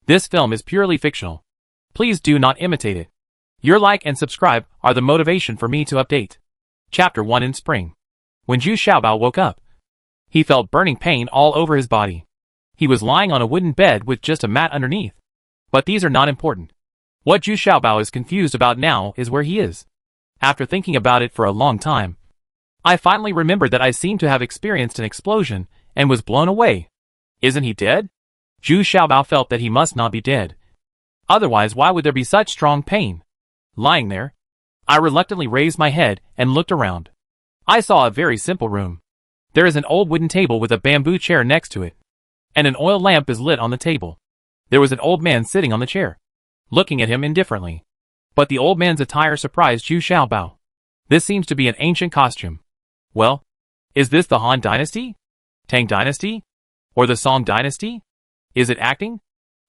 This film is purely fictional. Please do not imitate it. Your like and subscribe are the motivation for me to update. Chapter 1 in Spring. When Zhu Xiaobao woke up, he felt burning pain all over his body. He was lying on a wooden bed with just a mat underneath. But these are not important. What Zhu Xiaobao is confused about now is where he is. After thinking about it for a long time, I finally remembered that I seemed to have experienced an explosion and was blown away. Isn't he dead? Zhu Xiaobao felt that he must not be dead. Otherwise, why would there be such strong pain? Lying there, I reluctantly raised my head and looked around. I saw a very simple room. There is an old wooden table with a bamboo chair next to it, and an oil lamp is lit on the table. There was an old man sitting on the chair, looking at him indifferently. But the old man's attire surprised Zhu Xiaobao. This seems to be an ancient costume. Well, is this the Han Dynasty? Tang Dynasty? Or the Song Dynasty? Is it acting?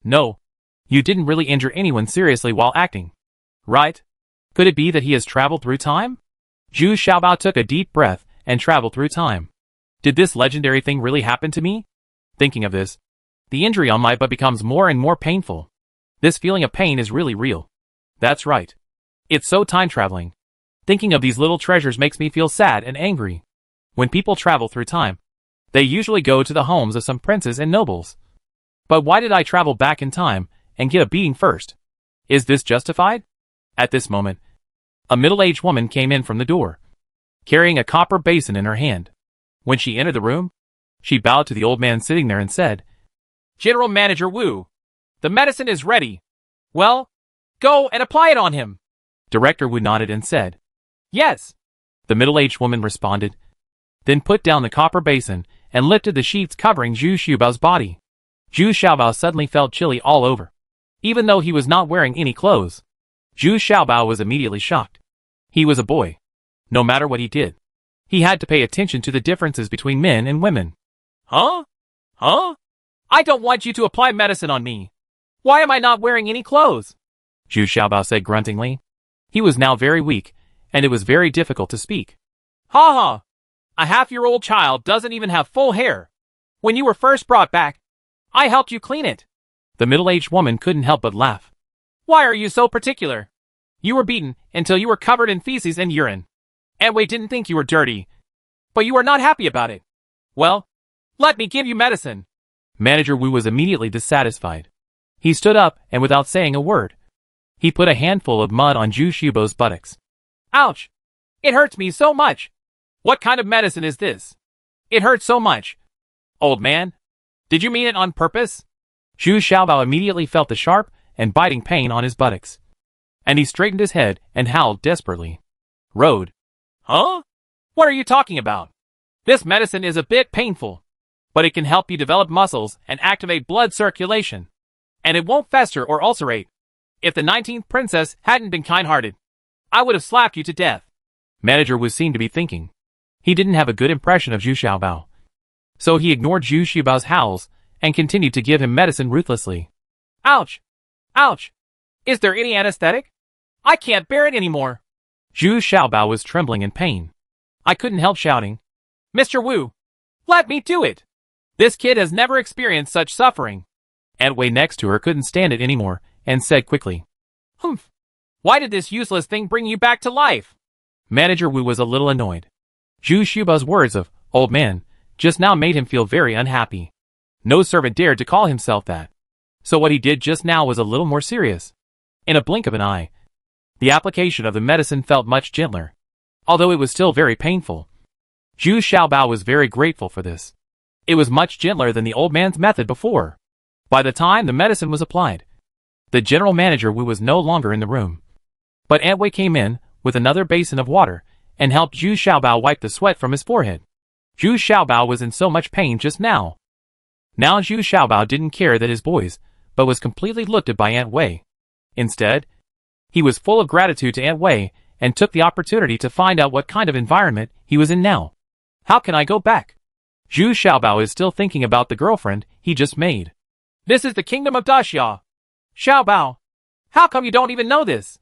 No. You didn't really injure anyone seriously while acting, right? Could it be that he has traveled through time? Zhu Xiaobao took a deep breath and traveled through time. Did this legendary thing really happen to me? Thinking of this, the injury on my butt becomes more and more painful. This feeling of pain is really real. That's right. It's so time traveling. Thinking of these little treasures makes me feel sad and angry. When people travel through time, they usually go to the homes of some princes and nobles. But why did I travel back in time and get a beating first? Is this justified? At this moment, a middle-aged woman came in from the door, carrying a copper basin in her hand. When she entered the room, she bowed to the old man sitting there and said, "General Manager Wu, the medicine is ready. Well, go and apply it on him." Director Wu nodded and said, "Yes." The middle-aged woman responded, then put down the copper basin and lifted the sheets covering Zhu Xiaobao's body. Zhu Xiaobao suddenly felt chilly all over, even though he was not wearing any clothes. Zhu Xiaobao was immediately shocked. He was a boy. No matter what he did, he had to pay attention to the differences between men and women. Huh? I don't want you to apply medicine on me. Why am I not wearing any clothes? Zhu Xiaobao said gruntingly. He was now very weak, and it was very difficult to speak. Ha ha! A half-year-old child doesn't even have full hair. When you were first brought back, I helped you clean it. The middle-aged woman couldn't help but laugh. Why are you so particular? You were beaten until you were covered in feces and urine. Anwei didn't think you were dirty, but you are not happy about it. Well, let me give you medicine. Manager Wu was immediately dissatisfied. He stood up and without saying a word, he put a handful of mud on Zhu Xiaobao's buttocks. Ouch! It hurts me so much. What kind of medicine is this? It hurts so much. Old man, did you mean it on purpose? Zhu Xiaobao immediately felt the sharp and biting pain on his buttocks, and he straightened his head and howled desperately. Road. Huh? What are you talking about? This medicine is a bit painful, but it can help you develop muscles and activate blood circulation, and it won't fester or ulcerate. If the 19th princess hadn't been kind-hearted, I would have slapped you to death. Manager was seen to be thinking. He didn't have a good impression of Zhu Xiaobao, so he ignored Zhu Xiaobao's howls and continued to give him medicine ruthlessly. Ouch! Ouch! Is there any anesthetic? I can't bear it anymore. Zhu Xiaobao was trembling in pain. I couldn't help shouting, Mr. Wu, let me do it! This kid has never experienced such suffering. Anwei next to her couldn't stand it anymore and said quickly, Humph! Why did this useless thing bring you back to life? Manager Wu was a little annoyed. Zhu Xiaobao's words of, old man, just now made him feel very unhappy. No servant dared to call himself that. So what he did just now was a little more serious. In a blink of an eye, the application of the medicine felt much gentler, although it was still very painful. Zhu Xiaobao was very grateful for this. It was much gentler than the old man's method before. By the time the medicine was applied, the general manager Wu was no longer in the room. But Anwei came in with another basin of water and helped Zhu Xiaobao wipe the sweat from his forehead. Zhu Xiaobao was in so much pain just now. Now Zhu Xiaobao didn't care that his boys, but was completely looked at by Anwei. Instead, he was full of gratitude to Anwei and took the opportunity to find out what kind of environment he was in now. How can I go back? Zhu Xiaobao is still thinking about the girlfriend he just made. This is the kingdom of Daxia. Xiaobao, how come you don't even know this?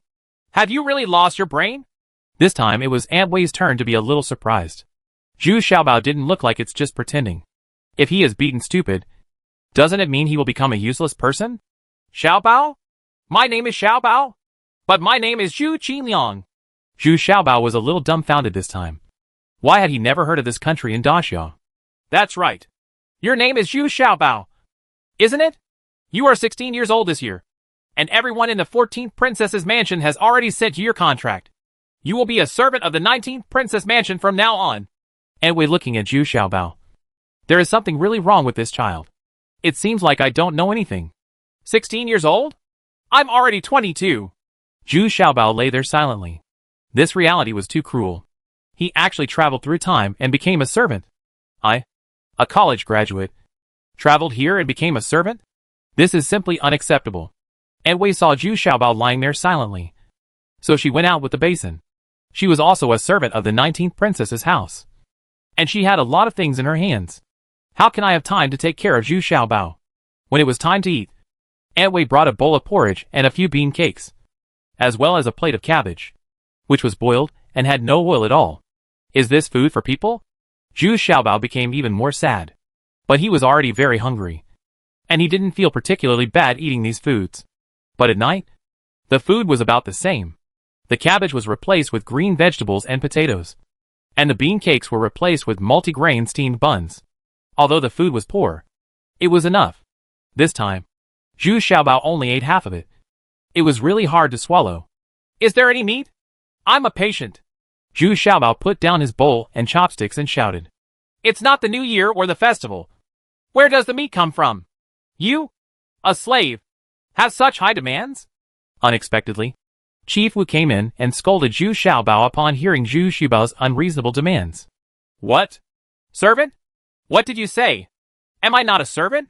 Have you really lost your brain? This time it was Anwei's turn to be a little surprised. Zhu Xiaobao didn't look like it's just pretending. If he is beaten stupid, doesn't it mean he will become a useless person? Xiaobao? My name is Xiaobao? But my name is Zhu Qinliang. Zhu Xiaobao was a little dumbfounded this time. Why had he never heard of this country in Daxia? That's right. Your name is Zhu Xiaobao, isn't it? You are 16 years old this year, and everyone in the 14th Princess's Mansion has already sent you your contract. You will be a servant of the 19th Princess Mansion from now on. Anyway, looking at Zhu Xiaobao. There is something really wrong with this child. It seems like I don't know anything. 16 years old? I'm already 22. Zhu Xiaobao lay there silently. This reality was too cruel. He actually traveled through time and became a servant. A college graduate, traveled here and became a servant? This is simply unacceptable. Anwei saw Zhu Xiaobao lying there silently. So she went out with the basin. She was also a servant of the 19th princess's house. And she had a lot of things in her hands. How can I have time to take care of Zhu Xiaobao? When it was time to eat, Anwei brought a bowl of porridge and a few bean cakes, as well as a plate of cabbage, which was boiled and had no oil at all. Is this food for people? Zhu Xiaobao became even more sad. But he was already very hungry. And he didn't feel particularly bad eating these foods. But at night, the food was about the same. The cabbage was replaced with green vegetables and potatoes. And the bean cakes were replaced with multi-grain steamed buns. Although the food was poor, it was enough. This time, Zhu Xiaobao only ate half of it. It was really hard to swallow. Is there any meat? I'm a patient. Zhu Xiaobao put down his bowl and chopsticks and shouted. It's not the New Year or the festival. Where does the meat come from? You, a slave, have such high demands? Unexpectedly, Chief Wu came in and scolded Zhu Xiaobao upon hearing Zhu Xiaobao's unreasonable demands. What? Servant? What did you say? Am I not a servant?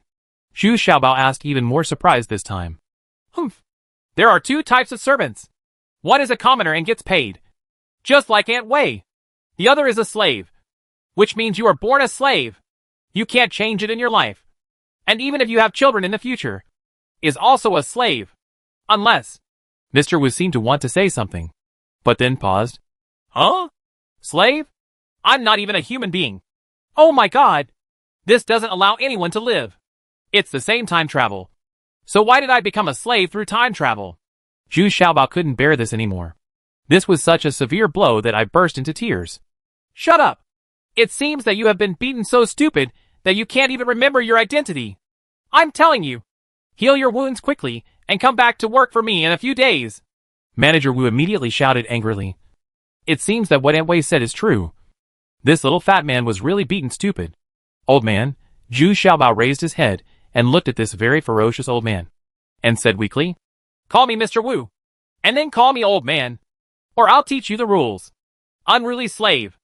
Zhu Xiaobao asked, even more surprised this time. Humph. There are two types of servants. One is a commoner and gets paid, just like Aunt Wei. The other is a slave, which means you are born a slave. You can't change it in your life. And even if you have children in the future, is also a slave. Unless... Mr. Wu seemed to want to say something, but then paused. Huh? Slave? I'm not even a human being. Oh my god! This doesn't allow anyone to live. It's the same time travel. So why did I become a slave through time travel? Zhu Xiaobao couldn't bear this anymore. This was such a severe blow that I burst into tears. Shut up! It seems that you have been beaten so stupid that you can't even remember your identity. I'm telling you, heal your wounds quickly and come back to work for me in a few days. Manager Wu immediately shouted angrily. It seems that what Aunt Wei said is true. This little fat man was really beaten stupid. Old man, Zhu Xiaobao raised his head and looked at this very ferocious old man, and said weakly, Call me Mr. Wu, and then call me old man, or I'll teach you the rules. Unruly slave.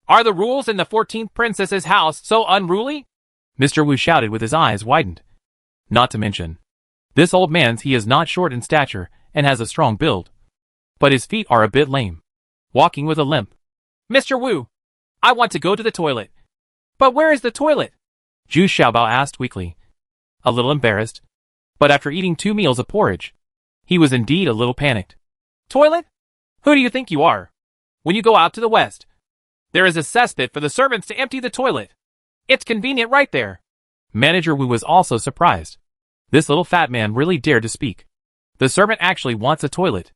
Are the rules in the 14th princess's house so unruly? Mr. Wu shouted with his eyes widened. Not to mention, this old man's he is not short in stature and has a strong build, but his feet are a bit lame, walking with a limp. Mr. Wu, I want to go to the toilet. But where is the toilet? Zhu Xiaobao asked weakly, a little embarrassed, but after eating 2 meals of porridge, he was indeed a little panicked. Toilet? Who do you think you are? When you go out to the west, there is a cesspit for the servants to empty the toilet. It's convenient right there. Manager Wu was also surprised. This little fat man really dared to speak. The servant actually wants a toilet.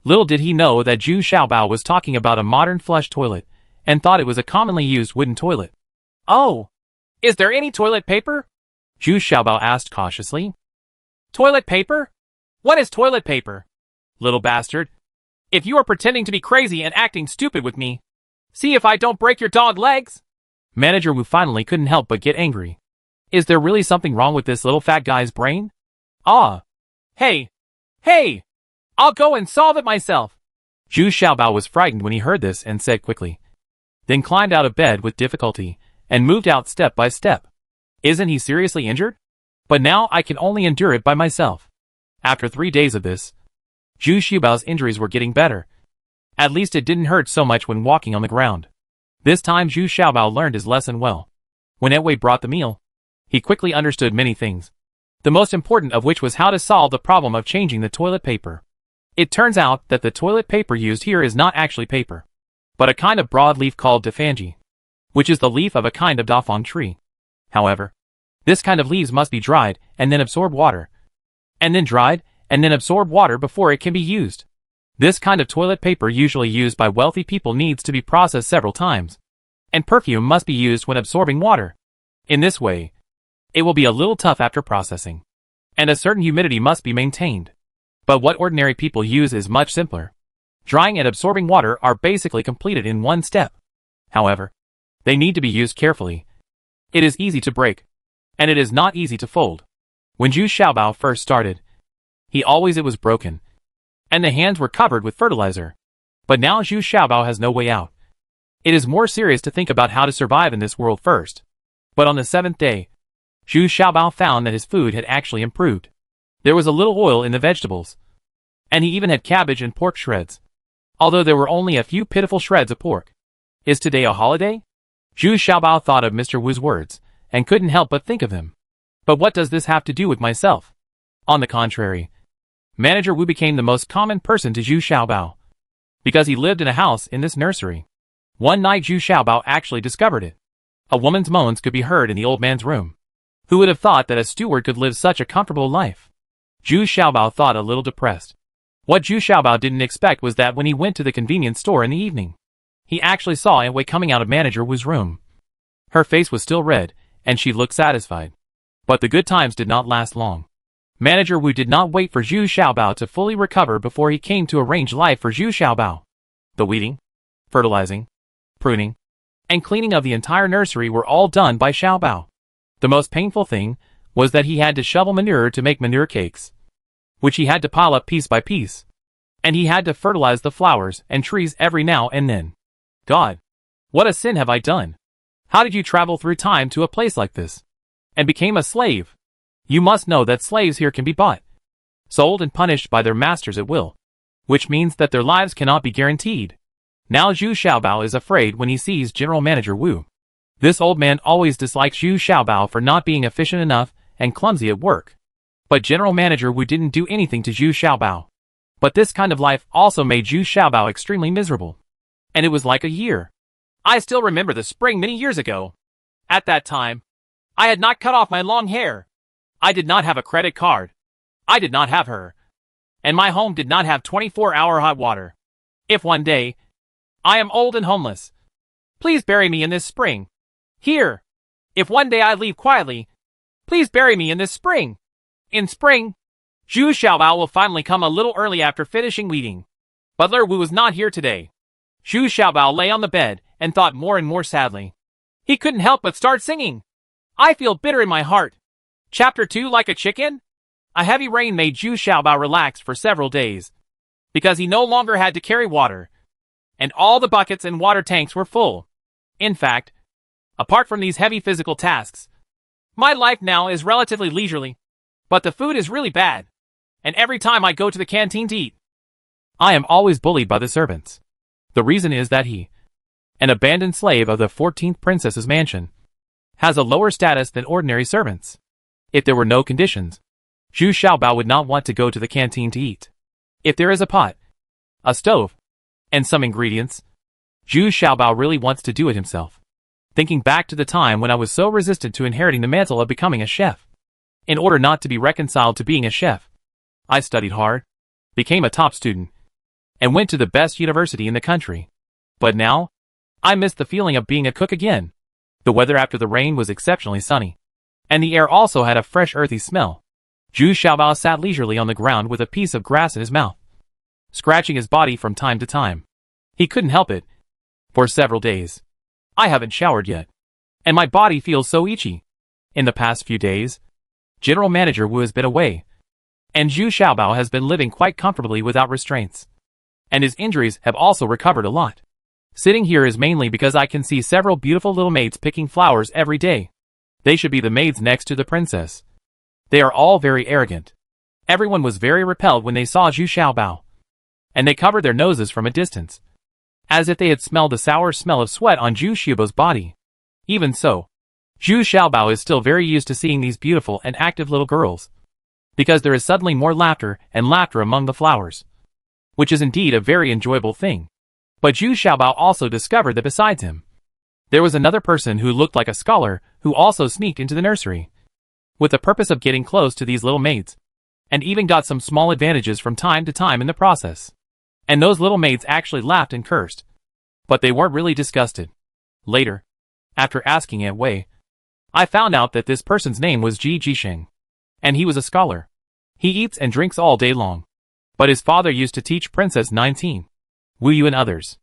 Little did he know that Zhu Xiaobao was talking about a modern flush toilet, and thought it was a commonly used wooden toilet. Oh, is there any toilet paper? Zhu Xiaobao asked cautiously. Toilet paper? What is toilet paper? Little bastard. If you are pretending to be crazy and acting stupid with me, see if I don't break your dog legs. Manager Wu finally couldn't help but get angry. Is there really something wrong with this little fat guy's brain? Ah. Hey! I'll go and solve it myself. Zhu Xiaobao was frightened when he heard this and said quickly, then climbed out of bed with difficulty and moved out step by step. Isn't he seriously injured? But now I can only endure it by myself. After 3 days of this, Zhu Xiaobao's injuries were getting better. At least it didn't hurt so much when walking on the ground. This time Zhu Xiaobao learned his lesson well. When Etwei brought the meal, he quickly understood many things, the most important of which was how to solve the problem of changing the toilet paper. It turns out that the toilet paper used here is not actually paper, but a kind of broad leaf called dafangi, which is the leaf of a kind of dafang tree. However, this kind of leaves must be dried and then absorb water. and then dried, and then absorb water before it can be used. This kind of toilet paper usually used by wealthy people needs to be processed several times, and perfume must be used when absorbing water. In this way, it will be a little tough after processing, and a certain humidity must be maintained. But what ordinary people use is much simpler. Drying and absorbing water are basically completed in one step. However, they need to be used carefully. It is easy to break, and it is not easy to fold. When Zhu Xiaobao first started, it was broken, and the hands were covered with fertilizer. But now Zhu Xiaobao has no way out. It is more serious to think about how to survive in this world first. But on the 7th day, Zhu Xiaobao found that his food had actually improved. There was a little oil in the vegetables, and he even had cabbage and pork shreds, although there were only a few pitiful shreds of pork. Is today a holiday? Zhu Xiaobao thought of Mr. Wu's words, and couldn't help but think of him. But what does this have to do with myself? On the contrary, Manager Wu became the most common person to Zhu Xiaobao, because he lived in a house in this nursery. One night Zhu Xiaobao actually discovered it. A woman's moans could be heard in the old man's room. Who would have thought that a steward could live such a comfortable life? Zhu Xiaobao thought a little depressed. What Zhu Xiaobao didn't expect was that when he went to the convenience store in the evening, he actually saw Wei coming out of Manager Wu's room. Her face was still red, and she looked satisfied. But the good times did not last long. Manager Wu did not wait for Zhu Xiaobao to fully recover before he came to arrange life for Zhu Xiaobao. The weeding, fertilizing, pruning, and cleaning of the entire nursery were all done by Xiaobao. The most painful thing was that he had to shovel manure to make manure cakes, which he had to pile up piece by piece. And he had to fertilize the flowers and trees every now and then. God, what a sin have I done? How did you travel through time to a place like this, and became a slave? You must know that slaves here can be bought, sold and punished by their masters at will, which means that their lives cannot be guaranteed. Now Zhu Xiaobao is afraid when he sees General Manager Wu. This old man always disliked Zhu Xiaobao for not being efficient enough and clumsy at work. But General Manager Wu didn't do anything to Zhu Xiaobao. But this kind of life also made Zhu Xiaobao extremely miserable. And it was like a year. I still remember the spring many years ago. At that time, I had not cut off my long hair. I did not have a credit card. I did not have her. And my home did not have 24-hour hot water. If one day, I am old and homeless, please bury me in this spring. Here. If one day I leave quietly, please bury me in this spring. In spring, Zhu Xiaobao will finally come a little early after finishing weeding. Butler Wu was not here today. Zhu Xiaobao lay on the bed and thought more and more sadly. He couldn't help but start singing. I feel bitter in my heart. Chapter 2 Like a chicken? A heavy rain made Zhu Xiaobao relax for several days, because he no longer had to carry water, and all the buckets and water tanks were full. In fact, apart from these heavy physical tasks, my life now is relatively leisurely, but the food is really bad, and every time I go to the canteen to eat, I am always bullied by the servants. The reason is that he, an abandoned slave of the 14th princess's mansion, has a lower status than ordinary servants. If there were no conditions, Zhu Xiaobao would not want to go to the canteen to eat. If there is a pot, a stove, and some ingredients, Zhu Xiaobao really wants to do it himself. Thinking back to the time when I was so resistant to inheriting the mantle of becoming a chef. In order not to be reconciled to being a chef, I studied hard, became a top student, and went to the best university in the country. But now, I miss the feeling of being a cook again. The weather after the rain was exceptionally sunny, and the air also had a fresh earthy smell. Zhu Xiaobao sat leisurely on the ground with a piece of grass in his mouth, scratching his body from time to time. He couldn't help it. For several days, I haven't showered yet, and my body feels so itchy. In the past few days, General Manager Wu has been away, and Zhu Xiaobao has been living quite comfortably without restraints. And his injuries have also recovered a lot. Sitting here is mainly because I can see several beautiful little maids picking flowers every day. They should be the maids next to the princess. They are all very arrogant. Everyone was very repelled when they saw Zhu Xiaobao, and they covered their noses from a distance, as if they had smelled the sour smell of sweat on Zhu Xiaobao's body. Even so, Zhu Xiaobao is still very used to seeing these beautiful and active little girls, because there is suddenly more laughter and laughter among the flowers, which is indeed a very enjoyable thing. But Zhu Xiaobao also discovered that besides him, there was another person who looked like a scholar who also sneaked into the nursery, with the purpose of getting close to these little maids. and even got some small advantages from time to time in the process. And those little maids actually laughed and cursed. But they weren't really disgusted. Later, after asking it Wei, I found out that this person's name was Ji Jisheng. And he was a scholar. He eats and drinks all day long. But his father used to teach Princess 19, Wu Yu and others.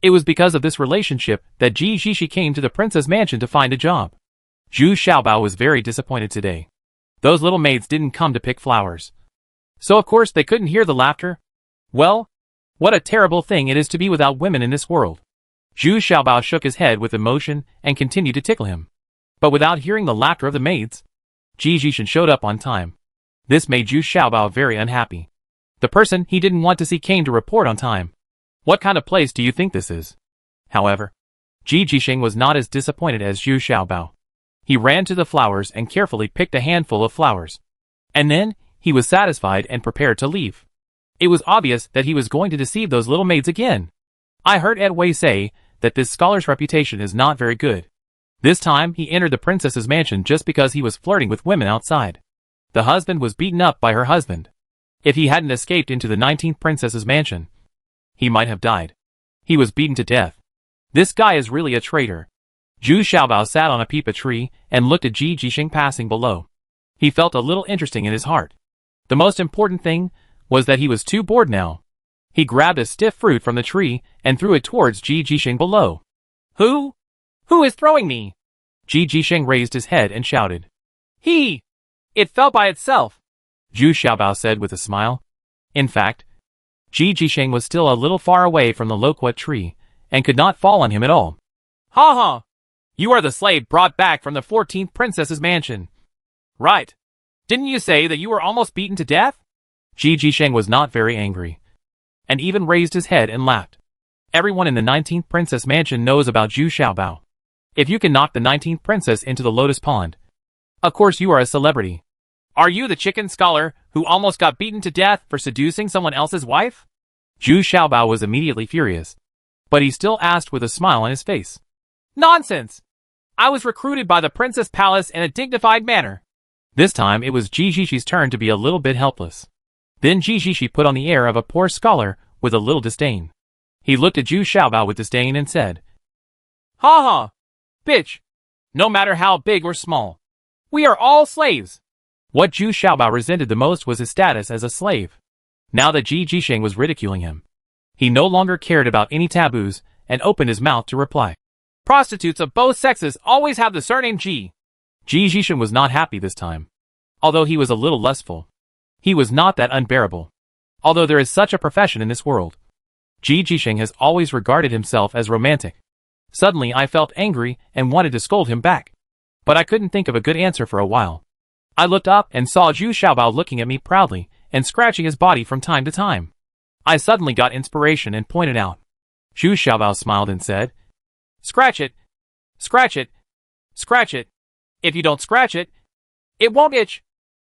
It was because of this relationship that Ji Jishi came to the princess mansion to find a job. Zhu Xiaobao was very disappointed today. Those little maids didn't come to pick flowers. So of course they couldn't hear the laughter. Well, what a terrible thing it is to be without women in this world. Zhu Xiaobao shook his head with emotion and continued to tickle him. But without hearing the laughter of the maids, Ji Jishan showed up on time. This made Zhu Xiaobao very unhappy. The person he didn't want to see came to report on time. What kind of place do you think this is? However, Ji Jisheng was not as disappointed as Zhu Xiaobao. He ran to the flowers and carefully picked a handful of flowers. And then, he was satisfied and prepared to leave. It was obvious that he was going to deceive those little maids again. I heard Ed Wei say that this scholar's reputation is not very good. This time, he entered the princess's mansion just because he was flirting with women outside. The husband was beaten up by her husband. If he hadn't escaped into the 19th princess's mansion, he might have died. He was beaten to death. This guy is really a traitor. Zhu Xiaobao sat on a peepah tree and looked at Ji Jisheng passing below. He felt a little interesting in his heart. The most important thing was that he was too bored now. He grabbed a stiff fruit from the tree and threw it towards Ji Jisheng below. Who? Who is throwing me? Ji Jisheng raised his head and shouted. He! It fell by itself, Zhu Xiaobao said with a smile. In fact, Ji Jisheng was still a little far away from the loquat tree and could not fall on him at all. Ha ha! You are the slave brought back from the 14th princess's mansion. Right. Didn't you say that you were almost beaten to death? Ji Jisheng was not very angry, and even raised his head and laughed. Everyone in the 19th princess mansion knows about Zhu Xiaobao. If you can knock the 19th princess into the lotus pond, of course you are a celebrity. Are you the chicken scholar who almost got beaten to death for seducing someone else's wife? Zhu Xiaobao was immediately furious, but he still asked with a smile on his face. Nonsense! I was recruited by the princess palace in a dignified manner. This time it was Ji Jishi's turn to be a little bit helpless. Then Ji Jishi put on the air of a poor scholar with a little disdain. He looked at Zhu Xiaobao with disdain and said, Ha ha! Bitch! No matter how big or small, we are all slaves! What Zhu Xiaobao resented the most was his status as a slave. Now that Ji Jisheng was ridiculing him, he no longer cared about any taboos and opened his mouth to reply. Prostitutes of both sexes always have the surname Ji. Ji Jisheng was not happy this time. Although he was a little lustful, he was not that unbearable. Although there is such a profession in this world, Ji Jisheng has always regarded himself as romantic. Suddenly I felt angry and wanted to scold him back. But I couldn't think of a good answer for a while. I looked up and saw Zhu Xiaobao looking at me proudly and scratching his body from time to time. I suddenly got inspiration and pointed out. Zhu Xiaobao smiled and said, Scratch it, scratch it, scratch it. If you don't scratch it, it won't itch.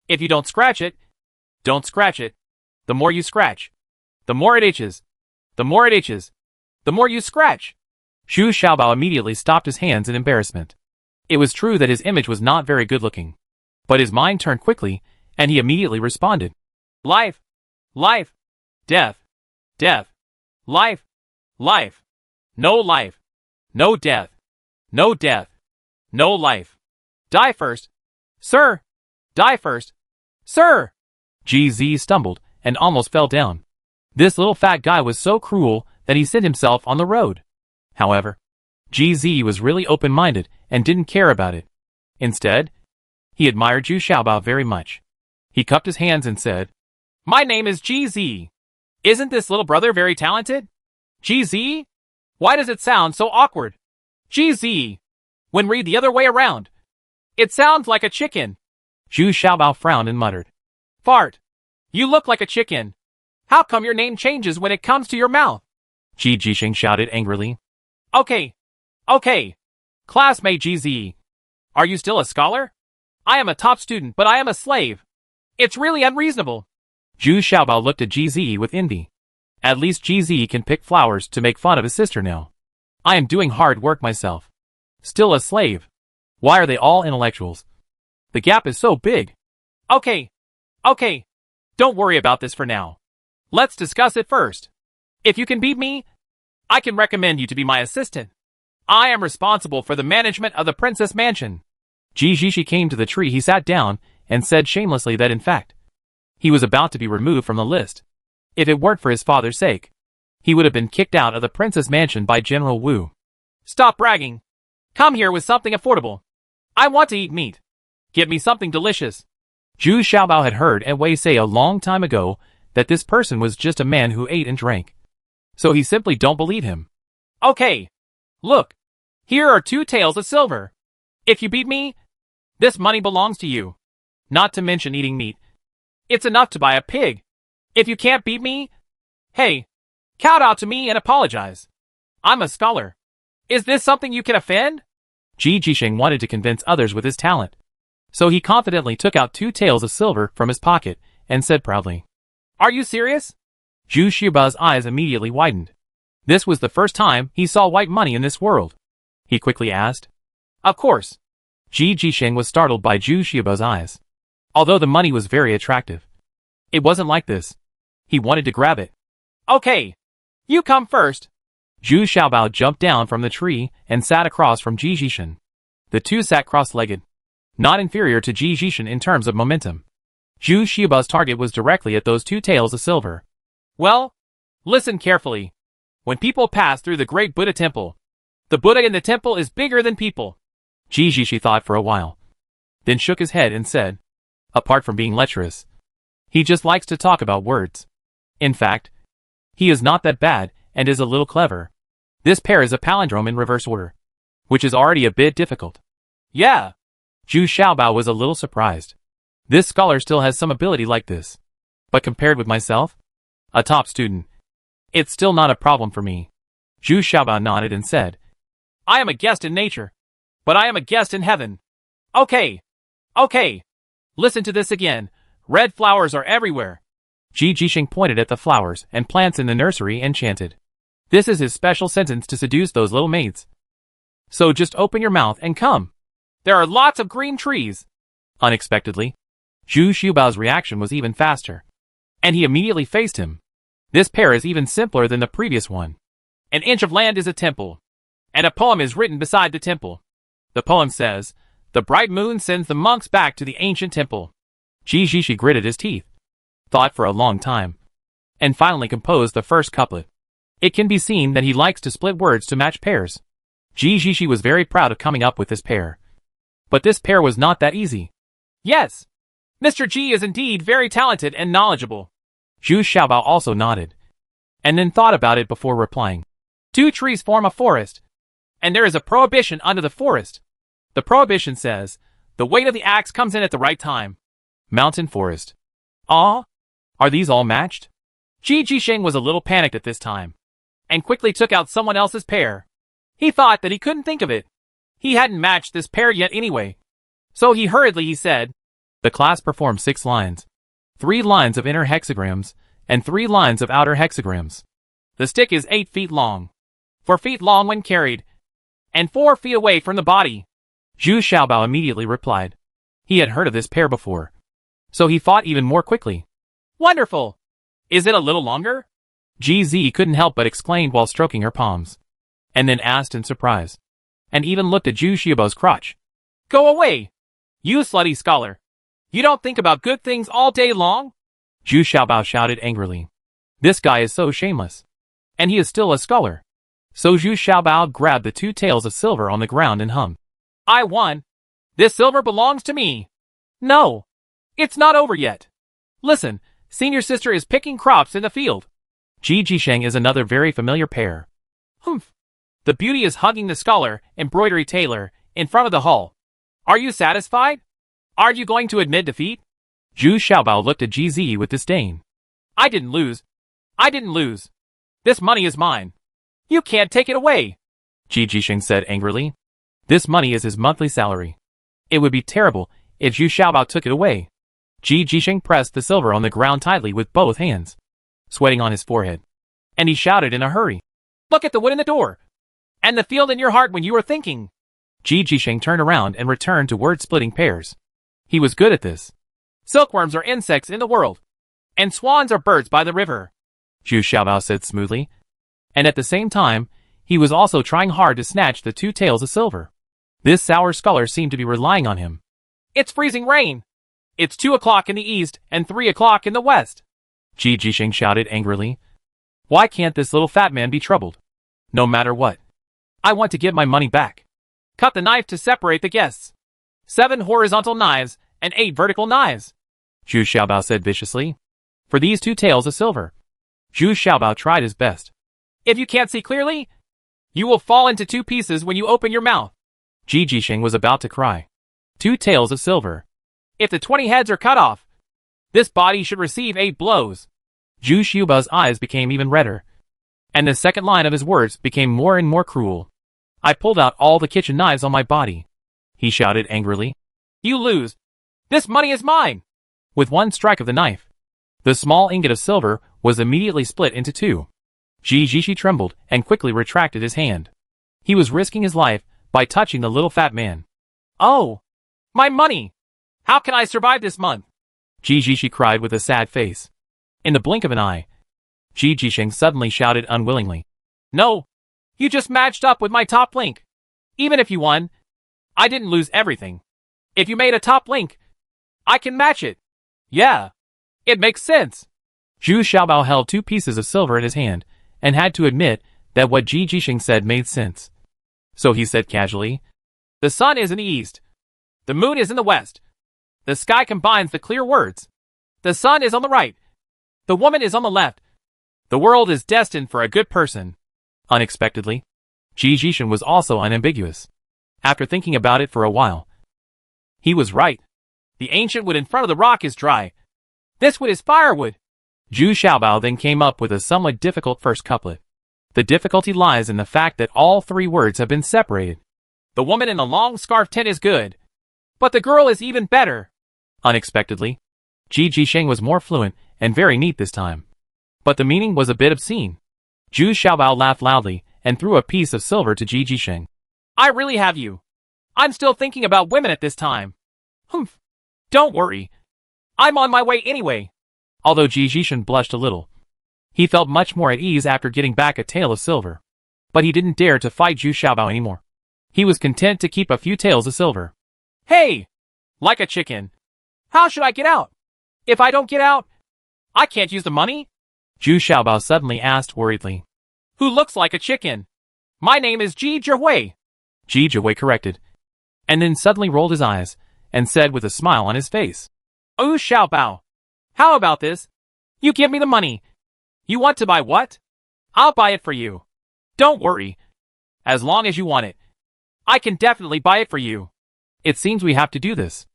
If you don't scratch it, don't scratch it. The more you scratch, the more it itches. The more it itches, the more you scratch. Zhu Xiaobao immediately stopped his hands in embarrassment. It was true that his image was not very good looking. But his mind turned quickly, and he immediately responded. Life, life, death, death, life, life, no life, no death, no death, no life. Die first, sir, die first, sir. GZ stumbled and almost fell down. This little fat guy was so cruel that he sent himself on the road. However, GZ was really open-minded and didn't care about it. Instead, he admired Zhu Xiaobao very much. He cupped his hands and said, My name is GZ. Isn't this little brother very talented? GZ? Why does it sound so awkward? GZ. When read the other way around. It sounds like a chicken. Zhu Xiaobao frowned and muttered. Fart. You look like a chicken. How come your name changes when it comes to your mouth? Ji Jisheng shouted angrily. Okay. Okay. Classmate GZ. Are you still a scholar? I am a top student, but I am a slave. It's really unreasonable. Zhu Xiaobao looked at GZ with envy. At least GZ can pick flowers to make fun of his sister now. I am doing hard work myself. Still a slave. Why are they all intellectuals? The gap is so big. Okay. Okay. Don't worry about this for now. Let's discuss it first. If you can beat me, I can recommend you to be my assistant. I am responsible for the management of the princess mansion. Jijishi came to the tree. He sat down and said shamelessly that in fact, he was about to be removed from the list. If it weren't for his father's sake, he would have been kicked out of the princess mansion by General Wu. Stop bragging. Come here with something affordable. I want to eat meat. Get me something delicious. Zhu Xiaobao had heard Wei say a long time ago that this person was just a man who ate and drank. So he simply don't believe him. Okay. Look. Here are 2 taels of silver. If you beat me, this money belongs to you. Not to mention eating meat. It's enough to buy a pig. If you can't beat me, hey, kowtow to me and apologize. I'm a scholar. Is this something you can offend? Ji Jisheng wanted to convince others with his talent. So he confidently took out 2 taels of silver from his pocket and said proudly, Are you serious? Zhu Xiaobao's eyes immediately widened. This was the first time he saw white money in this world. He quickly asked. Of course. Ji Jisheng was startled by Zhu Xiaobao's eyes. Although the money was very attractive, it wasn't like this. He wanted to grab it. Okay. You come first. Zhu Xiaobao jumped down from the tree and sat across from Ji Jisheng. The 2 sat cross-legged, not inferior to Ji Jisheng in terms of momentum. Zhu Xiaobao's target was directly at those 2 taels of silver. Well, listen carefully. When people pass through the great Buddha temple, the Buddha in the temple is bigger than people. Ji Jisheng thought for a while, then shook his head and said, apart from being lecherous, he just likes to talk about words. In fact, he is not that bad and is a little clever. This pair is a palindrome in reverse order, which is already a bit difficult. Yeah. Zhu Xiaobao was a little surprised. This scholar still has some ability like this. But compared with myself, a top student, it's still not a problem for me. Zhu Xiaobao nodded and said, I am a guest in nature, but I am a guest in heaven. Okay. Okay. Listen to this again. Red flowers are everywhere. Ji Jisheng pointed at the flowers and plants in the nursery and chanted. This is his special sentence to seduce those little maids. So just open your mouth and come. There are lots of green trees. Unexpectedly, Zhu Xiaobao's reaction was even faster, and he immediately faced him. This pair is even simpler than the previous one. An inch of land is a temple, and a poem is written beside the temple. The poem says, the bright moon sends the monks back to the ancient temple. Ji Jisheng gritted his teeth, thought for a long time, and finally composed the first couplet. It can be seen that he likes to split words to match pairs. Ji Jisheng was very proud of coming up with this pair. But this pair was not that easy. Yes, Mr. Ji is indeed very talented and knowledgeable. Zhu Xiaobao also nodded, and then thought about it before replying. 2 trees form a forest, and there is a prohibition under the forest. The prohibition says, the weight of the axe comes in at the right time. Mountain forest. Ah? Are these all matched? Ji Jisheng was a little panicked at this time, and quickly took out someone else's pair. He thought that he couldn't think of it. He hadn't matched this pair yet anyway. So he said, the class performed 6 lines. 3 lines of inner hexagrams, and 3 lines of outer hexagrams. The stick is 8 feet long, 4 feet long when carried, and 4 feet away from the body. Zhu Xiaobao immediately replied. He had heard of this pair before, so he fought even more quickly. Wonderful! Is it a little longer? GZ couldn't help but exclaim while stroking her palms, and then asked in surprise, and even looked at Zhu Xiaobao's crotch. Go away! You slutty scholar! You don't think about good things all day long? Zhu Xiaobao shouted angrily. This guy is so shameless. And he is still a scholar. So Zhu Xiaobao grabbed the 2 taels of silver on the ground and hummed. I won! This silver belongs to me! No! It's not over yet! Listen, senior sister is picking crops in the field. Ji Jisheng is another very familiar pair. Humph! The beauty is hugging the scholar, embroidery tailor, in front of the hall. Are you satisfied? Are you going to admit defeat? Zhu Xiaobao looked at GZ with disdain. I didn't lose. I didn't lose. This money is mine. You can't take it away. Ji Jisheng said angrily. This money is his monthly salary. It would be terrible if Zhu Xiaobao took it away. Ji Jisheng pressed the silver on the ground tightly with both hands, sweating on his forehead. And he shouted in a hurry. Look at the wood in the door. And the field in your heart when you were thinking. Ji Jisheng turned around and returned to word-splitting pairs. He was good at this. Silkworms are insects in the world. And swans are birds by the river, Zhu Xiaobao said smoothly. And at the same time, he was also trying hard to snatch the 2 taels of silver. This sour scholar seemed to be relying on him. It's freezing rain. It's 2 o'clock in the east and 3 o'clock in the west, Ji Jisheng shouted angrily. Why can't this little fat man be troubled? No matter what. I want to get my money back. Cut the knife to separate the guests. 7 horizontal knives and 8 vertical knives, Zhu Xiaobao said viciously. For these 2 taels of silver. Zhu Xiaobao tried his best. If you can't see clearly, you will fall into 2 pieces when you open your mouth. Ji Jisheng was about to cry. 2 taels of silver. If the 20 heads are cut off, this body should receive 8 blows. Zhu Xiaobao's eyes became even redder. And the second line of his words became more and more cruel. I pulled out all the kitchen knives on my body, he shouted angrily. You lose. This money is mine. With one strike of the knife, the small ingot of silver was immediately split into 2. Ji Jisheng trembled and quickly retracted his hand. He was risking his life by touching the little fat man. Oh! My money! How can I survive this month? Ji Jisheng cried with a sad face. In the blink of an eye, Ji Jisheng suddenly shouted unwillingly. No! You just matched up with my top link. Even if you won, I didn't lose everything. If you made a top link, I can match it. Yeah. It makes sense. Zhu Xiaobao held 2 pieces of silver in his hand and had to admit that what Ji Jisheng said made sense. So he said casually, the sun is in the east. The moon is in the west. The sky combines the clear words. The sun is on the right. The woman is on the left. The world is destined for a good person. Unexpectedly, Ji Jisheng was also unambiguous. After thinking about it for a while, he was right. The ancient wood in front of the rock is dry. This wood is firewood. Zhu Xiaobao then came up with a somewhat difficult first couplet. The difficulty lies in the fact that all 3 words have been separated. The woman in the long scarf tent is good, but the girl is even better. Unexpectedly, Ji Jisheng was more fluent and very neat this time. But the meaning was a bit obscene. Zhu Xiaobao laughed loudly and threw a piece of silver to Ji Jisheng. I really have you. I'm still thinking about women at this time. Humph. Don't worry. I'm on my way anyway. Although Ji Jisheng blushed a little, he felt much more at ease after getting back a tael of silver. But he didn't dare to fight Zhu Xiaobao anymore. He was content to keep a few taels of silver. Hey! Like a chicken. How should I get out? If I don't get out, I can't use the money? Zhu Xiaobao suddenly asked worriedly. Who looks like a chicken? My name is Ji Jihui. Ji Jihui corrected, and then suddenly rolled his eyes and said with a smile on his face. Oh Xiaobao, how about this? You give me the money. You want to buy what? I'll buy it for you. Don't worry. As long as you want it, I can definitely buy it for you. It seems we have to do this.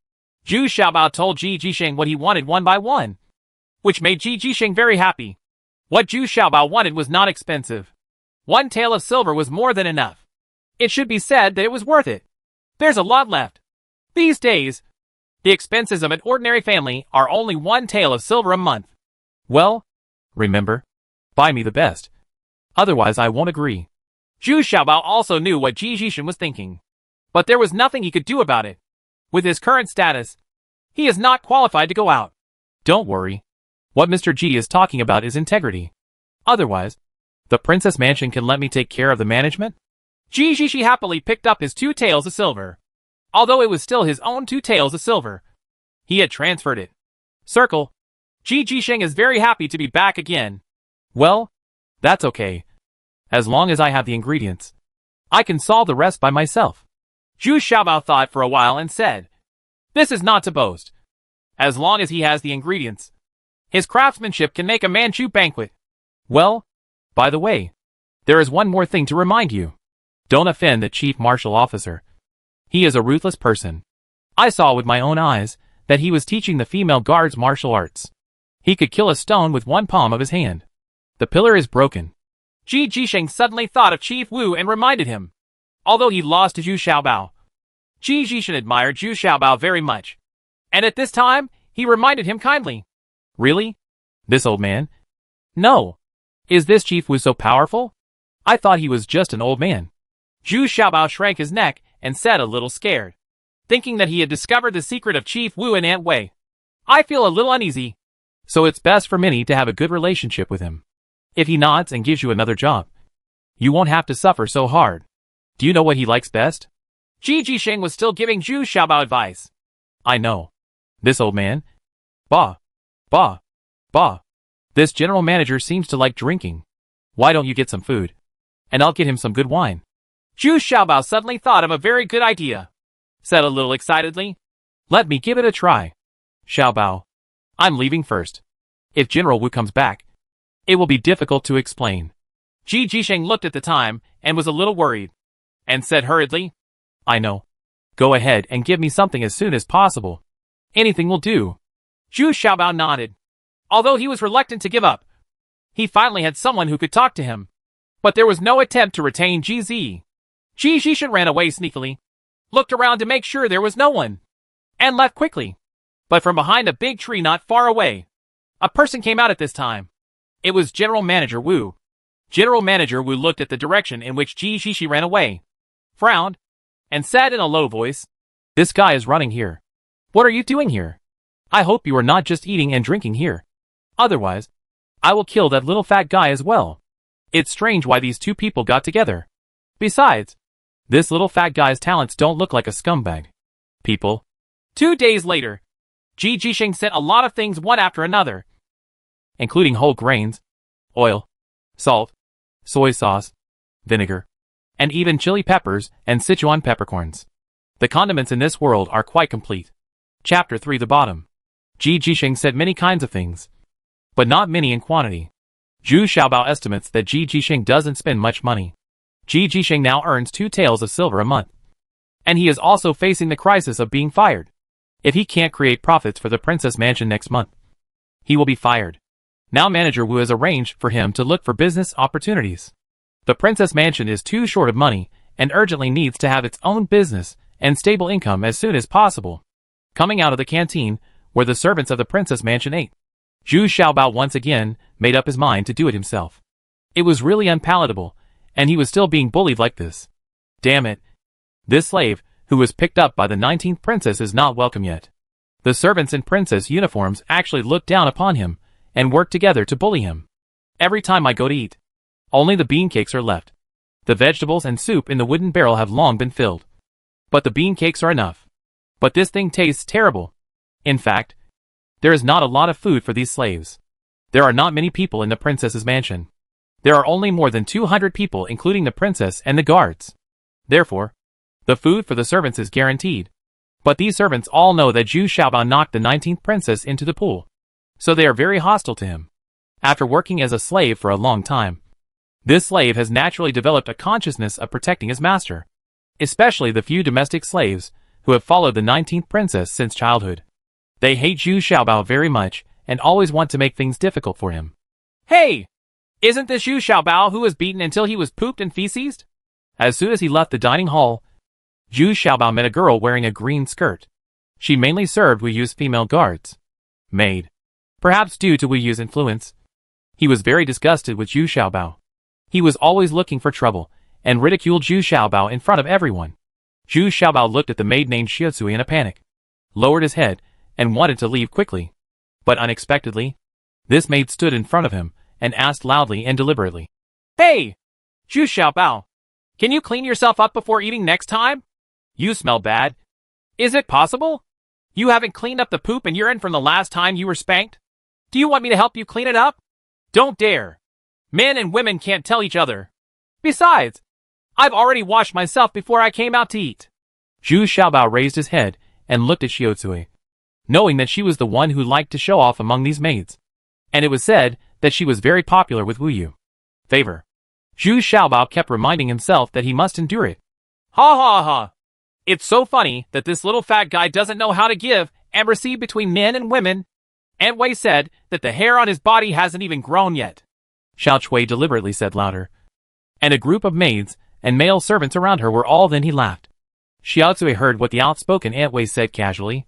Zhu Xiaobao told Ji Jisheng what he wanted one by one, which made Ji Jisheng very happy. What Zhu Xiaobao wanted was not expensive. 1 tael of silver was more than enough. It should be said that it was worth it. There's a lot left. These days, the expenses of an ordinary family are only 1 tael of silver a month. Well, remember, buy me the best. Otherwise I won't agree. Zhu Xiaobao also knew what Ji Jisheng was thinking. But there was nothing he could do about it. With his current status, he is not qualified to go out. Don't worry. What Mr. Ji is talking about is integrity. Otherwise, the princess mansion can let me take care of the management? Ji Jisheng happily picked up his 2 taels of silver. Although it was still his own 2 taels of silver, he had transferred it. Circle. Ji Jisheng is very happy to be back again. Well, that's okay. As long as I have the ingredients, I can solve the rest by myself. Zhu Xiaobao thought for a while and said, this is not to boast. As long as he has the ingredients, his craftsmanship can make a Manchu banquet. Well, by the way, there is one more thing to remind you. Don't offend the chief martial officer. He is a ruthless person. I saw with my own eyes that he was teaching the female guards martial arts. He could kill a stone with 1 palm of his hand. The pillar is broken. Ji Jisheng suddenly thought of Chief Wu and reminded him. Although he lost to Zhu Xiaobao, Ji Jisheng admired Zhu Xiaobao very much. And at this time, he reminded him kindly. Really? This old man? No. Is this Chief Wu so powerful? I thought he was just an old man. Zhu Xiaobao shrank his neck and said a little scared, thinking that he had discovered the secret of Chief Wu and Aunt Wei. I feel a little uneasy. So it's best for Minnie to have a good relationship with him. If he nods and gives you another job, you won't have to suffer so hard. Do you know what he likes best? Ji Jisheng was still giving Zhu Xiaobao advice. I know. This old man. Bah. Bah. Bah. This general manager seems to like drinking. Why don't you get some food? And I'll get him some good wine. Zhu Xiaobao suddenly thought of a very good idea. Said a little excitedly. Let me give it a try. Xiaobao. I'm leaving first. If General Wu comes back, it will be difficult to explain. Ji Jisheng looked at the time and was a little worried. And said hurriedly. I know. Go ahead and give me something as soon as possible. Anything will do. Zhu Xiaobao nodded. Although he was reluctant to give up, he finally had someone who could talk to him. But there was no attempt to retain Ji Zi. Ji Jisheng ran away sneakily, looked around to make sure there was no one, and left quickly. But from behind a big tree not far away, a person came out at this time. It was General Manager Wu. General Manager Wu looked at the direction in which Ji Jisheng ran away, frowned, and said in a low voice, This guy is running here. What are you doing here? I hope you are not just eating and drinking here. Otherwise, I will kill that little fat guy as well. It's strange why these two people got together. Besides, this little fat guy's talents don't look like a scumbag. People. 2 days later, Ji Jisheng sent a lot of things one after another, including whole grains, oil, salt, soy sauce, vinegar, and even chili peppers and Sichuan peppercorns. The condiments in this world are quite complete. Chapter 3 The Bottom. Ji Jisheng said many kinds of things, but not many in quantity. Zhu Xiaobao estimates that Ji Jisheng doesn't spend much money. Ji Jisheng now earns 2 taels of silver a month. And he is also facing the crisis of being fired. If he can't create profits for the Princess Mansion next month, he will be fired. Now Manager Wu has arranged for him to look for business opportunities. The Princess Mansion is too short of money and urgently needs to have its own business and stable income as soon as possible. Coming out of the canteen, where the servants of the Princess Mansion ate, Zhu Xiaobao once again made up his mind to do it himself. It was really unpalatable, and he was still being bullied like this. Damn it. This slave, who was picked up by the 19th princess, is not welcome yet. The servants in princess uniforms actually looked down upon him and worked together to bully him. Every time I go to eat, only the bean cakes are left. The vegetables and soup in the wooden barrel have long been filled. But the bean cakes are enough. But this thing tastes terrible. In fact, there is not a lot of food for these slaves. There are not many people in the princess's mansion. There are only more than 200 people, including the princess and the guards. Therefore, the food for the servants is guaranteed. But these servants all know that Zhu Xiaobao knocked the 19th princess into the pool. So they are very hostile to him. After working as a slave for a long time, this slave has naturally developed a consciousness of protecting his master. Especially the few domestic slaves who have followed the 19th princess since childhood. They hate Zhu Xiaobao very much and always want to make things difficult for him. Hey! Isn't this Zhu Xiaobao who was beaten until he was pooped and feces? As soon as he left the dining hall, Zhu Xiaobao met a girl wearing a green skirt. She mainly served Wu Yu's female guards. Maid. Perhaps due to Wu Yu's influence, he was very disgusted with Zhu Xiaobao. He was always looking for trouble and ridiculed Zhu Xiaobao in front of everyone. Zhu Xiaobao looked at the maid named Xiaocui in a panic, lowered his head, and wanted to leave quickly. But unexpectedly, this maid stood in front of him and asked loudly and deliberately, Hey! Zhu Xiaobao! Can you clean yourself up before eating next time? You smell bad. Is it possible? You haven't cleaned up the poop and urine from the last time you were spanked? Do you want me to help you clean it up? Don't dare. Men and women can't tell each other. Besides, I've already washed myself before I came out to eat. Zhu Xiaobao raised his head and looked at Xiaocui, knowing that she was the one who liked to show off among these maids. And it was said that she was very popular with Wu Yu. Favor. Zhu Xiaobao kept reminding himself that he must endure it. Ha ha ha. It's so funny that this little fat guy doesn't know how to give and receive between men and women. Aunt Wei said that the hair on his body hasn't even grown yet. Xiao Chui deliberately said louder. And a group of maids and male servants around her were all. Then he laughed. Xiao Cui heard what the outspoken Aunt Wei said casually.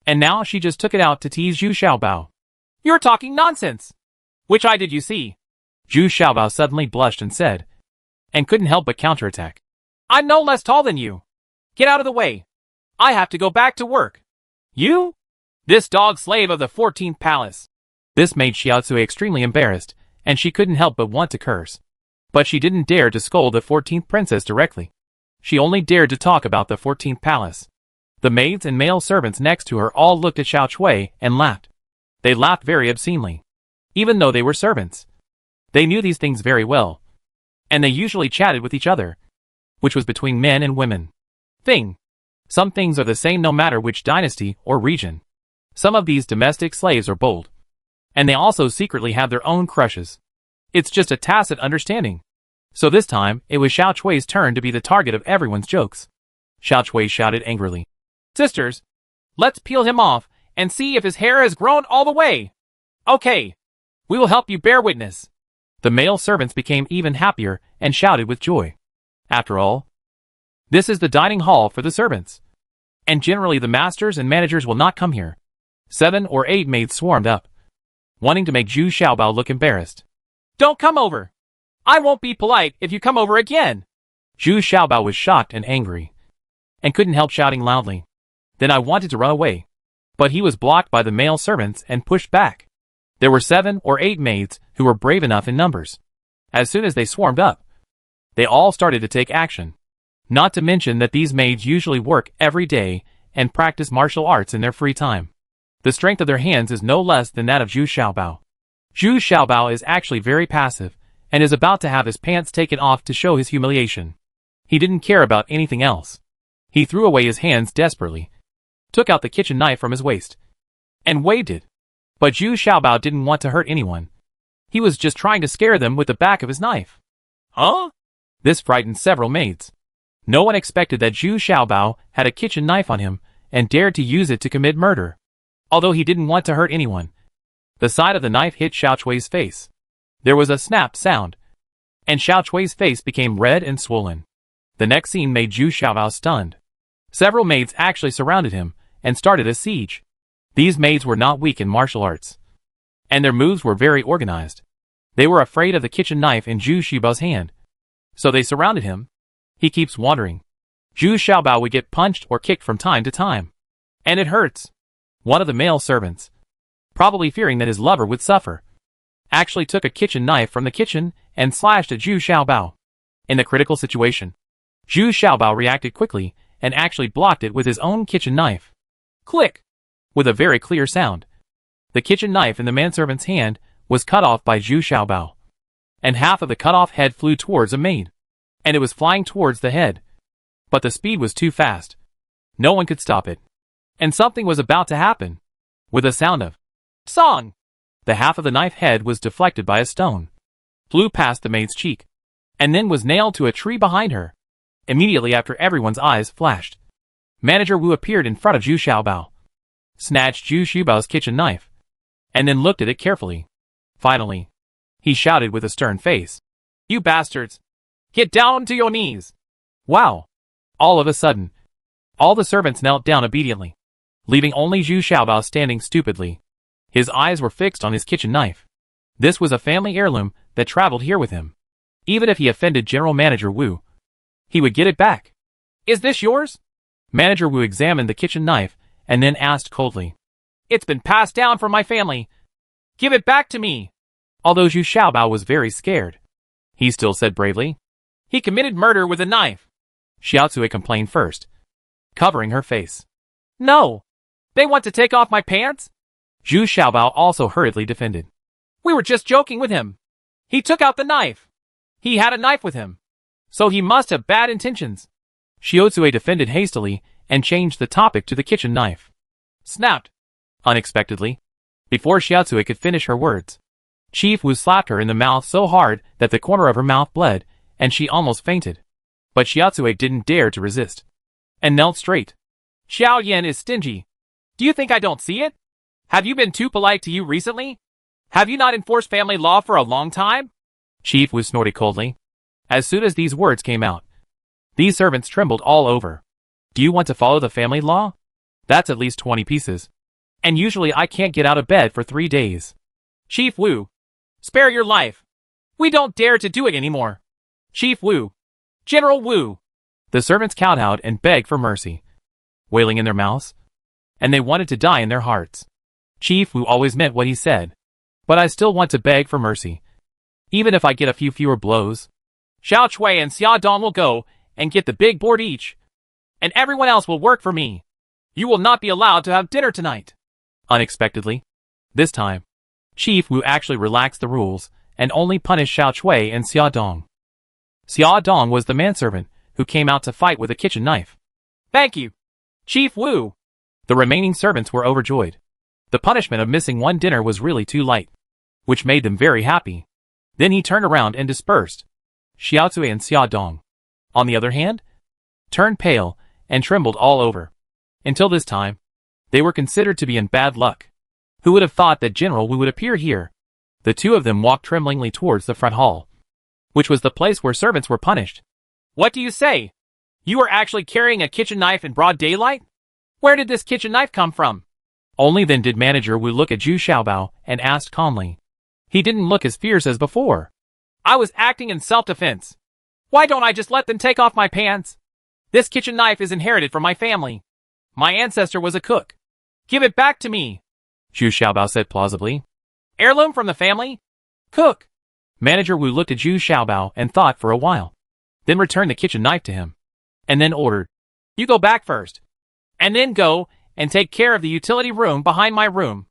And now she just took it out to tease Zhu Xiaobao. You're talking nonsense. Which eye did you see? Zhu Xiaobao suddenly blushed and said, and couldn't help but counterattack. I'm no less tall than you. Get out of the way. I have to go back to work. You? This dog slave of the 14th palace. This made Xiaotsui extremely embarrassed, and she couldn't help but want to curse. But she didn't dare to scold the 14th princess directly. She only dared to talk about the 14th palace. The maids and male servants next to her all looked at Xiaochui and laughed. They laughed very obscenely. Even though they were servants. They knew these things very well. And they usually chatted with each other, which was between men and women. Some things are the same no matter which dynasty or region. Some of these domestic slaves are bold. And they also secretly have their own crushes. It's just a tacit understanding. So this time, it was Xiaochui's turn to be the target of everyone's jokes. Xiaochui shouted angrily. Sisters, let's peel him off and see if his hair has grown all the way. Okay, we will help you bear witness. The male servants became even happier and shouted with joy. After all, this is the dining hall for the servants. And generally the masters and managers will not come here. 7 or 8 maids swarmed up, wanting to make Zhu Xiaobao look embarrassed. Don't come over. I won't be polite if you come over again. Zhu Xiaobao was shocked and angry, and couldn't help shouting loudly. Then I wanted to run away. But he was blocked by the male servants and pushed back. There were 7 or 8 maids who were brave enough in numbers. As soon as they swarmed up, they all started to take action. Not to mention that these maids usually work every day and practice martial arts in their free time. The strength of their hands is no less than that of Zhu Xiaobao. Zhu Xiaobao is actually very passive, and is about to have his pants taken off to show his humiliation. He didn't care about anything else. He threw away his hands desperately, took out the kitchen knife from his waist, and waved it. But Zhu Xiaobao didn't want to hurt anyone. He was just trying to scare them with the back of his knife. Huh? This frightened several maids. No one expected that Zhu Xiaobao had a kitchen knife on him and dared to use it to commit murder. Although he didn't want to hurt anyone. The side of the knife hit Xiaochui's face. There was a snap sound, and Xiaochui's face became red and swollen. The next scene made Zhu Xiaobao stunned. Several maids actually surrounded him and started a siege. These maids were not weak in martial arts, and their moves were very organized. They were afraid of the kitchen knife in Zhu Xiaobao's hand, so they surrounded him. He keeps wandering. Zhu Xiaobao would get punched or kicked from time to time, and it hurts. One of the male servants, probably fearing that his lover would suffer, actually took a kitchen knife from the kitchen and slashed at Zhu Xiaobao. In the critical situation, Zhu Xiaobao reacted quickly and actually blocked it with his own kitchen knife. Click! With a very clear sound. The kitchen knife in the manservant's hand was cut off by Zhu Xiaobao, and half of the cut-off head flew towards a maid, and it was flying towards the head. But the speed was too fast. No one could stop it. And something was about to happen. With a sound of song, the half of the knife head was deflected by a stone, flew past the maid's cheek, and then was nailed to a tree behind her. Immediately after, everyone's eyes flashed. Manager Wu appeared in front of Zhu Xiaobao, snatched Zhu Xiaobao's kitchen knife, and then looked at it carefully. Finally, he shouted with a stern face, "You bastards! Get down to your knees!" Wow! All of a sudden, all the servants knelt down obediently, leaving only Zhu Xiaobao standing stupidly. His eyes were fixed on his kitchen knife. This was a family heirloom that traveled here with him. Even if he offended General Manager Wu, he would get it back. Is this yours? Manager Wu examined the kitchen knife and then asked coldly, It's been passed down from my family. Give it back to me. Although Zhu Xiaobao was very scared, he still said bravely, He committed murder with a knife. Xiaotsui complained first, covering her face. No! They want to take off my pants? Zhu Xiaobao also hurriedly defended. We were just joking with him. He took out the knife. He had a knife with him, so he must have bad intentions. Xiaotsui defended hastily and changed the topic to the kitchen knife. Snapped. Unexpectedly, before Xiaotsui could finish her words, Chief Wu slapped her in the mouth so hard that the corner of her mouth bled, and she almost fainted. But Xiaotsui didn't dare to resist, and knelt straight. Xiao Yan is stingy. Do you think I don't see it? Have you been too polite to you recently? Have you not enforced family law for a long time? Chief Wu snorted coldly. As soon as these words came out, these servants trembled all over. Do you want to follow the family law? That's at least 20 pieces. And usually I can't get out of bed for 3 days. Chief Wu, spare your life. We don't dare to do it anymore. Chief Wu, General Wu. The servants kowtowed and begged for mercy, wailing in their mouths, and they wanted to die in their hearts. Chief Wu always meant what he said. but I still want to beg for mercy. Even if I get a few fewer blows. Xiao Chui and Xia Dong will go and get the big board each, and everyone else will work for me. You will not be allowed to have dinner tonight. Unexpectedly, this time, Chief Wu actually relaxed the rules and only punished Xiao Chui and Xia Dong. Xia Dong was the manservant who came out to fight with a kitchen knife. Thank you, Chief Wu. The remaining servants were overjoyed. The punishment of missing one dinner was really too light, which made them very happy. Then he turned around and dispersed. Xiao Cui and Xia Dong, on the other hand, turned pale and trembled all over. Until this time, they were considered to be in bad luck. Who would have thought that General Wu would appear here? The two of them walked tremblingly towards the front hall, which was the place where servants were punished. What do you say? You are actually carrying a kitchen knife in broad daylight? Where did this kitchen knife come from? Only then did Manager Wu look at Zhu Xiaobao and asked calmly. He didn't look as fierce as before. I was acting in self-defense. Why don't I just let them take off my pants? This kitchen knife is inherited from my family. My ancestor was a cook. Give it back to me, Zhu Xiaobao said plausibly. Heirloom from the family? Cook. Manager Wu looked at Zhu Xiaobao and thought for a while, then returned the kitchen knife to him, and then ordered, You go back first, and then go and take care of the utility room behind my room.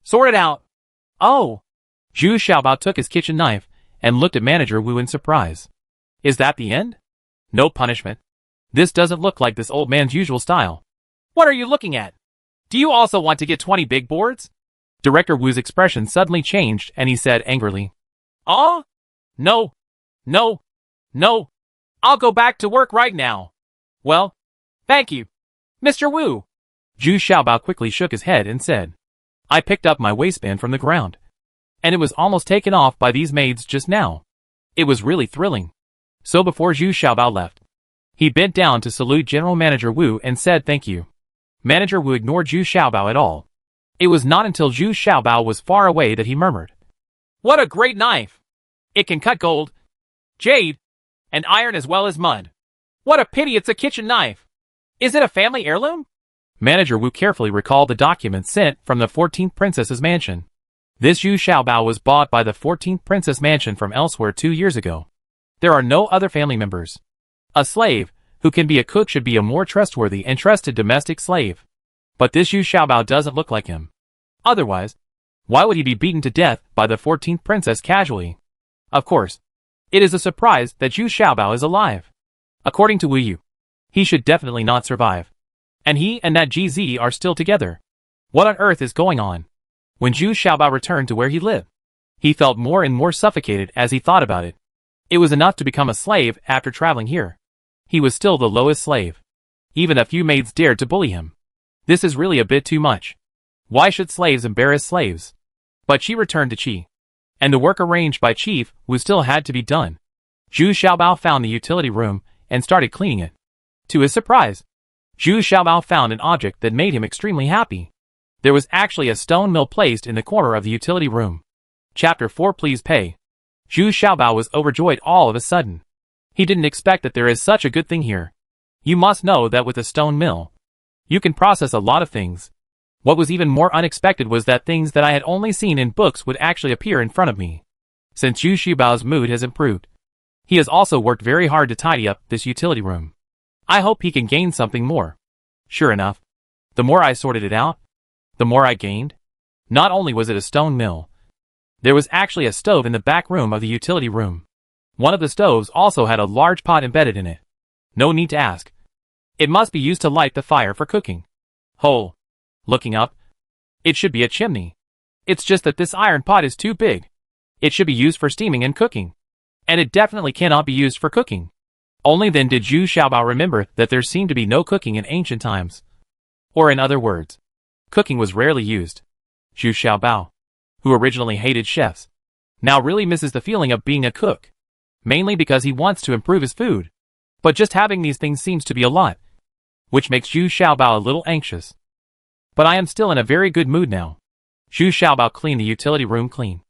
Sort it out. Oh. Zhu Xiaobao took his kitchen knife and looked at Manager Wu in surprise. Is that the end? No punishment? This doesn't look like this old man's usual style. What are you looking at? Do you also want to get 20 big boards? Director Wu's expression suddenly changed and he said angrily. Oh? No. No. No. I'll go back to work right now. Well, thank you, Mr. Wu. Zhu Xiaobao quickly shook his head and said, I picked up my waistband from the ground, and it was almost taken off by these maids just now. It was really thrilling. So before Zhu Xiaobao left, he bent down to salute General Manager Wu and said thank you. Manager Wu ignored Zhu Xiaobao at all. It was not until Zhu Xiaobao was far away that he murmured, What a great knife! It can cut gold, jade, and iron as well as mud. What a pity it's a kitchen knife. Is it a family heirloom? Manager Wu carefully recalled the documents sent from the 14th Princess's mansion. This Zhu Xiaobao was bought by the 14th Princess mansion from elsewhere 2 years ago. There are no other family members. A slave who can be a cook should be a more trustworthy and trusted domestic slave. But this Zhu Xiaobao doesn't look like him. Otherwise, why would he be beaten to death by the 14th Princess casually? Of course, it is a surprise that Zhu Xiaobao is alive. According to Wu Yu, he should definitely not survive. And he and that GZ are still together. What on earth is going on? When Zhu Xiaobao returned to where he lived, he felt more and more suffocated as he thought about it. It was enough to become a slave after traveling here. He was still the lowest slave. Even a few maids dared to bully him. This is really a bit too much. Why should slaves embarrass slaves? But she returned to Qi, and the work arranged by Chief Wu still had to be done. Zhu Xiaobao found the utility room and started cleaning it. To his surprise, Zhu Xiaobao found an object that made him extremely happy. There was actually a stone mill placed in the corner of the utility room. Chapter 4 Please pay. Zhu Xiaobao was overjoyed all of a sudden. He didn't expect that there is such a good thing here. You must know that with a stone mill, you can process a lot of things. What was even more unexpected was that things that I had only seen in books would actually appear in front of me. Since Zhu Xiaobao's mood has improved, he has also worked very hard to tidy up this utility room. I hope he can gain something more. Sure enough, the more I sorted it out, the more I gained. Not only was it a stone mill, there was actually a stove in the back room of the utility room. One of the stoves also had a large pot embedded in it. No need to ask. It must be used to light the fire for cooking. Hole. Looking up, it should be a chimney. It's just that this iron pot is too big. It should be used for steaming and cooking. And it definitely cannot be used for cooking. Only then did Zhu Xiaobao remember that there seemed to be no cooking in ancient times. Or in other words, cooking was rarely used. Zhu Xiaobao, who originally hated chefs, now really misses the feeling of being a cook. Mainly because he wants to improve his food. But just having these things seems to be a lot, which makes Zhu Xiaobao a little anxious. But I am still in a very good mood now. Zhu Xiaobao cleaned the utility room clean,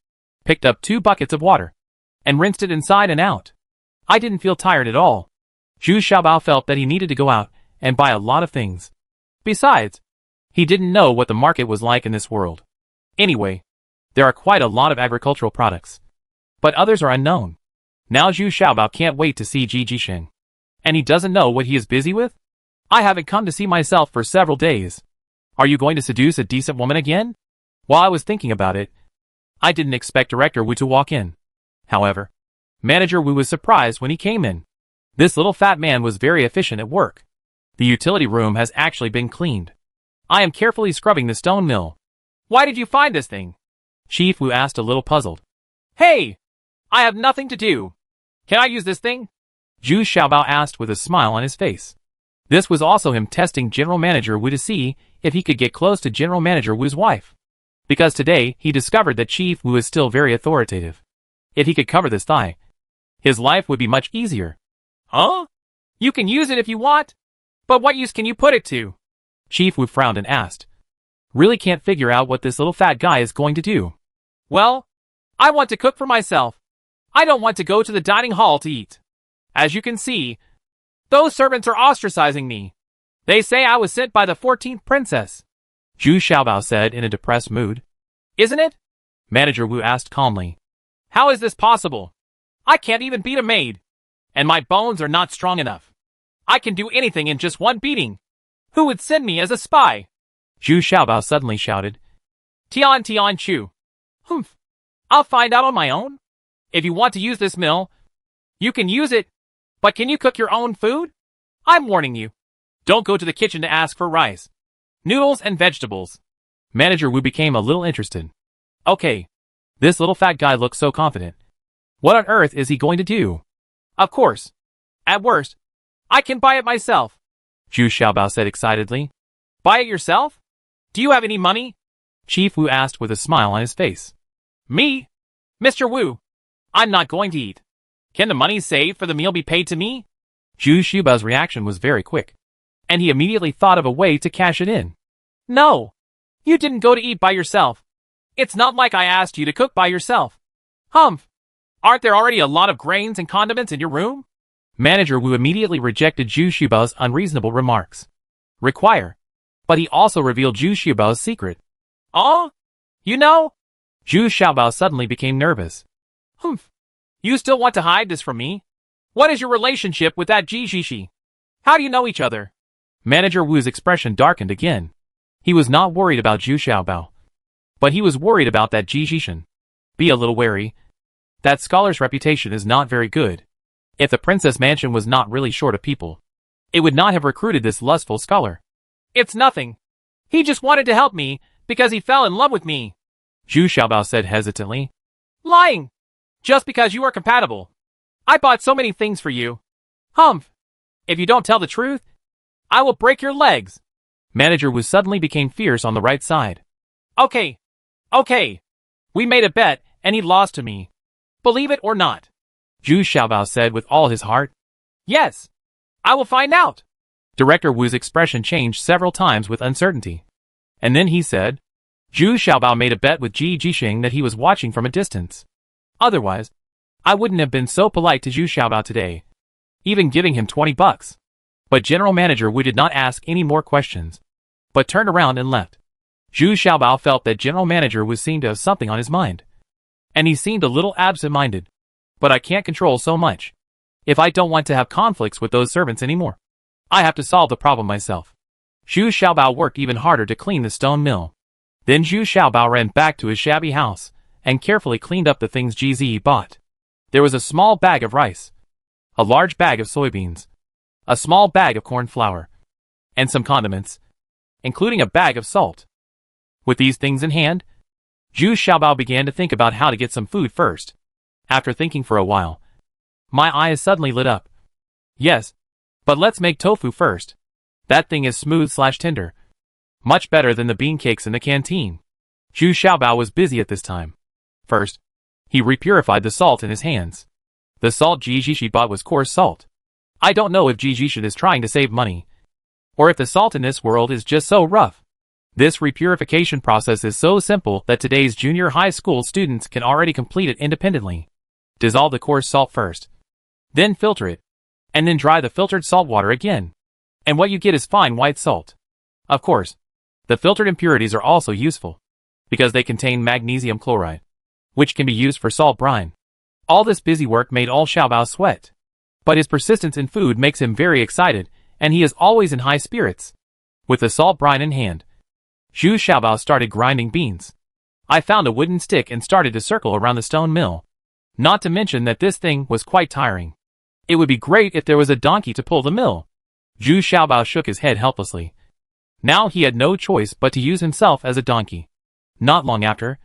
picked up 2 buckets of water, and rinsed it inside and out. I didn't feel tired at all. Zhu Xiaobao felt that he needed to go out and buy a lot of things. Besides, he didn't know what the market was like in this world. Anyway, There are quite a lot of agricultural products, but others are unknown. Now Zhu Xiaobao can't wait to see Ji Jixing. And he doesn't know what he is busy with? I haven't come to see myself for several days. Are you going to seduce a decent woman again? While I was thinking about it, I didn't expect Director Wu to walk in. However, Manager Wu was surprised when he came in. This little fat man was very efficient at work. The utility room has actually been cleaned. I am carefully scrubbing the stone mill. Why did you find this thing? Chief Wu asked a little puzzled. Hey! I have nothing to do. Can I use this thing? Zhu Xiaobao asked with a smile on his face. This was also him testing General Manager Wu to see if he could get close to General Manager Wu's wife. Because today, he discovered that Chief Wu is still very authoritative. If he could cover this thigh, his life would be much easier. Huh? You can use it if you want, but what use can you put it to? Chief Wu frowned and asked. Really can't figure out what this little fat guy is going to do. Well, I want to cook for myself. I don't want to go to the dining hall to eat. As you can see, those servants are ostracizing me. They say I was sent by the 14th princess. Zhu Xiaobao said in a depressed mood. Isn't it? Manager Wu asked calmly. How is this possible? I can't even beat a maid. And my bones are not strong enough. I can do anything in just one beating. Who would send me as a spy? Zhu Xiaobao suddenly shouted. Tian Chu. Humph. I'll find out on my own. If you want to use this mill, you can use it. But can you cook your own food? I'm warning you. Don't go to the kitchen to ask for rice, noodles, and vegetables. Manager Wu became a little interested. Okay. This little fat guy looks so confident. What on earth is he going to do? Of course. At worst, I can buy it myself. Zhu Xiaobao said excitedly. Buy it yourself? Do you have any money? Chief Wu asked with a smile on his face. Me? Mr. Wu, I'm not going to eat. Can the money saved for the meal be paid to me? Zhu Xiaobao's reaction was very quick, and he immediately thought of a way to cash it in. No. You didn't go to eat by yourself. It's not like I asked you to cook by yourself. Humph. Aren't there already a lot of grains and condiments in your room? Manager Wu immediately rejected Zhu Xiaobao's unreasonable remarks. Require. But he also revealed Zhu Xiaobao's secret. Oh? You know? Zhu Xiaobao suddenly became nervous. Humph. You still want to hide this from me? What is your relationship with that Ji Jixing? How do you know each other? Manager Wu's expression darkened again. He was not worried about Zhu Xiaobao, but he was worried about that Ji Jixing. Be a little wary. That scholar's reputation is not very good. If the princess mansion was not really short of people, it would not have recruited this lustful scholar. It's nothing. He just wanted to help me because he fell in love with me. Zhu Xiaobao said hesitantly. Lying. Just because you are compatible. I bought so many things for you. Humph. If you don't tell the truth, I will break your legs. Manager Wu suddenly became fierce on the right side. Okay. We made a bet and he lost to me. Believe it or not. Zhu Xiaobao said with all his heart. Yes. I will find out. Director Wu's expression changed several times with uncertainty. And then he said, Zhu Xiaobao made a bet with Ji Jixing that he was watching from a distance. Otherwise, I wouldn't have been so polite to Zhu Xiaobao today, even giving him $20. But General Manager Wu did not ask any more questions, but turned around and left. Zhu Xiaobao felt that General Manager Wu seemed to have something on his mind. And he seemed a little absent-minded. But I can't control so much. If I don't want to have conflicts with those servants anymore, I have to solve the problem myself. Zhu Xiaobao worked even harder to clean the stone mill. Then Zhu Xiaobao ran back to his shabby house and carefully cleaned up the things GZ bought. There was a small bag of rice, a large bag of soybeans, a small bag of corn flour, and some condiments, including a bag of salt. With these things in hand, Zhu Xiaobao began to think about how to get some food first. After thinking for a while, my eyes suddenly lit up. Yes, but let's make tofu first. That thing is smooth/tender. Much better than the bean cakes in the canteen. Zhu Xiaobao was busy at this time. First, he repurified the salt in his hands. The salt Ji Jixing bought was coarse salt. I don't know if Ji Jixing is trying to save money, or if the salt in this world is just so rough. This repurification process is so simple that today's junior high school students can already complete it independently. Dissolve the coarse salt first, then filter it, and then dry the filtered salt water again. And what you get is fine white salt. Of course, the filtered impurities are also useful. because they contain magnesium chloride, which can be used for salt brine. All this busy work made all Xiaobao sweat. But his persistence in food makes him very excited, and he is always in high spirits. With the salt brine in hand, Zhu Xiaobao started grinding beans. I found a wooden stick and started to circle around the stone mill. Not to mention that this thing was quite tiring. It would be great if there was a donkey to pull the mill. Zhu Xiaobao shook his head helplessly. Now he had no choice but to use himself as a donkey. Not long after,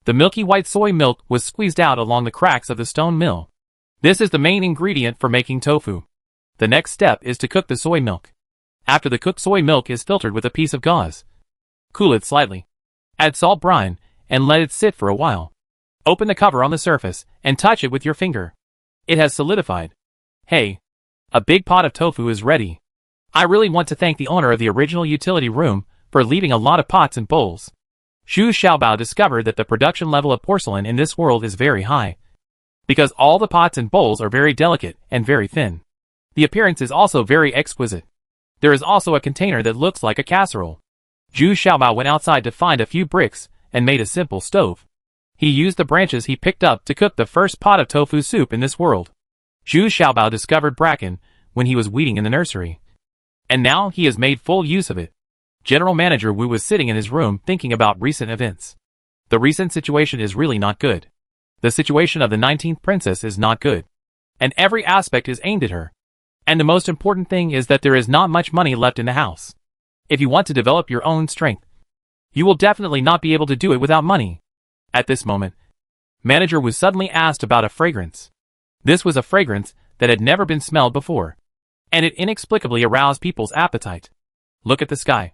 the milky white soy milk was squeezed out along the cracks of the stone mill. This is the main ingredient for making tofu. The next step is to cook the soy milk. After the cooked soy milk is filtered with a piece of gauze. Cool it slightly. Add salt brine, and let it sit for a while. Open the cover on the surface, and touch it with your finger. It has solidified. Hey! A big pot of tofu is ready. I really want to thank the owner of the original utility room for leaving a lot of pots and bowls. Zhu Xiaobao discovered that the production level of porcelain in this world is very high. Because all the pots and bowls are very delicate and very thin. The appearance is also very exquisite. There is also a container that looks like a casserole. Zhu Xiaobao went outside to find a few bricks and made a simple stove. He used the branches he picked up to cook the first pot of tofu soup in this world. Zhu Xiaobao discovered bracken when he was weeding in the nursery. And now he has made full use of it. General Manager Wu was sitting in his room thinking about recent events. The recent situation is really not good. The situation of the 19th princess is not good. And every aspect is aimed at her. And the most important thing is that there is not much money left in the house. If you want to develop your own strength, you will definitely not be able to do it without money. At this moment, Manager Wu suddenly asked about a fragrance. This was a fragrance that had never been smelled before. And it inexplicably aroused people's appetite. Look at the sky.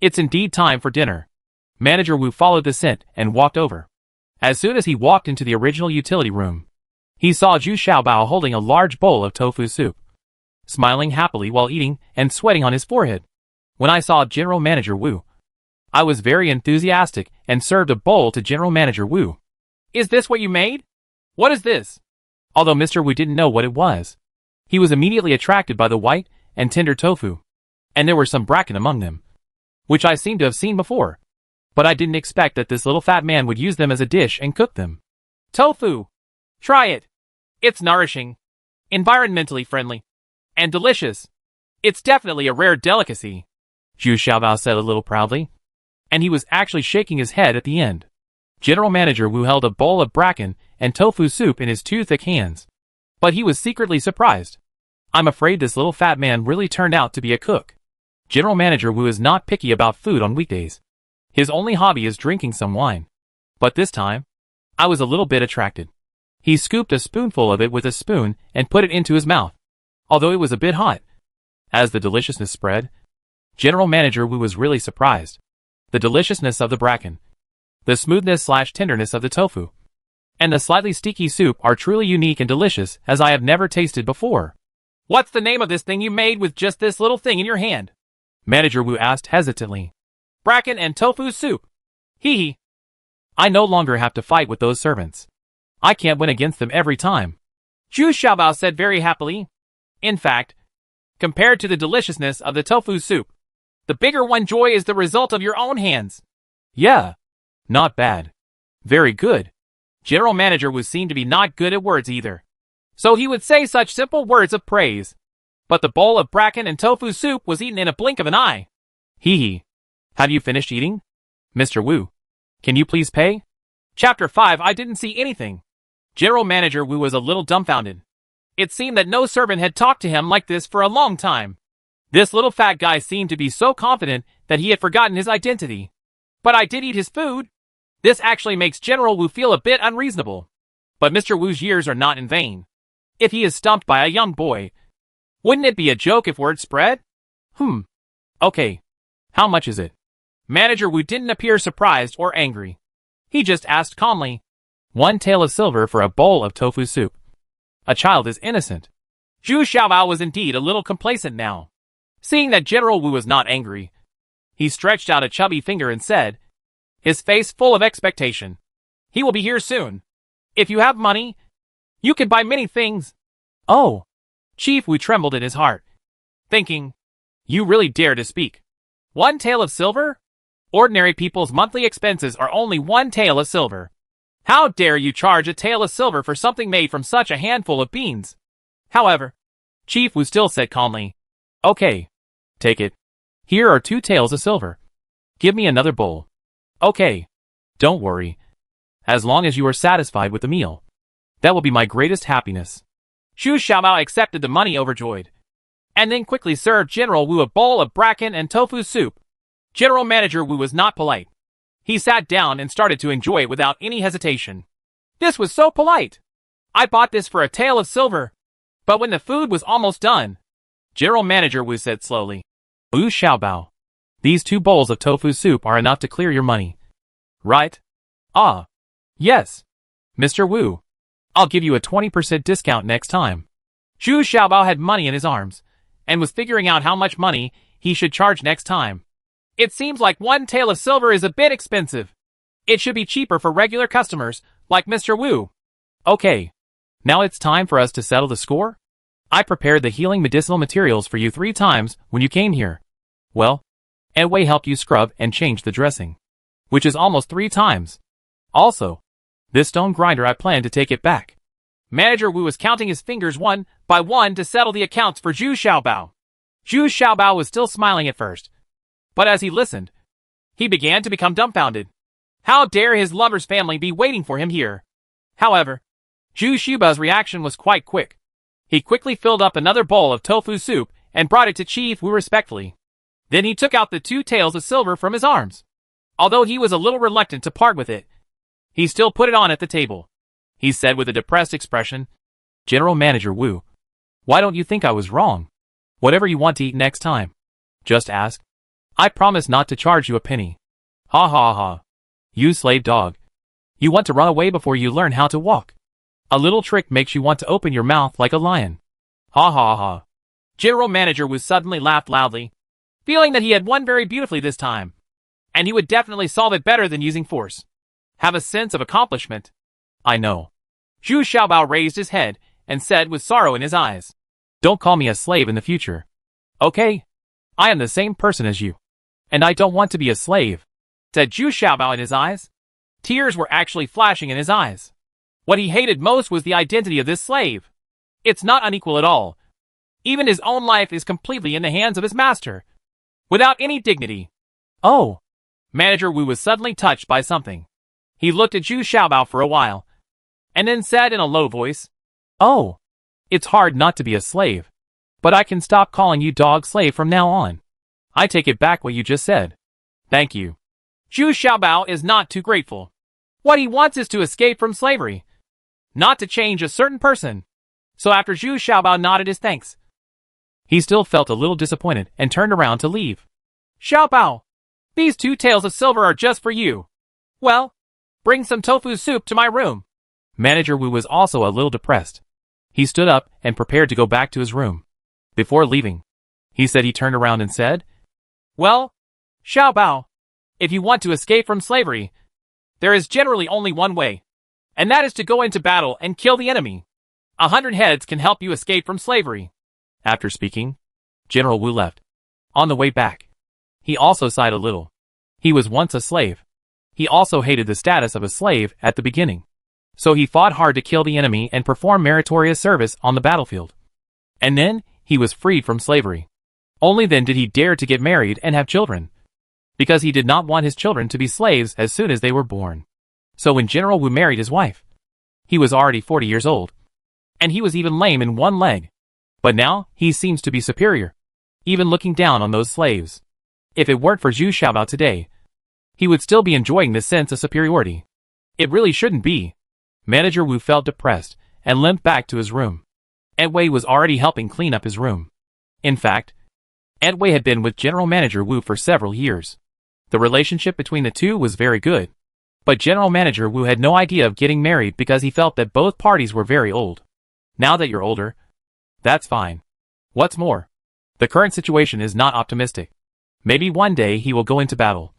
It's indeed time for dinner. Manager Wu followed the scent and walked over. As soon as he walked into the original utility room, he saw Zhu Xiaobao holding a large bowl of tofu soup, smiling happily while eating and sweating on his forehead. When I saw General Manager Wu, I was very enthusiastic and served a bowl to General Manager Wu. Is this what you made? What is this? Although Mr. Wu didn't know what it was, he was immediately attracted by the white and tender tofu, and there were some bracken among them, which I seemed to have seen before. But I didn't expect that this little fat man would use them as a dish and cook them. Tofu! Try it! It's nourishing, environmentally friendly, and delicious. It's definitely a rare delicacy, Zhu Xiaobao said a little proudly. And he was actually shaking his head at the end. General Manager Wu held a bowl of bracken and tofu soup in his two thick hands. But he was secretly surprised. I'm afraid this little fat man really turned out to be a cook. General Manager Wu is not picky about food on weekdays. His only hobby is drinking some wine. But this time, I was a little bit attracted. He scooped a spoonful of it with a spoon and put it into his mouth, although it was a bit hot. As the deliciousness spread, General Manager Wu was really surprised. The deliciousness of the bracken, the smoothness/tenderness of the tofu, and the slightly sticky soup are truly unique and delicious as I have never tasted before. What's the name of this thing you made with just this little thing in your hand? Manager Wu asked hesitantly. Bracken and tofu soup. Hee hee. I no longer have to fight with those servants. I can't win against them every time, Zhu Xiaobao said very happily. In fact, compared to the deliciousness of the tofu soup, the bigger one joy is the result of your own hands. Yeah. Not bad. Very good. General Manager Wu seemed to be not good at words either. So he would say such simple words of praise. But the bowl of bracken and tofu soup was eaten in a blink of an eye. Hee hee. Have you finished eating? Mr. Wu, can you please pay? Chapter 5 I didn't see anything. General Manager Wu was a little dumbfounded. It seemed that no servant had talked to him like this for a long time. This little fat guy seemed to be so confident that he had forgotten his identity. But I did eat his food. This actually makes General Wu feel a bit unreasonable. But Mr. Wu's years are not in vain. If he is stumped by a young boy, wouldn't it be a joke if word spread? Okay. How much is it? Manager Wu didn't appear surprised or angry. He just asked calmly. 1 tael of silver for a bowl of tofu soup. A child is innocent. Zhu Xiaobao was indeed a little complacent now. Seeing that General Wu was not angry, he stretched out a chubby finger and said, his face full of expectation, he will be here soon. If you have money, you can buy many things. Oh! Chief Wu trembled in his heart, thinking, you really dare to speak. 1 tael of silver? Ordinary people's monthly expenses are only 1 tael of silver. How dare you charge a tael of silver for something made from such a handful of beans? However, Chief Wu still said calmly, "Okay. Take it. Here are 2 taels of silver. Give me another bowl." "Okay. Don't worry. As long as you are satisfied with the meal. That will be my greatest happiness." Zhu Xiaobao accepted the money overjoyed, and then quickly served General Wu a bowl of bracken and tofu soup. General Manager Wu was not polite. He sat down and started to enjoy it without any hesitation. "This was so polite. I bought this for a tael of silver." But when the food was almost done, General Manager Wu said slowly, "Wu Xiaobao, these 2 bowls of tofu soup are enough to clear your money. Right?" "Ah. Yes. Mr. Wu. I'll give you a 20% discount next time." Zhu Xiaobao had money in his arms, and was figuring out how much money he should charge next time. It seems like 1 tael of silver is a bit expensive. It should be cheaper for regular customers, like Mr. Wu. "Okay. Now it's time for us to settle the score. I prepared the healing medicinal materials for you 3 times when you came here. Well, Edway helped you scrub and change the dressing, which is almost 3 times. Also, this stone grinder I plan to take it back." Manager Wu was counting his fingers one by one to settle the accounts for Zhu Xiaobao. Zhu Xiaobao was still smiling at first, but as he listened, he began to become dumbfounded. How dare his lover's family be waiting for him here? However, Zhu Xiaobao's reaction was quite quick. He quickly filled up another bowl of tofu soup and brought it to Chief Wu respectfully. Then he took out the 2 taels of silver from his arms. Although he was a little reluctant to part with it, he still put it on at the table. He said with a depressed expression, "General Manager Wu, why don't you think I was wrong? Whatever you want to eat next time, just ask. I promise not to charge you a penny." "Ha ha ha. You slave dog. You want to run away before you learn how to walk. A little trick makes you want to open your mouth like a lion. Ha ha ha." General Manager Wu suddenly laughed loudly, feeling that he had won very beautifully this time, and he would definitely solve it better than using force. Have a sense of accomplishment. "I know." Zhu Xiaobao raised his head and said with sorrow in his eyes, "Don't call me a slave in the future. Okay? I am the same person as you, and I don't want to be a slave," said Zhu Xiaobao in his eyes. Tears were actually flashing in his eyes. What he hated most was the identity of this slave. It's not unequal at all. Even his own life is completely in the hands of his master, without any dignity. "Oh." Manager Wu was suddenly touched by something. He looked at Zhu Xiaobao for a while, and then said in a low voice, "Oh, it's hard not to be a slave, but I can stop calling you dog slave from now on. I take it back what you just said. Thank you." Zhu Xiaobao is not too grateful. What he wants is to escape from slavery, not to change a certain person. So after Zhu Xiaobao nodded his thanks, he still felt a little disappointed and turned around to leave. "Xiaobao, these 2 taels of silver are just for you. Well, bring some tofu soup to my room." Manager Wu was also a little depressed. He stood up and prepared to go back to his room. Before leaving, he turned around and said, "Well, Xiaobao, if you want to escape from slavery, there is generally only one way, and that is to go into battle and kill the enemy. 100 heads can help you escape from slavery." After speaking, General Wu left. On the way back, he also sighed a little. He was once a slave. He also hated the status of a slave at the beginning. So he fought hard to kill the enemy and perform meritorious service on the battlefield. And then, he was freed from slavery. Only then did he dare to get married and have children, because he did not want his children to be slaves as soon as they were born. So when General Wu married his wife, he was already 40 years old, and he was even lame in one leg. But now, he seems to be superior, even looking down on those slaves. If it weren't for Zhu Xiaobao today, he would still be enjoying this sense of superiority. It really shouldn't be. Manager Wu felt depressed and limped back to his room. Edway was already helping clean up his room. In fact, Edway had been with General Manager Wu for several years. The relationship between the two was very good. But General Manager Wu had no idea of getting married because he felt that both parties were very old. Now that you're older, that's fine. What's more, the current situation is not optimistic. Maybe one day he will go into battle.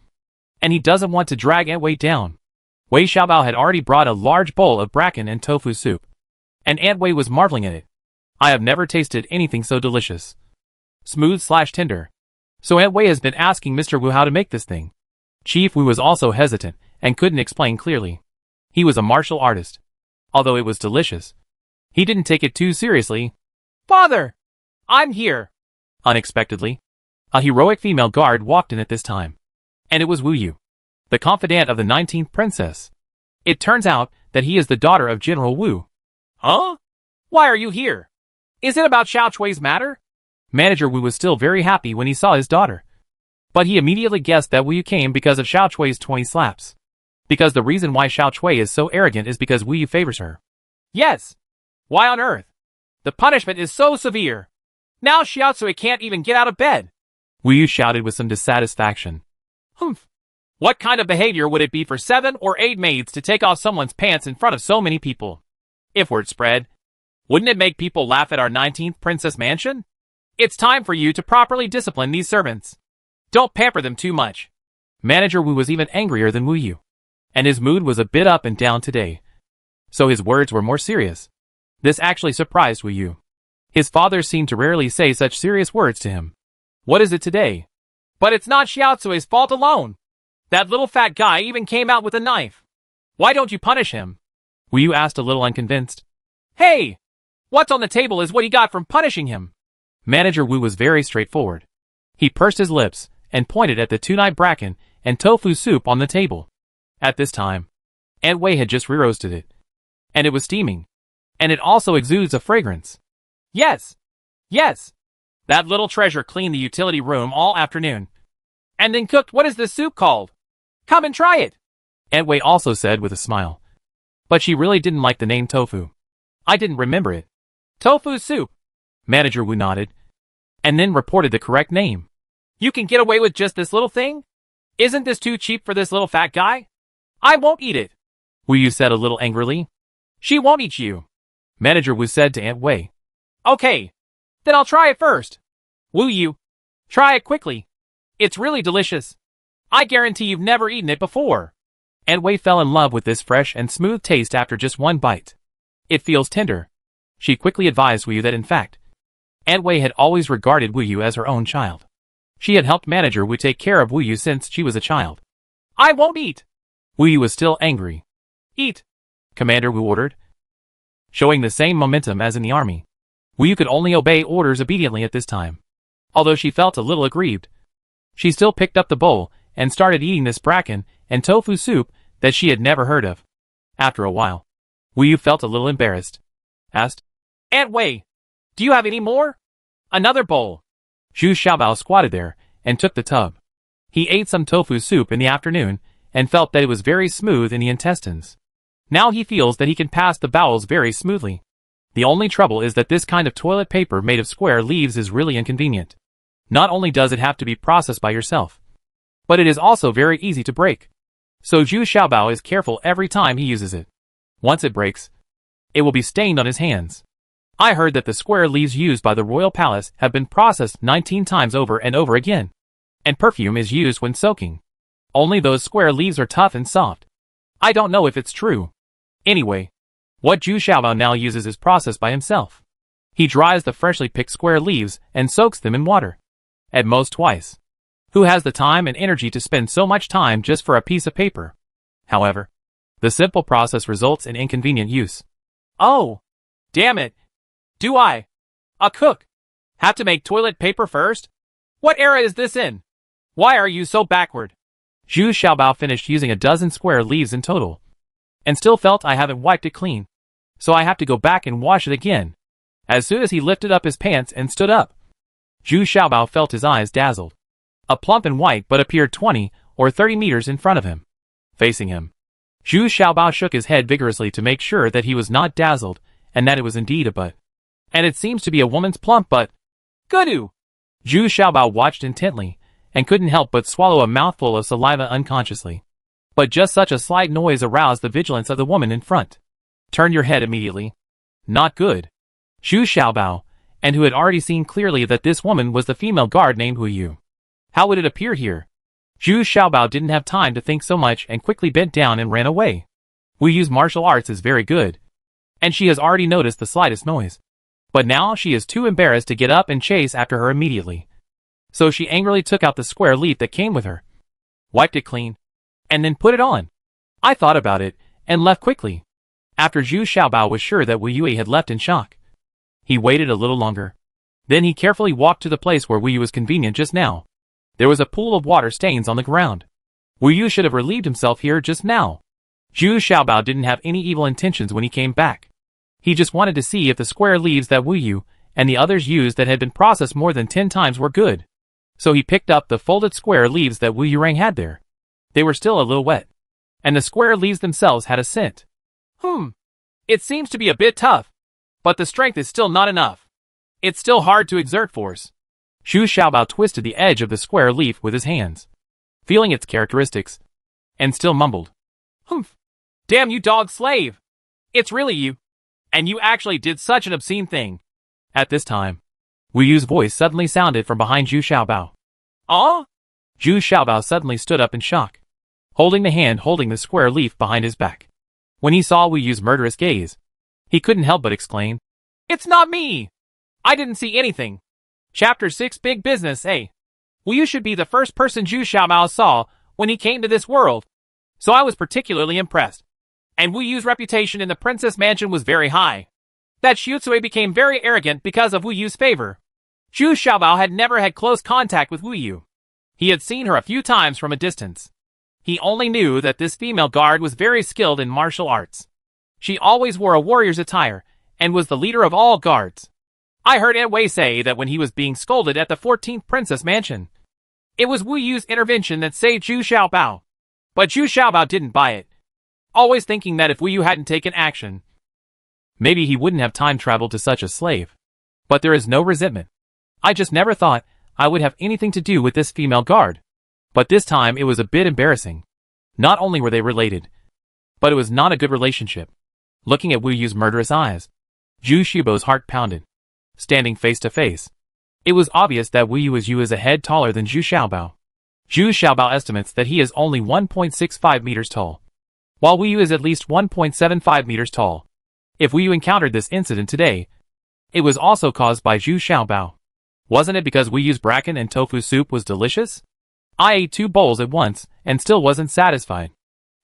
And he doesn't want to drag Edway down. Wei Xiaobao had already brought a large bowl of bracken and tofu soup. And Edway was marveling at it. I have never tasted anything so delicious. Smooth/tender. So Edway has been asking Mr. Wu how to make this thing. Chief Wu was also hesitant and couldn't explain clearly. He was a martial artist. Although it was delicious, he didn't take it too seriously. Father! I'm here! Unexpectedly, a heroic female guard walked in at this time. And it was Wu Yu, the confidant of the 19th princess. It turns out that he is the daughter of General Wu. Huh? Why are you here? Is it about Xiao Chui's matter? Manager Wu was still very happy when he saw his daughter. But he immediately guessed that Wu Yu came because of Xiao Chui's 20 slaps. Because the reason why Xiao Chui is so arrogant is because Wu Yu favors her. Yes. Why on earth? The punishment is so severe. Now Xiao Chui can't even get out of bed. Wu Yu shouted with some dissatisfaction. Humph. What kind of behavior would it be for 7 or 8 maids to take off someone's pants in front of so many people? If word spread, wouldn't it make people laugh at our 19th princess mansion? It's time for you to properly discipline these servants. Don't pamper them too much. Manager Wu was even angrier than Wu Yu, and his mood was a bit up and down today. So his words were more serious. This actually surprised Wu Yu. His father seemed to rarely say such serious words to him. What is it today? But it's not Xiao Cui's fault alone. That little fat guy even came out with a knife. Why don't you punish him? Wu Yu asked a little unconvinced. Hey! What's on the table is what he got from punishing him. Manager Wu was very straightforward. He pursed his lips and pointed at the tuna bracken and tofu soup on the table. At this time, Aunt Wei had just re-roasted it. And it was steaming. And it also exudes a fragrance. Yes. Yes. That little treasure cleaned the utility room all afternoon. And then cooked what is this soup called? Come and try it. Aunt Wei also said with a smile. But she really didn't like the name tofu. I didn't remember it. Tofu soup. Manager Wu nodded. And then reported the correct name. You can get away with just this little thing? Isn't this too cheap for this little fat guy? I won't eat it. Wu Yu said a little angrily. She won't eat you. Manager Wu said to Aunt Wei. Okay. Then I'll try it first. Wu Yu. Try it quickly. It's really delicious. I guarantee you've never eaten it before. Aunt Wei fell in love with this fresh and smooth taste after just one bite. It feels tender. She quickly advised Wu Yu that in fact, Aunt Wei had always regarded Wu Yu as her own child. She had helped Manager Wu take care of Wu Yu since she was a child. I won't eat. Wu Yu was still angry. Eat, Commander Wu ordered. Showing the same momentum as in the army, Wu Yu could only obey orders obediently at this time. Although she felt a little aggrieved, she still picked up the bowl and started eating this bracken and tofu soup that she had never heard of. After a while, Wu Yu felt a little embarrassed. Asked, Aunt Wei, do you have any more? Another bowl. Zhu Xiaobao squatted there and took the tub. He ate some tofu soup in the afternoon and felt that it was very smooth in the intestines. Now he feels that he can pass the bowels very smoothly. The only trouble is that this kind of toilet paper made of square leaves is really inconvenient. Not only does it have to be processed by yourself, but it is also very easy to break. So Zhu Xiaobao is careful every time he uses it. Once it breaks, it will be stained on his hands. I heard that the square leaves used by the royal palace have been processed 19 times over and over again. And perfume is used when soaking. Only those square leaves are tough and soft. I don't know if it's true. Anyway, what Zhu Xiaobao now uses is processed by himself. He dries the freshly picked square leaves and soaks them in water. At most twice. Who has the time and energy to spend so much time just for a piece of paper? However, the simple process results in inconvenient use. Oh, damn it. Do I, a cook, have to make toilet paper first? What era is this in? Why are you so backward? Zhu Xiaobao finished using a dozen square leaves in total. And still felt I haven't wiped it clean. So I have to go back and wash it again. As soon as he lifted up his pants and stood up, Zhu Xiaobao felt his eyes dazzled. A plump and white butt appeared 20 or 30 meters in front of him. Facing him, Zhu Xiaobao shook his head vigorously to make sure that he was not dazzled and that it was indeed a butt. And it seems to be a woman's plump butt. Goodoo! Zhu Xiaobao watched intently and couldn't help but swallow a mouthful of saliva unconsciously. But just such a slight noise aroused the vigilance of the woman in front. Turn your head immediately. Not good. Zhu Xiaobao, and who had already seen clearly that this woman was the female guard named Wu Yu. How would it appear here? Zhu Xiaobao didn't have time to think so much and quickly bent down and ran away. Wu Yu's martial arts is very good, and she has already noticed the slightest noise. But now she is too embarrassed to get up and chase after her immediately. So she angrily took out the square leaf that came with her. wiped it clean, and then put it on. I thought about it, and left quickly. After Zhu Xiaobao was sure that Wu Yue had left in shock. He waited a little longer. Then he carefully walked to the place where Wu Yu was convenient just now. There was a pool of water stains on the ground. Wu Yu should have relieved himself here just now. Zhu Xiaobao didn't have any evil intentions when he came back. He just wanted to see if the square leaves that Wu Yu and the others used that had been processed more than 10 times were good. So he picked up the folded square leaves that Wu Yurang had there. They were still a little wet. And the square leaves themselves had a scent. It seems to be a bit tough. But the strength is still not enough. It's still hard to exert force. Zhu Xiaobao twisted the edge of the square leaf with his hands, feeling its characteristics, and still mumbled. Damn you dog slave! It's really you. And you actually did such an obscene thing. At this time, Wu Yu's voice suddenly sounded from behind Zhu Xiaobao. Aw? Zhu Xiaobao suddenly stood up in shock, holding the hand holding the square leaf behind his back. When he saw Wu Yu's murderous gaze, he couldn't help but exclaim, It's not me! I didn't see anything. Chapter 6 Big Business, eh? Wu Yu should be the first person Zhu Xiaobao saw when he came to this world. So I was particularly impressed. And Wu Yu's reputation in the Princess Mansion was very high. That Xiuzui became very arrogant because of Wu Yu's favor. Zhu Xiaobao had never had close contact with Wu Yu. He had seen her a few times from a distance. He only knew that this female guard was very skilled in martial arts. She always wore a warrior's attire, and was the leader of all guards. I heard Aunt Wei say that when he was being scolded at the 14th Princess Mansion, it was Wu Yu's intervention that saved Zhu Xiaobao. But Zhu Xiaobao didn't buy it, always thinking that if Wu Yu hadn't taken action, maybe he wouldn't have time traveled to such a slave. But there is no resentment. I just never thought I would have anything to do with this female guard. But this time it was a bit embarrassing. Not only were they related, but it was not a good relationship. Looking at Wu Yu's murderous eyes, Zhu Xiaobao's heart pounded. Standing face to face, it was obvious that Wu Yu is a head taller than Zhu Xiaobao. Zhu Xiaobao estimates that he is only 1.65 meters tall, while Wu Yu is at least 1.75 meters tall. If Wu Yu encountered this incident today, it was also caused by Zhu Xiaobao. Wasn't it because Wu Yu's bracken and tofu soup was delicious? I ate 2 bowls at once and still wasn't satisfied.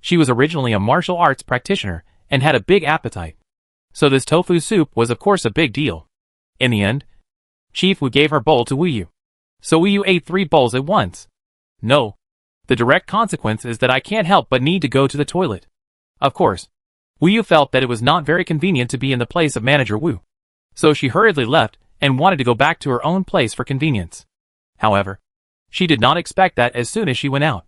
She was originally a martial arts practitioner and had a big appetite. So this tofu soup was of course a big deal. In the end, Chief Wu gave her bowl to Wu Yu. So Wu Yu ate 3 bowls at once. No. The direct consequence is that I can't help but need to go to the toilet. Of course, Wu Yu felt that it was not very convenient to be in the place of Manager Wu. So she hurriedly left and wanted to go back to her own place for convenience. However, she did not expect that as soon as she went out.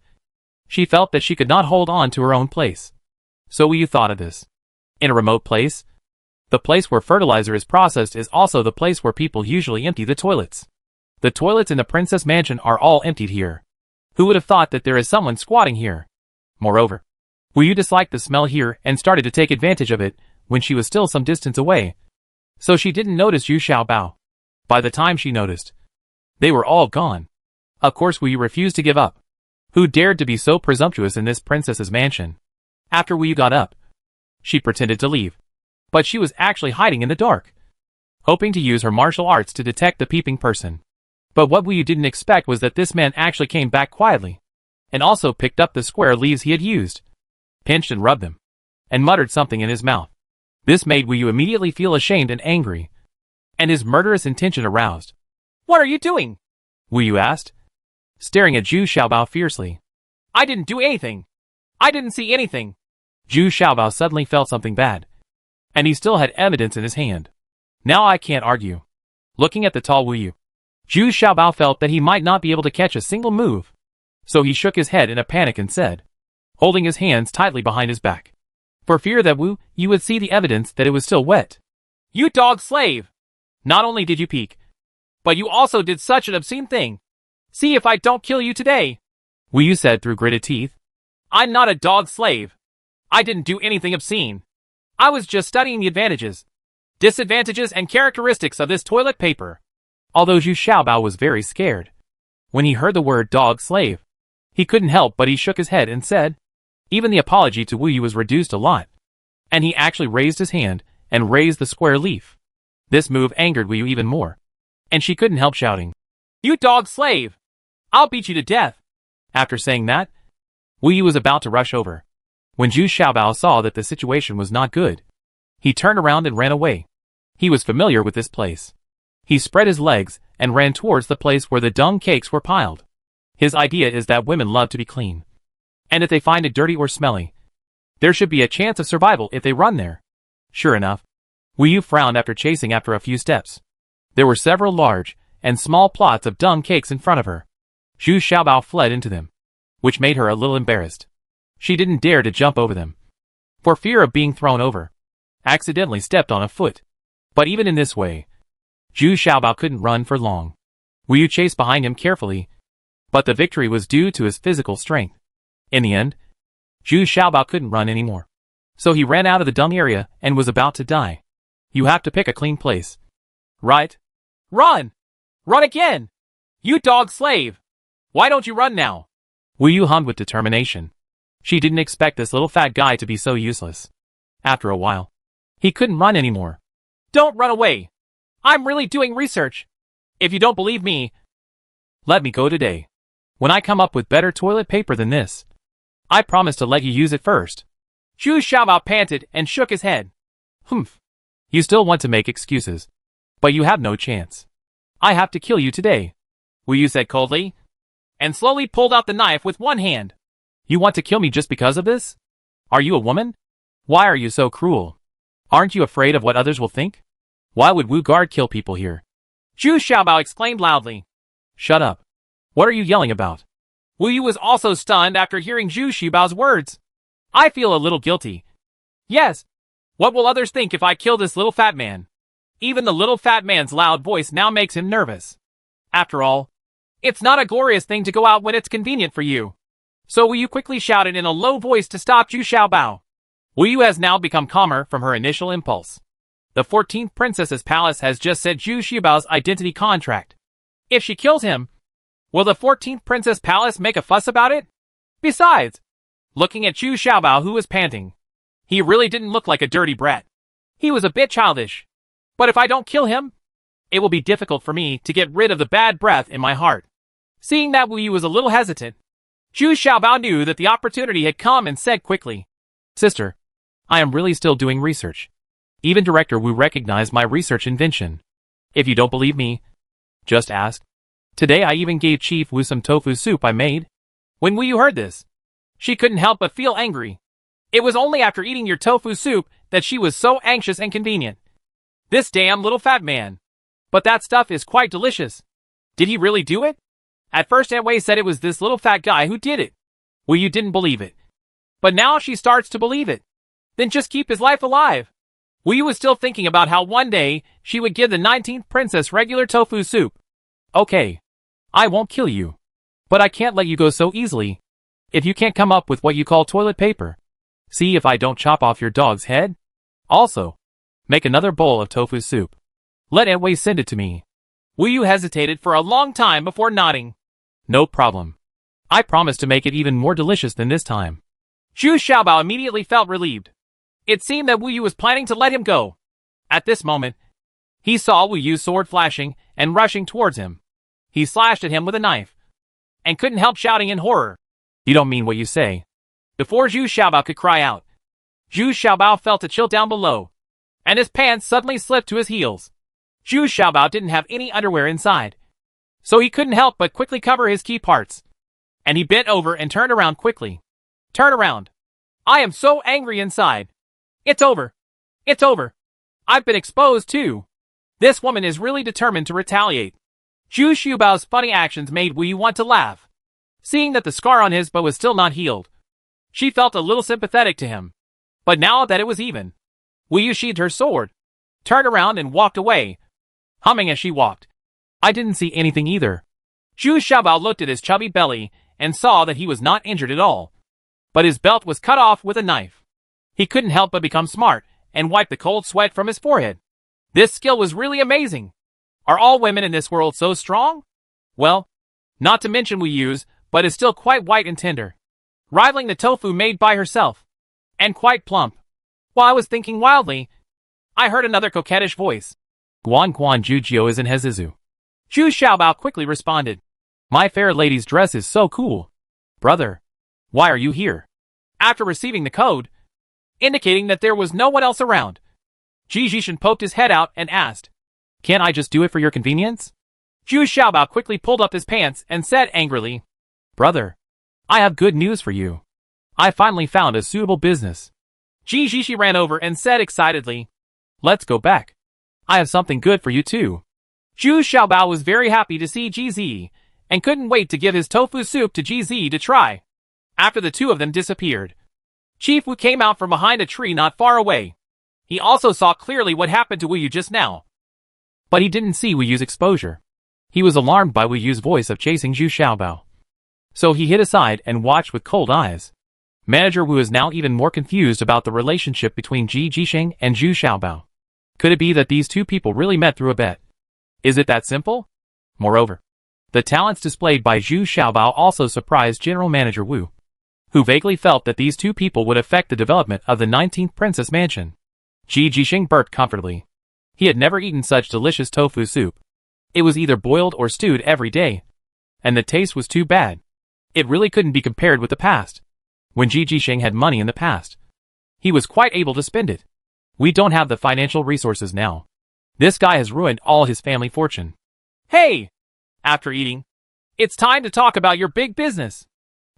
She felt that she could not hold on to her own place. So Wu Yu thought of this. In a remote place, the place where fertilizer is processed is also the place where people usually empty the toilets. The toilets in the Princess Mansion are all emptied here. Who would have thought that there is someone squatting here? Moreover, Wu Yu disliked the smell here and started to take advantage of it when she was still some distance away. So she didn't notice Zhu Xiaobao. By the time she noticed, they were all gone. Of course Wu Yu refused to give up. Who dared to be so presumptuous in this princess's mansion? After Wu Yu got up, she pretended to leave. But she was actually hiding in the dark, hoping to use her martial arts to detect the peeping person. But what Wu Yu didn't expect was that this man actually came back quietly, and also picked up the square leaves he had used, pinched and rubbed them, and muttered something in his mouth. This made Wu Yu immediately feel ashamed and angry, and his murderous intention aroused. What are you doing? Wu Yu asked, staring at Zhu Xiaobao fiercely. I didn't do anything. I didn't see anything. Zhu Xiaobao suddenly felt something bad, and he still had evidence in his hand. Now I can't argue. Looking at the tall Wu Yu, Zhu Xiaobao felt that he might not be able to catch a single move. So he shook his head in a panic and said, holding his hands tightly behind his back, for fear that Wu Yu would see the evidence that it was still wet. You dog slave! Not only did you peek, but you also did such an obscene thing. See if I don't kill you today. Wu Yu said through gritted teeth. I'm not a dog slave. I didn't do anything obscene. I was just studying the advantages, disadvantages and characteristics of this toilet paper. Although Zhu Xiaobao was very scared when he heard the word dog slave, he couldn't help but he shook his head and said, even the apology to Wu Yu was reduced a lot. And he actually raised his hand and raised the square leaf. This move angered Wu Yu even more, and she couldn't help shouting, You dog slave! I'll beat you to death. After saying that, Wu Yu was about to rush over, when Zhu Xiaobao saw that the situation was not good. He turned around and ran away. He was familiar with this place. He spread his legs and ran towards the place where the dung cakes were piled. His idea is that women love to be clean. And if they find it dirty or smelly, there should be a chance of survival if they run there. Sure enough, Wu Yu frowned after chasing after a few steps. There were several large and small plots of dung cakes in front of her. Zhu Xiaobao fled into them, which made her a little embarrassed. She didn't dare to jump over them, for fear of being thrown over. Accidentally stepped on a foot. But even in this way, Zhu Xiaobao couldn't run for long. Wu Yu chased behind him carefully, but the victory was due to his physical strength. In the end, Zhu Xiaobao couldn't run anymore. So he ran out of the dung area and was about to die. You have to pick a clean place. Right? Run! Run again! You dog slave! Why don't you run now? Wu Yu hummed with determination. She didn't expect this little fat guy to be so useless. After a while, he couldn't run anymore. Don't run away! I'm really doing research. If you don't believe me, let me go today. When I come up with better toilet paper than this, I promise to let you use it first. Zhu Xiaobao panted and shook his head. Humph. You still want to make excuses, but you have no chance. I have to kill you today, Wu Yu said coldly, and slowly pulled out the knife with one hand. You want to kill me just because of this? Are you a woman? Why are you so cruel? Aren't you afraid of what others will think? Why would Wu Guard kill people here? Zhu Xiaobao exclaimed loudly. Shut up. What are you yelling about? Wu Yu was also stunned after hearing Zhu Xiaobao's words. I feel a little guilty. Yes. What will others think if I kill this little fat man? Even the little fat man's loud voice now makes him nervous. After all, it's not a glorious thing to go out when it's convenient for you. So Wu Yu quickly shouted in a low voice to stop Zhu Xiaobao. Wu Yu has now become calmer from her initial impulse. The 14th Princess's Palace has just sent Zhu Xiaobao's identity contract. If she kills him, will the 14th Princess Palace make a fuss about it? Besides, looking at Zhu Xiaobao who was panting, he really didn't look like a dirty brat. He was a bit childish. But if I don't kill him, it will be difficult for me to get rid of the bad breath in my heart. Seeing that Wu Yu was a little hesitant, Zhu Xiaobao knew that the opportunity had come and said quickly, Sister, I am really still doing research. Even Director Wu recognized my research invention. If you don't believe me, just ask. Today I even gave Chief Wu some tofu soup I made. When Wu Yu heard this, she couldn't help but feel angry. It was only after eating your tofu soup that she was so anxious and convenient. This damn little fat man. But that stuff is quite delicious. Did he really do it? At first Aunt Wei said it was this little fat guy who did it. Wu Yu didn't believe it. But now she starts to believe it. Then just keep his life alive. Wu Yu was still thinking about how one day she would give the 19th princess regular tofu soup. Okay. I won't kill you. But I can't let you go so easily. If you can't come up with what you call toilet paper, see if I don't chop off your dog's head. Also, make another bowl of tofu soup. Let Aunt Wei send it to me. Wu Yu hesitated for a long time before nodding. No problem. I promise to make it even more delicious than this time. Zhu Xiaobao immediately felt relieved. It seemed that Wu Yu was planning to let him go. At this moment, he saw Wu Yu's sword flashing and rushing towards him. He slashed at him with a knife, and couldn't help shouting in horror. You don't mean what you say. Before Zhu Xiaobao could cry out, Zhu Xiaobao felt a chill down below, and his pants suddenly slipped to his heels. Zhu Xiaobao didn't have any underwear inside, so he couldn't help but quickly cover his key parts. And he bent over and turned around quickly. Turn around. I am so angry inside. It's over. It's over. I've been exposed too. This woman is really determined to retaliate. Zhu Xiaobao's funny actions made Wu Yu want to laugh. Seeing that the scar on his bow was still not healed, she felt a little sympathetic to him. But now that it was even, Wu Yu sheathed her sword, turned around and walked away, humming as she walked. I didn't see anything either. Zhu Xiaobao looked at his chubby belly and saw that he was not injured at all. But his belt was cut off with a knife. He couldn't help but become smart and wipe the cold sweat from his forehead. This skill was really amazing. Are all women in this world so strong? Well, not to mention Wu Yu's, but is still quite white and tender, rivaling the tofu made by herself, and quite plump. While I was thinking wildly, I heard another coquettish voice. Guan Guan Jujio is in Hezizu. Zhu Xiaobao quickly responded. My fair lady's dress is so cool. Brother, Why are you here? After receiving the code, indicating that there was no one else around, Ji Jishin poked his head out and asked, Can't I just do it for your convenience? Zhu Xiaobao quickly pulled up his pants and said angrily, Brother, I have good news for you. I finally found a suitable business. Ji Jishin ran over and said excitedly, Let's go back. I have something good for you too. Zhu Xiaobao was very happy to see GZ and couldn't wait to give his tofu soup to GZ to try. After the two of them disappeared, Chief Wu came out from behind a tree not far away. He also saw clearly what happened to Wu Yu just now. But he didn't see Wu Yu's exposure. He was alarmed by Wu Yu's voice of chasing Zhu Xiaobao. So he hid aside and watched with cold eyes. Manager Wu is now even more confused about the relationship between Ji Jisheng and Zhu Xiaobao. Could it be that these two people really met through a bet? Is it that simple? Moreover, the talents displayed by Zhu Xiaobao also surprised General Manager Wu, who vaguely felt that these two people would affect the development of the 19th Princess Mansion. Ji Jisheng burped comfortably. He had never eaten such delicious tofu soup. It was either boiled or stewed every day, and the taste was too bad. It really couldn't be compared with the past. When Ji Jisheng had money in the past, he was quite able to spend it. We don't have the financial resources now. This guy has ruined all his family fortune. Hey! After eating, it's time to talk about your big business.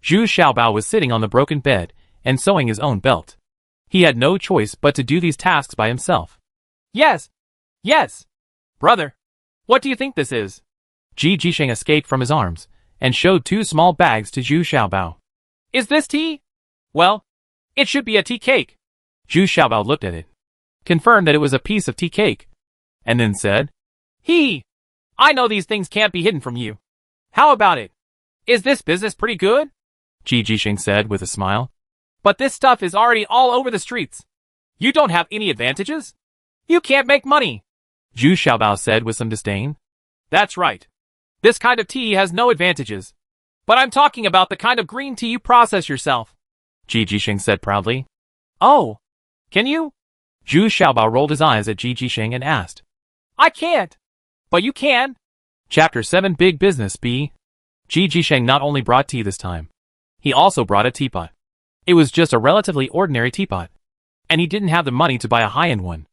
Zhu Xiaobao was sitting on the broken bed and sewing his own belt. He had no choice but to do these tasks by himself. Yes. Brother, what do you think this is? Ji Jisheng escaped from his arms and showed two small bags to Zhu Xiaobao. Is this tea? Well, it should be a tea cake. Zhu Xiaobao looked at it, confirmed that it was a piece of tea cake, and then said, I know these things can't be hidden from you. How about it? Is this business pretty good? Ji Jisheng said with a smile. But this stuff is already all over the streets. You don't have any advantages? You can't make money. Zhu Xiaobao said with some disdain. That's right. This kind of tea has no advantages. But I'm talking about the kind of green tea you process yourself. Ji Jisheng said proudly. Oh, can you? Zhu Xiaobao rolled his eyes at Ji Jisheng and asked. I can't. But you can. Chapter 7 Big Business B. Ji Jisheng not only brought tea this time, he also brought a teapot. It was just a relatively ordinary teapot, and he didn't have the money to buy a high-end one.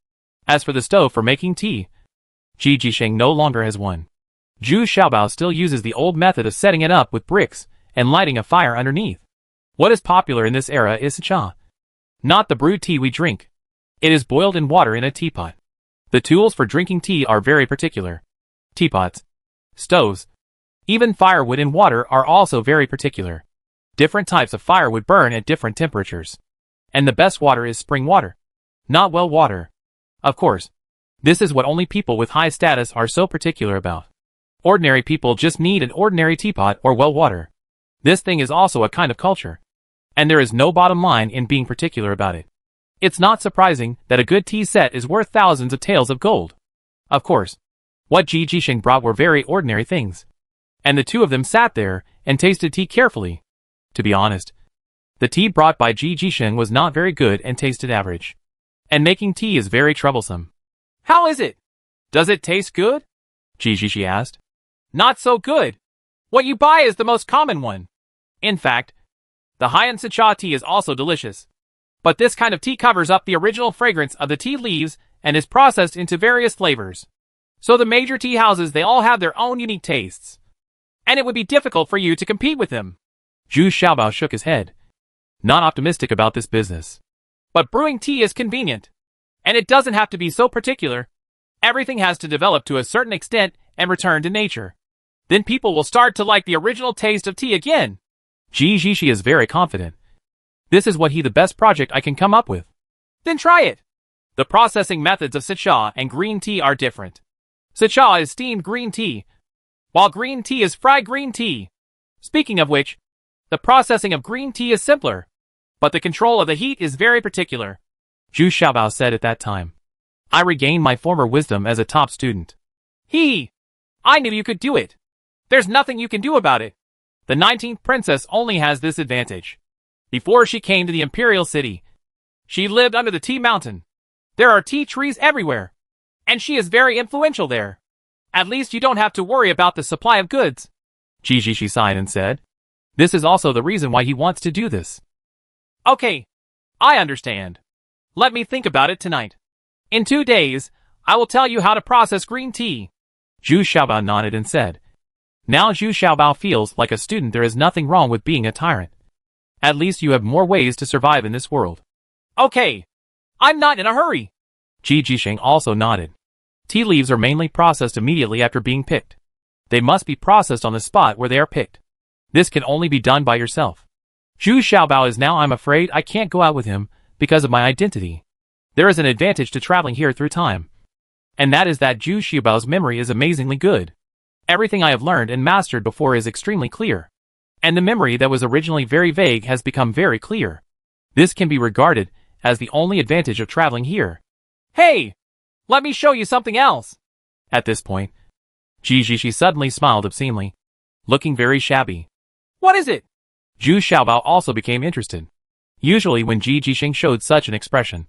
As for the stove for making tea, Ji Jisheng no longer has one. Zhu Xiaobao still uses the old method of setting it up with bricks and lighting a fire underneath. What is popular in this era is cha, not the brewed tea we drink. It is boiled in water in a teapot. The tools for drinking tea are very particular. Teapots, stoves, even firewood and water are also very particular. Different types of firewood burn at different temperatures. And the best water is spring water, not well water. Of course, this is what only people with high status are so particular about. Ordinary people just need an ordinary teapot or well water. This thing is also a kind of culture. And there is no bottom line in being particular about it. It's not surprising that a good tea set is worth thousands of taels of gold. Of course, what Ji Jisheng brought were very ordinary things. And the two of them sat there and tasted tea carefully. To be honest, the tea brought by Ji Jisheng was not very good and tasted average. And making tea is very troublesome. How is it? Does it taste good? Ji Jisheng asked. Not so good. What you buy is the most common one. In fact, the high-end Sicha tea is also delicious. But this kind of tea covers up the original fragrance of the tea leaves and is processed into various flavors. So the major tea houses, they all have their own unique tastes. And it would be difficult for you to compete with them. Zhu Xiaobao shook his head, not optimistic about this business. But brewing tea is convenient. And it doesn't have to be so particular. Everything has to develop to a certain extent and return to nature. Then people will start to like the original taste of tea again. Ji Jisheng is very confident. This is what the best project I can come up with. Then try it. The processing methods of Sicha and green tea are different. Sicha is steamed green tea, while green tea is fried green tea. Speaking of which, the processing of green tea is simpler, but the control of the heat is very particular. Zhu Xiaobao said at that time. I regained my former wisdom as a top student. I knew you could do it. There's nothing you can do about it. The 19th princess only has this advantage. Before she came to the imperial city, she lived under the tea mountain. There are tea trees everywhere, and she is very influential there. At least you don't have to worry about the supply of goods. Ji Jisheng sighed and said. This is also the reason why he wants to do this. Okay, I understand. Let me think about it tonight. In 2 days, I will tell you how to process green tea. Zhu Xiaobao nodded and said. Now Zhu Xiaobao feels like a student. There is nothing wrong with being a tyrant. At least you have more ways to survive in this world. Okay, I'm not in a hurry. Ji Jisheng also nodded. Tea leaves are mainly processed immediately after being picked. They must be processed on the spot where they are picked. This can only be done by yourself. Zhu Xiaobao is now. I'm afraid I can't go out with him because of my identity. There is an advantage to traveling here through time. And that is that Zhu Xiaobao's memory is amazingly good. Everything I have learned and mastered before is extremely clear. And the memory that was originally very vague has become very clear. This can be regarded as the only advantage of traveling here. Hey! Let me show you something else. At this point, Ji Jixi suddenly smiled obscenely, looking very shabby. What is it? Zhu Xiaobao also became interested. Usually when Ji Jixing showed such an expression,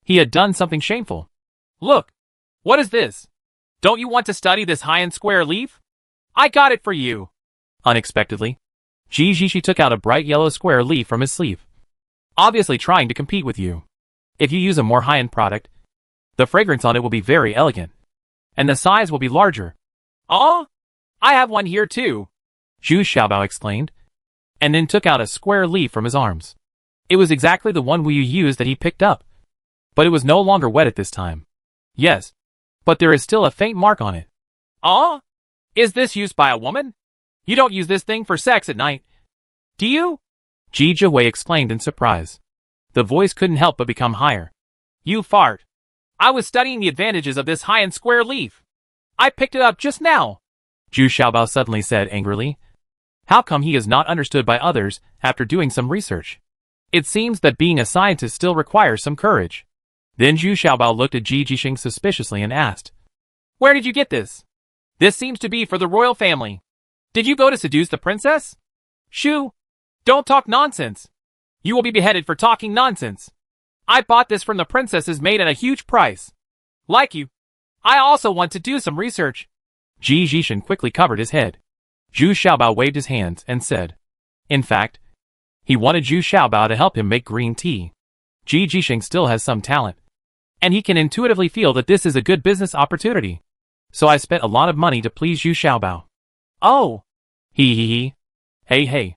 he had done something shameful. Look! What is this? Don't you want to study this high-end square leaf? I got it for you. Unexpectedly, Ji Jixi took out a bright yellow square leaf from his sleeve, obviously trying to compete with you. If you use a more high-end product, the fragrance on it will be very elegant, and the size will be larger. Oh, I have one here too, Zhu Xiaobao explained, and then took out a square leaf from his arms. It was exactly the one Wu Yu used that he picked up, but it was no longer wet at this time. Yes, but there is still a faint mark on it. Oh, is this used by a woman? You don't use this thing for sex at night, do you? Ji Jiwei exclaimed in surprise. The voice couldn't help but become higher. You fart. I was studying the advantages of this high-end square leaf. I picked it up just now. Zhu Xiaobao suddenly said angrily. How come he is not understood by others after doing some research? It seems that being a scientist still requires some courage. Then Zhu Xiaobao looked at Ji Jixing suspiciously and asked, Where did you get this? This seems to be for the royal family. Did you go to seduce the princess? Shoo! Don't talk nonsense. You will be beheaded for talking nonsense. I bought this from the princess's maid at a huge price. Like you, I also want to do some research. Ji Jixing quickly covered his head. Zhu Xiaobao waved his hands and said, in fact, he wanted Zhu Xiaobao to help him make green tea. Ji Jixing still has some talent, and he can intuitively feel that this is a good business opportunity. So I spent a lot of money to please Zhu Xiaobao. Oh! He. Hey.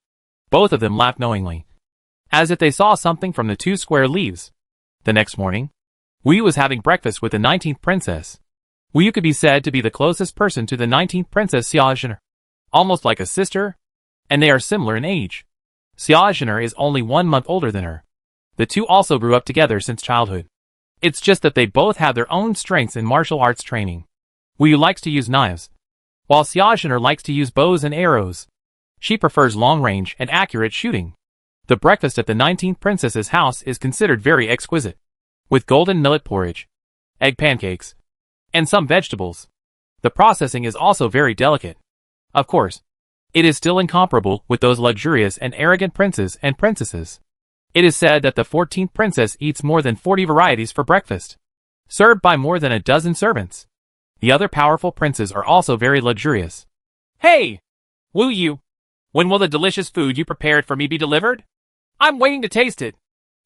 Both of them laughed knowingly, as if they saw something from the 2 square leaves. The next morning, Wu Yu was having breakfast with the 19th princess. Wu Yu could be said to be the closest person to the 19th princess Xia Zhener, almost like a sister, and they are similar in age. Xia Zhener is only 1 month older than her. The two also grew up together since childhood. It's just that they both have their own strengths in martial arts training. Wu Yu likes to use knives, while Xia Zhener likes to use bows and arrows. She prefers long-range and accurate shooting. The breakfast at the 19th princess's house is considered very exquisite, with golden millet porridge, egg pancakes, and some vegetables. The processing is also very delicate. Of course, it is still incomparable with those luxurious and arrogant princes and princesses. It is said that the 14th princess eats more than 40 varieties for breakfast, served by more than a dozen servants. The other powerful princes are also very luxurious. Hey! Wu Yu, when will the delicious food you prepared for me be delivered? I'm waiting to taste it.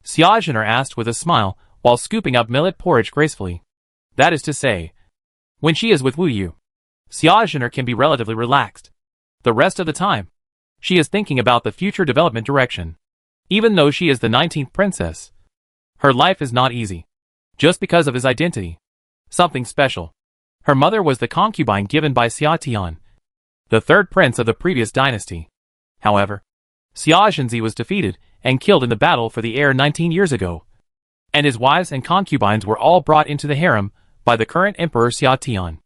Xia Zhener asked with a smile while scooping up millet porridge gracefully. That is to say, when she is with Wu Yu, Xia Zhener can be relatively relaxed. The rest of the time, she is thinking about the future development direction. Even though she is the 19th princess, her life is not easy, just because of his identity. Something special. Her mother was the concubine given by Xia Tian, the 3rd prince of the previous dynasty. However, Xia Zhenzi was defeated and killed in the battle for the heir 19 years ago, and his wives and concubines were all brought into the harem by the current emperor Xia Tian.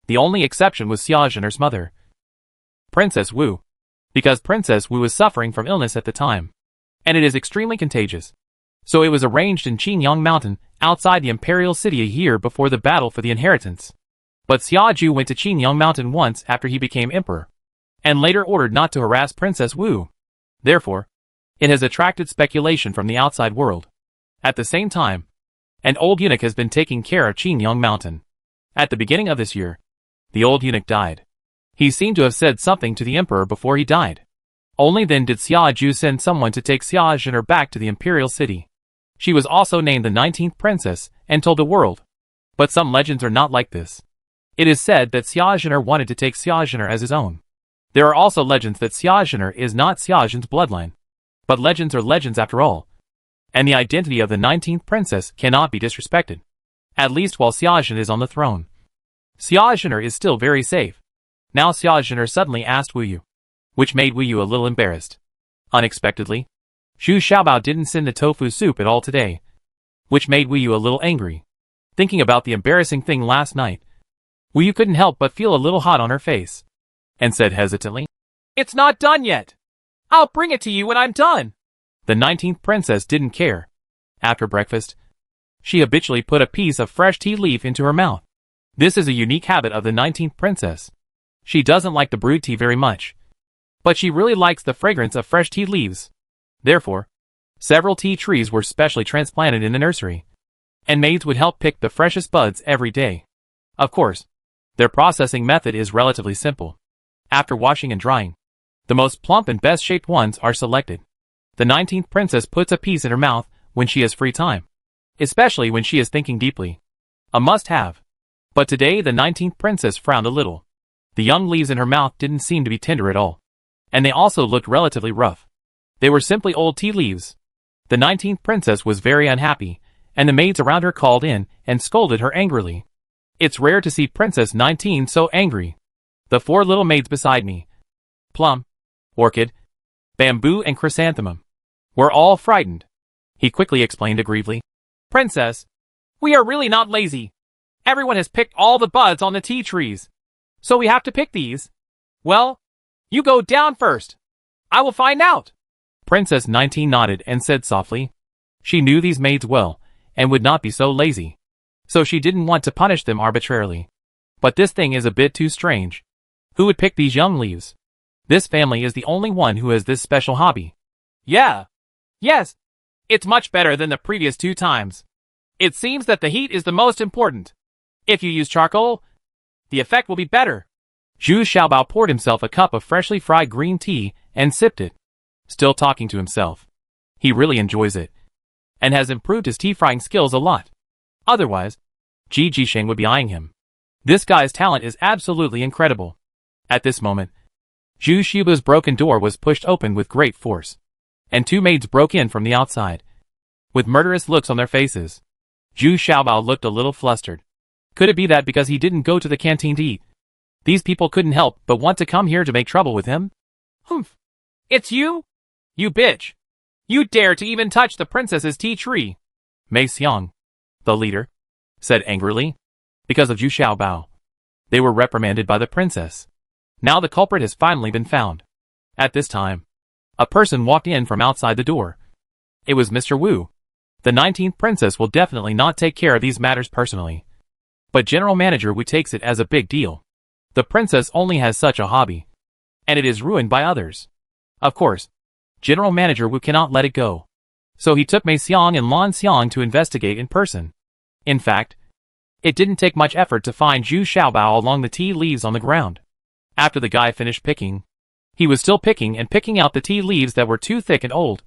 The only exception was Xia Zhener's mother, Princess Wu, because Princess Wu was suffering from illness at the time, and it is extremely contagious. So it was arranged in Qingyang Mountain, outside the imperial city a year before the battle for the inheritance. But Xia Zhu went to Qingyang Mountain once after he became emperor, and later ordered not to harass Princess Wu. Therefore, it has attracted speculation from the outside world. At the same time, an old eunuch has been taking care of Qingyang Mountain. At the beginning of this year, the old eunuch died. He seemed to have said something to the emperor before he died. Only then did Xiaoju send someone to take Xiaojin'er back to the imperial city. She was also named the 19th princess and told the world. But some legends are not like this. It is said that Xiaojin'er wanted to take Xiaojin'er as his own. There are also legends that Xiaojin'er is not Xiaojin's bloodline. But legends are legends after all. And the identity of the 19th princess cannot be disrespected. At least while Xiaojin is on the throne. Xiaojin'er is still very safe. Now Xiaojin'er suddenly asked Wu Yu, which made Wu Yu a little embarrassed. Unexpectedly, Zhu Xiaobao didn't send the tofu soup at all today, which made Wu Yu a little angry. Thinking about the embarrassing thing last night, Wu Yu couldn't help but feel a little hot on her face, and said hesitantly, "It's not done yet. I'll bring it to you when I'm done." The 19th princess didn't care. After breakfast, she habitually put a piece of fresh tea leaf into her mouth. This is a unique habit of the 19th princess. She doesn't like the brewed tea very much, but she really likes the fragrance of fresh tea leaves. Therefore, several tea trees were specially transplanted in the nursery, and maids would help pick the freshest buds every day. Of course, their processing method is relatively simple. After washing and drying, the most plump and best-shaped ones are selected. The 19th princess puts a piece in her mouth when she has free time, especially when she is thinking deeply. A must-have. But today the 19th princess frowned a little. The young leaves in her mouth didn't seem to be tender at all, and they also looked relatively rough. They were simply old tea leaves. The 19th princess was very unhappy, and the maids around her called in and scolded her angrily. It's rare to see Princess 19 so angry. The 4 little maids beside me, Plum, Orchid, Bamboo and Chrysanthemum, were all frightened. He quickly explained aggrievedly. "Princess, we are really not lazy. Everyone has picked all the buds on the tea trees, so we have to pick these. Well, you go down first. I will find out." Princess 19 nodded and said softly. She knew these maids well, and would not be so lazy. So she didn't want to punish them arbitrarily. But this thing is a bit too strange. Who would pick these young leaves? This family is the only one who has this special hobby. Yes. It's much better than the previous 2 times. It seems that the heat is the most important. If you use charcoal, the effect will be better. Zhu Xiaobao poured himself a cup of freshly fried green tea and sipped it, still talking to himself. He really enjoys it, and has improved his tea frying skills a lot. Otherwise, Ji Jisheng would be eyeing him. This guy's talent is absolutely incredible. At this moment, Zhu Xiaobao's broken door was pushed open with great force, and 2 maids broke in from the outside, with murderous looks on their faces. Zhu Xiaobao looked a little flustered. Could it be that because he didn't go to the canteen to eat, these people couldn't help but want to come here to make trouble with him? "Humph! It's you? You bitch! You dare to even touch the princess's tea tree!" Mei Xiang, the leader, said angrily. Because of Zhu Xiaobao, they were reprimanded by the princess. Now the culprit has finally been found. At this time, a person walked in from outside the door. It was Mr. Wu. The 19th princess will definitely not take care of these matters personally, but General Manager Wu takes it as a big deal. The princess only has such a hobby, and it is ruined by others. Of course, General Manager Wu cannot let it go. So he took Mei Xiang and Lan Xiang to investigate in person. In fact, it didn't take much effort to find Zhu Xiaobao along the tea leaves on the ground. After the guy finished picking, he was still picking and picking out the tea leaves that were too thick and old.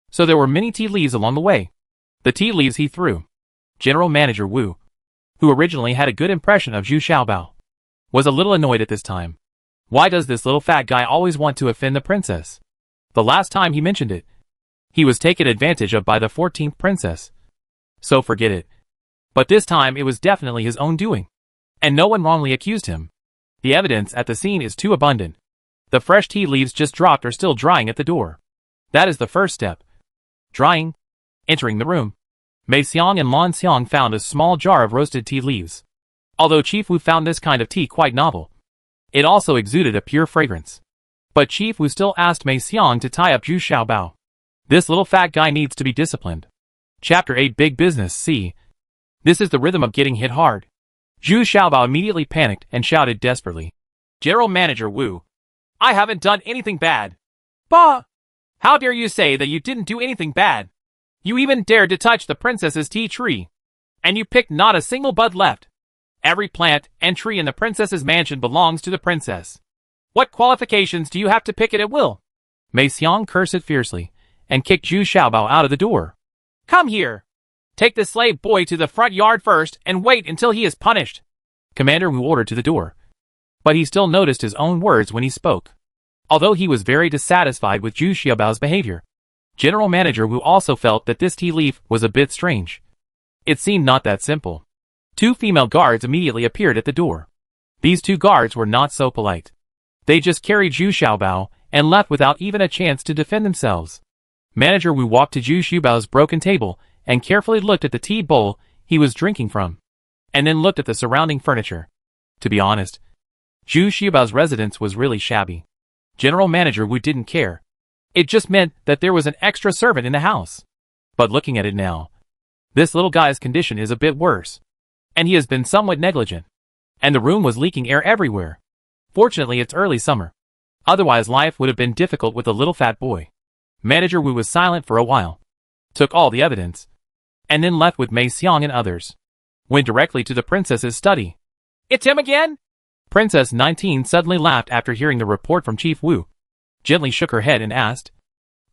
So there were many tea leaves along the way. The tea leaves he threw. General Manager Wu, who originally had a good impression of Zhu Xiaobao, was a little annoyed at this time. Why does this little fat guy always want to offend the princess? The last time he mentioned it, he was taken advantage of by the 14th princess. So forget it. But this time it was definitely his own doing, and no one wrongly accused him. The evidence at the scene is too abundant. The fresh tea leaves just dropped are still drying at the door. That is the first step. Drying. Entering the room, Mei Xiang and Lan Xiang found a small jar of roasted tea leaves. Although Chief Wu found this kind of tea quite novel, it also exuded a pure fragrance. But Chief Wu still asked Mei Xiang to tie up Zhu Xiaobao. This little fat guy needs to be disciplined. Chapter 8 Big Business C. This is the rhythm of getting hit hard. Zhu Xiaobao immediately panicked and shouted desperately. "General Manager Wu, I haven't done anything bad." "Bah! How dare you say that you didn't do anything bad? You even dared to touch the princess's tea tree, and you picked not a single bud left. Every plant and tree in the princess's mansion belongs to the princess. What qualifications do you have to pick it at will? Mei Xiang cursed fiercely, and kicked Zhu Xiaobao out of the door. Come here. Take the slave boy to the front yard first and wait until he is punished, Commander Wu ordered to the door. But he still noticed his own words when he spoke. Although he was very dissatisfied with Zhu Xiaobao's behavior, General Manager Wu also felt that this tea leaf was a bit strange. It seemed not that simple. 2 female guards immediately appeared at the door. These 2 guards were not so polite. They just carried Zhu Xiaobao and left without even a chance to defend themselves. Manager Wu walked to Zhu Xiaobao's broken table and carefully looked at the tea bowl he was drinking from, and then looked at the surrounding furniture. To be honest, Zhu Xiaobao's residence was really shabby. General Manager Wu didn't care. It just meant that there was an extra servant in the house. But looking at it now, this little guy's condition is a bit worse, and he has been somewhat negligent. And the room was leaking air everywhere. Fortunately, it's early summer. Otherwise, life would have been difficult with the little fat boy. Manager Wu was silent for a while, took all the evidence, and then left with Mei Xiang and others. Went directly to the princess's study. It's him again? Princess 19 suddenly laughed after hearing the report from Chief Wu, gently shook her head and asked,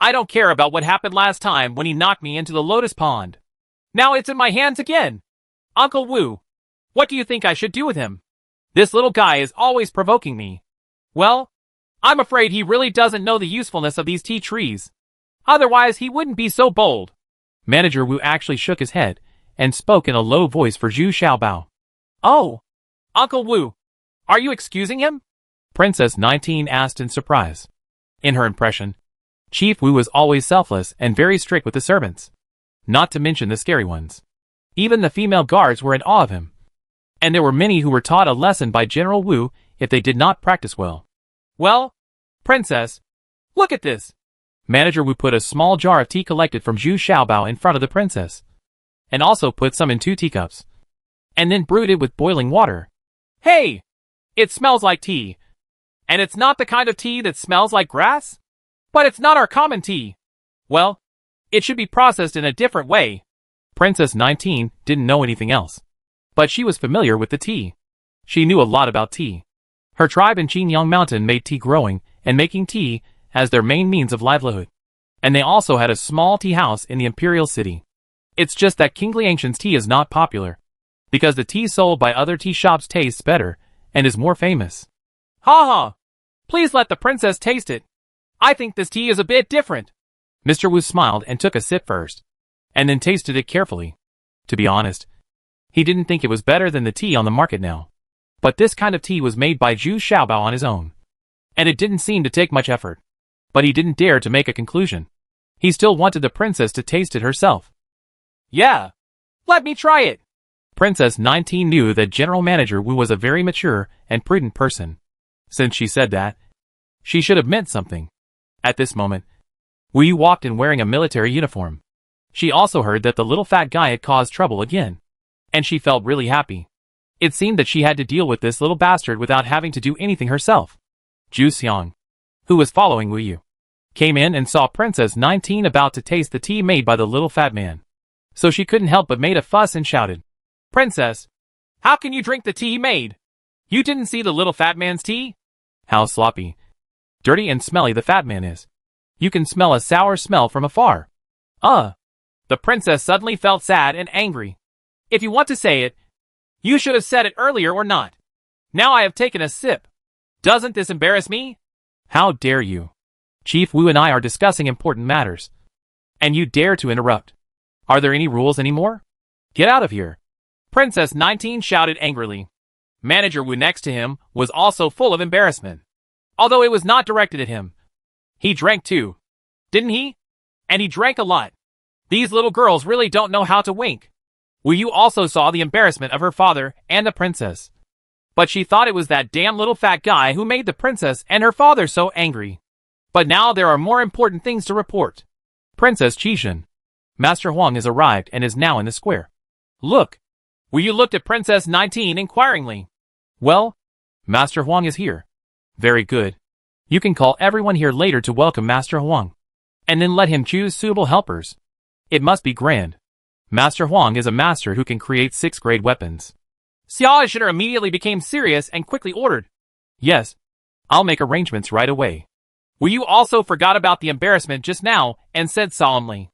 I don't care about what happened last time when he knocked me into the lotus pond. Now it's in my hands again. Uncle Wu, what do you think I should do with him? This little guy is always provoking me. Well, I'm afraid he really doesn't know the usefulness of these tea trees. Otherwise, he wouldn't be so bold. Manager Wu actually shook his head and spoke in a low voice for Zhu Xiaobao. Oh, Uncle Wu, are you excusing him? Princess 19 asked in surprise. In her impression, Chief Wu was always selfless and very strict with the servants, not to mention the scary ones. Even the female guards were in awe of him. And there were many who were taught a lesson by General Wu if they did not practice well. Well, Princess, look at this. Manager Wu put a small jar of tea collected from Zhu Xiaobao in front of the princess, and also put some in 2 teacups, and then brewed it with boiling water. Hey! It smells like tea. And it's not the kind of tea that smells like grass? But it's not our common tea. Well, it should be processed in a different way. Princess 19 didn't know anything else, but she was familiar with the tea. She knew a lot about tea. Her tribe in Qinyang Mountain made tea growing and making tea as their main means of livelihood. And they also had a small tea house in the imperial city. It's just that King Liangshan's tea is not popular, because the tea sold by other tea shops tastes better and is more famous. Ha ha! Please let the princess taste it. I think this tea is a bit different. Mr. Wu smiled and took a sip first, and then tasted it carefully. To be honest, he didn't think it was better than the tea on the market now. But this kind of tea was made by Zhu Xiaobao on his own, and it didn't seem to take much effort. But he didn't dare to make a conclusion. He still wanted the princess to taste it herself. Yeah, let me try it. Princess 19 knew that General Manager Wu was a very mature and prudent person. Since she said that, she should have meant something. At this moment, Wu walked in wearing a military uniform. She also heard that the little fat guy had caused trouble again, and she felt really happy. It seemed that she had to deal with this little bastard without having to do anything herself. Zhu Xiang, who was following Wu Yu, came in and saw Princess 19 about to taste the tea made by the little fat man. So she couldn't help but made a fuss and shouted, Princess, how can you drink the tea he made? You didn't see the little fat man's tea? How sloppy, dirty and smelly the fat man is. You can smell a sour smell from afar. The princess suddenly felt sad and angry. If you want to say it, you should have said it earlier or not. Now I have taken a sip. Doesn't this embarrass me? How dare you? Chief Wu and I are discussing important matters, and you dare to interrupt. Are there any rules anymore? Get out of here. Princess 19 shouted angrily. Manager Wu next to him was also full of embarrassment. Although it was not directed at him. He drank too. Didn't he? And he drank a lot. These little girls really don't know how to wink. Wu Yu also saw the embarrassment of her father and the princess. But she thought it was that damn little fat guy who made the princess and her father so angry. But now there are more important things to report. Princess Qixin. Master Huang has arrived and is now in the square. Look. Wu Yu looked at Princess 19 inquiringly. Well, Master Huang is here. Very good. You can call everyone here later to welcome Master Huang, and then let him choose suitable helpers. It must be grand. Master Huang is a master who can create 6th-grade weapons. Xiao Zhiner immediately became serious and quickly ordered. Yes, I'll make arrangements right away. Wu Yu also forgot about the embarrassment just now and said solemnly,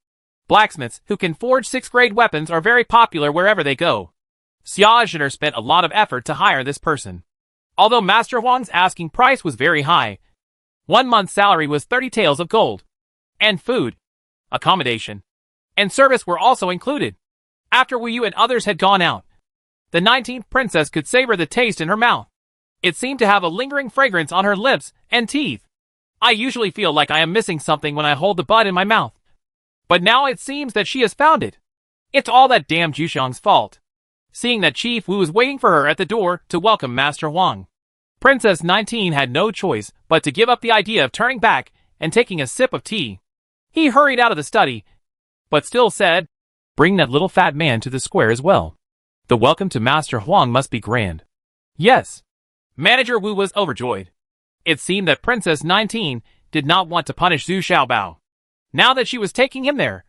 "Blacksmiths who can forge 6th grade weapons are very popular wherever they go." Xia Zhiner spent a lot of effort to hire this person. Although Master Huang's asking price was very high, 1 month's salary was 30 taels of gold. And food, accommodation, and service were also included. After Wu Yu and others had gone out, the 19th princess could savor the taste in her mouth. It seemed to have a lingering fragrance on her lips and teeth. I usually feel like I am missing something when I hold the bud in my mouth. But now it seems that she has found it. It's all that damn Zhuxiang's fault. Seeing that Chief Wu was waiting for her at the door to welcome Master Huang, Princess 19 had no choice but to give up the idea of turning back and taking a sip of tea. He hurried out of the study, but still said, "Bring that little fat man to the square as well. The welcome to Master Huang must be grand." Yes. Manager Wu was overjoyed. It seemed that Princess 19 did not want to punish Zhu Xiaobao. Now that she was taking him there,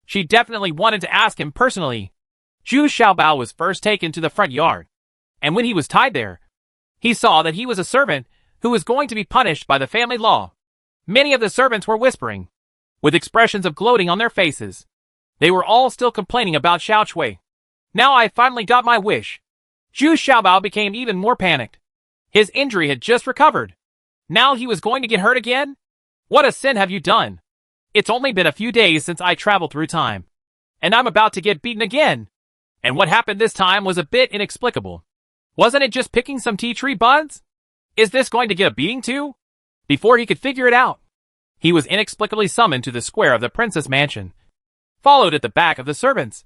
she definitely wanted to ask him personally. Zhu Xiaobao was first taken to the front yard, and when he was tied there, he saw that he was a servant who was going to be punished by the family law. Many of the servants were whispering, with expressions of gloating on their faces. They were all still complaining about Xiao Chui. Now I finally got my wish. Zhu Xiaobao became even more panicked. His injury had just recovered. Now he was going to get hurt again? What a sin have you done? It's only been a few days since I traveled through time, and I'm about to get beaten again. And what happened this time was a bit inexplicable. Wasn't it just picking some tea tree buds? Is this going to get a beating too? Before he could figure it out, he was inexplicably summoned to the square of the princess mansion, followed at the back of the servants,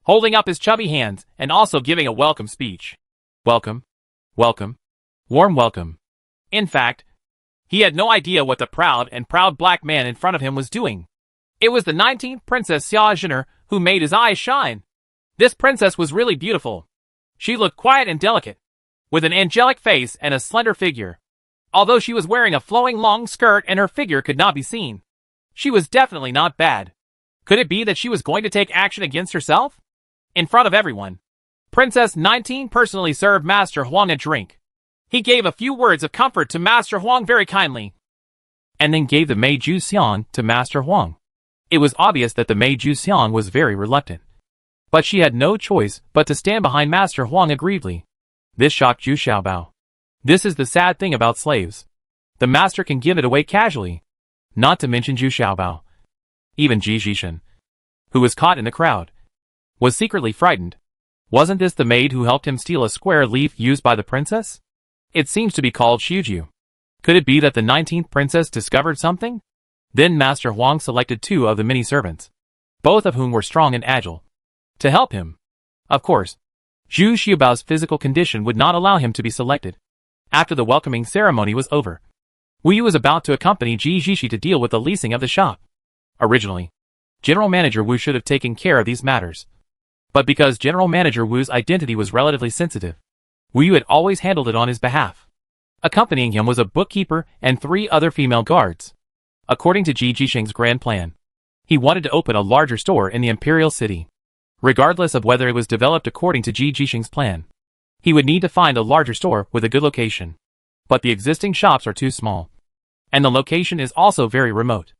holding up his chubby hands and also giving a welcome speech. Welcome, welcome, warm welcome. In fact, he had no idea what the proud black man in front of him was doing. It was the 19th Princess Xia Zhiner who made his eyes shine. This princess was really beautiful. She looked quiet and delicate, with an angelic face and a slender figure. Although she was wearing a flowing long skirt and her figure could not be seen, she was definitely not bad. Could it be that she was going to take action against herself? In front of everyone, Princess 19 personally served Master Huang a drink. He gave a few words of comfort to Master Huang very kindly, and then gave the maid Zhu Xiang to Master Huang. It was obvious that the maid Zhu Xiang was very reluctant, but she had no choice but to stand behind Master Huang aggrievedly. This shocked Zhu Xiaobao. This is the sad thing about slaves. The master can give it away casually. Not to mention Zhu Xiaobao. Even Ji Zhishan, who was caught in the crowd, was secretly frightened. Wasn't this the maid who helped him steal a square leaf used by the princess? It seems to be called Xiuju. Could it be that the 19th princess discovered something? Then Master Huang selected 2 of the many servants, both of whom were strong and agile, to help him. Of course, Zhu Xiaobao's physical condition would not allow him to be selected. After the welcoming ceremony was over, Wu Yu was about to accompany Ji Zhishi to deal with the leasing of the shop. Originally, General Manager Wu should have taken care of these matters. But because General Manager Wu's identity was relatively sensitive, Wu Yu had always handled it on his behalf. Accompanying him was a bookkeeper and 3 other female guards. According to Ji Jisheng's grand plan, he wanted to open a larger store in the imperial city. Regardless of whether it was developed according to Ji Jisheng's plan, he would need to find a larger store with a good location. But the existing shops are too small, and the location is also very remote.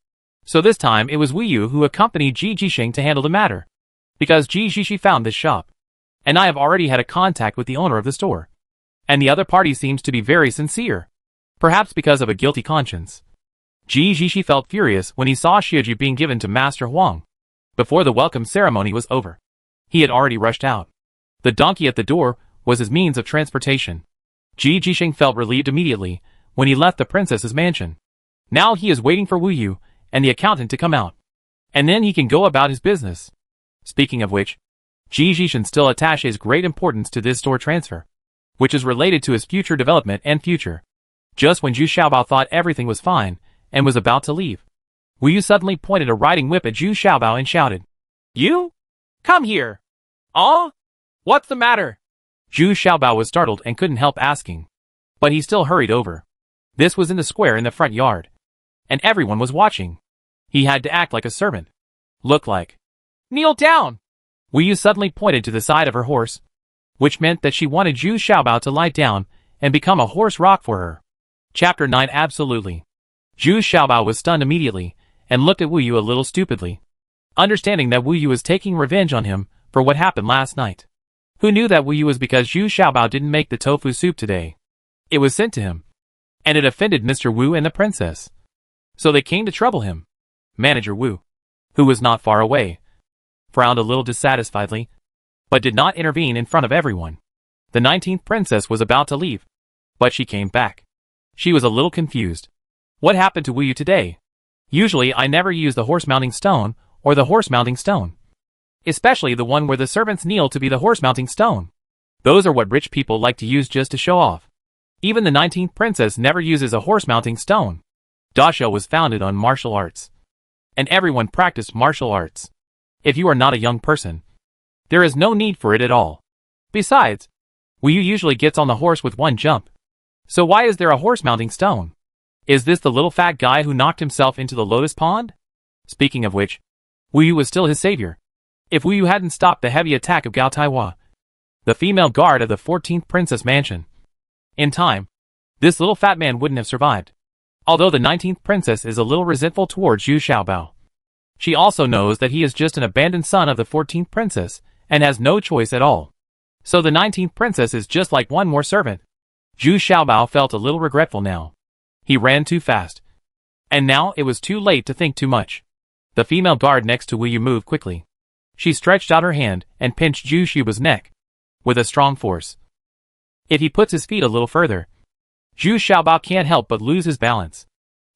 So this time it was Wu Yu who accompanied Ji Jisheng to handle the matter, because Ji Jishi found this shop, and I have already had a contact with the owner of the store, and the other party seems to be very sincere, perhaps because of a guilty conscience. Ji Jishi felt furious when he saw Xiuju being given to Master Huang. Before the welcome ceremony was over, he had already rushed out. The donkey at the door was his means of transportation. Ji Jisheng felt relieved immediately when he left the princess's mansion. Now he is waiting for Wu Yu and the accountant to come out, and then he can go about his business. Speaking of which, Ji Jisheng still attaches great importance to this store transfer, which is related to his future development and future. Just when Zhu Xiaobao thought everything was fine and was about to leave, Wu Yu suddenly pointed a riding whip at Zhu Xiaobao and shouted, "You? Come here!" "Oh? What's the matter?" Zhu Xiaobao was startled and couldn't help asking, but he still hurried over. This was in the square in the front yard, and everyone was watching. He had to act like a servant. Look like. "Kneel down!" Wu Yu suddenly pointed to the side of her horse, which meant that she wanted Zhu Xiaobao to lie down and become a horse rock for her. Chapter 9 Absolutely. Zhu Xiaobao was stunned immediately, and looked at Wu Yu a little stupidly, understanding that Wu Yu was taking revenge on him for what happened last night. Who knew that Wu Yu was because Zhu Xiaobao didn't make the tofu soup today? It was sent to him, and it offended Mr. Wu and the princess. So they came to trouble him. Manager Wu, who was not far away, frowned a little dissatisfiedly, but did not intervene in front of everyone. The 19th princess was about to leave, but she came back. She was a little confused. What happened to Wu Yu today? Usually I never use the horse-mounting stone or the horse-mounting stone. Especially the one where the servants kneel to be the horse-mounting stone. Those are what rich people like to use just to show off. Even the 19th princess never uses a horse-mounting stone. Dasha was founded on martial arts, and everyone practiced martial arts. If you are not a young person, there is no need for it at all. Besides, Wu Yu usually gets on the horse with one jump. So why is there a horse-mounting stone? Is this the little fat guy who knocked himself into the lotus pond? Speaking of which, Wu Yu was still his savior. If Wu Yu hadn't stopped the heavy attack of Gao Taiwa, the female guard of the 14th Princess Mansion, in time, this little fat man wouldn't have survived. Although the 19th Princess is a little resentful towards Zhu Xiaobao, she also knows that he is just an abandoned son of the 14th Princess and has no choice at all. So the 19th Princess is just like one more servant. Zhu Xiaobao felt a little regretful now. He ran too fast. And now it was too late to think too much. The female guard next to Wu Yu moved quickly. She stretched out her hand and pinched Zhu Xiaobao's neck with a strong force. If he puts his feet a little further, Zhu Xiaobao can't help but lose his balance.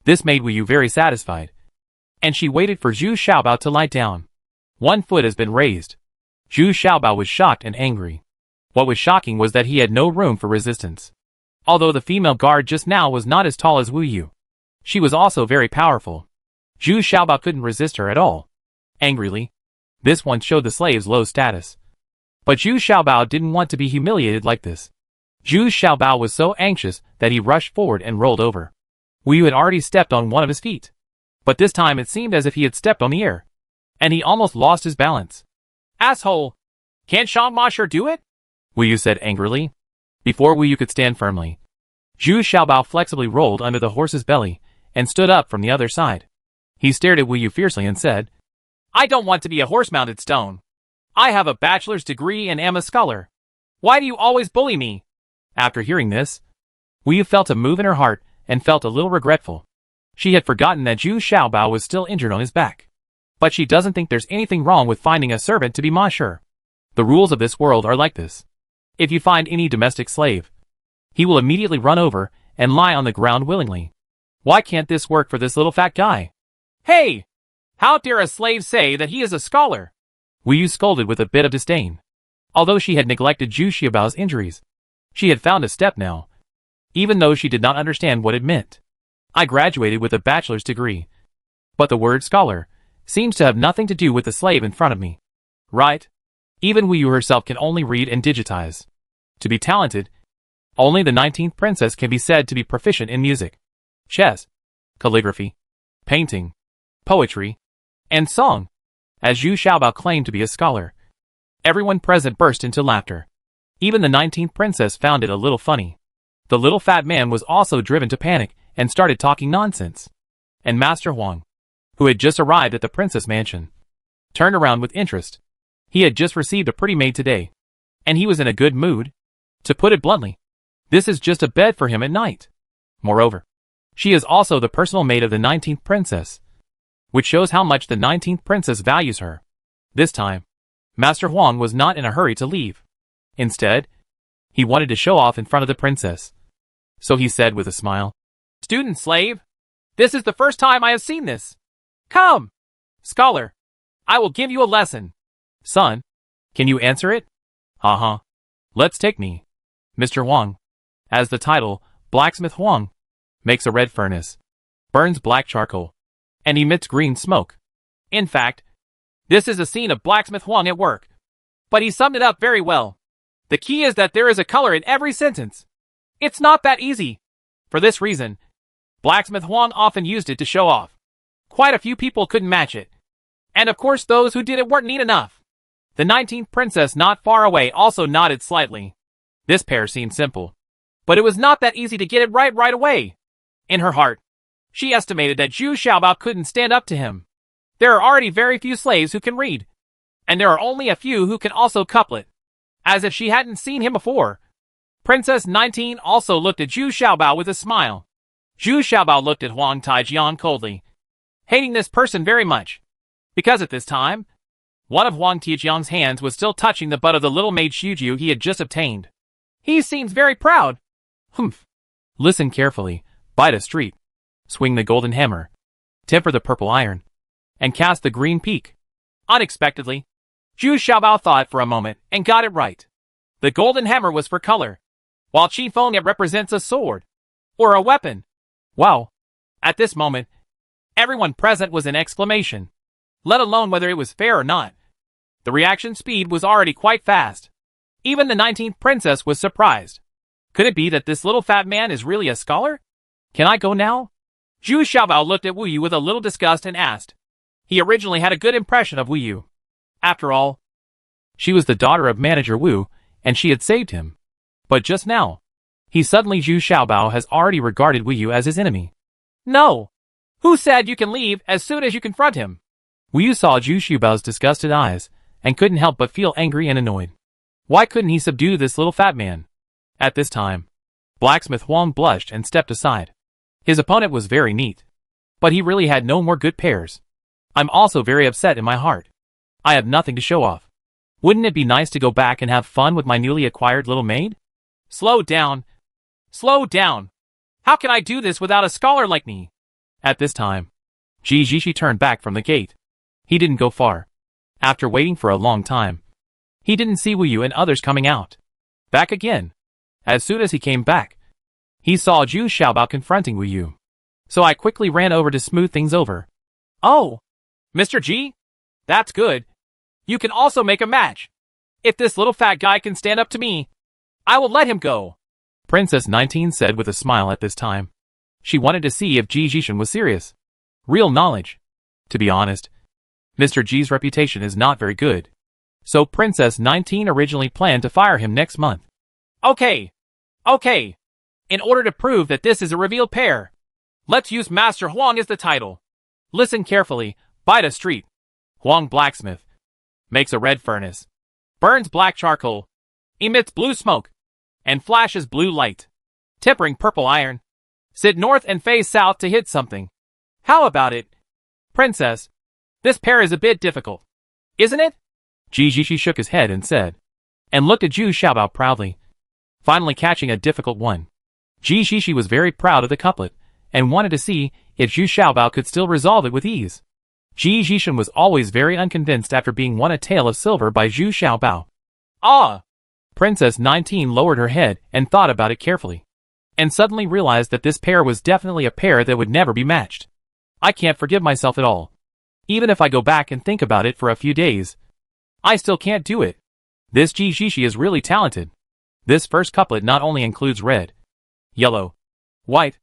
This made Wu Yu very satisfied, and she waited for Zhu Xiaobao to lie down. One foot has been raised. Zhu Xiaobao was shocked and angry. What was shocking was that he had no room for resistance. Although the female guard just now was not as tall as Wu Yu, she was also very powerful. Zhu Xiaobao couldn't resist her at all. Angrily, this one showed the slave's low status. But Zhu Xiaobao didn't want to be humiliated like this. Zhu Xiaobao was so anxious that he rushed forward and rolled over. Wu Yu had already stepped on one of his feet, but this time it seemed as if he had stepped on the air, and he almost lost his balance. Asshole! Can't Shang Masher do it? Wu Yu said angrily. Before Wu Yu could stand firmly, Zhu Xiaobao flexibly rolled under the horse's belly and stood up from the other side. He stared at Wu Yu fiercely and said, I don't want to be a horse-mounted stone. I have a bachelor's degree and am a scholar. Why do you always bully me? After hearing this, Wu Yu felt a move in her heart and felt a little regretful. She had forgotten that Zhu Xiaobao was still injured on his back. But she doesn't think there's anything wrong with finding a servant to be masher. The rules of this world are like this. If you find any domestic slave, he will immediately run over and lie on the ground willingly. Why can't this work for this little fat guy? Hey! How dare a slave say that he is a scholar? Wu Yu scolded with a bit of disdain. Although she had neglected Zhu Xiaobao's injuries, she had found a step now, even though she did not understand what it meant. I graduated with a bachelor's degree, but the word scholar seems to have nothing to do with the slave in front of me. Right? Even Wu Yu herself can only read and digitize. To be talented, only the 19th princess can be said to be proficient in music, chess, calligraphy, painting, poetry, and song. As Zhu Xiaobao claimed to be a scholar, everyone present burst into laughter. Even the 19th princess found it a little funny. The little fat man was also driven to panic and started talking nonsense. And Master Huang, who had just arrived at the princess mansion, turned around with interest. He had just received a pretty maid today, and he was in a good mood. To put it bluntly, this is just a bed for him at night. Moreover, she is also the personal maid of the 19th princess, which shows how much the 19th princess values her. This time, Master Huang was not in a hurry to leave. Instead, he wanted to show off in front of the princess. So he said with a smile, Student slave, this is the first time I have seen this. Come, scholar, I will give you a lesson. Son, can you answer it? Let's take me. Mr. Huang, as the title, Blacksmith Huang, makes a red furnace, burns black charcoal, and emits green smoke. In fact, this is a scene of Blacksmith Huang at work. But he summed it up very well. The key is that there is a color in every sentence. It's not that easy. For this reason, Blacksmith Huang often used it to show off. Quite a few people couldn't match it. And of course those who did it weren't neat enough. The 19th princess not far away also nodded slightly. This pair seemed simple, but it was not that easy to get it right away. In her heart, She estimated that Zhu Xiaobao couldn't stand up to him. There are already very few slaves who can read, and there are only a few who can also couplet. As if she hadn't seen him before. Princess 19 also looked at Zhu Xiaobao with a smile. Zhu Xiaobao looked at Huang Taijiang coldly, hating this person very much. Because at this time, one of Huang Taijiang's hands was still touching the butt of the little maid Shuju he had just obtained. He seems very proud. Humph. Listen carefully, bite a street, swing the golden hammer, temper the purple iron, and cast the green peak. Unexpectedly, Zhu Xiaobao thought for a moment and got it right. The golden hammer was for color, while Qi Feng it represents a sword, or a weapon. Wow! At this moment, everyone present was in exclamation, let alone whether it was fair or not. The reaction speed was already quite fast. Even the 19th princess was surprised. Could it be that this little fat man is really a scholar? Can I go now? Zhu Xiaobao looked at Wu Yu with a little disgust and asked. He originally had a good impression of Wu Yu. After all, she was the daughter of Manager Wu, and she had saved him. But just now, Zhu Xiaobao has already regarded Wu Yu as his enemy. No! Who said you can leave as soon as you confront him? Wu Yu saw Zhu Xiaobao's disgusted eyes, and couldn't help but feel angry and annoyed. Why couldn't he subdue this little fat man? At this time, Blacksmith Huang blushed and stepped aside. His opponent was very neat, but he really had no more good pairs. I'm also very upset in my heart. I have nothing to show off. Wouldn't it be nice to go back and have fun with my newly acquired little maid? Slow down. Slow down. How can I do this without a scholar like me? At this time, Ji Jishi turned back from the gate. He didn't go far. After waiting for a long time, he didn't see Wu Yu and others coming out. Back again. As soon as he came back, he saw Zhu Xiaobao confronting Wu Yu. So I quickly ran over to smooth things over. Oh, Mr. G? That's good. You can also make a match. If this little fat guy can stand up to me, I will let him go. Princess 19 said with a smile at this time. She wanted to see if Ji Jishan was serious. Real knowledge. To be honest, Mr. G's reputation is not very good. So Princess 19 originally planned to fire him next month. Okay. In order to prove that this is a revealed pair, let's use Master Huang as the title. Listen carefully, bite a street. Huang blacksmith. Makes a red furnace. Burns black charcoal. Emits blue smoke. And flashes blue light. Tempering purple iron. Sit north and face south to hit something. How about it? Princess, this pair is a bit difficult. Isn't it? Ji Jishi shook his head and said. And looked at Zhu Xiaobao proudly. Finally catching a difficult one. Ji Jishi was very proud of the couplet, and wanted to see if Zhu Xiaobao could still resolve it with ease. Ji Jishan was always very unconvinced after being won a tale of silver by Zhu Xiaobao. Ah! Princess 19 lowered her head and thought about it carefully. And suddenly realized that this pair was definitely a pair that would never be matched. I can't forgive myself at all. Even if I go back and think about it for a few days, I still can't do it. This Ji Jishi is really talented. This first couplet not only includes red, yellow, white,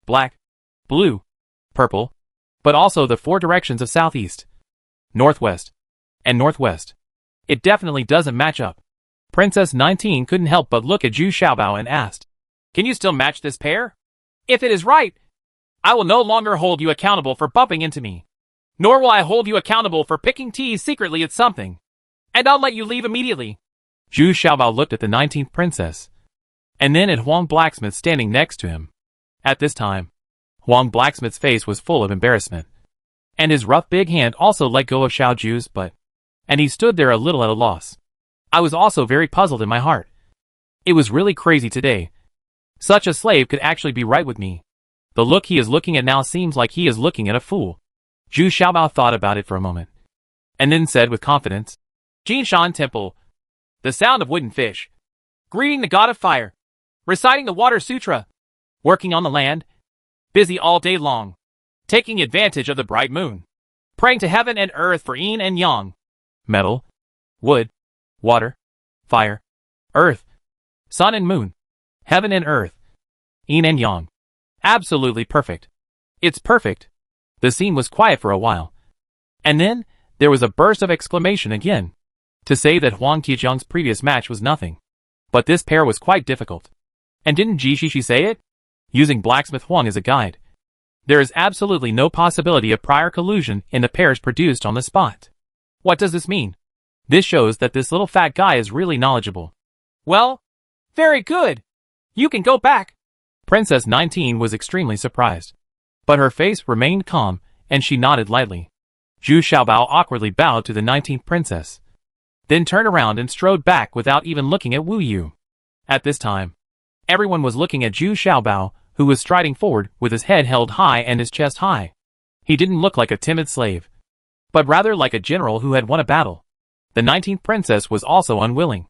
black, blue, purple, but also the 4 directions of southeast, northwest, and northwest. It definitely doesn't match up. Princess 19 couldn't help but look at Zhu Xiaobao and asked, can you still match this pair? If it is right, I will no longer hold you accountable for bumping into me. Nor will I hold you accountable for picking teas secretly at something. And I'll let you leave immediately. Zhu Xiaobao looked at the 19th princess, and then at Huang Blacksmith standing next to him. At this time, Huang Blacksmith's face was full of embarrassment, and his rough big hand also let go of Xiao Ju's butt, and he stood there a little at a loss. I was also very puzzled in my heart. It was really crazy today. Such a slave could actually be right with me. The look he is looking at now seems like he is looking at a fool. Zhu Xiaobao thought about it for a moment, and then said with confidence, Jinshan Temple. The sound of wooden fish. Greeting the god of fire. Reciting the water sutra. Working on the land. Busy all day long. Taking advantage of the bright moon. Praying to heaven and earth for yin and yang. Metal, wood, water, fire, earth, sun and moon, heaven and earth, yin and yang. Absolutely perfect. It's perfect. The scene was quiet for a while. And then, there was a burst of exclamation again. To say that Huang Qijiang's previous match was nothing. But this pair was quite difficult. And didn't Ji Shishi say it? Using Blacksmith Huang as a guide. There is absolutely no possibility of prior collusion in the pairs produced on the spot. What does this mean? This shows that this little fat guy is really knowledgeable. Well, very good. You can go back. Princess 19 was extremely surprised. But her face remained calm, and she nodded lightly. Zhu Xiaobao awkwardly bowed to the 19th princess, then turned around and strode back without even looking at Wu Yu. At this time, everyone was looking at Zhu Xiaobao, who was striding forward with his head held high and his chest high. He didn't look like a timid slave, but rather like a general who had won a battle. The 19th princess was also unwilling,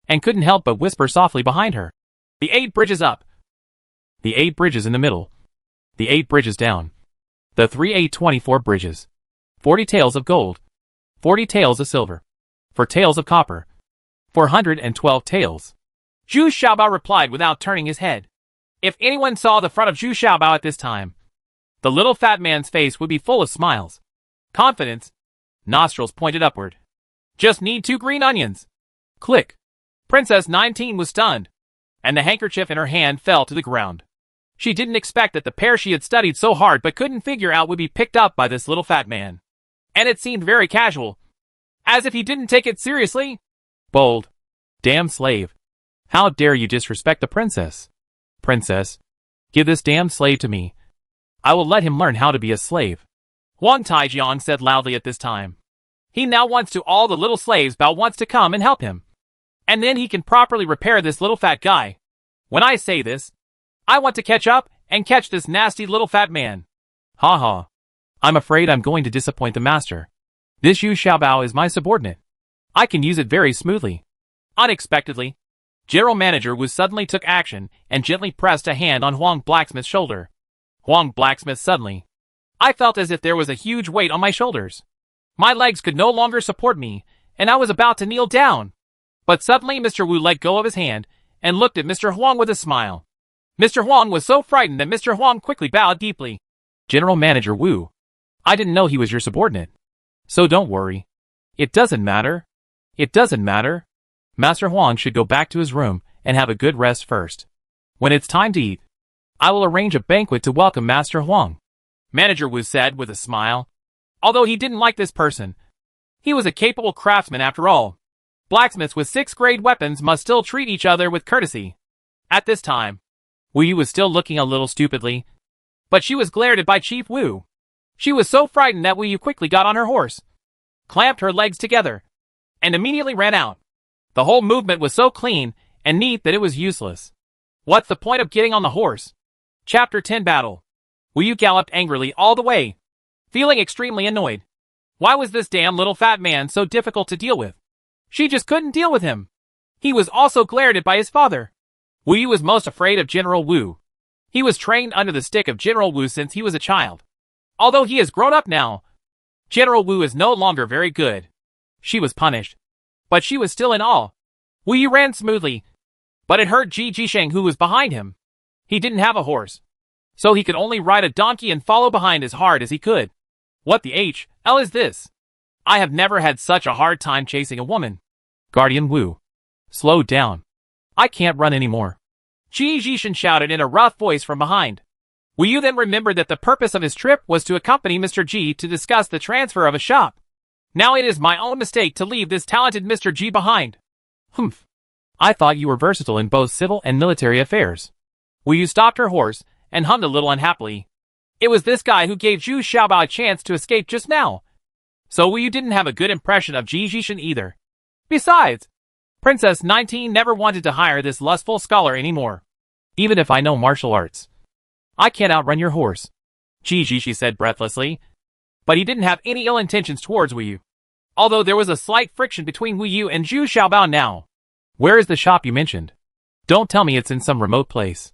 and couldn't help but whisper softly behind her. The 8 bridges up. The 8 bridges in the middle. The 8 bridges down. The 3/8-24 bridges. 40 taels of gold. 40 taels of silver. 4 taels of copper. 412 taels. Zhu Xiaobao replied without turning his head. If anyone saw the front of Zhu Xiaobao at this time, the little fat man's face would be full of smiles, confidence, nostrils pointed upward. Just need 2 green onions. Click. Princess 19 was stunned, and the handkerchief in her hand fell to the ground. She didn't expect that the pair she had studied so hard but couldn't figure out would be picked up by this little fat man. And it seemed very casual, as if he didn't take it seriously. Bold. Damn slave. How dare you disrespect the princess? Princess, give this damn slave to me. I will let him learn how to be a slave. Huang Taijiang said loudly at this time. He now wants to all the little slaves Bao wants to come and help him. And then he can properly repair this little fat guy. When I say this, I want to catch up and catch this nasty little fat man. Ha ha. I'm afraid I'm going to disappoint the master. This Zhu Xiaobao is my subordinate. I can use it very smoothly. Unexpectedly, General Manager Wu suddenly took action and gently pressed a hand on Huang Blacksmith's shoulder. Huang Blacksmith suddenly. I felt as if there was a huge weight on my shoulders. My legs could no longer support me, and I was about to kneel down. But suddenly Mr. Wu let go of his hand and looked at Mr. Huang with a smile. Mr. Huang was so frightened that Mr. Huang quickly bowed deeply. General Manager Wu, I didn't know he was your subordinate. So don't worry. It doesn't matter. It doesn't matter. Master Huang should go back to his room and have a good rest first. When it's time to eat, I will arrange a banquet to welcome Master Huang. Manager Wu said with a smile. Although he didn't like this person, he was a capable craftsman after all. Blacksmiths with 6th grade weapons must still treat each other with courtesy. At this time, Wu Yu was still looking a little stupidly, but she was glared at by Chief Wu. She was so frightened that Wu Yu quickly got on her horse, clamped her legs together, and immediately ran out. The whole movement was so clean and neat that it was useless. What's the point of getting on the horse? Chapter 10 Battle. Wu Yu galloped angrily all the way, feeling extremely annoyed. Why was this damn little fat man so difficult to deal with? She just couldn't deal with him. He was also glared at by his father. Wu Yu was most afraid of General Wu. He was trained under the stick of General Wu since he was a child. Although he has grown up now, General Wu is no longer very good. She was punished, but she was still in awe. Wu Yu ran smoothly, but it hurt Ji Jisheng who was behind him. He didn't have a horse, so he could only ride a donkey and follow behind as hard as he could. What the hell is this? I have never had such a hard time chasing a woman. Guardian Wu, slow down. I can't run anymore. Ji Jisheng shouted in a rough voice from behind. Wu Yu then remembered that the purpose of his trip was to accompany Mr. Ji to discuss the transfer of a shop. Now it is my own mistake to leave this talented Mr. Ji behind. Humph. I thought you were versatile in both civil and military affairs. Wu Yu stopped her horse and hummed a little unhappily. It was this guy who gave Zhu Xiaobao a chance to escape just now. So Wu Yu didn't have a good impression of Ji Jisheng either. Besides, Princess 19 never wanted to hire this lustful scholar anymore. Even if I know martial arts, I can't outrun your horse, Ji Jisheng said breathlessly. But he didn't have any ill intentions towards Wu Yu, although there was a slight friction between Wu Yu and Zhu Xiaobao now. Where is the shop you mentioned? Don't tell me it's in some remote place,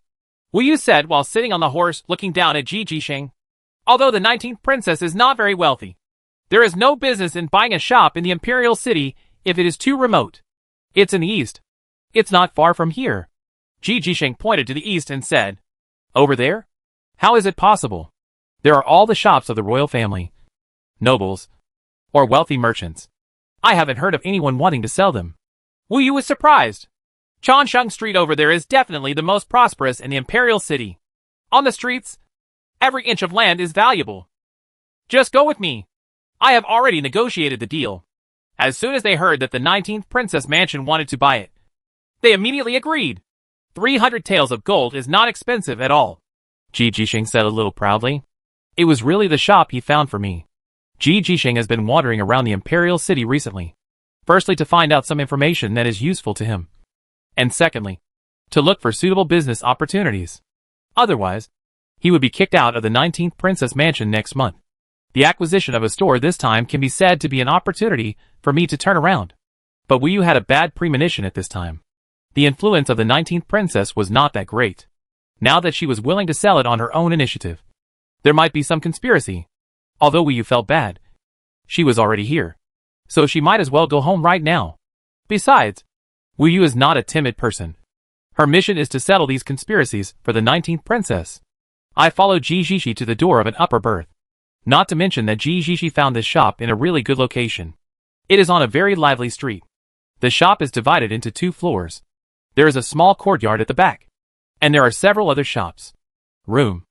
Wu Yu said while sitting on the horse looking down at Ji Jisheng. Although the 19th princess is not very wealthy, there is no business in buying a shop in the imperial city if it is too remote. It's in the east. It's not far from here. Ji Jisheng pointed to the east and said, Over there? How is it possible? There are all the shops of the royal family, nobles, or wealthy merchants. I haven't heard of anyone wanting to sell them. Wu Yu was surprised. Changsheng Street over there is definitely the most prosperous in the imperial city. On the streets, Every inch of land is valuable. Just go with me. I have already negotiated the deal. As soon as they heard that the 19th Princess Mansion wanted to buy it, they immediately agreed. 300 taels of gold is not expensive at all, Ji Jisheng said a little proudly. It was really the shop he found for me. Ji Jisheng has been wandering around the Imperial City recently. Firstly, to find out some information that is useful to him. And secondly, to look for suitable business opportunities. Otherwise, he would be kicked out of the 19th Princess Mansion next month. The acquisition of a store this time can be said to be an opportunity for me to turn around. But Wu Yu had a bad premonition at this time. The influence of the 19th Princess was not that great. Now that she was willing to sell it on her own initiative, there might be some conspiracy. Although Wu Yu felt bad, she was already here, so she might as well go home right now. Besides, Wu Yu is not a timid person. Her mission is to settle these conspiracies for the 19th Princess. I followed Ji Jishi to the door of an upper berth. Not to mention that Ji Jishi found this shop in a really good location. It is on a very lively street. The shop is divided into 2 floors. There is a small courtyard at the back. And there are several other shops. Room.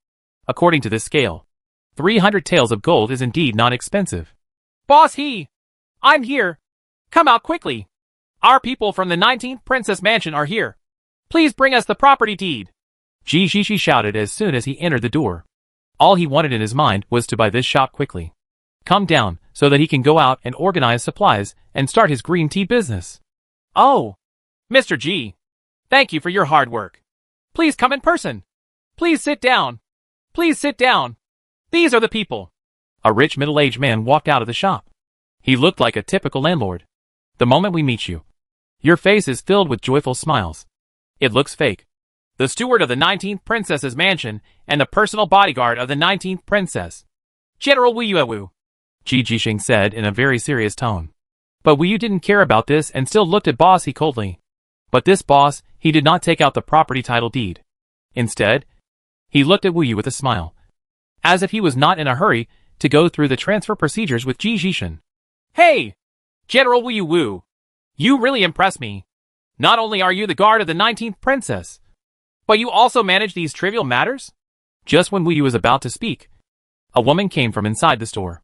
According to this scale, 300 taels of gold is indeed not expensive. Boss I'm here. Come out quickly. Our people from the 19th Princess Mansion are here. Please bring us the property deed. Ji Jishi shouted as soon as he entered the door. All he wanted in his mind was to buy this shop quickly. Come down, so that he can go out and organize supplies and start his green tea business. Oh, Mr. G. Thank you for your hard work. Please come in person. Please sit down. Please sit down. These are the people. A rich middle-aged man walked out of the shop. He looked like a typical landlord. The moment we meet you, your face is filled with joyful smiles. It looks fake. The steward of the 19th Princess's mansion and the personal bodyguard of the 19th Princess. General Wu Yu, Ji Jisheng said in a very serious tone. But Wu Yu didn't care about this and still looked at Boss He coldly. But this boss, he did not take out the property title deed. Instead, he looked at Wu Yu with a smile, as if he was not in a hurry to go through the transfer procedures with Ji Jisheng. Hey! General Wu Yu, you really impress me. Not only are you the guard of the 19th Princess, but you also manage these trivial matters? Just when Wu Yu was about to speak, a woman came from inside the store.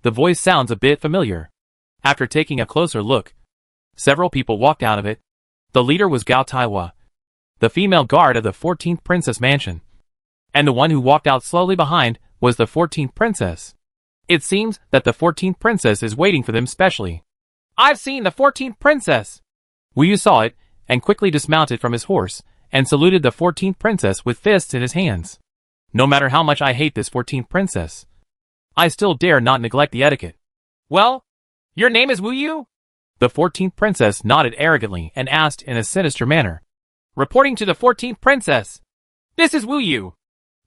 The voice sounds a bit familiar. After taking a closer look, several people walked out of it. The leader was Gao Taiwa, the female guard of the 14th Princess Mansion. And the one who walked out slowly behind was the 14th Princess. It seems that the 14th Princess is waiting for them specially. I've seen the 14th Princess. Wu Yu saw it, and quickly dismounted from his horse, and saluted the 14th Princess with fists in his hands. No matter how much I hate this 14th Princess, I still dare not neglect the etiquette. Well, your name is Wu Yu? The 14th Princess nodded arrogantly and asked in a sinister manner. Reporting to the 14th Princess. This is Wu Yu.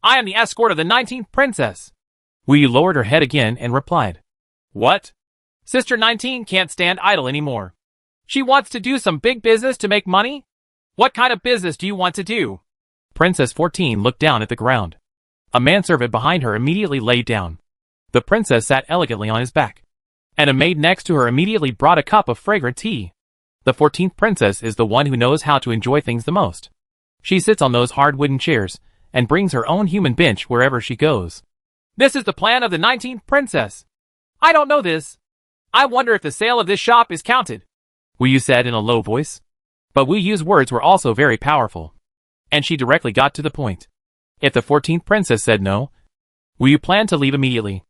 I am the escort of the 19th Princess. Wu Yu lowered her head again and replied. What? Sister 19 can't stand idle anymore. She wants to do some big business to make money? What kind of business do you want to do? Princess 14 looked down at the ground. A manservant behind her immediately laid down. The princess sat elegantly on his back, and a maid next to her immediately brought a cup of fragrant tea. The 14th Princess is the one who knows how to enjoy things the most. She sits on those hard wooden chairs, and brings her own human bench wherever she goes. This is the plan of the 19th Princess. I don't know this. I wonder if the sale of this shop is counted, Wu Yu said in a low voice. But Wu Yu's words were also very powerful, and she directly got to the point. If the 14th Princess said no, Wu Yu planned to leave immediately.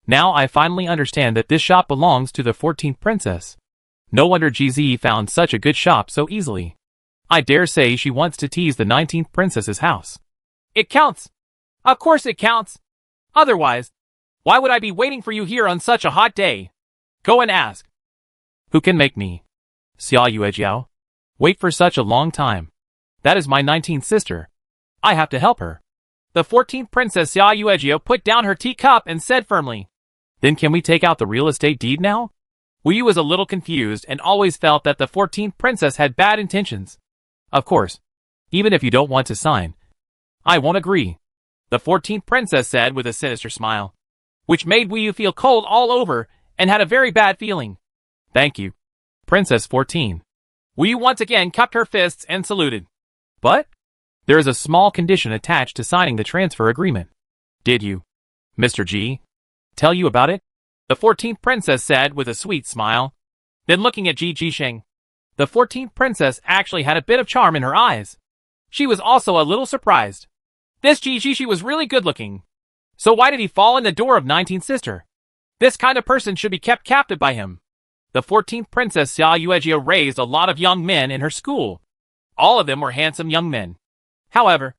Now I finally understand that this shop belongs to the 14th Princess. No wonder GZ found such a good shop so easily. I dare say she wants to tease the 19th Princess's house. It counts. Of course it counts. Otherwise, why would I be waiting for you here on such a hot day? Go and ask. Who can make me, Xia Yuejiao, wait for such a long time? That is my 19th sister. I have to help her. The 14th Princess Xia Yuejiao put down her teacup and said firmly. Then can we take out the real estate deed now? Wu Yu was a little confused and always felt that the 14th Princess had bad intentions. Of course, even if you don't want to sign, I won't agree, the 14th Princess said with a sinister smile, which made Wu Yu feel cold all over and had a very bad feeling. Thank you, Princess 14. Wu Yu once again cupped her fists and saluted. But there is a small condition attached to signing the transfer agreement. Did you, Mr. G, tell you about it? The 14th princess said with a sweet smile. Then looking at Ji Jisheng, the 14th princess actually had a bit of charm in her eyes. She was also a little surprised. This Ji Jishi was really good looking. So why did he fall in the door of 19th sister? This kind of person should be kept captive by him. The 14th princess Xia Yuejia raised a lot of young men in her school. All of them were handsome young men. However,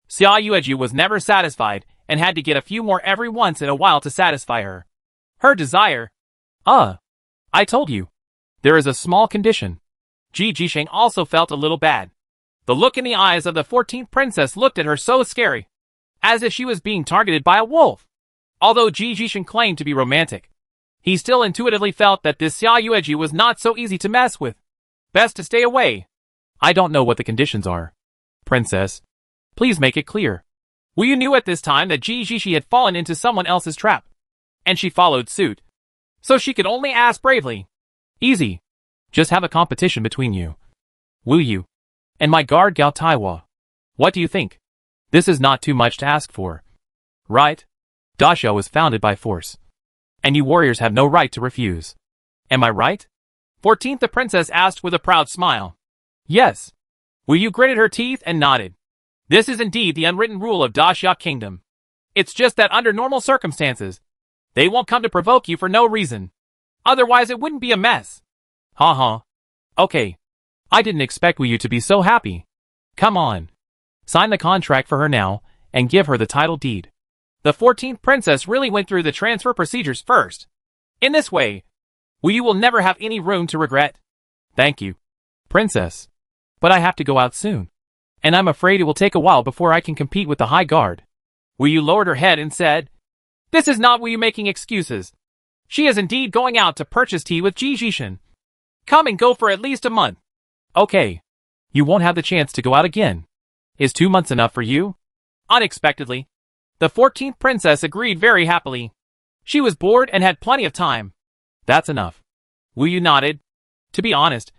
Xia Yuejia was never satisfied and had to get a few more every once in a while to satisfy her. Her desire. I told you. There is a small condition. Ji Jisheng also felt a little bad. The look in the eyes of the 14th princess looked at her so scary, as if she was being targeted by a wolf. Although Ji Jisheng claimed to be romantic, he still intuitively felt that this Xia Yuejia was not so easy to mess with. Best to stay away. I don't know what the conditions are. Princess, please make it clear. Wu Yu knew at this time that Ji Jishi had fallen into someone else's trap, and she followed suit. So she could only ask bravely. Easy. Just have a competition between you, Wu Yu, and my guard Gao Taiwa. What do you think? This is not too much to ask for. Right? Daxia was founded by force, and you warriors have no right to refuse. Am I right? 14th the princess asked with a proud smile. Yes. Wu Yu gritted her teeth and nodded. This is indeed the unwritten rule of Daxia Kingdom. It's just that under normal circumstances, they won't come to provoke you for no reason. Otherwise it wouldn't be a mess. Ha. Okay. I didn't expect Wu Yu to be so happy. Come on. Sign the contract for her now, and give her the title deed. The 14th princess really went through the transfer procedures first. In this way, Wu Yu will never have any room to regret. Thank you, Princess. But I have to go out soon, and I'm afraid it will take a while before I can compete with the High Guard. Wu Yu lowered her head and said, This is not Wu Yu making excuses. She is indeed going out to purchase tea with Ji Jishin. Come and go for at least a month. Okay. You won't have the chance to go out again. Is 2 months enough for you? Unexpectedly, the 14th princess agreed very happily. She was bored and had plenty of time. That's enough. Wu Yu nodded. To be honest,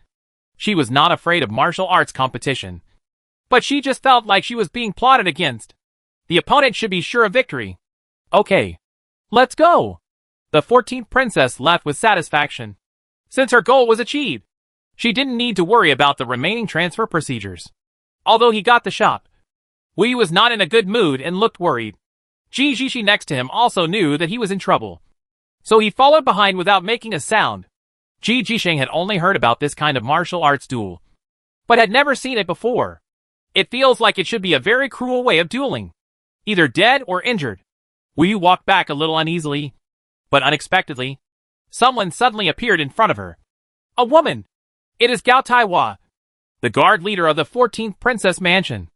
she was not afraid of martial arts competition. But she just felt like she was being plotted against. The opponent should be sure of victory. Okay. Let's go. The 14th princess left with satisfaction. Since her goal was achieved, she didn't need to worry about the remaining transfer procedures. Although he got the shop, Wu Yu was not in a good mood and looked worried. Ji Jishi next to him also knew that he was in trouble. So he followed behind without making a sound. Ji Jisheng had only heard about this kind of martial arts duel, but had never seen it before. It feels like it should be a very cruel way of dueling. Either dead or injured. Wu Yu walked back a little uneasily, but unexpectedly, someone suddenly appeared in front of her. A woman! It is Gao Taiwa, the guard leader of the 14th Princess Mansion.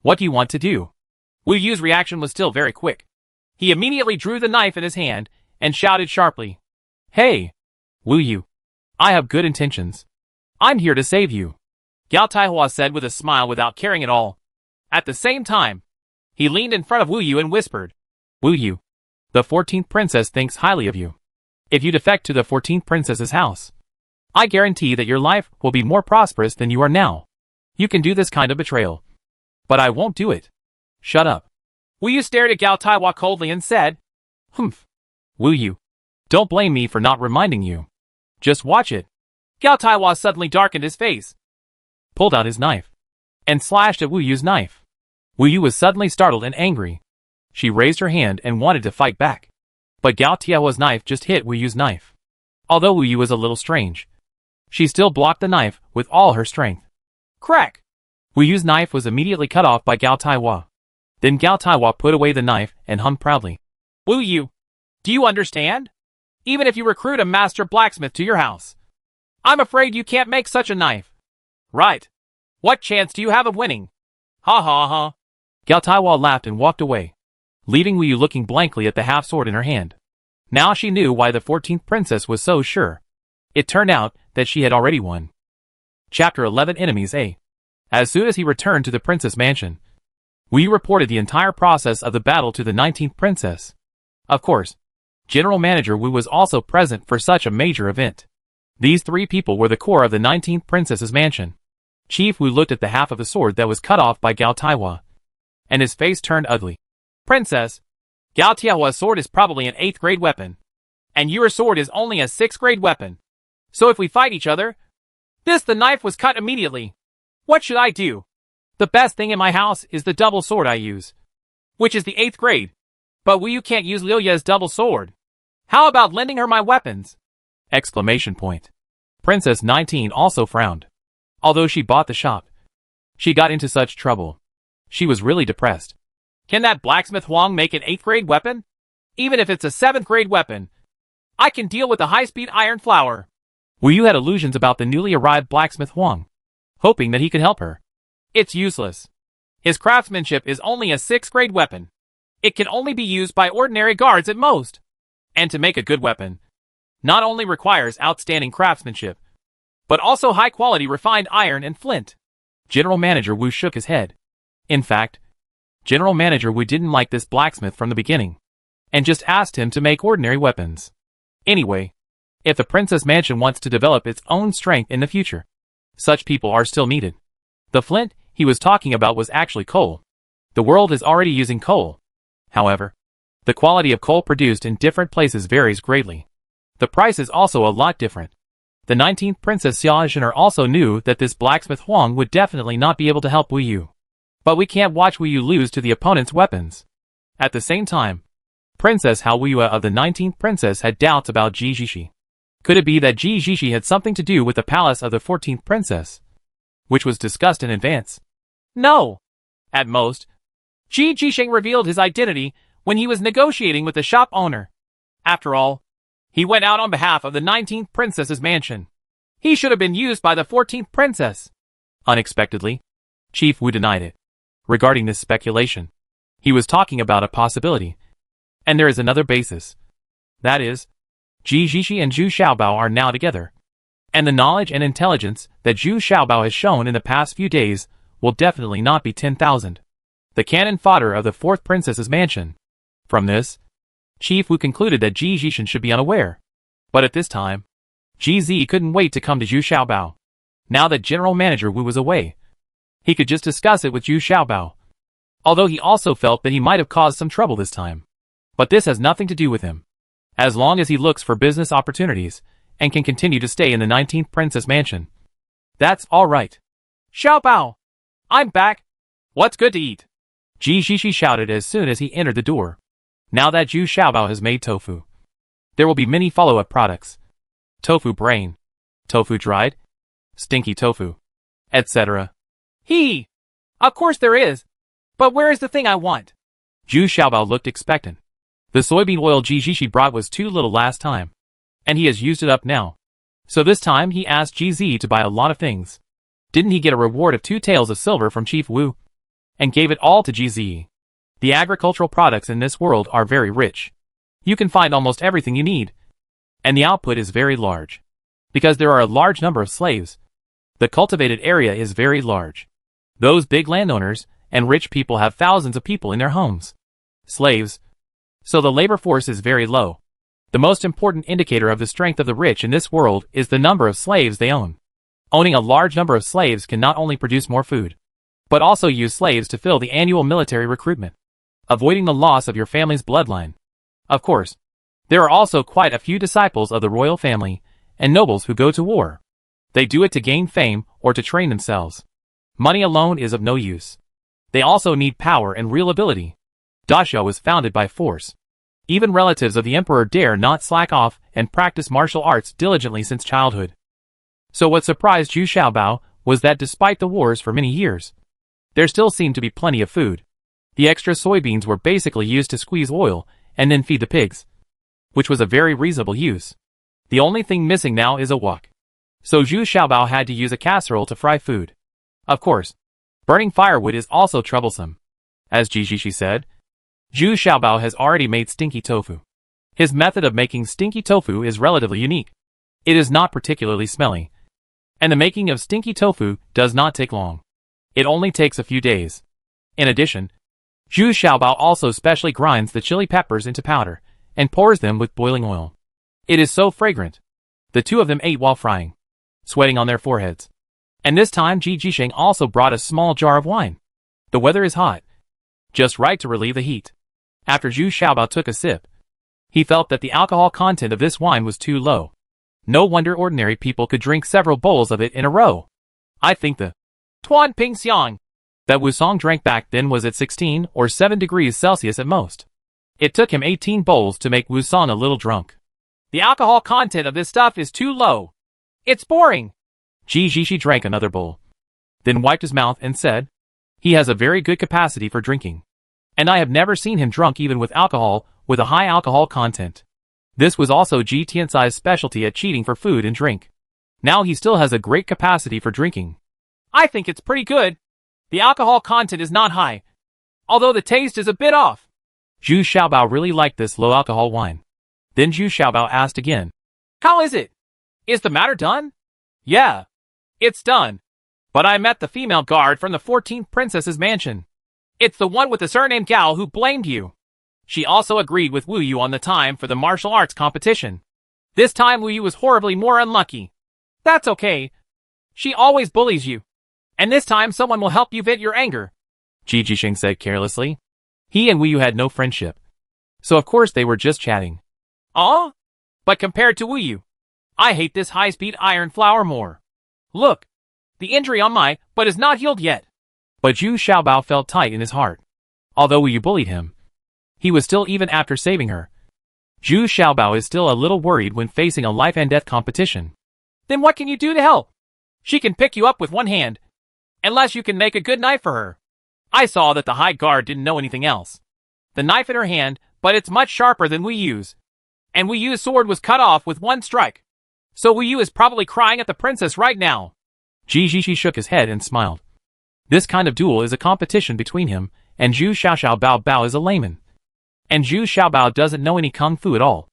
What do you want to do? Wu Yu's reaction was still very quick. He immediately drew the knife in his hand and shouted sharply. Hey! Wu Yu. I have good intentions. I'm here to save you. Gao Taihua said with a smile without caring at all. At the same time, he leaned in front of Wu Yu and whispered. Wu Yu. The 14th princess thinks highly of you. If you defect to the 14th princess's house, I guarantee that your life will be more prosperous than you are now. You can do this kind of betrayal. But I won't do it. Shut up. Wu Yu stared at Gao Taiwa coldly and said, Humph. Wu Yu. Don't blame me for not reminding you. Just watch it. Gao Taiwa suddenly darkened his face, pulled out his knife, and slashed at Wu Yu's knife. Wu Yu was suddenly startled and angry. She raised her hand and wanted to fight back. But Gao Tiao's knife just hit Wu Yu's knife. Although Wu Yu was a little strange, she still blocked the knife with all her strength. Crack! Wu Yu's knife was immediately cut off by Gao Taiwa. Then Gao Taiwa put away the knife and hummed proudly. Wu Yu, do you understand? Even if you recruit a master blacksmith to your house, I'm afraid you can't make such a knife. Right. What chance do you have of winning? Ha ha ha. Gao Taiwa laughed and walked away, leaving Wu Yu looking blankly at the half-sword in her hand. Now she knew why the 14th princess was so sure. It turned out that she had already won. Chapter 11 Enemies A. As soon as he returned to the princess mansion, Wu Yu reported the entire process of the battle to the 19th princess. Of course, General Manager Wu was also present for such a major event. These three people were the core of the 19th princess's mansion. Chief Wu looked at the half of the sword that was cut off by Gao Taiwa, and his face turned ugly. Princess, Gao Tiahua's sword is probably an 8th grade weapon. And your sword is only a 6th grade weapon. So if we fight each other... The knife was cut immediately. What should I do? The best thing in my house is the double sword I use. Which is the 8th grade. But you can't use Liu Ye's double sword. How about lending her my weapons? Exclamation point. Princess 19 also frowned. Although she bought the shop, she got into such trouble. She was really depressed. Can that blacksmith Huang make an 8th grade weapon? Even if it's a 7th grade weapon, I can deal with the high-speed iron flour. Wu Yu had illusions about the newly arrived blacksmith Huang, hoping that he could help her. It's useless. His craftsmanship is only a 6th grade weapon. It can only be used by ordinary guards at most. And to make a good weapon, not only requires outstanding craftsmanship, but also high-quality refined iron and flint. General Manager Wu shook his head. In fact, General Manager Wu didn't like this blacksmith from the beginning, and just asked him to make ordinary weapons. Anyway, if the Princess Mansion wants to develop its own strength in the future, such people are still needed. The flint he was talking about was actually coal. The world is already using coal. However, the quality of coal produced in different places varies greatly. The price is also a lot different. The 19th Princess Xia Zhener also knew that this blacksmith Huang would definitely not be able to help Wu Yu. But we can't watch Wu Yu lose to the opponent's weapons. At the same time, Princess Hao Wuyue of the 19th Princess had doubts about Ji Zhishi. Could it be that Ji Zhishi had something to do with the palace of the 14th Princess, which was discussed in advance? No. At most, Ji Zhisheng revealed his identity when he was negotiating with the shop owner. After all, he went out on behalf of the 19th Princess's mansion. He should have been used by the 14th Princess. Unexpectedly, Chief Wu denied it. Regarding this speculation, he was talking about a possibility. And there is another basis. That is, Ji Zhishi and Zhu Xiaobao are now together. And the knowledge and intelligence that Zhu Xiaobao has shown in the past few days will definitely not be 10,000. The cannon fodder of the 4th Princess's mansion. From this, Chief Wu concluded that Ji Zhishan should be unaware. But at this time, Ji Zi couldn't wait to come to Zhu Xiaobao. Now that General Manager Wu was away, he could just discuss it with Zhu Xiaobao. Although he also felt that he might have caused some trouble this time. But this has nothing to do with him. As long as he looks for business opportunities and can continue to stay in the 19th Princess Mansion, that's all right. Xiaobao, I'm back. What's good to eat? Ji Zhishi shouted as soon as he entered the door. Now that Zhu Xiaobao has made tofu, there will be many follow-up products. Tofu brain, tofu dried, stinky tofu, etc. Of course there is. But where is the thing I want? Zhu Xiaobao looked expectant. The soybean oil Ji Zhishi brought was too little last time, and he has used it up now. So this time he asked Ji Zi to buy a lot of things. Didn't he get a reward of 2 taels of silver from Chief Wu? And gave it all to Ji Zi. The agricultural products in this world are very rich. You can find almost everything you need. And the output is very large. Because there are a large number of slaves. The cultivated area is very large. Those big landowners and rich people have thousands of people in their homes. Slaves. So the labor force is very low. The most important indicator of the strength of the rich in this world is the number of slaves they own. Owning a large number of slaves can not only produce more food, but also use slaves to fill the annual military recruitment, avoiding the loss of your family's bloodline. Of course, there are also quite a few disciples of the royal family and nobles who go to war. They do it to gain fame or to train themselves. Money alone is of no use. They also need power and real ability. Daxia was founded by force. Even relatives of the emperor dare not slack off and practice martial arts diligently since childhood. So what surprised Zhu Xiaobao was that despite the wars for many years, there still seemed to be plenty of food. The extra soybeans were basically used to squeeze oil and then feed the pigs, which was a very reasonable use. The only thing missing now is a wok. So Zhu Xiaobao had to use a casserole to fry food. Of course, burning firewood is also troublesome. As Ji Zhishi said, Zhu Xiaobao has already made stinky tofu. His method of making stinky tofu is relatively unique. It is not particularly smelly. And the making of stinky tofu does not take long. It only takes a few days. In addition, Zhu Xiaobao also specially grinds the chili peppers into powder and pours them with boiling oil. It is so fragrant. The two of them ate while frying, sweating on their foreheads. And this time Ji Zhisheng also brought a small jar of wine. The weather is hot, just right to relieve the heat. After Zhu Xiaobao took a sip, he felt that the alcohol content of this wine was too low. No wonder ordinary people could drink several bowls of it in a row. I think the Tuan Ping Xiang that Wusong drank back then was at 16 or 7 degrees Celsius at most. It took him 18 bowls to make Wusong a little drunk. The alcohol content of this stuff is too low. It's boring. Ji Jishi drank another bowl, then wiped his mouth and said, "He has a very good capacity for drinking. And I have never seen him drunk even with alcohol, with a high alcohol content." This was also Ji Tiansai's specialty at cheating for food and drink. Now he still has a great capacity for drinking. I think it's pretty good. The alcohol content is not high, although the taste is a bit off. Zhu Xiaobao really liked this low-alcohol wine. Then Zhu Xiaobao asked again, "How is it? Is the matter done?" "Yeah, it's done. But I met the female guard from the 14th Princess's mansion. It's the one with the surname Gao who blamed you. She also agreed with Wu Yu on the time for the martial arts competition. This time Wu Yu was horribly more unlucky. That's okay. She always bullies you. And this time someone will help you vent your anger," Ji Jisheng said carelessly. He and Wu Yu had no friendship, so of course they were just chatting. "Oh? But compared to Wu Yu, I hate this high-speed iron flower more. Look, the injury on my butt is not healed yet." But Zhu Xiaobao felt tight in his heart. Although Wu Yu bullied him, he was still even after saving her. Zhu Xiaobao is still a little worried when facing a life-and-death competition. "Then what can you do to help? She can pick you up with one hand, unless you can make a good knife for her." I saw that the high guard didn't know anything else. The knife in her hand, but it's much sharper than Wu Yu's. And Wu Yu's sword was cut off with one strike. So Wu Yu is probably crying at the princess right now. Ji Jishi shook his head and smiled. This kind of duel is a competition between him and Zhu Xiaobao is a layman. And Zhu Xiaobao doesn't know any kung fu at all.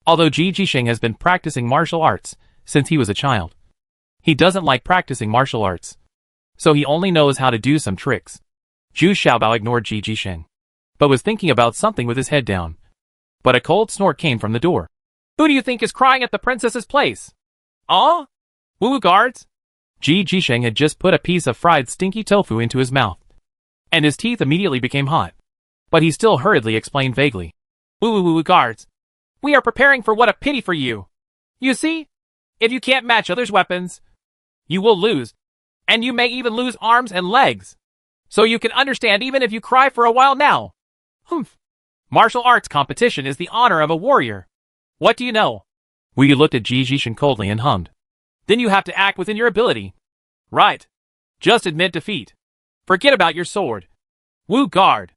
Although Ji Jisheng has been practicing martial arts since he was a child. He doesn't like practicing martial arts, so he only knows how to do some tricks. Zhu Xiaobao ignored Ji Jisheng, but was thinking about something with his head down. But a cold snort came from the door. "Who do you think is crying at the princess's place?" "Oh? Wu guards?" Ji Jisheng had just put a piece of fried stinky tofu into his mouth, and his teeth immediately became hot. But he still hurriedly explained vaguely. Wu guards. We are preparing for what a pity for you. You see, if you can't match others' weapons, you will lose, and you may even lose arms and legs. So you can understand even if you cry for a while now. Humph. Martial arts competition is the honor of a warrior. What do you know?" Wu Yu looked at Ji Jisheng coldly and hummed. "Then you have to act within your ability. Right. Just admit defeat. Forget about your sword. Wu guard.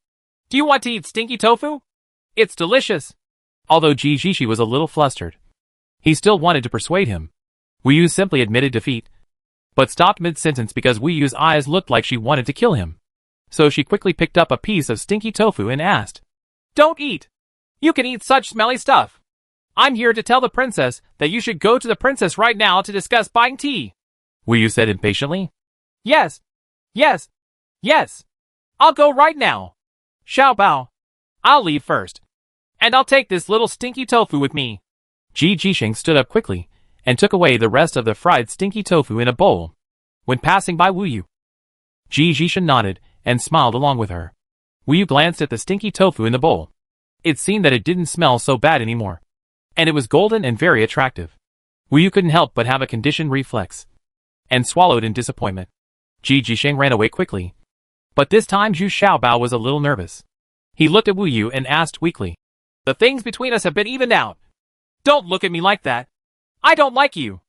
Do you want to eat stinky tofu? It's delicious." Although Ji Jishi was a little flustered, he still wanted to persuade him. Wu Yu simply admitted defeat, but stopped mid-sentence because Wu Yu's eyes looked like she wanted to kill him. So she quickly picked up a piece of stinky tofu and asked, "Don't eat. You can eat such smelly stuff. I'm here to tell the princess that you should go to the princess right now to discuss buying tea." Wu Yu said impatiently. Yes. I'll go right now. Xiaobao, I'll leave first. And I'll take this little stinky tofu with me." Ji Jisheng stood up quickly and took away the rest of the fried stinky tofu in a bowl. When passing by Wu Yu, Ji Jisheng nodded and smiled along with her. Wu Yu glanced at the stinky tofu in the bowl. It seemed that it didn't smell so bad anymore, and it was golden and very attractive. Wu Yu couldn't help but have a conditioned reflex, and swallowed in disappointment. Ji Jisheng ran away quickly, but this time Zhu Xiaobao was a little nervous. He looked at Wu Yu and asked weakly, "The things between us have been evened out. Don't look at me like that. I don't like you."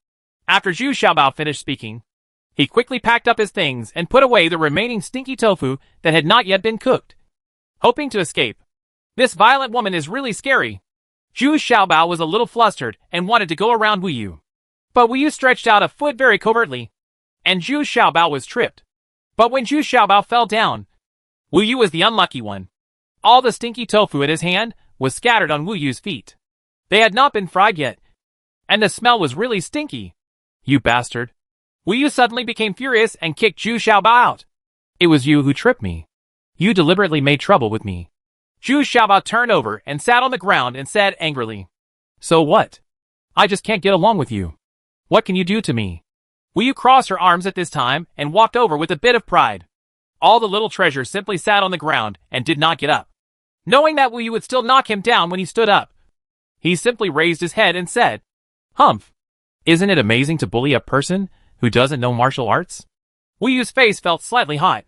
After Zhu Xiaobao finished speaking, he quickly packed up his things and put away the remaining stinky tofu that had not yet been cooked, hoping to escape. This violent woman is really scary. Zhu Xiaobao was a little flustered and wanted to go around Wu Yu. But Wu Yu stretched out a foot very covertly, and Zhu Xiaobao was tripped. But when Zhu Xiaobao fell down, Wu Yu was the unlucky one. All the stinky tofu in his hand was scattered on Wu Yu's feet. They had not been fried yet, and the smell was really stinky. "You bastard." Wu Yu suddenly became furious and kicked Zhu Xiaobao out. "It was you who tripped me. You deliberately made trouble with me." Zhu Xiaobao turned over and sat on the ground and said angrily, "So what? I just can't get along with you. What can you do to me?" Wu Yu crossed her arms at this time and walked over with a bit of pride. All the little treasures simply sat on the ground and did not get up. knowing that Wu Yu would still knock him down when he stood up. He simply raised his head and said, "Humph. Isn't it amazing to bully a person who doesn't know martial arts?" Wu Yu's face felt slightly hot,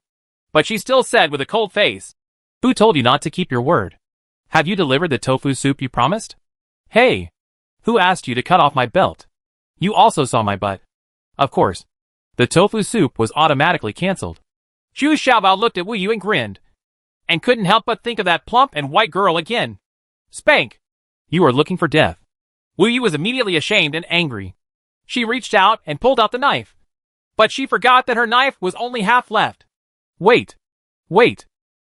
but she still said with a cold face, "Who told you not to keep your word? Have you delivered the tofu soup you promised? Hey, who asked you to cut off my belt? You also saw my butt." Of course, the tofu soup was automatically cancelled. Zhu Xiaobao looked at Wu Yu and grinned, and couldn't help but think of that plump and white girl again. Spank! You are looking for death. Wu Yu was immediately ashamed and angry. She reached out and pulled out the knife, but she forgot that her knife was only half left. Wait.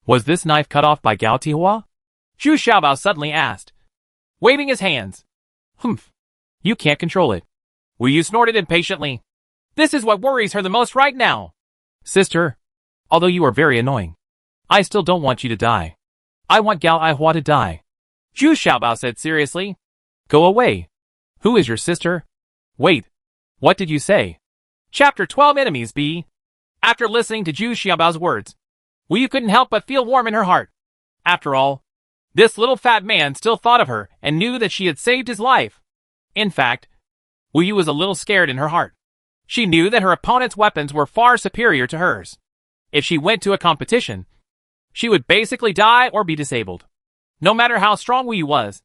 Was this knife cut off by Gao Tihua? Zhu Xiaobao suddenly asked, waving his hands. Humph. You can't control it. Wu Yu snorted impatiently. This is what worries her the most right now. Sister, although you are very annoying, I still don't want you to die. I want Gao Aihua to die. Zhu Xiaobao said seriously. Go away. Who is your sister? Wait. What did you say? Chapter 12 Enemies B. After listening to Zhu Xiaobao's words, Wu Yu couldn't help but feel warm in her heart. After all, this little fat man still thought of her and knew that she had saved his life. In fact, Wu Yu was a little scared in her heart. She knew that her opponent's weapons were far superior to hers. If she went to a competition, she would basically die or be disabled. No matter how strong Wu Yu was,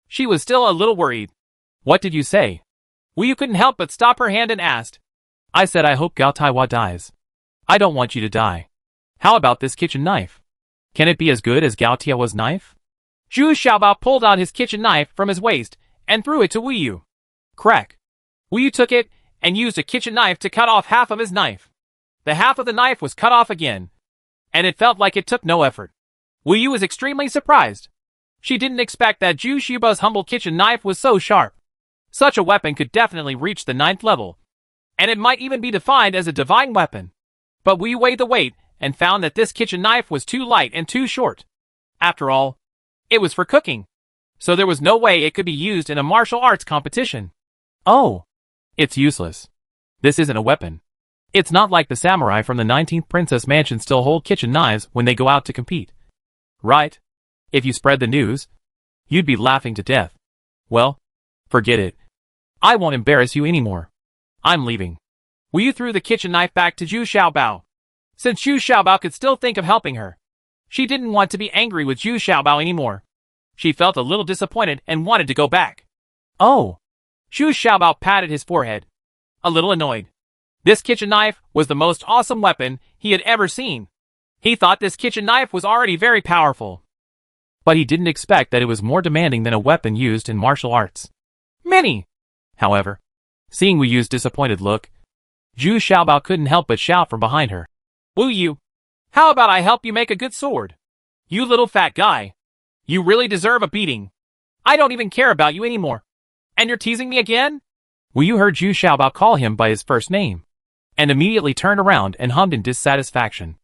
she was still a little worried. What did you say? Wu Yu couldn't help but stop her hand and asked. I said I hope Gao Taiwa dies. I don't want you to die. How about this kitchen knife? Can it be as good as Gao Tiawa's knife? Zhu Xiaobao pulled out his kitchen knife from his waist and threw it to Wu Yu. Crack. Wu Yu took it and used a kitchen knife to cut off half of his knife. The half of the knife was cut off again, and it felt like it took no effort. Wu Yu was extremely surprised. She didn't expect that Zhu Xiaobao's humble kitchen knife was so sharp. Such a weapon could definitely reach the 9th level, and it might even be defined as a divine weapon. But Wu Yu weighed the weight and found that this kitchen knife was too light and too short. After all, it was for cooking, so there was no way it could be used in a martial arts competition. Oh, it's useless. This isn't a weapon. It's not like the samurai from the 19th Princess Mansion still hold kitchen knives when they go out to compete. Right? If you spread the news, you'd be laughing to death. Well, forget it. I won't embarrass you anymore. I'm leaving. Wu Yu threw the kitchen knife back to Zhu Xiaobao. Since Zhu Xiaobao could still think of helping her, she didn't want to be angry with Zhu Xiaobao anymore. She felt a little disappointed and wanted to go back. Oh! Zhu Xiaobao patted his forehead, a little annoyed. This kitchen knife was the most awesome weapon he had ever seen. He thought this kitchen knife was already very powerful. But he didn't expect that it was more demanding than a weapon used in martial arts. Many! However, seeing Wu Yu's disappointed look, Zhu Xiaobao couldn't help but shout from behind her. Wu Yu, how about I help you make a good sword? You little fat guy. You really deserve a beating. I don't even care about you anymore. And you're teasing me again? Wu Yu heard Zhu Xiaobao call him by his first name, and immediately turned around and hummed in dissatisfaction.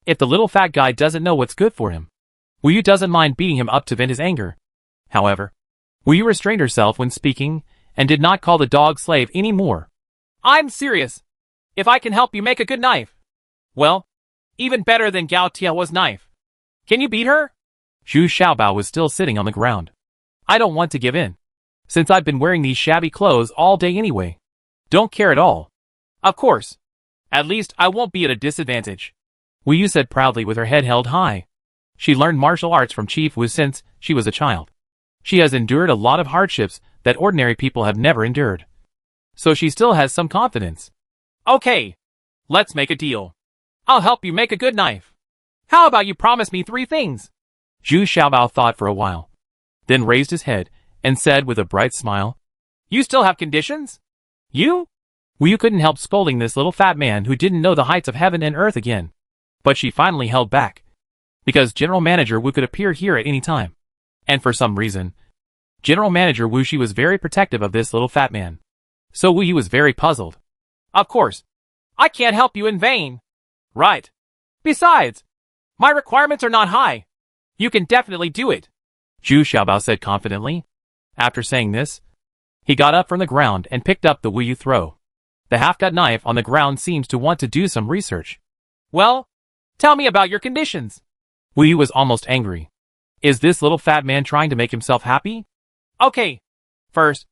If the little fat guy doesn't know what's good for him, Wu Yu doesn't mind beating him up to vent his anger. However, Wu Yu restrained herself when speaking, and did not call the dog slave anymore. I'm serious. If I can help you make a good knife. Well, even better than Gao Tiahua's knife. Can you beat her? Zhu Xiaobao was still sitting on the ground. I don't want to give in, since I've been wearing these shabby clothes all day anyway. Don't care at all. Of course. At least I won't be at a disadvantage. Wu Yu said proudly with her head held high. She learned martial arts from Chief Wu since she was a child. She has endured a lot of hardships that ordinary people have never endured. So she still has some confidence. Okay. Let's make a deal. I'll help you make a good knife. How about you promise me 3 things? Zhu Xiaobao thought for a while, then raised his head and said with a bright smile, You still have conditions? You? Wu Yu couldn't help scolding this little fat man who didn't know the heights of heaven and earth again. But she finally held back, because General Manager Wu could appear here at any time. And for some reason, General Manager Wu Shi was very protective of this little fat man. So Wu Yu was very puzzled. Of course. I can't help you in vain. Right. Besides, my requirements are not high. You can definitely do it. Zhu Xiaobao said confidently. After saying this, he got up from the ground and picked up the Wu Yu throw. The half-cut knife on the ground seems to want to do some research. Well, tell me about your conditions. Wu Yu was almost angry. Is this little fat man trying to make himself happy? Okay. First,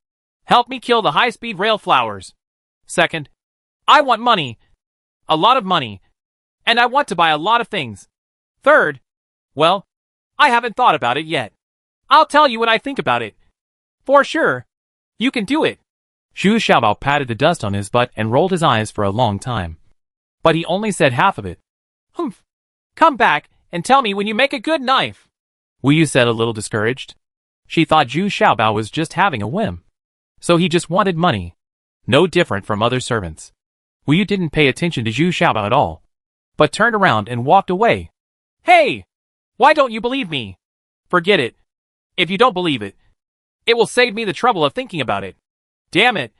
help me kill the high-speed rail flowers. Second, I want money. A lot of money. And I want to buy a lot of things. Third, well, I haven't thought about it yet. I'll tell you what I think about it. For sure. You can do it. Zhu Xiaobao patted the dust on his butt and rolled his eyes for a long time. But he only said half of it. Humph. Come back and tell me when you make a good knife. Wu Yu said a little discouraged. She thought Zhu Xiaobao was just having a whim. So he just wanted money. No different from other servants. Wu Yu didn't pay attention to Zhu Xiaobao at all, but turned around and walked away. Hey! Why don't you believe me? Forget it. If you don't believe it, it will save me the trouble of thinking about it. Damn it!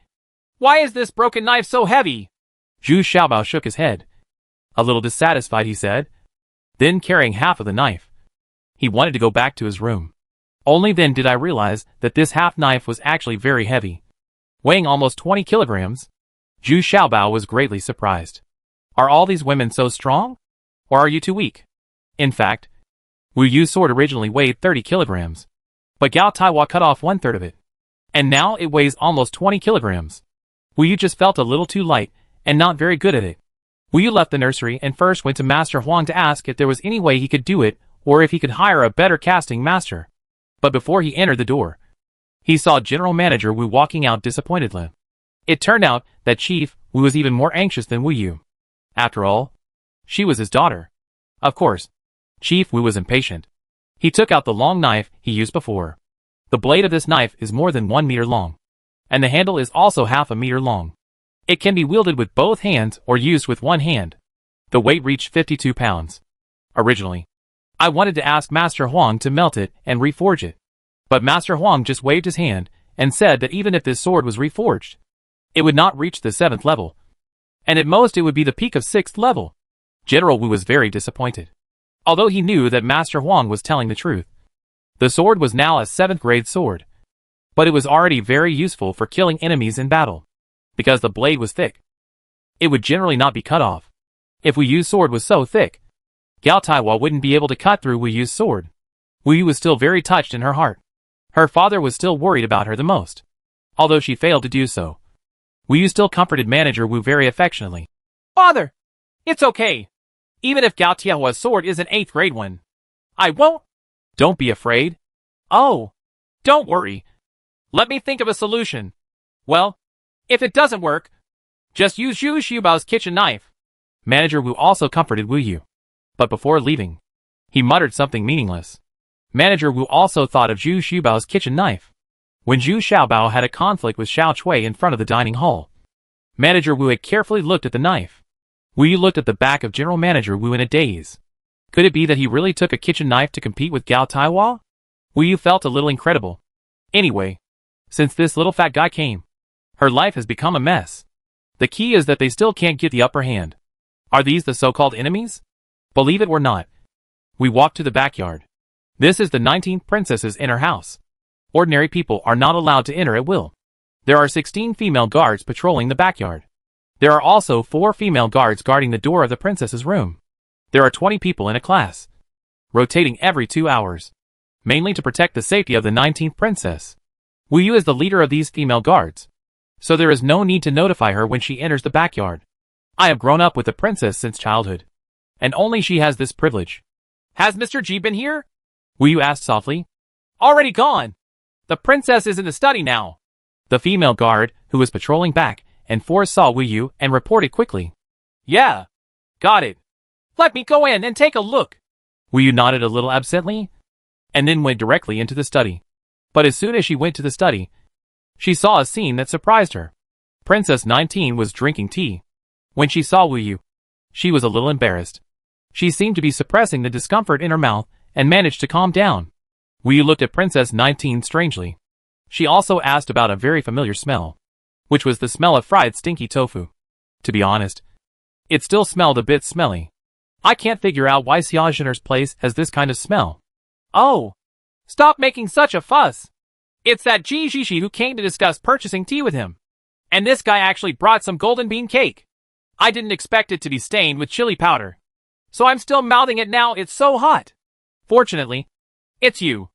Why is this broken knife so heavy? Zhu Xiaobao shook his head. A little dissatisfied, he said. Then carrying half of the knife, he wanted to go back to his room. Only then did I realize that this half knife was actually very heavy. Weighing almost 20 kilograms, Zhu Xiaobao was greatly surprised. Are all these women so strong? Or are you too weak? In fact, Wu Yu's sword originally weighed 30 kilograms, but Gao Taiwa cut off 1/3 of it. And now it weighs almost 20 kilograms. Wu Yu just felt a little too light and not very good at it. Wu Yu left the nursery and first went to Master Huang to ask if there was any way he could do it or if he could hire a better casting master. But before he entered the door, he saw General Manager Wu walking out disappointedly. It turned out that Chief Wu was even more anxious than Wu Yu. After all, she was his daughter. Of course, Chief Wu was impatient. He took out the long knife he used before. The blade of this knife is more than 1 meter long, and the handle is also half a meter long. It can be wielded with both hands or used with one hand. The weight reached 52 pounds. Originally, I wanted to ask Master Huang to melt it and reforge it. But Master Huang just waved his hand and said that even if this sword was reforged, it would not reach the 7th level. And at most it would be the peak of 6th level. General Wu was very disappointed. Although he knew that Master Huang was telling the truth. The sword was now a 7th grade sword. But it was already very useful for killing enemies in battle. Because the blade was thick. It would generally not be cut off. If Wu Yu's sword was so thick, Gao Taiwa wouldn't be able to cut through Wu Yu's sword. Wu Yu was still very touched in her heart. Her father was still worried about her the most. Although she failed to do so. Wu Yu still comforted Manager Wu very affectionately. Father! It's okay. Even if Gao Taiwa's sword is an 8th grade one. I won't. Don't be afraid. Oh. Don't worry. Let me think of a solution. Well, if it doesn't work, just use Zhu Xiaobao's kitchen knife. Manager Wu also comforted Wu Yu. But before leaving, he muttered something meaningless. Manager Wu also thought of Zhu Xiaobao's kitchen knife. When Zhu Xiaobao had a conflict with Xiao Cui in front of the dining hall, Manager Wu had carefully looked at the knife. Wu Yu looked at the back of General Manager Wu in a daze. Could it be that he really took a kitchen knife to compete with Gao Taiwa? Wu Yu felt a little incredible. Anyway, since this little fat guy came, her life has become a mess. The key is that they still can't get the upper hand. Are these the so-called enemies? Believe it or not. We walked to the backyard. This is the 19th princess's inner house. Ordinary people are not allowed to enter at will. There are 16 female guards patrolling the backyard. There are also 4 female guards guarding the door of the princess's room. There are 20 people in a class, rotating every 2 hours, mainly to protect the safety of the 19th princess. Wu Yu is the leader of these female guards, so there is no need to notify her when she enters the backyard. I have grown up with the princess since childhood, and only she has this privilege. Has Mr. G been here? Wu Yu asked softly. Already gone. The princess is in the study now. The female guard, who was patrolling back and forth, saw Wu Yu and reported quickly. Yeah. Got it. Let me go in and take a look. Wu Yu nodded a little absently, and then went directly into the study. But as soon as she went to the study, she saw a scene that surprised her. Princess 19 was drinking tea. When she saw Wu Yu, she was a little embarrassed. She seemed to be suppressing the discomfort in her mouth and managed to calm down. Wu Yu looked at Princess 19 strangely. She also asked about a very familiar smell, which was the smell of fried stinky tofu. To be honest, it still smelled a bit smelly. I can't figure out why Xiaozhener's place has this kind of smell. Oh, stop making such a fuss. It's that Ji Jishi who came to discuss purchasing tea with him. And this guy actually brought some golden bean cake. I didn't expect it to be stained with chili powder. So I'm still mouthing it now, it's so hot. Fortunately, It's you.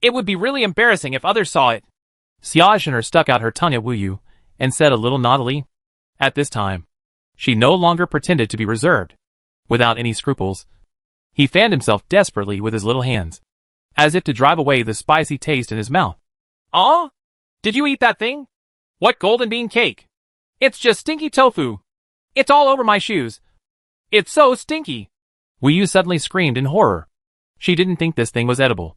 It would be really embarrassing if others saw it. Xiaoxuner stuck out her tongue at Wu Yu and said a little naughtily. At this time, she no longer pretended to be reserved. Without any scruples, he fanned himself desperately with his little hands, as if to drive away the spicy taste in his mouth. Aw? Did you eat that thing? What golden bean cake? It's just stinky tofu. It's all over my shoes. It's so stinky. Wu Yu suddenly screamed in horror. She didn't think this thing was edible,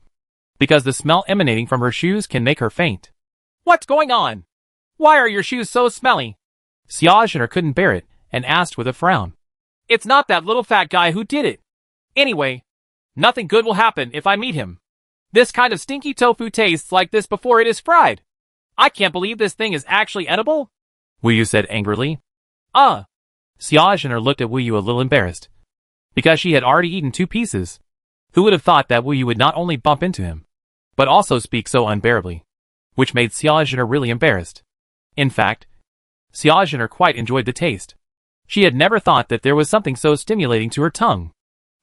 because the smell emanating from her shoes can make her faint. What's going on? Why are your shoes so smelly? Xiaoxuner couldn't bear it and asked with a frown. It's not that little fat guy who did it. Anyway, nothing good will happen if I meet him. This kind of stinky tofu tastes like this before it is fried. I can't believe this thing is actually edible. Wu Yu said angrily. Xiaoxuner looked at Wu Yu a little embarrassed, because she had already eaten 2 pieces. Who would have thought that Wu Yu would not only bump into him, but also speak so unbearably, which made Xiaoxuner really embarrassed. In fact, Xiaoxuner quite enjoyed the taste. She had never thought that there was something so stimulating to her tongue.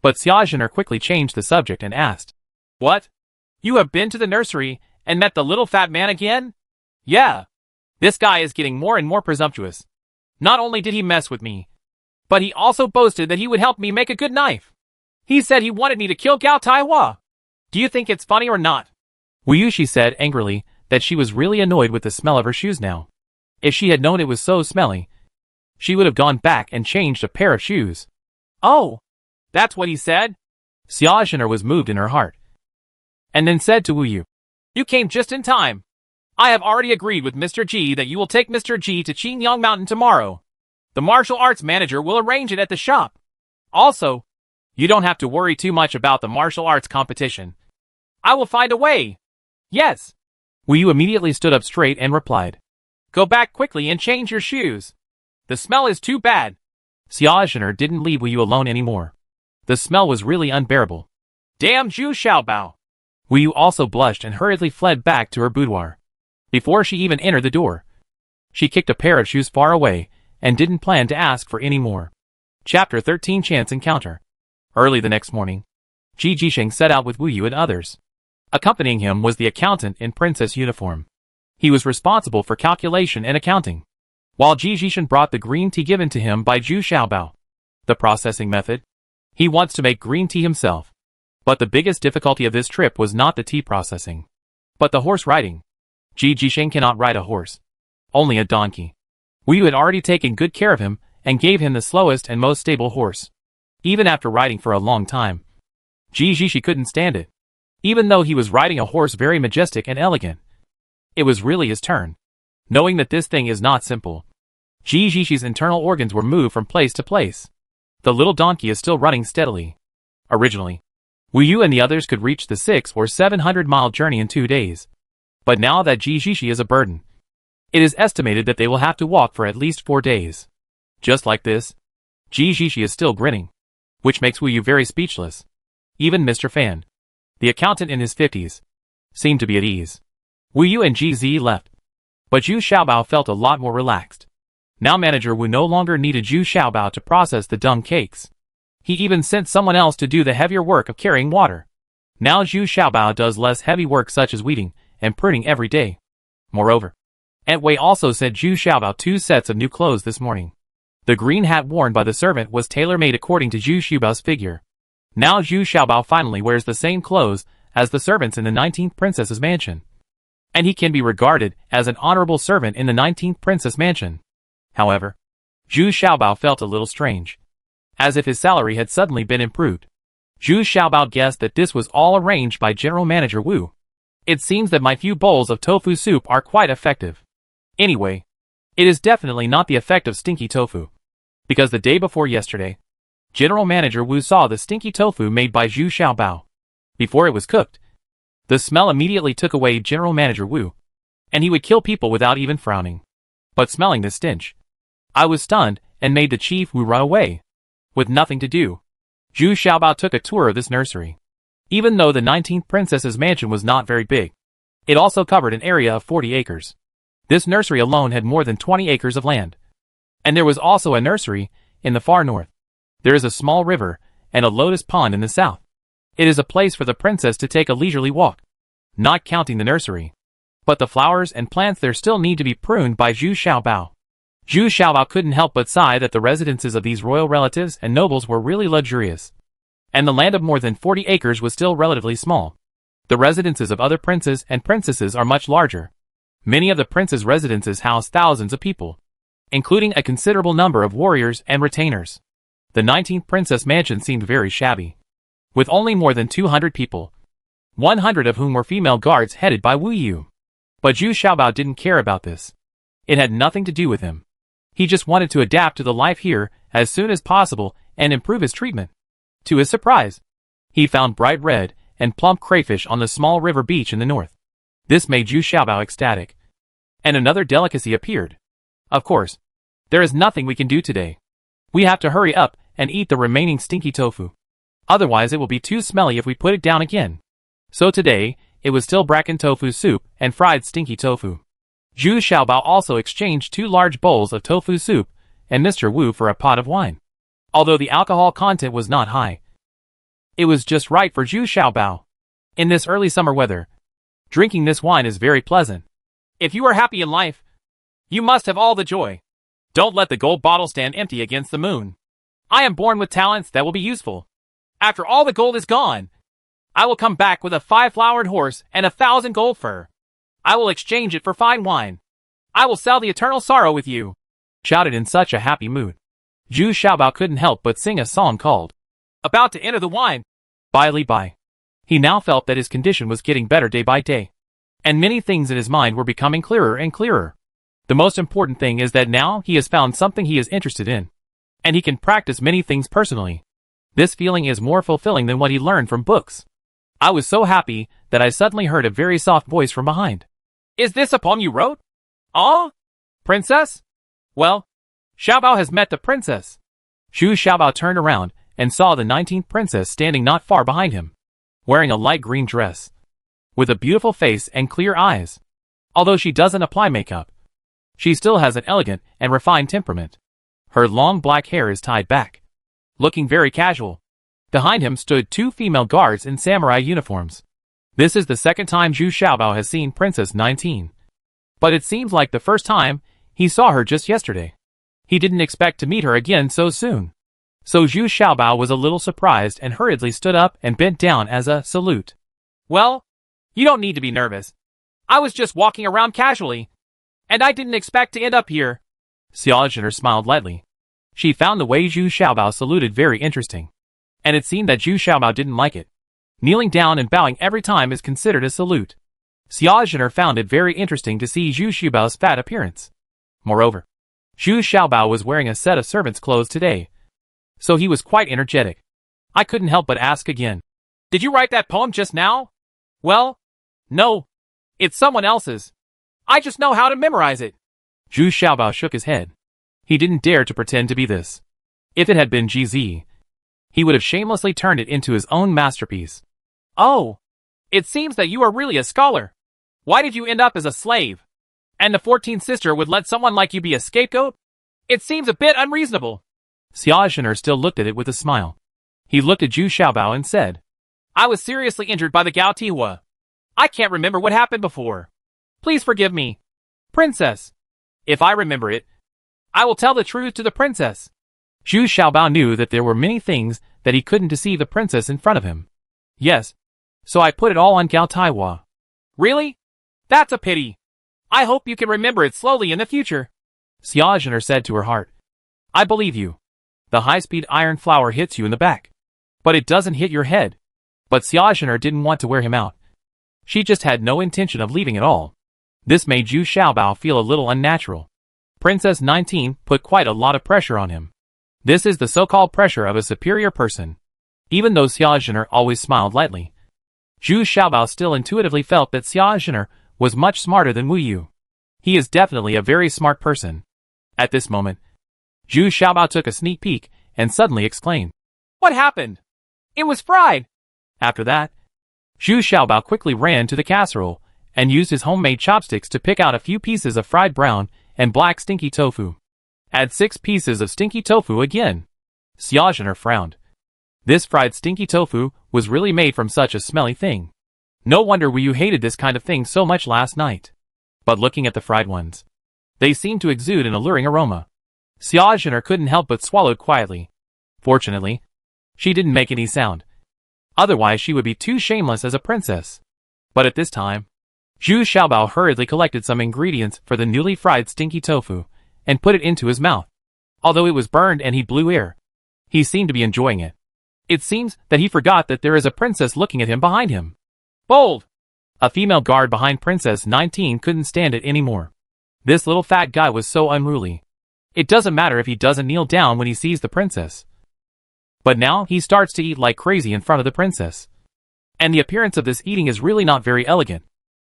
But Xiaoxuner quickly changed the subject and asked, What? You have been to the nursery and met the little fat man again? Yeah. This guy is getting more and more presumptuous. Not only did he mess with me, but he also boasted that he would help me make a good knife. He said he wanted me to kill Gao Taihua. Do you think it's funny or not? Wu Yu, she said angrily that she was really annoyed with the smell of her shoes now. If she had known it was so smelly, she would have gone back and changed a pair of shoes. Oh, that's what he said? Xiaoxuner was moved in her heart, and then said to Wu Yu, You came just in time. I have already agreed with Mr. G that you will take Mr. G to Qingyang Mountain tomorrow. The martial arts manager will arrange it at the shop. Also, you don't have to worry too much about the martial arts competition. I will find a way. Yes. Wu Yu immediately stood up straight and replied, Go back quickly and change your shoes. The smell is too bad. Xiaoxuner didn't leave Wu Yu alone anymore. The smell was really unbearable. Damn Zhu Xiaobao. Wu Yu also blushed and hurriedly fled back to her boudoir. Before she even entered the door, she kicked a pair of shoes far away and didn't plan to ask for any more. Chapter 13 Chance Encounter. Early the next morning, Ji Jisheng set out with Wu Yu and others. Accompanying him was the accountant in princess uniform. He was responsible for calculation and accounting, while Ji Jisheng brought the green tea given to him by Zhu Xiaobao. The processing method. He wants to make green tea himself. But the biggest difficulty of this trip was not the tea processing, but the horse riding. Ji Jisheng cannot ride a horse, only a donkey. Wu Yu had already taken good care of him and gave him the slowest and most stable horse. Even after riding for a long time, Ji Jisheng couldn't stand it. Even though he was riding a horse very majestic and elegant, it was really his turn. Knowing that this thing is not simple, Ji Jisheng's internal organs were moved from place to place. The little donkey is still running steadily. Originally, Wu Yu and the others could reach the 600 or 700-mile journey in 2 days. But now that Ji Jisheng is a burden, it is estimated that they will have to walk for at least 4 days. Just like this, Ji Jisheng is still grinning, which makes Wu Yu very speechless. Even Mr. Fan, the accountant in his 50s, seemed to be at ease. Wu Yu and Ji Zi left, but Zhu Xiaobao felt a lot more relaxed. Now manager Wu no longer needed Zhu Xiaobao to process the dumb cakes. He even sent someone else to do the heavier work of carrying water. Now Zhu Xiaobao does less heavy work such as weeding and pruning every day. Moreover, Aunt Wei also sent Zhu Xiaobao 2 sets of new clothes this morning. The green hat worn by the servant was tailor-made according to Zhu Xiaobao's figure. Now Zhu Xiaobao finally wears the same clothes as the servants in the 19th princess's mansion, and he can be regarded as an honorable servant in the 19th princess mansion. However, Zhu Xiaobao felt a little strange, as if his salary had suddenly been improved. Zhu Xiaobao guessed that this was all arranged by General Manager Wu. It seems that my few bowls of tofu soup are quite effective. Anyway, it is definitely not the effect of stinky tofu, because the day before yesterday, General Manager Wu saw the stinky tofu made by Zhu Xiaobao. Before it was cooked, the smell immediately took away General Manager Wu, and he would kill people without even frowning. But smelling this stench, I was stunned and made the Chief Wu run away. With nothing to do, Zhu Xiaobao took a tour of this nursery. Even though the 19th princess's mansion was not very big, it also covered an area of 40 acres. This nursery alone had more than 20 acres of land. And there was also a nursery in the far north. There is a small river and a lotus pond in the south. It is a place for the princess to take a leisurely walk, not counting the nursery. But the flowers and plants there still need to be pruned by Zhu Xiaobao. Zhu Xiaobao couldn't help but sigh that the residences of these royal relatives and nobles were really luxurious. And the land of more than 40 acres was still relatively small. The residences of other princes and princesses are much larger. Many of the princes' residences house thousands of people, including a considerable number of warriors and retainers. The 19th princess mansion seemed very shabby, with only more than 200 people, 100 of whom were female guards headed by Wu Yu. But Zhu Xiaobao didn't care about this. It had nothing to do with him. He just wanted to adapt to the life here as soon as possible and improve his treatment. To his surprise, he found bright red and plump crayfish on the small river beach in the north. This made Zhu Xiaobao ecstatic. And another delicacy appeared. Of course, there is nothing we can do today. We have to hurry up and eat the remaining stinky tofu. Otherwise it will be too smelly if we put it down again. So today, it was still bracken tofu soup and fried stinky tofu. Zhu Xiaobao also exchanged 2 large bowls of tofu soup and Mr. Wu for a pot of wine. Although the alcohol content was not high, it was just right for Zhu Xiaobao. In this early summer weather, drinking this wine is very pleasant. If you are happy in life, you must have all the joy. Don't let the gold bottle stand empty against the moon. I am born with talents that will be useful. After all the gold is gone, I will come back with a 5-flowered horse and 1,000 gold fur. I will exchange it for fine wine. I will sell the eternal sorrow with you. Shouted in such a happy mood. Zhu Xiaobao couldn't help but sing a song called About to Enter the Wine by Li Bai. He now felt that his condition was getting better day by day, and many things in his mind were becoming clearer and clearer. The most important thing is that now he has found something he is interested in, and he can practice many things personally. This feeling is more fulfilling than what he learned from books. I was so happy that I suddenly heard a very soft voice from behind. Is this a poem you wrote? Oh, princess? Well, Xiaobao has met the princess. Zhu Xiaobao turned around and saw the 19th princess standing not far behind him, wearing a light green dress, with a beautiful face and clear eyes. Although she doesn't apply makeup, she still has an elegant and refined temperament. Her long black hair is tied back, looking very casual. Behind him stood 2 female guards in samurai uniforms. This is the second time Zhu Xiaobao has seen Princess 19. But it seems like the first time he saw her just yesterday. He didn't expect to meet her again so soon. So Zhu Xiaobao was a little surprised and hurriedly stood up and bent down as a salute. Well, you don't need to be nervous. I was just walking around casually, and I didn't expect to end up here. Xiaojiner smiled lightly. She found the way Zhu Xiaobao saluted very interesting, and it seemed that Zhu Xiaobao didn't like it. Kneeling down and bowing every time is considered a salute. Xiaojiner found it very interesting to see Zhu Xiaobao's fat appearance. Moreover, Zhu Xiaobao was wearing a set of servant's clothes today, so he was quite energetic. I couldn't help but ask again. Did you write that poem just now? Well, no. It's someone else's. I just know how to memorize it. Zhu Xiaobao shook his head. He didn't dare to pretend to be this. If it had been GZ, he would have shamelessly turned it into his own masterpiece. Oh, it seems that you are really a scholar. Why did you end up as a slave? And the 14th sister would let someone like you be a scapegoat? It seems a bit unreasonable. Xiaojiner still looked at it with a smile. He looked at Zhu Xiaobao and said, I was seriously injured by the Gao Tihua. I can't remember what happened before. Please forgive me, princess. If I remember it, I will tell the truth to the princess. Zhu Xiaobao knew that there were many things that he couldn't deceive the princess in front of him. Yes, so I put it all on Gao Tihua. Really? That's a pity. I hope you can remember it slowly in the future. Xiaojiner said to her heart. I believe you. The high-speed iron flower hits you in the back, but it doesn't hit your head. But Xiaojiner didn't want to wear him out. She just had no intention of leaving at all. This made Zhu Xiaobao feel a little unnatural. Princess 19 put quite a lot of pressure on him. This is the so-called pressure of a superior person. Even though Xiaojiner always smiled lightly, Zhu Xiaobao still intuitively felt that Xiaojiner was much smarter than Wu Yu. He is definitely a very smart person. At this moment, Zhu Xiaobao took a sneak peek and suddenly exclaimed, What happened? It was fried. After that, Zhu Xiaobao quickly ran to the casserole and used his homemade chopsticks to pick out a few pieces of fried brown and black stinky tofu. Add 6 pieces of stinky tofu again. Xiaojiner frowned. This fried stinky tofu was really made from such a smelly thing. No wonder you hated this kind of thing so much last night. But looking at the fried ones, they seemed to exude an alluring aroma. Xiaojin'er couldn't help but swallowed quietly. Fortunately, she didn't make any sound. Otherwise she would be too shameless as a princess. But at this time, Zhu Xiaobao hurriedly collected some ingredients for the newly fried stinky tofu and put it into his mouth. Although it was burned and he blew air, he seemed to be enjoying it. It seems that he forgot that there is a princess looking at him behind him. Bold! A female guard behind Princess 19 couldn't stand it anymore. This little fat guy was so unruly. It doesn't matter if he doesn't kneel down when he sees the princess. But now he starts to eat like crazy in front of the princess. And the appearance of this eating is really not very elegant.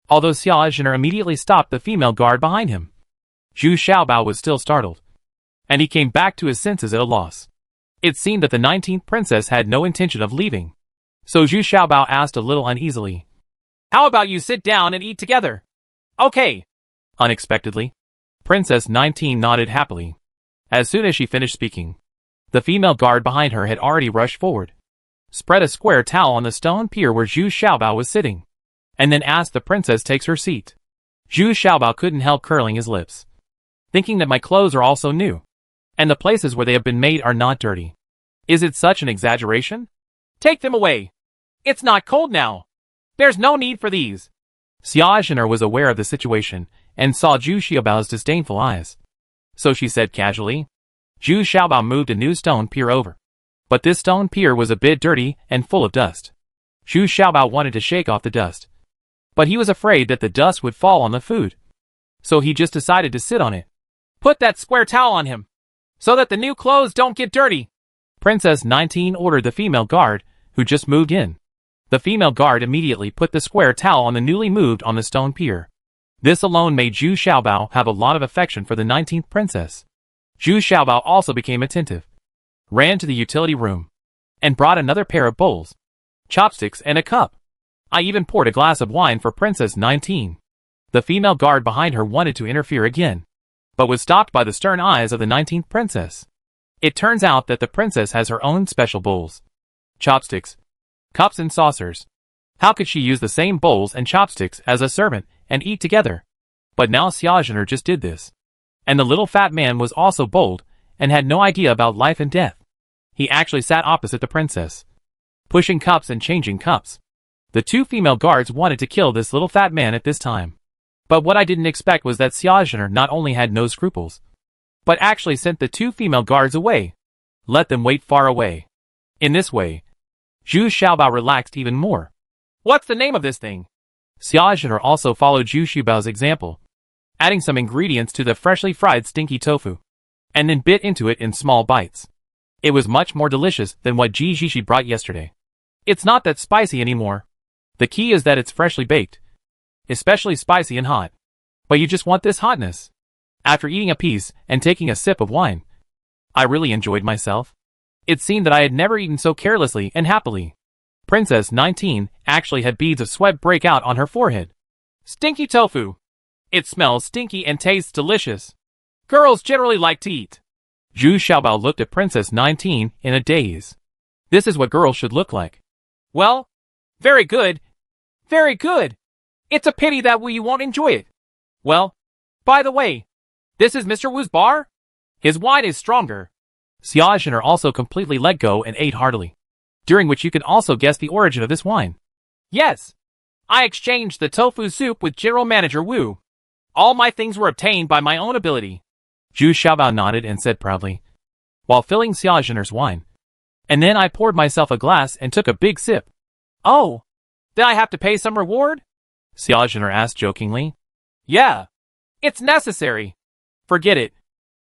Although Xiaojin'er immediately stopped the female guard behind him. Zhu Xiaobao was still startled. And he came back to his senses at a loss. It seemed that the 19th princess had no intention of leaving. So Zhu Xiaobao asked a little uneasily. How about you sit down and eat together? Okay. Unexpectedly, Princess 19 nodded happily. As soon as she finished speaking, the female guard behind her had already rushed forward, spread a square towel on the stone pier where Zhu Xiaobao was sitting, and then asked the princess takes her seat. Zhu Xiaobao couldn't help curling his lips, thinking that my clothes are also new, and the places where they have been made are not dirty. Is it such an exaggeration? Take them away. It's not cold now. There's no need for these. Xiaojin'er was aware of the situation and saw Zhu Xiaobao's disdainful eyes. So she said casually. Zhu Xiaobao moved a new stone pier over. But this stone pier was a bit dirty and full of dust. Zhu Xiaobao wanted to shake off the dust, but he was afraid that the dust would fall on the food. So he just decided to sit on it. Put that square towel on him, so that the new clothes don't get dirty. Princess 19 ordered the female guard, who just moved in. The female guard immediately put the square towel on the newly moved on the stone pier. This alone made Zhu Xiaobao have a lot of affection for the 19th princess. Zhu Xiaobao also became attentive, ran to the utility room, and brought another pair of bowls, chopsticks and a cup. I even poured a glass of wine for Princess 19. The female guard behind her wanted to interfere again, but was stopped by the stern eyes of the 19th princess. It turns out that the princess has her own special bowls, chopsticks, cups and saucers. How could she use the same bowls and chopsticks as a servant and eat together? But now Xiaojin'er just did this. And the little fat man was also bold and had no idea about life and death. He actually sat opposite the princess, pushing cups and changing cups. The two female guards wanted to kill this little fat man at this time. But what I didn't expect was that Xiaojin'er not only had no scruples, but actually sent the two female guards away. Let them wait far away. In this way, Zhu Xiaobao relaxed even more. What's the name of this thing? Xiaojin'er also followed Zhu Xiaobao's example, adding some ingredients to the freshly fried stinky tofu, and then bit into it in small bites. It was much more delicious than what Ji Zhishi brought yesterday. It's not that spicy anymore. The key is that it's freshly baked, especially spicy and hot. But you just want this hotness. After eating a piece and taking a sip of wine, I really enjoyed myself. It seemed that I had never eaten so carelessly and happily. Princess 19 actually had beads of sweat break out on her forehead. Stinky tofu. It smells stinky and tastes delicious. Girls generally like to eat. Zhu Xiaobao looked at Princess 19 in a daze. This is what girls should look like. Well, very good. Very good. It's a pity that you won't enjoy it. Well, by the way, this is Mr. Wu's bar? His wine is stronger. Xiaojin'er also completely let go and ate heartily, during which you can also guess the origin of this wine. Yes, I exchanged the tofu soup with General Manager Wu. All my things were obtained by my own ability. Zhu Xiaobao nodded and said proudly, while filling Xiaojin'er's wine. And then I poured myself a glass and took a big sip. Oh, did I have to pay some reward? Xiaojin'er asked jokingly. Yeah, it's necessary. Forget it.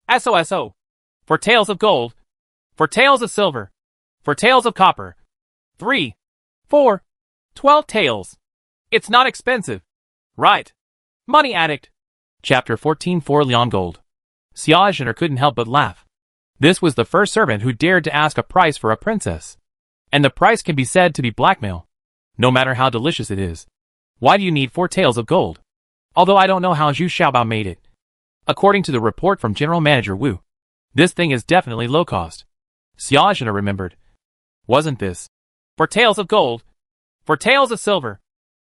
SOSO. For taels of gold. For taels of silver. For taels of copper. 3, 4, 12 taels. It's not expensive. Right. Money addict. Chapter 14 4 Leon Gold. Xiaojin'er couldn't help but laugh. This was the first servant who dared to ask a price for a princess. And the price can be said to be blackmail, no matter how delicious it is. Why do you need 4 taels of gold? Although I don't know how Zhu Xiaobao made it. According to the report from General Manager Wu, this thing is definitely low cost. Xiaojin'er remembered. Wasn't this 4 taels of gold, 4 taels of silver,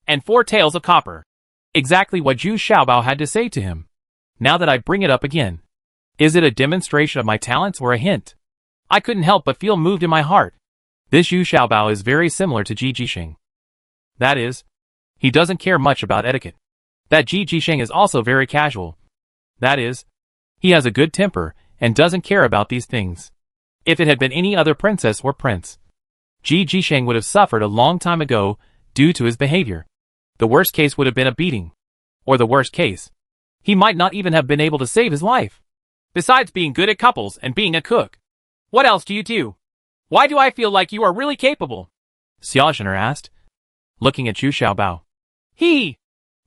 and 4 taels of copper? Exactly what Zhu Xiaobao had to say to him. Now that I bring it up again. Is it a demonstration of my talents or a hint? I couldn't help but feel moved in my heart. This Zhu Xiaobao is very similar to Ji Jisheng. That is, he doesn't care much about etiquette. That Ji Jisheng is also very casual. That is, he has a good temper and doesn't care about these things. If it had been any other princess or prince, Ji Jisheng would have suffered a long time ago due to his behavior. The worst case would have been a beating. Or the worst case, he might not even have been able to save his life. Besides being good at couples and being a cook, what else do you do? Why do I feel like you are really capable? Xia Zhener asked, looking at Zhu Xiaobao.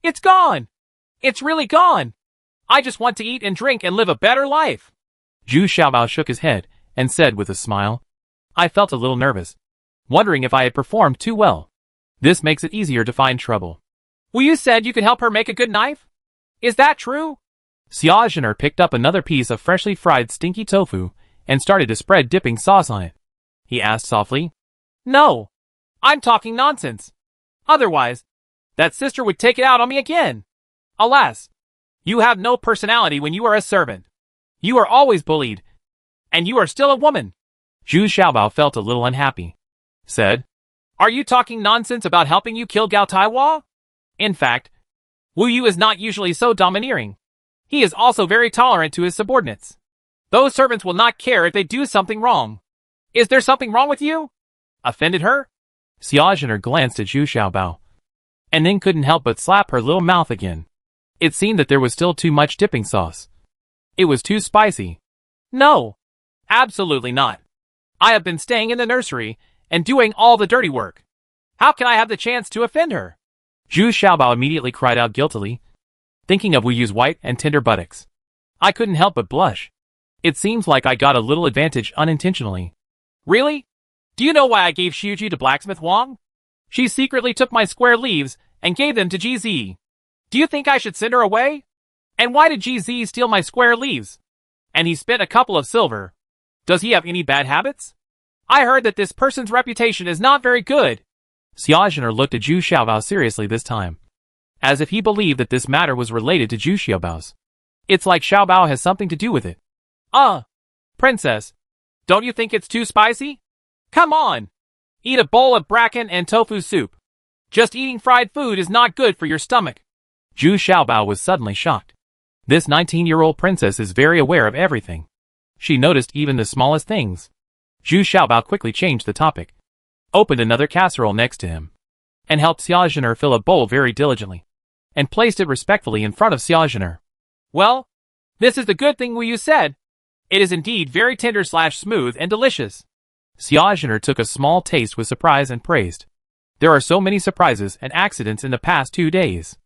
It's gone. It's really gone. I just want to eat and drink and live a better life. Zhu Xiaobao shook his head and said with a smile, I felt a little nervous, wondering if I had performed too well. This makes it easier to find trouble. Well, you said you could help her make a good knife? Is that true? Xia Zhener picked up another piece of freshly fried stinky tofu and started to spread dipping sauce on it. He asked softly. No. I'm talking nonsense. Otherwise, that sister would take it out on me again. Alas, you have no personality when you are a servant. You are always bullied. And you are still a woman. Zhu Xiaobao felt a little unhappy. Said, Are you talking nonsense about helping you kill Gao Taiwa? In fact, Wu Yu is not usually so domineering. He is also very tolerant to his subordinates. Those servants will not care if they do something wrong. Is there something wrong with you? Offended her? Xia Zhener glanced at Zhu Xiaobao, and then couldn't help but slap her little mouth again. It seemed that there was still too much dipping sauce. It was too spicy. No, absolutely not. I have been staying in the nursery and doing all the dirty work. How can I have the chance to offend her? Zhu Xiaobao immediately cried out guiltily, thinking of Wu Yu's white and tender buttocks. I couldn't help but blush. It seems like I got a little advantage unintentionally. Really? Do you know why I gave Xiuju to Blacksmith Wang? She secretly took my square leaves and gave them to GZ. Do you think I should send her away? And why did GZ steal my square leaves? And he spent a couple of silver. Does he have any bad habits? I heard that this person's reputation is not very good. Xia Zhener looked at Zhu Xiaobao seriously this time, as if he believed that this matter was related to Zhu Xiaobao's. It's like Xiaobao has something to do with it. Princess, don't you think it's too spicy? Come on! Eat a bowl of bracken and tofu soup. Just eating fried food is not good for your stomach. Zhu Xiaobao was suddenly shocked. This 19-year-old princess is very aware of everything. She noticed even the smallest things. Zhu Xiaobao quickly changed the topic, opened another casserole next to him, and helped Xia Zhener fill a bowl very diligently, and placed it respectfully in front of Xia Zhener. Well, this is the good thing you said. It is indeed very tender/smooth and delicious. Xia Zhener took a small taste with surprise and praised. There are so many surprises and accidents in the past 2 days.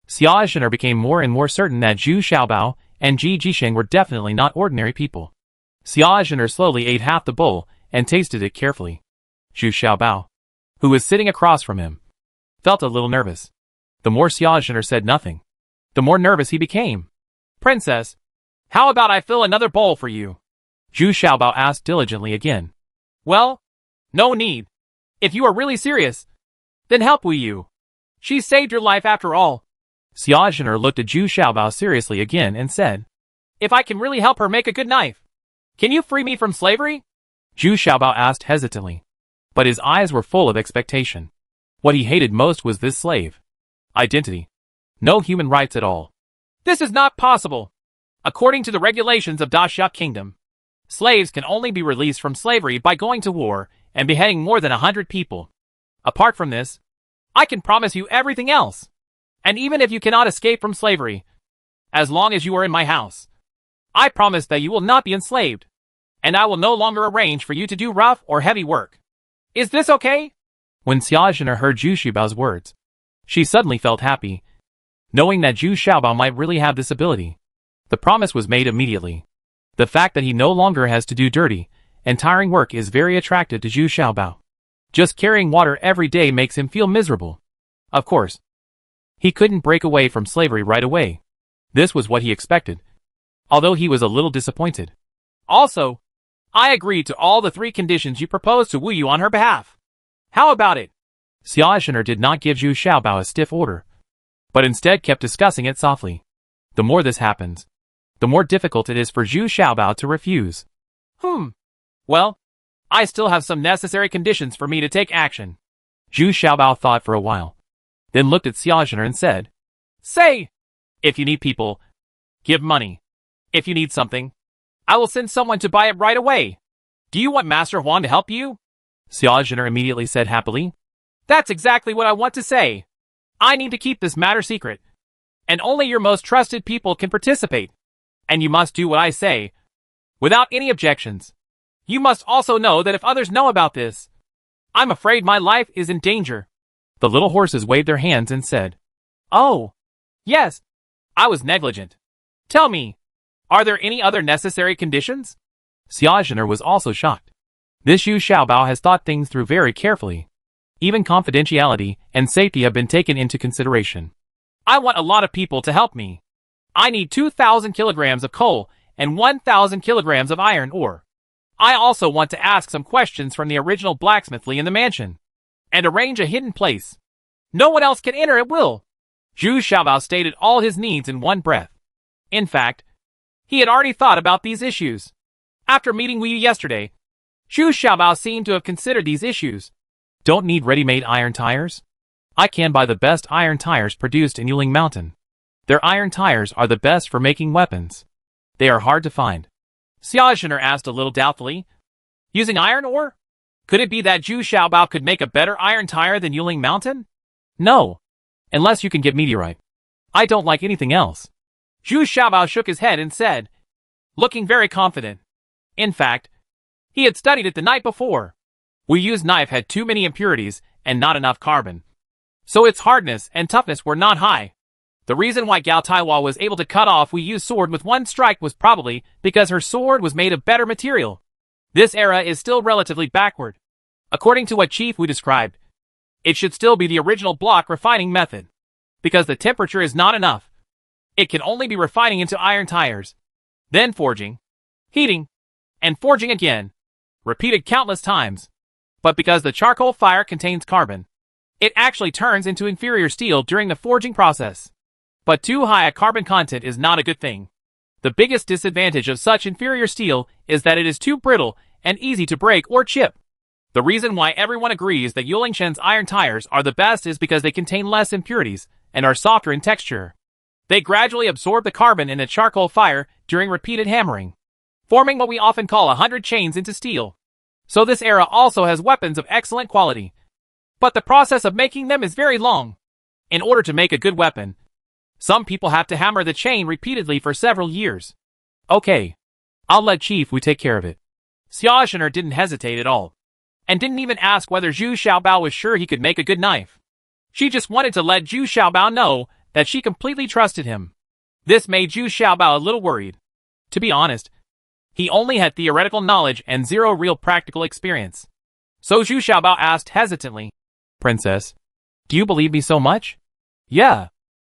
Xia Zhener became more and more certain that Zhu Xiaobao and Ji Jisheng were definitely not ordinary people. Xia Zhener slowly ate half the bowl and tasted it carefully. Zhu Xiaobao, who was sitting across from him, felt a little nervous. The more Xia Zhener said nothing, the more nervous he became. Princess, how about I fill another bowl for you? Zhu Xiaobao asked diligently again. Well, no need. If you are really serious, then help Wu Yu. She saved your life after all. Xia Zhener looked at Zhu Xiaobao seriously again and said, If I can really help her make a good knife, can you free me from slavery? Zhu Xiaobao asked hesitantly, but his eyes were full of expectation. What he hated most was this slave. Identity. No human rights at all. This is not possible. According to the regulations of Daxia Kingdom, slaves can only be released from slavery by going to war and beheading more than 100 people. Apart from this, I can promise you everything else. And even if you cannot escape from slavery, as long as you are in my house, I promise that you will not be enslaved, and I will no longer arrange for you to do rough or heavy work. Is this okay? When Xia Zhener heard Zhu Xiaobao's words, she suddenly felt happy, knowing that Zhu Xiaobao might really have this ability. The promise was made immediately. The fact that he no longer has to do dirty and tiring work is very attractive to Zhu Xiaobao. Just carrying water every day makes him feel miserable. Of course, he couldn't break away from slavery right away. This was what he expected, although he was a little disappointed. Also, I agree to all the 3 conditions you proposed to Wu Yu on her behalf. How about it? Xia Zhener did not give Zhu Xiaobao a stiff order, but instead kept discussing it softly. The more this happens, the more difficult it is for Zhu Xiaobao to refuse. Well, I still have some necessary conditions for me to take action. Zhu Xiaobao thought for a while, then looked at Xia Zhener and said, Say, if you need people, give money. If you need something, I will send someone to buy it right away. Do you want Master Huang to help you? Xia Zhener immediately said happily. That's exactly what I want to say. I need to keep this matter secret, and only your most trusted people can participate. And you must do what I say, without any objections. You must also know that if others know about this, I'm afraid my life is in danger. The little horses waved their hands and said, Oh, yes, I was negligent. Tell me, are there any other necessary conditions? Xia Zhener was also shocked. This Zhu Xiaobao has thought things through very carefully. Even confidentiality and safety have been taken into consideration. I want a lot of people to help me. I need 2,000 kilograms of coal and 1,000 kilograms of iron ore. I also want to ask some questions from the original blacksmith Li in the mansion, and arrange a hidden place. No one else can enter at will. Zhu Xiaobao stated all his needs in one breath. In fact, he had already thought about these issues. After meeting Wu Yu yesterday, Zhu Xiaobao seemed to have considered these issues. Don't need ready-made iron tires? I can buy the best iron tires produced in Yuling Mountain. Their iron tires are the best for making weapons. They are hard to find. Xia Zhener asked a little doubtfully. Using iron ore? Could it be that Zhu Xiaobao could make a better iron tire than Yuling Mountain? No. Unless you can get meteorite. I don't like anything else. Zhu Xiaobao shook his head and said, looking very confident. In fact, he had studied it the night before. Wu Yu's knife had too many impurities and not enough carbon, so its hardness and toughness were not high. The reason why Gao Taiwa was able to cut off Wu Yu's sword with one strike was probably because her sword was made of better material. This era is still relatively backward. According to what Chief Wu described, it should still be the original block refining method, because the temperature is not enough. It can only be refining into iron tires, then forging, heating, and forging again, repeated countless times. But because the charcoal fire contains carbon, it actually turns into inferior steel during the forging process. But too high a carbon content is not a good thing. The biggest disadvantage of such inferior steel is that it is too brittle and easy to break or chip. The reason why everyone agrees that Yulingshen's iron tires are the best is because they contain less impurities and are softer in texture. They gradually absorb the carbon in the charcoal fire during repeated hammering, forming what we often call 100 chains into steel. So this era also has weapons of excellent quality. But the process of making them is very long. In order to make a good weapon, some people have to hammer the chain repeatedly for several years. Okay. I'll let Chief Wu take care of it. Xia Zhener didn't hesitate at all, and didn't even ask whether Zhu Xiaobao was sure he could make a good knife. She just wanted to let Zhu Xiaobao know that she completely trusted him. This made Zhu Xiaobao a little worried. To be honest, he only had theoretical knowledge and zero real practical experience. So Zhu Xiaobao asked hesitantly, Princess, do you believe me so much? Yeah.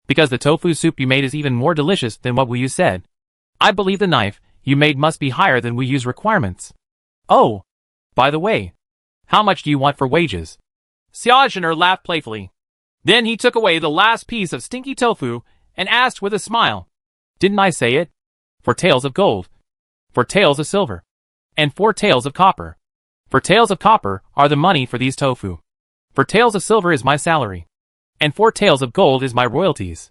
Because the tofu soup you made is even more delicious than what Wu Yu said. I believe the knife you made must be higher than Wu Yu's requirements. Oh, by the way, how much do you want for wages? Xia Zhener laughed playfully. Then he took away the last piece of stinky tofu and asked with a smile. Didn't I say it? 4 taels of gold, 4 taels of silver, and 4 taels of copper. 4 taels of copper are the money for these tofu. 4 taels of silver is my salary, and 4 taels of gold is my royalties.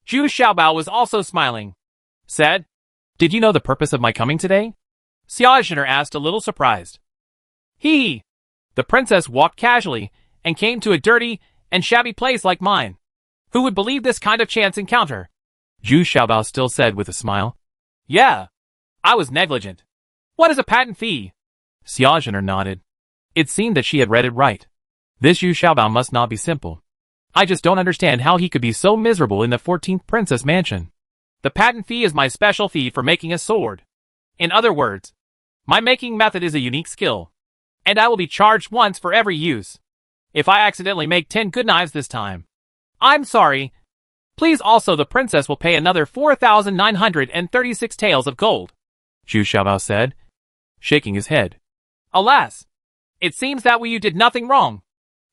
Zhu Xiaobao was also smiling. Said, Did you know the purpose of my coming today? Xia Zhener asked, a little surprised. The princess walked casually and came to a dirty and shabby place like mine. Who would believe this kind of chance encounter? Zhu Xiaobao still said with a smile. Yeah, I was negligent. What is a patent fee? Xia Zhener nodded. It seemed that she had read it right. This Zhu Xiaobao must not be simple. I just don't understand how he could be so miserable in the 14th Princess Mansion. The patent fee is my special fee for making a sword. In other words, my making method is a unique skill, and I will be charged once for every use. If I accidentally make 10 good knives this time, I'm sorry. Please also the princess will pay another 4,936 taels of gold. Zhu Xiaobao said. shaking his head. Alas! It seems that you did nothing wrong.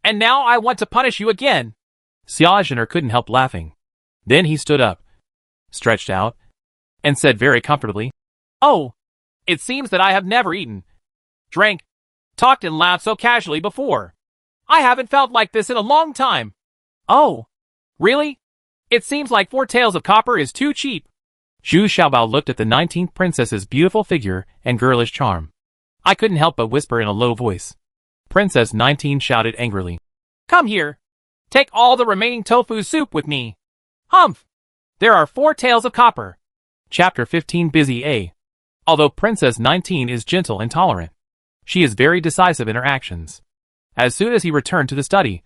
And now I want to punish you again. Xia Zhener couldn't help laughing. Then he stood up, stretched out, and said very comfortably, Oh! It seems that I have never eaten, drank, talked and laughed so casually before. I haven't felt like this in a long time. Oh! Really? It seems like 4 taels of copper is too cheap. Zhu Xiaobao looked at the 19th princess's beautiful figure and girlish charm. I couldn't help but whisper in a low voice. Princess 19 shouted angrily. Come here. Take all the remaining tofu soup with me. Humph! There are 4 taels of copper. Chapter 15 Busy A. Although Princess 19 is gentle and tolerant, she is very decisive in her actions. As soon as he returned to the study,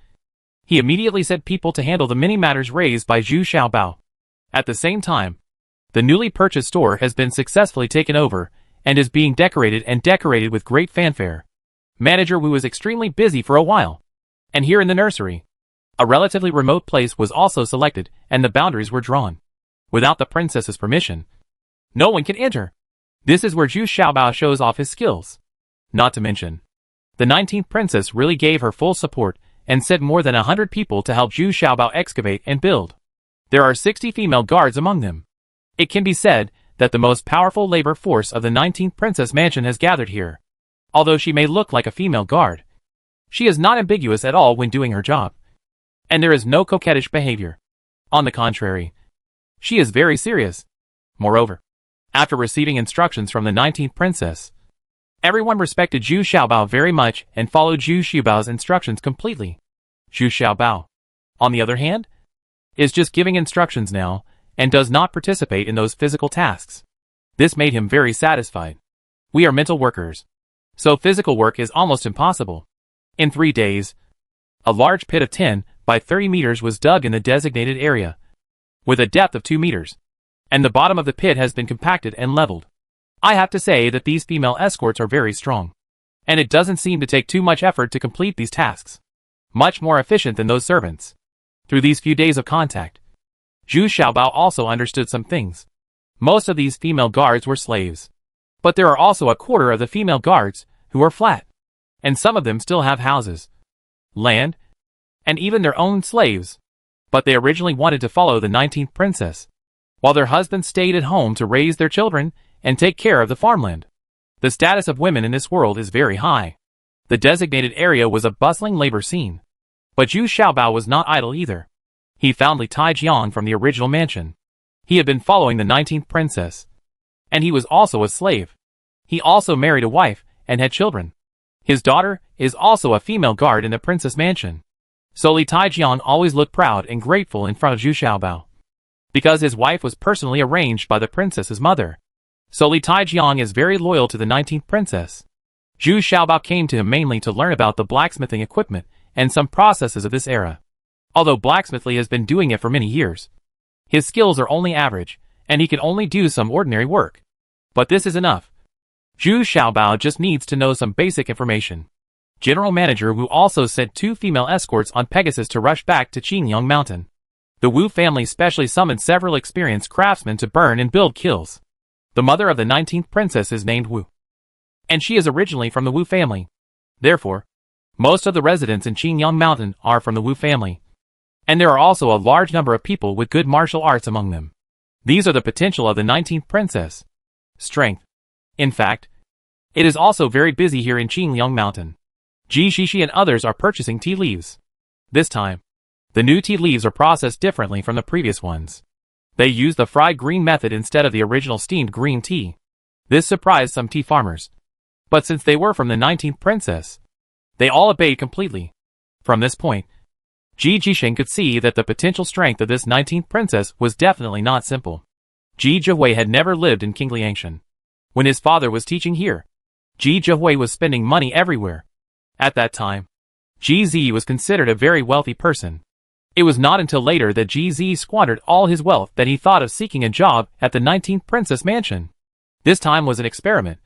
he immediately sent people to handle the many matters raised by Zhu Xiaobao. At the same time, the newly purchased store has been successfully taken over and is being decorated with great fanfare. Manager Wu was extremely busy for a while. And here in the nursery, a relatively remote place was also selected and the boundaries were drawn. Without the princess's permission, no one can enter. This is where Zhu Xiaobao shows off his skills. Not to mention, the 19th princess really gave her full support and sent more than 100 people to help Zhu Xiaobao excavate and build. There are 60 female guards among them. It can be said that the most powerful labor force of the 19th princess mansion has gathered here. Although she may look like a female guard, she is not ambiguous at all when doing her job. And there is no coquettish behavior. On the contrary, she is very serious. Moreover, after receiving instructions from the 19th princess, everyone respected Zhu Xiaobao very much and followed Zhu Xiaobao's instructions completely. Zhu Xiaobao, on the other hand, is just giving instructions now and does not participate in those physical tasks. This made him very satisfied. We are mental workers, so physical work is almost impossible. In 3 days, a large pit of 10 by 30 meters was dug in the designated area, with a depth of 2 meters, and the bottom of the pit has been compacted and leveled. I have to say that these female escorts are very strong, and it doesn't seem to take too much effort to complete these tasks. Much more efficient than those servants. Through these few days of contact, Zhu Xiaobao also understood some things. Most of these female guards were slaves. But there are also a quarter of the female guards who are flat. And some of them still have houses, land, and even their own slaves. But they originally wanted to follow the 19th princess, while their husbands stayed at home to raise their children and take care of the farmland. The status of women in this world is very high. The designated area was a bustling labor scene. But Zhu Xiaobao was not idle either. He found Li Taijiang from the original mansion. He had been following the 19th princess. And he was also a slave. He also married a wife and had children. His daughter is also a female guard in the princess mansion. So Li Taijiang always looked proud and grateful in front of Zhu Xiaobao, because his wife was personally arranged by the princess's mother. So Li Taijiang is very loyal to the 19th princess. Zhu Xiaobao came to him mainly to learn about the blacksmithing equipment and some processes of this era. Although blacksmithly has been doing it for many years, his skills are only average, and he can only do some ordinary work. But this is enough. Zhu Xiaobao just needs to know some basic information. General Manager Wu also sent 2 female escorts on Pegasus to rush back to Qingyang Mountain. The Wu family specially summoned several experienced craftsmen to burn and build kilns. The mother of the 19th princess is named Wu, and she is originally from the Wu family. Therefore, most of the residents in Qingyang Mountain are from the Wu family. And there are also a large number of people with good martial arts among them. These are the potential of the 19th princess. Strength. In fact, it is also very busy here in Qingyang Mountain. Ji Shishi and others are purchasing tea leaves. This time, the new tea leaves are processed differently from the previous ones. They use the fried green method instead of the original steamed green tea. This surprised some tea farmers. But since they were from the 19th princess, they all obeyed completely. From this point, Ji Jisheng could see that the potential strength of this 19th princess was definitely not simple. Ji Jihui had never lived in Qingliangshan. When his father was teaching here, Ji Jihui was spending money everywhere. At that time, Ji Zi was considered a very wealthy person. It was not until later that Ji Zi squandered all his wealth that he thought of seeking a job at the 19th princess mansion. This time was an experiment.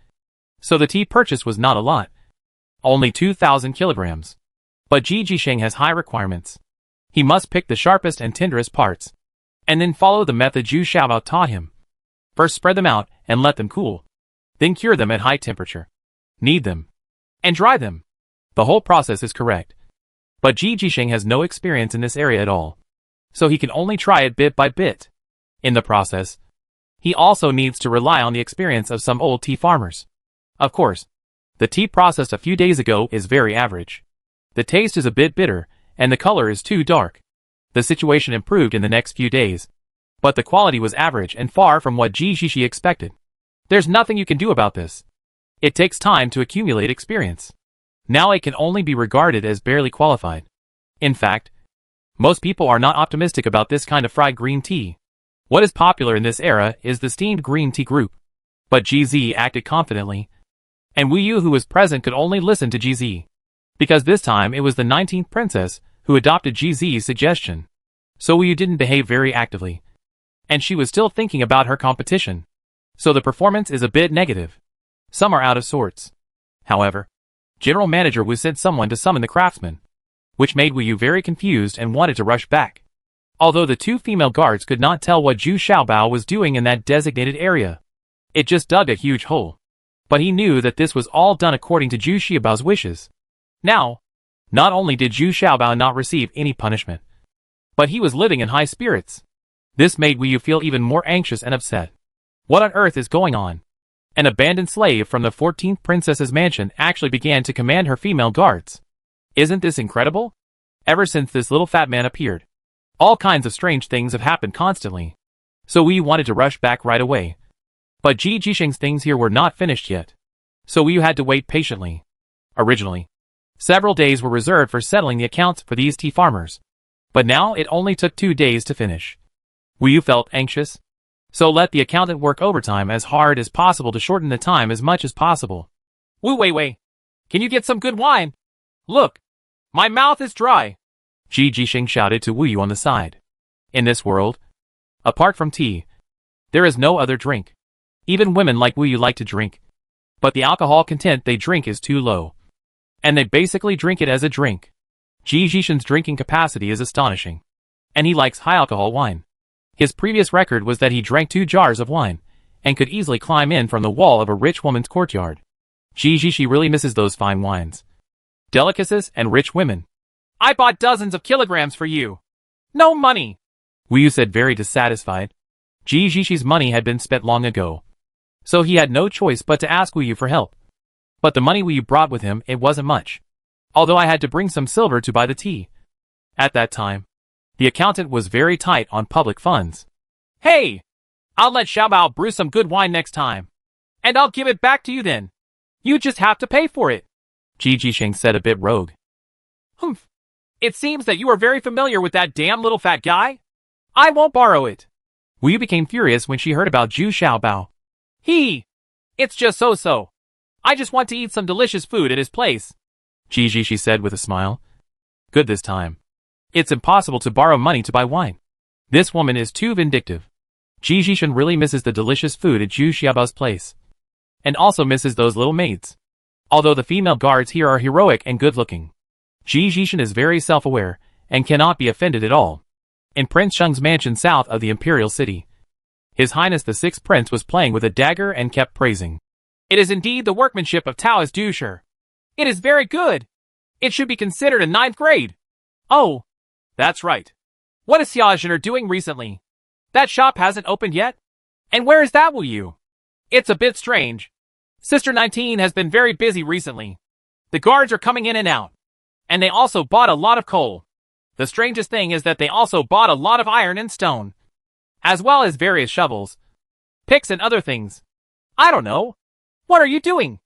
So the tea purchase was not a lot. Only 2,000 kilograms. But Ji Jisheng has high requirements. He must pick the sharpest and tenderest parts, and then follow the method Zhu Xiaobao taught him. First spread them out and let them cool. Then cure them at high temperature. knead them, and dry them. The whole process is correct. But Ji Jisheng has no experience in this area at all, so he can only try it bit by bit. In the process, he also needs to rely on the experience of some old tea farmers. Of course, the tea processed a few days ago is very average. The taste is a bit bitter, and the color is too dark. The situation improved in the next few days, but the quality was average and far from what Ji Jisheng expected. There's nothing you can do about this. It takes time to accumulate experience. Now it can only be regarded as barely qualified. In fact, most people are not optimistic about this kind of fried green tea. What is popular in this era is the steamed green tea group. But GZ acted confidently, and Wu Yu who was present could only listen to GZ. Because this time it was the 19th princess who adopted GZ's suggestion. So Wu Yu didn't behave very actively, and she was still thinking about her competition. So the performance is a bit negative. Some are out of sorts. However, General Manager Wu sent someone to summon the craftsman, which made Wu Yu very confused and wanted to rush back. Although the two female guards could not tell what Zhu Xiaobao was doing in that designated area. It just dug a huge hole. But he knew that this was all done according to Zhu Xiaobao's wishes. Now, not only did Zhu Xiaobao not receive any punishment, but he was living in high spirits. This made Wu Yu feel even more anxious and upset. What on earth is going on? An abandoned slave from the 14th princess's mansion actually began to command her female guards. Isn't this incredible? Ever since this little fat man appeared, all kinds of strange things have happened constantly. So Wu Yu wanted to rush back right away. But Ji Jisheng's things here were not finished yet. So Wu Yu had to wait patiently. Originally, several days were reserved for settling the accounts for these tea farmers. But now it only took 2 days to finish. Wu Yu felt anxious, so let the accountant work overtime as hard as possible to shorten the time as much as possible. Wu Wei, can you get some good wine? Look, my mouth is dry. Ji Jisheng shouted to Wu Yu on the side. In this world, apart from tea, there is no other drink. Even women like Wu Yu like to drink, but the alcohol content they drink is too low, and they basically drink it as a drink. Ji Jisheng's drinking capacity is astonishing, and he likes high alcohol wine. His previous record was that he drank 2 jars of wine, and could easily climb in from the wall of a rich woman's courtyard. Ji Jisheng really misses those fine wines, delicacies, and rich women. I bought dozens of kilograms for you. No money. Wu Yu said very dissatisfied. Ji Jisheng's money had been spent long ago, so he had no choice but to ask Wu Yu for help. But the money Wu Yu brought with him, it wasn't much, although I had to bring some silver to buy the tea. At that time, the accountant was very tight on public funds. Hey! I'll let Xiaobao brew some good wine next time, and I'll give it back to you then. You just have to pay for it. Ji Jisheng said a bit rogue. Humph. It seems that you are very familiar with that damn little fat guy. I won't borrow it. Wu Yu became furious when she heard about Zhu Xiaobao. It's just so. I just want to eat some delicious food at his place. Ji Jisheng said with a smile. Good this time. It's impossible to borrow money to buy wine. This woman is too vindictive. Ji Jisheng really misses the delicious food at Zhu Xiaobao's place, and also misses those little maids. Although the female guards here are heroic and good-looking, Ji Jisheng is very self-aware and cannot be offended at all. In Prince Sheng's mansion south of the imperial city, His Highness the 6th Prince was playing with a dagger and kept praising. It is indeed the workmanship of Taoist Dusher. It is very good. It should be considered a 9th grade. Oh, that's right. What is Xiaozhener doing recently? That shop hasn't opened yet? And where is that Wu Yu? It's a bit strange. Sister 19 has been very busy recently. The guards are coming in and out. And they also bought a lot of coal. The strangest thing is that they also bought a lot of iron and stone, as well as various shovels, picks and other things. I don't know. What are you doing?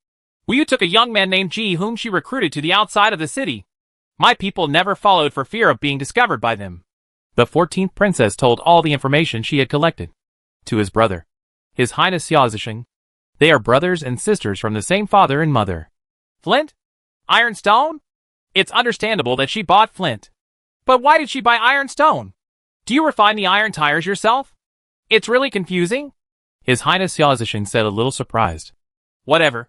Wu Yu took a young man named Ji whom she recruited to the outside of the city. My people never followed for fear of being discovered by them. The 14th princess told all the information she had collected to his brother, His Highness Xiaozheng. They are brothers and sisters from the same father and mother. Flint? Ironstone? It's understandable that she bought flint. But why did she buy ironstone? Do you refine the iron tires yourself? It's really confusing. His Highness Xiaozheng said, a little surprised. Whatever.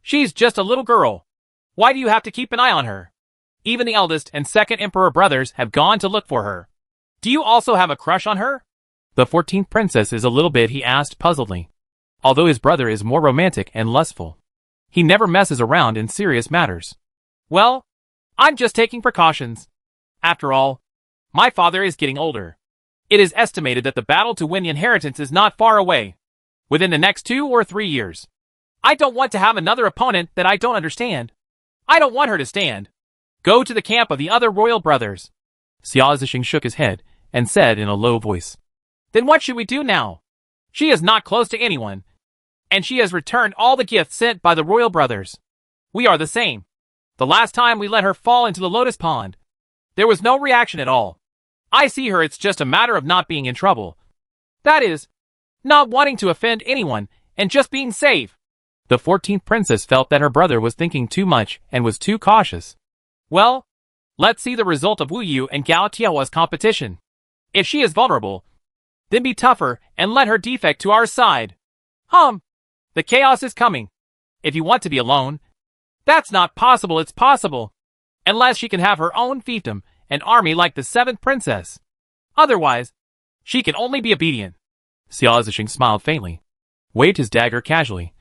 She's just a little girl. Why do you have to keep an eye on her? Even the eldest and second emperor brothers have gone to look for her. Do you also have a crush on her? The 14th princess is a little bit, he asked puzzledly. Although his brother is more romantic and lustful. He never messes around in serious matters. Well, I'm just taking precautions. After all, my father is getting older. It is estimated that the battle to win the inheritance is not far away. Within the next 2 or 3 years. I don't want to have another opponent that I don't understand. I don't want her to stand. Go to the camp of the other royal brothers. Xia Zixing shook his head and said in a low voice. Then what should we do now? She is not close to anyone, and she has returned all the gifts sent by the royal brothers. We are the same. The last time we let her fall into the lotus pond, there was no reaction at all. I see her, it's just a matter of not being in trouble. That is, not wanting to offend anyone and just being safe. The 14th princess felt that her brother was thinking too much and was too cautious. Well, let's see the result of Wu Yu and Gao Tiao's competition. If she is vulnerable, then be tougher and let her defect to our side. The chaos is coming. If you want to be alone, that's not possible. It's possible. Unless she can have her own fiefdom and army like the 7th princess. Otherwise, she can only be obedient. Xia Zixing smiled faintly, waved his dagger casually,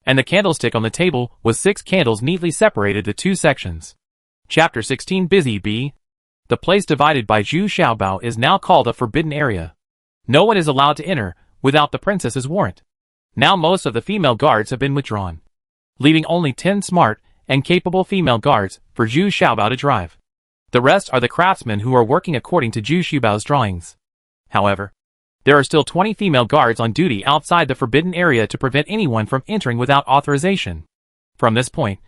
and the candlestick on the table was 6 candles neatly separated to 2 sections. Chapter 16 Busy Bee. The place divided by Zhu Xiaobao is now called a forbidden area. No one is allowed to enter without the princess's warrant. Now most of the female guards have been withdrawn, leaving only 10 smart and capable female guards for Zhu Xiaobao to drive. The rest are the craftsmen who are working according to Zhu Xiaobao's drawings. However, there are still 20 female guards on duty outside the forbidden area to prevent anyone from entering without authorization. From this point,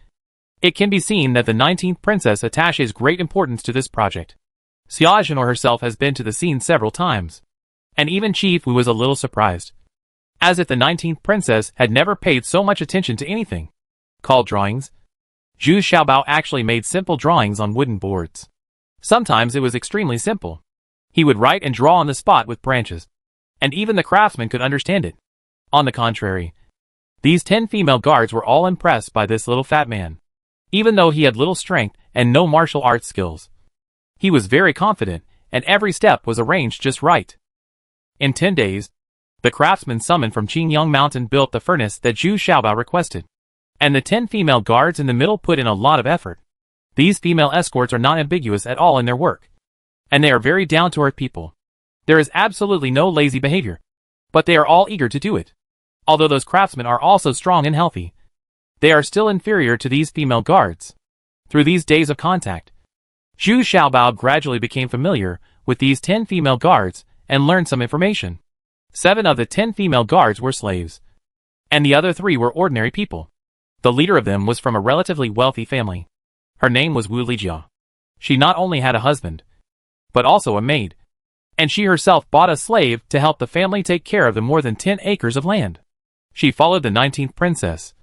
it can be seen that the 19th princess attaches great importance to this project. Xia Zhenor herself has been to the scene several times, and even Chief Wu was a little surprised, as if the 19th princess had never paid so much attention to anything called drawings. Zhu Xiaobao actually made simple drawings on wooden boards. Sometimes it was extremely simple. He would write and draw on the spot with branches, and even the craftsman could understand it. On the contrary, these 10 female guards were all impressed by this little fat man. Even though he had little strength and no martial arts skills, he was very confident, and every step was arranged just right. In 10 days, the craftsman summoned from Qingyang Mountain built the furnace that Zhu Xiaobao requested, and the 10 female guards in the middle put in a lot of effort. These female escorts are not ambiguous at all in their work, and they are very down-to-earth people. There is absolutely no lazy behavior, but they are all eager to do it. Although those craftsmen are also strong and healthy, they are still inferior to these female guards. Through these days of contact, Zhu Xiaobao gradually became familiar with these 10 female guards and learned some information. 7 of the 10 female guards were slaves, and the other 3 were ordinary people. The leader of them was from a relatively wealthy family. Her name was Wu Lijia. She not only had a husband, but also a maid, and she herself bought a slave to help the family take care of the more than 10 acres of land. She followed the 19th princess,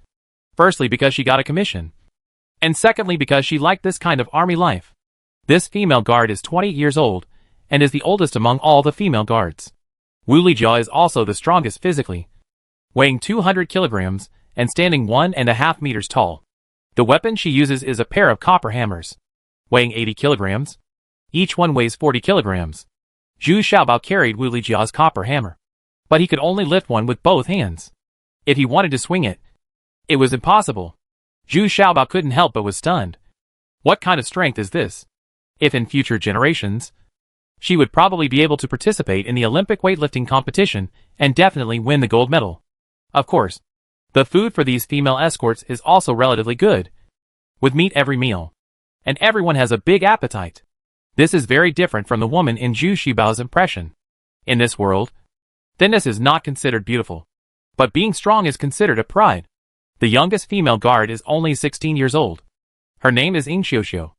firstly because she got a commission, and secondly because she liked this kind of army life. This female guard is 20 years old, and is the oldest among all the female guards. Wu Lijia is also the strongest physically, weighing 200 kilograms and standing 1.5 meters tall. The weapon she uses is a pair of copper hammers, weighing 80 kilograms. Each one weighs 40 kilograms. Zhu Xiaobao carried Wu Lijia's copper hammer, but he could only lift one with both hands. If he wanted to swing it, it was impossible. Zhu Xiaobao couldn't help but was stunned. What kind of strength is this? If in future generations, she would probably be able to participate in the Olympic weightlifting competition and definitely win the gold medal. Of course, the food for these female escorts is also relatively good, with meat every meal, and everyone has a big appetite. This is very different from the woman in Zhu Xiaobao's impression. In this world, thinness is not considered beautiful, but being strong is considered a pride. The youngest female guard is only 16 years old. Her name is Ying Xiuxiu,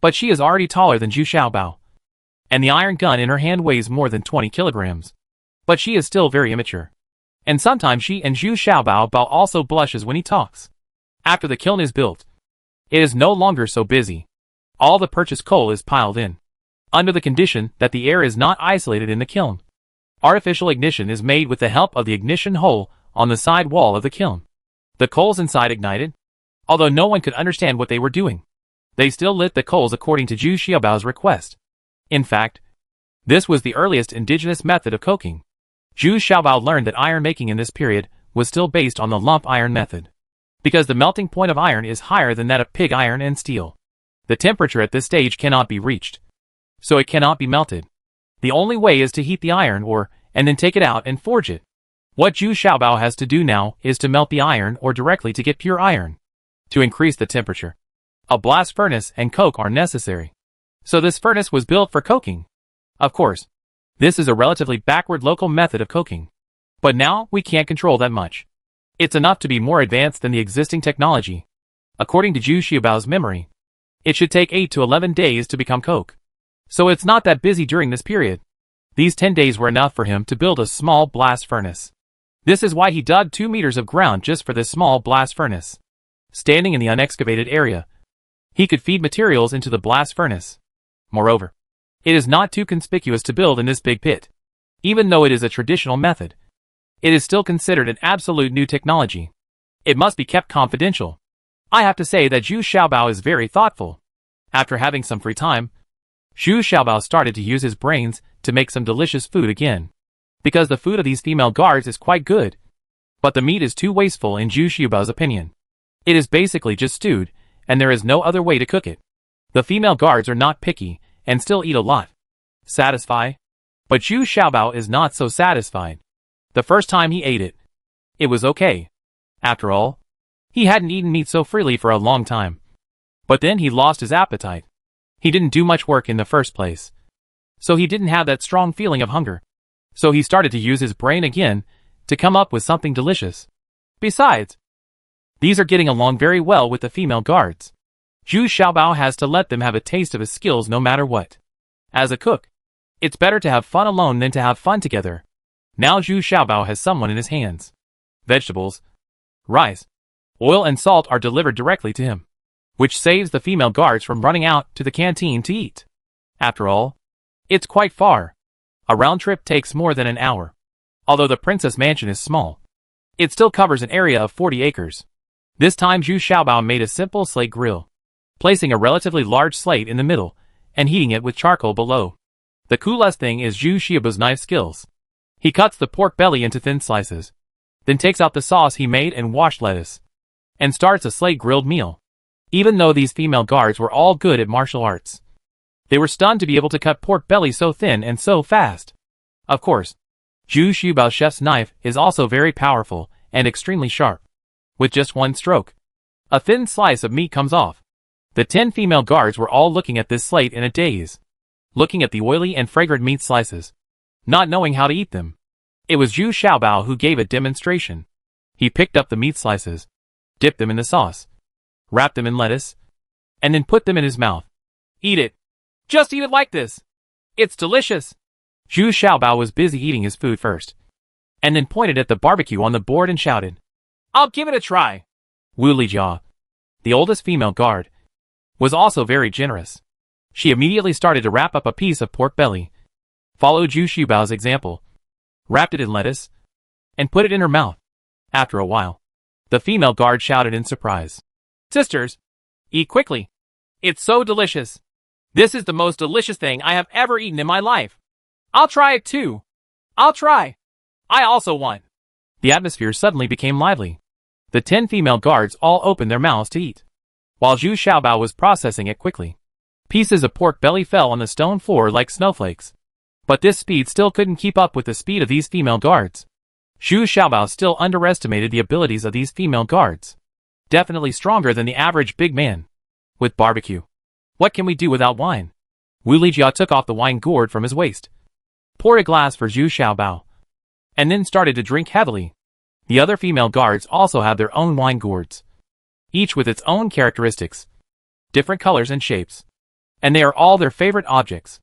but she is already taller than Zhu Xiaobao, and the iron gun in her hand weighs more than 20 kilograms. But she is still very immature, and sometimes she and Zhu Xiaobao also blushes when he talks. After the kiln is built, it is no longer so busy. All the purchased coal is piled in, under the condition that the air is not isolated in the kiln. Artificial ignition is made with the help of the ignition hole on the side wall of the kiln. The coals inside ignited. Although no one could understand what they were doing, they still lit the coals according to Zhu Xiaobao's request. In fact, this was the earliest indigenous method of coking. Zhu Xiaobao learned that iron making in this period was still based on the lump iron method. because the melting point of iron is higher than that of pig iron and steel. The temperature at this stage cannot be reached, so it cannot be melted. The only way is to heat the iron ore and then take it out and forge it. What Zhu Xiaobao has to do now is to melt the iron ore directly to get pure iron. To increase the temperature, a blast furnace and coke are necessary. So this furnace was built for coking. Of course, this is a relatively backward local method of coking. But now we can't control that much. It's enough to be more advanced than the existing technology. According to Zhu Xiaobao's memory, it should take 8 to 11 days to become coke. So it's not that busy during this period. These 10 days were enough for him to build a small blast furnace. This is why he dug 2 meters of ground just for this small blast furnace. Standing in the unexcavated area, he could feed materials into the blast furnace. Moreover, it is not too conspicuous to build in this big pit. Even though it is a traditional method, it is still considered an absolute new technology. It must be kept confidential. I have to say that Zhu Xiaobao is very thoughtful. After having some free time, Zhu Xiaobao started to use his brains to make some delicious food again. Because the food of these female guards is quite good. But the meat is too wasteful in Zhu Xiaobao's opinion. It is basically just stewed, and there is no other way to cook it. The female guards are not picky, and still eat a lot. Satisfy? But Zhu Xiaobao is not so satisfied. The first time he ate it, it was okay. After all, he hadn't eaten meat so freely for a long time. But then he lost his appetite. He didn't do much work in the first place, so he didn't have that strong feeling of hunger. So he started to use his brain again to come up with something delicious. Besides, these are getting along very well with the female guards. Zhu Xiaobao has to let them have a taste of his skills no matter what. As a cook, it's better to have fun alone than to have fun together. Now Zhu Xiaobao has someone in his hands. Vegetables, rice, oil and salt are delivered directly to him, which saves the female guards from running out to the canteen to eat. After all, it's quite far. A round trip takes more than an hour. Although the princess mansion is small, it still covers an area of 40 acres. This time Zhu Xiaobao made a simple slate grill, placing a relatively large slate in the middle and heating it with charcoal below. The coolest thing is Zhu Xiaobao's knife skills. He cuts the pork belly into thin slices, then takes out the sauce he made and washed lettuce, and starts a slate grilled meal. Even though these female guards were all good at martial arts, they were stunned to be able to cut pork belly so thin and so fast. Of course, Zhu Xiaobao's chef's knife is also very powerful and extremely sharp. With just one stroke, a thin slice of meat comes off. The 10 female guards were all looking at this slate in a daze, looking at the oily and fragrant meat slices, not knowing how to eat them. It was Zhu Xiaobao who gave a demonstration. He picked up the meat slices, dipped them in the sauce, wrapped them in lettuce, and then put them in his mouth. Eat it. Just eat it like this. It's delicious. Zhu Xiaobao was busy eating his food first, and then pointed at the barbecue on the board and shouted, "I'll give it a try." Wu Lijia, the oldest female guard, was also very generous. She immediately started to wrap up a piece of pork belly, followed Zhu Xiaobao's example, wrapped it in lettuce, and put it in her mouth. After a while, the female guard shouted in surprise, "Sisters, eat quickly. It's so delicious. This is the most delicious thing I have ever eaten in my life. I'll try it too. I'll try. I also want." The atmosphere suddenly became lively. The 10 female guards all opened their mouths to eat, while Zhu Xiaobao was processing it quickly. Pieces of pork belly fell on the stone floor like snowflakes. But this speed still couldn't keep up with the speed of these female guards. Zhu Xiaobao still underestimated the abilities of these female guards. Definitely stronger than the average big man. With barbecue, what can we do without wine? Wu Lijia took off the wine gourd from his waist, poured a glass for Zhu Xiaobao, and then started to drink heavily. The other female guards also have their own wine gourds, each with its own characteristics, different colors and shapes, and they are all their favorite objects.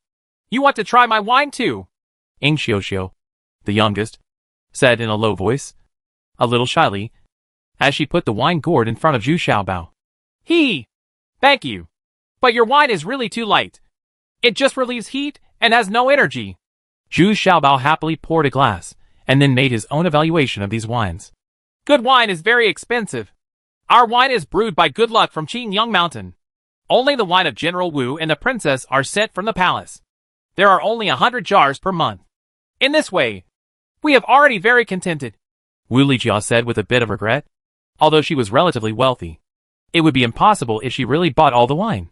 "You want to try my wine too?" Ing Xiuxiu, the youngest, said in a low voice, a little shyly, as she put the wine gourd in front of Zhu Xiaobao. Thank you. But your wine is really too light. It just relieves heat and has no energy." Zhu Xiaobao happily poured a glass, and then made his own evaluation of these wines. "Good wine is very expensive. Our wine is brewed by Good Luck from Qingyang Mountain. Only the wine of General Wu and the princess are sent from the palace. There are only 100 jars per month. In this way, we have already very contented," Wu Lijia said with a bit of regret. although she was relatively wealthy. It would be impossible if she really bought all the wine.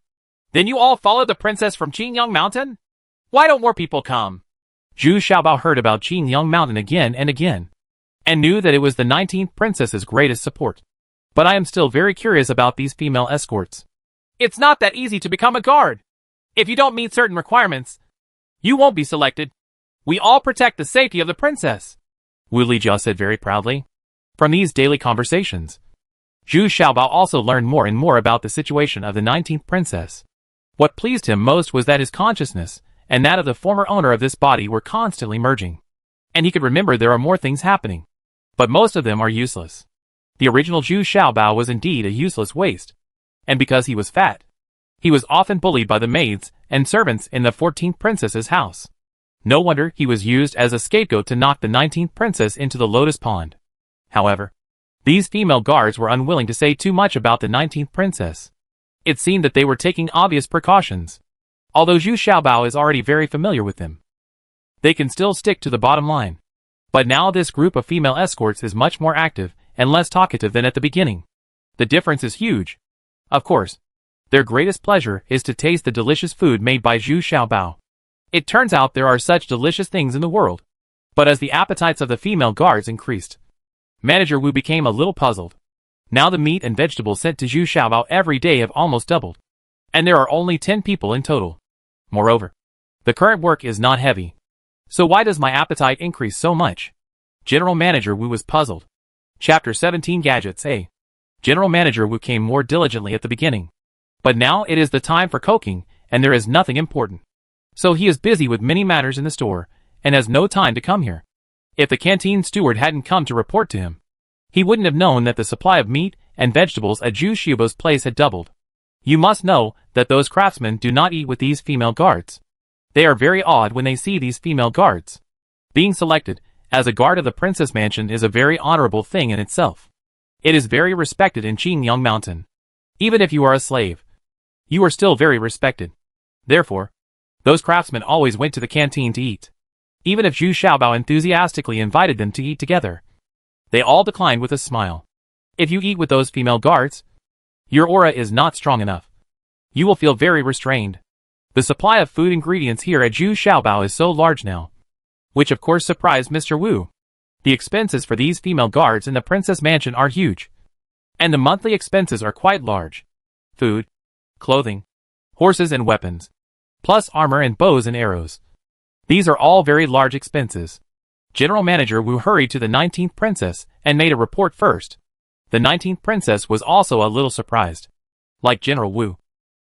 Then you all followed the princess from Qingyang Mountain? Why don't more people come? Zhu Xiaobao heard about Qingyang Mountain again and again, and knew that it was the 19th princess's greatest support. But I am still very curious about these female escorts. It's not that easy to become a guard. If you don't meet certain requirements, you won't be selected. We all protect the safety of the princess, Wu Lijia said very proudly. From these daily conversations, Zhu Xiaobao also learned more and more about the situation of the 19th princess. What pleased him most was that his consciousness and that of the former owner of this body were constantly merging. And he could remember there are more things happening, but most of them are useless. The original Zhu Xiaobao was indeed a useless waste, and because he was fat, he was often bullied by the maids and servants in the 14th princess's house. No wonder he was used as a scapegoat to knock the 19th princess into the lotus pond. However, these female guards were unwilling to say too much about the 19th princess. It seemed that they were taking obvious precautions. Although Zhu Xiaobao is already very familiar with them, they can still stick to the bottom line. But now this group of female escorts is much more active and less talkative than at the beginning. The difference is huge. Of course, their greatest pleasure is to taste the delicious food made by Zhu Xiaobao. It turns out there are such delicious things in the world. But as the appetites of the female guards increased, Manager Wu became a little puzzled. Now the meat and vegetables sent to Zhu Xiaobao every day have almost doubled. And there are only 10 people in total. Moreover, the current work is not heavy. So why does my appetite increase so much? General Manager Wu was puzzled. Chapter 17 Gadgets A. General Manager Wu came more diligently at the beginning. But now it is the time for cooking, and there is nothing important. So he is busy with many matters in the store, and has no time to come here. If the canteen steward hadn't come to report to him, he wouldn't have known that the supply of meat and vegetables at Zhu Xiaobao's place had doubled. You must know that those craftsmen do not eat with these female guards. They are very awed when they see these female guards. Being selected as a guard of the princess mansion is a very honorable thing in itself. It is very respected in Qingyang Mountain. Even if you are a slave, you are still very respected. Therefore, those craftsmen always went to the canteen to eat. Even if Zhu Xiaobao enthusiastically invited them to eat together, they all declined with a smile. If you eat with those female guards, your aura is not strong enough. You will feel very restrained. The supply of food ingredients here at Zhu Xiaobao is so large now, which of course surprised Mr. Wu. The expenses for these female guards in the princess mansion are huge, and the monthly expenses are quite large. Food, clothing, horses and weapons, plus armor and bows and arrows. These are all very large expenses. General Manager Wu hurried to the 19th princess and made a report first. The 19th princess was also a little surprised. Like General Wu,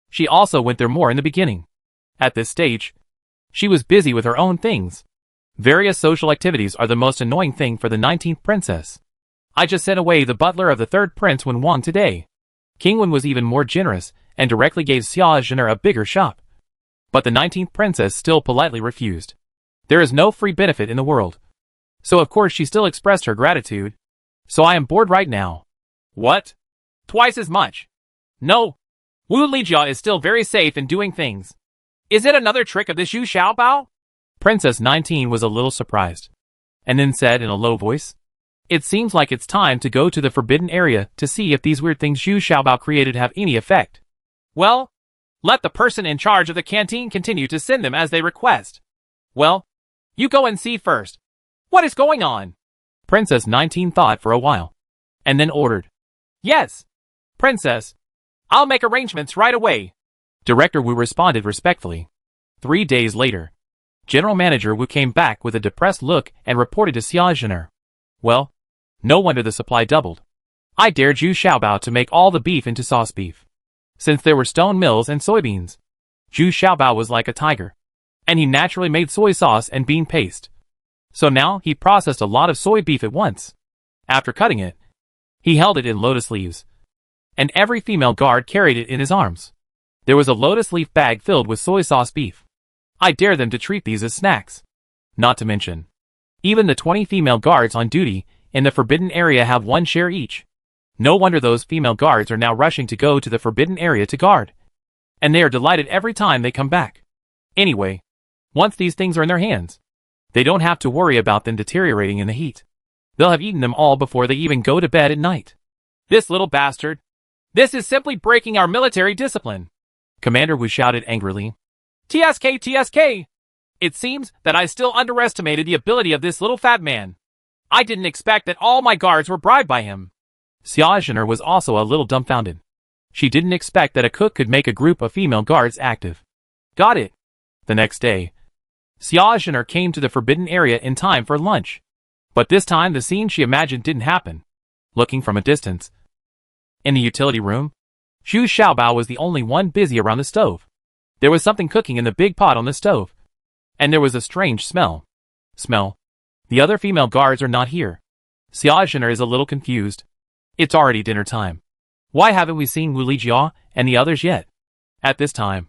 she also went there more in the beginning. At this stage, she was busy with her own things. Various social activities are the most annoying thing for the 19th princess. I just sent away the butler of the 3rd Prince Wen Wang today. King Wen was even more generous and directly gave Xia Zhener a bigger shop. But the 19th princess still politely refused. There is no free benefit in the world. So of course she still expressed her gratitude. So I am bored right now. What? Twice as much? No. Wu Lijia is still very safe in doing things. Is it another trick of this Zhu Xiaobao? Princess 19 was a little surprised, and then said in a low voice, "It seems like it's time to go to the forbidden area to see if these weird things Zhu Xiaobao created have any effect." Well, let the person in charge of the canteen continue to send them as they request. Well, you go and see first. What is going on? Princess 19 thought for a while, and then ordered, "Yes, Princess. I'll make arrangements right away." Director Wu responded respectfully. 3 days later, General Manager Wu came back with a depressed look and reported to Xia Zhener. Well, no wonder the supply doubled. I dared Zhu Xiaobao to make all the beef into sauce beef. Since there were stone mills and soybeans, Zhu Xiaobao was like a tiger, and he naturally made soy sauce and bean paste. So now he processed a lot of soy beef at once. After cutting it, he held it in lotus leaves, and every female guard carried it in his arms. There was a lotus leaf bag filled with soy sauce beef. I dare them to treat these as snacks. Not to mention, even the 20 female guards on duty in the forbidden area have 1 share each. No wonder those female guards are now rushing to go to the forbidden area to guard. And they are delighted every time they come back. Anyway, once these things are in their hands, they don't have to worry about them deteriorating in the heat. They'll have eaten them all before they even go to bed at night. This little bastard. This is simply breaking our military discipline. Commander Wu shouted angrily. TSK, TSK! It seems that I still underestimated the ability of this little fat man. I didn't expect that all my guards were bribed by him. Xia Zhener was also a little dumbfounded. She didn't expect that a cook could make a group of female guards active. Got it. The next day, Xia Zhener came to the forbidden area in time for lunch. But this time the scene she imagined didn't happen. Looking from a distance, in the utility room, Zhu Xiaobao was the only one busy around the stove. There was something cooking in the big pot on the stove. And there was a strange smell. The other female guards are not here. Xia Zhener is a little confused. It's already dinner time. Why haven't we seen Wu Lijia and the others yet? At this time,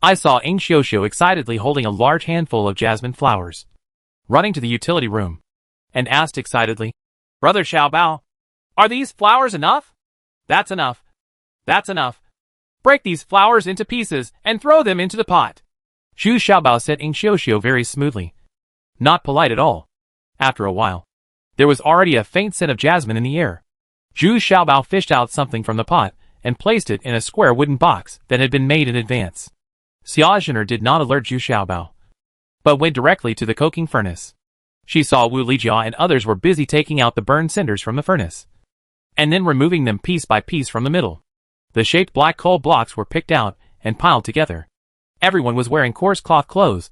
I saw Ing Xiuxiu excitedly holding a large handful of jasmine flowers, running to the utility room, and asked excitedly, Brother Xiaobao, are these flowers enough? That's enough. That's enough. Break these flowers into pieces and throw them into the pot. Zhu Xiaobao said Ing Xiuxiu very smoothly. Not polite at all. After a while, there was already a faint scent of jasmine in the air. Zhu Xiaobao fished out something from the pot and placed it in a square wooden box that had been made in advance. Xia Zhener did not alert Zhu Xiaobao, but went directly to the cooking furnace. She saw Wu Lijia and others were busy taking out the burned cinders from the furnace, and then removing them piece by piece from the middle. The shaped black coal blocks were picked out and piled together. Everyone was wearing coarse cloth clothes,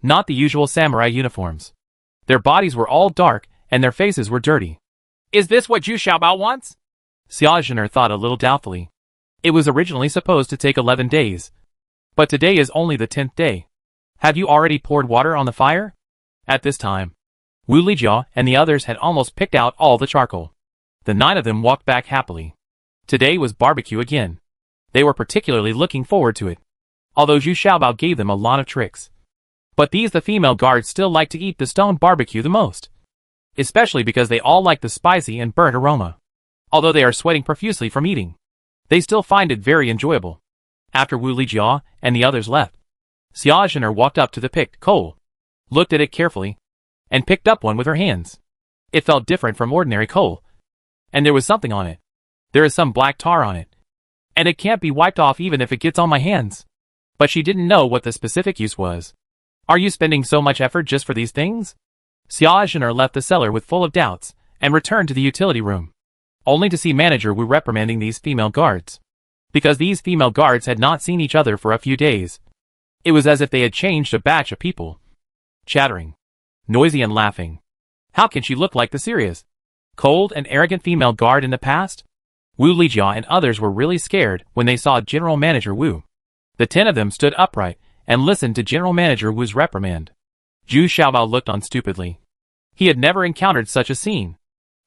not the usual samurai uniforms. Their bodies were all dark and their faces were dirty. Is this what Zhu Xiaobao wants? Xia Zhener thought a little doubtfully. It was originally supposed to take 11 days. But today is only the 10th day. Have you already poured water on the fire? At this time, Wu Lijia and the others had almost picked out all the charcoal. The 9 of them walked back happily. Today was barbecue again. They were particularly looking forward to it, although Zhu Xiaobao gave them a lot of tricks. But the female guards still like to eat the stone barbecue the most, especially because they all like the spicy and burnt aroma. Although they are sweating profusely from eating, they still find it very enjoyable. After Wu Lijia and the others left, Xia Zhener walked up to the picked coal, looked at it carefully, and picked up one with her hands. It felt different from ordinary coal, and there was something on it. There is some black tar on it, and it can't be wiped off even if it gets on my hands. But she didn't know what the specific use was. Are you spending so much effort just for these things? Xia Zhener left the cellar with full of doubts, and returned to the utility room, only to see Manager Wu reprimanding these female guards. Because these female guards had not seen each other for a few days. It was as if they had changed a batch of people. Chattering, noisy and laughing. How can she look like the serious, cold and arrogant female guard in the past? Wu Lijia and others were really scared when they saw General Manager Wu. The 10 of them stood upright and listened to General Manager Wu's reprimand. Zhu Xiaobao looked on stupidly. He had never encountered such a scene.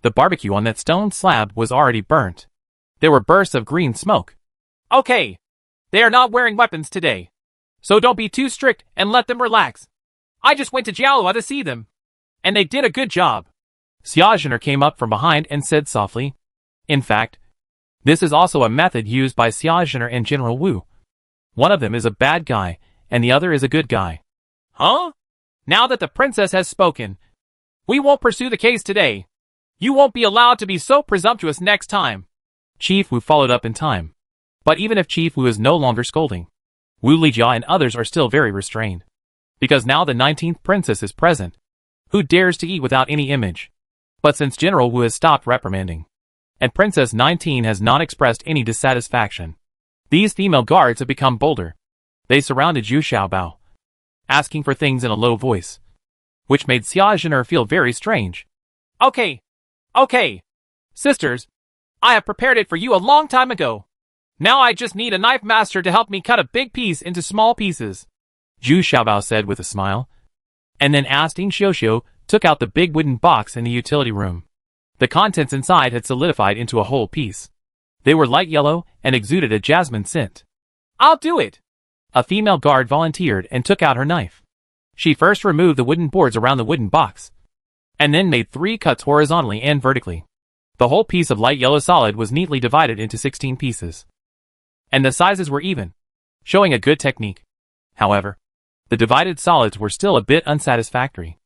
The barbecue on that stone slab was already burnt. There were bursts of green smoke. Okay. They are not wearing weapons today, so don't be too strict and let them relax. I just went to Jiaolua to see them, and they did a good job. Xia Zhener came up from behind and said softly. In fact, this is also a method used by Xia Zhener and General Wu. One of them is a bad guy, and the other is a good guy. Huh? Now that the princess has spoken, we won't pursue the case today. You won't be allowed to be so presumptuous next time. Chief Wu followed up in time. But even if Chief Wu is no longer scolding, Wu Lijia and others are still very restrained. Because now the 19th princess is present, who dares to eat without any image. But since General Wu has stopped reprimanding, and Princess 19 has not expressed any dissatisfaction, these female guards have become bolder. They surrounded Zhu Xiaobao, asking for things in a low voice, which made Xia Zhener feel very strange. Okay. Sisters, I have prepared it for you a long time ago. Now I just need a knife master to help me cut a big piece into small pieces, Zhu Xiaobao said with a smile, and then asked Ing Xiuxiu took out the big wooden box in the utility room. The contents inside had solidified into a whole piece. They were light yellow and exuded a jasmine scent. I'll do it. A female guard volunteered and took out her knife. She first removed the wooden boards around the wooden box, and then made 3 cuts horizontally and vertically. The whole piece of light yellow solid was neatly divided into 16 pieces, and the sizes were even, showing a good technique. However, the divided solids were still a bit unsatisfactory.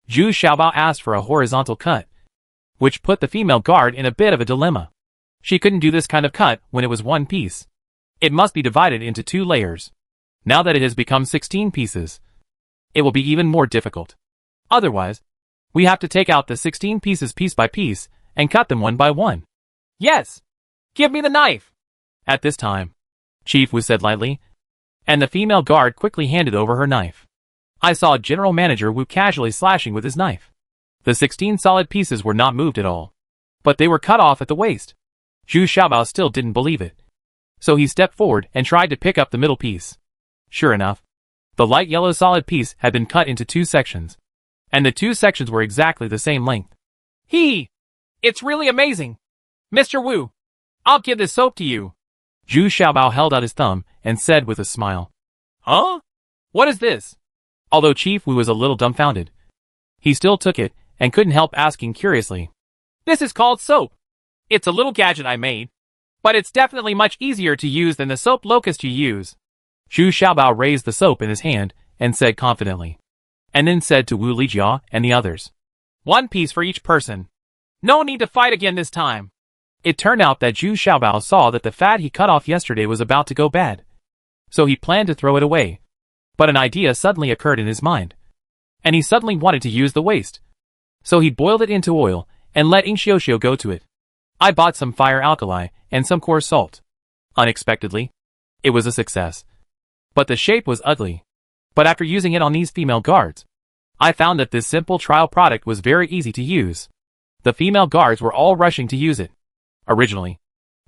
Zhu Xiaobao asked for a horizontal cut, which put the female guard in a bit of a dilemma. She couldn't do this kind of cut when it was one piece. It must be divided into 2 layers. Now that it has become 16 pieces, it will be even more difficult. Otherwise, we have to take out the 16 pieces piece by piece and cut them one by one. Yes! Give me the knife! At this time, Chief Wu said lightly, and the female guard quickly handed over her knife. I saw General Manager Wu casually slashing with his knife. The 16 solid pieces were not moved at all, but they were cut off at the waist. Zhu Xiaobao still didn't believe it. So he stepped forward and tried to pick up the middle piece. Sure enough, the light yellow solid piece had been cut into 2 sections, and the 2 sections were exactly the same length. It's really amazing. Mr. Wu, I'll give this soap to you. Zhu Xiaobao held out his thumb and said with a smile. Huh? What is this? Although Chief Wu was a little dumbfounded, he still took it and couldn't help asking curiously. This is called soap. It's a little gadget I made, but it's definitely much easier to use than the soap locust you use. Zhu Xiaobao raised the soap in his hand and said confidently, and then said to Wu Lijia and the others, 1 piece for each person. No need to fight again this time. It turned out that Zhu Xiaobao saw that the fat he cut off yesterday was about to go bad. So he planned to throw it away. But an idea suddenly occurred in his mind. And he suddenly wanted to use the waste. So he boiled it into oil and let Xiaoxiao go to it. I bought some fire alkali and some coarse salt. Unexpectedly, it was a success. But the shape was ugly. But after using it on these female guards, I found that this simple trial product was very easy to use. The female guards were all rushing to use it. Originally,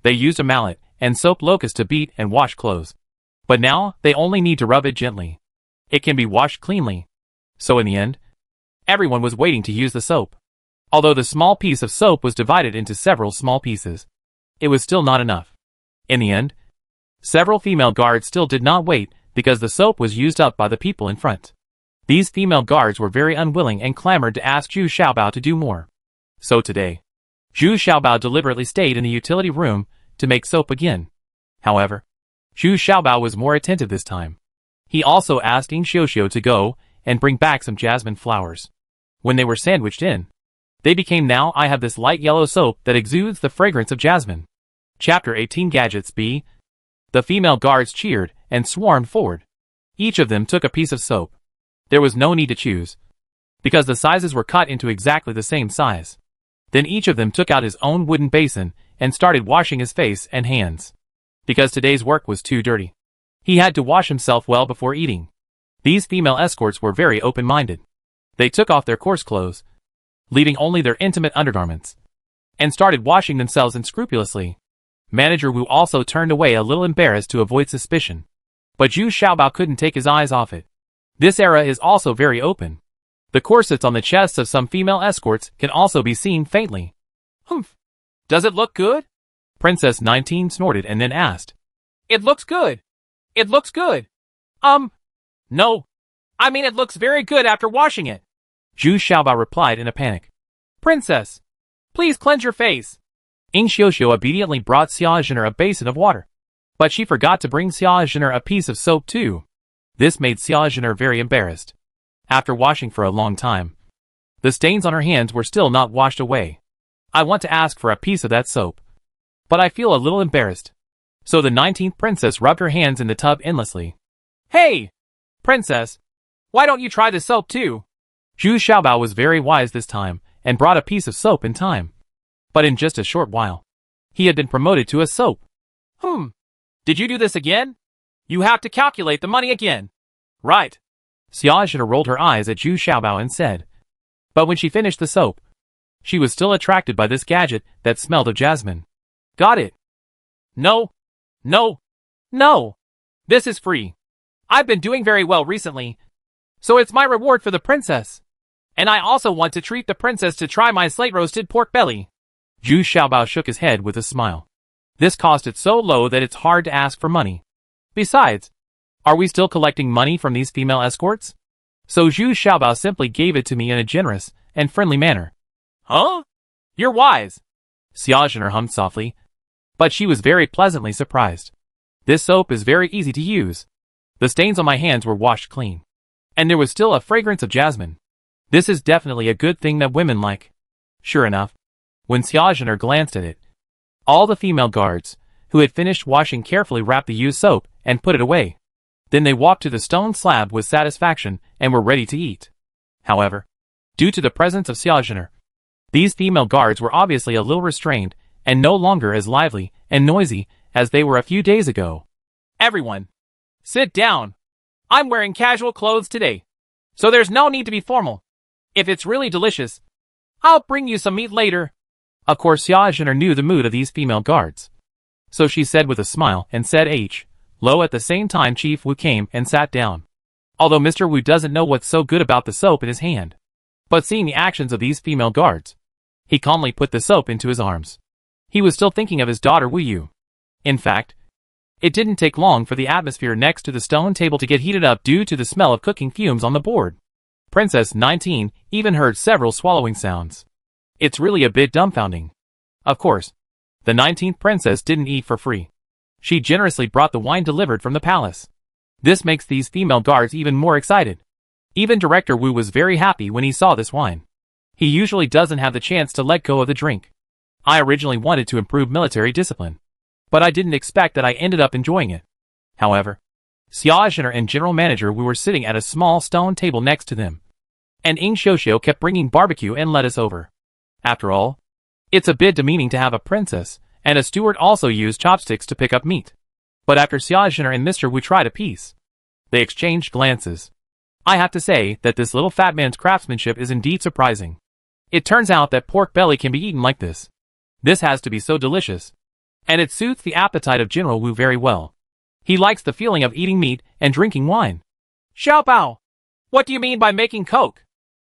they used a mallet and soap locust to beat and wash clothes. But now, they only need to rub it gently. It can be washed cleanly. So in the end, everyone was waiting to use the soap. Although the small piece of soap was divided into several small pieces, it was still not enough. In the end, several female guards still did not wait because the soap was used up by the people in front. These female guards were very unwilling and clamored to ask Zhu Xiaobao to do more. So today, Zhu Xiaobao deliberately stayed in the utility room to make soap again. However, Zhu Xiaobao was more attentive this time. He also asked Xiaoxiao to go and bring back some jasmine flowers. When they were sandwiched in, they became now I have this light yellow soap that exudes the fragrance of jasmine. Chapter 18 Gadgets B. The female guards cheered and swarmed forward. Each of them took a piece of soap. There was no need to choose, because the sizes were cut into exactly the same size. Then each of them took out his own wooden basin and started washing his face and hands. Because today's work was too dirty, he had to wash himself well before eating. These female escorts were very open-minded. They took off their coarse clothes, leaving only their intimate undergarments, and started washing themselves unscrupulously. Manager Wu also turned away a little embarrassed to avoid suspicion. But Zhu Xiaobao couldn't take his eyes off it. This era is also very open. The corsets on the chests of some female escorts can also be seen faintly. Humph. Does it look good? Princess 19 snorted and then asked. It looks good. It looks good. No. I mean it looks very good after washing it. Zhu Xiaobao replied in a panic. Princess, please cleanse your face. Xiaoxiao obediently brought Xia Zhener a basin of water. But she forgot to bring Xia Zhener a piece of soap too. This made Xia Zhener very embarrassed. After washing for a long time, the stains on her hands were still not washed away. I want to ask for a piece of that soap, but I feel a little embarrassed. So the 19th princess rubbed her hands in the tub endlessly. Hey, princess, why don't you try the soap too? Zhu Xiaobao was very wise this time and brought a piece of soap in time. But in just a short while, he had been promoted to a soap. Did you do this again? You have to calculate the money again. Right. Xia Zhener rolled her eyes at Zhu Xiaobao and said. But when she finished the soap, she was still attracted by this gadget that smelled of jasmine. Got it. No. This is free. I've been doing very well recently, so it's my reward for the princess. And I also want to treat the princess to try my slate-roasted pork belly. Zhu Xiaobao shook his head with a smile. This cost it so low that it's hard to ask for money. Besides, are we still collecting money from these female escorts? So Zhu Xiaobao simply gave it to me in a generous and friendly manner. Huh? You're wise. Xia Zhener hummed softly, but she was very pleasantly surprised. This soap is very easy to use. The stains on my hands were washed clean, and there was still a fragrance of jasmine. This is definitely a good thing that women like. Sure enough, when Xia Zhener glanced at it, All the female guards, who had finished washing, carefully wrapped the used soap and put it away. Then they walked to the stone slab with satisfaction and were ready to eat. However, due to the presence of Xiaojiner, these female guards were obviously a little restrained and no longer as lively and noisy as they were a few days ago. Everyone, sit down. I'm wearing casual clothes today, so there's no need to be formal. If it's really delicious, I'll bring you some meat later. Of course, Xiaojiner knew the mood of these female guards. So she said with a smile and said Hello. At the same time, Chief Wu came and sat down. Although Mr. Wu doesn't know what's so good about the soap in his hand, but seeing the actions of these female guards, he calmly put the soap into his arms. He was still thinking of his daughter Wu Yu. In fact, it didn't take long for the atmosphere next to the stone table to get heated up due to the smell of cooking fumes on the board. Princess 19 even heard several swallowing sounds. It's really a bit dumbfounding. Of course, the 19th princess didn't eat for free. She generously brought the wine delivered from the palace. This makes these female guards even more excited. Even Director Wu was very happy when he saw this wine. He usually doesn't have the chance to let go of the drink. I originally wanted to improve military discipline, but I didn't expect that I ended up enjoying it. However, Xiaojiner and General Manager Wu were sitting at a small stone table next to them, and Ing Xiuxiu kept bringing barbecue and lettuce over. After all, it's a bit demeaning to have a princess and a steward also use chopsticks to pick up meat. But after Xiaojiner and Mr. Wu tried a piece, they exchanged glances. I have to say that this little fat man's craftsmanship is indeed surprising. It turns out that pork belly can be eaten like this. This has to be so delicious. And it suits the appetite of General Wu very well. He likes the feeling of eating meat and drinking wine. Xiaobao, what do you mean by making coke?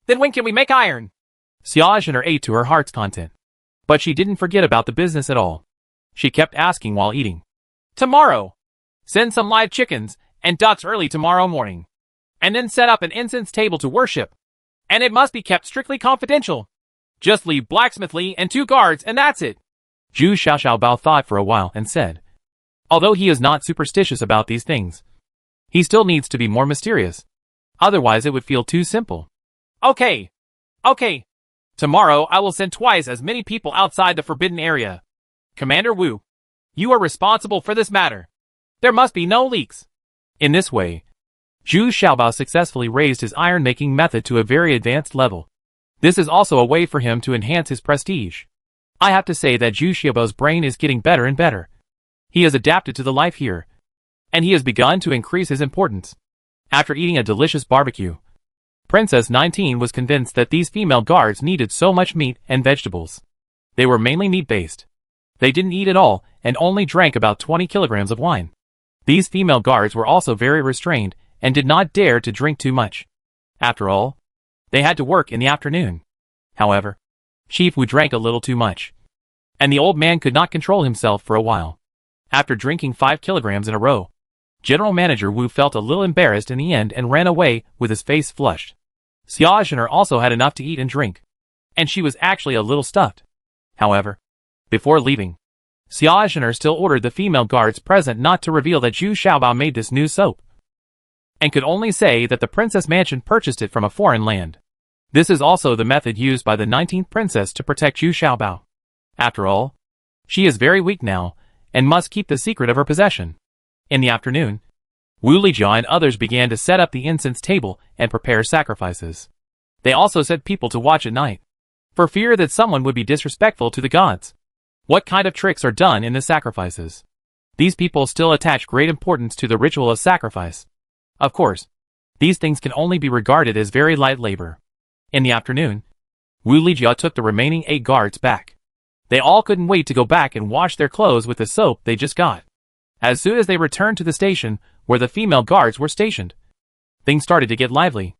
Then when can we make iron? Xiaojiner ate to her heart's content. But she didn't forget about the business at all. She kept asking while eating. Tomorrow. Send some live chickens and ducks early tomorrow morning. And then set up an incense table to worship. And it must be kept strictly confidential. Just leave Blacksmith Li and 2 guards and that's it. Zhu Xiaoxiaobao thought for a while and said, although he is not superstitious about these things, he still needs to be more mysterious. Otherwise it would feel too simple. Okay. Tomorrow I will send twice as many people outside the forbidden area. Commander Wu, you are responsible for this matter. There must be no leaks. In this way, Zhu Xiaobao successfully raised his iron-making method to a very advanced level. This is also a way for him to enhance his prestige. I have to say that Zhu Xiaobao's brain is getting better and better. He has adapted to the life here, and he has begun to increase his importance. After eating a delicious barbecue, Princess 19 was convinced that these female guards needed so much meat and vegetables. They were mainly meat-based. They didn't eat at all and only drank about 20 kilograms of wine. These female guards were also very restrained and did not dare to drink too much. After all, they had to work in the afternoon. However, Chief Wu drank a little too much, and the old man could not control himself for a while. After drinking 5 kilograms in a row, General Manager Wu felt a little embarrassed in the end and ran away with his face flushed. Xiaojiner also had enough to eat and drink, and she was actually a little stuffed. However, before leaving, Xiaojiner still ordered the female guards present not to reveal that Zhu Xiaobao made this new soap, and could only say that the princess mansion purchased it from a foreign land. This is also the method used by the 19th princess to protect Zhu Xiaobao. After all, she is very weak now, and must keep the secret of her possession. In the afternoon, Wu Lijia and others began to set up the incense table and prepare sacrifices. They also set people to watch at night, for fear that someone would be disrespectful to the gods. What kind of tricks are done in the sacrifices? These people still attach great importance to the ritual of sacrifice. Of course, these things can only be regarded as very light labor. In the afternoon, Wu Lijia took the remaining 8 guards back. They all couldn't wait to go back and wash their clothes with the soap they just got. As soon as they returned to the station where the female guards were stationed, things started to get lively.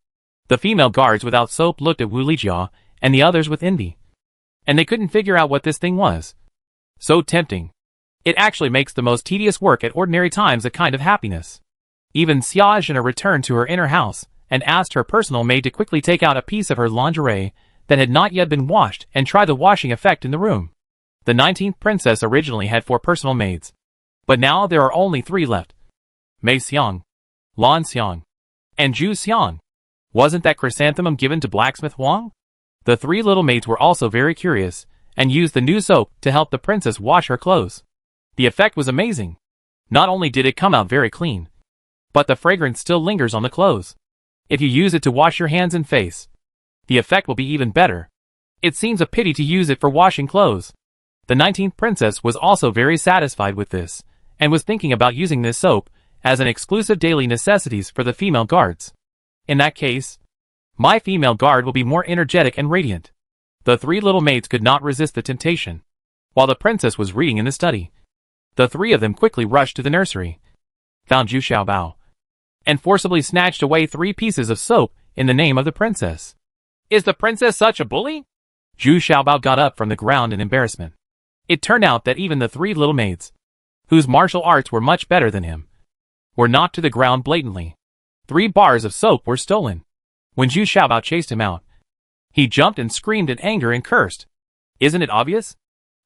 The female guards without soap looked at Wu Lijia and the others with envy, and they couldn't figure out what this thing was. So tempting. It actually makes the most tedious work at ordinary times a kind of happiness. Even Xiaojiner returned to her inner house and asked her personal maid to quickly take out a piece of her lingerie that had not yet been washed and try the washing effect in the room. The 19th princess originally had 4 personal maids, but now there are only 3 left. Mei Xiang, Lan Xiang, and Zhu Xiang. Wasn't that chrysanthemum given to Blacksmith Wang? The 3 little maids were also very curious, and used the new soap to help the princess wash her clothes. The effect was amazing. Not only did it come out very clean, but the fragrance still lingers on the clothes. If you use it to wash your hands and face, the effect will be even better. It seems a pity to use it for washing clothes. The 19th princess was also very satisfied with this, and was thinking about using this soap as an exclusive daily necessities for the female guards. In that case, my female guard will be more energetic and radiant. The three little maids could not resist the temptation. While the princess was reading in the study, the three of them quickly rushed to the nursery, found Zhu Xiaobao, and forcibly snatched away 3 pieces of soap in the name of the princess. Is the princess such a bully? Zhu Xiaobao got up from the ground in embarrassment. It turned out that even the 3 little maids, whose martial arts were much better than him, were knocked to the ground blatantly. 3 bars of soap were stolen. When Zhu Xiaobao chased him out, he jumped and screamed in anger and cursed. Isn't it obvious?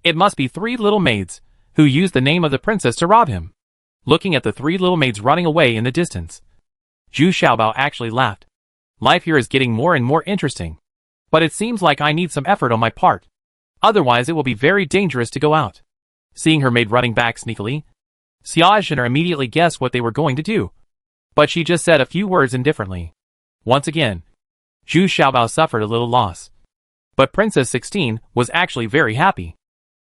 It must be 3 little maids who used the name of the princess to rob him. Looking at the 3 little maids running away in the distance, Zhu Xiaobao actually laughed. Life here is getting more and more interesting. But it seems like I need some effort on my part. Otherwise it will be very dangerous to go out. Seeing her maid running back sneakily, Xia Zhener immediately guessed what they were going to do. But she just said a few words indifferently. Once again, Zhu Xiaobao suffered a little loss. But Princess 16 was actually very happy.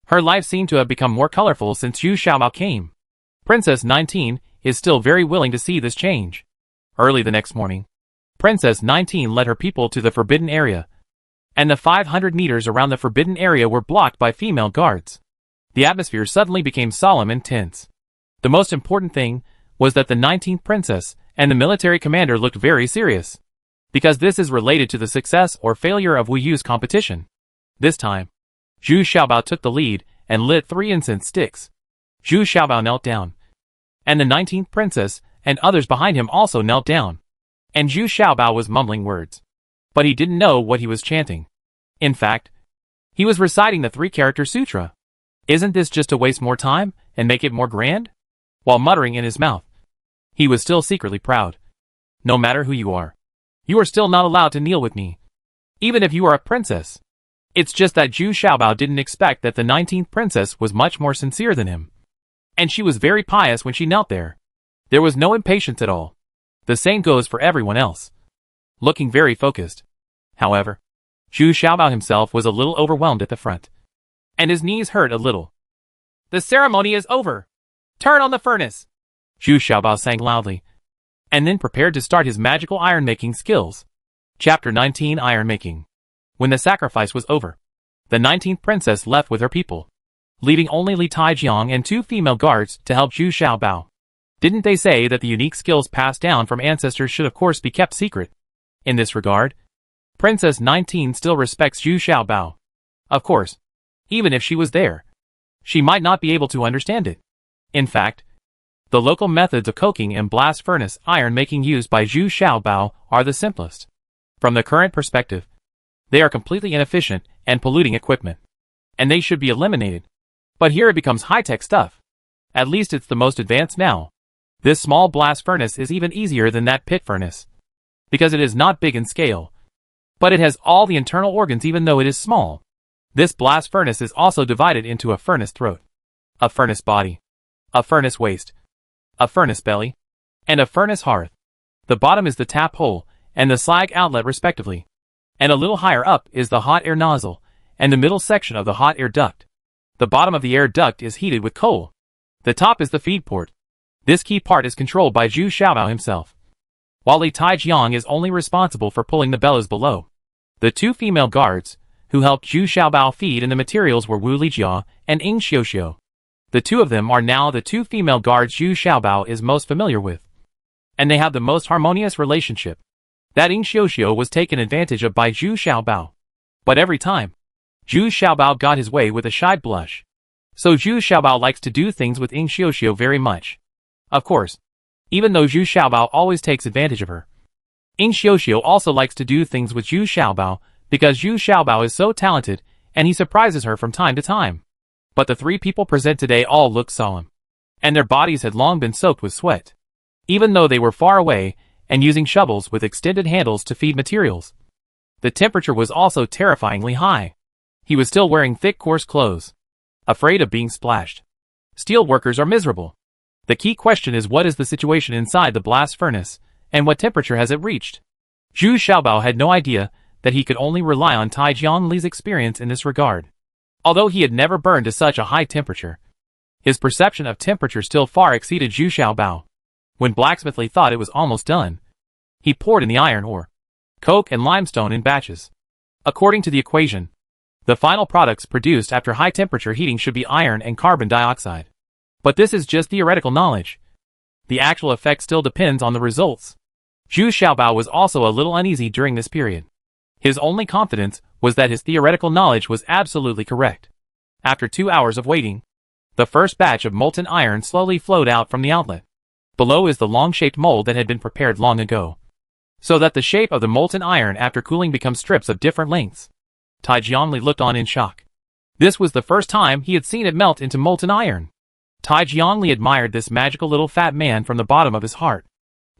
Her life seemed to have become more colorful since Zhu Xiaobao came. Princess 19 is still very willing to see this change. Early the next morning, Princess 19 led her people to the forbidden area, and the 500 meters around the forbidden area were blocked by female guards. The atmosphere suddenly became solemn and tense. The most important thing was that the 19th princess and the military commander looked very serious, because this is related to the success or failure of Wu Yu's competition. This time, Zhu Xiaobao took the lead and lit 3 incense sticks. Zhu Xiaobao knelt down, and the 19th princess and others behind him also knelt down. And Zhu Xiaobao was mumbling words, but he didn't know what he was chanting. In fact, he was reciting the 3-character sutra. Isn't this just to waste more time and make it more grand? While muttering in his mouth, he was still secretly proud. No matter who you are still not allowed to kneel with me, even if you are a princess. It's just that Zhu Xiaobao didn't expect that the 19th princess was much more sincere than him. And she was very pious when she knelt there. There was no impatience at all. The same goes for everyone else. Looking very focused. However, Zhu Xiaobao himself was a little overwhelmed at the front, and his knees hurt a little. The ceremony is over. Turn on the furnace. Zhu Xiaobao sang loudly, and then prepared to start his magical iron-making skills. Chapter 19 Iron Making. When the sacrifice was over, the 19th princess left with her people, leaving only Li Taijiang and 2 female guards to help Zhu Xiaobao. Didn't they say that the unique skills passed down from ancestors should of course be kept secret? In this regard, Princess 19 still respects Zhu Xiaobao. Of course, even if she was there, she might not be able to understand it. In fact, the local methods of coking and blast furnace iron making used by Zhu Xiaobao are the simplest. From the current perspective, they are completely inefficient and polluting equipment, and they should be eliminated. But here it becomes high-tech stuff. At least it's the most advanced now. This small blast furnace is even easier than that pit furnace, because it is not big in scale, but it has all the internal organs even though it is small. This blast furnace is also divided into a furnace throat, a furnace body, a furnace waist, a furnace belly, and a furnace hearth. The bottom is the tap hole and the slag outlet respectively, and a little higher up is the hot air nozzle and the middle section of the hot air duct. The bottom of the air duct is heated with coal. The top is the feed port. This key part is controlled by Zhu Xiaobao himself, while Li Taijiang is only responsible for pulling the bellows below. The 2 female guards who helped Zhu Xiaobao feed in the materials were Wu Lijia and Ying Xiuxiu. The 2 of them are now the 2 female guards Zhu Xiaobao is most familiar with, and they have the most harmonious relationship. That Ying Xiuxiu was taken advantage of by Zhu Xiaobao, but every time, Zhu Xiaobao got his way with a shy blush. So Zhu Xiaobao likes to do things with Ying Xiuxiu very much. Of course, even though Zhu Xiaobao always takes advantage of her, Ying Xiuxiu also likes to do things with Zhu Xiaobao because Zhu Xiaobao is so talented and he surprises her from time to time. But the 3 people present today all looked solemn, and their bodies had long been soaked with sweat, even though they were far away and using shovels with extended handles to feed materials. The temperature was also terrifyingly high. He was still wearing thick coarse clothes, afraid of being splashed. Steel workers are miserable. The key question is, what is the situation inside the blast furnace, and what temperature has it reached? Zhu Xiaobao had no idea that he could only rely on Tai Jiangli's experience in this regard. Although he had never burned to such a high temperature, his perception of temperature still far exceeded Zhu Xiaobao. When Blacksmith Li thought it was almost done, he poured in the iron ore, coke and limestone in batches. According to the equation, the final products produced after high temperature heating should be iron and carbon dioxide. But this is just theoretical knowledge. The actual effect still depends on the results. Zhu Xiaobao was also a little uneasy during this period. His only confidence was that his theoretical knowledge was absolutely correct. After 2 hours of waiting, the first batch of molten iron slowly flowed out from the outlet. Below is the long-shaped mold that had been prepared long ago, so that the shape of the molten iron after cooling becomes strips of different lengths. Tai Jianli looked on in shock. This was the first time he had seen it melt into molten iron. Tai Jianli admired this magical little fat man from the bottom of his heart.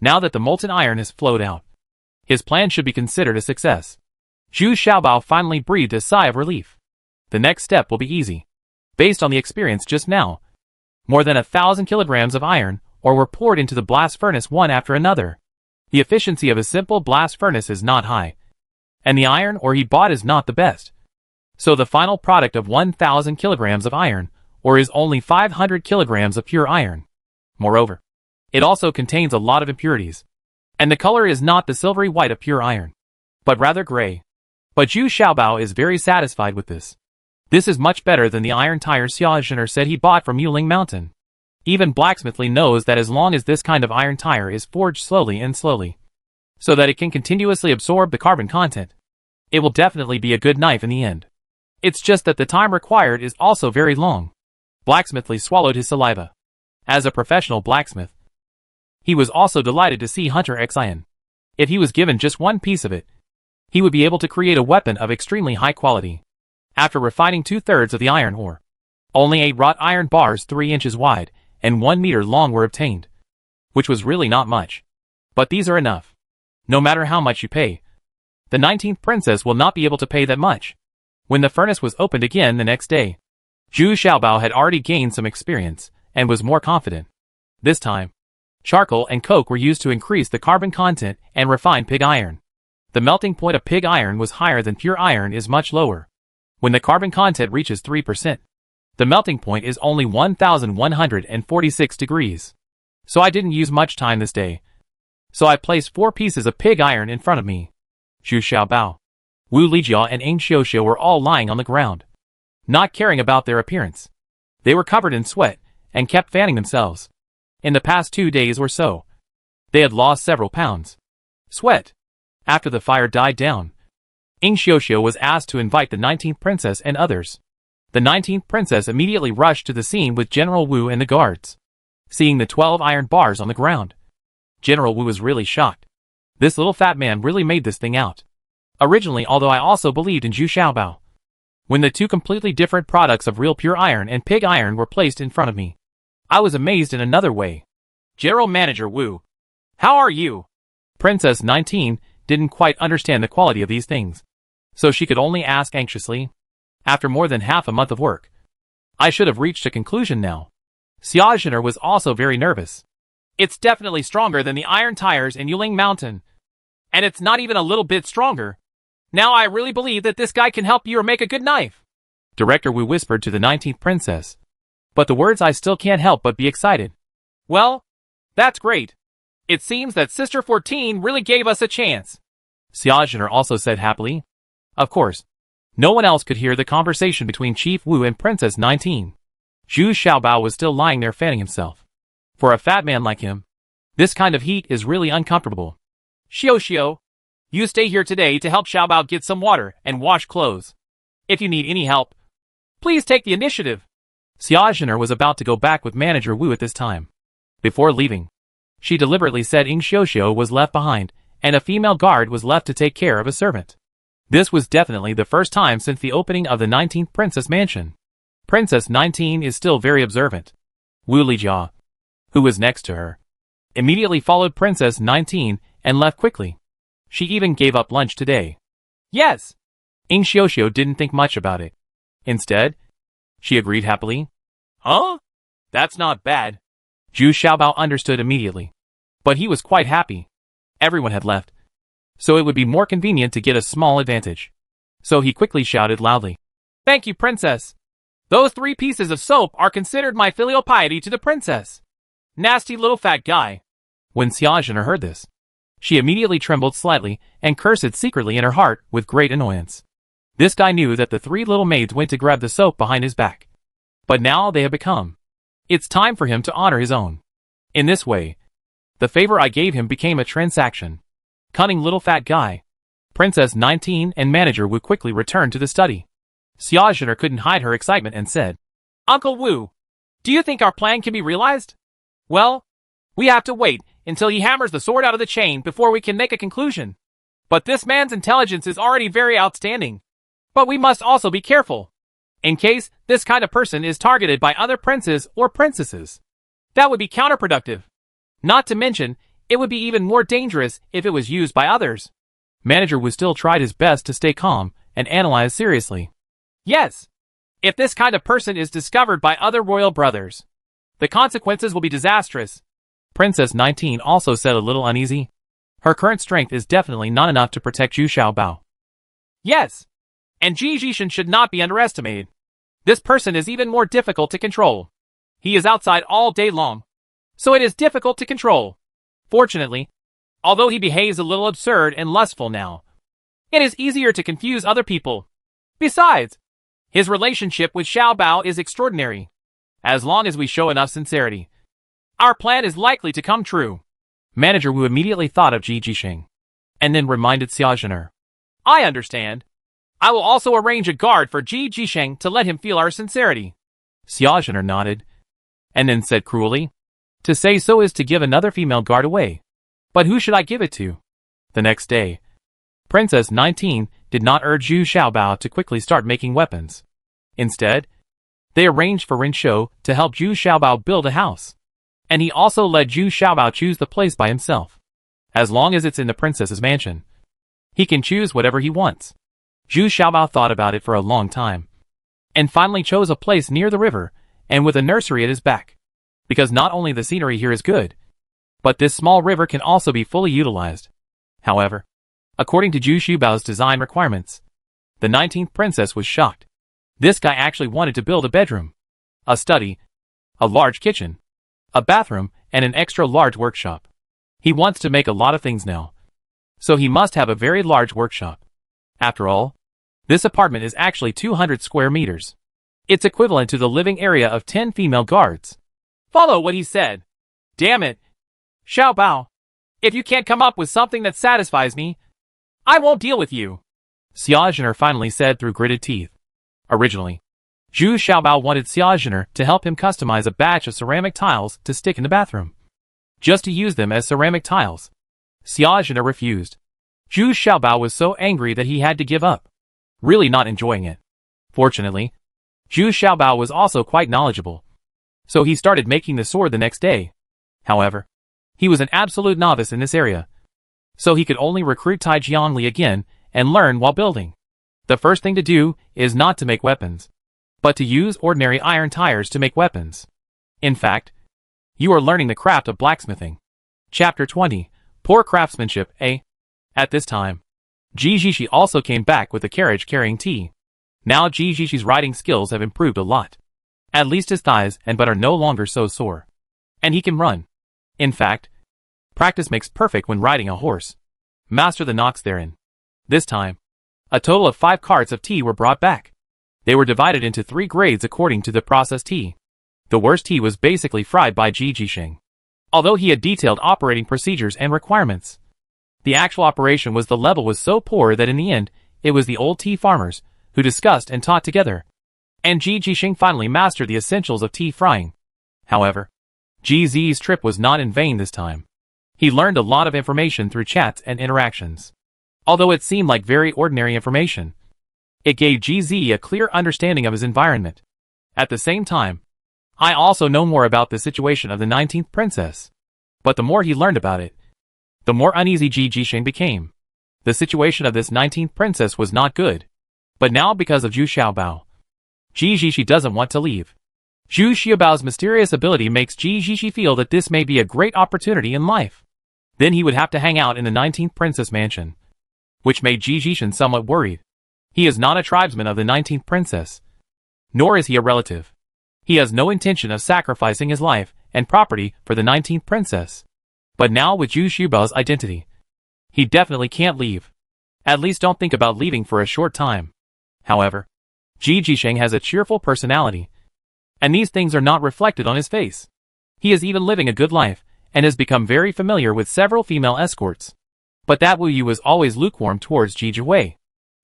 Now that the molten iron has flowed out, his plan should be considered a success. Zhu Xiaobao finally breathed a sigh of relief. The next step will be easy. Based on the experience just now, more than 1,000 kilograms of iron ore were poured into the blast furnace one after another. The efficiency of a simple blast furnace is not high, and the iron ore he bought is not the best. So the final product of 1,000 kilograms of iron ore is only 500 kilograms of pure iron. Moreover, it also contains a lot of impurities, and the color is not the silvery white of pure iron, but rather gray. But Zhu Xiaobao is very satisfied with this. This is much better than the iron tire Xiaozhener said he bought from Yuling Mountain. Even Blacksmith Li knows that as long as this kind of iron tire is forged slowly and slowly, so that it can continuously absorb the carbon content, it will definitely be a good knife in the end. It's just that the time required is also very long. Blacksmith Li swallowed his saliva. As a professional blacksmith, he was also delighted to see Hunter Xian. If he was given just one piece of it, he would be able to create a weapon of extremely high quality. After refining 2/3 of the iron ore, only 8 wrought iron bars 3 inches wide and 1 meter long were obtained, which was really not much. But these are enough. No matter how much you pay, the 19th princess will not be able to pay that much. When the furnace was opened again the next day, Zhu Xiaobao had already gained some experience and was more confident. This time, charcoal and coke were used to increase the carbon content and refine pig iron. The melting point of pig iron was higher than pure iron is much lower. When the carbon content reaches 3%, the melting point is only 1,146 degrees. So I didn't use much time this day. So I placed 4 pieces of pig iron in front of me. Zhu Xiaobao, Wu Lijia and Ing Xiuxiu were all lying on the ground, not caring about their appearance. They were covered in sweat and kept fanning themselves. In the past 2 days or so, they had lost several pounds. Sweat. After the fire died down, Ing Xiuxiu was asked to invite the 19th princess and others. The 19th princess immediately rushed to the scene with General Wu and the guards. Seeing the 12 iron bars on the ground, General Wu was really shocked. This little fat man really made this thing out. Originally, although I also believed in Zhu Xiaobao, when the 2 completely different products of real pure iron and pig iron were placed in front of me, I was amazed in another way. General Manager Wu, how are you? Princess 19 didn't quite understand the quality of these things, so she could only ask anxiously. After more than half a month of work, I should have reached a conclusion now. Xiaozhener was also very nervous. It's definitely stronger than the iron tires in Yuling Mountain, and it's not even a little bit stronger. Now I really believe that this guy can help you or make a good knife. Director Wu whispered to the 19th princess, but the words I still can't help but be excited. Well, that's great. It seems that Sister 14 really gave us a chance. Xiaozhener also said happily. Of course, no one else could hear the conversation between Chief Wu and Princess 19. Zhu Xiaobao was still lying there fanning himself. For a fat man like him, this kind of heat is really uncomfortable. Xiuxiu, you stay here today to help Xiaobao get some water and wash clothes. If you need any help, please take the initiative. Xiaozhener was about to go back with Manager Wu at this time. Before leaving, she deliberately said Ing Xiuxiu was left behind, and a female guard was left to take care of a servant. This was definitely the first time since the opening of the 19th Princess Mansion. Princess 19 is still very observant. Wu Lijia, who was next to her, immediately followed Princess 19 and left quickly. She even gave up lunch today. Yes, Ing Xiaoxiu didn't think much about it. Instead, she agreed happily. Huh? That's not bad. Zhu Xiaobao understood immediately. But he was quite happy. Everyone had left. So it would be more convenient to get a small advantage. So he quickly shouted loudly. Thank you, princess. Those 3 pieces of soap are considered my filial piety to the princess. Nasty little fat guy. When Xia Zhener heard this, she immediately trembled slightly and cursed secretly in her heart with great annoyance. This guy knew that the 3 little maids went to grab the soap behind his back. But now they have become. It's time for him to honor his own. In this way, the favor I gave him became a transaction. Cunning little fat guy. Princess 19 and Manager Wu quickly returned to the study. Xia Zhener couldn't hide her excitement and said, Uncle Wu, do you think our plan can be realized? Well, we have to wait until he hammers the sword out of the chain before we can make a conclusion. But this man's intelligence is already very outstanding. But we must also be careful, in case this kind of person is targeted by other princes or princesses. That would be counterproductive. Not to mention, it would be even more dangerous if it was used by others. Manager Wu still tried his best to stay calm and analyze seriously. Yes. If this kind of person is discovered by other royal brothers, the consequences will be disastrous. Princess 19 also said a little uneasy. Her current strength is definitely not enough to protect Zhu Xiaobao. Yes. And Ji Jishan should not be underestimated. This person is even more difficult to control. He is outside all day long, so it is difficult to control. Fortunately, although he behaves a little absurd and lustful now, it is easier to confuse other people. Besides, his relationship with Xiaobao is extraordinary. As long as we show enough sincerity, our plan is likely to come true. Manager Wu immediately thought of Ji Jisheng, and then reminded Xia Zhener. I understand. I will also arrange a guard for Ji Jisheng to let him feel our sincerity. Xia Zhener nodded, and then said cruelly, To say so is to give another female guard away. But who should I give it to? The next day, Princess 19 did not urge Zhu Xiaobao to quickly start making weapons. Instead, they arranged for Ren Shou to help Zhu Xiaobao build a house. And he also let Zhu Xiaobao choose the place by himself. As long as it's in the princess's mansion, he can choose whatever he wants. Zhu Xiaobao thought about it for a long time, and finally chose a place near the river and with a nursery at his back. Because not only the scenery here is good, but this small river can also be fully utilized. However, according to Zhu Xiaobao's design requirements, the 19th princess was shocked. This guy actually wanted to build a bedroom, a study, a large kitchen, a bathroom, and an extra large workshop. He wants to make a lot of things now, so he must have a very large workshop. After all, this apartment is actually 200 square meters. It's equivalent to the living area of 10 female guards. Follow what he said. Damn it. Xiaobao, if you can't come up with something that satisfies me, I won't deal with you. Xia Zhener finally said through gritted teeth. Originally, Zhu Xiaobao wanted Xia Zhener to help him customize a batch of ceramic tiles to stick in the bathroom, just to use them as ceramic tiles. Xia Zhener refused. Zhu Xiaobao was so angry that he had to give up, really not enjoying it. Fortunately, Zhu Xiaobao was also quite knowledgeable, so he started making the sword the next day. However, he was an absolute novice in this area, so he could only recruit Tai Jiangli again and learn while building. The first thing to do is not to make weapons, but to use ordinary iron tires to make weapons. In fact, you are learning the craft of blacksmithing. Chapter 20, Poor Craftsmanship, A. At this time, Ji Jishi also came back with a carriage carrying tea. Now Ji Jishi's riding skills have improved a lot. At least his thighs and butt are no longer so sore. And he can run. In fact, practice makes perfect when riding a horse. Master the knocks therein. This time, a total of 5 carts of tea were brought back. They were divided into 3 grades according to the processed tea. The worst tea was basically fried by Ji Jisheng, although he had detailed operating procedures and requirements. The actual operation was the level was so poor that in the end, it was the old tea farmers who discussed and taught together. And Ji Jisheng finally mastered the essentials of tea frying. However, Ji Zi's trip was not in vain this time. He learned a lot of information through chats and interactions. Although it seemed like very ordinary information, it gave Ji Z a clear understanding of his environment. At the same time, I also know more about the situation of the 19th princess. But the more he learned about it, the more uneasy Ji Jisheng became. The situation of this 19th princess was not good. But now because of Zhu Xiaobao, Ji Zhishi doesn't want to leave. Zhu Xiaobao's mysterious ability makes Ji Zhishi feel that this may be a great opportunity in life. Then he would have to hang out in the 19th Princess Mansion, which made Ji Zhishin somewhat worried. He is not a tribesman of the 19th Princess, nor is he a relative. He has no intention of sacrificing his life and property for the 19th Princess. But now with Zhu Xiaobao's identity, he definitely can't leave. At least don't think about leaving for a short time. However, Ji Zhisheng has a cheerful personality, and these things are not reflected on his face. He is even living a good life, and has become very familiar with several female escorts. But that Wu Yu was always lukewarm towards Ji Zhiwei.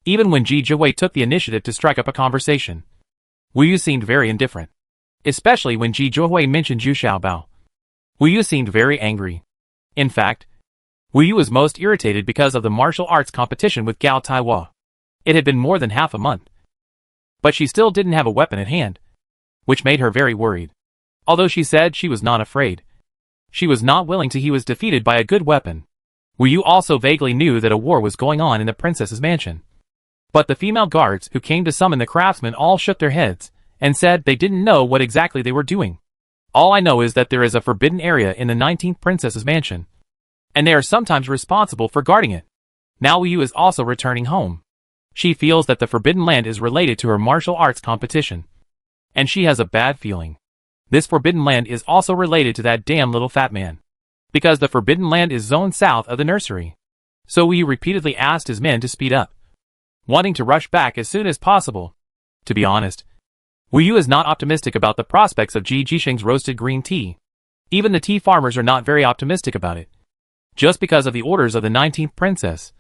Even when Ji Zhiwei took the initiative to strike up a conversation, Wu Yu seemed very indifferent. Especially when Ji Zhiwei mentioned Zhu Xiaobao. Wu Yu seemed very angry. In fact, Wu Yu was most irritated because of the martial arts competition with Gao Taiwa. It had been more than half a month, but she still didn't have a weapon at hand, which made her very worried. Although she said she was not afraid, she was not willing to he was defeated by a good weapon. Wu Yu also vaguely knew that a war was going on in the princess's mansion. But the female guards who came to summon the craftsmen all shook their heads, and said they didn't know what exactly they were doing. All I know is that there is a forbidden area in the 19th Princess's mansion, and they are sometimes responsible for guarding it. Now Wu Yu is also returning home. She feels that the Forbidden Land is related to her martial arts competition, and she has a bad feeling. This Forbidden Land is also related to that damn little fat man, because the Forbidden Land is zoned south of the nursery. So Wu Yu repeatedly asked his men to speed up, wanting to rush back as soon as possible. To be honest, Wu Yu is not optimistic about the prospects of Ji Zhisheng's roasted green tea. Even the tea farmers are not very optimistic about it. Just because of the orders of the 19th Princess,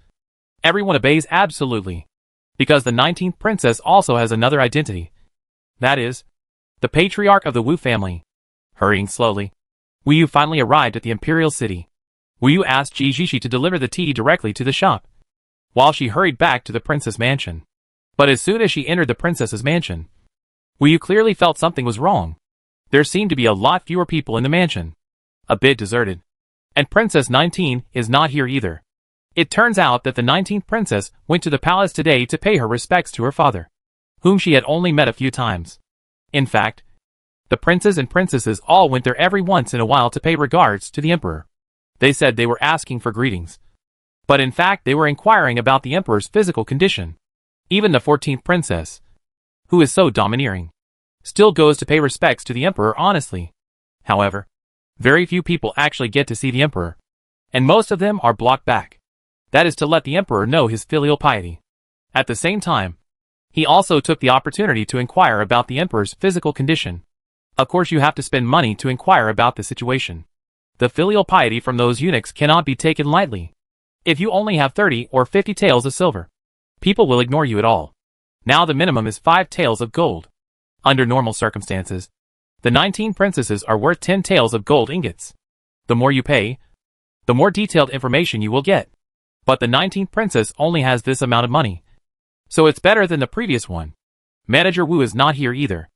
everyone obeys absolutely. Because the 19th Princess also has another identity. That is, the patriarch of the Wu family. Hurrying slowly, Wu Yu finally arrived at the Imperial City. Wu Yu asked Ji Zhishi to deliver the tea directly to the shop, while she hurried back to the Princess Mansion. But as soon as she entered the Princess's mansion, Wu Yu clearly felt something was wrong. There seemed to be a lot fewer people in the mansion. A bit deserted. And Princess 19 is not here either. It turns out that the 19th Princess went to the palace today to pay her respects to her father, whom she had only met a few times. In fact, the princes and princesses all went there every once in a while to pay regards to the emperor. They said they were asking for greetings, but in fact they were inquiring about the emperor's physical condition. Even the 14th princess, who is so domineering, still goes to pay respects to the emperor honestly. However, very few people actually get to see the emperor, and most of them are blocked back. That is to let the emperor know his filial piety. At the same time, he also took the opportunity to inquire about the emperor's physical condition. Of course you have to spend money to inquire about the situation. The filial piety from those eunuchs cannot be taken lightly. If you only have 30 or 50 taels of silver, people will ignore you at all. Now the minimum is 5 taels of gold. Under normal circumstances, the 19 princesses are worth 10 taels of gold ingots. The more you pay, the more detailed information you will get. But the 19th princess only has this amount of money, so it's better than the previous one. Manager Wu is not here either.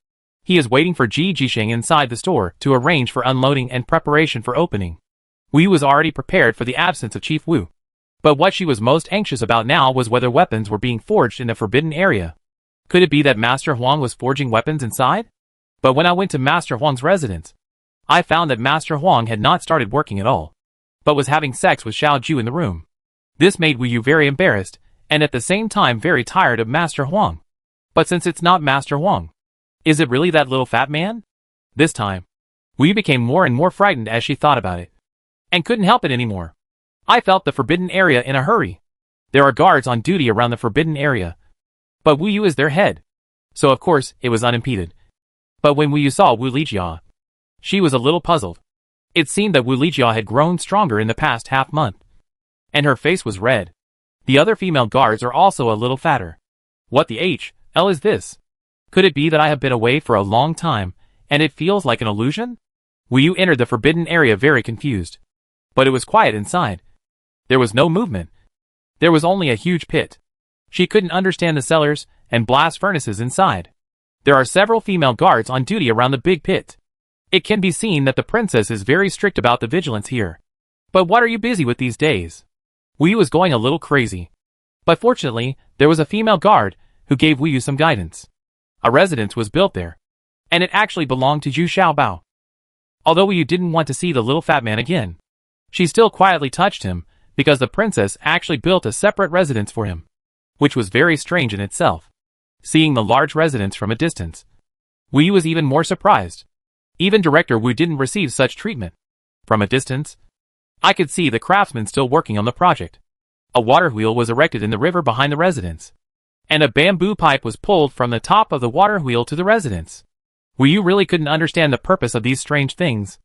He is waiting for Ji Zhisheng inside the store to arrange for unloading and preparation for opening. Wu Yu was already prepared for the absence of Chief Wu. But what she was most anxious about now was whether weapons were being forged in the forbidden area. Could it be that Master Huang was forging weapons inside? But when I went to Master Huang's residence, I found that Master Huang had not started working at all, but was having sex with Xiao Ju in the room. This made Wu Yu very embarrassed, and at the same time very tired of Master Huang. But since it's not Master Huang, is it really that little fat man? This time, Wu Yu became more and more frightened as she thought about it, and couldn't help it anymore. I felt the forbidden area in a hurry. There are guards on duty around the forbidden area, but Wu Yu is their head, so of course it was unimpeded. But when Wu Yu saw Wu Lijia, she was a little puzzled. It seemed that Wu Lijia had grown stronger in the past half month, and her face was red. The other female guards are also a little fatter. What the hell is this? Could it be that I have been away for a long time, and it feels like an illusion? Wu Yu entered the forbidden area very confused. But it was quiet inside. There was no movement. There was only a huge pit. She couldn't understand the cellars and blast furnaces inside. There are several female guards on duty around the big pit. It can be seen that the princess is very strict about the vigilance here. But what are you busy with these days? Wu Yu was going a little crazy. But fortunately, there was a female guard who gave Wu Yu some guidance. A residence was built there, and it actually belonged to Zhu Xiaobao. Although Wu Yu didn't want to see the little fat man again, she still quietly touched him because the princess actually built a separate residence for him, which was very strange in itself. Seeing the large residence from a distance, Wu Yu was even more surprised. Even Director Wu didn't receive such treatment. From a distance, I could see the craftsmen still working on the project. A water wheel was erected in the river behind the residence, and a bamboo pipe was pulled from the top of the water wheel to the residence. Wu Yu really couldn't understand the purpose of these strange things.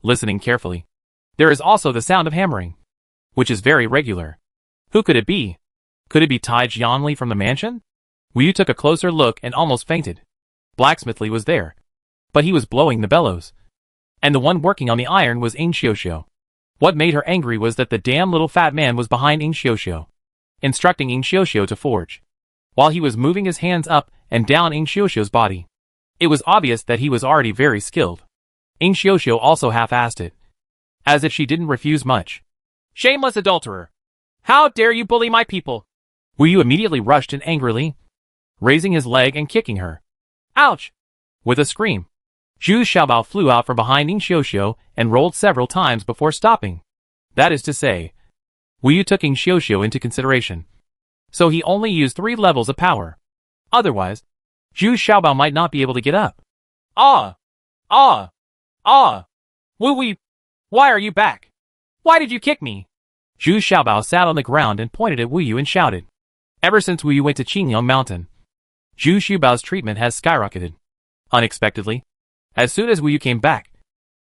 Listening carefully, there is also the sound of hammering, which is very regular. Who could it be? Could it be Tai Jianli from the mansion? Wu Yu took a closer look and almost fainted. Blacksmith Li was there, but he was blowing the bellows, and the one working on the iron was Ing Xiuxiu. What made her angry was that the damn little fat man was behind Ing Xiuxiu, instructing Ing Xiuxiu to forge, while he was moving his hands up and down Ing Xiuxiu's body. It was obvious that he was already very skilled. Ing Xiuxiu also half-assed it, as if she didn't refuse much. Shameless adulterer! How dare you bully my people? Wu Yu immediately rushed in angrily, raising his leg and kicking her. Ouch! With a scream, Zhu Xiaobao flew out from behind Ing Xiuxiu and rolled several times before stopping. That is to say, Wu Yu took Ing Xiuxiu into consideration, so he only used 3 levels of power. Otherwise, Zhu Xiaobao might not be able to get up. Ah! Ah! Ah! Wu, why are you back? Why did you kick me? Zhu Xiaobao sat on the ground and pointed at Wu Yu and shouted. Ever since Wu Yu went to Qingyang Mountain, Zhu Xiaobao's treatment has skyrocketed. Unexpectedly, as soon as Wu Yu came back,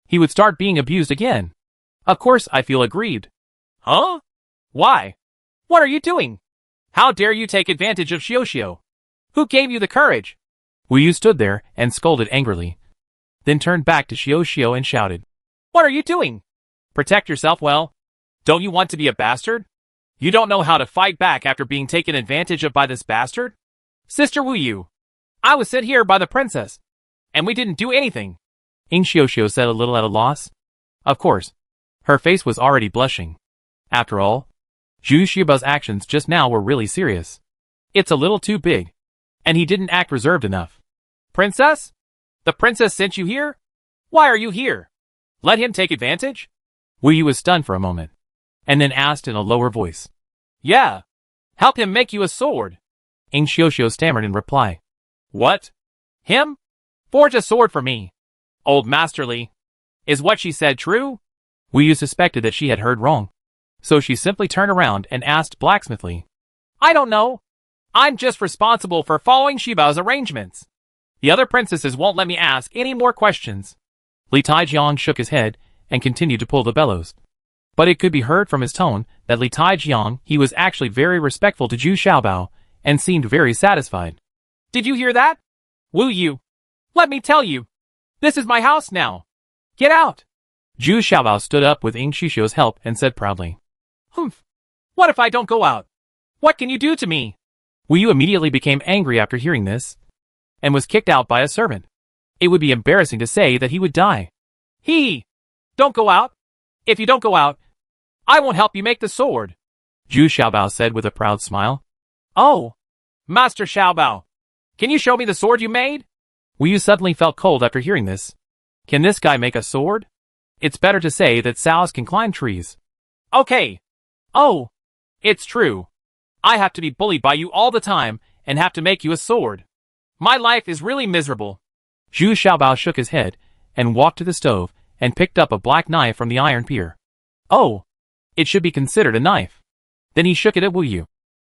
he would start being abused again. Of course I feel aggrieved. Huh? Why? What are you doing? How dare you take advantage of Xiuxiu? Who gave you the courage? Wu Yu stood there and scolded angrily, then turned back to Xiuxiu and shouted. What are you doing? Protect yourself well. Don't you want to be a bastard? You don't know how to fight back after being taken advantage of by this bastard? Sister Wu Yu, I was sent here by the princess, and we didn't do anything. Ing Xiuxiu said a little at a loss. Of course, her face was already blushing. After all, Zhu Xiaobao's actions just now were really serious. It's a little too big, and he didn't act reserved enough. Princess? The princess sent you here? Why are you here? Let him take advantage? Wu Yu was stunned for a moment, and then asked in a lower voice. Yeah. Help him make you a sword. Ing Xiuxiu stammered in reply. What? Him? Forge a sword for me. Old Master Li. Is what she said true? Wu Yu suspected that she had heard wrong, so she simply turned around and asked Blacksmith Li. I don't know. I'm just responsible for following Xiaobao's arrangements. The other princesses won't let me ask any more questions. Li Taijiang shook his head and continued to pull the bellows. But it could be heard from his tone that Li Taijiang he was actually very respectful to Zhu Xiaobao and seemed very satisfied. Did you hear that? Wu Yu, let me tell you. This is my house now. Get out. Zhu Xiaobao stood up with Ing Xiuxiu's help and said proudly. Humph. What if I don't go out? What can you do to me? Wu Yu immediately became angry after hearing this, and was kicked out by a servant. It would be embarrassing to say that he would die. Don't go out. If you don't go out, I won't help you make the sword. Zhu Xiaobao said with a proud smile. Oh, Master Xiaobao, can you show me the sword you made? Wu Yu suddenly felt cold after hearing this. Can this guy make a sword? It's better to say that sows can climb trees. Okay. Oh, it's true. I have to be bullied by you all the time and have to make you a sword. My life is really miserable. Zhu Xiaobao shook his head and walked to the stove and picked up a black knife from the iron pier. Oh, it should be considered a knife. Then he shook it at Wu Yu.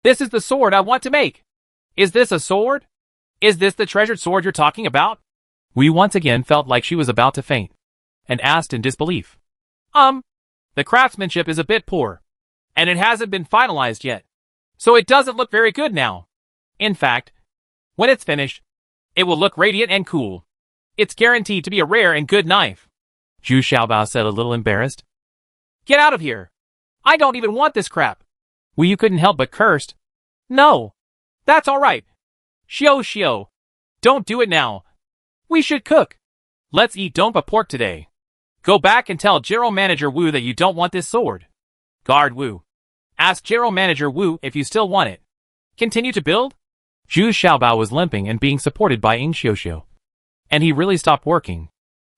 This is the sword I want to make. Is this a sword? Is this the treasured sword you're talking about? Wu Yu once again felt like she was about to faint, and asked in disbelief. The craftsmanship is a bit poor, and it hasn't been finalized yet, so it doesn't look very good now. In fact, when it's finished, it will look radiant and cool. It's guaranteed to be a rare and good knife. Zhu Xiaobao said a little embarrassed. Get out of here. I don't even want this crap. Wu Yu couldn't help but cursed. No. That's all right. Xiu. Don't do it now. We should cook. Let's eat dompa pork today. Go back and tell General Manager Wu that you don't want this sword. Guard Wu. Ask General Manager Wu if you still want it. Continue to build? Zhu Xiaobao was limping and being supported by Ying Xiuxiu. And he really stopped working.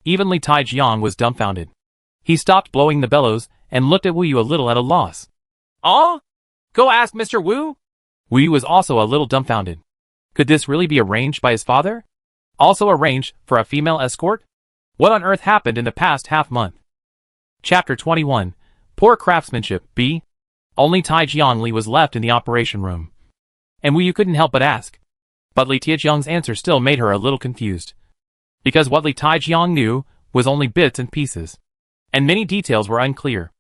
Even Li Taijiang was dumbfounded. He stopped blowing the bellows and looked at Wu Yu a little at a loss. Oh? Go ask Mr. Wu? Wu Yu was also a little dumbfounded. Could this really be arranged by his father? Also arranged for a female escort? What on earth happened in the past half-month? Chapter 21. Poor craftsmanship, B. Only Taijiang Li was left in the operation room. And Wu Yu couldn't help but ask. But Li Taijiang's answer still made her a little confused. Because what Li Taijiang knew was only bits and pieces. And many details were unclear.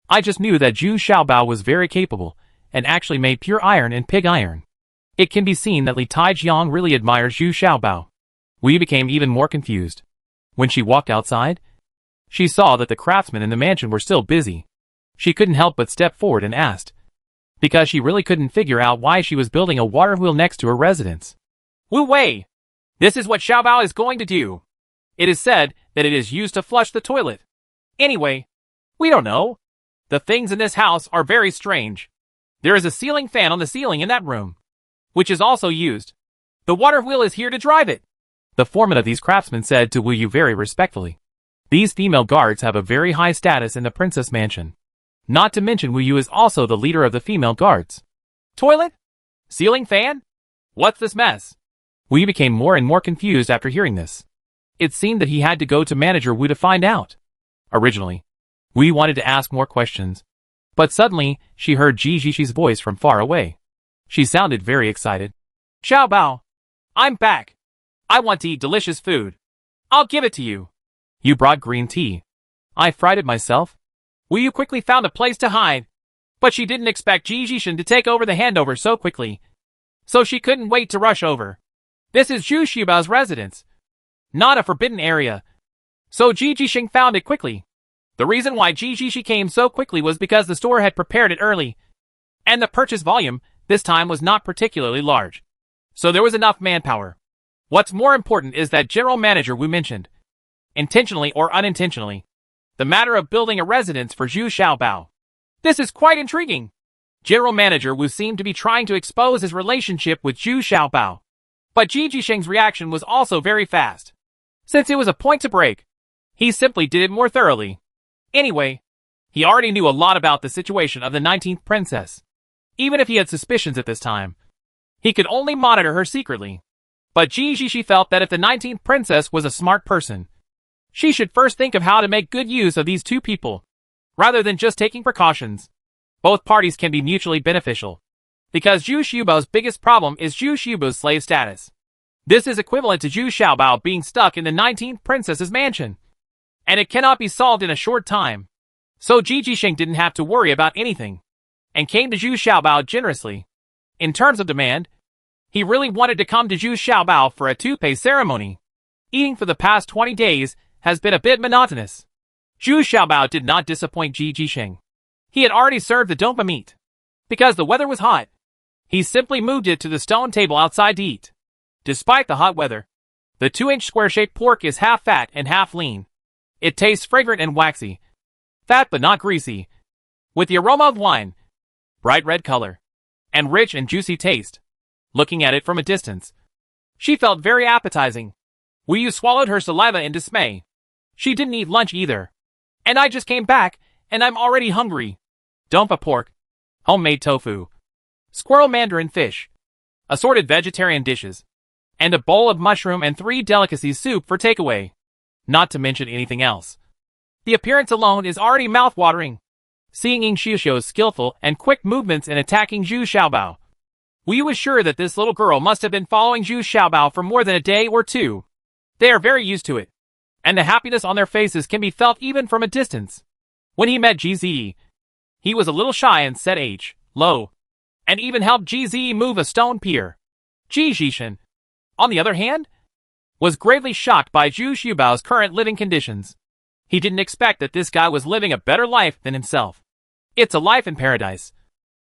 I just knew that Zhu Xiaobao was very capable, and actually made pure iron and pig iron. It can be seen that Li Taijiang really admires Zhu Xiaobao. Wu Yu became even more confused. When she walked outside, she saw that the craftsmen in the mansion were still busy. She couldn't help but step forward and asked, because she really couldn't figure out why she was building a water wheel next to her residence. Wu Wei! This is what Xiaobao is going to do. It is said that it is used to flush the toilet. Anyway, we don't know. The things in this house are very strange. There is a ceiling fan on the ceiling in that room, which is also used. The water wheel is here to drive it. The foreman of these craftsmen said to Wu Yu very respectfully. These female guards have a very high status in the princess mansion. Not to mention Wu Yu is also the leader of the female guards. Toilet? Ceiling fan? What's this mess? Wu Yu became more and more confused after hearing this. It seemed that he had to go to Manager Wu to find out. Originally, Wu Yu wanted to ask more questions. But suddenly, she heard Ji Jishi's voice from far away. She sounded very excited. Xiaobao, I'm back. I want to eat delicious food. I'll give it to you. You brought green tea. I fried it myself. Wu Yu quickly found a place to hide. But she didn't expect Ji Jishin to take over the handover so quickly. So she couldn't wait to rush over. This is Zhu Xiaobao's residence. Not a forbidden area. So Ji Jishing found it quickly. The reason why Ji Jishi came so quickly was because the store had prepared it early. And the purchase volume, this time, was not particularly large. So there was enough manpower. What's more important is that General Manager Wu mentioned, intentionally or unintentionally, the matter of building a residence for Zhu Xiaobao. This is quite intriguing. General Manager Wu seemed to be trying to expose his relationship with Zhu Xiaobao. But Ji Jisheng's reaction was also very fast. Since it was a point to break, he simply did it more thoroughly. Anyway, he already knew a lot about the situation of the 19th princess. Even if he had suspicions at this time, he could only monitor her secretly. But Ji Jishi felt that if the 19th princess was a smart person, she should first think of how to make good use of these two people, rather than just taking precautions. Both parties can be mutually beneficial. Because Zhu Xiaobao's biggest problem is Zhu Xiaobao's slave status. This is equivalent to Zhu Xiaobao being stuck in the 19th princess's mansion. And it cannot be solved in a short time. So Ji Jisheng didn't have to worry about anything, and came to Zhu Xiaobao generously. In terms of demand, he really wanted to come to Zhu Xiaobao for a toupee ceremony. Eating for the past 20 days has been a bit monotonous. Zhu Xiaobao did not disappoint Ji Jisheng. He had already served the dompa meat. Because the weather was hot, he simply moved it to the stone table outside to eat. Despite the hot weather, the 2-inch square-shaped pork is half fat and half lean. It tastes fragrant and waxy, fat but not greasy, with the aroma of wine, bright red color, and rich and juicy taste. Looking at it from a distance, she felt very appetizing. Wu Yu swallowed her saliva in dismay. She didn't eat lunch either. And I just came back, and I'm already hungry. Dompa pork, homemade tofu, squirrel mandarin fish, assorted vegetarian dishes, and a bowl of mushroom and 3 delicacies soup for takeaway. Not to mention anything else. The appearance alone is already mouth-watering. Seeing Ying Xiuxiu's skillful and quick movements in attacking Zhu Xiaobao, Wu Yu was sure that this little girl must have been following Zhu Xiaobao for more than a day or two. They are very used to it, and the happiness on their faces can be felt even from a distance. When he met GZE, he was a little shy and said low, and even helped GZE move a stone pier. Ji Jishin, on the other hand, was gravely shocked by Zhu Xiaobao's current living conditions. He didn't expect that this guy was living a better life than himself. It's a life in paradise,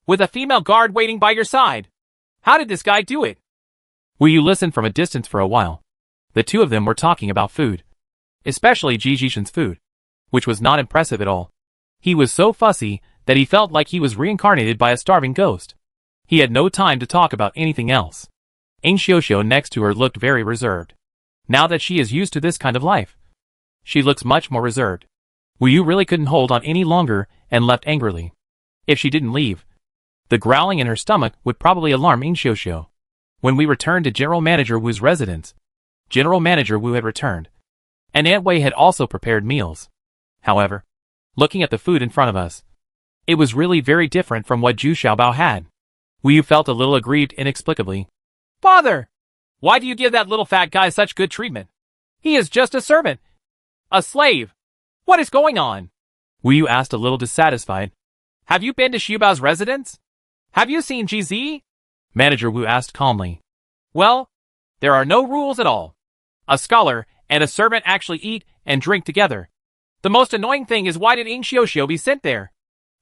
with a female guard waiting by your side. How did this guy do it? Wu Yu listened from a distance for a while. The two of them were talking about food, especially Ji Jishin's food, which was not impressive at all. He was so fussy that he felt like he was reincarnated by a starving ghost. He had no time to talk about anything else. Ing Xiaoxiao next to her looked very reserved. Now that she is used to this kind of life, she looks much more reserved. Wu Yu really couldn't hold on any longer and left angrily. If she didn't leave, the growling in her stomach would probably alarm Ing Xiaoxiao. When we returned to General Manager Wu's residence, General Manager Wu had returned, and Aunt Wei had also prepared meals. However, looking at the food in front of us, it was really very different from what Zhu Xiaobao had. Wu Yu felt a little aggrieved inexplicably. Father! Why do you give that little fat guy such good treatment? He is just a servant. A slave. What is going on? Wu Yu asked a little dissatisfied. Have you been to Xiaobao's residence? Have you seen GZ? Manager Wu asked calmly. Well, there are no rules at all. A scholar and a servant actually eat and drink together. The most annoying thing is, why did Ing Xiaoxiao be sent there?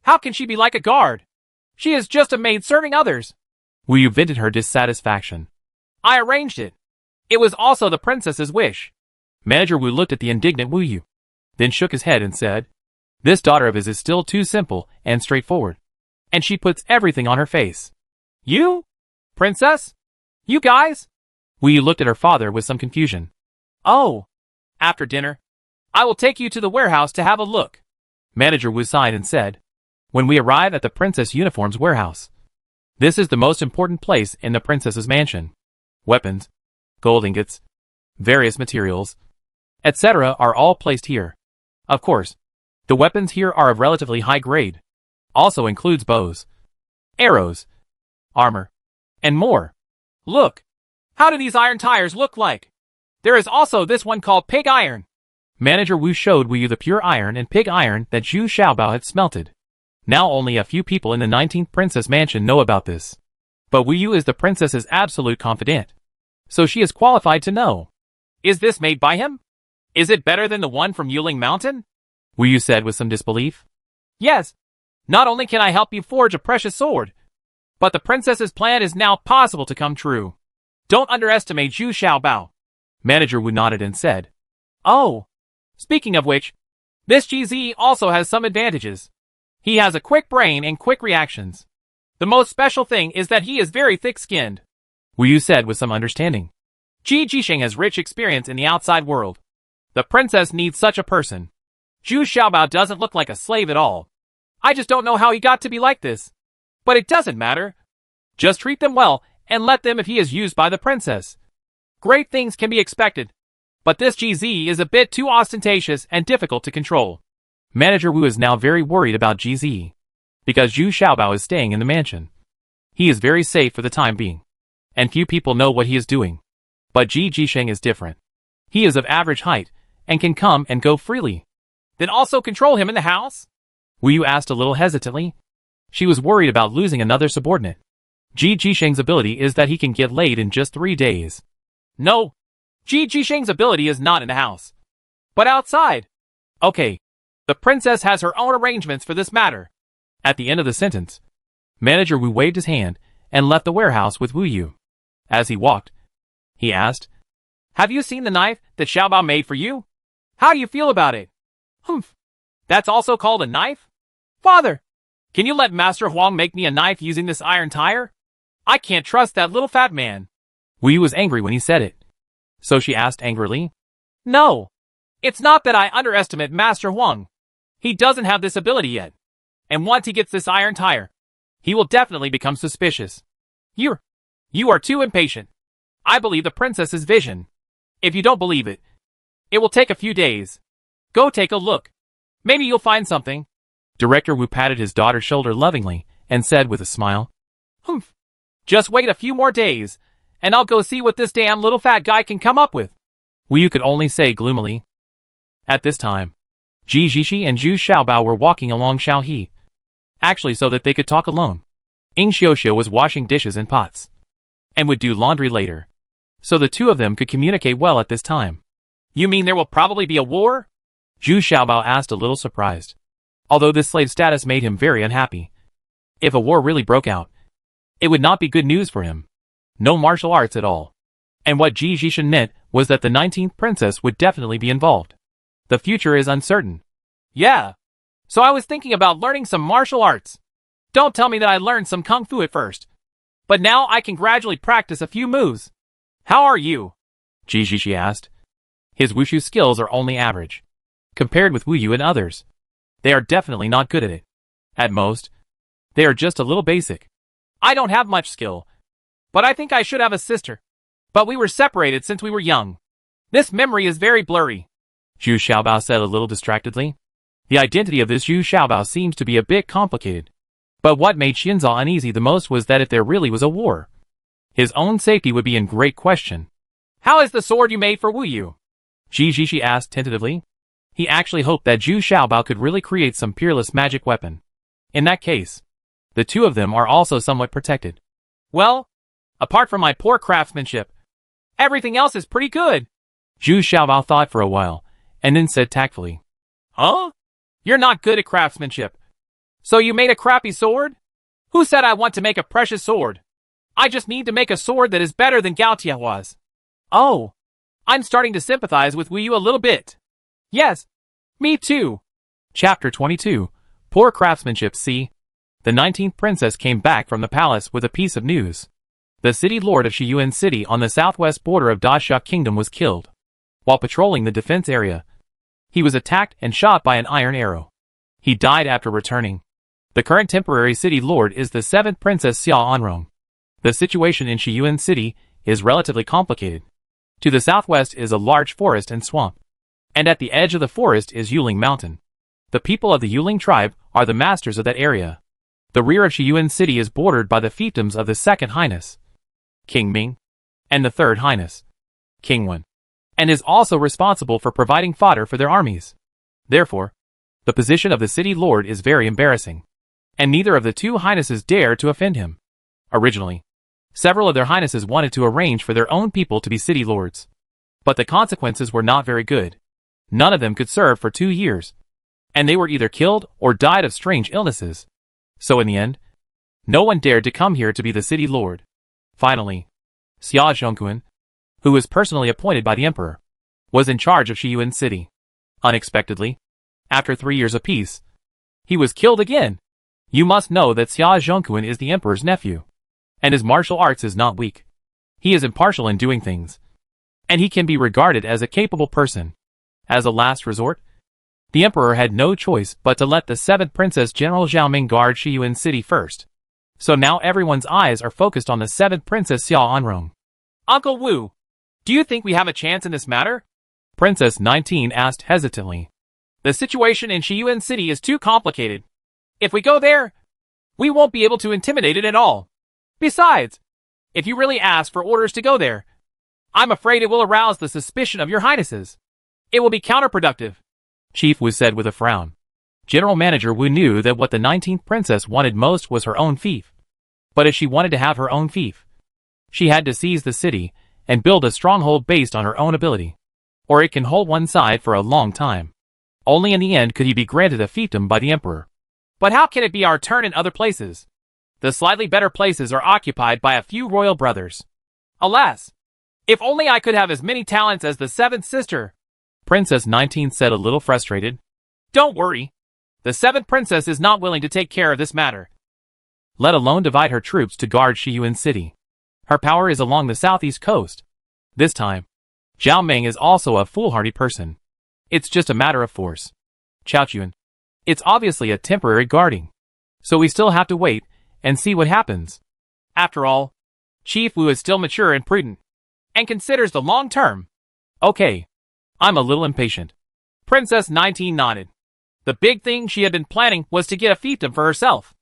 How can she be like a guard? She is just a maid serving others. Wu Yu vented her dissatisfaction. I arranged it. It was also the princess's wish. Manager Wu looked at the indignant Wu Yu, then shook his head and said, This daughter of his is still too simple and straightforward, and she puts everything on her face. You? Princess? You guys? Wu Yu looked at her father with some confusion. Oh. After dinner, I will take you to the warehouse to have a look. Manager Wu sighed and said, When we arrive at the Princess Uniform's warehouse, this is the most important place in the princess's mansion. Weapons, gold ingots, various materials, etc. are all placed here. Of course, the weapons here are of relatively high grade. Also includes bows, arrows, armor, and more. Look. How do these iron tires look like? There is also this one called pig iron. Manager Wu showed Wu Yu the pure iron and pig iron that Zhu Xiaobao had smelted. Now only a few people in the 19th Princess Mansion know about this. But Wu Yu is the princess's absolute confidant, so she is qualified to know. Is this made by him? Is it better than the one from Yuling Mountain? Wu Yu said with some disbelief. Yes. Not only can I help you forge a precious sword, but the princess's plan is now possible to come true. Don't underestimate Zhu Xiaobao. Manager Wu nodded and said, Oh. Speaking of which, this GZ also has some advantages. He has a quick brain and quick reactions. The most special thing is that he is very thick-skinned. Wu Yu said with some understanding. Ji Jisheng has rich experience in the outside world. The princess needs such a person. Zhu Xiaobao doesn't look like a slave at all. I just don't know how he got to be like this. But it doesn't matter. Just treat them well and let them if he is used by the princess. Great things can be expected. But this GZ is a bit too ostentatious and difficult to control. Manager Wu is now very worried about GZ, because Zhu Xiaobao is staying in the mansion. He is very safe for the time being, and few people know what he is doing. But Ji Jisheng is different. He is of average height, and can come and go freely. Then also control him in the house? Wu Yu asked a little hesitantly. She was worried about losing another subordinate. Ji Jisheng's ability is that he can get laid in just 3 days. No. Ji Jisheng's ability is not in the house, but outside. Okay. The princess has her own arrangements for this matter. At the end of the sentence, Manager Wu waved his hand and left the warehouse with Wu Yu. As he walked, he asked, Have you seen the knife that Xiaobao made for you? How do you feel about it? Humph. That's also called a knife? Father, can you let Master Huang make me a knife using this iron tire? I can't trust that little fat man. Wu Yu was angry when he said it. So she asked angrily, No. It's not that I underestimate Master Huang. He doesn't have this ability yet. And once he gets this iron tire, he will definitely become suspicious. You are too impatient. I believe the princess's vision. If you don't believe it, it will take a few days. Go take a look. Maybe you'll find something. Director Wu patted his daughter's shoulder lovingly and said with a smile, Humph. Just wait a few more days, and I'll go see what this damn little fat guy can come up with. Wu Yu could only say gloomily. At this time, Ji Jishi and Zhu Xiaobao were walking along Xiaohe. Actually so that they could talk alone. Ing Xiaoxiao was washing dishes in pots, and would do laundry later. So the two of them could communicate well at this time. You mean there will probably be a war? Zhu Xiaobao asked a little surprised. Although this slave status made him very unhappy. If a war really broke out, it would not be good news for him. No martial arts at all. And what Ji Jishin meant was that the 19th princess would definitely be involved. The future is uncertain. Yeah. So I was thinking about learning some martial arts. Don't tell me that I learned some kung fu at first. But now I can gradually practice a few moves. How are you? Ji asked. His wushu skills are only average. Compared with Wu Yu and others, they are definitely not good at it. At most, they are just a little basic. I don't have much skill, but I think I should have a sister. But we were separated since we were young. This memory is very blurry. Zhu Xiaobao said a little distractedly. The identity of this Zhu Xiaobao seems to be a bit complicated. But what made Xinzao uneasy the most was that if there really was a war, his own safety would be in great question. How is the sword you made for Wu Yu? Ji asked tentatively. He actually hoped that Zhu Xiaobao could really create some peerless magic weapon. In that case, the two of them are also somewhat protected. Well, apart from my poor craftsmanship, everything else is pretty good. Zhu Xiaobao thought for a while, and then said tactfully. Huh? You're not good at craftsmanship. So you made a crappy sword? Who said I want to make a precious sword? I just need to make a sword that is better than Gao Tia was. Oh, I'm starting to sympathize with Wu Yu a little bit. Yes, me too. Chapter 22. Poor craftsmanship. See, the 19th princess came back from the palace with a piece of news. The city lord of Shiyuan City on the southwest border of Dashia Kingdom was killed. While patrolling the defense area, he was attacked and shot by an iron arrow. He died after returning. The current temporary city lord is the 7th princess Xia Anrong. The situation in Shiyuan City is relatively complicated. To the southwest is a large forest and swamp, and at the edge of the forest is Yuling Mountain. The people of the Yuling tribe are the masters of that area. The rear of Shiyuan City is bordered by the fiefdoms of the 2nd Highness, King Ming, and the 3rd Highness, King Wen, and is also responsible for providing fodder for their armies. Therefore, the position of the city lord is very embarrassing, and neither of the two highnesses dare to offend him. Originally, several of their highnesses wanted to arrange for their own people to be city lords, but the consequences were not very good. None of them could serve for 2 years, and they were either killed or died of strange illnesses. So in the end, no one dared to come here to be the city lord. Finally, Xia Zhongquan, who was personally appointed by the emperor, was in charge of Shiyuan City. Unexpectedly, after 3 years of peace, he was killed again. You must know that Xia Zhongquan is the emperor's nephew, and his martial arts is not weak. He is impartial in doing things, and he can be regarded as a capable person. As a last resort, the emperor had no choice but to let the 7th Princess General Zhaoming guard Shiyuan City first. So now everyone's eyes are focused on the 7th Princess Xia Anrong. Uncle Wu, do you think we have a chance in this matter? Princess 19 asked hesitantly. The situation in Shiyuan City is too complicated. If we go there, we won't be able to intimidate it at all. Besides, if you really ask for orders to go there, I'm afraid it will arouse the suspicion of your highnesses. It will be counterproductive. Chief Wu said with a frown. General Manager Wu knew that what the 19th princess wanted most was her own fief. But if she wanted to have her own fief, she had to seize the city and build a stronghold based on her own ability, or it can hold one side for a long time. Only in the end could he be granted a fiefdom by the emperor. But how can it be our turn in other places? The slightly better places are occupied by a few royal brothers. Alas, if only I could have as many talents as the 7th sister. Princess 19 said a little frustrated. Don't worry. The 7th princess is not willing to take care of this matter, let alone divide her troops to guard Shiyuan City. Her power is along the southeast coast. This time, Zhao Ming is also a foolhardy person. It's just a matter of force. Chaochuan, it's obviously a temporary guarding, so we still have to wait and see what happens. After all, Chief Wu is still mature and prudent, and considers the long term. Okay, I'm a little impatient. Princess 19 nodded. The big thing she had been planning was to get a fiefdom for herself.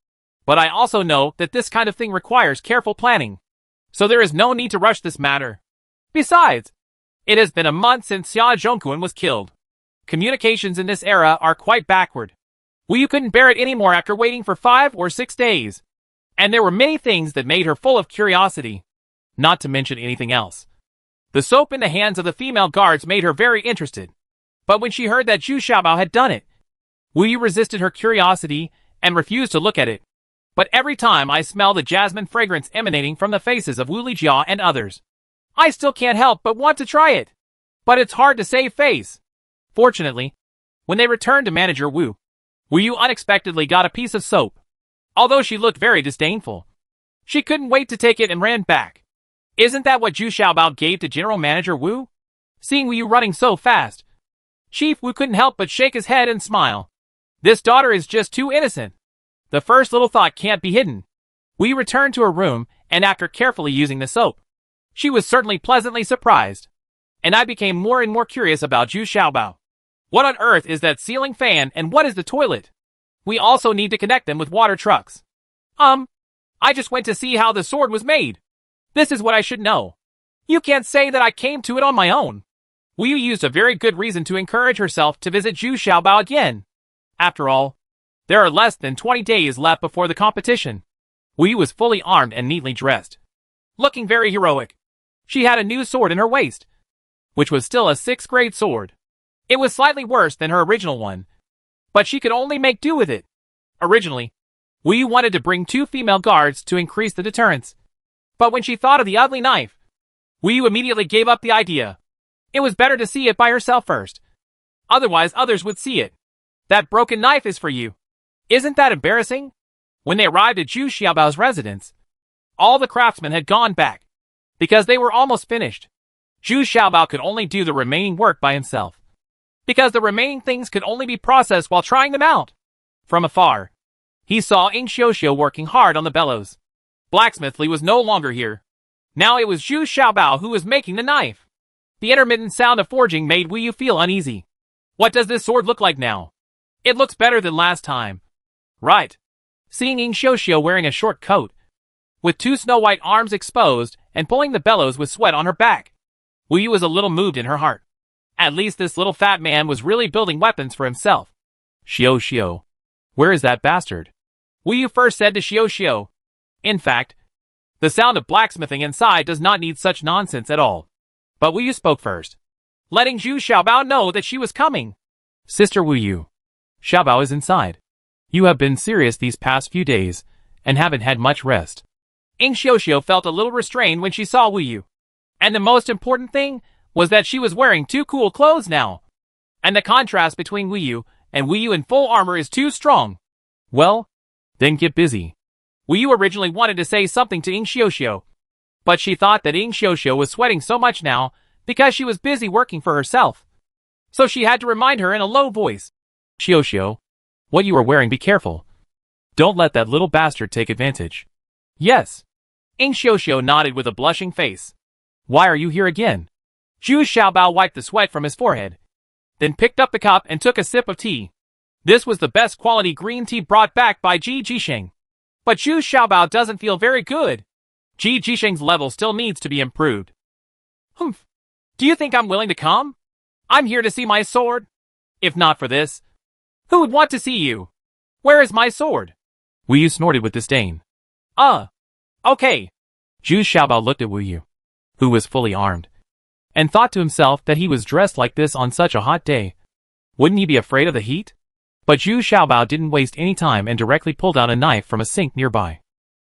But I also know that this kind of thing requires careful planning, so there is no need to rush this matter. Besides, it has been a month since Xia Zhongquan was killed. Communications in this era are quite backward. Wu Yu couldn't bear it anymore after waiting for 5 or 6 days. And there were many things that made her full of curiosity, not to mention anything else. The soap in the hands of the female guards made her very interested. But when she heard that Zhu Xiaobao had done it, Wu Yu resisted her curiosity and refused to look at it. But every time I smell the jasmine fragrance emanating from the faces of Wu Lijia and others, I still can't help but want to try it. But it's hard to save face. Fortunately, when they returned to Manager Wu, Wu Yu unexpectedly got a piece of soap. Although she looked very disdainful, She couldn't wait to take it and ran back. Isn't that what Zhu Xiaobao gave to General Manager Wu? Seeing Wu running so fast, Chief Wu couldn't help but shake his head and smile. This daughter is just too innocent. The first little thought can't be hidden. Wu returned to her room, and after carefully using the soap, she was certainly pleasantly surprised. And I became more and more curious about Zhu Xiaobao. What on earth is that ceiling fan, and what is the toilet? We also need to connect them with water trucks. I just went to see how the sword was made. This is what I should know. You can't say that I came to it on my own. Wu used a very good reason to encourage herself to visit Zhu Xiaobao again. After all, there are less than 20 days left before the competition. Wu was fully armed and neatly dressed, looking very heroic. She had a new sword in her waist, which was still a 6th grade sword. It was slightly worse than her original one, but she could only make do with it. Originally, Wu wanted to bring 2 female guards to increase the deterrence, but when she thought of the ugly knife, Wu immediately gave up the idea. It was better to see it by herself first. Otherwise others would see it. That broken knife is for you. Isn't that embarrassing? When they arrived at Zhu Xiaobao's residence, all the craftsmen had gone back, because they were almost finished. Zhu Xiaobao could only do the remaining work by himself, because the remaining things could only be processed while trying them out. From afar, he saw Ing Xiuxiu working hard on the bellows. Blacksmith Li was no longer here. Now it was Zhu Xiaobao who was making the knife. The intermittent sound of forging made Wu feel uneasy. What does this sword look like now? It looks better than last time. Right. Seeing Ing Xiuxiu wearing a short coat, with 2 snow-white arms exposed and pulling the bellows with sweat on her back, Wu was a little moved in her heart. At least this little fat man was really building weapons for himself. Xiuxiu, where is that bastard? Wu first said to Xiuxiu. In fact, the sound of blacksmithing inside does not need such nonsense at all. But Wu spoke first, letting Zhu Xiaobao know that she was coming. Sister Wu, Xiaobao is inside. You have been serious these past few days, and haven't had much rest. Ing Xiuxiu felt a little restrained when she saw Wu. And the most important thing was that she was wearing 2 cool clothes now. And the contrast between Wu and Wu in full armor is too strong. Well, then get busy. Wu originally wanted to say something to Ing Xiuxiu, but she thought that Ing Xiuxiu was sweating so much now because she was busy working for herself. So she had to remind her in a low voice. Xiuxiu, what you are wearing, be careful. Don't let that little bastard take advantage. Yes. Ing Xiuxiu nodded with a blushing face. Why are you here again? Zhu Xiaobao wiped the sweat from his forehead, then picked up the cup and took a sip of tea. This was the best quality green tea brought back by Ji Jisheng. But Zhu Xiaobao doesn't feel very good. Ji Jisheng's level still needs to be improved. Humph. Do you think I'm willing to come? I'm here to see my sword. If not for this, who would want to see you? Where is my sword? Wu snorted with disdain. Okay. Zhu Xiaobao looked at Wu, who was fully armed, and thought to himself that he was dressed like this on such a hot day. Wouldn't he be afraid of the heat? But Zhu Xiaobao didn't waste any time and directly pulled out a knife from a sink nearby.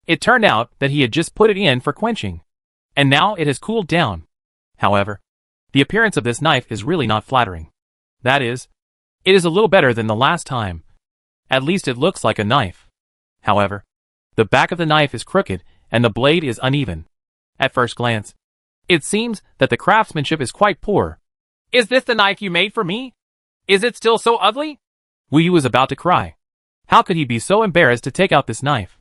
It turned out that he had just put it in for quenching, and now it has cooled down. However, the appearance of this knife is really not flattering. That is, it is a little better than the last time. At least it looks like a knife. However, the back of the knife is crooked and the blade is uneven. At first glance, it seems that the craftsmanship is quite poor. Is this the knife you made for me? Is it still so ugly? Wu was about to cry. How could he be so embarrassed to take out this knife?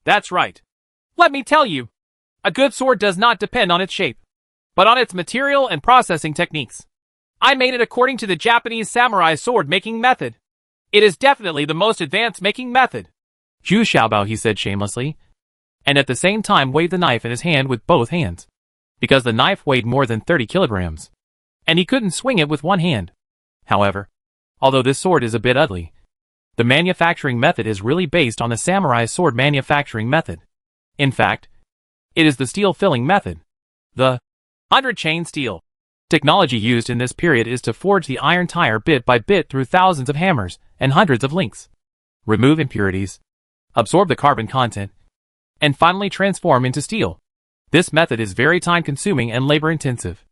That's right. Let me tell you, a good sword does not depend on its shape, but on its material and processing techniques. I made it according to the Japanese samurai sword making method. It is definitely the most advanced making method. Zhu Xiaobao, he said shamelessly, and at the same time waved the knife in his hand with both hands, because the knife weighed more than 30 kilograms, and he couldn't swing it with one hand. However, although this sword is a bit ugly, the manufacturing method is really based on the samurai sword manufacturing method. In fact, it is the steel filling method. The 100-chain steel technology used in this period is to forge the iron tire bit by bit through thousands of hammers and hundreds of links, remove impurities, absorb the carbon content, and finally transform into steel. This method is very time-consuming and labor-intensive.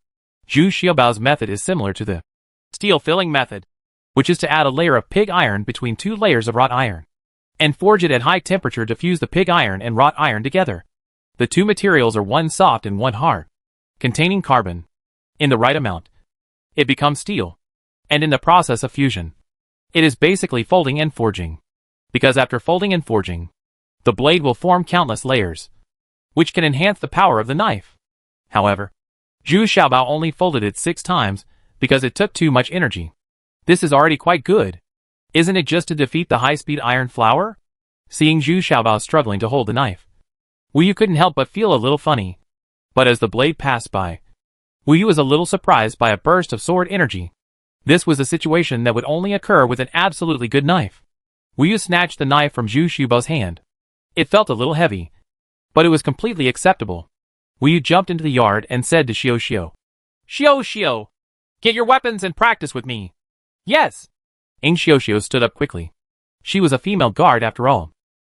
Zhu Xiaobao's method is similar to the steel filling method, which is to add a layer of pig iron between 2 layers of wrought iron. and forge it at high temperature to fuse the pig iron and wrought iron together. The two materials are one soft and one hard, containing carbon. In the right amount, it becomes steel. And in the process of fusion, it is basically folding and forging. Because after folding and forging, the blade will form countless layers, which can enhance the power of the knife. However, Zhu Xiaobao only folded it 6 times because it took too much energy. This is already quite good. Isn't it just to defeat the high-speed iron flower? Seeing Zhu Xiaobao struggling to hold the knife, Wu Yu couldn't help but feel a little funny. But as the blade passed by, Wu Yu was a little surprised by a burst of sword energy. This was a situation that would only occur with an absolutely good knife. Wu Yu snatched the knife from Zhu Xiaobao's hand. It felt a little heavy, but it was completely acceptable. Wu Yu jumped into the yard and said to Xiao Xiao, Xiao Xiao, get your weapons and practice with me. Yes. Xiao Xiao stood up quickly. She was a female guard after all.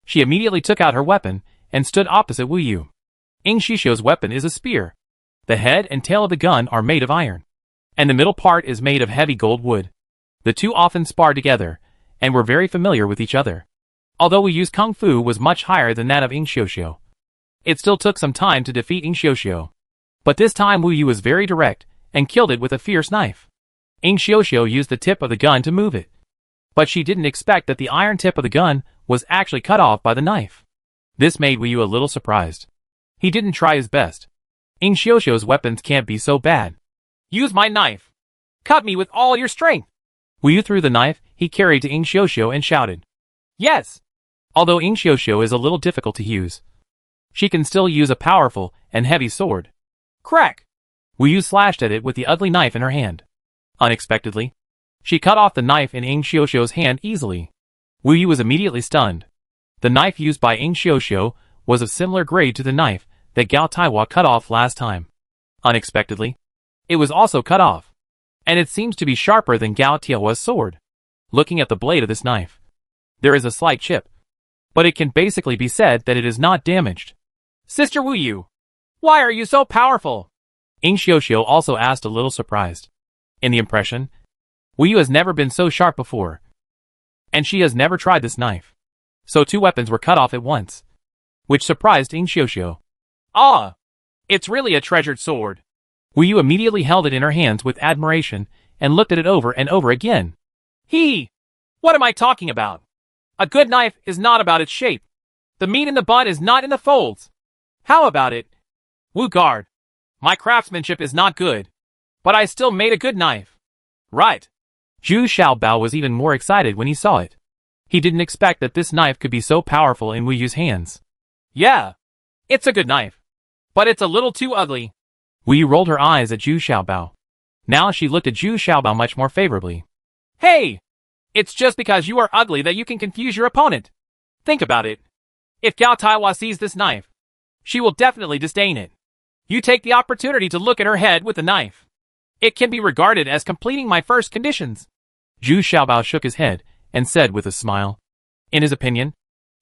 She immediately took out her weapon and stood opposite Wu Yu. Xiao Xiao's weapon is a spear. The head and tail of the gun are made of iron, and the middle part is made of heavy gold wood. The two often sparred together, and were very familiar with each other. Although Wu Yu's kung fu was much higher than that of Xiao Xiao, it still took some time to defeat Xiao Xiao. But this time Wu Yu was very direct, and killed it with a fierce knife. Xiao Xiao used the tip of the gun to move it, but she didn't expect that the iron tip of the gun was actually cut off by the knife. This made Wu Yu a little surprised. He didn't try his best. Xiao Xiao's weapons can't be so bad. Use my knife. Cut me with all your strength. Wu Yu threw the knife he carried to Xiao Xiao and shouted. Yes. Although Xiao Xiao is a little difficult to use, she can still use a powerful and heavy sword. Crack! Wu Yu slashed at it with the ugly knife in her hand. Unexpectedly, she cut off the knife in Xiao Xiao's hand easily. Wu Yu was immediately stunned. The knife used by Xiao Xiao was of similar grade to the knife that Gao Taiwa cut off last time. Unexpectedly, it was also cut off, and it seems to be sharper than Gao Taiwa's sword. Looking at the blade of this knife, there is a slight chip, but it can basically be said that it is not damaged. Sister Wu Yu, why are you so powerful? Xiao Xiao also asked, a little surprised. In the impression, Wu Yu has never been so sharp before, and she has never tried this knife. So 2 weapons were cut off at once, which surprised Xiao Xiao. Ah, it's really a treasured sword. Wu Yu immediately held it in her hands with admiration and looked at it over and over again. What am I talking about? A good knife is not about its shape. The meat in the bun is not in the folds. How about it? Wu Guard, my craftsmanship is not good, but I still made a good knife. Right. Zhu Xiaobao was even more excited when he saw it. He didn't expect that this knife could be so powerful in Wu Yu's hands. Yeah, it's a good knife, but it's a little too ugly. Wu Yu rolled her eyes at Zhu Xiaobao. Now she looked at Zhu Xiaobao much more favorably. Hey! It's just because you are ugly that you can confuse your opponent. Think about it. If Gao Taiwa sees this knife, she will definitely disdain it. You take the opportunity to look at her head with the knife. It can be regarded as completing my first conditions. Zhu Xiaobao shook his head and said with a smile. In his opinion,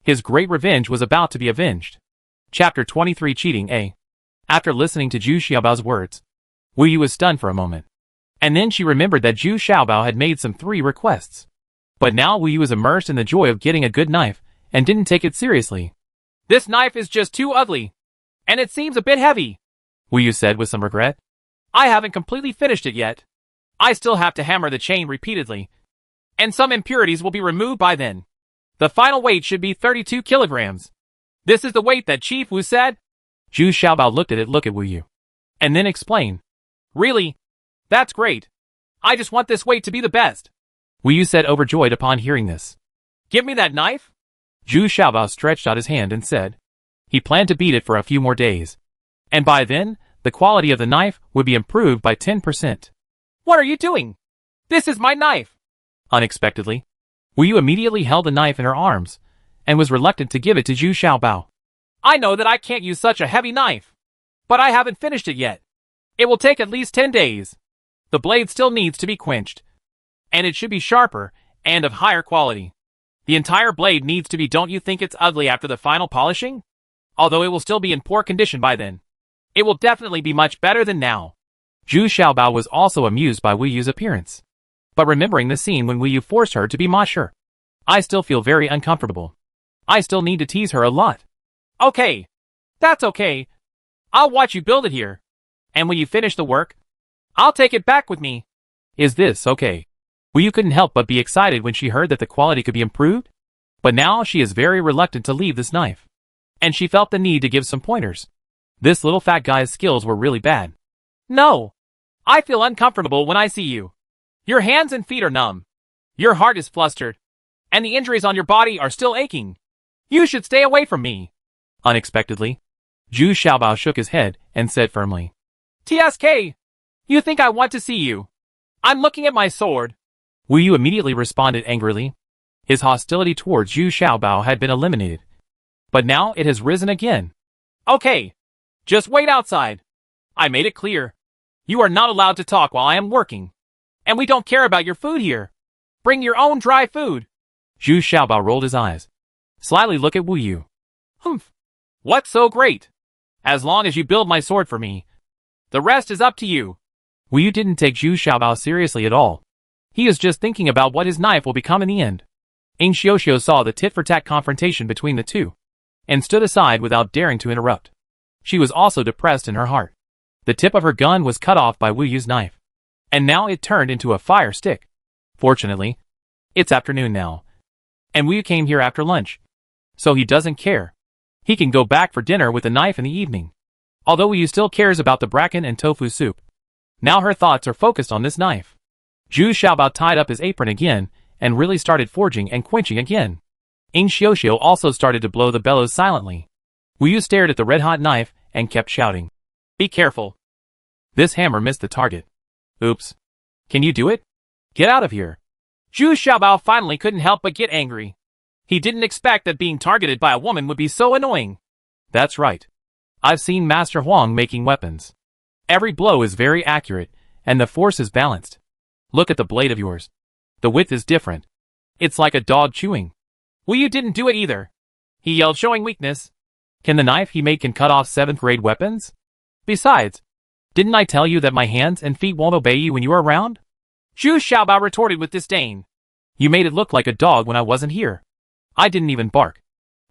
his great revenge was about to be avenged. Chapter 23 Cheating A. After listening to Zhu Xiaobao's words, Wu Yu was stunned for a moment. And then she remembered that Zhu Xiaobao had made some 3 requests. But now Wu Yu was immersed in the joy of getting a good knife and didn't take it seriously. This knife is just too ugly. And it seems a bit heavy, Wu Yu said with some regret. I haven't completely finished it yet. I still have to hammer the chain repeatedly, and some impurities will be removed by then. The final weight should be 32 kilograms. This is the weight that Chief Wu said? Zhu Xiaobao looked at Wu Yu, and then explained. Really? That's great. I just want this weight to be the best, Wu Yu said, overjoyed upon hearing this. Give me that knife? Zhu Xiaobao stretched out his hand and said he planned to beat it for a few more days, and by then, the quality of the knife would be improved by 10%. What are you doing? This is my knife. Unexpectedly, Wu Yu immediately held the knife in her arms, and was reluctant to give it to Zhu Xiaobao. I know that I can't use such a heavy knife, but I haven't finished it yet. It will take at least 10 days. The blade still needs to be quenched, and it should be sharper and of higher quality. The entire blade needs to be. Don't you think it's ugly after the final polishing? Although it will still be in poor condition by then, it will definitely be much better than now. Zhu Xiaobao was also amused by Wu Yu's appearance. But remembering the scene when Wu Yu forced her to be mature, I still feel very uncomfortable. I still need to tease her a lot. Okay. That's okay. I'll watch you build it here. And when you finish the work, I'll take it back with me. Is this okay? Wu couldn't help but be excited when she heard that the quality could be improved. But now she is very reluctant to leave this knife. And she felt the need to give some pointers. This little fat guy's skills were really bad. No. I feel uncomfortable when I see you. Your hands and feet are numb. Your heart is flustered. And the injuries on your body are still aching. You should stay away from me. Unexpectedly, Zhu Xiaobao shook his head and said firmly, TSK, you think I want to see you? I'm looking at my sword. Wu Yu immediately responded angrily. His hostility towards Zhu Xiaobao had been eliminated. But now it has risen again. Okay. Just wait outside. I made it clear. You are not allowed to talk while I am working. And we don't care about your food here. Bring your own dry food. Zhu Xiaobao rolled his eyes. Slyly look at Wu Yu. Humph. What's so great? As long as you build my sword for me. The rest is up to you. Wu Yu didn't take Zhu Xiaobao seriously at all. He is just thinking about what his knife will become in the end. Ing Xiuxiu saw the tit-for-tat confrontation between the two, and stood aside without daring to interrupt. She was also depressed in her heart. The tip of her gun was cut off by Wu Yu's knife, and now it turned into a fire stick. Fortunately, it's afternoon now, and Wu Yu came here after lunch, so he doesn't care. He can go back for dinner with the knife in the evening. Although Wu Yu still cares about the bracken and tofu soup, now her thoughts are focused on this knife. Zhu Xiaobao tied up his apron again and really started forging and quenching again. Ing Xiuxiu also started to blow the bellows silently. Wu Yu stared at the red-hot knife and kept shouting, "Be careful." This hammer missed the target. Oops. Can you do it? Get out of here. Zhu Xiaobao finally couldn't help but get angry. He didn't expect that being targeted by a woman would be so annoying. That's right. I've seen Master Huang making weapons. Every blow is very accurate, and the force is balanced. Look at the blade of yours. The width is different. It's like a dog chewing. Wu Yu didn't do it either. He yelled, showing weakness. Can the knife he made can cut off 7th grade weapons? Besides, didn't I tell you that my hands and feet won't obey you when you are around? Zhu Xiaobao retorted with disdain. You made it look like a dog when I wasn't here. I didn't even bark.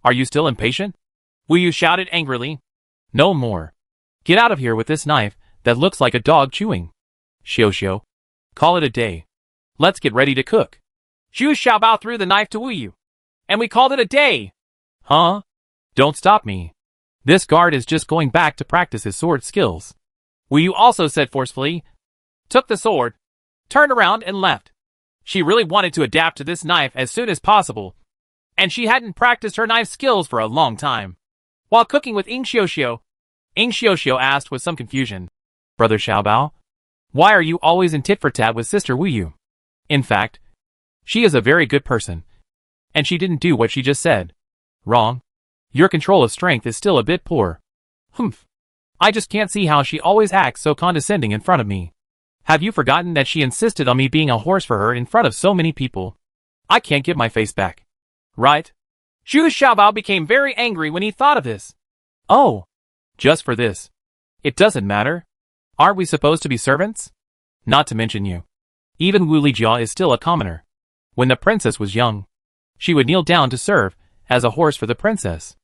Are you still impatient? Wu Yu shouted angrily. No more. Get out of here with this knife that looks like a dog chewing. Xiuxiu, call it a day. Let's get ready to cook. Zhu Xiaobao threw the knife to Wu Yu. And we called it a day. Huh? Don't stop me. This guard is just going back to practice his sword skills. Wu Yu also said forcefully, took the sword, turned around and left. She really wanted to adapt to this knife as soon as possible, and she hadn't practiced her knife skills for a long time. While cooking with Ing Xiuxiu asked with some confusion, Brother Xiaobao, why are you always in tit-for-tat with Sister Wu Yu? In fact, she is a very good person, and she didn't do what she just said. Wrong. Your control of strength is still a bit poor. Humph. I just can't see how she always acts so condescending in front of me. Have you forgotten that she insisted on me being a horse for her in front of so many people? I can't give my face back. Right? Zhu Xiaobao became very angry when he thought of this. Oh. Just for this. It doesn't matter. Aren't we supposed to be servants? Not to mention you. Even Wu Lijia is still a commoner. When the princess was young, she would kneel down to serve as a horse for the princess.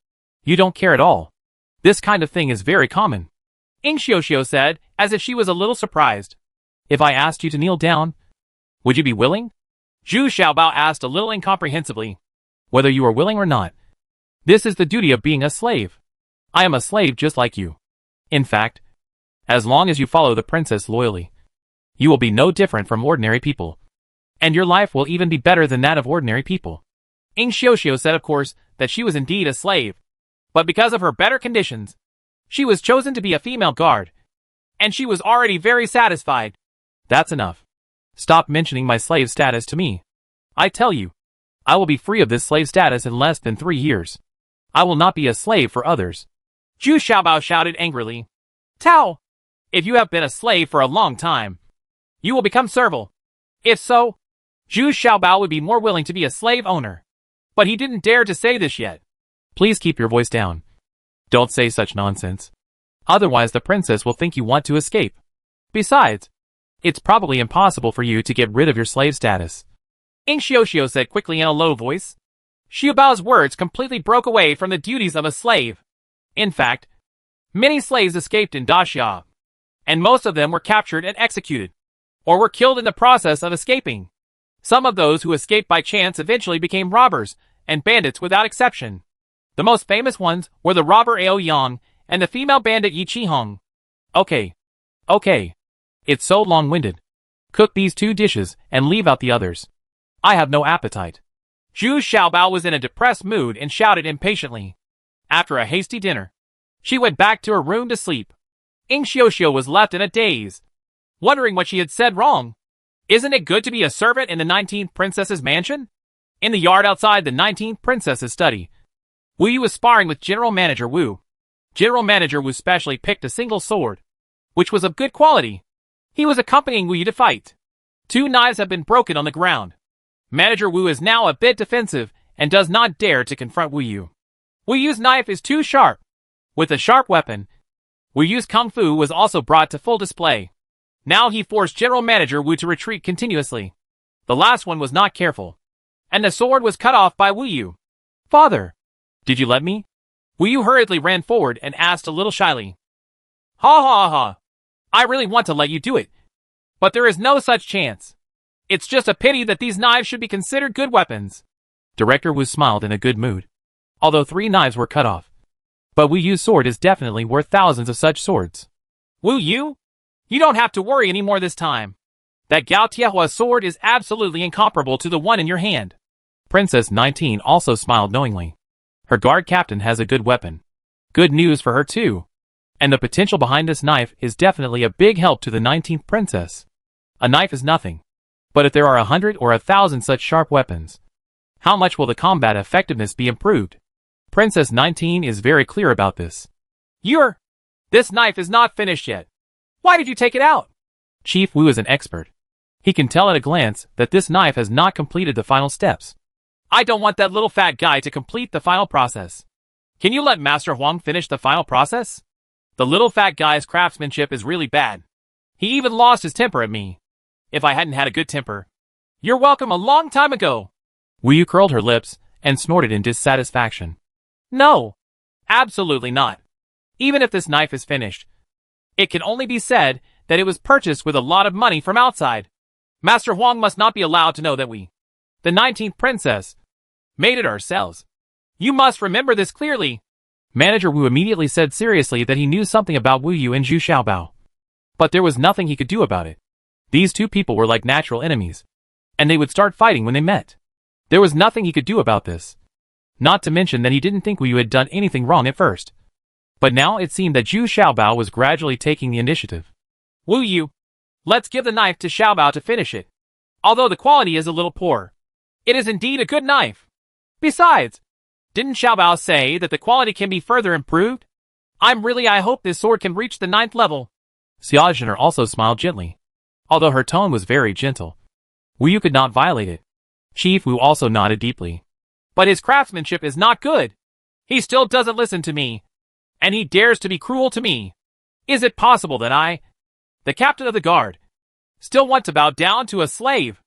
You don't care at all. This kind of thing is very common. Ing Xiuxiu said, as if she was a little surprised. If I asked you to kneel down, would you be willing? Zhu Xiaobao asked a little incomprehensibly. Whether you are willing or not. This is the duty of being a slave. I am a slave just like you. In fact, as long as you follow the princess loyally, you will be no different from ordinary people. And your life will even be better than that of ordinary people. Ing Xiuxiu said, of course, that she was indeed a slave. But because of her better conditions, she was chosen to be a female guard. And she was already very satisfied. That's enough. Stop mentioning my slave status to me. I tell you, I will be free of this slave status in less than 3 years. I will not be a slave for others. Zhu Xiaobao shouted angrily. Tao! If you have been a slave for a long time, you will become servile. If so, Zhu Xiaobao would be more willing to be a slave owner. But he didn't dare to say this yet. Please keep your voice down. Don't say such nonsense. Otherwise the princess will think you want to escape. Besides, it's probably impossible for you to get rid of your slave status. Ing Xiuxiu said quickly in a low voice. Xiaobao's words completely broke away from the duties of a slave. In fact, many slaves escaped in Daxia, and most of them were captured and executed, or were killed in the process of escaping. Some of those who escaped by chance eventually became robbers and bandits without exception. The most famous ones were the robber Ao Yang and the female bandit Yi Qihong. Okay. It's so long-winded. Cook these 2 dishes and leave out the others. I have no appetite. Zhu Xiaobao was in a depressed mood and shouted impatiently. After a hasty dinner, she went back to her room to sleep. Ing Xiuxiu was left in a daze, wondering what she had said wrong. Isn't it good to be a servant in the 19th princess's mansion? In the yard outside the 19th princess's study, Wu Yu was sparring with General Manager Wu. General Manager Wu specially picked a single sword, which was of good quality. He was accompanying Wu Yu to fight. 2 knives have been broken on the ground. Manager Wu is now a bit defensive and does not dare to confront Wu Yu. Wu Yu's knife is too sharp. With a sharp weapon, Wu Yu's kung fu was also brought to full display. Now he forced General Manager Wu to retreat continuously. The last one was not careful, and the sword was cut off by Wu Yu. Father, did you let me? Wu Yu hurriedly ran forward and asked a little shyly. Ha ha ha. I really want to let you do it, but there is no such chance. It's just a pity that these knives should be considered good weapons. Director Wu smiled in a good mood, although 3 knives were cut off. But Wu Yu's sword is definitely worth thousands of such swords. Wu Yu? You don't have to worry anymore this time. That Gao Tiehua's sword is absolutely incomparable to the one in your hand. Princess 19 also smiled knowingly. Her guard captain has a good weapon. Good news for her too. And the potential behind this knife is definitely a big help to the 19th princess. A knife is nothing. But if there are 100 or 1,000 such sharp weapons, how much will the combat effectiveness be improved? Princess 19 is very clear about this. This knife is not finished yet. Why did you take it out? Chief Wu is an expert. He can tell at a glance that this knife has not completed the final steps. I don't want that little fat guy to complete the final process. Can you let Master Huang finish the final process? The little fat guy's craftsmanship is really bad. He even lost his temper at me. If I hadn't had a good temper. You're welcome a long time ago. Wu Yu curled her lips and snorted in dissatisfaction. No. Absolutely not. Even if this knife is finished, it can only be said that it was purchased with a lot of money from outside. Master Huang must not be allowed to know that we, the 19th princess, made it ourselves. You must remember this clearly. Manager Wu immediately said seriously that he knew something about Wu Yu and Zhu Xiaobao. But there was nothing he could do about it. These 2 people were like natural enemies, and they would start fighting when they met. There was nothing he could do about this. Not to mention that he didn't think Wu Yu had done anything wrong at first. But now it seemed that Zhu Xiaobao was gradually taking the initiative. Wu Yu, let's give the knife to Xiaobao to finish it. Although the quality is a little poor, it is indeed a good knife. Besides, didn't Xiaobao say that the quality can be further improved? I hope this sword can reach the 9th level. Xia Zhener also smiled gently, although her tone was very gentle. Wu Yu could not violate it. Chief Wu also nodded deeply. But his craftsmanship is not good. He still doesn't listen to me. And he dares to be cruel to me. Is it possible that I, the captain of the guard, still want to bow down to a slave?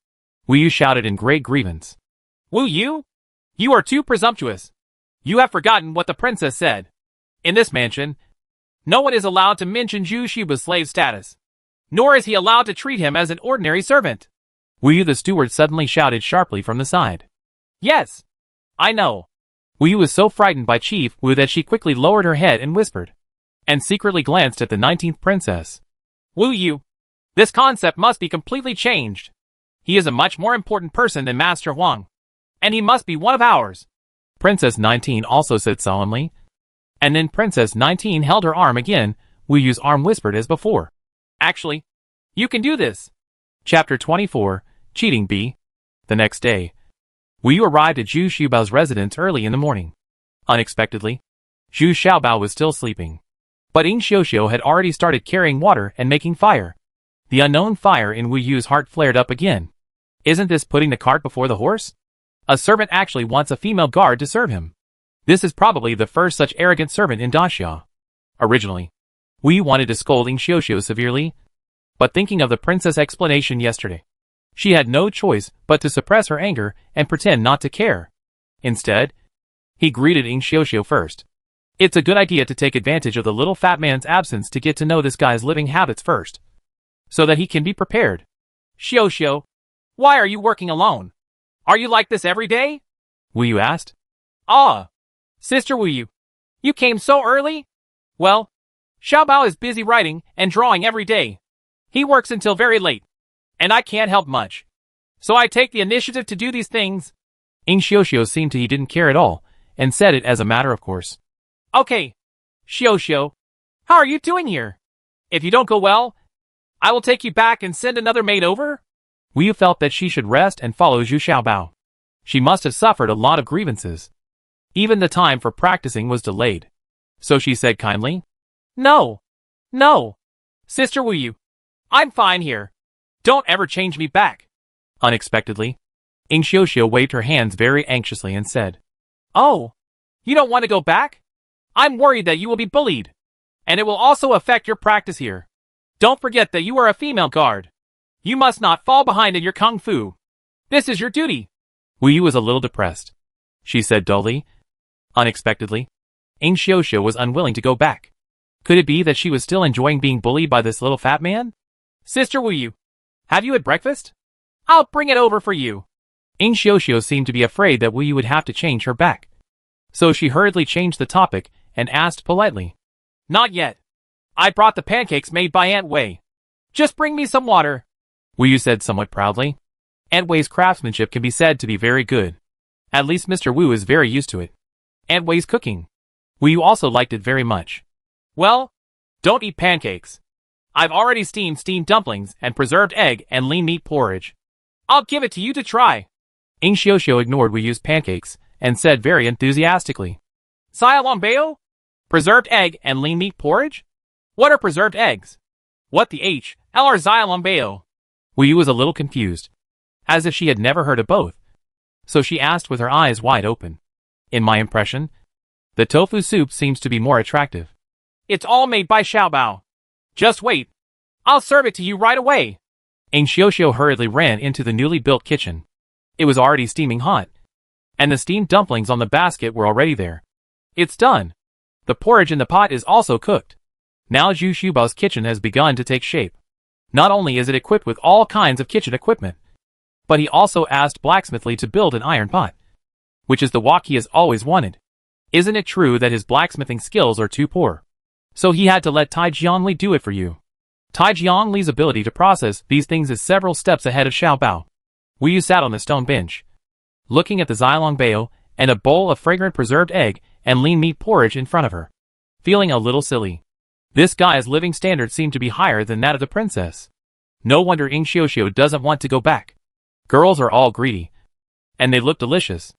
Wu Yu shouted in great grievance. Wu Yu? You are too presumptuous. You have forgotten what the princess said. In this mansion, no one is allowed to mention Zhu Xiaobao's slave status. Nor is he allowed to treat him as an ordinary servant. Wu Yu the steward suddenly shouted sharply from the side. Yes, I know. Wu Yu was so frightened by Chief Wu that she quickly lowered her head and whispered, and secretly glanced at the 19th princess. Wu Yu, this concept must be completely changed. He is a much more important person than Master Huang, and he must be one of ours. Princess 19 also said solemnly, and then Princess 19 held her arm again. Wu Yu's arm whispered as before. Actually, you can do this. Chapter 24, Cheating B. The next day, Wu Yu arrived at Zhu Xiaobao's residence early in the morning. Unexpectedly, Zhu Xiaobao was still sleeping. But Ing Xiuxiu had already started carrying water and making fire. The unknown fire in Wu Yu's heart flared up again. Isn't this putting the cart before the horse? A servant actually wants a female guard to serve him. This is probably the first such arrogant servant in Daxia. Originally, Wu Yu wanted to scold Ing Xiuxiu severely, but thinking of the princess' explanation yesterday, she had no choice but to suppress her anger and pretend not to care. Instead, he greeted Ing Xiaoxiao first. It's a good idea to take advantage of the little fat man's absence to get to know this guy's living habits first, so that he can be prepared. Xiaoxiao, why are you working alone? Are you like this every day? Wu Yu asked. Ah, Sister Wu Yu, you came so early? Well, Xiaobao is busy writing and drawing every day. He works until very late, and I can't help much. So I take the initiative to do these things. Ing Xiaoxiao seemed he didn't care at all, and said it as a matter of course. Okay, Xiaoxiao, how are you doing here? If you don't go well, I will take you back and send another maid over. Wu Yu felt that she should rest and follow Zhu Xiaobao. She must have suffered a lot of grievances. Even the time for practicing was delayed. So she said kindly, No. Sister Wu Yu, I'm fine here. Don't ever change me back. Unexpectedly, Ing Xiaoxiao waved her hands very anxiously and said, Oh, you don't want to go back? I'm worried that you will be bullied. And it will also affect your practice here. Don't forget that you are a female guard. You must not fall behind in your kung fu. This is your duty. Wu Yu was a little depressed. She said dully. Unexpectedly, Ing Xiaoxiao was unwilling to go back. Could it be that she was still enjoying being bullied by this little fat man? Sister Wu Yu, have you had breakfast? I'll bring it over for you. Ing Xiaoxiao seemed to be afraid that Wu Yu would have to change her back. So she hurriedly changed the topic and asked politely. Not yet. I brought the pancakes made by Aunt Wei. Just bring me some water. Wu Yu said somewhat proudly. Aunt Wei's craftsmanship can be said to be very good. At least Mr. Wu is very used to it. Aunt Wei's cooking. Wu Yu also liked it very much. Well, don't eat pancakes. I've already steamed dumplings and preserved egg and lean meat porridge. I'll give it to you to try. Ing Xiaoxiao ignored Wu Yu's pancakes and said very enthusiastically. Xiaolongbao? Preserved egg and lean meat porridge? What are preserved eggs? What the H, L are Xiaolongbao? Wu Yu was a little confused, as if she had never heard of both. So she asked with her eyes wide open. In my impression, the tofu soup seems to be more attractive. It's all made by Xiaobao. Just wait. I'll serve it to you right away. Ing Xiaoxiao hurriedly ran into the newly built kitchen. It was already steaming hot, and the steamed dumplings on the basket were already there. It's done. The porridge in the pot is also cooked. Now Zhu Xiaobao's kitchen has begun to take shape. Not only is it equipped with all kinds of kitchen equipment, but he also asked Blacksmithly to build an iron pot, which is the wok he has always wanted. Isn't it true that his blacksmithing skills are too poor? So he had to let Tai Jiangli do it for you. Tai Jiangli's ability to process these things is several steps ahead of Xiaobao. Wu Yu sat on the stone bench, looking at the Xiaolongbao and a bowl of fragrant preserved egg and lean meat porridge in front of her, feeling a little silly. This guy's living standards seemed to be higher than that of the princess. No wonder Ing Xiaoxiao doesn't want to go back. Girls are all greedy, and they look delicious.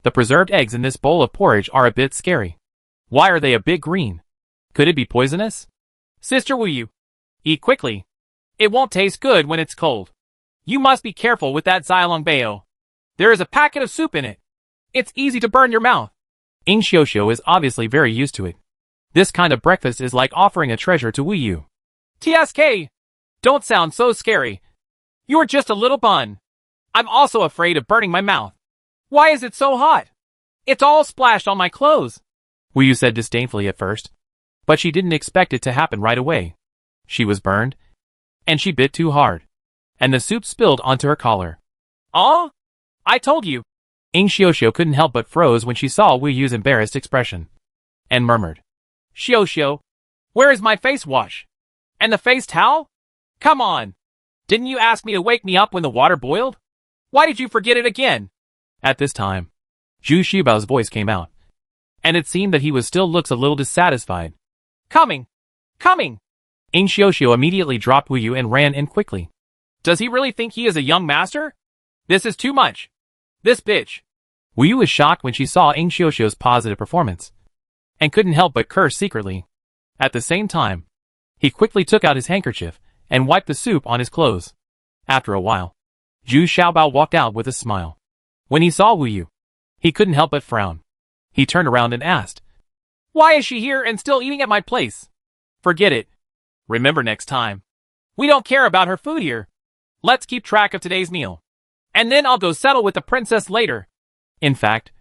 The preserved eggs in this bowl of porridge are a bit scary. Why are they a bit green? Could it be poisonous? Sister Wu Yu, eat quickly. It won't taste good when it's cold. You must be careful with that Xiaolongbao. There is a packet of soup in it. It's easy to burn your mouth. Ing Xiaoxiao is obviously very used to it. This kind of breakfast is like offering a treasure to Wu Yu. TSK! Don't sound so scary. You're just a little bun. I'm also afraid of burning my mouth. Why is it so hot? It's all splashed on my clothes. Wu Yu said disdainfully at first, but she didn't expect it to happen right away. She was burned, and she bit too hard, and the soup spilled onto her collar. Oh? I told you. Ing Xiaoxiao couldn't help but froze when she saw Wu Yu's embarrassed expression, and murmured, Xiaoxiao, where is my face wash? And the face towel? Come on. Didn't you ask me to wake me up when the water boiled? Why did you forget it again? At this time, Zhu Xiaobao's voice came out, and it seemed that he was still looks a little dissatisfied. Coming! Ing Xiaoxiao immediately dropped Wu Yu and ran in quickly. Does he really think he is a young master? This is too much. This bitch. Wu Yu was shocked when she saw Ing Xiaoxiao's positive performance, and couldn't help but curse secretly. At the same time, he quickly took out his handkerchief and wiped the soup on his clothes. After a while, Zhu Xiaobao walked out with a smile. When he saw Wu Yu, he couldn't help but frown. He turned around and asked, Why is she here and still eating at my place? Forget it. Remember next time. We don't care about her food here. Let's keep track of today's meal. And then I'll go settle with the princess later. In fact,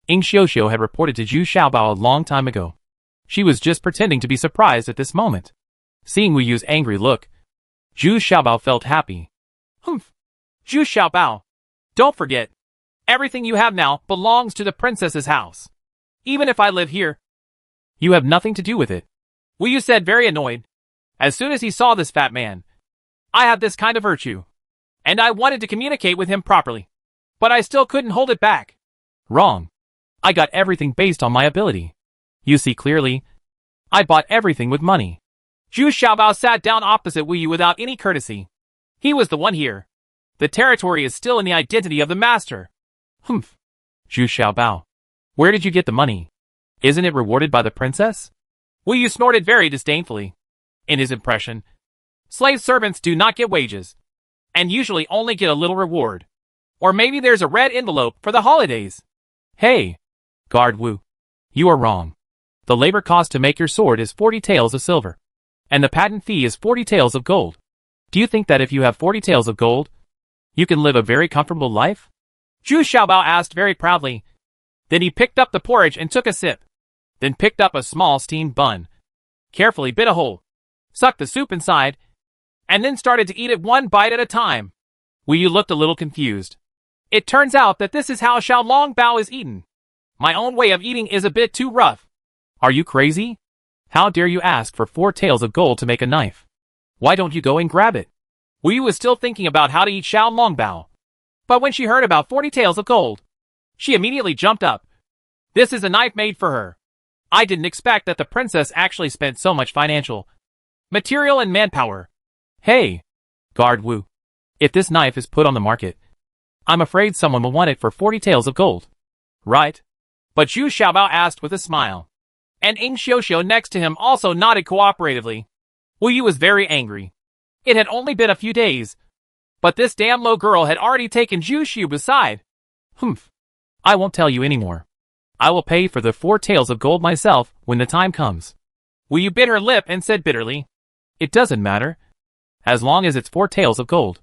Ing Xiuxiu had reported to Zhu Xiaobao a long time ago. She was just pretending to be surprised at this moment. Seeing Wu Yu's angry look, Zhu Xiaobao felt happy. Humph. Zhu Xiaobao. Don't forget. Everything you have now belongs to the princess's house. Even if I live here. You have nothing to do with it. Wu Yu said, very annoyed. As soon as he saw this fat man. I have this kind of virtue. And I wanted to communicate with him properly. But I still couldn't hold it back. Wrong. I got everything based on my ability. You see clearly. I bought everything with money. Zhu Xiaobao sat down opposite Wu Yu without any courtesy. He was the one here. The territory is still in the identity of the master. Humph. Zhu Xiaobao. Where did you get the money? Isn't it rewarded by the princess? Wu Yu snorted very disdainfully. In his impression, slave servants do not get wages. And usually only get a little reward. Or maybe there's a red envelope for the holidays. Hey! Guard Wu. You are wrong. The labor cost to make your sword is 40 taels of silver. And the patent fee is 40 taels of gold. Do you think that if you have 40 taels of gold, you can live a very comfortable life? Zhu Xiaobao asked very proudly. Then he picked up the porridge and took a sip. Then picked up a small steamed bun. Carefully bit a hole. Sucked the soup inside. And then started to eat it one bite at a time. Wu Yu looked a little confused. It turns out that this is how Xiaolongbao is eaten. My own way of eating is a bit too rough. Are you crazy? How dare you ask for 4 taels of gold to make a knife? Why don't you go and grab it? Wu Yu was still thinking about how to eat Xiaolongbao. But when she heard about 40 taels of gold, she immediately jumped up. This is a knife made for her. I didn't expect that the princess actually spent so much financial, material and manpower. Hey! Guard Wu. If this knife is put on the market, I'm afraid someone will want it for 40 taels of gold. Right? But Zhu Xiaobao asked with a smile. And Ing Xiuxiu next to him also nodded cooperatively. Wu Yu was very angry. It had only been a few days. But this damn low girl had already taken Zhu Xiu aside. Humph. I won't tell you anymore. I will pay for the 4 taels of gold myself when the time comes. Wu Yu bit her lip and said bitterly. It doesn't matter. As long as it's 4 taels of gold.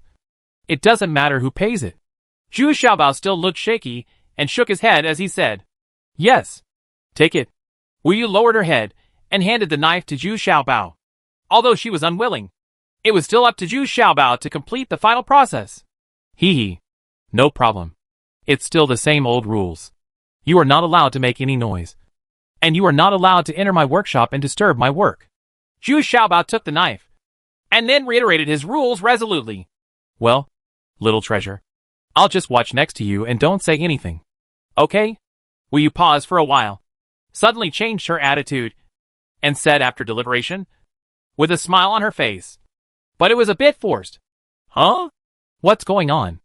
It doesn't matter who pays it. Zhu Xiaobao still looked shaky and shook his head as he said, Yes. Take it. Wu Yu lowered her head and handed the knife to Zhu Xiaobao. Although she was unwilling, it was still up to Zhu Xiaobao to complete the final process. Hee hee. No problem. It's still the same old rules. You are not allowed to make any noise. And you are not allowed to enter my workshop and disturb my work. Zhu Xiaobao took the knife, and then reiterated his rules resolutely. Well, little treasure, I'll just watch next to you and don't say anything. Okay? Wu Yu paused for a while, suddenly changed her attitude, and said after deliberation, with a smile on her face. But it was a bit forced. Huh? What's going on?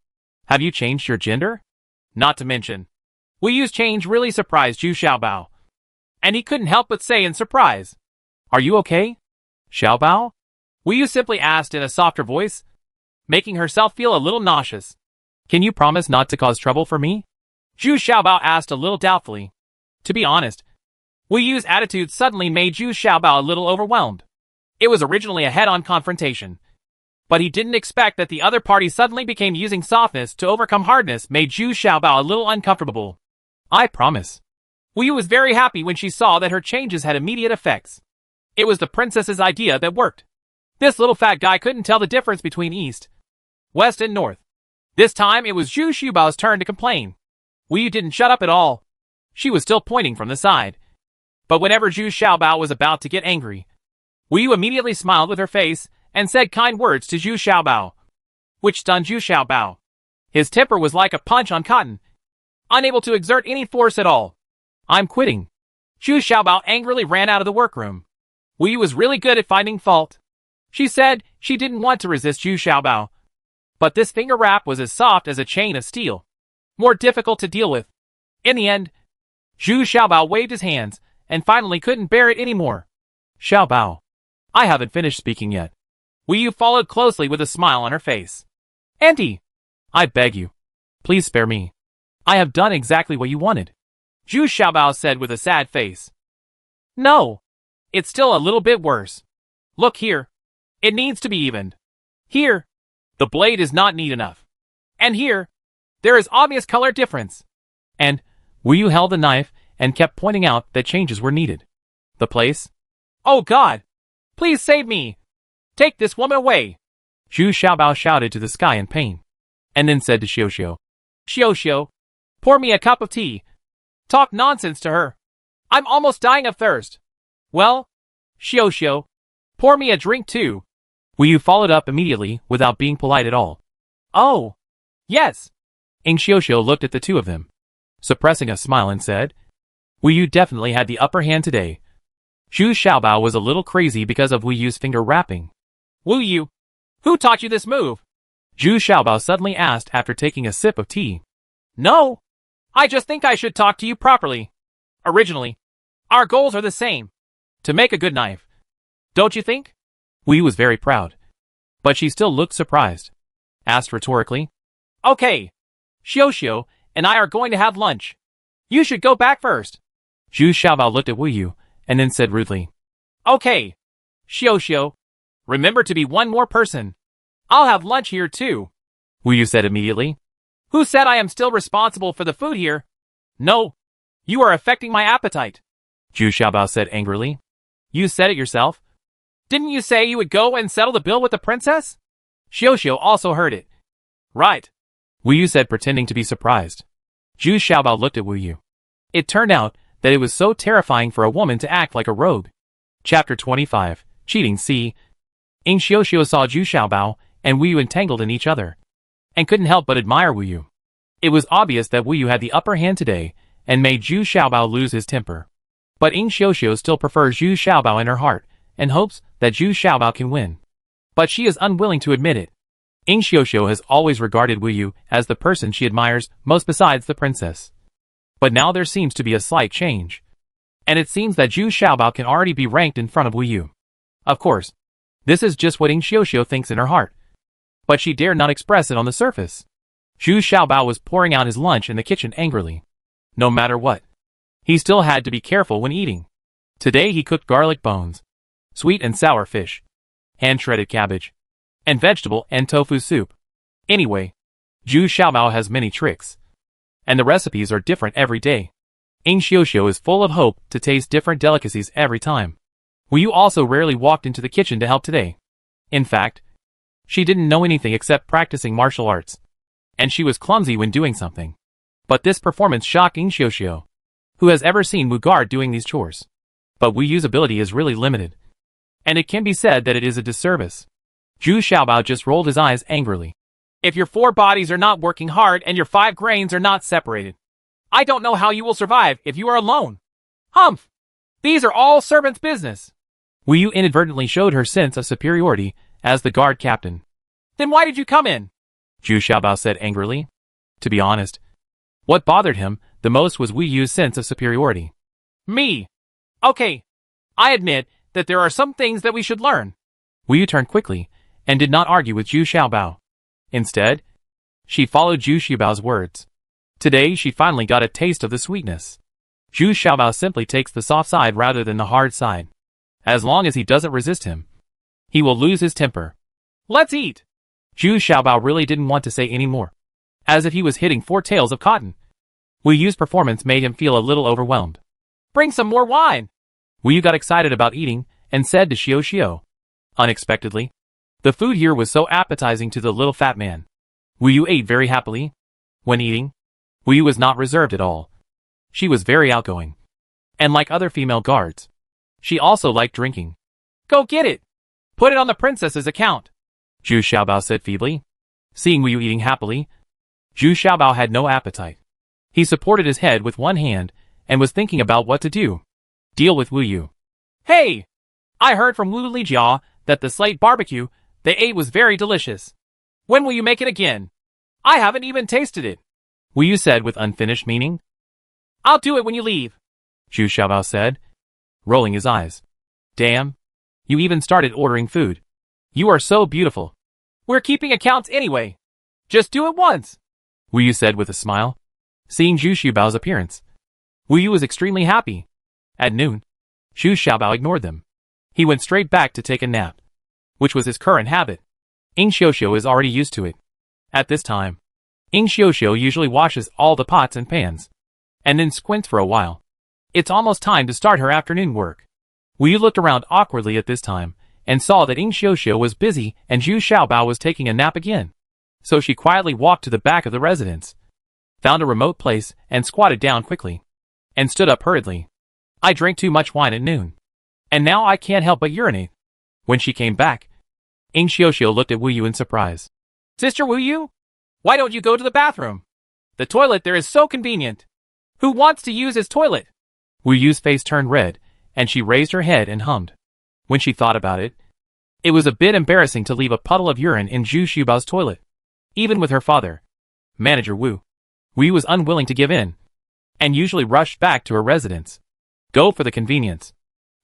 Have you changed your gender? Not to mention, Wu Yu's change really surprised Zhu Xiaobao. And he couldn't help but say in surprise, Are you okay, Xiaobao? Wu Yu simply asked in a softer voice, making herself feel a little nauseous. Can you promise not to cause trouble for me? Zhu Xiaobao asked a little doubtfully. To be honest, Wu Yu's attitude suddenly made Zhu Xiaobao a little overwhelmed. It was originally a head-on confrontation. But he didn't expect that the other party suddenly became using softness to overcome hardness made Zhu Xiaobao a little uncomfortable. I promise. Wu Yu was very happy when she saw that her changes had immediate effects. It was the princess's idea that worked. This little fat guy couldn't tell the difference between east, west and north. This time it was Zhu Xiaobao's turn to complain. Wu Yu didn't shut up at all. She was still pointing from the side. But whenever Zhu Xiaobao was about to get angry, Wu Yu immediately smiled with her face and said kind words to Zhu Xiaobao, which stunned Zhu Xiaobao. His temper was like a punch on cotton, unable to exert any force at all. I'm quitting. Zhu Xiaobao angrily ran out of the workroom. Wu Yu was really good at finding fault. She said she didn't want to resist Zhu Xiaobao. But this finger wrap was as soft as a chain of steel, more difficult to deal with. In the end, Zhu Xiaobao waved his hands and finally couldn't bear it anymore. Xiaobao, I haven't finished speaking yet. Wu Yu followed closely with a smile on her face. Auntie! I beg you. Please spare me. I have done exactly what you wanted. Zhu Xiaobao said with a sad face. No. It's still a little bit worse. Look here. It needs to be evened. Here, the blade is not neat enough. And here, there is obvious color difference. And, Wu Yu held the knife and kept pointing out that changes were needed. The place? Oh God! Please save me! Take this woman away! Zhu Xiaobao shouted to the sky in pain, and then said to Xiao, Xiao, pour me a cup of tea. Talk nonsense to her. I'm almost dying of thirst. Well, Xiao, pour me a drink too. Wu Yu followed up immediately without being polite at all. Oh, yes. Xiao looked at the two of them, suppressing a smile and said, Wu Yu definitely had the upper hand today. Zhu Xiaobao was a little crazy because of Wu Yu's finger wrapping. Wu Yu, who taught you this move? Zhu Xiaobao suddenly asked after taking a sip of tea. No, I just think I should talk to you properly. Originally, our goals are the same. To make a good knife. Don't you think? Wu Yu was very proud, but she still looked surprised. Asked rhetorically. Okay, Xiao and I are going to have lunch. You should go back first. Zhu Xiaobao looked at Wu Yu and then said rudely. Okay, Xiao, remember to be one more person. I'll have lunch here too. Wu Yu said immediately. Who said I am still responsible for the food here? No, you are affecting my appetite. Zhu Xiaobao said angrily. You said it yourself. Didn't you say you would go and settle the bill with the princess? Xiao also heard it. Right. Wu Yu said, pretending to be surprised. Zhu Xiaobao looked at Wu Yu. It turned out that it was so terrifying for a woman to act like a rogue. Chapter 25, Cheating C. Xiao saw Zhu Xiaobao and Wu Yu entangled in each other, and couldn't help but admire Wu Yu. It was obvious that Wu Yu had the upper hand today, and made Zhu Xiaobao lose his temper. But Xiao still prefers Zhu Xiaobao in her heart, and hopes that Zhu Xiaobao can win. But she is unwilling to admit it. Xiao has always regarded Wu Yu as the person she admires most besides the princess. But now there seems to be a slight change. And it seems that Zhu Xiaobao can already be ranked in front of Wu Yu. Of course, this is just what Xiao thinks in her heart. But she dare not express it on the surface. Zhu Xiaobao was pouring out his lunch in the kitchen angrily. No matter what, he still had to be careful when eating. Today he cooked garlic bones, sweet and sour fish, hand-shredded cabbage, and vegetable and tofu soup. Anyway, Zhu Xiaobao has many tricks, and the recipes are different every day. Xiao is full of hope to taste different delicacies every time. Wu Yu also rarely walked into the kitchen to help today. In fact, she didn't know anything except practicing martial arts, and she was clumsy when doing something. But this performance shocked Xiao. Who has ever seen Wu Guard doing these chores? But Wu Yu's ability is really limited, and it can be said that it is a disservice. Zhu Xiaobao just rolled his eyes angrily. If your 4 bodies are not working hard and your 5 grains are not separated, I don't know how you will survive if you are alone. Humph! These are all servants' business. Wu Yu inadvertently showed her sense of superiority as the guard captain. Then why did you come in? Zhu Xiaobao said angrily. To be honest, what bothered him the most was Wu Yu's sense of superiority. Me? Okay, I admit that there are some things that we should learn. Wu Yu turned quickly and did not argue with Zhu Xiaobao. Instead, she followed Zhu Xiaobao's words. Today she finally got a taste of the sweetness. Zhu Xiaobao simply takes the soft side rather than the hard side. As long as he doesn't resist him, he will lose his temper. Let's eat. Zhu Xiaobao really didn't want to say any more, as if he was hitting 4 tails of cotton. Wu Yu's performance made him feel a little overwhelmed. Bring some more wine. Wu Yu got excited about eating and said to Xiao. Unexpectedly, the food here was so appetizing to the little fat man. Wu Yu ate very happily. When eating, Wu Yu was not reserved at all. She was very outgoing. And like other female guards, she also liked drinking. Go get it. Put it on the princess's account. Zhu Xiaobao said feebly. Seeing Wu Yu eating happily, Zhu Xiaobao had no appetite. He supported his head with one hand and was thinking about what to do. Deal with Wu Yu. Hey! I heard from Wu Lijia that the slate barbecue they ate was very delicious. When will you make it again? I haven't even tasted it. Wu Yu said with unfinished meaning. I'll do it when you leave, Zhu Xiaobao said, rolling his eyes. Damn. You even started ordering food. You are so beautiful. We're keeping accounts anyway. Just do it once, Wu Yu said with a smile. Seeing Zhu Xiaobao's appearance, Wu Yu was extremely happy. At noon, Zhu Xiaobao ignored them. He went straight back to take a nap, which was his current habit. Xiao is already used to it. At this time, Xiao usually washes all the pots and pans. and then squints for a while. It's almost time to start her afternoon work. Wu Yu looked around awkwardly at this time, and saw that Ing Xiuxiu was busy and Zhu Xiaobao was taking a nap again. So she quietly walked to the back of the residence, found a remote place, and squatted down quickly, and stood up hurriedly. I drank too much wine at noon, and now I can't help but urinate. When she came back, Ing Xiuxiu looked at Wu Yu in surprise. Sister Wu Yu? Why don't you go to the bathroom? The toilet there is so convenient. Who wants to use his toilet? Wu Yu's face turned red, and she raised her head and hummed. When she thought about it, it was a bit embarrassing to leave a puddle of urine in Zhu Xiaobao's toilet. Even with her father, Manager Wu Yu was unwilling to give in, and usually rushed back to her residence. Go for the convenience,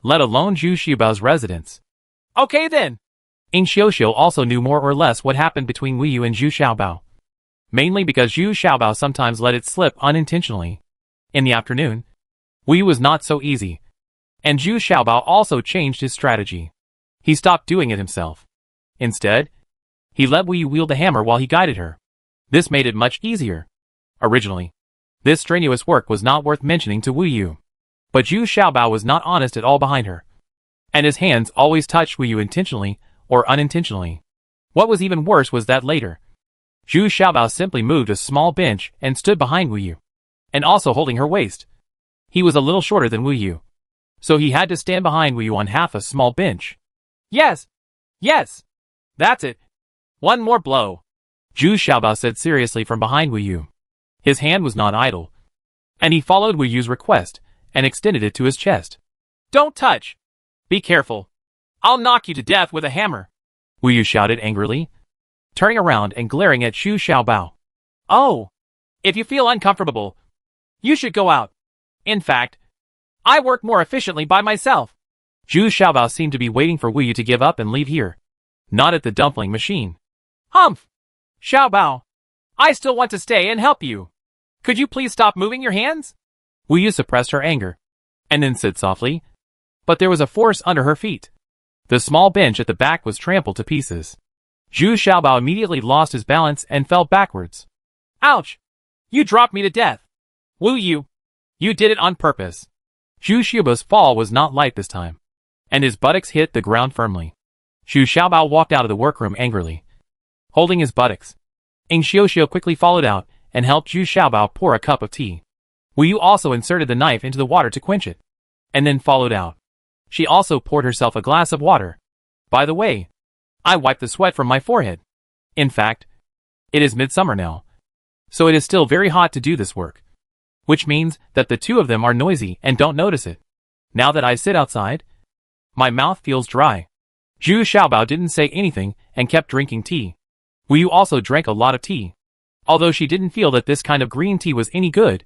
let alone Zhu Xiaobao's residence. Okay then. Ing Xiuxiu also knew more or less what happened between Wu Yu and Zhu Xiaobao, mainly because Zhu Xiaobao sometimes let it slip unintentionally. In the afternoon, Wu Yu was not so easy, and Zhu Xiaobao also changed his strategy. He stopped doing it himself. Instead, he let Wu Yu wield the hammer while he guided her. This made it much easier. Originally, this strenuous work was not worth mentioning to Wu Yu, but Zhu Xiaobao was not honest at all behind her, and his hands always touched Wu Yu intentionally or unintentionally. What was even worse was that later, Zhu Xiaobao simply moved a small bench and stood behind Wu Yu, and also holding her waist. He was a little shorter than Wu Yu, so he had to stand behind Wu Yu on half a small bench. Yes! Yes! That's it! One more blow! Zhu Xiaobao said seriously from behind Wu Yu. His hand was not idle, and he followed Wu Yu's request and extended it to his chest. Don't touch! Be careful! I'll knock you to death with a hammer! Wu Yu shouted angrily, turning around and glaring at Zhu Xiaobao. Oh! If you feel uncomfortable, you should go out. In fact, I work more efficiently by myself. Zhu Xiaobao seemed to be waiting for Wu Yu to give up and leave here, not at the dumpling machine. Humph! Xiaobao, I still want to stay and help you. Could you please stop moving your hands? Wu Yu suppressed her anger, and then said softly, but there was a force under her feet. The small bench at the back was trampled to pieces. Zhu Xiaobao immediately lost his balance and fell backwards. Ouch! You dropped me to death. Wu Yu, you did it on purpose. Zhu Xiaobao's fall was not light this time, and his buttocks hit the ground firmly. Zhu Xiaobao walked out of the workroom angrily, holding his buttocks. Ing Xiuxiu quickly followed out and helped Zhu Xiaobao pour a cup of tea. Wu Yu also inserted the knife into the water to quench it, and then followed out. She also poured herself a glass of water. By the way, I wiped the sweat from my forehead. In fact, it is midsummer now, so it is still very hot to do this work, which means that the two of them are noisy and don't notice it. Now that I sit outside, my mouth feels dry. Zhu Xiaobao didn't say anything and kept drinking tea. Wu Yu also drank a lot of tea. Although she didn't feel that this kind of green tea was any good,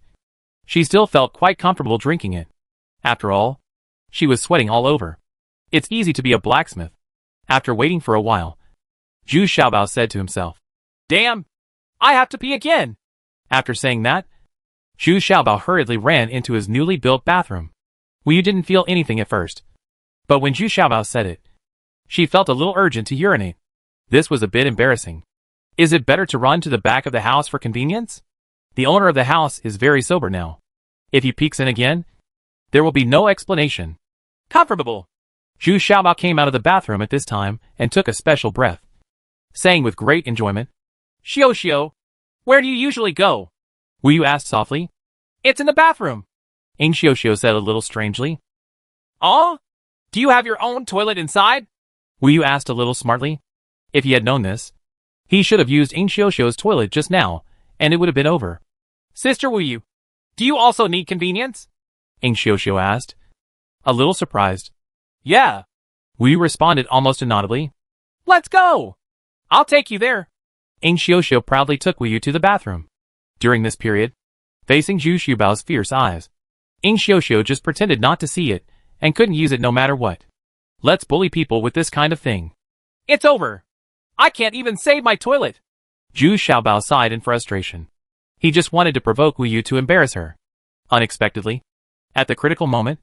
she still felt quite comfortable drinking it. After all, she was sweating all over. It's easy to be a blacksmith. After waiting for a while, Zhu Xiaobao said to himself, Damn! I have to pee again! After saying that, Zhu Xiaobao hurriedly ran into his newly built bathroom. Wu Yu didn't feel anything at first, but when Zhu Xiaobao said it, she felt a little urgent to urinate. This was a bit embarrassing. Is it better to run to the back of the house for convenience? The owner of the house is very sober now. If he peeks in again, there will be no explanation. Comfortable. Zhu Xiaobao came out of the bathroom at this time and took a special breath, saying with great enjoyment, Xiuxiu, where do you usually go? Wu Yu asked softly. It's in the bathroom. Ing Xiuxiu said a little strangely. Oh? Do you have your own toilet inside? Wu Yu asked a little smartly. If he had known this, he should have used Ing Xiuxiu's toilet just now, and it would have been over. Sister Wu Yu, do you also need convenience? Ing Xiuxiu asked, a little surprised. Yeah. Wu Yu responded almost inaudibly. Let's go! I'll take you there. Ing Xiuxiu proudly took Wu Yu to the bathroom. During this period, facing Zhu Xiaobao's fierce eyes, Ing Xiuxiu just pretended not to see it and couldn't use it no matter what. Let's bully people with this kind of thing. It's over. I can't even save my toilet. Zhu Xiaobao sighed in frustration. He just wanted to provoke Wu Yu to embarrass her. Unexpectedly, at the critical moment,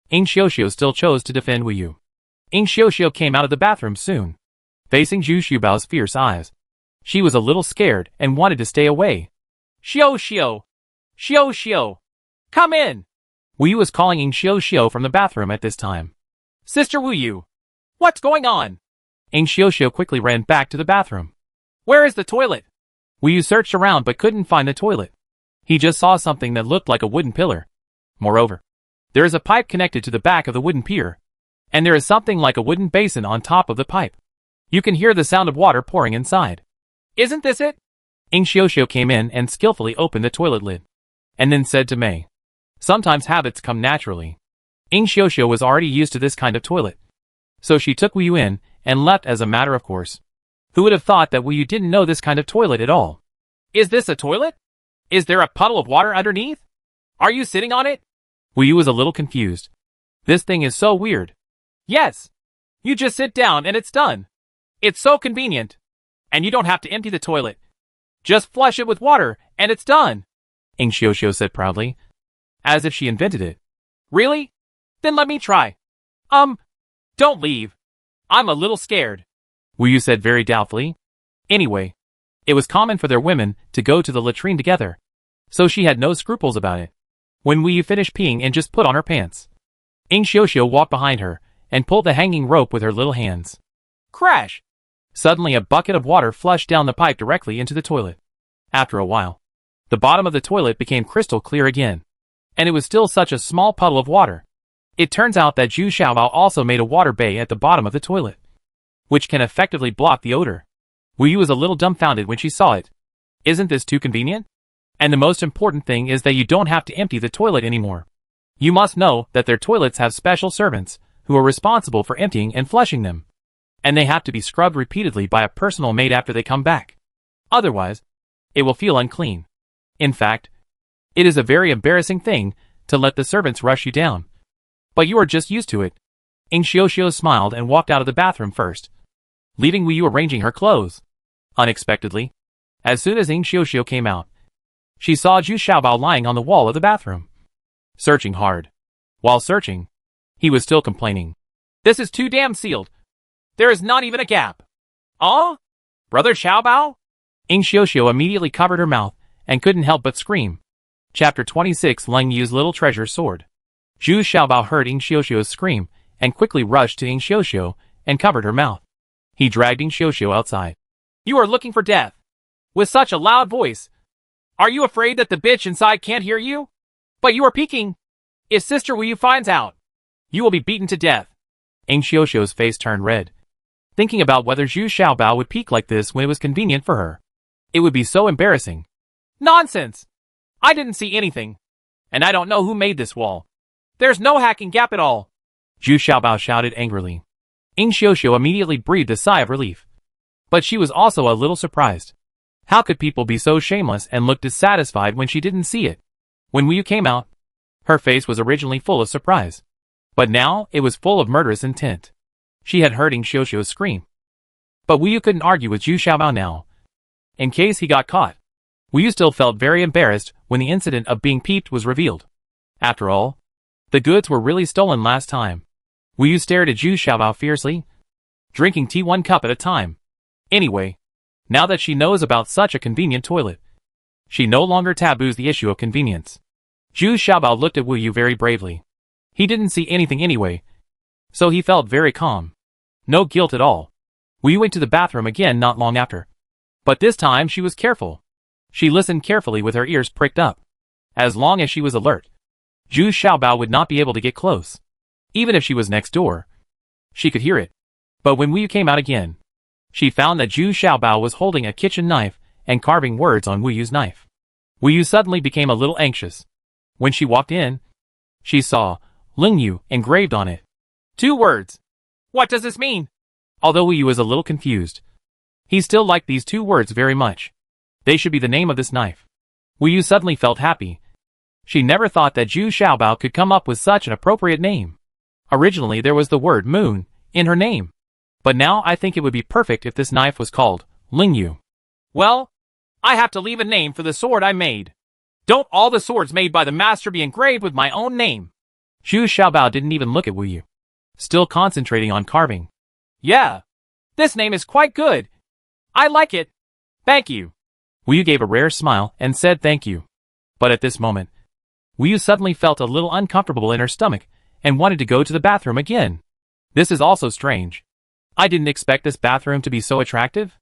Ing Xiuxiu still chose to defend Wu Yu. Ing Xiuxiu came out of the bathroom soon, facing Zhu Xiaobao's fierce eyes. She was a little scared and wanted to stay away. Xiuxiu! Xiuxiu! Come in! Wu Yu was calling Ing Xiao from the bathroom at this time. Sister Wu Yu, what's going on? Ing Xiao quickly ran back to the bathroom. Where is the toilet? Wu Yu searched around but couldn't find the toilet. He just saw something that looked like a wooden pillar. Moreover, there is a pipe connected to the back of the wooden pier, and there is something like a wooden basin on top of the pipe. You can hear the sound of water pouring inside. Isn't this it? Ing Xiao came in and skillfully opened the toilet lid, and then said to Mei, "Sometimes habits come naturally." Ing Xiao was already used to this kind of toilet, so she took Wu Yu in and left as a matter of course. Who would have thought that Wu Yu didn't know this kind of toilet at all? Is this a toilet? Is there a puddle of water underneath? Are you sitting on it? Wu Yu was a little confused. This thing is so weird. Yes. You just sit down and it's done. It's so convenient. And you don't have to empty the toilet. Just flush it with water and it's done. Ing Xiao said proudly, as if she invented it. Really? Then let me try. Don't leave. I'm a little scared. Wu Yu said very doubtfully. Anyway, it was common for their women to go to the latrine together, so she had no scruples about it. When Wu Yu finished peeing and just put on her pants, Ing Xiao walked behind her and pulled the hanging rope with her little hands. Crash! Suddenly a bucket of water flushed down the pipe directly into the toilet. After a while, the bottom of the toilet became crystal clear again, and it was still such a small puddle of water. It turns out that Zhu Xiaobao also made a water bay at the bottom of the toilet, which can effectively block the odor. Wu Yu was a little dumbfounded when she saw it. Isn't this too convenient? And the most important thing is that you don't have to empty the toilet anymore. You must know that their toilets have special servants who are responsible for emptying and flushing them, and they have to be scrubbed repeatedly by a personal maid after they come back. Otherwise, it will feel unclean. In fact, it is a very embarrassing thing to let the servants rush you down. But you are just used to it. Ing Xiao smiled and walked out of the bathroom first, leaving Wu Yu arranging her clothes. Unexpectedly, as soon as Ing Xiao came out, she saw Zhu Xiaobao lying on the wall of the bathroom, searching hard. While searching, he was still complaining. This is too damn sealed. There is not even a gap. Oh? Brother Xiaobao? Ing Xiao immediately covered her mouth and couldn't help but scream. Chapter 26 Leng Yu's Little Treasure Sword. Zhu Xiaobao heard Ing Xiao's scream and quickly rushed to Ing Xiao and covered her mouth. He dragged Ing Xiao outside. You are looking for death. With such a loud voice. Are you afraid that the bitch inside can't hear you? But you are peeking. If Sister Wu Yu finds out, you will be beaten to death. Ing Xiao's face turned red, thinking about whether Zhu Xiaobao would peek like this when it was convenient for her. It would be so embarrassing. Nonsense! I didn't see anything. And I don't know who made this wall. There's no hacking gap at all. Zhu Xiaobao shouted angrily. Ing Xiao immediately breathed a sigh of relief. But she was also a little surprised. How could people be so shameless and look dissatisfied when she didn't see it? When Wu Yu came out, her face was originally full of surprise, but now it was full of murderous intent. She had heard Ing Xiao scream. But Wu Yu couldn't argue with Zhu Xiaobao now, in case he got caught. Wu Yu still felt very embarrassed when the incident of being peeped was revealed. After all, the goods were really stolen last time. Wu Yu stared at Zhu Xiaobao fiercely, drinking tea one cup at a time. Anyway, now that she knows about such a convenient toilet, she no longer taboos the issue of convenience. Zhu Xiaobao looked at Wu Yu very bravely. He didn't see anything anyway, so he felt very calm. No guilt at all. Wu Yu went to the bathroom again not long after. But this time she was careful. She listened carefully with her ears pricked up. As long as she was alert, Zhu Xiaobao would not be able to get close. Even if she was next door, she could hear it. But when Wu Yu came out again, she found that Zhu Xiaobao was holding a kitchen knife and carving words on Wu Yu's knife. Wu Yu suddenly became a little anxious. When she walked in, she saw Leng Yu engraved on it. 2 words. What does this mean? Although Wu Yu was a little confused, he still liked these 2 words very much. They should be the name of this knife. Wu Yu suddenly felt happy. She never thought that Zhu Xiaobao could come up with such an appropriate name. Originally there was the word moon in her name. But now I think it would be perfect if this knife was called Leng Yu. Well, I have to leave a name for the sword I made. Don't all the swords made by the master be engraved with my own name? Zhu Xiaobao didn't even look at Wu Yu, still concentrating on carving. Yeah, this name is quite good. I like it. Thank you. Wu Yu gave a rare smile and said thank you. But at this moment, Wu Yu suddenly felt a little uncomfortable in her stomach and wanted to go to the bathroom again. This is also strange. I didn't expect this bathroom to be so attractive.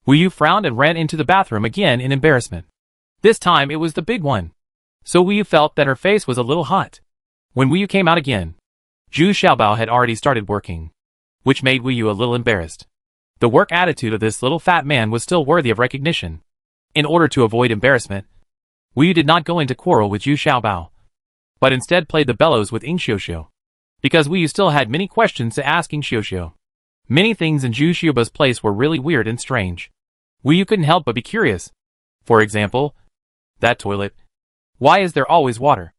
Wu Yu frowned and ran into the bathroom again in embarrassment. This time it was the big one. So Wu Yu felt that her face was a little hot. When Wu Yu came out again, Zhu Xiaobao had already started working, which made Wu Yu a little embarrassed. The work attitude of this little fat man was still worthy of recognition. In order to avoid embarrassment, Wu Yu did not go into quarrel with Zhu Xiaobao, but instead played the bellows with Ying Xiuxiu, because Wu Yu still had many questions to ask Ying Xiuxiu. Many things in Zhu Xiaobao's place were really weird and strange. Wu Yu couldn't help but be curious. For example, that toilet. Why is there always water?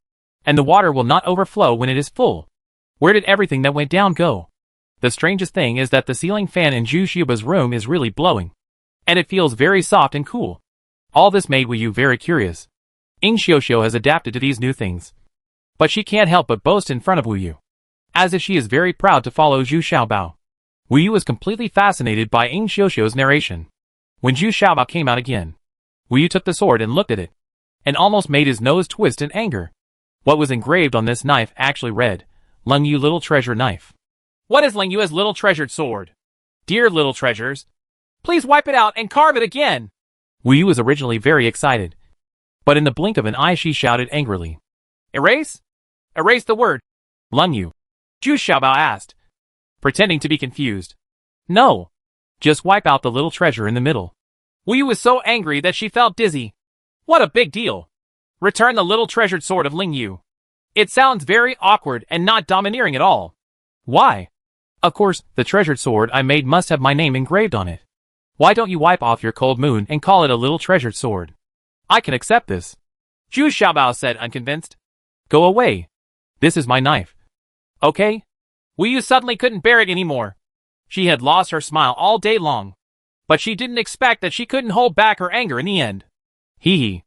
And the water will not overflow when it is full. Where did everything that went down go? The strangest thing is that the ceiling fan in Zhu Xiaobao's room is really blowing, and it feels very soft and cool. All this made Wu Yu very curious. Ying Xiuxiu has adapted to these new things, but she can't help but boast in front of Wu Yu, as if she is very proud to follow Zhu Xiaobao. Wu Yu was completely fascinated by Ying Xiuxiu's narration. When Zhu Xiaobao came out again, Wu Yu took the sword and looked at it, and almost made his nose twist in anger. What was engraved on this knife actually read, Leng Yu Little Treasure Knife. What is Leng Yu's little treasured sword? Dear little treasures, please wipe it out and carve it again. Wu Yu was originally very excited, but in the blink of an eye she shouted angrily. Erase? Erase the word. Leng Yu. Zhu Xiaobao asked, pretending to be confused. No. Just wipe out the little treasure in the middle. Wu Yu was so angry that she felt dizzy. What a big deal. Return the little treasured sword of Leng Yu. It sounds very awkward and not domineering at all. Why? Of course, the treasured sword I made must have my name engraved on it. Why don't you wipe off your cold moon and call it a little treasured sword? I can accept this. Zhu Xiaobao said, unconvinced. Go away. This is my knife. Okay? Wu Yu suddenly couldn't bear it anymore. She had lost her smile all day long, but she didn't expect that she couldn't hold back her anger in the end. Hee hee.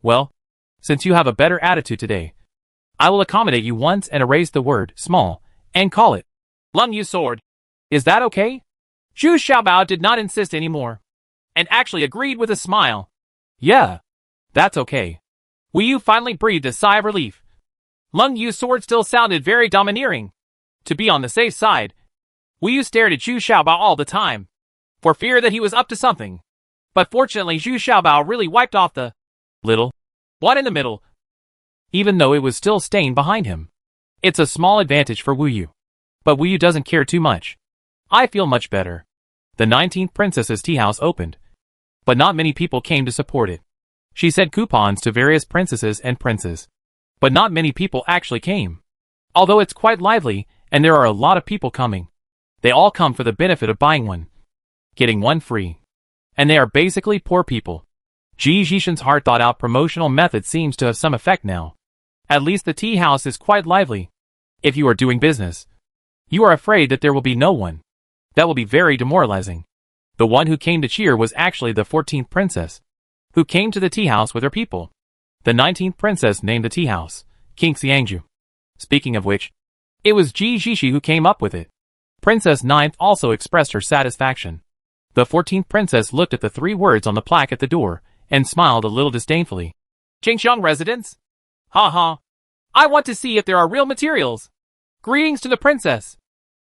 Well, since you have a better attitude today, I will accommodate you once and erase the word small and call it Leng Yu sword. Is that okay? Zhu Xiaobao did not insist anymore, and actually agreed with a smile. Yeah, that's okay. Wu Yu finally breathed a sigh of relief. Leng Yu's sword still sounded very domineering. To be on the safe side, Wu Yu stared at Zhu Xiaobao all the time, for fear that he was up to something. But fortunately Zhu Xiaobao really wiped off the little one in the middle, even though it was still stained behind him. It's a small advantage for Wu Yu, but Wu Yu doesn't care too much. I feel much better. The 19th princess's tea house opened, but not many people came to support it. She sent coupons to various princesses and princes, but not many people actually came. Although it's quite lively, and there are a lot of people coming. They all come for the benefit of buying one, getting one free. And they are basically poor people. Ji Zhishan's hard thought out promotional method seems to have some effect now. At least the tea house is quite lively. If you are doing business, you are afraid that there will be no one. That will be very demoralizing. The one who came to cheer was actually the 14th princess, who came to the tea house with her people. The 19th princess named the tea house King Xiangju. Speaking of which, it was Ji Zhishi who came up with it. Princess Ninth also expressed her satisfaction. The 14th princess looked at the 3 words on the plaque at the door and smiled a little disdainfully. Jingxiang residence? Ha ha. I want to see if there are real materials. Greetings to the princess.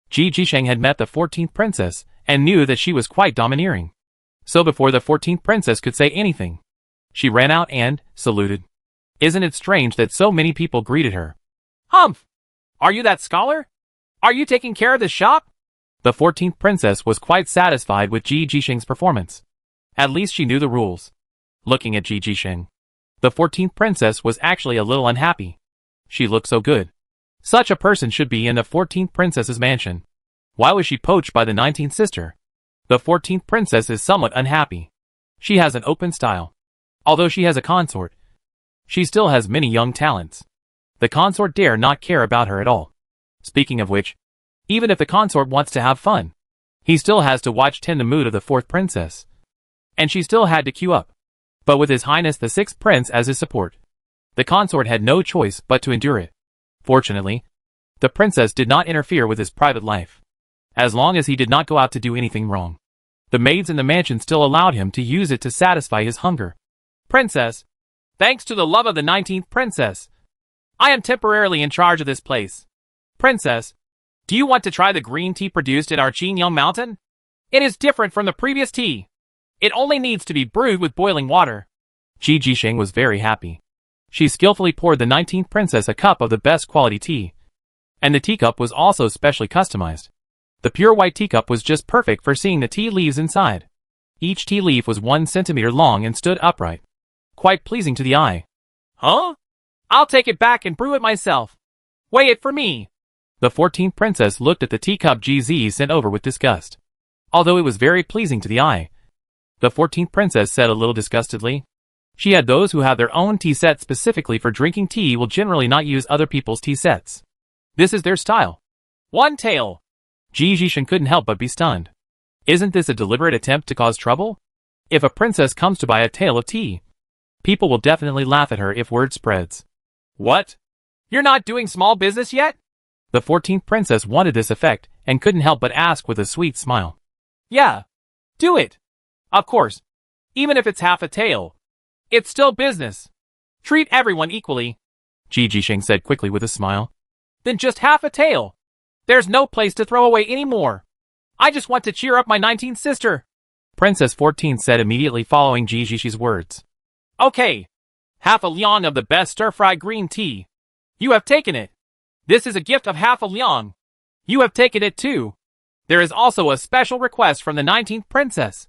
Ji Zhisheng had met the 14th princess and knew that she was quite domineering. So before the 14th princess could say anything, she ran out and saluted. Isn't it strange that so many people greeted her? Humph! Are you that scholar? Are you taking care of the shop? The 14th princess was quite satisfied with Ji Zhisheng's performance. At least she knew the rules. Looking at Ji Zhisheng, the 14th princess was actually a little unhappy. She looked so good. Such a person should be in the 14th princess's mansion. Why was she poached by the 19th sister? The 14th princess is somewhat unhappy. She has an open style. Although she has a consort, she still has many young talents. The consort dare not care about her at all. Speaking of which, even if the consort wants to have fun, he still has to watch tend the mood of the 4th princess. And she still had to queue up. But with His Highness the 6th prince as his support, the consort had no choice but to endure it. Fortunately, the princess did not interfere with his private life. As long as he did not go out to do anything wrong, the maids in the mansion still allowed him to use it to satisfy his hunger. Princess, thanks to the love of the 19th princess, I am temporarily in charge of this place. Princess, do you want to try the green tea produced at our Qingyang mountain? It is different from the previous tea. It only needs to be brewed with boiling water. Ji Jisheng was very happy. She skillfully poured the 19th princess a cup of the best quality tea. And the teacup was also specially customized. The pure white teacup was just perfect for seeing the tea leaves inside. Each tea leaf was 1 centimeter long and stood upright. Quite pleasing to the eye. Huh? I'll take it back and brew it myself. Weigh it for me. The 14th princess looked at the teacup GZ sent over with disgust. Although it was very pleasing to the eye, the 14th princess said a little disgustedly. She had those who have their own tea set specifically for drinking tea will generally not use other people's tea sets. This is their style. 1 tael. Ji Jisheng couldn't help but be stunned. Isn't this a deliberate attempt to cause trouble? If a princess comes to buy a tael of tea, people will definitely laugh at her if word spreads. What? You're not doing small business yet? The 14th princess wanted this effect and couldn't help but ask with a sweet smile. Yeah. Do it. Of course. Even if it's half a tael. It's still business. Treat everyone equally. Ji Jisheng said quickly with a smile. Then just half a tael. There's no place to throw away any more. I just want to cheer up my 19th sister. Princess 14 said immediately following Ji Jisheng's words. Okay. Half a liang of the best stir-fried green tea. You have taken it. This is a gift of half a liang. You have taken it too. There is also a special request from the 19th princess.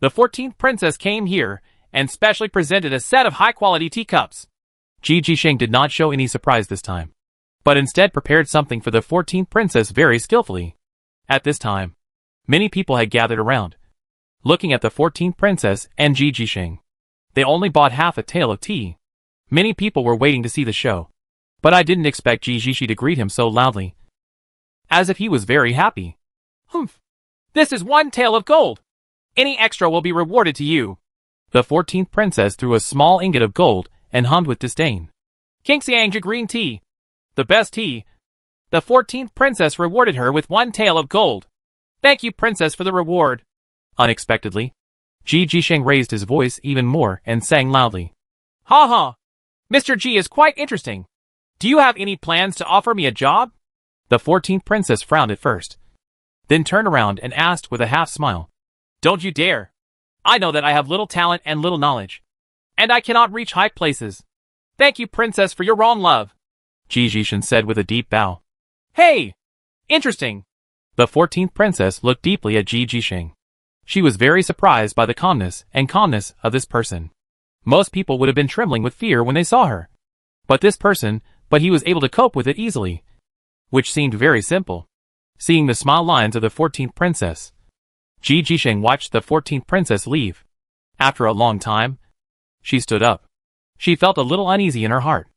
The 14th princess came here and specially presented a set of high-quality teacups. Ji Jisheng did not show any surprise this time, but instead prepared something for the 14th princess very skillfully. At this time, many people had gathered around, looking at the 14th princess and Ji Jisheng. They only bought half a tael of tea. Many people were waiting to see the show, but I didn't expect Ji Jisheng to greet him so loudly, as if he was very happy. Humph. This is 1 tael of gold. Any extra will be rewarded to you. The 14th princess threw a small ingot of gold and hummed with disdain. Qingxiangja green tea. The best tea. The 14th princess rewarded her with 1 tael of gold. Thank you, princess, for the reward. Unexpectedly, Ji Jisheng raised his voice even more and sang loudly. Ha ha. Mr. Ji is quite interesting. Do you have any plans to offer me a job? The 14th princess frowned at first, then turned around and asked with a half smile. Don't you dare. I know that I have little talent and little knowledge, and I cannot reach high places. Thank you, princess, for your wrong love. Ji Jisheng said with a deep bow. Hey! Interesting. The 14th princess looked deeply at Ji Jisheng. She was very surprised by the calmness of this person. Most people would have been trembling with fear when they saw her. But he was able to cope with it easily, which seemed very simple. Seeing the smile lines of the 14th princess, Ji Jisheng watched the 14th princess leave. After a long time, she stood up. She felt a little uneasy in her heart.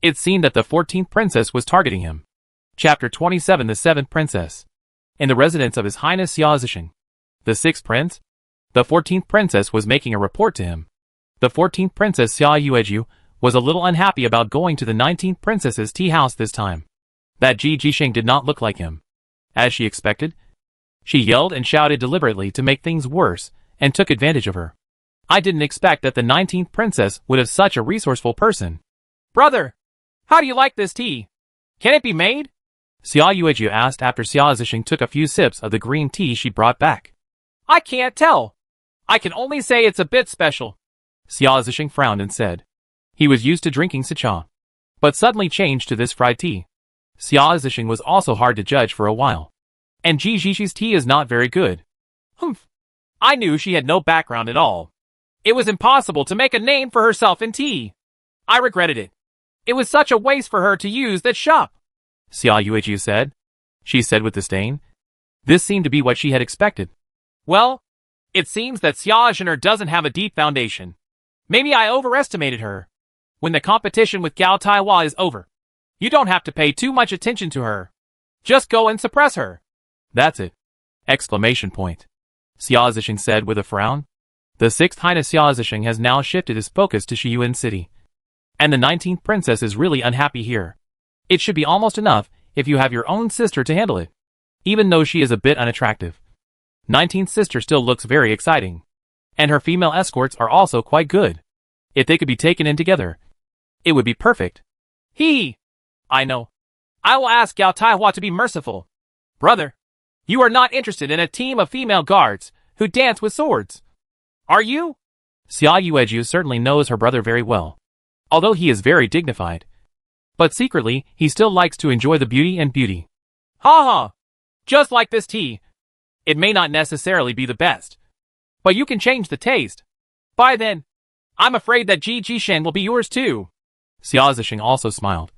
It seemed that the 14th princess was targeting him. Chapter 27 The 7th Princess. In the residence of His Highness Xia Zisheng, the 6th prince, the 14th princess was making a report to him. The 14th princess Xia Yueju was a little unhappy about going to the 19th princess's tea house this time. That Ji Jisheng did not look like him. As she expected, she yelled and shouted deliberately to make things worse and took advantage of her. I didn't expect that the 19th princess would have such a resourceful person. Brother, how do you like this tea? Can it be made? Xia Yueju asked after Xia Zisheng took a few sips of the green tea she brought back. I can't tell. I can only say it's a bit special. Xia Zisheng frowned and said. He was used to drinking sicha, but suddenly changed to this fried tea. Xia Zisheng was also hard to judge for a while. And Ji Jisheng's tea is not very good. Humph. I knew she had no background at all. It was impossible to make a name for herself in tea. I regretted it. It was such a waste for her to use that shop. Xia Yueju said. She said with disdain. This seemed to be what she had expected. Well, it seems that Xia Zisheng doesn't have a deep foundation. Maybe I overestimated her. When the competition with Gao Taiwa is over, you don't have to pay too much attention to her. Just go and suppress her. That's it! Exclamation point. Xia Zisheng said with a frown. The 6th Highness Xia Zisheng has now shifted his focus to Shiyuan City. And the 19th princess is really unhappy here. It should be almost enough if you have your own sister to handle it. Even though she is a bit unattractive, 19th sister still looks very exciting. And her female escorts are also quite good. If they could be taken in together, it would be perfect. Hee! I know. I will ask Gao Taihua to be merciful. Brother, you are not interested in a team of female guards who dance with swords. Are you? Xia Yueju certainly knows her brother very well, although he is very dignified. But secretly, he still likes to enjoy the beauty and beauty. Ha ha! Just like this tea. It may not necessarily be the best, but you can change the taste. By then, I'm afraid that Ji Jishen will be yours too. Xia Zixing also smiled.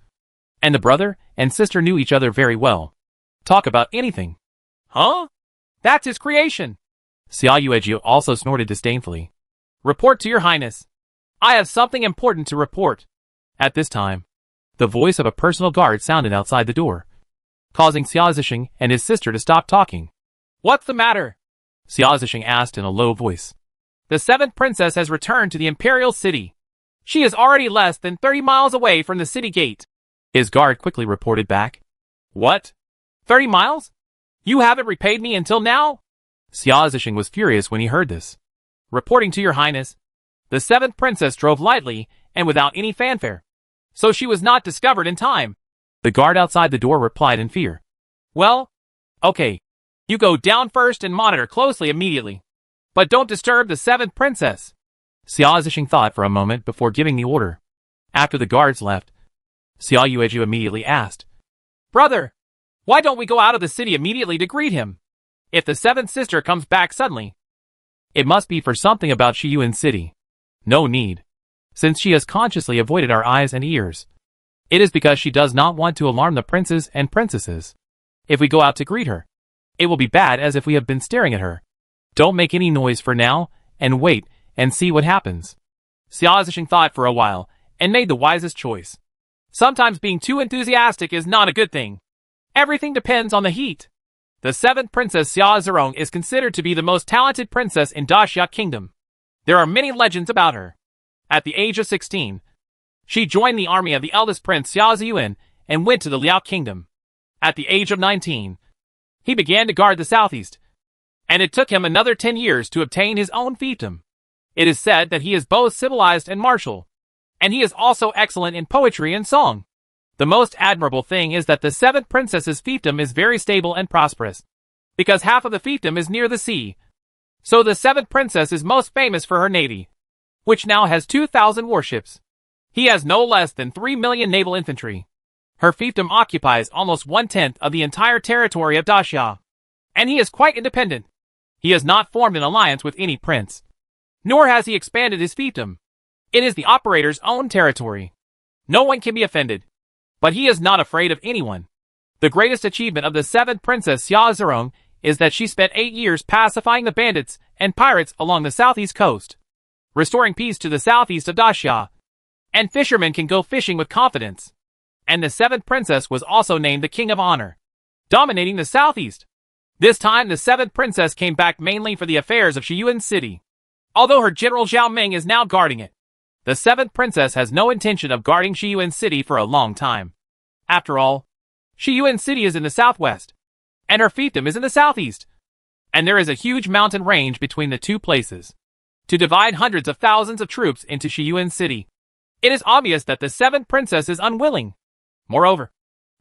And the brother and sister knew each other very well. Talk about anything. Huh? That's his creation. Xia Yueju also snorted disdainfully. Report to your highness. I have something important to report. At this time, the voice of a personal guard sounded outside the door, causing Xia Zixing and his sister to stop talking. What's the matter? Xia Zixing asked in a low voice. The seventh princess has returned to the imperial city. She is already less than 30 miles away from the city gate. His guard quickly reported back. What? 30 miles? You haven't repaid me until now? Xia Zixing was furious when he heard this. Reporting to your highness, the seventh princess drove lightly and without any fanfare, so she was not discovered in time. The guard outside the door replied in fear. Well, okay. You go down first and monitor closely immediately. But don't disturb the seventh princess. Xia Zixing thought for a moment before giving the order. After the guards left, Xia Yueju immediately asked, Brother, why don't we go out of the city immediately to greet him? If the seventh sister comes back suddenly, it must be for something about Shiyuan City. No need, since she has consciously avoided our eyes and ears. It is because she does not want to alarm the princes and princesses. If we go out to greet her, it will be bad as if we have been staring at her. Don't make any noise for now, and wait, and see what happens. Xia Zixing thought for a while, and made the wisest choice. Sometimes being too enthusiastic is not a good thing. Everything depends on the heat. The seventh princess Xia Zirong is considered to be the most talented princess in Daxia Kingdom. There are many legends about her. At the age of 16, she joined the army of the eldest prince Xia Ziyuan and went to the Liao Kingdom. At the age of 19, he began to guard the southeast, and it took him another 10 years to obtain his own fiefdom. It is said that he is both civilized and martial, and he is also excellent in poetry and song. The most admirable thing is that the seventh princess's fiefdom is very stable and prosperous, because half of the fiefdom is near the sea. So the seventh princess is most famous for her navy, which now has 2,000 warships. He has no less than 3 million naval infantry. Her fiefdom occupies almost 1/10 of the entire territory of Daxia, and he is quite independent. He has not formed an alliance with any prince, nor has he expanded his fiefdom. It is the operator's own territory. No one can be offended, but he is not afraid of anyone. The greatest achievement of the seventh princess Xia Zirong is that she spent 8 years pacifying the bandits and pirates along the southeast coast, restoring peace to the southeast of Daxia, and fishermen can go fishing with confidence. And the seventh princess was also named the King of Honor, dominating the southeast. This time the seventh princess came back mainly for the affairs of Shiyuan City. Although her general Zhao Ming is now guarding it, the seventh princess has no intention of guarding Shiyuan City for a long time. After all, Shiyuan City is in the southwest, and her fiefdom is in the southeast. And there is a huge mountain range between the two places. To divide hundreds of thousands of troops into Shiyuan City, it is obvious that the seventh princess is unwilling. Moreover,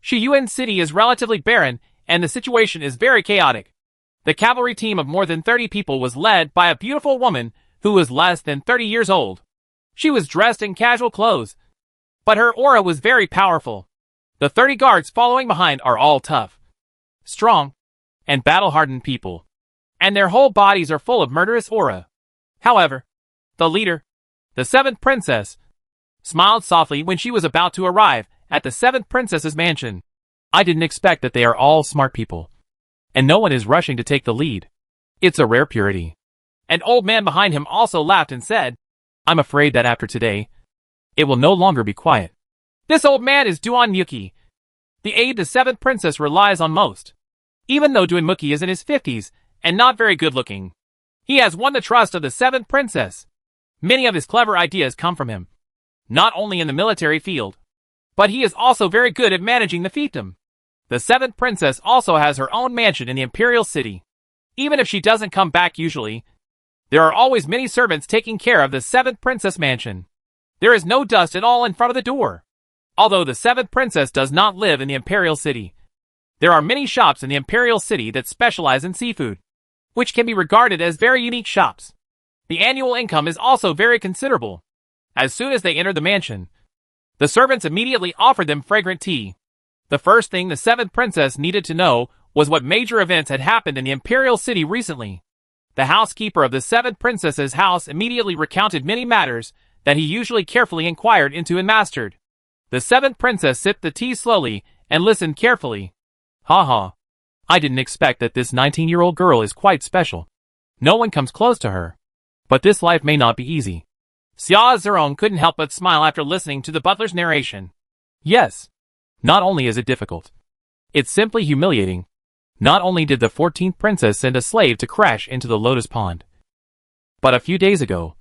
Shiyuan City is relatively barren, and the situation is very chaotic. The cavalry team of more than 30 people was led by a beautiful woman who was less than 30 years old. She was dressed in casual clothes, but her aura was very powerful. The 30 guards following behind are all tough, strong, and battle-hardened people, and their whole bodies are full of murderous aura. However, the leader, the seventh princess, smiled softly when she was about to arrive at the seventh princess's mansion. I didn't expect that they are all smart people, and no one is rushing to take the lead. It's a rare purity. An old man behind him also laughed and said, I'm afraid that after today, it will no longer be quiet. This old man is Duan Yuki, the aide the seventh princess relies on most. Even though Duan Muki is in his 50s and not very good looking, he has won the trust of the seventh princess. Many of his clever ideas come from him, not only in the military field, but he is also very good at managing the fiefdom. The seventh princess also has her own mansion in the imperial city. Even if she doesn't come back usually, there are always many servants taking care of the seventh princess mansion. There is no dust at all in front of the door. Although the seventh princess does not live in the imperial city, there are many shops in the imperial city that specialize in seafood, which can be regarded as very unique shops. The annual income is also very considerable. As soon as they entered the mansion, the servants immediately offered them fragrant tea. The first thing the seventh princess needed to know was what major events had happened in the imperial city recently. The housekeeper of the seventh princess's house immediately recounted many matters that he usually carefully inquired into and mastered. The seventh princess sipped the tea slowly and listened carefully. Ha ha. I didn't expect that this 19-year-old girl is quite special. No one comes close to her. But this life may not be easy. Xia Zerong couldn't help but smile after listening to the butler's narration. Yes. Not only is it difficult, it's simply humiliating. Not only did the 14th princess send a slave to crash into the lotus pond, but a few days ago,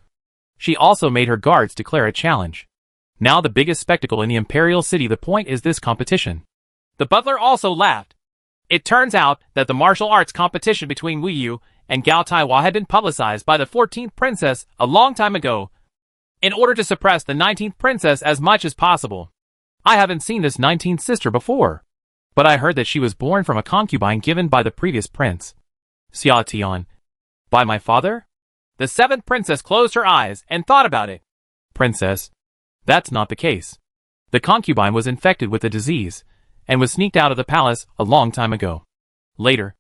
she also made her guards declare a challenge. Now the biggest spectacle in the imperial city, the point is this competition. The butler also laughed. It turns out that the martial arts competition between Wu Yu and Gao Taiwa had been publicized by the 14th princess a long time ago, in order to suppress the 19th princess as much as possible. I haven't seen this 19th sister before, but I heard that she was born from a concubine given by the previous prince. Xia Tian. By my father? The seventh princess closed her eyes and thought about it. Princess, that's not the case. The concubine was infected with the disease, and was sneaked out of the palace a long time ago. Later,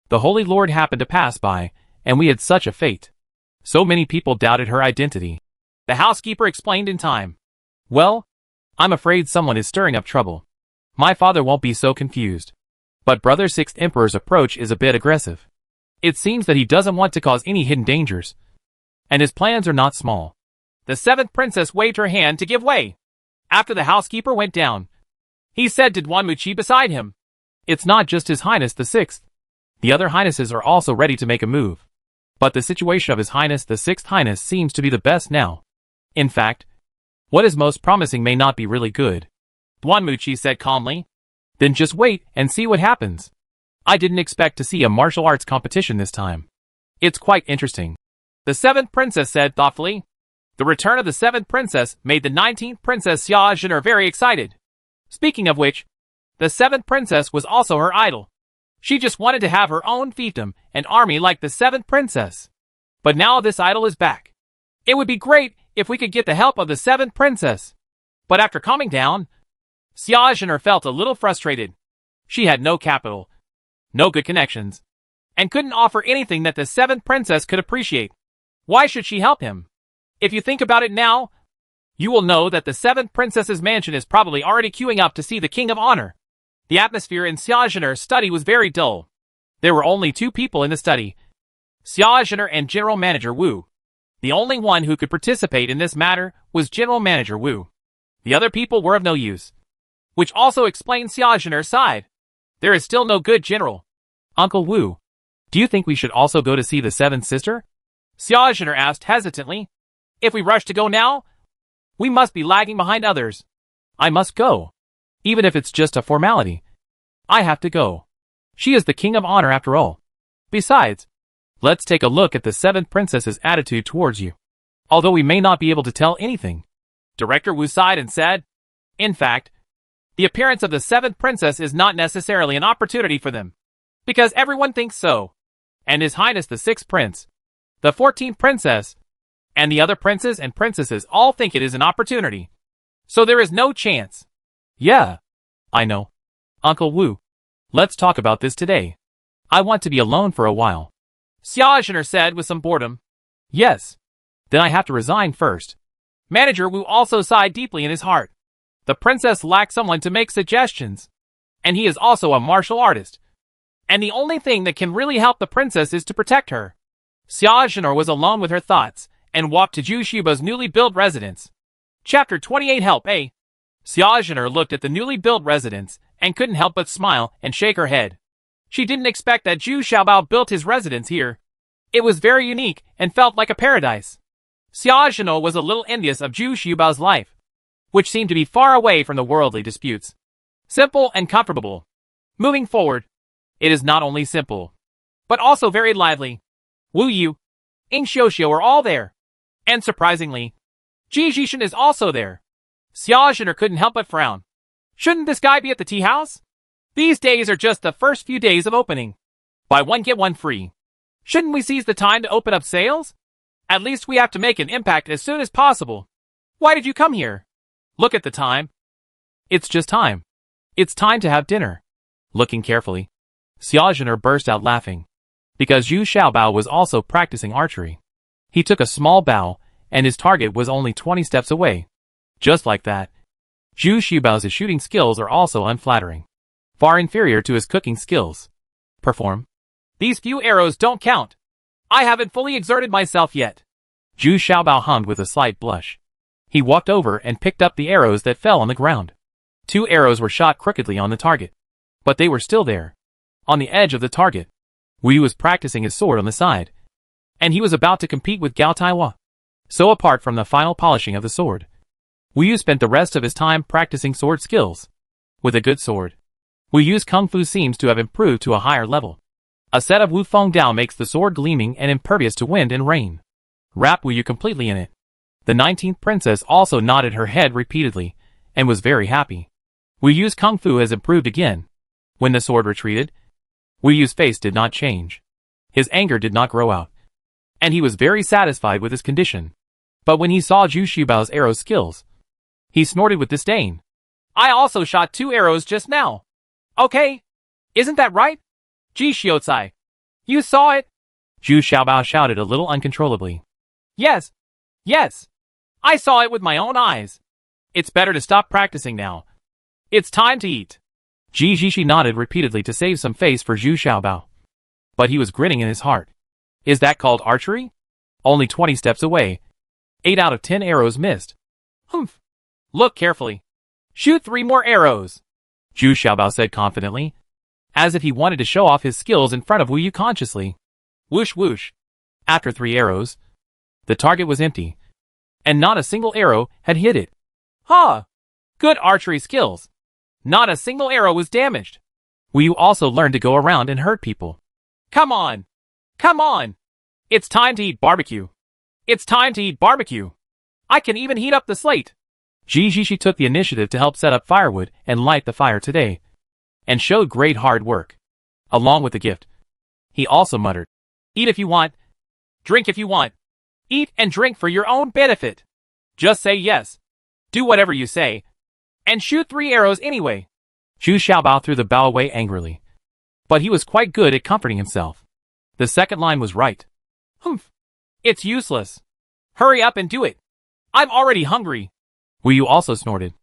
the Holy Lord happened to pass by, and we had such a fate. So many people doubted her identity. The housekeeper explained in time. Well, I'm afraid someone is stirring up trouble. My father won't be so confused. But Brother Sixth Emperor's approach is a bit aggressive. It seems that he doesn't want to cause any hidden dangers. And his plans are not small. The seventh princess waved her hand to give way. After the housekeeper went down, he said to Duan Muqi beside him, It's not just His Highness the Sixth. The other highnesses are also ready to make a move. But the situation of His Highness the Sixth Highness seems to be the best now. In fact, what is most promising may not be really good. Duan Muqi said calmly. Then just wait and see what happens. I didn't expect to see a martial arts competition this time. It's quite interesting. The seventh princess said thoughtfully. The return of the seventh princess made the 19th princess Xia Zhener very excited. Speaking of which, the seventh princess was also her idol. She just wanted to have her own fiefdom and army like the seventh princess. But now this idol is back. It would be great if we could get the help of the seventh princess. But after calming down, Xia Zhener felt a little frustrated. She had no capital, no good connections, and couldn't offer anything that the seventh princess could appreciate. Why should she help him? If you think about it now, you will know that the seventh princess's mansion is probably already queuing up to see the King of Honor. The atmosphere in Xia Zhener's study was very dull. There were only two people in the study, Xia Zhener and General Manager Wu. The only one who could participate in this matter was General Manager Wu. The other people were of no use. Which also explains Xia Zhener's side. There is still no good general. Uncle Wu, do you think we should also go to see the seventh sister? Xia Zhener asked hesitantly. If we rush to go now, we must be lagging behind others. I must go. Even if it's just a formality. I have to go. She is the King of Honor after all. Besides, let's take a look at the seventh princess's attitude towards you. Although we may not be able to tell anything. Director Wu sighed and said, In fact, the appearance of the seventh princess is not necessarily an opportunity for them. Because everyone thinks so. And His Highness the Sixth Prince, the 14th princess, and the other princes and princesses all think it is an opportunity. So there is no chance. Yeah, I know. Uncle Wu, let's talk about this today. I want to be alone for a while. Xia Zhener said with some boredom. Yes. Then I have to resign first. Manager Wu also sighed deeply in his heart. The princess lacked someone to make suggestions. And he is also a martial artist. And the only thing that can really help the princess is to protect her. Xia Zhener was alone with her thoughts, and walked to Zhu Xiuba's newly built residence. Chapter 28 Help A. Xia Zhener looked at the newly built residence, and couldn't help but smile and shake her head. She didn't expect that Zhu Xiaobao built his residence here. It was very unique, and felt like a paradise. Xia Zhener was a little envious of Zhu Xiubao's life, which seemed to be far away from the worldly disputes. Simple and comfortable. Moving forward, it is not only simple, but also very lively. Wu Yu, Ying Xiuxiu are all there. And surprisingly, Ji Jishan is also there. Xiaozhener couldn't help but frown. Shouldn't this guy be at the tea house? These days are just the first few days of opening. Buy one get one free. Shouldn't we seize the time to open up sales? At least we have to make an impact as soon as possible. Why did you come here? Look at the time. It's just time. It's time to have dinner. Looking carefully, Xiaozhener burst out laughing. Because Zhu Xiaobao was also practicing archery. He took a small bow, and his target was only 20 steps away. Just like that. Zhu Xiaobao's shooting skills are also unflattering. Far inferior to his cooking skills. Perform. These few arrows don't count. I haven't fully exerted myself yet. Zhu Xiaobao hummed with a slight blush. He walked over and picked up the arrows that fell on the ground. 2 arrows were shot crookedly on the target. But they were still there. On the edge of the target. Wu Yu was practicing his sword on the side. And he was about to compete with Gao Taiwa. So apart from the final polishing of the sword, Wu Yu spent the rest of his time practicing sword skills. With a good sword, Wu Yu's kung fu seems to have improved to a higher level. A set of Wu Feng Dao makes the sword gleaming and impervious to wind and rain. Wrap Wu Yu completely in it. The 19th princess also nodded her head repeatedly, and was very happy. Wu Yu's kung fu has improved again. When the sword retreated, Wu Yu's face did not change. His anger did not grow out. And he was very satisfied with his condition. But when he saw Zhu Xiaobao's arrow skills, he snorted with disdain. I also shot 2 arrows just now. Okay. Isn't that right? Ji Xiaocai. You saw it? Zhu Xiaobao shouted a little uncontrollably. Yes. Yes. I saw it with my own eyes. It's better to stop practicing now. It's time to eat. Ji Zhishi nodded repeatedly to save some face for Zhu Xiaobao. But he was grinning in his heart. Is that called archery? Only 20 steps away. 8 out of 10 arrows missed. Humph. Look carefully. Shoot 3 more arrows. Zhu Xiaobao said confidently, as if he wanted to show off his skills in front of Wu Yu consciously. Whoosh whoosh. After 3 arrows, the target was empty, and not a single arrow had hit it. Huh. Good archery skills. Not a single arrow was damaged. Wu Yu also learned to go around and hurt people. Come on. Come on. It's time to eat barbecue. It's time to eat barbecue. I can even heat up the slate. Ji Zhishi took the initiative to help set up firewood and light the fire today, and showed great hard work. Along with the gift, he also muttered, Eat if you want. Drink if you want. Eat and drink for your own benefit. Just say yes. Do whatever you say. And shoot 3 arrows anyway. Zhu Xiaobao threw the bow away angrily. But he was quite good at comforting himself. The second line was right. Humph. It's useless. Hurry up and do it. I'm already hungry. Wu Yu also snorted.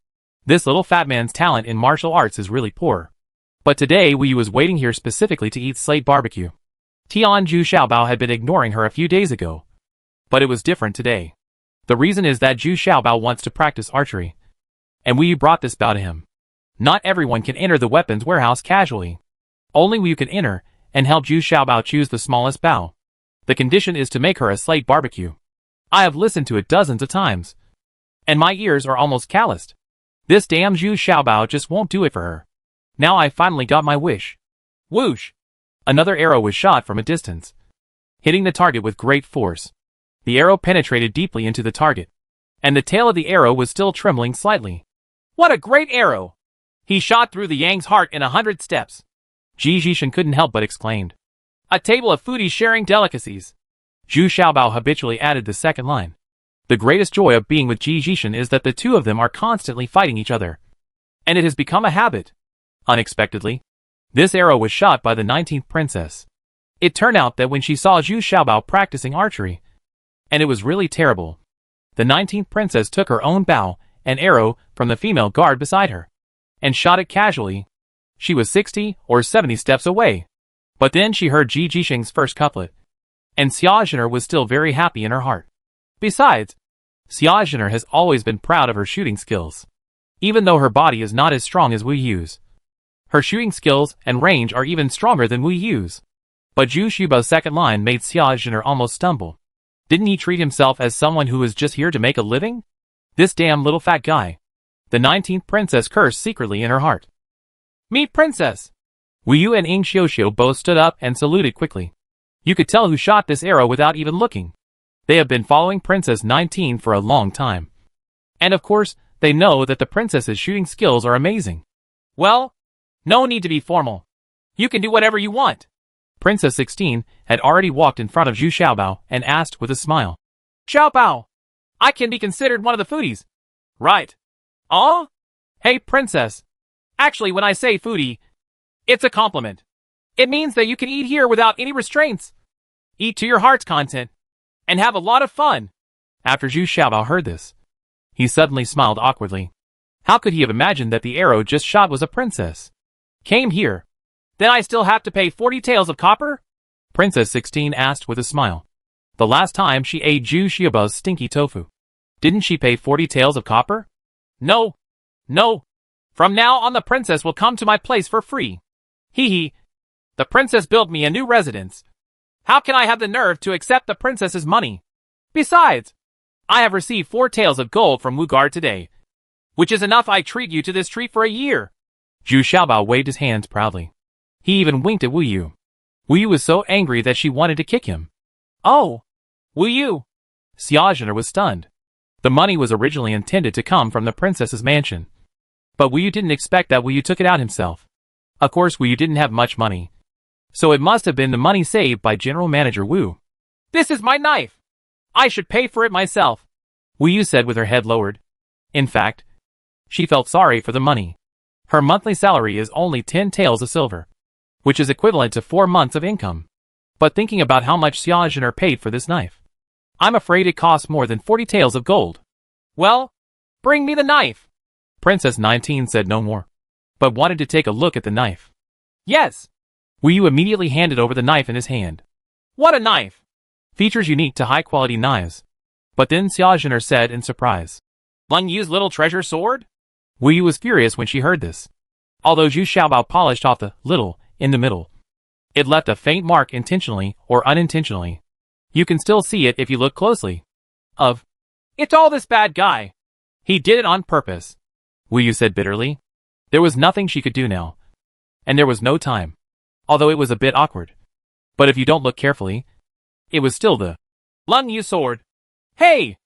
This little fat man's talent in martial arts is really poor. But today Wu Yu was waiting here specifically to eat slate barbecue. Tian Zhu Xiaobao had been ignoring her a few days ago. But it was different today. The reason is that Zhu Xiaobao wants to practice archery. And Wu Yu brought this bow to him. Not everyone can enter the weapons warehouse casually. Only Wu Yu can enter and help Zhu Xiaobao choose the smallest bow. The condition is to make her a slate barbecue. I have listened to it dozens of times. And my ears are almost calloused. This damn Zhu Xiaobao just won't do it for her. Now I finally got my wish. Whoosh! Another arrow was shot from a distance, hitting the target with great force. The arrow penetrated deeply into the target, and the tail of the arrow was still trembling slightly. What a great arrow! He shot through the Yang's heart in 100 steps. Ji Zhishan couldn't help but exclaimed. A table of foodies sharing delicacies. Zhu Xiaobao habitually added the second line. The greatest joy of being with Ji Zhishan is that the two of them are constantly fighting each other. And it has become a habit. Unexpectedly, this arrow was shot by the 19th princess. It turned out that when she saw Zhu Xiaobao practicing archery, and it was really terrible, the 19th princess took her own bow and arrow from the female guard beside her, and shot it casually. She was 60 or 70 steps away. But then she heard Ji Zhisheng's first couplet, and Xiaozhener was still very happy in her heart. Besides, Xiaozhener has always been proud of her shooting skills. Even though her body is not as strong as Wu Yu's, her shooting skills and range are even stronger than Wu Yu's. But Zhu Xiaobao's second line made Xiaozhener almost stumble. Didn't he treat himself as someone who was just here to make a living? This damn little fat guy. The 19th princess cursed secretly in her heart. Meet Princess! Wu Yu and Ying Xiuxiu both stood up and saluted quickly. You could tell who shot this arrow without even looking. They have been following Princess 19 for a long time. And of course, They know that the princess's shooting skills are amazing. Well, no need to be formal. You can do whatever you want. Princess 16 had already walked in front of Zhu Xiaobao and asked with a smile. Xiaobao, I can be considered one of the foodies. Right. Oh? Hey, princess. Actually, when I say foodie, it's a compliment. It means that you can eat here without any restraints. Eat to your heart's content. And have a lot of fun. After Zhu Xiaobao heard this, he suddenly smiled awkwardly. How could he have imagined that the arrow just shot was a princess? Came here. Then I still have to pay 40 taels of copper? Princess 16 asked with a smile. The last time she ate Zhu Xiaobao's stinky tofu, didn't she pay 40 taels of copper? No. No. From now on the princess will come to my place for free. Hee hee. The princess built me a new residence. How can I have the nerve to accept the princess's money? Besides, I have received 4 taels of gold from Wugard today, which is enough I treat you to this treat for a year. Zhu Xiaobao waved his hands proudly. He even winked at Wu Yu. Wu Yu was so angry that she wanted to kick him. Oh, Wu Yu. Xiaozhener was stunned. The money was originally intended to come from the princess's mansion. But Wu Yu didn't expect that Wu Yu took it out himself. Of course, Wu Yu didn't have much money, so it must have been the money saved by General Manager Wu. This is my knife. I should pay for it myself, Wu Yu said with her head lowered. In fact, she felt sorry for the money. Her monthly salary is only 10 taels of silver, which is equivalent to 4 months of income. But thinking about how much Xiaozhener paid for this knife, I'm afraid it costs more than 40 taels of gold. Well, bring me the knife. Princess 19 said no more, but wanted to take a look at the knife. Yes. Wu Yu immediately handed over the knife in his hand. What a knife! Features unique to high-quality knives. But then Xiaozhener said in surprise. Lung Yu's little treasure sword? Wu Yu was furious when she heard this. Although Zhu Xiaobao polished off the little in the middle, it left a faint mark intentionally or unintentionally. You can still see it if you look closely. It's all this bad guy. He did it on purpose, Wu Yu said bitterly. There was nothing she could do now. And there was no time. Although it was a bit awkward. But if you don't look carefully, it was still the Lung Yu sword. Hey!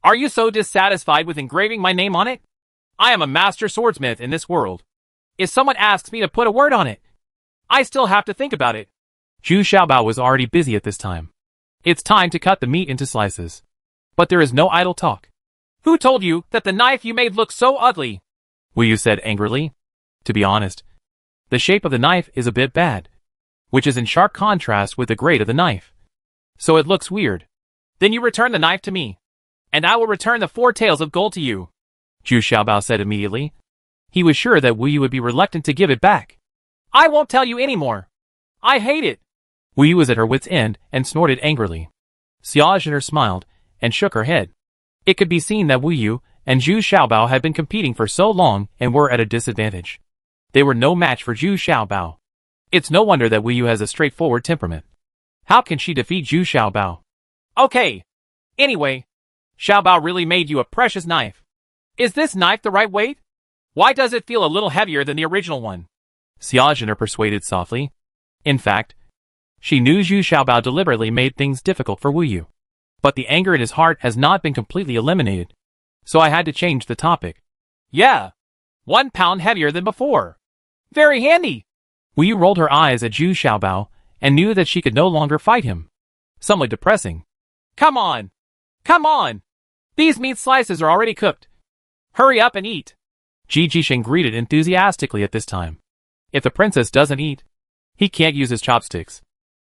Are you so dissatisfied with engraving my name on it? I am a master swordsmith in this world. If someone asks me to put a word on it, I still have to think about it. Zhu Xiaobao was already busy at this time. It's time to cut the meat into slices. But there is no idle talk. Who told you that the knife you made looks so ugly? Wu Yu said angrily. To be honest, the shape of the knife is a bit bad, which is in sharp contrast with the grade of the knife. So it looks weird. Then you return the knife to me, and I will return the 4 taels of gold to you, Zhu Xiaobao said immediately. He was sure that Wu Yu would be reluctant to give it back. I won't tell you anymore. I hate it. Wu Yu was at her wit's end and snorted angrily. Xiaozhener smiled and shook her head. It could be seen that Wu Yu and Zhu Xiaobao had been competing for so long and were at a disadvantage. They were no match for Zhu Xiaobao. It's no wonder that Wu Yu has a straightforward temperament. How can she defeat Zhu Xiaobao? Okay. Anyway, Xiaobao really made you a precious knife. Is this knife the right weight? Why does it feel a little heavier than the original one? Xiaozhener persuaded softly. In fact, she knew Zhu Xiaobao deliberately made things difficult for Wu Yu. But the anger in his heart has not been completely eliminated. So I had to change the topic. Yeah. 1 pound heavier than before. Very handy. Wu Yu rolled her eyes at Zhu Xiaobao and knew that she could no longer fight him. Somewhat depressing. Come on. Come on. These meat slices are already cooked. Hurry up and eat. Ji Jisheng greeted enthusiastically at this time. If the princess doesn't eat, he can't use his chopsticks.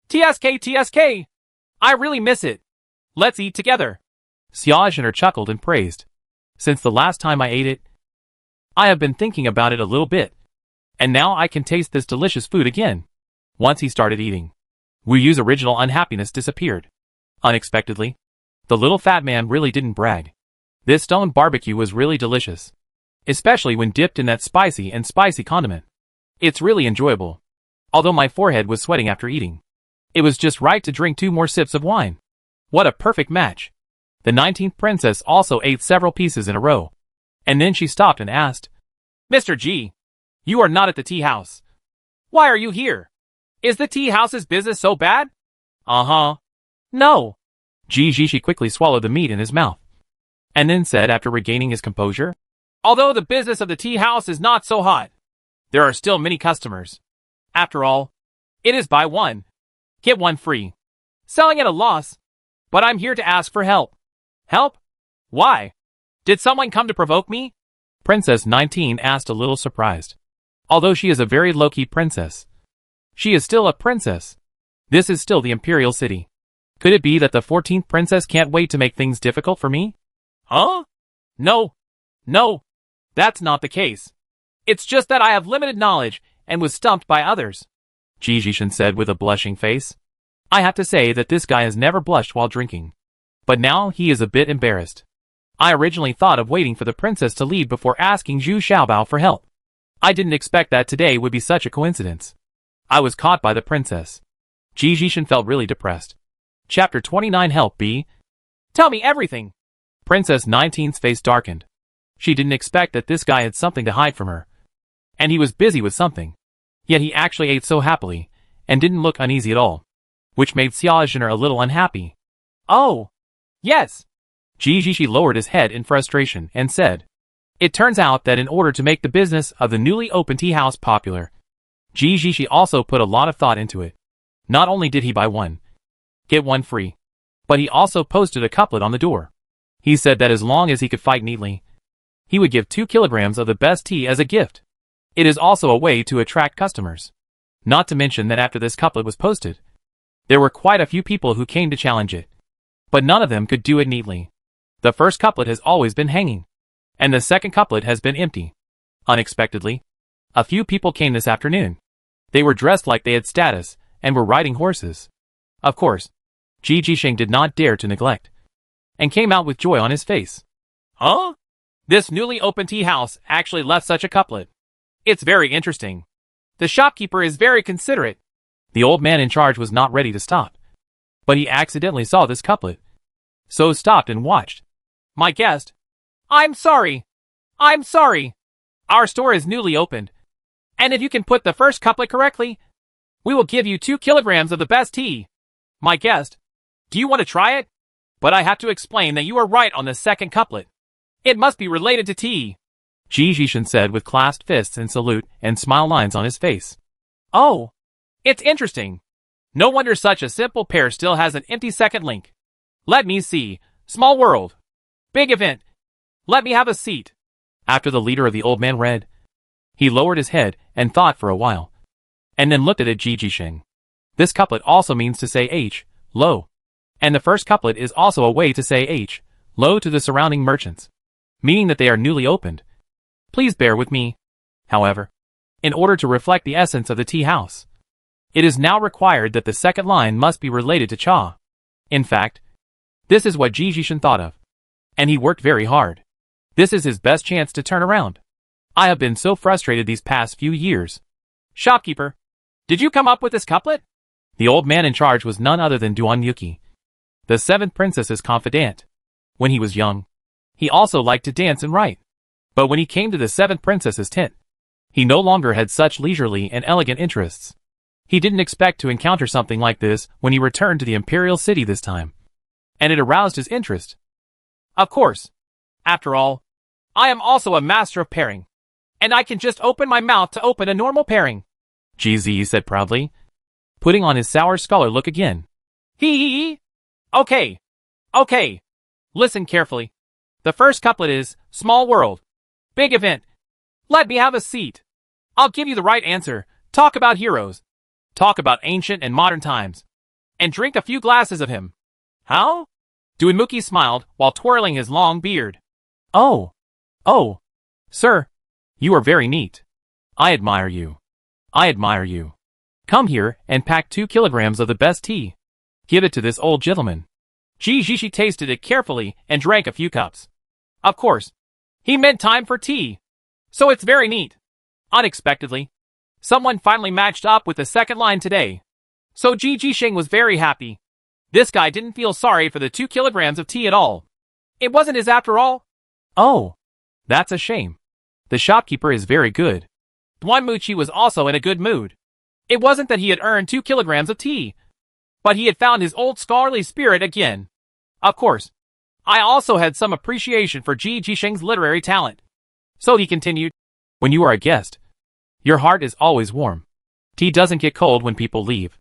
TSK, TSK. I really miss it. Let's eat together. Xiaozhener chuckled and praised. Since the last time I ate it, I have been thinking about it a little bit. And now I can taste this delicious food again. Once he started eating, Wu Yu's original unhappiness disappeared. Unexpectedly, the little fat man really didn't brag. This stone barbecue was really delicious. Especially when dipped in that spicy condiment. It's really enjoyable. Although my forehead was sweating after eating, it was just right to drink 2 more sips of wine. What a perfect match. The 19th princess also ate several pieces in a row. And then she stopped and asked, Mr. G, you are not at the tea house. Why are you here? Is the tea house's business so bad? Uh-huh. No. Ji Jishi quickly swallowed the meat in his mouth. And then said after regaining his composure, Although the business of the tea house is not so hot, there are still many customers. After all, it is buy one, get one free. Selling at a loss. But I'm here to ask for help. Help? Why? Did someone come to provoke me? Princess 19 asked, a little surprised. Although she is a very low-key princess, she is still a princess. This is still the Imperial City. Could it be that the 14th princess can't wait to make things difficult for me? Huh? No. No. That's not the case. It's just that I have limited knowledge and was stumped by others. Ji Jishin said with a blushing face. I have to say that this guy has never blushed while drinking. But now he is a bit embarrassed. I originally thought of waiting for the princess to leave before asking Zhu Xiaobao for help. I didn't expect that today would be such a coincidence. I was caught by the princess. Ji Jishin felt really depressed. Chapter 29 Help B. Tell me everything. Princess 19's face darkened. She didn't expect that this guy had something to hide from her. And he was busy with something. Yet he actually ate so happily, and didn't look uneasy at all. Which made Xiaojiner a little unhappy. Oh. Yes. Ji Jishin lowered his head in frustration and said, It turns out that in order to make the business of the newly opened tea house popular, Ji Jishin also put a lot of thought into it. Not only did he buy one, get one free, but he also posted a couplet on the door. He said that as long as he could fight neatly, he would give 2 kilograms of the best tea as a gift. It is also a way to attract customers. Not to mention that after this couplet was posted, there were quite a few people who came to challenge it. But none of them could do it neatly. The first couplet has always been hanging, and the second couplet has been empty. Unexpectedly, a few people came this afternoon. They were dressed like they had status, and were riding horses. Of course, Ji Jishin did not dare to neglect, and came out with joy on his face. Huh? This newly opened tea house actually left such a couplet. It's very interesting. The shopkeeper is very considerate. The old man in charge was not ready to stop, but he accidentally saw this couplet, so stopped and watched. My guest. I'm sorry. I'm sorry. Our store is newly opened, and if you can put the first couplet correctly, we will give you 2 kilograms of the best tea. My guest. Do you want to try it? But I have to explain that you are right on the second couplet. It must be related to tea. Ji Jishin said with clasped fists in salute and smile lines on his face. Oh. It's interesting. No wonder such a simple pair still has an empty second link. Let me see. Small world. Big event. Let me have a seat. After the leader of the old man read, he lowered his head and thought for a while, and then looked at Ji Jishin. This couplet also means to say H, low. And the first couplet is also a way to say H, low to the surrounding merchants, meaning that they are newly opened. Please bear with me. However, in order to reflect the essence of the tea house, it is now required that the second line must be related to cha. In fact, this is what Ji Jishin thought of. And he worked very hard. This is his best chance to turn around. I have been so frustrated these past few years. Shopkeeper, did you come up with this couplet? The old man in charge was none other than Duan Yuki, the 7th princess's confidant. When he was young, he also liked to dance and write. But when he came to the 7th princess's tent, he no longer had such leisurely and elegant interests. He didn't expect to encounter something like this when he returned to the Imperial City this time, and it aroused his interest. Of course. After all, I am also a master of pairing, and I can just open my mouth to open a normal pairing. GZ said proudly, putting on his sour scholar look again. Hee. Okay. Okay. Listen carefully. The first couplet is, small world. Big event. Let me have a seat. I'll give you the right answer. Talk about heroes. Talk about ancient and modern times. And drink a few glasses of him. How? Duinmuki smiled while twirling his long beard. Oh, sir, you are very neat. I admire you. I admire you. Come here and pack 2 kilograms of the best tea. Give it to this old gentleman. Ji Jishin tasted it carefully and drank a few cups. Of course, he meant time for tea. So it's very neat. Unexpectedly, someone finally matched up with the second line today. So Ji Jishin was very happy. This guy didn't feel sorry for the 2 kilograms of tea at all. It wasn't his after all. Oh, that's a shame. The shopkeeper is very good. Duanmuchi was also in a good mood. It wasn't that he had earned 2 kilograms of tea, but he had found his old scholarly spirit again. Of course, I also had some appreciation for Ji Jishin's literary talent. So he continued, when you are a guest, your heart is always warm. Tea doesn't get cold when people leave.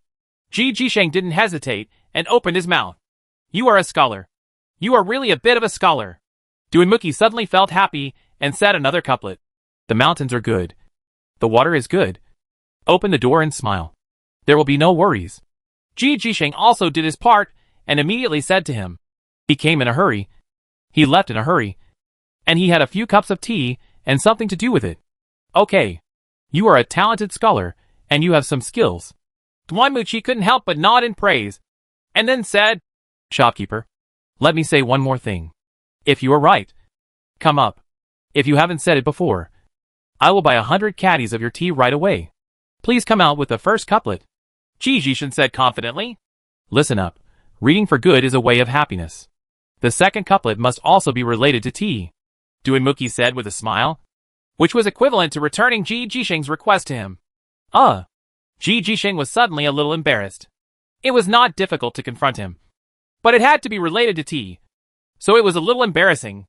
Ji Jisheng didn't hesitate and opened his mouth. You are a scholar. You are really a bit of a scholar. Duinmuki suddenly felt happy and said another couplet. The mountains are good. The water is good. Open the door and smile. There will be no worries. Ji Jisheng also did his part and immediately said to him. He came in a hurry. He left in a hurry. And he had a few cups of tea and something to do with it. Okay. You are a talented scholar, and you have some skills. Duanmuchi couldn't help but nod in praise, and then said, Shopkeeper, let me say one more thing. If you are right, come up. If you haven't said it before, I will buy 100 caddies of your tea right away. Please come out with the first couplet. Ji Jishin said confidently. Listen up. Reading for good is a way of happiness. The second couplet must also be related to tea. Duinmuki said with a smile, which was equivalent to returning Ji Jisheng's request to him. Ji Jisheng was suddenly a little embarrassed. It was not difficult to confront him, but it had to be related to tea, so it was a little embarrassing.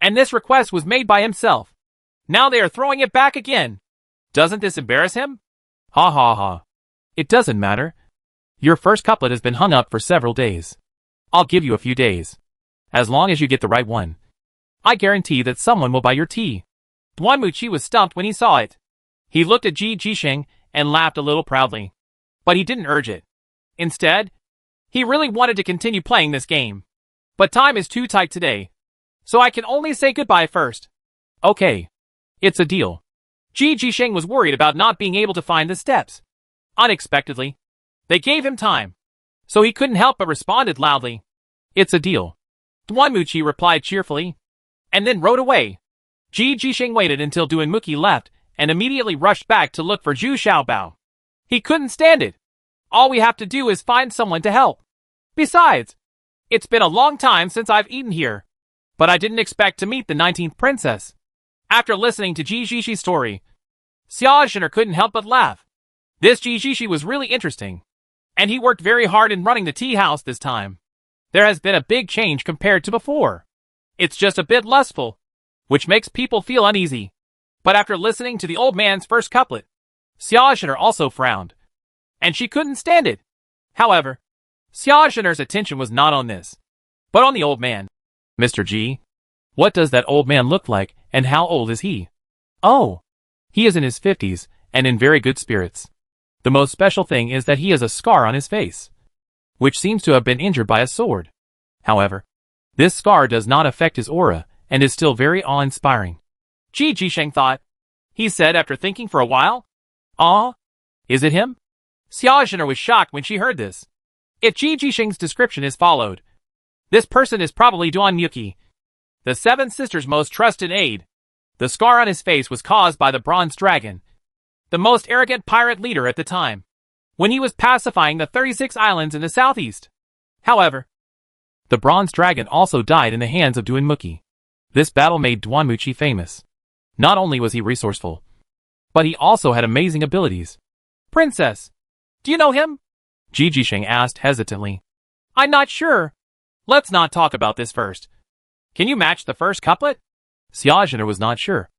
And this request was made by himself. Now they are throwing it back again. Doesn't this embarrass him? Ha ha ha. It doesn't matter. Your first couplet has been hung up for several days. I'll give you a few days. As long as you get the right one. I guarantee that someone will buy your tea. Duanmuchi was stumped when he saw it. He looked at Ji Jisheng and laughed a little proudly. But he didn't urge it. Instead, he really wanted to continue playing this game. But time is too tight today, so I can only say goodbye first. Okay. It's a deal. Ji Jisheng was worried about not being able to find the steps. Unexpectedly, they gave him time, so he couldn't help but responded loudly. It's a deal. Duanmuchi replied cheerfully, and then rode away. Ji Jisheng waited until Duinmuki left and immediately rushed back to look for Zhu Xiaobao. He couldn't stand it. All we have to do is find someone to help. Besides, it's been a long time since I've eaten here. But I didn't expect to meet the 19th princess. After listening to Ji Jishi's story, Xiaozhener couldn't help but laugh. This Ji Jishi was really interesting. And he worked very hard in running the tea house this time. There has been a big change compared to before. It's just a bit lustful, which makes people feel uneasy. But after listening to the old man's first couplet, Xiaozhener also frowned. And she couldn't stand it. However, Xiaozhener's attention was not on this, but on the old man. Mr. Ji, what does that old man look like, and how old is he? Oh, he is in his 50s, and in very good spirits. The most special thing is that he has a scar on his face, which seems to have been injured by a sword. However, this scar does not affect his aura, and is still very awe-inspiring. Ji Jisheng thought. He said after thinking for a while. Is it him? Xiaozhener was shocked when she heard this. If Ji Jisheng's description is followed, this person is probably Duanmuki, the seven sisters' most trusted aide. The scar on his face was caused by the bronze dragon, the most arrogant pirate leader at the time, when he was pacifying the 36 islands in the southeast. However, the bronze dragon also died in the hands of Duanmuki. This battle made Duanmuchi famous. Not only was he resourceful, but he also had amazing abilities. Princess, do you know him? Ji Jisheng asked hesitantly. I'm not sure. Let's not talk about this first. Can you match the first couplet? Xiaozhener was not sure,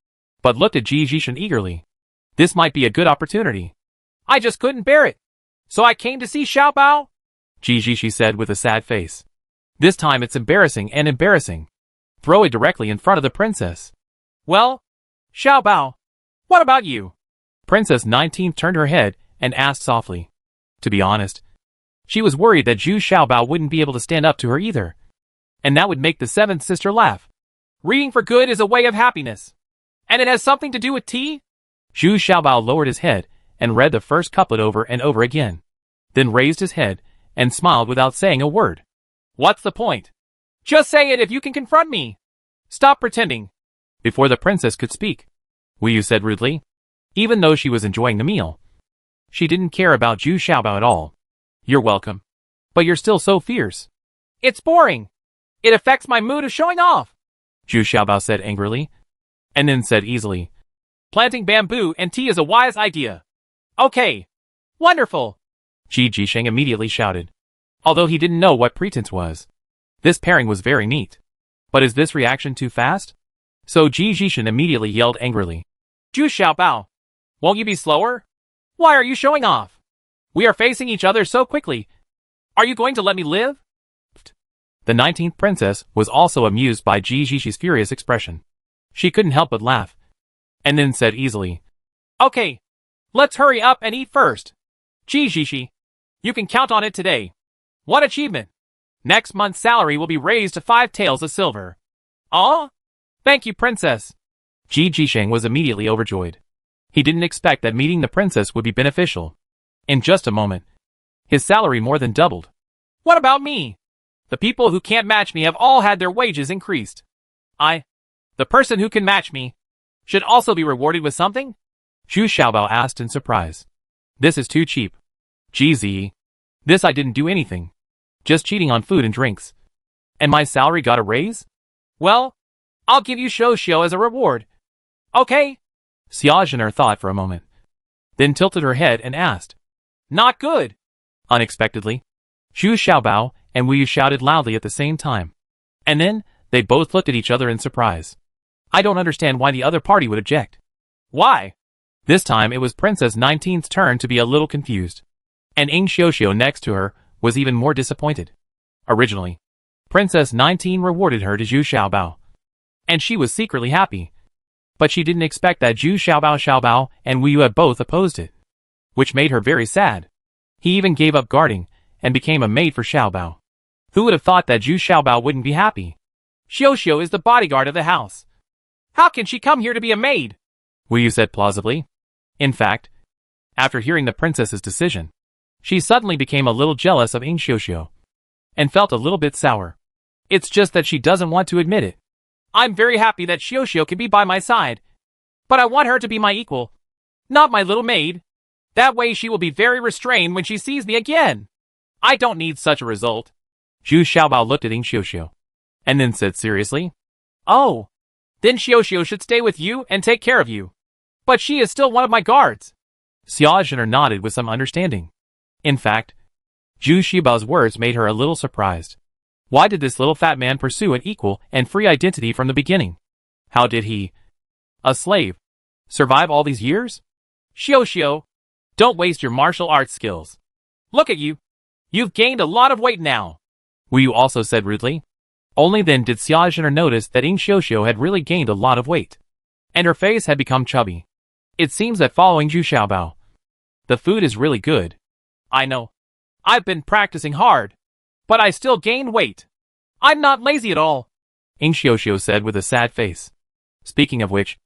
but looked at Ji Jisheng eagerly. This might be a good opportunity. I just couldn't bear it, so I came to see Xiaobao, Ji Jishi said with a sad face. This time it's embarrassing and embarrassing. Throw it directly in front of the princess. Well, Xiaobao, what about you? Princess 19 turned her head and asked softly. To be honest, she was worried that Zhu Xiaobao wouldn't be able to stand up to her either. And that would make the seventh sister laugh. Reading for good is a way of happiness. And it has something to do with tea? Zhu Xiaobao lowered his head and read the first couplet over and over again. Then raised his head and smiled without saying a word. What's the point? Just say it if you can confront me. Stop pretending. Before the princess could speak, Wu Yu said rudely, even though she was enjoying the meal. She didn't care about Zhu Xiaobao at all. You're welcome. But you're still so fierce. It's boring. It affects my mood of showing off, Zhu Xiaobao said angrily, and then said easily, planting bamboo and tea is a wise idea. Okay. Wonderful. Ji Jisheng immediately shouted, although he didn't know what pretense was. This pairing was very neat. But is this reaction too fast? So Ji Jishan immediately yelled angrily. Zhu Xiaobao, won't you be slower? Why are you showing off? We are facing each other so quickly. Are you going to let me live? The 19th princess was also amused by Ji Jishi's furious expression. She couldn't help but laugh, and then said easily, Okay, let's hurry up and eat first. Ji Jishi, you can count on it today. What achievement! Next month's salary will be raised to 5 taels of silver. Aw? Thank you, princess. Ji Jisheng was immediately overjoyed. He didn't expect that meeting the princess would be beneficial. In just a moment, his salary more than doubled. What about me? The people who can't match me have all had their wages increased. The person who can match me, should also be rewarded with something? Zhu Xiaobao asked in surprise. This is too cheap. Gee, this I didn't do anything. Just cheating on food and drinks. And my salary got a raise? Well, I'll give you Shou as a reward. Okay? Xia Zhener thought for a moment, then tilted her head and asked. Not good. Unexpectedly, Zhu Xiaobao and Wu Yu shouted loudly at the same time. And then, they both looked at each other in surprise. I don't understand why the other party would object. Why? This time it was Princess 19's turn to be a little confused. And Ing Xiuxiu next to her was even more disappointed. Originally, Princess 19 rewarded her to Zhu Xiaobao. And she was secretly happy. But she didn't expect that Zhu Xiaobao and Wu Yu had both opposed it. Which made her very sad. He even gave up guarding, and became a maid for Xiaobao. Who would have thought that Zhu Xiaobao wouldn't be happy? Xiuxiu is the bodyguard of the house. How can she come here to be a maid? Wu Yu said plausibly. In fact, after hearing the princess's decision, she suddenly became a little jealous of Ing Xiuxiu, and felt a little bit sour. It's just that she doesn't want to admit it. I'm very happy that Xiuxiu can be by my side. But I want her to be my equal, not my little maid. That way she will be very restrained when she sees me again. I don't need such a result. Zhu Xiaobao looked at Ing Xiuxiu, and then said seriously, Oh, then Xiuxiu should stay with you and take care of you. But she is still one of my guards. Xia Zhener nodded with some understanding. In fact, Zhu Xiaobao's words made her a little surprised. Why did this little fat man pursue an equal and free identity from the beginning? How did he, a slave, survive all these years? Xiuxiu, don't waste your martial arts skills. Look at you. You've gained a lot of weight now. Wu Yu also said rudely. Only then did Xia Zhener notice that Ing Xiuxiu had really gained a lot of weight. And her face had become chubby. It seems that following Zhu Xiaobao, the food is really good. I know. I've been practicing hard. But I still gained weight. I'm not lazy at all. Ing Xiuxiu said with a sad face. Speaking of which,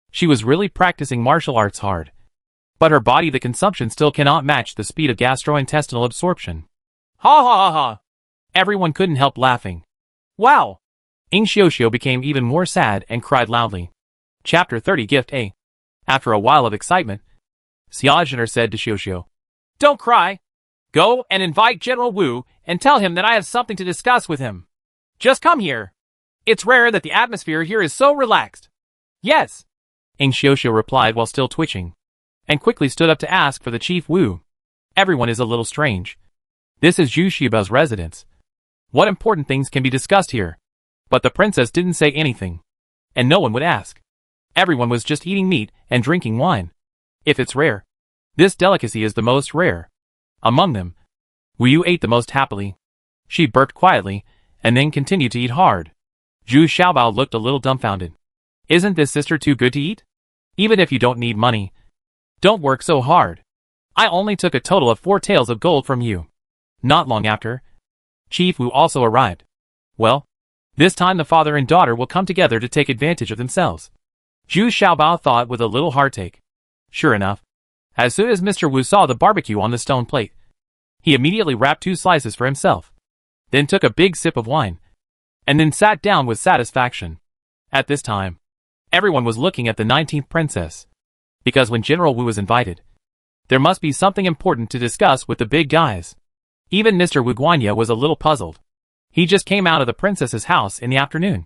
she was really practicing martial arts hard. But her body the consumption still cannot match the speed of gastrointestinal absorption. Ha ha ha ha. Everyone couldn't help laughing. Wow. Ing Xiuxiu became even more sad and cried loudly. Chapter 30 Gift A. After a while of excitement, Xia Zhener said to Xiuxiu, Don't cry. Go and invite General Wu and tell him that I have something to discuss with him. Just come here. It's rare that the atmosphere here is so relaxed. Yes. Ing Xiuxiu replied while still twitching, and quickly stood up to ask for the Chief Wu. Everyone is a little strange. This is Zhu Xiaobao's residence. What important things can be discussed here? But the princess didn't say anything, and no one would ask. Everyone was just eating meat and drinking wine. If it's rare, this delicacy is the most rare. Among them, Wu Yu ate the most happily. She burped quietly, and then continued to eat hard. Zhu Xiaobao looked a little dumbfounded. Isn't this sister too good to eat? Even if you don't need money, don't work so hard. I only took a total of 4 taels of gold from you. Not long after, Chief Wu also arrived. Well, this time the father and daughter will come together to take advantage of themselves. Zhu Xiaobao thought with a little heartache. Sure enough, as soon as Mr. Wu saw the barbecue on the stone plate, he immediately wrapped 2 slices for himself, then took a big sip of wine, and then sat down with satisfaction. At this time, everyone was looking at the 19th princess, because when General Wu was invited, there must be something important to discuss with the big guys. Even Mr. Wu Guanya was a little puzzled. He just came out of the princess's house in the afternoon,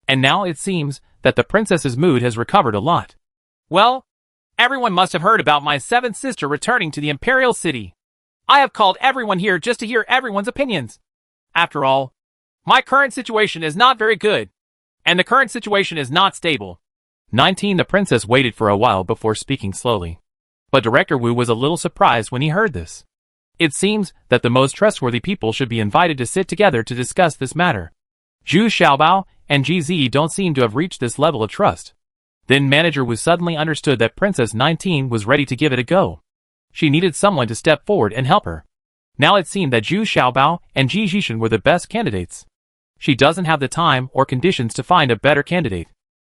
and now it seems that the princess's mood has recovered a lot. Well, everyone must have heard about my 7th sister returning to the imperial city. I have called everyone here just to hear everyone's opinions. After all, my current situation is not very good, and the current situation is not stable. 19. The princess waited for a while before speaking slowly. But Director Wu was a little surprised when he heard this. It seems that the most trustworthy people should be invited to sit together to discuss this matter. Zhu Xiaobao and GZ don't seem to have reached this level of trust. Then Manager Wu suddenly understood that Princess 19 was ready to give it a go. She needed someone to step forward and help her. Now it seemed that Zhu Xiaobao and Ji Jishan were the best candidates. She doesn't have the time or conditions to find a better candidate.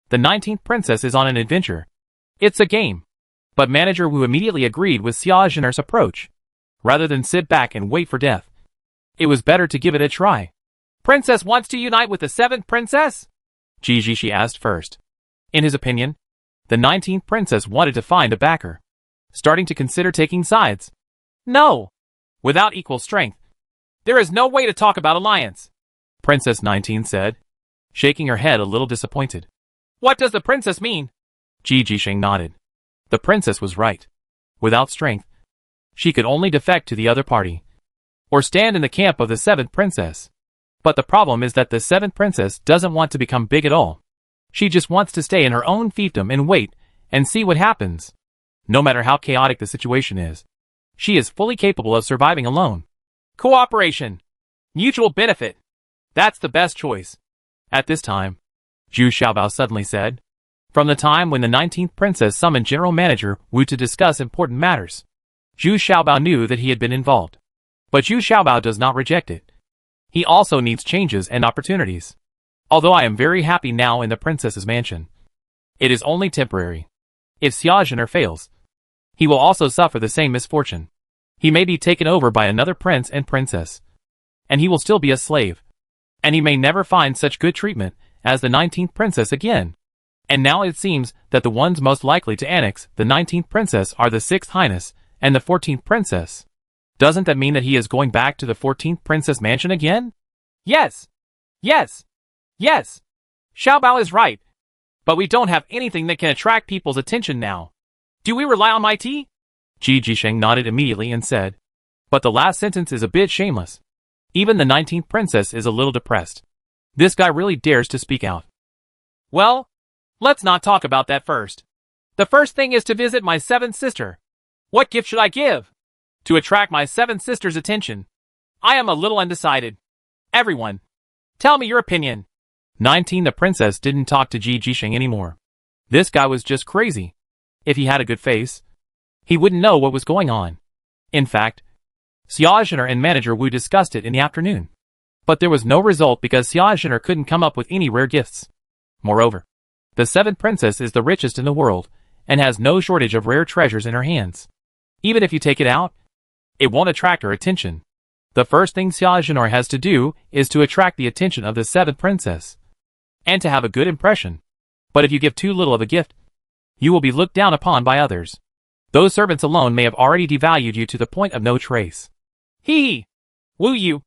The 19th princess is on an adventure. It's a game. But Manager Wu immediately agreed with Xia Zhen'er's approach. Rather than sit back and wait for death, it was better to give it a try. Princess wants to unite with the 7th princess? Ji Jishan asked first. In his opinion, the 19th princess wanted to find a backer, starting to consider taking sides. No. Without equal strength, there is no way to talk about alliance, Princess 19 said, shaking her head a little disappointed. What does the princess mean? Ji Jishan nodded. The princess was right. Without strength, she could only defect to the other party, or stand in the camp of the 7th princess. But the problem is that the 7th princess doesn't want to become big at all. She just wants to stay in her own fiefdom and wait and see what happens. No matter how chaotic the situation is, she is fully capable of surviving alone. Cooperation. Mutual benefit. That's the best choice. At this time, Zhu Xiaobao suddenly said, from the time when the 19th princess summoned General Manager Wu to discuss important matters, Zhu Xiaobao knew that he had been involved. But Zhu Xiaobao does not reject it. He also needs changes and opportunities. Although I am very happy now in the princess's mansion, it is only temporary. If Xia Zhen'er fails, he will also suffer the same misfortune. He may be taken over by another prince and princess, and he will still be a slave. And he may never find such good treatment as the 19th princess again. And now it seems that the ones most likely to annex the 19th princess are the 6th highness and the 14th princess. Doesn't that mean that he is going back to the 14th princess mansion again? Yes. Yes. Yes. Xiaobao is right. But we don't have anything that can attract people's attention now. Do we rely on my tea? Ji Jishan nodded immediately and said, but the last sentence is a bit shameless. Even the 19th princess is a little depressed. This guy really dares to speak out. Well, let's not talk about that first. The first thing is to visit my 7th sister. What gift should I give to attract my 7th sister's attention? I am a little undecided. Everyone, tell me your opinion. 19. The princess didn't talk to Ji Jishan anymore. This guy was just crazy. If he had a good face, he wouldn't know what was going on. In fact, Xia Zhen'er and Manager Wu discussed it in the afternoon. But there was no result because Xia Zhen'er couldn't come up with any rare gifts. Moreover, the 7th princess is the richest in the world and has no shortage of rare treasures in her hands. Even if you take it out, it won't attract her attention. The first thing Xia Zhen'er has to do is to attract the attention of the 7th princess, and to have a good impression. But if you give too little of a gift, you will be looked down upon by others. Those servants alone may have already devalued you to the point of no trace. Hee! Will you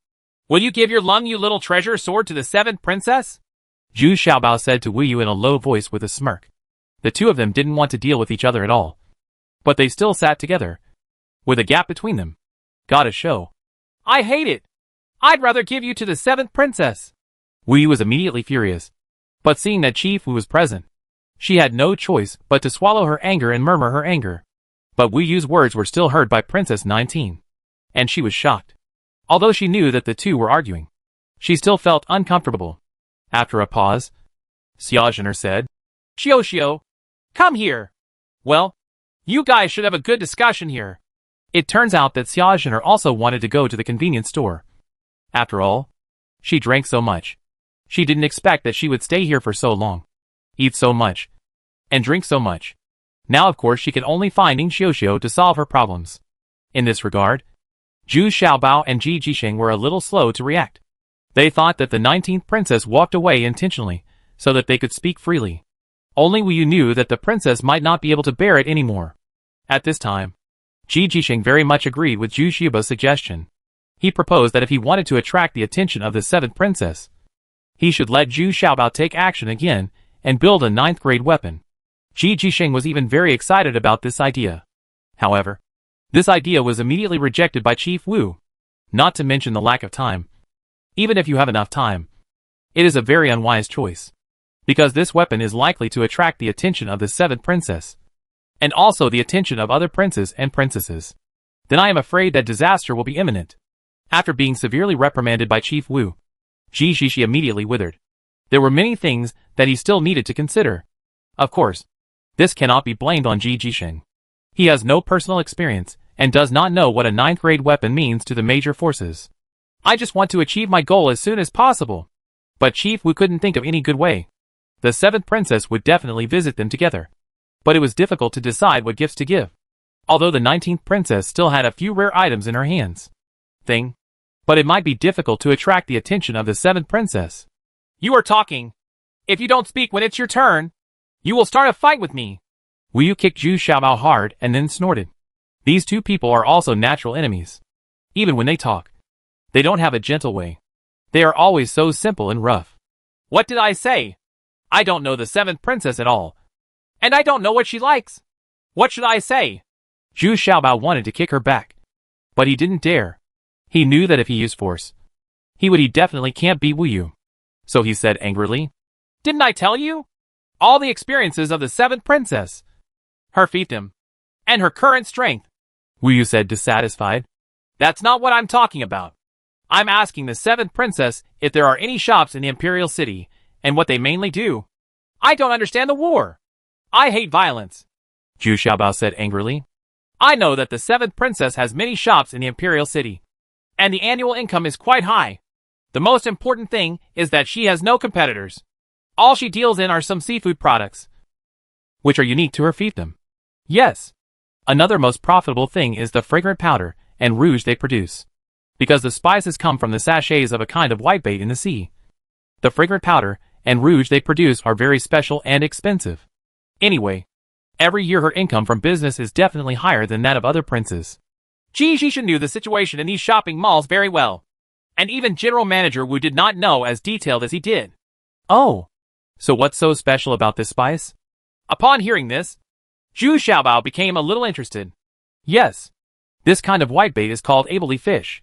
give your you little treasure sword to the 7th princess? Zhu Xiaobao said to Wu Yu in a low voice with a smirk. The two of them didn't want to deal with each other at all. But they still sat together, with a gap between them. Got a show. I hate it. I'd rather give you to the 7th princess. Wu Yu was immediately furious. But seeing that Chief Wu was present, she had no choice but to swallow her anger and murmur her anger. But Wu Yu's words were still heard by Princess 19. And she was shocked. Although she knew that the two were arguing, she still felt uncomfortable. After a pause, Xia Zhen'er said, Xiao, come here. Well, you guys should have a good discussion here. It turns out that Xia Zhen'er also wanted to go to the convenience store. After all, she drank so much. She didn't expect that she would stay here for so long, eat so much, and drink so much. Now of course she could only find Ning Xiao to solve her problems. In this regard, Zhu Xiaobao and Ji Jishan were a little slow to react. They thought that the 19th princess walked away intentionally, so that they could speak freely. Only Wu Yu knew that the princess might not be able to bear it anymore. At this time, Ji Jishan very much agreed with Zhu Xiaobao's suggestion. He proposed that if he wanted to attract the attention of the 7th princess, he should let Zhu Xiaobao take action again and build a 9th grade weapon. Ji Jishan was even very excited about this idea. However, this idea was immediately rejected by Chief Wu. Not to mention the lack of time. Even if you have enough time, it is a very unwise choice. because this weapon is likely to attract the attention of the 7th princess, and also the attention of other princes and princesses. Then I am afraid that disaster will be imminent. After being severely reprimanded by Chief Wu, Ji Shishi immediately withered. There were many things that he still needed to consider. Of course, this cannot be blamed on Ji Jisheng. He has no personal experience and does not know what a 9th grade weapon means to the major forces. I just want to achieve my goal as soon as possible. But Chief Wu couldn't think of any good way. The 7th princess would definitely visit them together. But it was difficult to decide what gifts to give. Although the 19th princess still had a few rare items in her hands. But it might be difficult to attract the attention of the 7th princess. You are talking. If you don't speak when it's your turn, you will start a fight with me. Wu Yu kicked Zhu Xiaobao hard and then snorted. These two people are also natural enemies. Even when they talk, they don't have a gentle way. They are always so simple and rough. What did I say? I don't know the 7th princess at all. And I don't know what she likes. What should I say? Zhu Xiaobao wanted to kick her back. But he didn't dare. He knew that if he used force, he definitely can't beat Wu Yu. So he said angrily, Didn't I tell you? All the experiences of the 7th princess. Her fiefdom. And her current strength. Wu Yu said dissatisfied. That's not what I'm talking about. I'm asking the 7th princess if there are any shops in the Imperial City, and what they mainly do. I don't understand the war. I hate violence. Zhu Xiaobao said angrily. I know that the 7th princess has many shops in the Imperial City, and the annual income is quite high. The most important thing is that she has no competitors. All she deals in are some seafood products, which are unique to her fiefdom. Yes. Another most profitable thing is the fragrant powder and rouge they produce, because the spices come from the sachets of a kind of whitebait in the sea. The fragrant powder and rouge they produce are very special and expensive. Anyway, every year her income from business is definitely higher than that of other princes. Ji Jishin knew the situation in these shopping malls very well, and even General Manager Wu did not know as detailed as he did. Oh, so what's so special about this spice? Upon hearing this, Zhu Xiaobao became a little interested. Yes, this kind of whitebait is called abeli fish.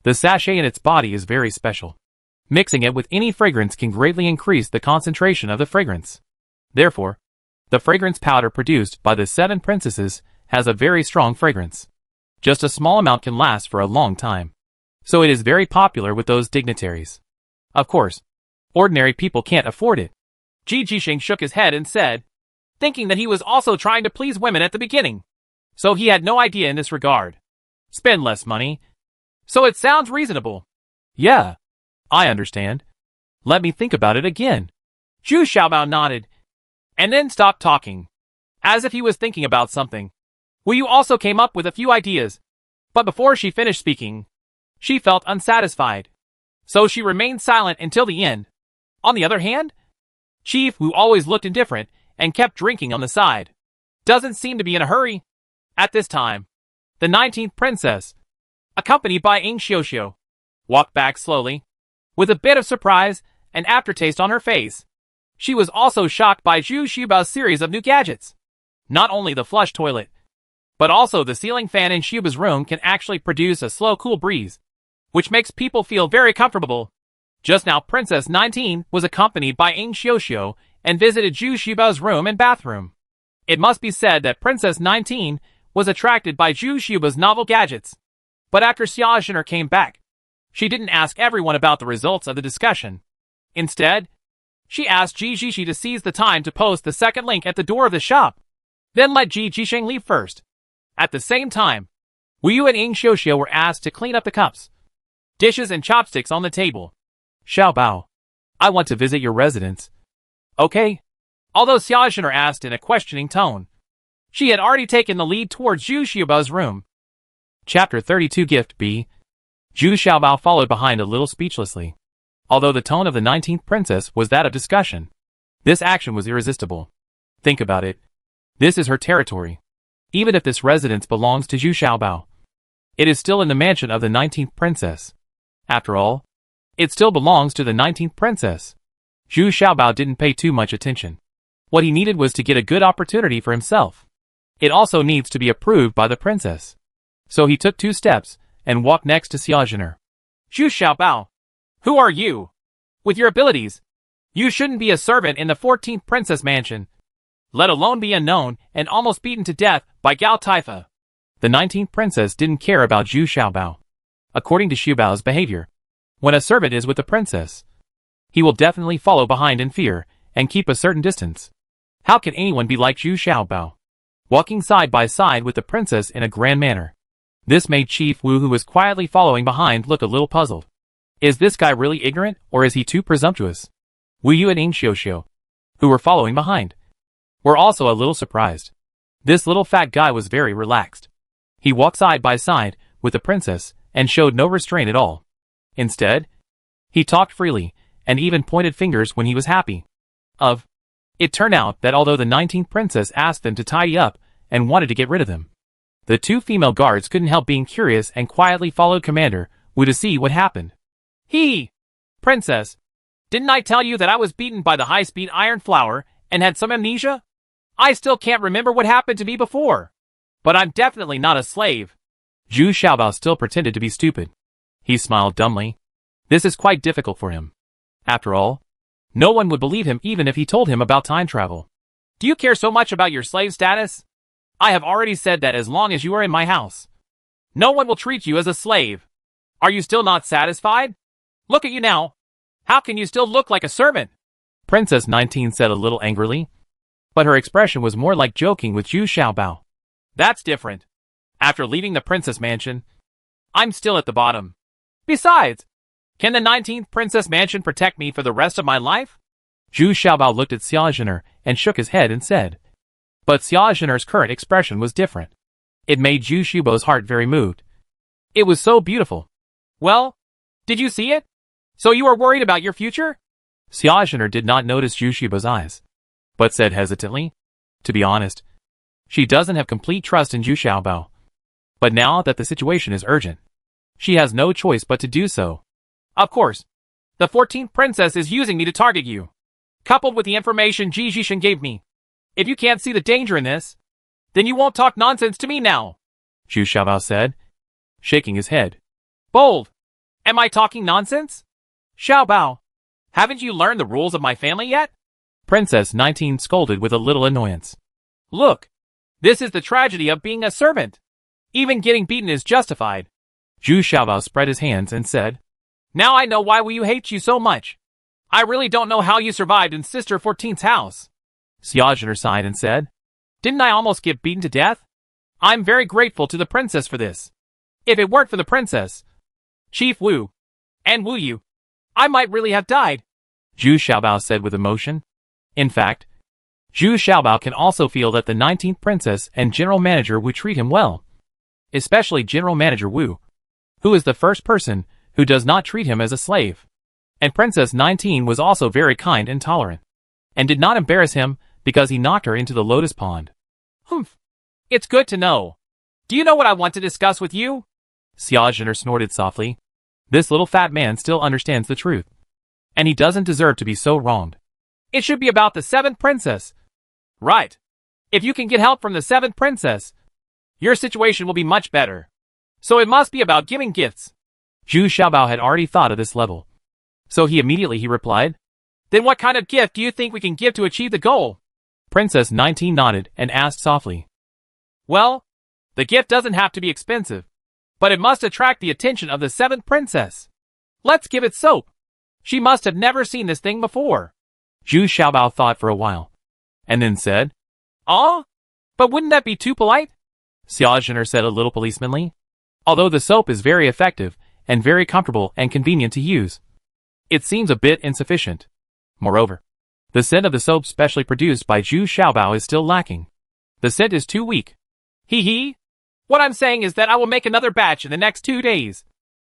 The sachet in its body is very special. Mixing it with any fragrance can greatly increase the concentration of the fragrance. Therefore, the fragrance powder produced by the 7 princesses has a very strong fragrance. Just a small amount can last for a long time. So it is very popular with those dignitaries. Of course, ordinary people can't afford it. Ji Jisheng shook his head and said, thinking that he was also trying to please women at the beginning. So he had no idea in this regard. Spend less money. So it sounds reasonable. Yeah, I understand. Let me think about it again. Zhu Xiaobao nodded, and then stopped talking, as if he was thinking about something. Wu Yu also came up with a few ideas, but before she finished speaking, she felt unsatisfied. So she remained silent until the end. On the other hand, Chief Wu always looked indifferent and kept drinking on the side. Doesn't seem to be in a hurry. At this time, the 19th princess, accompanied by Ying Xiuxiu, walked back slowly, with a bit of surprise and aftertaste on her face. She was also shocked by Zhu Xiaobao's series of new gadgets. Not only the flush toilet, but also the ceiling fan in Xiaobao's room can actually produce a slow cool breeze, which makes people feel very comfortable. Just now Princess 19 was accompanied by Ying Xiuxiu and visited Zhu Xiaobao's room and bathroom. It must be said that Princess 19 was attracted by Zhu Xiaobao's novel gadgets. But after Xia Zhener came back, she didn't ask everyone about the results of the discussion. Instead, she asked Ji Jixi to seize the time to post the second link at the door of the shop, then let Ji Jisheng leave first. At the same time, Wu Yu and Ying Xiuxiu were asked to clean up the cups, dishes and chopsticks on the table. Xiaobao, I want to visit your residence. Okay. Although Xia Zhener asked in a questioning tone, she had already taken the lead towards Zhu Xiaobao's room. Chapter 32 Gift B. Zhu Xiaobao followed behind a little speechlessly. Although the tone of the 19th princess was that of discussion, this action was irresistible. Think about it. This is her territory. Even if this residence belongs to Zhu Xiaobao, it is still in the mansion of the 19th princess. After all, it still belongs to the 19th princess. Zhu Xiaobao didn't pay too much attention. What he needed was to get a good opportunity for himself. It also needs to be approved by the princess. So he took 2 steps and walked next to Xia Zhener. Zhu Xiaobao, who are you? With your abilities, You shouldn't be a servant in the 14th Princess Mansion, let alone be unknown and almost beaten to death by Gao Taifa. The 19th princess didn't care about Zhu Xiaobao. According to Xu Bao's behavior, when a servant is with the princess, he will definitely follow behind in fear and keep a certain distance. How can anyone be like Zhu Xiaobao, walking side by side with the princess in a grand manner? This made Chief Wu, who was quietly following behind, look a little puzzled. Is this guy really ignorant, or is he too presumptuous? Wu Yu and Ing Xiuxiu, who were following behind, were also a little surprised. This little fat guy was very relaxed. He walked side by side with the princess and showed no restraint at all. Instead, he talked freely and even pointed fingers when he was happy. It turned out that although the 19th princess asked them to tidy up and wanted to get rid of them, the two female guards couldn't help being curious and quietly followed Commander Wu to see what happened. Princess, didn't I tell you that I was beaten by the high-speed iron flower and had some amnesia? I still can't remember what happened to me before. But I'm definitely not a slave. Zhu Xiaobao still pretended to be stupid. He smiled dumbly. This is quite difficult for him. After all, no one would believe him even if he told him about time travel. Do you care so much about your slave status? I have already said that as long as you are in my house, no one will treat you as a slave. Are you still not satisfied? Look at you now. How can you still look like a servant? Princess 19 said a little angrily, but her expression was more like joking with Zhu Xiaobao. That's different. After leaving the princess mansion, I'm still at the bottom. Besides, can the 19th princess mansion protect me for the rest of my life? Zhu Xiaobao looked at Xia Zhener and shook his head and said. But Xia Zhener's current expression was different. It made Zhu Xiaobao's heart very moved. It was so beautiful. Well, did you see it? So you are worried about your future? Xia Zhener did not notice Zhu Xiaobao's eyes, but said hesitantly, to be honest, she doesn't have complete trust in Zhu Xiaobao. But now that the situation is urgent, she has no choice but to do so. Of course. The 14th princess is using me to target you, coupled with the information Ji Jishan gave me. If you can't see the danger in this, then you won't talk nonsense to me now, Zhu Xiaobao said, shaking his head. Bold. Am I talking nonsense? Xiaobao, haven't you learned the rules of my family yet? Princess 19 scolded with a little annoyance. Look, this is the tragedy of being a servant. Even getting beaten is justified. Zhu Xiaobao spread his hands and said, Now I know why Wu Yu hates you so much. I really don't know how you survived in Sister 14's house. Xia Zhener sighed and said, Didn't I almost get beaten to death? I'm very grateful to the princess for this. If it weren't for the princess, Chief Wu, and Wu Yu, I might really have died, Zhu Xiaobao said with emotion. In fact, Zhu Xiaobao can also feel that the 19th princess and General Manager Wu treat him well. Especially General Manager Wu, who is the first person who does not treat him as a slave. And Princess 19 was also very kind and tolerant, and did not embarrass him because he knocked her into the lotus pond. Humph. It's good to know. Do you know what I want to discuss with you? Xia Zhener snorted softly. This little fat man still understands the truth, and he doesn't deserve to be so wronged. It should be about the 7th princess. Right. If you can get help from the 7th princess, your situation will be much better. So it must be about giving gifts. Zhu Xiaobao had already thought of this level. So he immediately replied, Then what kind of gift do you think we can give to achieve the goal? Princess 19 nodded and asked softly. Well, the gift doesn't have to be expensive, but it must attract the attention of the 7th princess. Let's give it soap. She must have never seen this thing before. Zhu Xiaobao thought for a while, and then said, But wouldn't that be too polite? Xia Zhener said a little policemanly. Although the soap is very effective and very comfortable and convenient to use, it seems a bit insufficient. Moreover, the scent of the soap specially produced by Zhu Xiaobao is still lacking. The scent is too weak. What I'm saying is that I will make another batch in the next 2 days,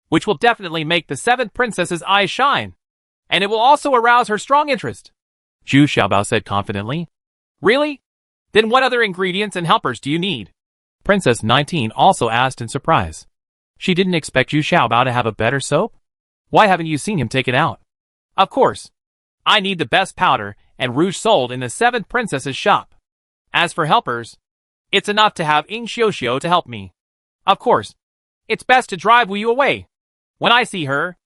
which will definitely make the 7th princess's eyes shine, and it will also arouse her strong interest, Zhu Xiaobao said confidently. Really? Then what other ingredients and helpers do you need? Princess 19 also asked in surprise. She didn't expect Zhu Xiaobao to have a better soap? Why haven't you seen him take it out? Of course. I need the best powder and rouge sold in the 7th princess's shop. As for helpers, it's enough to have Ing Xiuxiu to help me. Of course, it's best to drive Wu Yu away. When I see her,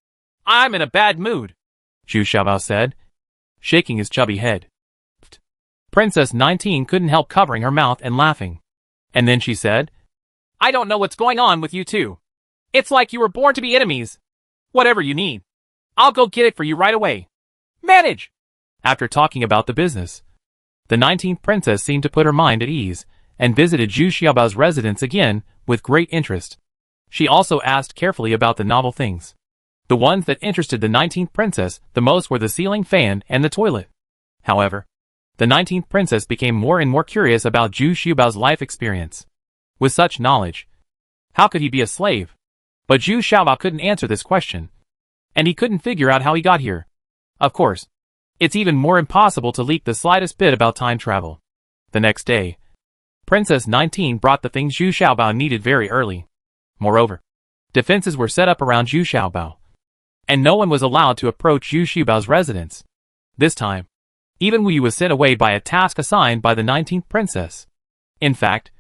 I'm in a bad mood, Zhu Xiaobao said, shaking his chubby head. Princess 19 couldn't help covering her mouth and laughing. And then she said, I don't know what's going on with you two. It's like you were born to be enemies. Whatever you need, I'll go get it for you right away. Manage! After talking about the business, the 19th princess seemed to put her mind at ease and visited Zhu Xiaobao's residence again with great interest. She also asked carefully about the novel things. The ones that interested the 19th princess the most were the ceiling fan and the toilet. However, the 19th princess became more and more curious about Zhu Xiaobao's life experience. With such knowledge, how could he be a slave? But Zhu Xiaobao couldn't answer this question, and he couldn't figure out how he got here. Of course, it's even more impossible to leak the slightest bit about time travel. The next day, Princess 19 brought the things Zhu Xiaobao needed very early. Moreover, defenses were set up around Zhu Xiaobao, and no one was allowed to approach Zhu Xiaobao's residence. This time, even Wu Yu was sent away by a task assigned by the 19th princess. In fact,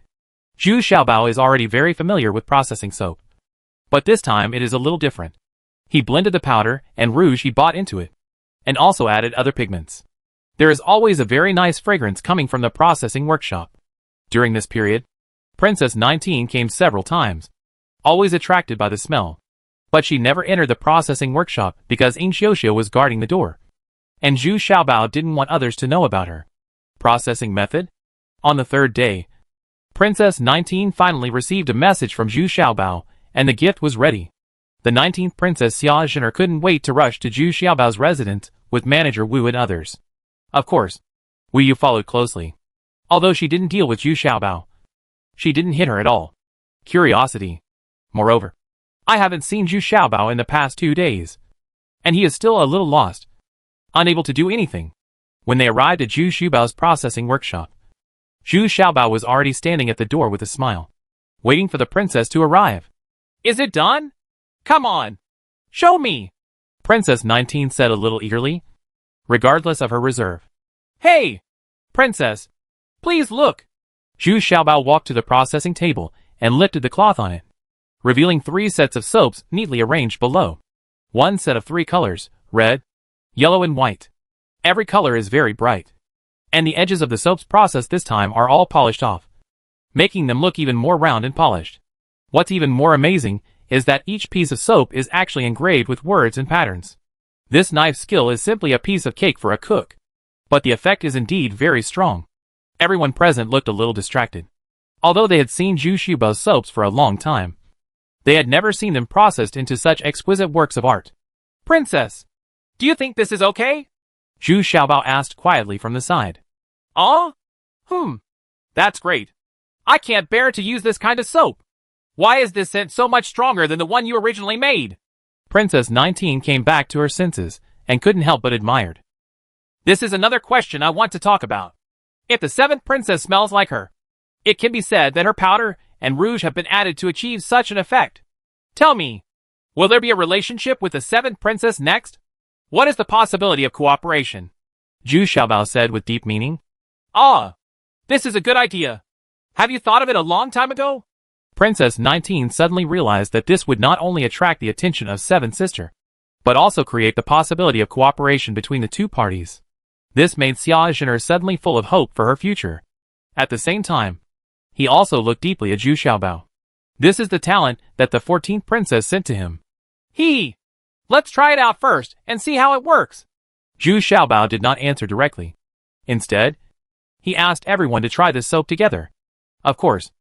Zhu Xiaobao is already very familiar with processing soap. But this time it is a little different. He blended the powder and rouge he bought into it, and also added other pigments. There is always a very nice fragrance coming from the processing workshop. During this period, Princess 19 came several times, always attracted by the smell. But she never entered the processing workshop because Ing Xiuxiu was guarding the door, and Zhu Xiaobao didn't want others to know about her processing method. On the third day, Princess 19 finally received a message from Zhu Xiaobao, and the gift was ready. The 19th Princess Xia Zhener couldn't wait to rush to Zhu Xiaobao's residence with manager Wu and others. Of course, Wu Yu followed closely. Although she didn't deal with Zhu Xiaobao, she didn't hit her at all. Curiosity. Moreover, I haven't seen Zhu Xiaobao in the past 2 days, and he is still a little lost, unable to do anything. When they arrived at Zhu Xiaobao's processing workshop, Zhu Xiaobao was already standing at the door with a smile, waiting for the princess to arrive. Is it done? Come on. Show me. Princess 19 said a little eagerly, regardless of her reserve. Hey, princess, please look. Zhu Xiaobao walked to the processing table and lifted the cloth on it, revealing 3 sets of soaps neatly arranged below. 1 set of 3 colors, red, yellow and white. Every color is very bright, and the edges of the soaps processed this time are all polished off, making them look even more round and polished. What's even more amazing is that each piece of soap is actually engraved with words and patterns. This knife skill is simply a piece of cake for a cook, but the effect is indeed very strong. Everyone present looked a little distracted. Although they had seen Zhu Xiaobao's soaps for a long time, they had never seen them processed into such exquisite works of art. Princess, do you think this is okay? Zhu Xiaobao asked quietly from the side. That's great. I can't bear to use this kind of soap. Why is this scent so much stronger than the one you originally made? Princess 19 came back to her senses and couldn't help but admired. This is another question I want to talk about. If the 7th princess smells like her, it can be said that her powder and rouge have been added to achieve such an effect. Tell me, will there be a relationship with the 7th princess next? What is the possibility of cooperation? Zhu Xiaobao said with deep meaning. This is a good idea. Have you thought of it a long time ago? Princess 19 suddenly realized that this would not only attract the attention of 7th sister, but also create the possibility of cooperation between the 2 parties. This made Xia Zhener suddenly full of hope for her future. At the same time, he also looked deeply at Zhu Xiaobao. This is the talent that the 14th princess sent to him. Let's try it out first and see how it works. Zhu Xiaobao did not answer directly. Instead, he asked everyone to try this soap together. Of course,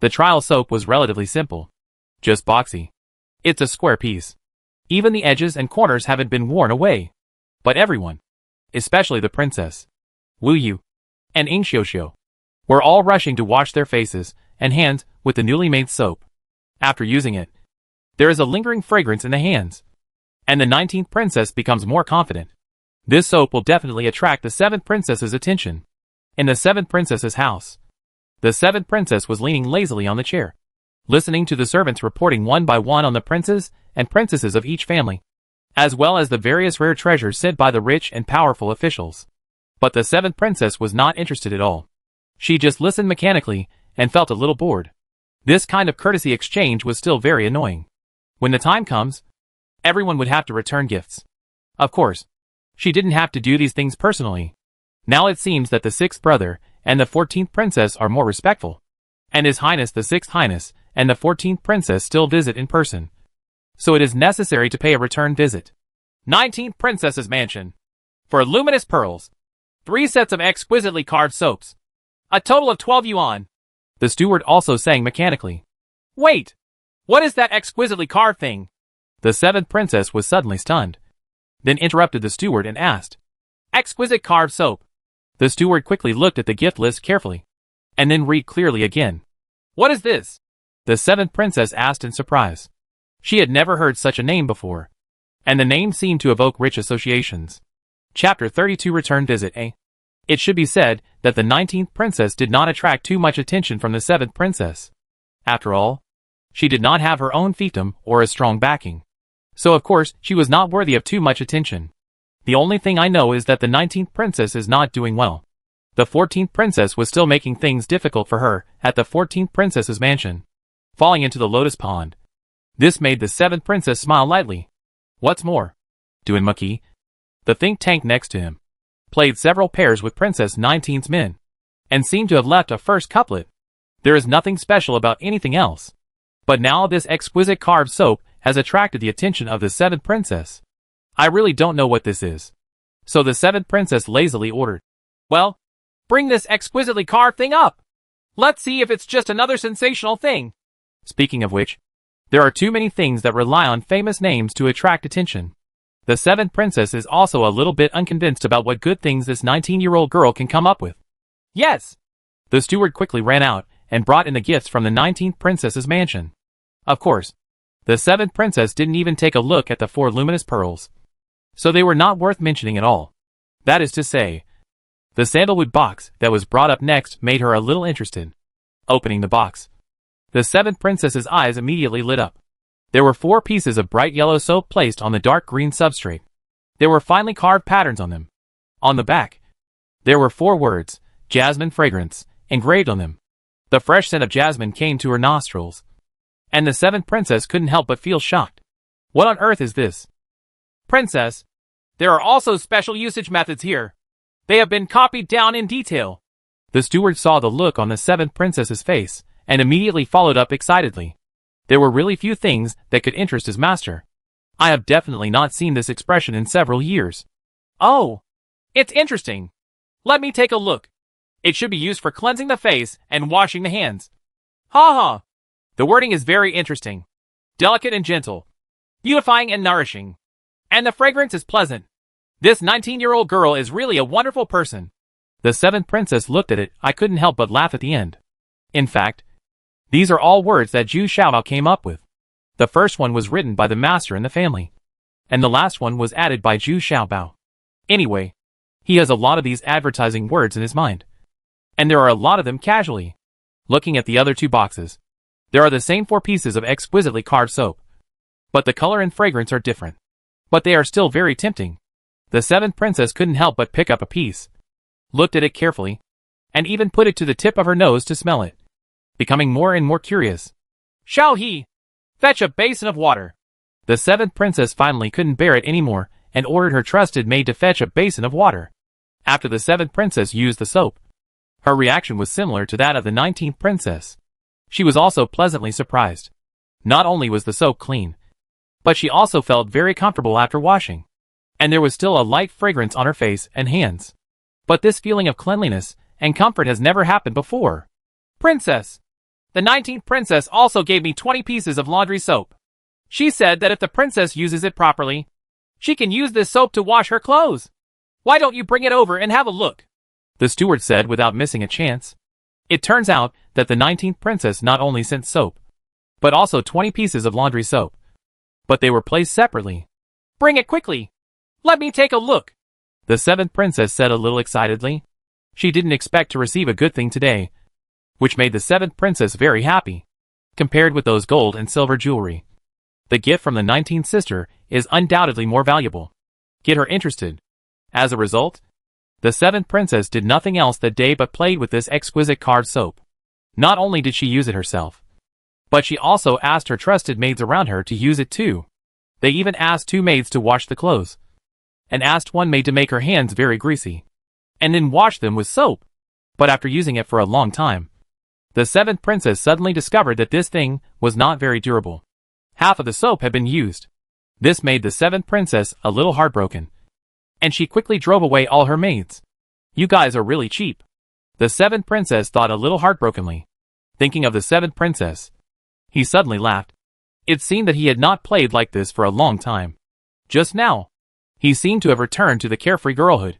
the trial soap was relatively simple. Just boxy. It's a square piece. Even the edges and corners haven't been worn away. But everyone, especially the princess, Wu Yu, and Ing Xiuxiu, were all rushing to wash their faces and hands with the newly made soap. After using it, there is a lingering fragrance in the hands, and the 19th princess becomes more confident. This soap will definitely attract the 7th princess's attention. In the 7th princess's house, the 7th princess was leaning lazily on the chair, listening to the servants reporting one by one on the princes and princesses of each family, as well as the various rare treasures sent by the rich and powerful officials. But the 7th princess was not interested at all. She just listened mechanically and felt a little bored. This kind of courtesy exchange was still very annoying. When the time comes, everyone would have to return gifts. Of course, She didn't have to do these things personally. Now it seems that the 6th brother and the 14th princess are more respectful. And His Highness the 6th Highness and the 14th princess still visit in person. So it is necessary to pay a return visit. 19th Princess's Mansion. For luminous pearls. 3 sets of exquisitely carved soaps. A total of 12 yuan. The steward also sang mechanically. Wait! What is that exquisitely carved thing? The 7th princess was suddenly stunned. Then interrupted the steward and asked. Exquisite carved soap. The steward quickly looked at the gift list carefully. And then read clearly again. What is this? The 7th princess asked in surprise. She had never heard such a name before. And the name seemed to evoke rich associations. Chapter 32 Return Visit A. It should be said that the 19th princess did not attract too much attention from the 7th princess. After all, she did not have her own fiefdom or a strong backing. So of course she was not worthy of too much attention. The only thing I know is that the 19th princess is not doing well. The 14th princess was still making things difficult for her at the 14th princess's mansion, falling into the lotus pond. This made the 7th princess smile lightly. What's more, Duan Muki, the think tank next to him, played several pairs with Princess 19's men, and seemed to have left a first couplet. There is nothing special about anything else. But now this exquisite carved soap has attracted the attention of the 7th princess. I really don't know what this is. So the 7th princess lazily ordered. Well, bring this exquisitely carved thing up. Let's see if it's just another sensational thing. Speaking of which, there are too many things that rely on famous names to attract attention. The 7th princess is also a little bit unconvinced about what good things this 19-year-old girl can come up with. Yes. The steward quickly ran out and brought in the gifts from the 19th princess's mansion. Of course, the 7th princess didn't even take a look at the 4 luminous pearls. So they were not worth mentioning at all. That is to say, the sandalwood box that was brought up next made her a little interested. Opening the box, the 7th princess's eyes immediately lit up. There were 4 pieces of bright yellow soap placed on the dark green substrate. There were finely carved patterns on them. On the back, there were 4 words, Jasmine Fragrance, engraved on them. The fresh scent of jasmine came to her nostrils. And the 7th princess couldn't help but feel shocked. What on earth is this? Princess, there are also special usage methods here. They have been copied down in detail. The steward saw the look on the 7th princess's face, and immediately followed up excitedly. There were really few things that could interest his master. I have definitely not seen this expression in several years. Oh, it's interesting. Let me take a look. It should be used for cleansing the face and washing the hands. Ha ha. The wording is very interesting. Delicate and gentle. Beautifying and nourishing. And the fragrance is pleasant. This 19-year-old girl is really a wonderful person. The 7th princess looked at it. I couldn't help but laugh at the end. In fact, these are all words that Zhu Xiaobao came up with. The first one was written by the master in the family. And the last one was added by Zhu Xiaobao. Anyway, he has a lot of these advertising words in his mind. And there are a lot of them casually. Looking at the other 2 boxes, there are the same 4 pieces of exquisitely carved soap. But the color and fragrance are different. But they are still very tempting. The 7th princess couldn't help but pick up a piece, looked at it carefully, and even put it to the tip of her nose to smell it, becoming more and more curious. Shao He, fetch a basin of water. The 7th princess finally couldn't bear it anymore and ordered her trusted maid to fetch a basin of water. After the 7th princess used the soap, her reaction was similar to that of the 19th princess. She was also pleasantly surprised. Not only was the soap clean, but she also felt very comfortable after washing. And there was still a light fragrance on her face and hands. But this feeling of cleanliness and comfort has never happened before. Princess, the 19th princess also gave me 20 pieces of laundry soap. She said that if the princess uses it properly, she can use this soap to wash her clothes. Why don't you bring it over and have a look? The steward said without missing a chance. It turns out that the 19th princess not only sent soap, but also 20 pieces of laundry soap. But they were placed separately. Bring it quickly. Let me take a look. The 7th princess said a little excitedly. She didn't expect to receive a good thing today, which made the 7th princess very happy. Compared with those gold and silver jewelry, the gift from the 19th sister is undoubtedly more valuable. Get her interested. As a result, the 7th princess did nothing else that day but played with this exquisite carved soap. Not only did she use it herself, but she also asked her trusted maids around her to use it too. They even asked 2 maids to wash the clothes. and asked one maid to make her hands very greasy, and then wash them with soap. But after using it for a long time, the seventh princess suddenly discovered that this thing was not very durable. Half of the soap had been used. This made the seventh princess a little heartbroken, and she quickly drove away all her maids. You guys are really cheap. The seventh princess thought a little heartbrokenly. Thinking of the seventh princess, he suddenly laughed. It seemed that he had not played like this for a long time. Just now, he seemed to have returned to the carefree girlhood.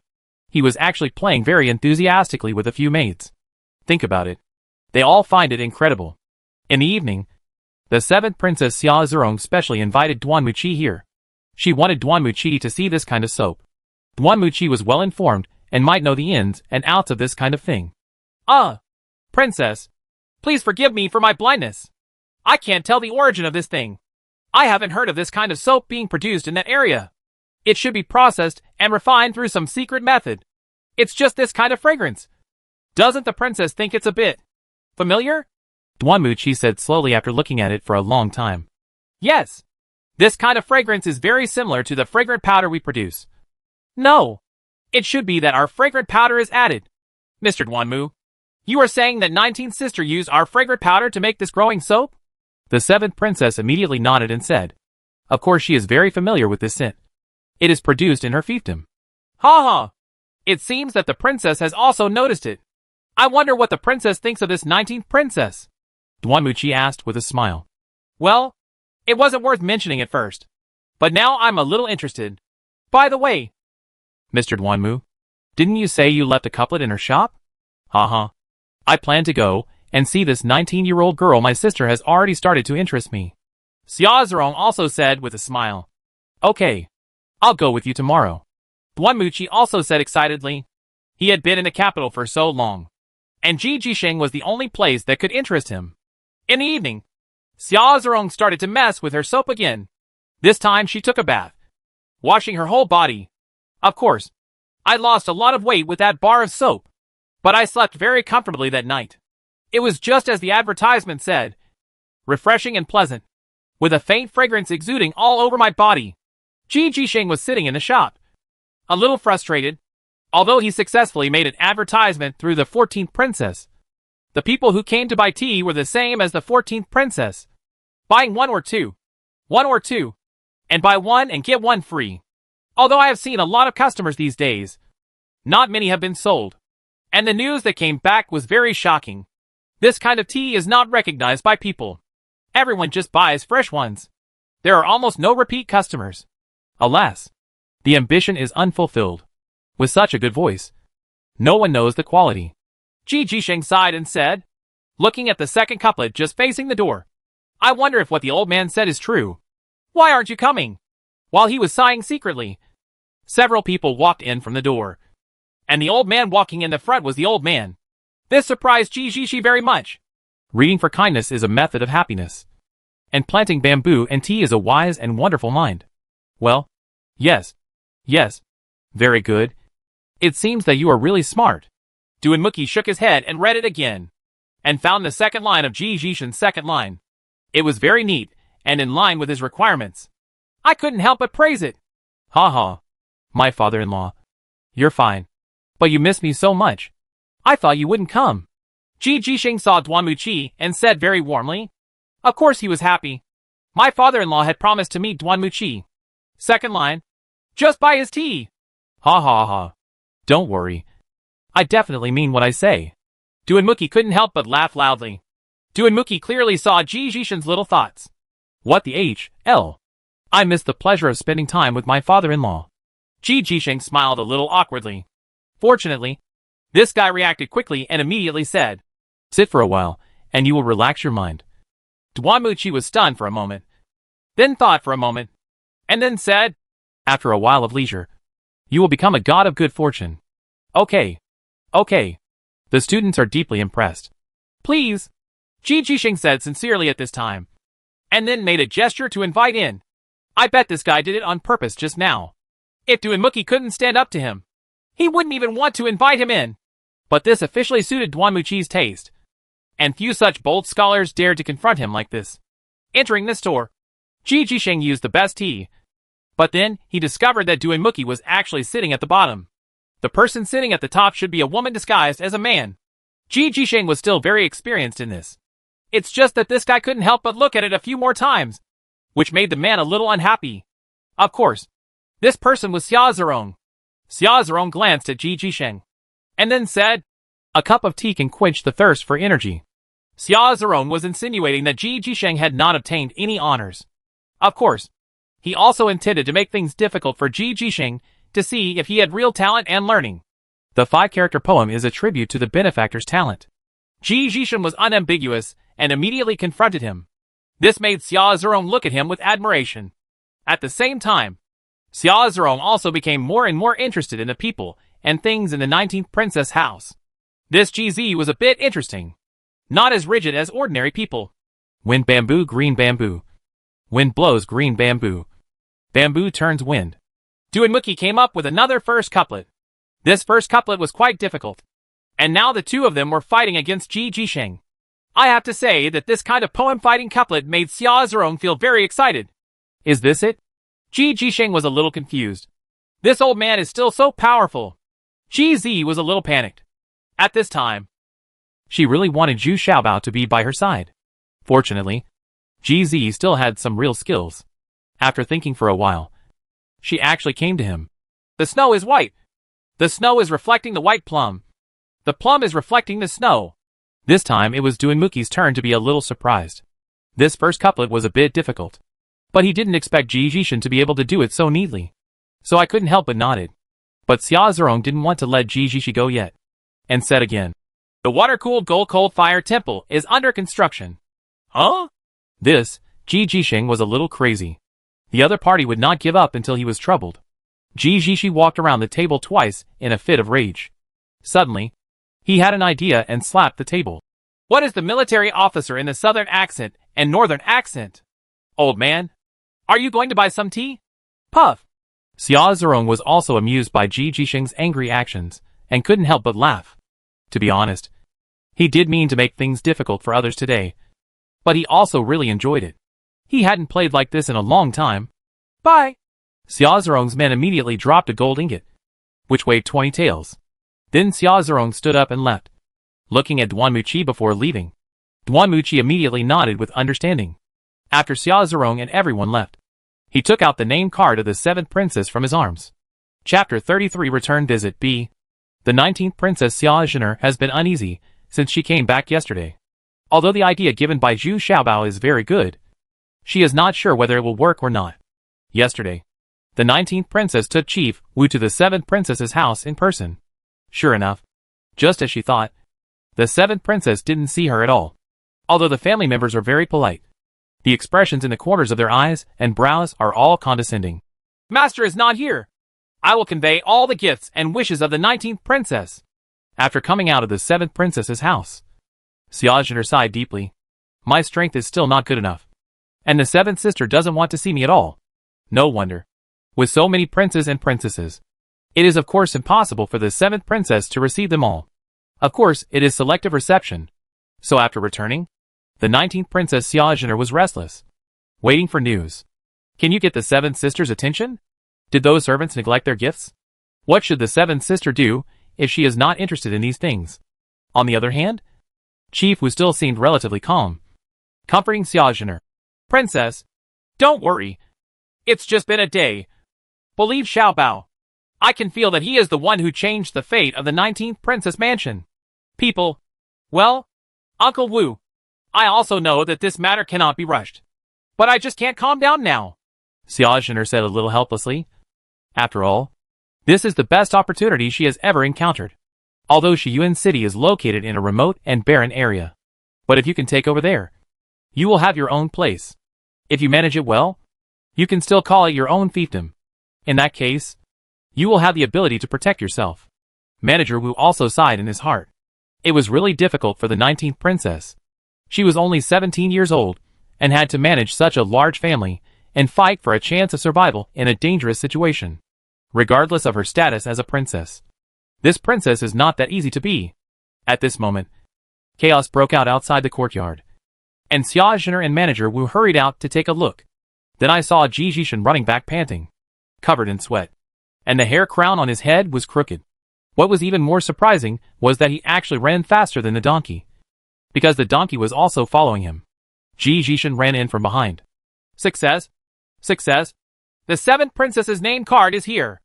He was actually playing very enthusiastically with a few maids. Think about it. They all find it incredible. In the evening, the seventh princess Xia Zerong specially invited Duan Muqi here. She wanted Duan Muqi to see this kind of soap. Duan Muqi was well informed and might know the ins and outs of this kind of thing. Princess, please forgive me for my blindness. I can't tell the origin of this thing. I haven't heard of this kind of soap being produced in that area. It should be processed and refined through some secret method. It's just this kind of fragrance. Doesn't the princess think it's a bit familiar? Duan Muqi said slowly after looking at it for a long time. Yes. This kind of fragrance is very similar to the fragrant powder we produce. No. It should be that our fragrant powder is added. Mr. Duanmu, you are saying that 19th sister used our fragrant powder to make this growing soap? The seventh princess immediately nodded and said, of course she is very familiar with this scent. It is produced in her fiefdom. Ha ha! It seems that the princess has also noticed it. I wonder what the princess thinks of this 19th princess. Duan Muqi asked with a smile. Well, it wasn't worth mentioning at first. But now I'm a little interested. By the way, Mr. Duanmu, didn't you say you left a couplet in her shop? Haha. I plan to go and see this 19-year-old girl. My sister has already started to interest me. Xia Zerong also said with a smile. Okay. I'll go with you tomorrow. Duan Muqi also said excitedly. He had been in the capital for so long, and Jisheng was the only place that could interest him. In the evening, Xia Zerong started to mess with her soap again. This time she took a bath, washing her whole body. Of course, I lost a lot of weight with that bar of soap, but I slept very comfortably that night. It was just as the advertisement said, refreshing and pleasant, with a faint fragrance exuding all over my body. Jisheng was sitting in the shop, a little frustrated, although he successfully made an advertisement through the 14th princess. The people who came to buy tea were the same as the 14th princess, buying one or two, and buy one and get one free. Although I have seen a lot of customers these days, not many have been sold. And the news that came back was very shocking. This kind of tea is not recognized by people. Everyone just buys fresh ones. There are almost no repeat customers. Alas, the ambition is unfulfilled. With such a good voice, no one knows the quality. Jisheng sighed and said, looking at the second couplet just facing the door, I wonder if what the old man said is true. Why aren't you coming? While he was sighing secretly, several people walked in from the door, and the old man walking in the front was the old man. This surprised Jishi very much. Reading for kindness is a method of happiness, and planting bamboo and tea is a wise and wonderful mind. Well, yes, very good. It seems that you are really smart. Duan Muqi shook his head and read it again, and found the second line of Jishen's second line. It was very neat, and in line with his requirements. I couldn't help but praise it. Ha ha. My father-in-law. You're fine. But you miss me so much. I thought you wouldn't come. Jisheng saw Duan Muqi and said very warmly. Of course he was happy. My father-in-law had promised to meet Duan Muqi. Second line. Just buy his tea. Ha ha ha. Don't worry. I definitely mean what I say. Duan Muqi couldn't help but laugh loudly. Duan Muqi clearly saw Jishen's little thoughts. What the hell? I miss the pleasure of spending time with my father-in-law. Jisheng smiled a little awkwardly. Fortunately, this guy reacted quickly and immediately said, sit for a while, and you will relax your mind. Duan Muqi was stunned for a moment, then thought for a moment, and then said, after a while of leisure, you will become a god of good fortune. Okay. The students are deeply impressed. Please, Jisheng said sincerely at this time, and then made a gesture to invite in. I bet this guy did it on purpose just now. If Duan Muqi couldn't stand up to him, he wouldn't even want to invite him in. But this officially suited Duan Muqi's taste, and few such bold scholars dared to confront him like this. Entering the store, Jisheng used the best tea, But then, he discovered that Duinmuki was actually sitting at the bottom. The person sitting at the top should be a woman disguised as a man. Ji Jisheng was still very experienced in this. It's just that this guy couldn't help but look at it a few more times, which made the man a little unhappy. Of course, this person was Xia Zerong. Xia Zerong glanced at Ji Jisheng, and then said, "A cup of tea can quench the thirst for energy." Xia Zerong was insinuating that Ji Jisheng had not obtained any honors. Of course, he also intended to make things difficult for Ji Jisheng to see if he had real talent and learning. The 5-character poem is a tribute to the benefactor's talent. Ji Jisheng was unambiguous and immediately confronted him. This made Xia Zerong look at him with admiration. At the same time, Xia Zerong also became more and more interested in the people and things in the 19th Princess house. This GZ was a bit interesting. Not as rigid as ordinary people. Wind bamboo, green bamboo. Wind blows green bamboo. Bamboo turns wind. Duinmuki came up with another first couplet. This first couplet was quite difficult. And now the two of them were fighting against Ji Jisheng. I have to say that this kind of poem fighting couplet made Xia Zerong feel very excited. Is this it? Ji Jisheng was a little confused. This old man is still so powerful. GZ was a little panicked. At this time, she really wanted Zhu Xiaobao to be by her side. Fortunately, GZ still had some real skills. After thinking for a while, she actually came to him. The snow is white. The snow is reflecting the white plum. The plum is reflecting the snow. This time it was Duinmuki's turn to be a little surprised. This first couplet was a bit difficult, but he didn't expect Ji Jisheng to be able to do it so neatly. So I couldn't help but nodded. But Xia Zerong didn't want to let Ji Jisheng go yet, and said again, "The water-cooled gold-cold fire temple is under construction." Huh? This, Ji Jisheng was a little crazy. The other party would not give up until he was troubled. Ji Jisheng walked around the table twice in a fit of rage. Suddenly, he had an idea and slapped the table. What is the military officer in the southern accent and northern accent? Old man, are you going to buy some tea? Puff. Xia Zerong was also amused by Ji Jisheng's angry actions and couldn't help but laugh. To be honest, he did mean to make things difficult for others today, but he also really enjoyed it. He hadn't played like this in a long time. Bye. Xia Zerong's men immediately dropped a gold ingot, which weighed 20 taels. Then Xia Zerong stood up and left, looking at Duanmuqi before leaving. Duanmuqi immediately nodded with understanding. After Xia Zerong and everyone left, he took out the name card of the 7th princess from his arms. Chapter 33 Return Visit B. The 19th princess Xia Zhener has been uneasy since she came back yesterday. Although the idea given by Zhu Xiaobao is very good, she is not sure whether it will work or not. Yesterday, the 19th princess took Chief Wu to the 7th princess's house in person. Sure enough, just as she thought, the 7th princess didn't see her at all. Although the family members are very polite, the expressions in the corners of their eyes and brows are all condescending. Master is not here. I will convey all the gifts and wishes of the 19th princess. After coming out of the 7th princess's house, Xia Zhener sighed deeply. My strength is still not good enough. And the 7th sister doesn't want to see me at all. No wonder. With so many princes and princesses, it is of course impossible for the 7th princess to receive them all. Of course, it is selective reception. So after returning, the 19th princess Xia Zhener was restless, waiting for news. Can you get the 7th sister's attention? Did those servants neglect their gifts? What should the 7th sister do if she is not interested in these things? On the other hand, Chief Wu still seemed relatively calm, comforting Xia Zhener. Princess, don't worry. It's just been a day. Believe Xiaobao. I can feel that he is the one who changed the fate of the 19th Princess Mansion. People. Well, Uncle Wu. I also know that this matter cannot be rushed. But I just can't calm down now. Xia Zhener said a little helplessly. After all, this is the best opportunity she has ever encountered. Although Shiyuan City is located in a remote and barren area. But if you can take over there, you will have your own place. If you manage it well, you can still call it your own fiefdom. In that case, you will have the ability to protect yourself. Manager Wu also sighed in his heart. It was really difficult for the 19th princess. She was only 17 years old, and had to manage such a large family, and fight for a chance of survival in a dangerous situation. Regardless of her status as a princess, this princess is not that easy to be. At this moment, chaos broke out outside the courtyard, and Xia Zhener and Manager Wu hurried out to take a look. Then I saw Ji Jisheng running back panting. covered in sweat, and the hair crown on his head was crooked. What was even more surprising was that he actually ran faster than the donkey, because the donkey was also following him. Ji Jishin ran in from behind. Success? Success? The 7th princess's name card is here.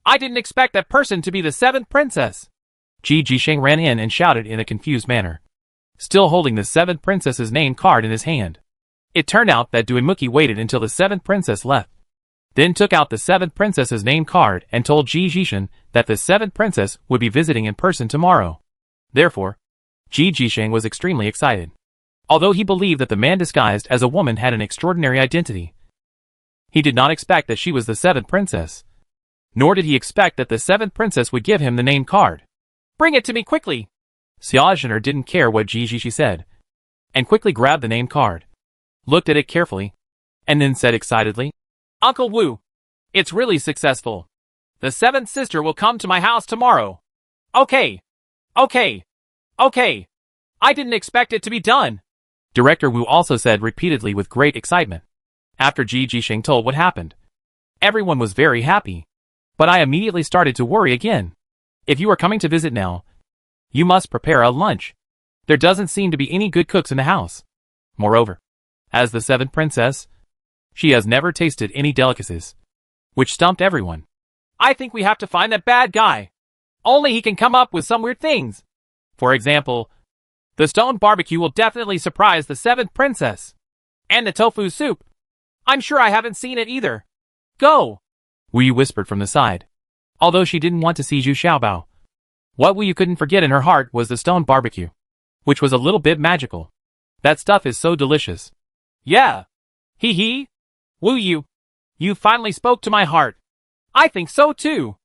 I didn't expect that person to be the 7th princess. Ji Jisheng ran in and shouted in a confused manner, still holding the 7th princess's name card in his hand. It turned out that Duimuki waited until the 7th princess left, then took out the 7th princess's name card and told Ji Jishin that the 7th princess would be visiting in person tomorrow. Therefore, Ji Jisheng was extremely excited. Although he believed that the man disguised as a woman had an extraordinary identity, he did not expect that she was the 7th princess. Nor did he expect that the 7th princess would give him the name card. Bring it to me quickly. Xiaozhener didn't care what Ji Jishi said, and quickly grabbed the name card, looked at it carefully, and then said excitedly, Uncle Wu, it's really successful. The 7th sister will come to my house tomorrow. Okay. Okay. Okay. I didn't expect it to be done. Director Wu also said repeatedly with great excitement. After Ji Jisheng told what happened, everyone was very happy. But I immediately started to worry again. If you are coming to visit now, you must prepare a lunch. There doesn't seem to be any good cooks in the house. Moreover, as the 7th princess, she has never tasted any delicacies, which stumped everyone. I think we have to find that bad guy. Only he can come up with some weird things. For example, the stone barbecue will definitely surprise the 7th princess. And the tofu soup. I'm sure I haven't seen it either. Go! Wu Yu whispered from the side, although she didn't want to see Zhu Xiaobao. What Wu Yu couldn't forget in her heart was the stone barbecue, which was a little bit magical. That stuff is so delicious. Yeah. Hee hee. Wu Yu, you finally spoke to my heart. I think so too.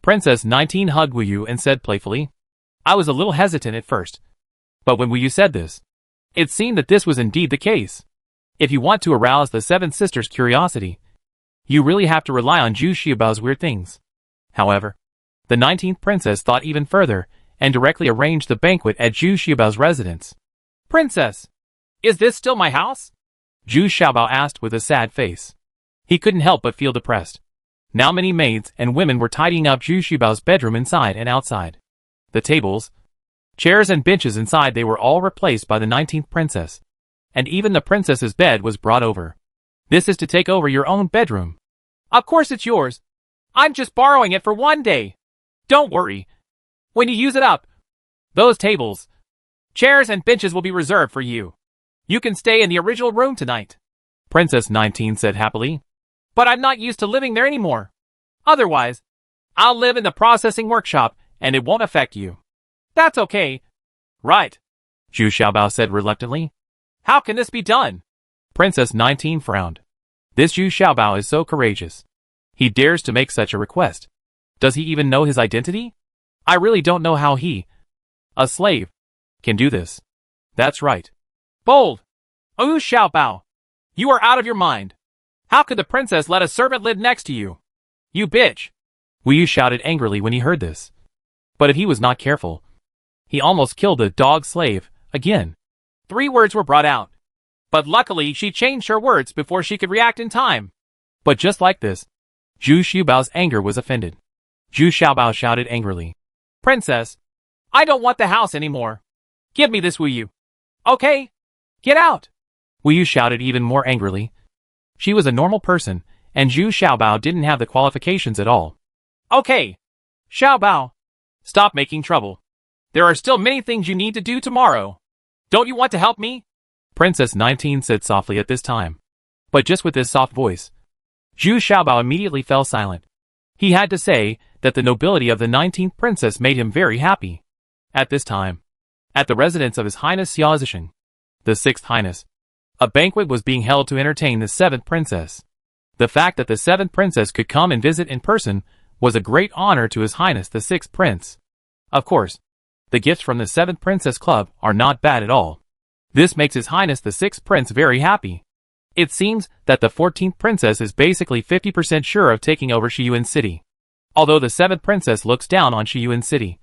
Princess 19 hugged Wu Yu and said playfully, I was a little hesitant at first, but when Wu Yu said this, it seemed that this was indeed the case. If you want to arouse the 7th sister's curiosity, you really have to rely on Zhu Xiaobao's weird things. However, the 19th princess thought even further and directly arranged the banquet at Zhu Xiaobao's residence. Princess, is this still my house? Zhu Xiaobao asked with a sad face. He couldn't help but feel depressed. Now many maids and women were tidying up Zhu Xiaobao's bedroom inside and outside. The tables, chairs and benches inside they were all replaced by the 19th princess. And even the princess's bed was brought over. This is to take over your own bedroom. Of course it's yours. I'm just borrowing it for one day. Don't worry. When you use it up, those tables, chairs and benches will be reserved for you. You can stay in the original room tonight. Princess 19 said happily. But I'm not used to living there anymore. Otherwise, I'll live in the processing workshop and it won't affect you. That's okay. Right. Zhu Xiaobao said reluctantly. How can this be done? Princess 19 frowned. This Zhu Xiaobao is so courageous. He dares to make such a request. Does he even know his identity? I really don't know how he, a slave, can do this. That's right. Bold. Zhu Xiaobao. You are out of your mind. How could the princess let a servant live next to you? You bitch. Wu Yu shouted angrily when he heard this. But if he was not careful, he almost killed the dog slave again. 3 words were brought out. But luckily she changed her words before she could react in time. But just like this, Zhu Xiaobao's anger was offended. Zhu Xiaobao shouted angrily. Princess, I don't want the house anymore. Give me this Wu Yu. Okay? Get out. Wu Yu shouted even more angrily. She was a normal person, and Zhu Xiaobao didn't have the qualifications at all. Okay. Xiaobao, stop making trouble. There are still many things you need to do tomorrow. Don't you want to help me? Princess 19 said softly at this time. But just with this soft voice, Zhu Xiaobao immediately fell silent. He had to say that the nobility of the 19th princess made him very happy. At this time, at the residence of His Highness Xiaozisheng, the 6th Highness, a banquet was being held to entertain the 7th princess. The fact that the 7th princess could come and visit in person was a great honor to His Highness the 6th Prince. Of course, the gifts from the 7th Princess Club are not bad at all. This makes His Highness the 6th Prince very happy. It seems that the 14th Princess is basically 50% sure of taking over Shiyuan City. Although the 7th Princess looks down on Shiyuan City,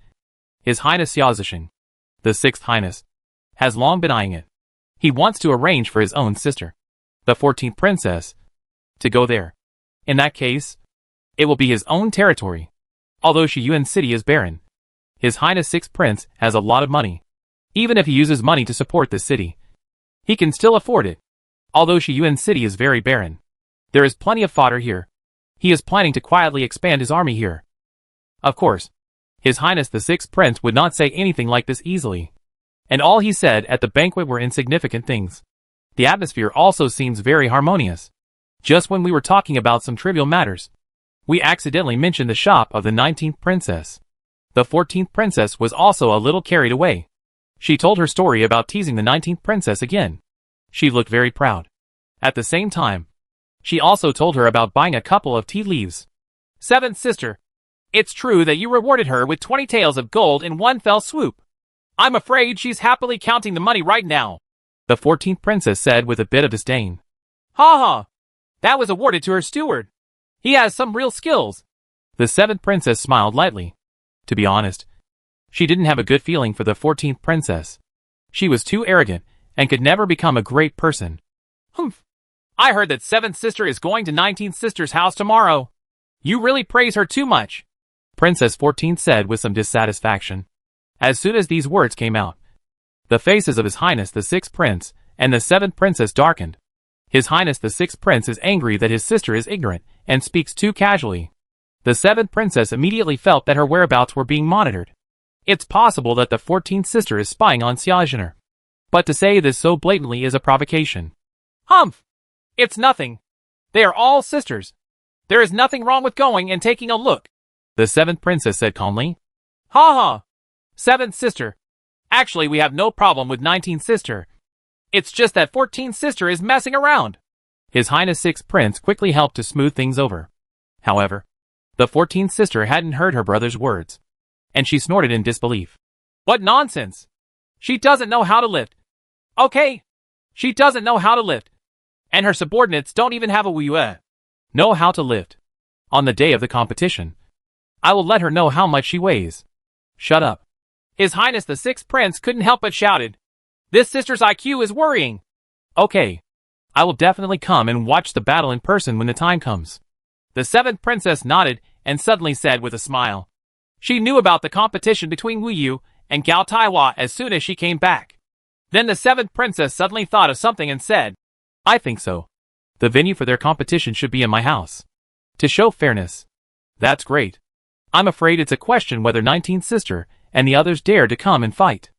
His Highness Xiaozisheng, the 6th Highness, has long been eyeing it. He wants to arrange for his own sister, the 14th Princess, to go there. In that case, It will be his own territory. Although Shiyuan City is barren, His Highness Sixth Prince has a lot of money. Even if he uses money to support this city, he can still afford it. Although Shiyuan City is very barren, there is plenty of fodder here. He is planning to quietly expand his army here. Of course, His Highness the Sixth Prince would not say anything like this easily. And all he said at the banquet were insignificant things. The atmosphere also seems very harmonious. Just when we were talking about some trivial matters, we accidentally mentioned the shop of the 19th princess. The 14th princess was also a little carried away. She told her story about teasing the 19th princess again. She looked very proud. At the same time, she also told her about buying a couple of tea leaves. Seventh sister, it's true that you rewarded her with 20 taels of gold in one fell swoop. I'm afraid she's happily counting the money right now, the 14th princess said with a bit of disdain. Ha ha! That was awarded to her steward. He has some real skills. The 7th princess smiled lightly. To be honest, she didn't have a good feeling for the 14th princess. She was too arrogant and could never become a great person. Humph! I heard that 7th sister is going to 19th sister's house tomorrow. You really praise her too much, Princess 14th said with some dissatisfaction. As soon as these words came out, the faces of His Highness the 6th Prince and the 7th Princess darkened. His Highness the 6th Prince is angry that his sister is ignorant and speaks too casually. The 7th Princess immediately felt that her whereabouts were being monitored. It's possible that the 14th sister is spying on Xiaozhener. But to say this so blatantly is a provocation. Humph! It's nothing. They are all sisters. There is nothing wrong with going and taking a look, the 7th Princess said calmly. Ha ha! 7th sister. Actually, we have no problem with 19th sister. It's just that 14th sister is messing around. His Highness 6th Prince quickly helped to smooth things over. However, the 14th sister hadn't heard her brother's words, and she snorted in disbelief. What nonsense! She doesn't know how to lift. Okay, she doesn't know how to lift. And her subordinates don't even have a Wuyue. Know how to lift. On the day of the competition, I will let her know how much she weighs. Shut up. His Highness the 6th Prince couldn't help but shouted. This sister's IQ is worrying. Okay. I will definitely come and watch the battle in person when the time comes. The 7th Princess nodded and suddenly said with a smile. She knew about the competition between Wu Yu and Gao Taiwa as soon as she came back. Then the 7th Princess suddenly thought of something and said, I think so. The venue for their competition should be in my house. To show fairness. That's great. I'm afraid it's a question whether 19th sister and the others dare to come and fight.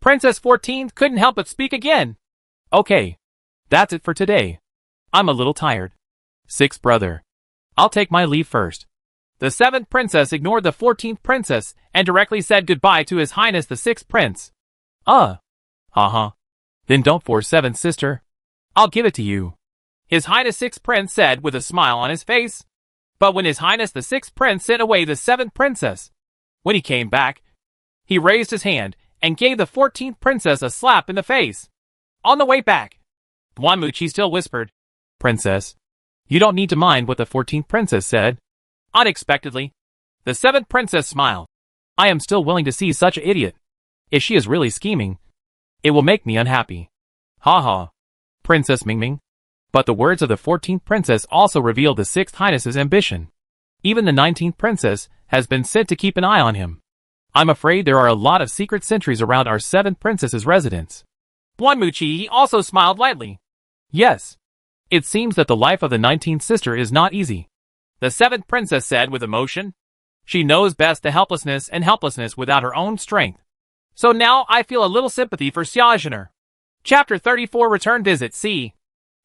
Princess 14th couldn't help but speak again. Okay. That's it for today. I'm a little tired. 6th brother. I'll take my leave first. The 7th Princess ignored the 14th Princess and directly said goodbye to His Highness the 6th Prince. Uh-huh. Then don't force 7th sister. I'll give it to you, His Highness 6th Prince said with a smile on his face. But when His Highness the 6th Prince sent away the 7th Princess, when he came back, he raised his hand and gave the 14th Princess a slap in the face. On the way back, Guanmuchi still whispered, Princess, you don't need to mind what the 14th Princess said. Unexpectedly, the 7th Princess smiled. I am still willing to see such an idiot. If she is really scheming, it will make me unhappy. Ha ha. Princess Mingming. But the words of the 14th Princess also revealed the 6th Highness's ambition. Even the 19th Princess has been sent to keep an eye on him. I'm afraid there are a lot of secret sentries around our 7th Princess's residence. Guanmuchi also smiled lightly. Yes. It seems that the life of the 19th sister is not easy, the 7th Princess said with emotion. She knows best the helplessness and helplessness without her own strength. So now I feel a little sympathy for Xiaozhener. Chapter 34 Return Visit C.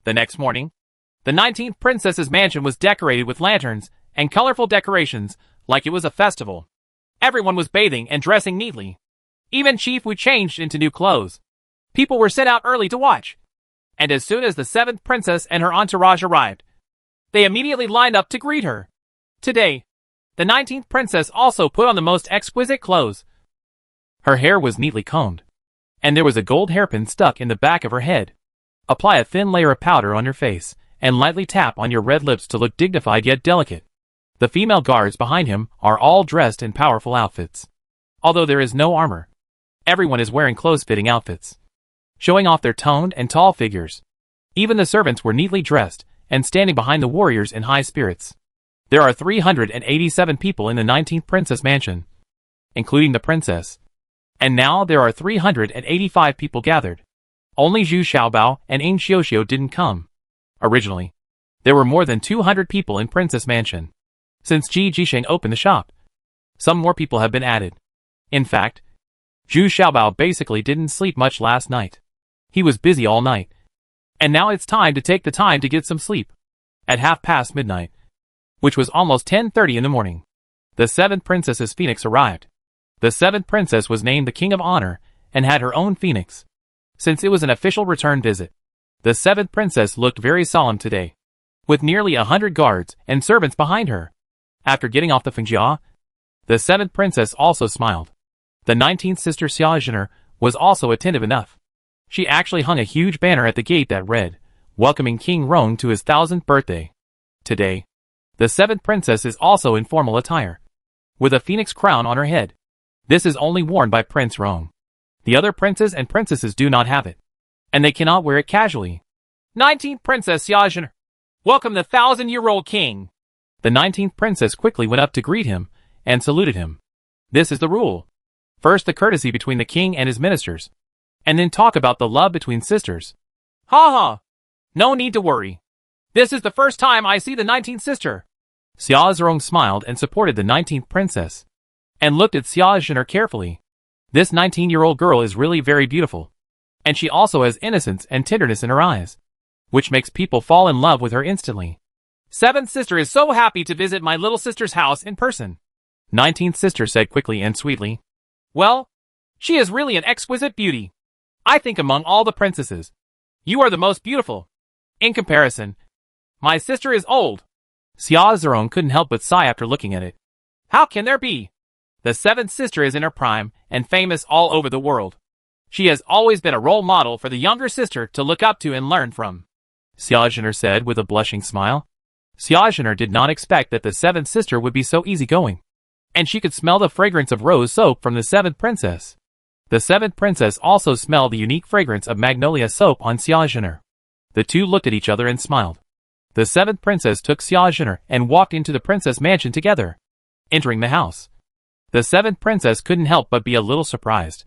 The next morning, the 19th Princess's mansion was decorated with lanterns and colorful decorations like it was a festival. Everyone was bathing and dressing neatly. Even Chief Wu changed into new clothes. People were sent out early to watch. And as soon as the 7th Princess and her entourage arrived, they immediately lined up to greet her. Today, the 19th Princess also put on the most exquisite clothes. Her hair was neatly combed, and there was a gold hairpin stuck in the back of her head. Apply a thin layer of powder on your face, and lightly tap on your red lips to look dignified yet delicate. The female guards behind him are all dressed in powerful outfits. Although there is no armor, everyone is wearing close-fitting outfits, showing off their toned and tall figures. Even the servants were neatly dressed and standing behind the warriors in high spirits. There are 387 people in the 19th Princess Mansion, including the princess. And now there are 385 people gathered. Only Zhu Xiaobao and Ing Xiuxiu didn't come. Originally, there were more than 200 people in Princess Mansion. Since Ji Jisheng opened the shop, some more people have been added. In fact, Zhu Xiaobao basically didn't sleep much last night. He was busy all night. And now it's time to take the time to get some sleep. At midnight, which was almost 10:30 in the morning, the 7th Princess's phoenix arrived. The 7th Princess was named the King of Honor and had her own phoenix. Since it was an official return visit, the 7th Princess looked very solemn today, with nearly 100 guards and servants behind her. After getting off the Fengjia, the 7th Princess also smiled. The 19th sister Xia Zhener was also attentive enough. She actually hung a huge banner at the gate that read, welcoming King Rong to his 1000th birthday. Today, the 7th Princess is also in formal attire, with a phoenix crown on her head. This is only worn by Prince Rong. The other princes and princesses do not have it, and they cannot wear it casually. 19th Princess Xia Zhener, welcome the 1000-year-old king. The 19th Princess quickly went up to greet him and saluted him. This is the rule. First the courtesy between the king and his ministers, and then talk about the love between sisters. Ha ha! No need to worry. This is the first time I see the 19th sister. Xia Zerong smiled and supported the 19th Princess, and looked at Xia Zhener carefully. This 19-year-old girl is really very beautiful, and she also has innocence and tenderness in her eyes, which makes people fall in love with her instantly. 7th sister is so happy to visit my little sister's house in person. 19th sister said quickly and sweetly. Well, she is really an exquisite beauty. I think among all the princesses, you are the most beautiful. In comparison, my sister is old. Xia Zerong couldn't help but sigh after looking at it. How can there be? The 7th sister is in her prime and famous all over the world. She has always been a role model for the younger sister to look up to and learn from. Xia Zhener said with a blushing smile. Xia Zhener did not expect that the 7th sister would be so easygoing, and she could smell the fragrance of rose soap from the 7th Princess. The 7th Princess also smelled the unique fragrance of magnolia soap on Xia Zhener. The two looked at each other and smiled. The 7th Princess took Xia Zhener and walked into the Princess Mansion together. Entering the house, the 7th Princess couldn't help but be a little surprised.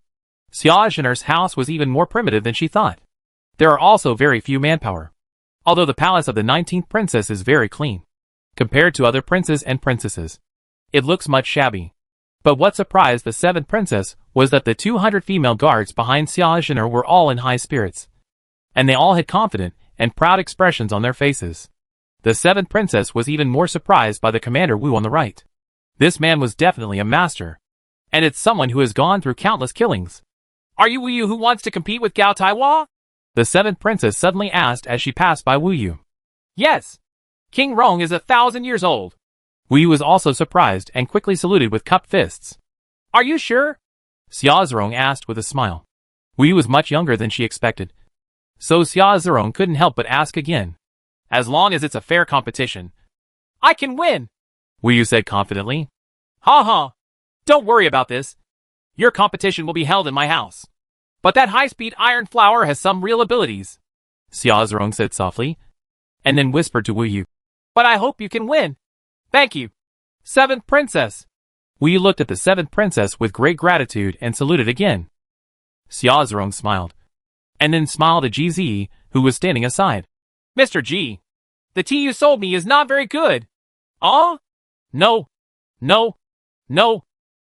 Xia Zhener's house was even more primitive than she thought. There are also very few manpower, although the palace of the 19th Princess is very clean, compared to other princes and princesses. It looks much shabby. But what surprised the 7th Princess was that the 200 female guards behind Xia Zhener were all in high spirits, and they all had confident and proud expressions on their faces. The 7th Princess was even more surprised by the Commander Wu on the right. This man was definitely a master, and it's someone who has gone through countless killings. Are you Wu Yu who wants to compete with Gao Taiwa? The 7th Princess suddenly asked as she passed by Wu Yu. Yes. King Rong is 1,000 years old. Wu Yu was also surprised and quickly saluted with cupped fists. Are you sure? Xia Zerong asked with a smile. Wu Yu was much younger than she expected, so Xia Zerong couldn't help but ask again. As long as it's a fair competition, I can win, Wu Yu said confidently. Ha ha. Don't worry about this. Your competition will be held in my house. But that high-speed iron flower has some real abilities, Xia Zerong said softly, and then whispered to Wu Yu. But I hope you can win. Thank you, 7th Princess. Wu Yu looked at the 7th Princess with great gratitude and saluted again. Xia Zerong smiled, and then smiled at Ji Zi, who was standing aside. Mr. Ji, the tea you sold me is not very good. Oh? No.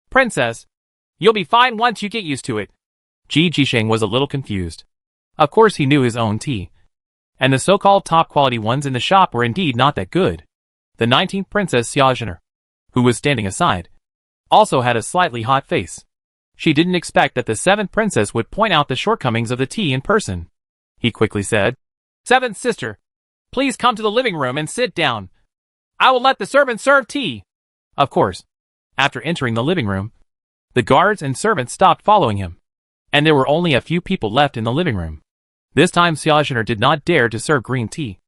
Princess, you'll be fine once you get used to it. Ji Jisheng was a little confused. Of course he knew his own tea, and the so-called top-quality ones in the shop were indeed not that good. The 19th Princess Xia Zhener, who was standing aside, also had a slightly hot face. She didn't expect that the 7th Princess would point out the shortcomings of the tea in person. He quickly said, 7th sister, please come to the living room and sit down. I will let the servants serve tea. Of course. After entering the living room, the guards and servants stopped following him, and there were only a few people left in the living room. This time Xia Zhener did not dare to serve green tea,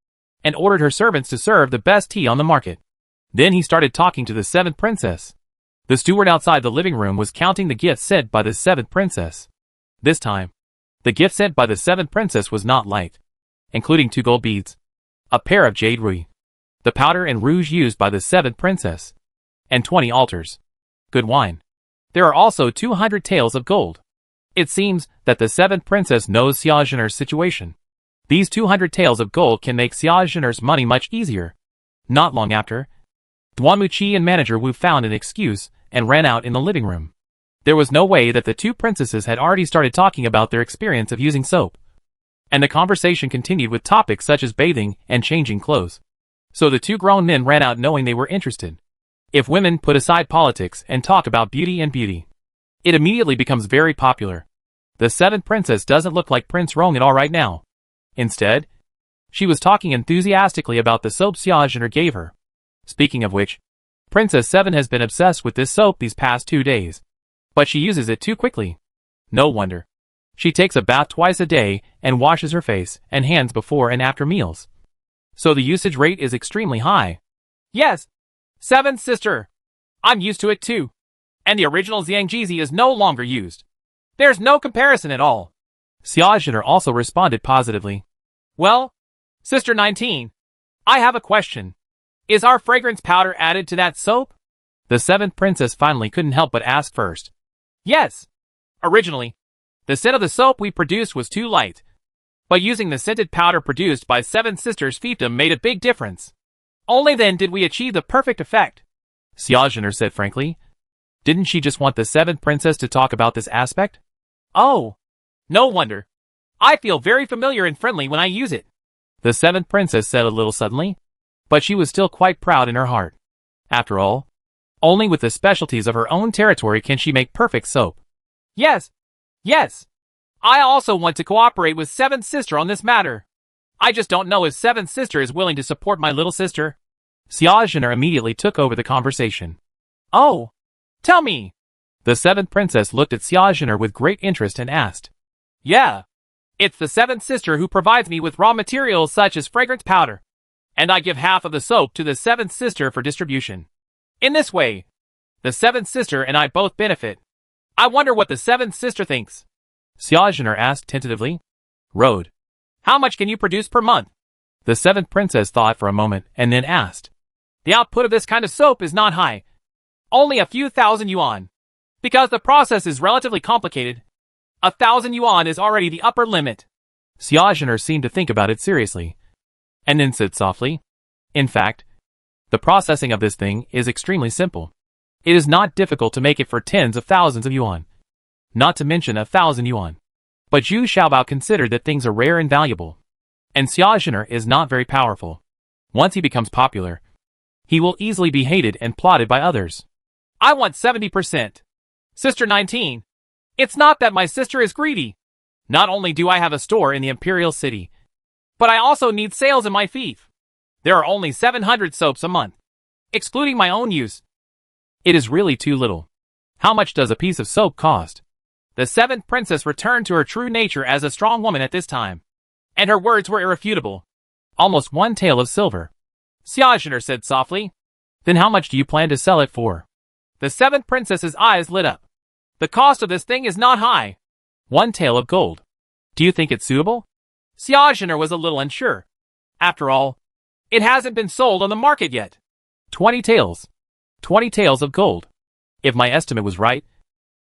and ordered her servants to serve the best tea on the market. Then he started talking to the 7th Princess. The steward outside the living room was counting the gifts sent by the 7th Princess. This time, the gift sent by the 7th Princess was not light, including 2 gold beads, a pair of jade ruby, the powder and rouge used by the 7th princess, and 20 altars. Good wine. There are also 200 taels of gold. It seems that the 7th princess knows Xiaojuner's situation. These 200 taels of gold can make Xiaojuner's money much easier. Not long after, Duan Muqi and manager Wu found an excuse and ran out in the living room. There was no way that the two princesses had already started talking about their experience of using soap. And the conversation continued with topics such as bathing and changing clothes. So the two grown men ran out knowing they were interested. If women put aside politics and talk about beauty, it immediately becomes very popular. The 7th princess doesn't look like Prince Rong at all right now. Instead, she was talking enthusiastically about the soap Xiaojuner gave her. Speaking of which, Princess 7 has been obsessed with this soap these past 2 days. But she uses it too quickly. No wonder. She takes a bath twice a day and washes her face and hands before and after meals. So the usage rate is extremely high. Yes, 7th sister. I'm used to it too. And the original Xiangjizi is no longer used. There's no comparison at all. Xiaojuner also responded positively. Well, Sister 19, I have a question. Is our fragrance powder added to that soap? The 7th princess finally couldn't help but ask first. Yes. Originally, the scent of the soap we produced was too light. But using the scented powder produced by 7 Sisters fiefdom made a big difference. Only then did we achieve the perfect effect. Xiaojuner said frankly. Didn't she just want the 7th princess to talk about this aspect? Oh, no wonder. I feel very familiar and friendly when I use it. The 7th princess said a little suddenly. But she was still quite proud in her heart. After all, only with the specialties of her own territory can she make perfect soap. Yes. I also want to cooperate with 7th sister on this matter. I just don't know if 7th sister is willing to support my little sister. Xiaojuner immediately took over the conversation. Oh, tell me. The 7th princess looked at Xiaojuner with great interest and asked. Yeah. It's the 7th sister who provides me with raw materials such as fragrance powder. And I give half of the soap to the 7th sister for distribution. In this way, the 7th sister and I both benefit. I wonder what the 7th sister thinks. Xiaojuner asked tentatively. Road. How much can you produce per month? The 7th princess thought for a moment and then asked. The output of this kind of soap is not high. Only a few thousand yuan. Because the process is relatively complicated. 1,000 yuan is already the upper limit. Xiaojuner seemed to think about it seriously. And then said softly. In fact, the processing of this thing is extremely simple. It is not difficult to make it for tens of thousands of yuan. Not to mention 1,000 yuan. But Zhu Xiaobao considered that things are rare and valuable. And Xiaojuner is not very powerful. Once he becomes popular, he will easily be hated and plotted by others. I want 70%. Sister 19. It's not that my sister is greedy. Not only do I have a store in the Imperial City, but I also need sales in my fief. There are only 700 soaps a month, excluding my own use. It is really too little. How much does a piece of soap cost? The 7th princess returned to her true nature as a strong woman at this time. And her words were irrefutable. Almost 1 tael of silver. Xiaojuner said softly. Then how much do you plan to sell it for? The 7th princess's eyes lit up. The cost of this thing is not high. 1 tael of gold. Do you think it's suitable? Xiaojuner was a little unsure. After all, it hasn't been sold on the market yet. 20 taels. 20 taels of gold. If my estimate was right,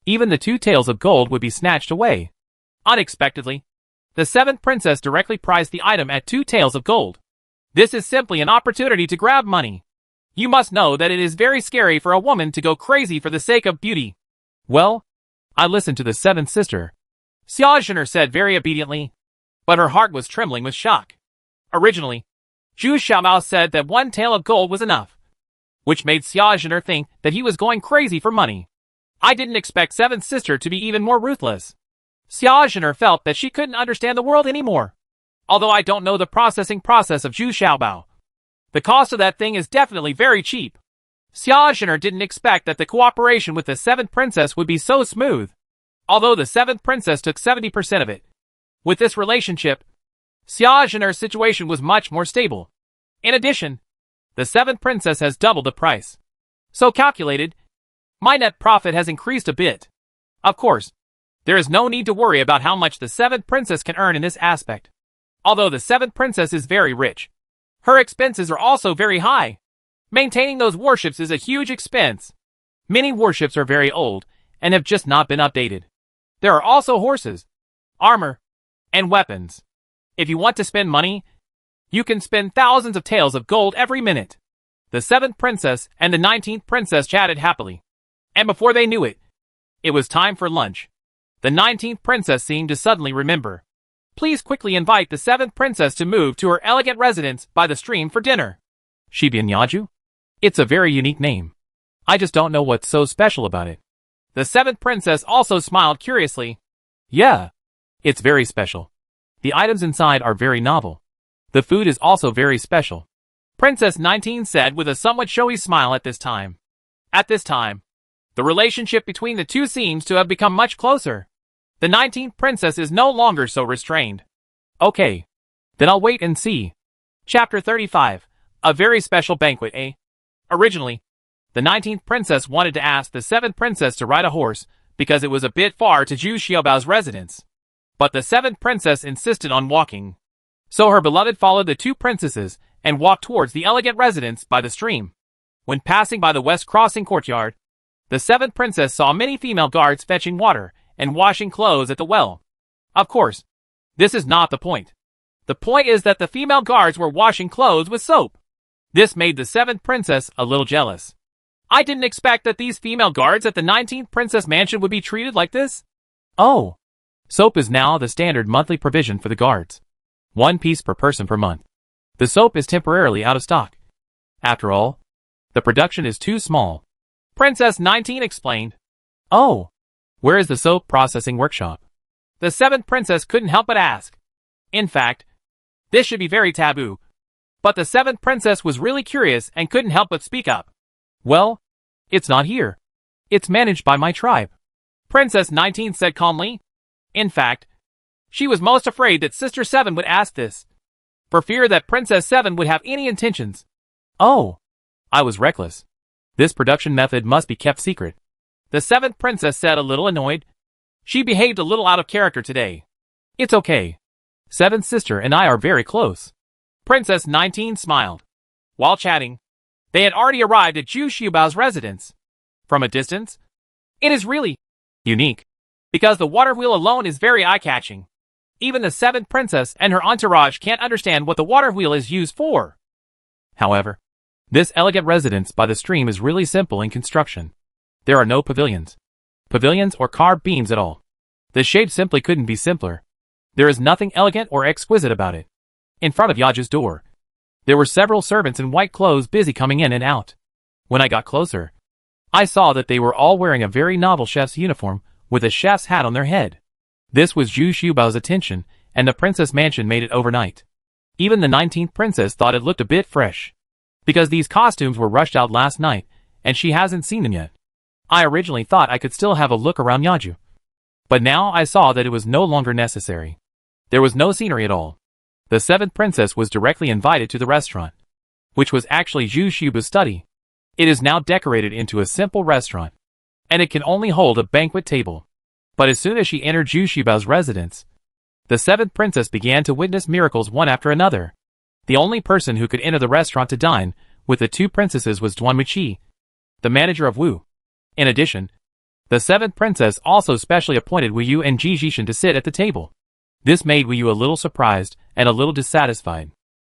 even the 2 taels of gold would be snatched away. Unexpectedly, the 7th princess directly priced the item at 2 taels of gold. This is simply an opportunity to grab money. You must know that it is very scary for a woman to go crazy for the sake of beauty. Well, I listened to the 7th sister. Xiaojuner said very obediently, but her heart was trembling with shock. Originally, Zhu Xiaomao said that 1 tael of gold was enough, which made Xiaojuner think that he was going crazy for money. I didn't expect 7th sister to be even more ruthless. Xiaojuner felt that she couldn't understand the world anymore. Although I don't know the processing process of Zhu Xiaobao. The cost of that thing is definitely very cheap. Xiaojuner didn't expect that the cooperation with the 7th princess would be so smooth. Although the 7th princess took 70% of it. With this relationship, Xiaojuner's situation was much more stable. In addition, the 7th princess has doubled the price. So calculated, my net profit has increased a bit. Of course, there is no need to worry about how much the 7th princess can earn in this aspect. Although the 7th princess is very rich, Her expenses are also very high. Maintaining those warships is a huge expense. Many warships are very old and have just not been updated. There are also horses, armor, and weapons. If you want to spend money, you can spend thousands of taels of gold every minute. The 7th princess and the 19th princess chatted happily. And before they knew it, it was time for lunch. The 19th princess seemed to suddenly remember. Please quickly invite the 7th princess to move to her elegant residence by the stream for dinner. Shibinyaju? It's a very unique name. I just don't know what's so special about it. The 7th princess also smiled curiously. Yeah, it's very special. The items inside are very novel. The food is also very special. Princess 19 said with a somewhat showy smile at this time. At this time, the relationship between the two seems to have become much closer. The 19th princess is no longer so restrained. Okay, then I'll wait and see. Chapter 35. A very special banquet, eh? Originally, the 19th princess wanted to ask the 7th princess to ride a horse because it was a bit far to Zhu Xiaobao's residence. But the 7th princess insisted on walking. So her beloved followed the two princesses and walked towards the elegant residence by the stream. When passing by the west crossing courtyard, the 7th princess saw many female guards fetching water and washing clothes at the well. Of course, this is not the point. The point is that the female guards were washing clothes with soap. This made the 7th princess a little jealous. I didn't expect that these female guards at the 19th princess mansion would be treated like this. Oh, soap is now the standard monthly provision for the guards. 1 piece per person per month. The soap is temporarily out of stock. After all, the production is too small. Princess 19 explained. Oh, where is the soap processing workshop? The 7th princess couldn't help but ask. In fact, this should be very taboo. But the 7th princess was really curious and couldn't help but speak up. Well, it's not here. It's managed by my tribe. Princess 19 said calmly. In fact, she was most afraid that Sister 7 would ask this, for fear that Princess 7 would have any intentions. Oh, I was reckless. This production method must be kept secret. The 7th princess said, a little annoyed. She behaved a little out of character today. It's okay. 7th sister and I are very close. Princess 19 smiled. While chatting, they had already arrived at Zhu Xiaobao's residence. From a distance, it is really unique, because the water wheel alone is very eye-catching. Even the 7th princess and her entourage can't understand what the water wheel is used for. However, this elegant residence by the stream is really simple in construction. There are no pavilions or carved beams at all. The shape simply couldn't be simpler. There is nothing elegant or exquisite about it. In front of Yaju's door, there were several servants in white clothes busy coming in and out. When I got closer, I saw that they were all wearing a very novel chef's uniform with a chef's hat on their head. This was Zhu Xiaobao's attention, and the princess mansion made it overnight. Even the 19th princess thought it looked a bit fresh, because these costumes were rushed out last night, and she hasn't seen them yet. I originally thought I could still have a look around Yaju, but now I saw that it was no longer necessary. There was no scenery at all. The 7th princess was directly invited to the restaurant, which was actually Zhu Xiaobao's study. It is now decorated into a simple restaurant, and it can only hold a banquet table. But as soon as she entered Zhu Xiaobao's residence, the 7th princess began to witness miracles one after another. The only person who could enter the restaurant to dine with the two princesses was Duan Muqi, the manager of Wu. In addition, the 7th princess also specially appointed Wu Yu and Ji Jishan to sit at the table. This made Wu Yu a little surprised and a little dissatisfied.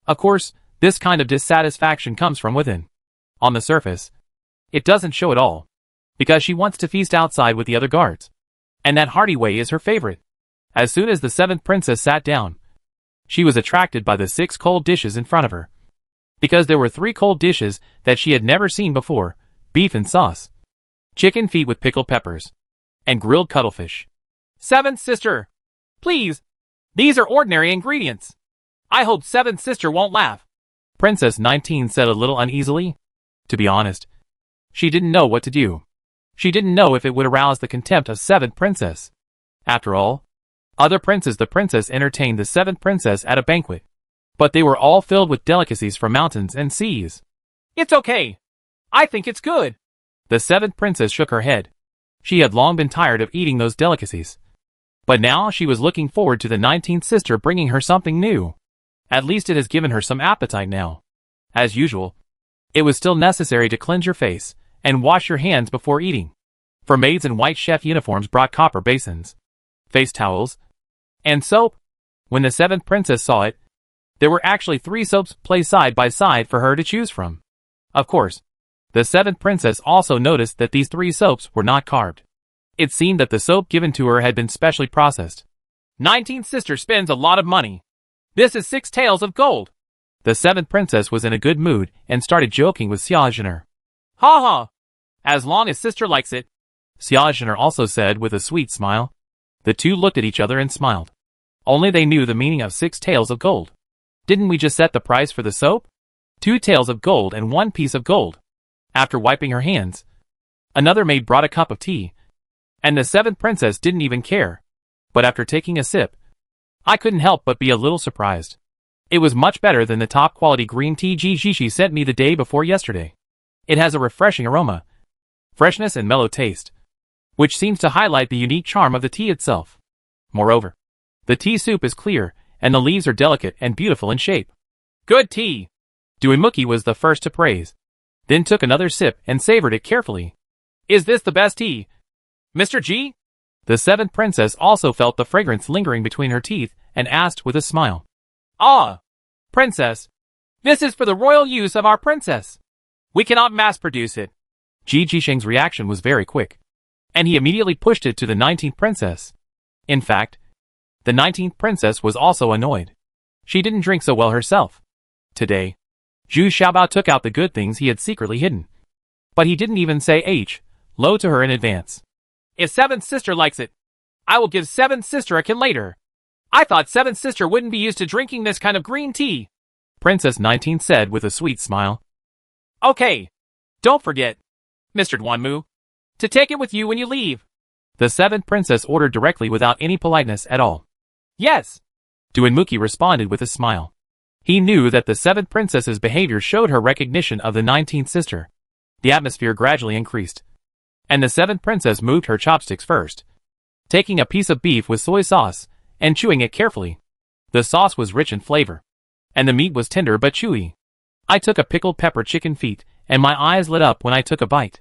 Of course, this kind of dissatisfaction comes from within. On the surface, it doesn't show at all, because she wants to feast outside with the other guards, and that hearty way is her favorite. As soon as the 7th princess sat down, she was attracted by the 6 cold dishes in front of her, because there were 3 cold dishes that she had never seen before: beef and sauce, chicken feet with pickled peppers, and grilled cuttlefish. 7th sister, please, these are ordinary ingredients. I hope 7th sister won't laugh. Princess 19 said a little uneasily. To be honest, she didn't know what to do. She didn't know if it would arouse the contempt of 7th princess. After all, the princess entertained the 7th princess at a banquet, but they were all filled with delicacies from mountains and seas. It's okay. I think it's good. The 7th princess shook her head. She had long been tired of eating those delicacies, but now she was looking forward to the 19th sister bringing her something new. At least it has given her some appetite now. As usual, it was still necessary to cleanse your face and wash your hands before eating. For maids in white chef uniforms brought copper basins, face towels, and soap. When the seventh princess saw it, there were actually 3 soaps placed side by side for her to choose from. Of course, the seventh princess also noticed that these 3 soaps were not carved. It seemed that the soap given to her had been specially processed. 19th sister spends a lot of money. This is 6 taels of gold. The seventh princess was in a good mood and started joking with Xiaozhener. Ha ha! As long as sister likes it. Xiaozhener also said with a sweet smile. The two looked at each other and smiled. Only they knew the meaning of 6 taels of gold. Didn't we just set the price for the soap? 2 taels of gold and 1 piece of gold. After wiping her hands, another maid brought a cup of tea. And the seventh princess didn't even care. But after taking a sip, I couldn't help but be a little surprised. It was much better than the top quality green tea Gigi sent me the day before yesterday. It has a refreshing aroma, freshness and mellow taste, which seems to highlight the unique charm of the tea itself. Moreover, the tea soup is clear, and the leaves are delicate and beautiful in shape. Good tea! Duimuki was the first to praise, then took another sip and savored it carefully. Is this the best tea, Mr. G? The seventh princess also felt the fragrance lingering between her teeth and asked with a smile. Ah, princess. This is for the royal use of our princess. We cannot mass produce it. Ji Sheng's reaction was very quick, and he immediately pushed it to the 19th princess. In fact, the 19th princess was also annoyed. She didn't drink so well herself. Today, Zhu Xiaobao took out the good things he had secretly hidden. But he didn't even say low to her in advance. If 7th sister likes it, I will give 7th sister a can later. I thought 7th sister wouldn't be used to drinking this kind of green tea, Princess 19 said with a sweet smile. Okay. Don't forget, Mr. Duanmu, to take it with you when you leave. The 7th princess ordered directly without any politeness at all. Yes. Duanmuki responded with a smile. He knew that the 7th princess's behavior showed her recognition of the 19th sister. The atmosphere gradually increased, and the 7th princess moved her chopsticks first, taking a piece of beef with soy sauce and chewing it carefully. The sauce was rich in flavor, and the meat was tender but chewy. I took a pickled pepper chicken feet, and my eyes lit up when I took a bite.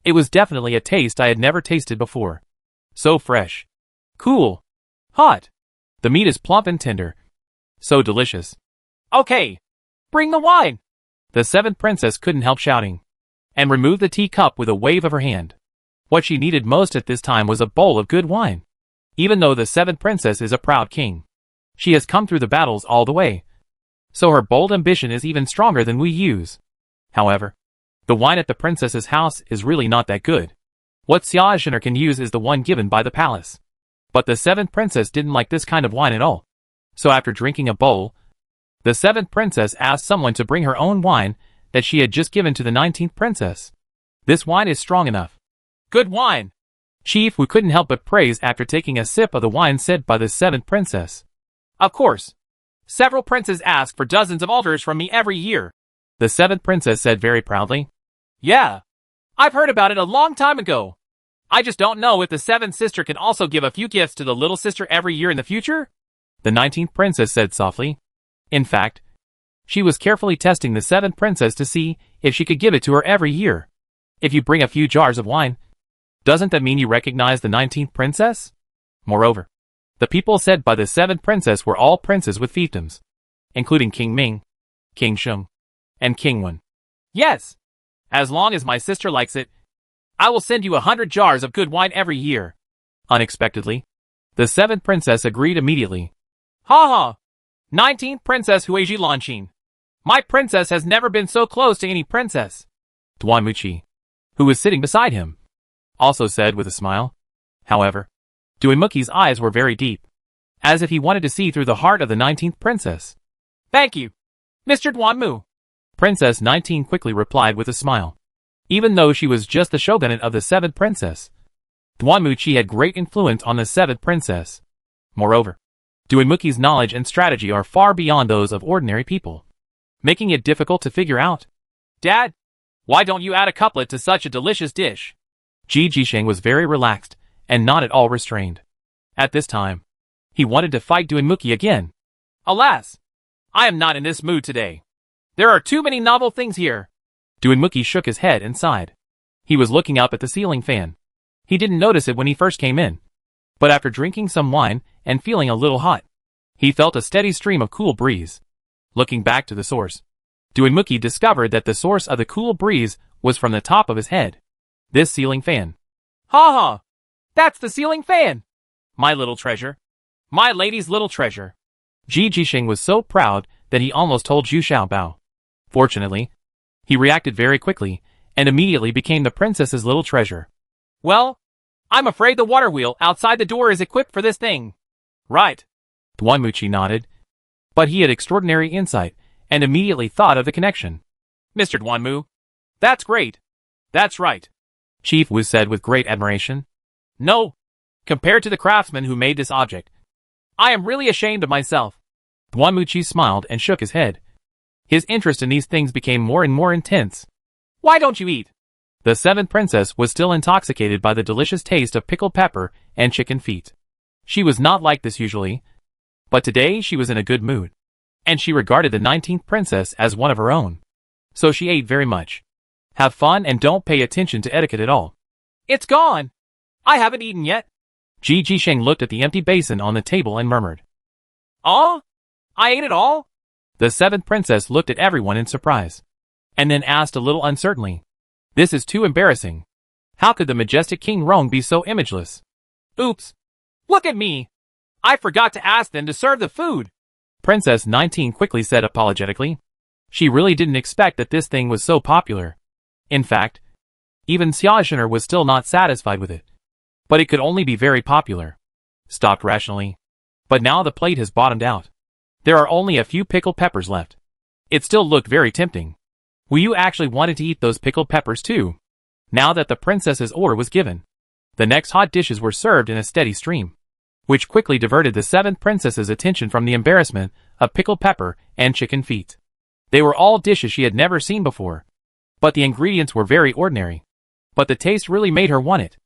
It was definitely a taste I had never tasted before. So fresh, cool, hot. The meat is plump and tender. So delicious. Okay, bring the wine. The 7th princess couldn't help shouting, and removed the teacup with a wave of her hand. What she needed most at this time was a bowl of good wine. Even though the 7th princess is a proud king, she has come through the battles all the way, so her bold ambition is even stronger than we use. However, the wine at the princess's house is really not that good. What Xiaozhener can use is the one given by the palace. But the 7th princess didn't like this kind of wine at all. So after drinking a bowl, the 7th princess asked someone to bring her own wine that she had just given to the 19th princess. This wine is strong enough. Good wine. Chief Wu couldn't help but praise after taking a sip of the wine said by the 7th princess. Of course. Several princes ask for dozens of altars from me every year. The 7th princess said very proudly. Yeah. I've heard about it a long time ago. I just don't know if the 7th sister can also give a few gifts to the little sister every year in the future? The 19th princess said softly. In fact, she was carefully testing the 7th princess to see if she could give it to her every year. If you bring a few jars of wine, doesn't that mean you recognize the 19th princess? Moreover, the people said by the 7th princess were all princes with fiefdoms, including King Ming, King Sheng, and King Wen. Yes. As long as my sister likes it, I will send you 100 jars of good wine every year. Unexpectedly, the 7th princess agreed immediately. Ha ha! 19th Princess Huiji Lanqing. My princess has never been so close to any princess. Duanmuchi, who was sitting beside him, also said with a smile. However, Duimuki's eyes were very deep, as if he wanted to see through the heart of the 19th princess. Thank you, Mr. Duanmu. Princess 19 quickly replied with a smile. Even though she was just the shogunate of the 7th princess, Duanmuchi had great influence on the 7th princess. Moreover, Duimuki's knowledge and strategy are far beyond those of ordinary people, making it difficult to figure out. Dad, why don't you add a couplet to such a delicious dish? Ji Sheng was very relaxed and not at all restrained. At this time, he wanted to fight Duimuki again. Alas, I am not in this mood today. There are too many novel things here. Duanmuki shook his head and sighed. He was looking up at the ceiling fan. He didn't notice it when he first came in. But after drinking some wine and feeling a little hot, he felt a steady stream of cool breeze. Looking back to the source, Duanmuki discovered that the source of the cool breeze was from the top of his head. This ceiling fan. Ha ha! That's the ceiling fan! My little treasure. My lady's little treasure. Ji Jisheng was so proud that he almost told Zhu Xiaobao. Fortunately, he reacted very quickly and immediately became the princess's little treasure. Well, I'm afraid the water wheel outside the door is equipped for this thing. Right. Duanmuchi nodded. But he had extraordinary insight and immediately thought of the connection. Mr. Duanmu. That's great. That's right. Chief Wu said with great admiration. No. Compared to the craftsman who made this object, I am really ashamed of myself. Duanmuchi smiled and shook his head. His interest in these things became more and more intense. Why don't you eat? The seventh princess was still intoxicated by the delicious taste of pickled pepper and chicken feet. She was not like this usually, but today she was in a good mood, and she regarded the 19th princess as one of her own. So she ate very much. Have fun and don't pay attention to etiquette at all. It's gone. I haven't eaten yet. Ji Jisheng looked at the empty basin on the table and murmured. Oh? I ate it all? The seventh princess looked at everyone in surprise, and then asked a little uncertainly. This is too embarrassing. How could the majestic King Rong be so imageless? Oops. Look at me. I forgot to ask them to serve the food. Princess 19 quickly said apologetically. She really didn't expect that this thing was so popular. In fact, even Xiaoxuner was still not satisfied with it. But it could only be very popular. Stopped rationally. But now the plate has bottomed out. There are only a few pickled peppers left. It still looked very tempting. Wu Yu actually wanted to eat those pickled peppers too. Now that the princess's order was given, the next hot dishes were served in a steady stream, which quickly diverted the seventh princess's attention from the embarrassment of pickled pepper and chicken feet. They were all dishes she had never seen before, but the ingredients were very ordinary. But the taste really made her want it.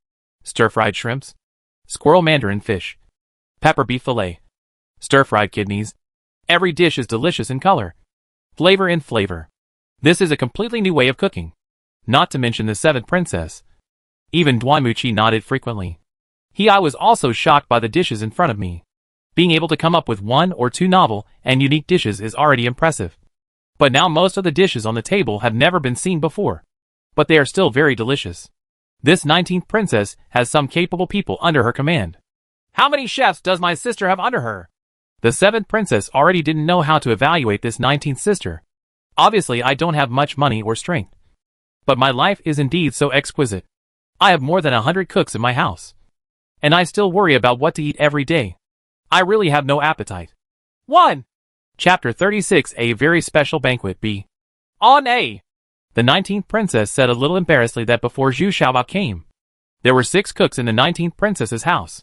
Stir-fried shrimps, squirrel mandarin fish, pepper beef fillet, stir-fried kidneys. Every dish is delicious in color, flavor and flavor. This is a completely new way of cooking. Not to mention the seventh princess. Even Duanmuchi nodded frequently. I was also shocked by the dishes in front of me. Being able to come up with one or two novel and unique dishes is already impressive. But now most of the dishes on the table have never been seen before. But they are still very delicious. This 19th princess has some capable people under her command. How many chefs does my sister have under her? The seventh princess already didn't know how to evaluate this 19th sister. Obviously I don't have much money or strength. But my life is indeed so exquisite. I have more than 100 cooks in my house. And I still worry about what to eat every day. I really have no appetite. 1. Chapter 36 A Very Special Banquet B. On A. The 19th princess said a little embarrassedly that before Zhu Xiaobao came, there were 6 cooks in the 19th princess's house.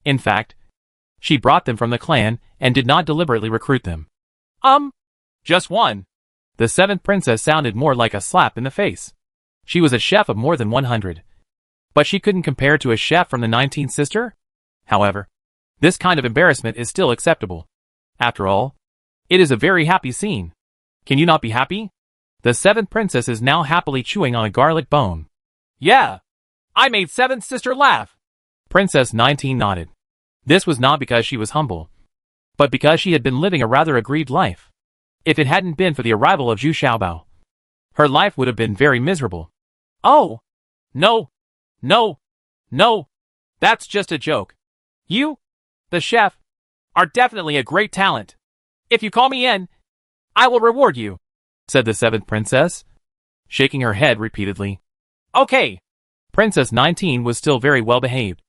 In fact, she brought them from the clan and did not deliberately recruit them. Just 1. The 7th princess sounded more like a slap in the face. She was a chef of more than 100. But she couldn't compare to a chef from the 19th sister? However, this kind of embarrassment is still acceptable. After all, it is a very happy scene. Can you not be happy? The 7th princess is now happily chewing on a garlic bone. Yeah. I made 7th sister laugh. Princess 19 nodded. This was not because she was humble, but because she had been living a rather aggrieved life. If it hadn't been for the arrival of Zhu Xiaobao, her life would have been very miserable. Oh. No. No. No. That's just a joke. You, the chef, are definitely a great talent. If you call me in, I will reward you, said the 7th princess, shaking her head repeatedly. Okay. Princess 19 was still very well behaved,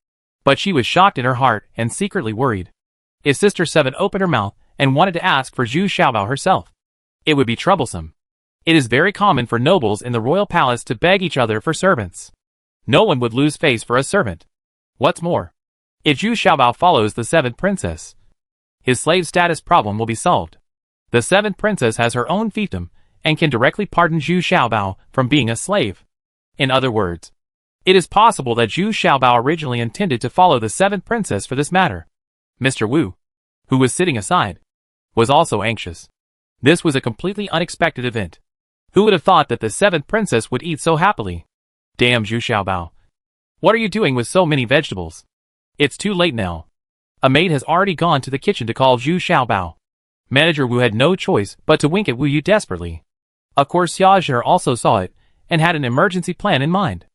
but she was shocked in her heart and secretly worried. If Sister 7 opened her mouth and wanted to ask for Zhu Xiaobao herself, it would be troublesome. It is very common for nobles in the royal palace to beg each other for servants. No one would lose face for a servant. What's more, if Zhu Xiaobao follows the 7th princess, his slave status problem will be solved. The 7th princess has her own fiefdom and can directly pardon Zhu Xiaobao from being a slave. In other words, it is possible that Zhu Xiaobao originally intended to follow the 7th princess for this matter. Mr. Wu, who was sitting aside, was also anxious. This was a completely unexpected event. Who would have thought that the 7th princess would eat so happily? Damn Zhu Xiaobao. What are you doing with so many vegetables? It's too late now. A maid has already gone to the kitchen to call Zhu Xiaobao. Manager Wu had no choice but to wink at Wu Yu desperately. Of course Xiaozhi also saw it, and had an emergency plan in mind.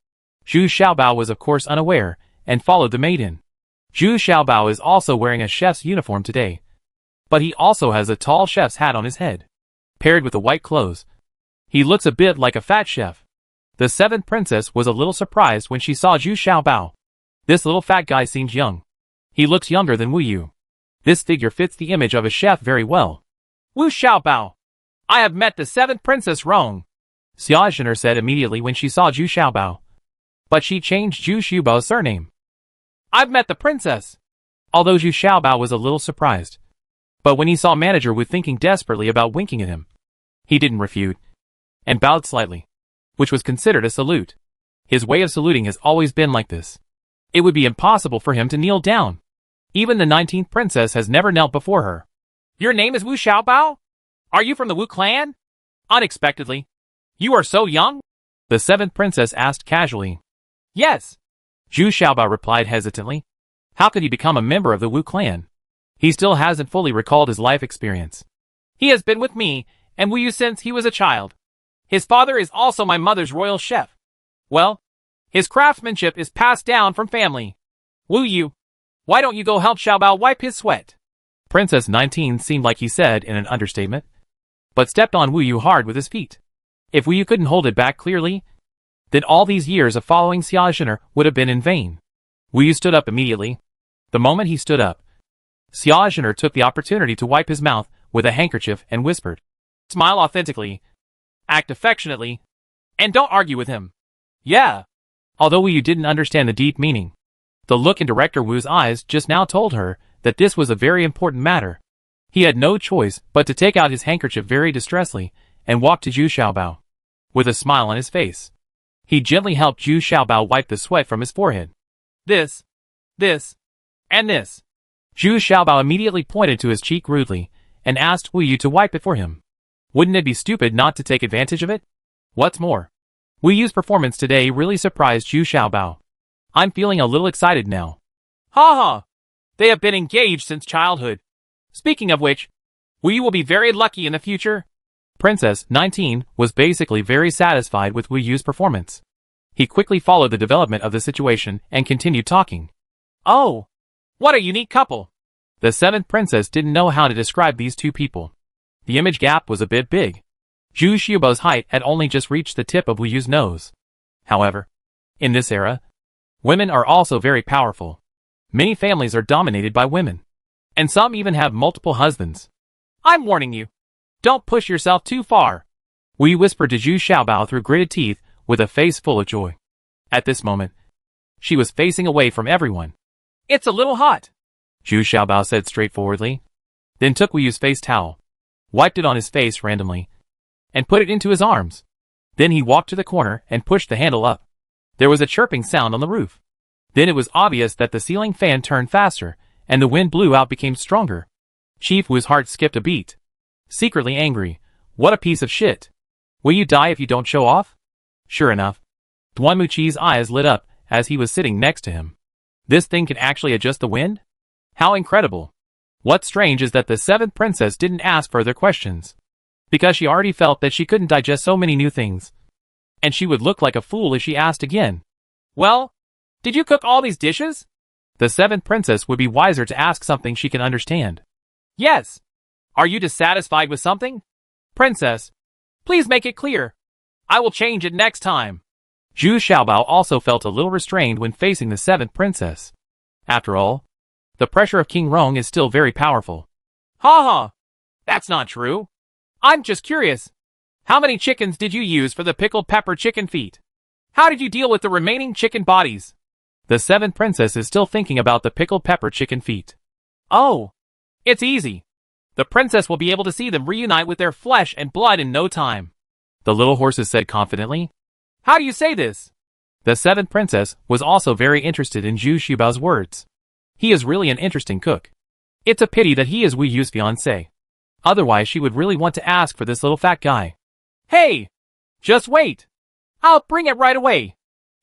Zhu Xiaobao was of course unaware, and followed the maid in. Zhu Xiaobao is also wearing a chef's uniform today. But he also has a tall chef's hat on his head. Paired with the white clothes, he looks a bit like a fat chef. The 7th princess was a little surprised when she saw Zhu Xiaobao. This little fat guy seems young. He looks younger than Wu Yu. This figure fits the image of a chef very well. Wu Xiaobao. I have met the 7th princess wrong, Xiaozhi said immediately when she saw Zhu Xiaobao. But she changed Zhu Xiaobao's surname. I've met the princess. Although Zhu Xiaobao was a little surprised. But when he saw Manager Wu thinking desperately about winking at him, he didn't refute, and bowed slightly, which was considered a salute. His way of saluting has always been like this. It would be impossible for him to kneel down. Even the 19th princess has never knelt before her. Your name is Wu Xiaobao? Are you from the Wu clan? Unexpectedly. You are so young? The 7th princess asked casually. Yes. Zhu Xiaobao replied hesitantly. How could he become a member of the Wu clan? He still hasn't fully recalled his life experience. He has been with me and Wu Yu since he was a child. His father is also my mother's royal chef. Well, his craftsmanship is passed down from family. Wu Yu, why don't you go help Xiaobao wipe his sweat? Princess 19 seemed like he said in an understatement, but stepped on Wu Yu hard with his feet. If Wu Yu couldn't hold it back clearly, then all these years of following Xiaozhi would have been in vain. Wu Yu stood up immediately. The moment he stood up, Xiaozhi took the opportunity to wipe his mouth with a handkerchief and whispered, Smile authentically, act affectionately, and don't argue with him. Yeah. Although Wu Yu didn't understand the deep meaning, the look in Director Wu's eyes just now told her that this was a very important matter. He had no choice but to take out his handkerchief very distressfully and walk to Zhu Xiaobao. With a smile on his face, he gently helped Zhu Xiaobao wipe the sweat from his forehead. This, and this. Zhu Xiaobao immediately pointed to his cheek rudely and asked Wu Yu to wipe it for him. Wouldn't it be stupid not to take advantage of it? What's more, Wu Yu's performance today really surprised Zhu Xiaobao. I'm feeling a little excited now. Ha ha! They have been engaged since childhood. Speaking of which, Wu Yu will be very lucky in the future. Princess 19 was basically very satisfied with Wu Yu's performance. He quickly followed the development of the situation and continued talking. Oh, what a unique couple. The 7th princess didn't know how to describe these two people. The image gap was a bit big. Zhu Xiaobao's height had only just reached the tip of Wu Yu's nose. However, in this era, women are also very powerful. Many families are dominated by women, and some even have multiple husbands. I'm warning you. Don't push yourself too far. Wu Yu whispered to Zhu Xiaobao through gritted teeth with a face full of joy. At this moment, she was facing away from everyone. It's a little hot, Zhu Xiaobao said straightforwardly, then took Wu Yu's face towel, wiped it on his face randomly, and put it into his arms. Then he walked to the corner and pushed the handle up. There was a chirping sound on the roof. Then it was obvious that the ceiling fan turned faster, and the wind blew out became stronger. Chief Wu's heart skipped a beat. Secretly angry. What a piece of shit. Will you die if you don't show off? Sure enough, Duan Muqi's eyes lit up as he was sitting next to him. This thing can actually adjust the wind? How incredible. What's strange is that the 7th princess didn't ask further questions, because she already felt that she couldn't digest so many new things, and she would look like a fool if she asked again. Well, did you cook all these dishes? The 7th princess would be wiser to ask something she can understand. Yes. Are you dissatisfied with something? Princess, please make it clear. I will change it next time. Zhu Xiaobao also felt a little restrained when facing the 7th princess. After all, the pressure of King Rong is still very powerful. Ha ha! That's not true. I'm just curious. How many chickens did you use for the pickled pepper chicken feet? How did you deal with the remaining chicken bodies? The 7th princess is still thinking about the pickled pepper chicken feet. Oh, it's easy. The princess will be able to see them reunite with their flesh and blood in no time. The little horses said confidently. How do you say this? The 7th princess was also very interested in Zhu Xiaobao's words. He is really an interesting cook. It's a pity that he is Wu Yu's fiancé. Otherwise she would really want to ask for this little fat guy. Hey! Just wait! I'll bring it right away!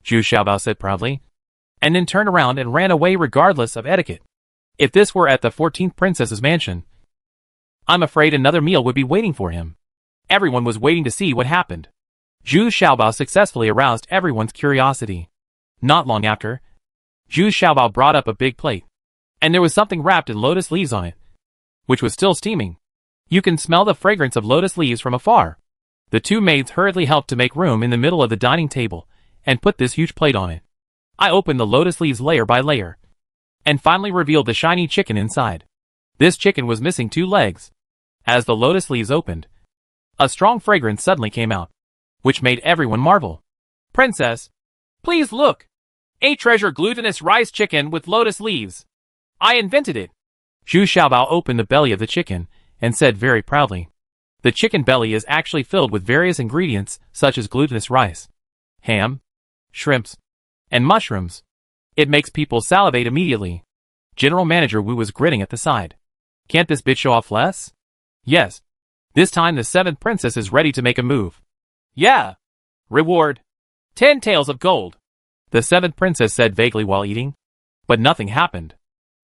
Zhu Xiaobao said proudly, and then turned around and ran away regardless of etiquette. If this were at the 14th princess's mansion, I'm afraid another meal would be waiting for him. Everyone was waiting to see what happened. Zhu Xiaobao successfully aroused everyone's curiosity. Not long after, Zhu Xiaobao brought up a big plate, and there was something wrapped in lotus leaves on it, which was still steaming. You can smell the fragrance of lotus leaves from afar. The two maids hurriedly helped to make room in the middle of the dining table and put this huge plate on it. I opened the lotus leaves layer by layer, and finally revealed the shiny chicken inside. This chicken was missing 2 legs. As the lotus leaves opened, a strong fragrance suddenly came out, which made everyone marvel. Princess, please look! A treasure glutinous rice chicken with lotus leaves. I invented it. Zhu Xiaobao opened the belly of the chicken and said very proudly, the chicken belly is actually filled with various ingredients such as glutinous rice, ham, shrimps, and mushrooms. It makes people salivate immediately. General Manager Wu was grinning at the side. Can't this bitch show off less? Yes. This time the 7th princess is ready to make a move. Yeah. Reward. 10 taels of gold. The 7th princess said vaguely while eating. But nothing happened.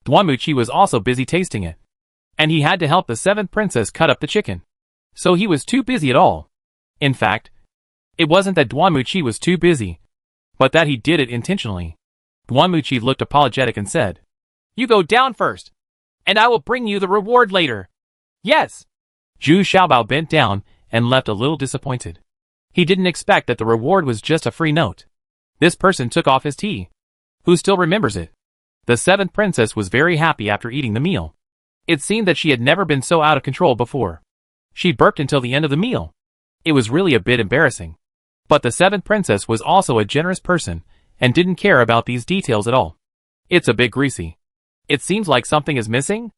Duanmuqi was also busy tasting it, and he had to help the 7th princess cut up the chicken. So he was too busy at all. In fact, it wasn't that Duanmuqi was too busy, but that he did it intentionally. Duanmuqi looked apologetic and said, You go down first, and I will bring you the reward later. Yes. Zhu Xiaobao bent down and left a little disappointed. He didn't expect that the reward was just a free note. This person took off his tea. Who still remembers it? The 7th princess was very happy after eating the meal. It seemed that she had never been so out of control before. She burped until the end of the meal. It was really a bit embarrassing. But the 7th princess was also a generous person and didn't care about these details at all. It's a bit greasy. It seems like something is missing?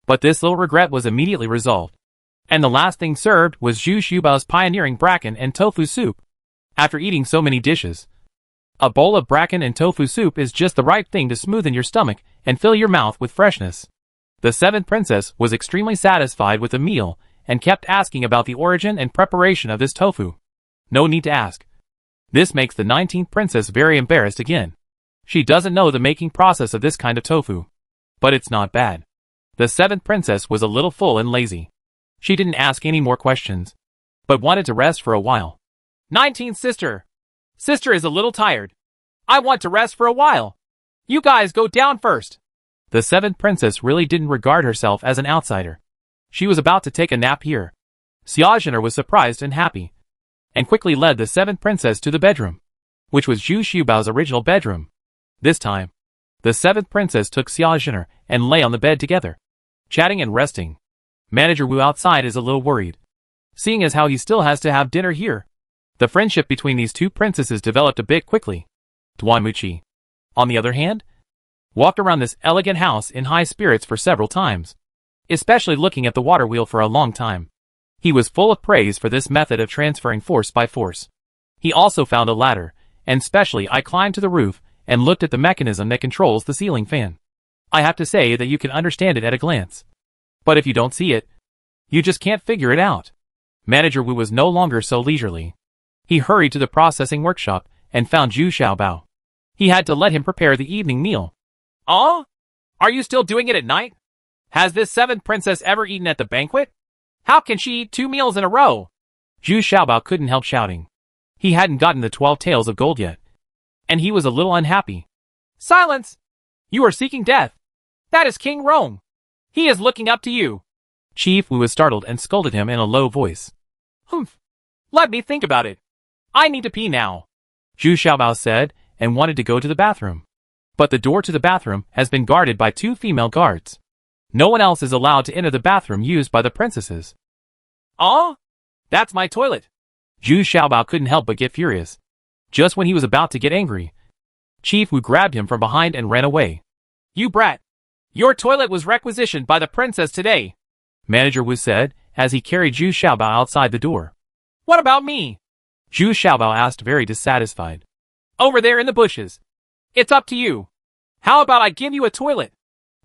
But this little regret was immediately resolved. And the last thing served was Zhu Xiaobao's pioneering bracken and tofu soup. After eating so many dishes, a bowl of bracken and tofu soup is just the right thing to smoothen your stomach and fill your mouth with freshness. The 7th princess was extremely satisfied with the meal and kept asking about the origin and preparation of this tofu. No need to ask. This makes the 19th princess very embarrassed again. She doesn't know the making process of this kind of tofu. But it's not bad. The 7th princess was a little full and lazy. She didn't ask any more questions, but wanted to rest for a while. 19th sister. Sister is a little tired. I want to rest for a while. You guys go down first. The 7th princess really didn't regard herself as an outsider. She was about to take a nap here. Xiaozhener was surprised and happy, and quickly led the 7th princess to the bedroom, which was Zhu Xiaobao's original bedroom. This time, the 7th princess took Xiaozhener and lay on the bed together, chatting and resting. Manager Wu outside is a little worried, seeing as how he still has to have dinner here. The friendship between these two princesses developed a bit quickly. Duanmuqi, on the other hand, walked around this elegant house in high spirits for several times, especially looking at the water wheel for a long time. He was full of praise for this method of transferring force by force. He also found a ladder, and specially I climbed to the roof and looked at the mechanism that controls the ceiling fan. I have to say that you can understand it at a glance. But if you don't see it, you just can't figure it out. Manager Wu was no longer so leisurely. He hurried to the processing workshop and found Zhu Xiaobao. He had to let him prepare the evening meal. Oh? Are you still doing it at night? Has this 7th princess ever eaten at the banquet? How can she eat 2 meals in a row? Zhu Xiaobao couldn't help shouting. He hadn't gotten the 12 taels of gold yet, and he was a little unhappy. Silence! You are seeking death. That is King Rong. He is looking up to you. Chief Wu was startled and scolded him in a low voice. Humph. Let me think about it. I need to pee now. Zhu Xiaobao said and wanted to go to the bathroom. But the door to the bathroom has been guarded by 2 female guards. No one else is allowed to enter the bathroom used by the princesses. Oh? That's my toilet. Zhu Xiaobao couldn't help but get furious. Just when he was about to get angry, Chief Wu grabbed him from behind and ran away. You brat. Your toilet was requisitioned by the princess today. Manager Wu said as he carried Zhu Xiaobao outside the door. What about me? Zhu Xiaobao asked, very dissatisfied. Over there in the bushes. It's up to you. How about I give you a toilet?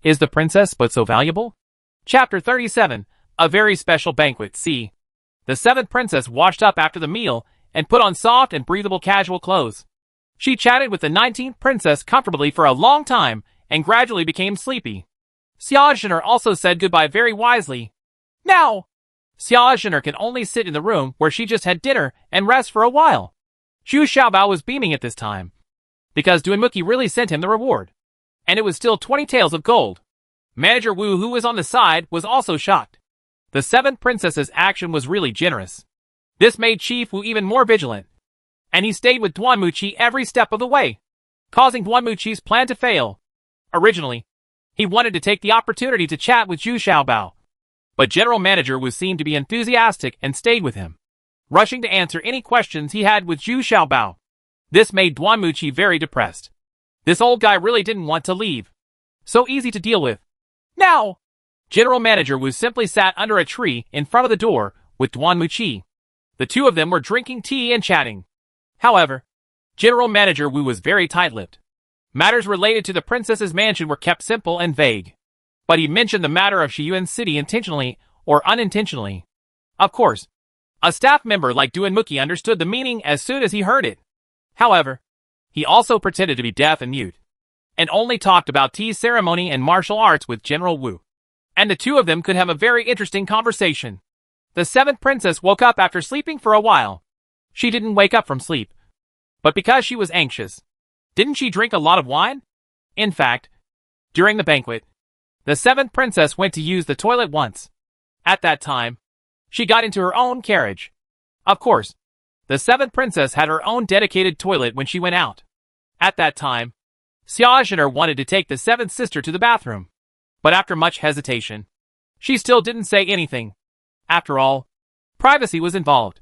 Is the princess but so valuable? Chapter 37. A very special banquet, see. The seventh princess washed up after the meal and put on soft and breathable casual clothes. She chatted with the 19th princess comfortably for a long time and gradually became sleepy. Xiaozhener also said goodbye very wisely. Now, Xiaozhener can only sit in the room where she just had dinner and rest for a while. Zhu Xiaobao was beaming at this time, because Duanmuki really sent him the reward, and it was still 20 taels of gold. Manager Wu, who was on the side, was also shocked. The seventh princess's action was really generous. This made Chief Wu even more vigilant, and he stayed with Duanmuqi every step of the way, causing Duanmuqi's plan to fail. Originally, he wanted to take the opportunity to chat with Zhu Xiaobao, but General Manager Wu seemed to be enthusiastic and stayed with him, rushing to answer any questions he had with Zhu Xiaobao. This made Duanmuqi very depressed. This old guy really didn't want to leave. So easy to deal with. Now, General Manager Wu simply sat under a tree in front of the door with Duanmuqi. The two of them were drinking tea and chatting. However, General Manager Wu was very tight-lipped. Matters related to the princess's mansion were kept simple and vague. But he mentioned the matter of Shiyuan City intentionally or unintentionally. Of course, a staff member like Duanmuqi understood the meaning as soon as he heard it. However, he also pretended to be deaf and mute, and only talked about tea ceremony and martial arts with General Wu. And the two of them could have a very interesting conversation. The seventh princess woke up after sleeping for a while. She didn't wake up from sleep, but because she was anxious. Didn't she drink a lot of wine? In fact, during the banquet, the seventh princess went to use the toilet once. At that time, she got into her own carriage. Of course, the seventh princess had her own dedicated toilet when she went out. At that time, Xiaozhener wanted to take the seventh sister to the bathroom, but after much hesitation, she still didn't say anything. After all, privacy was involved,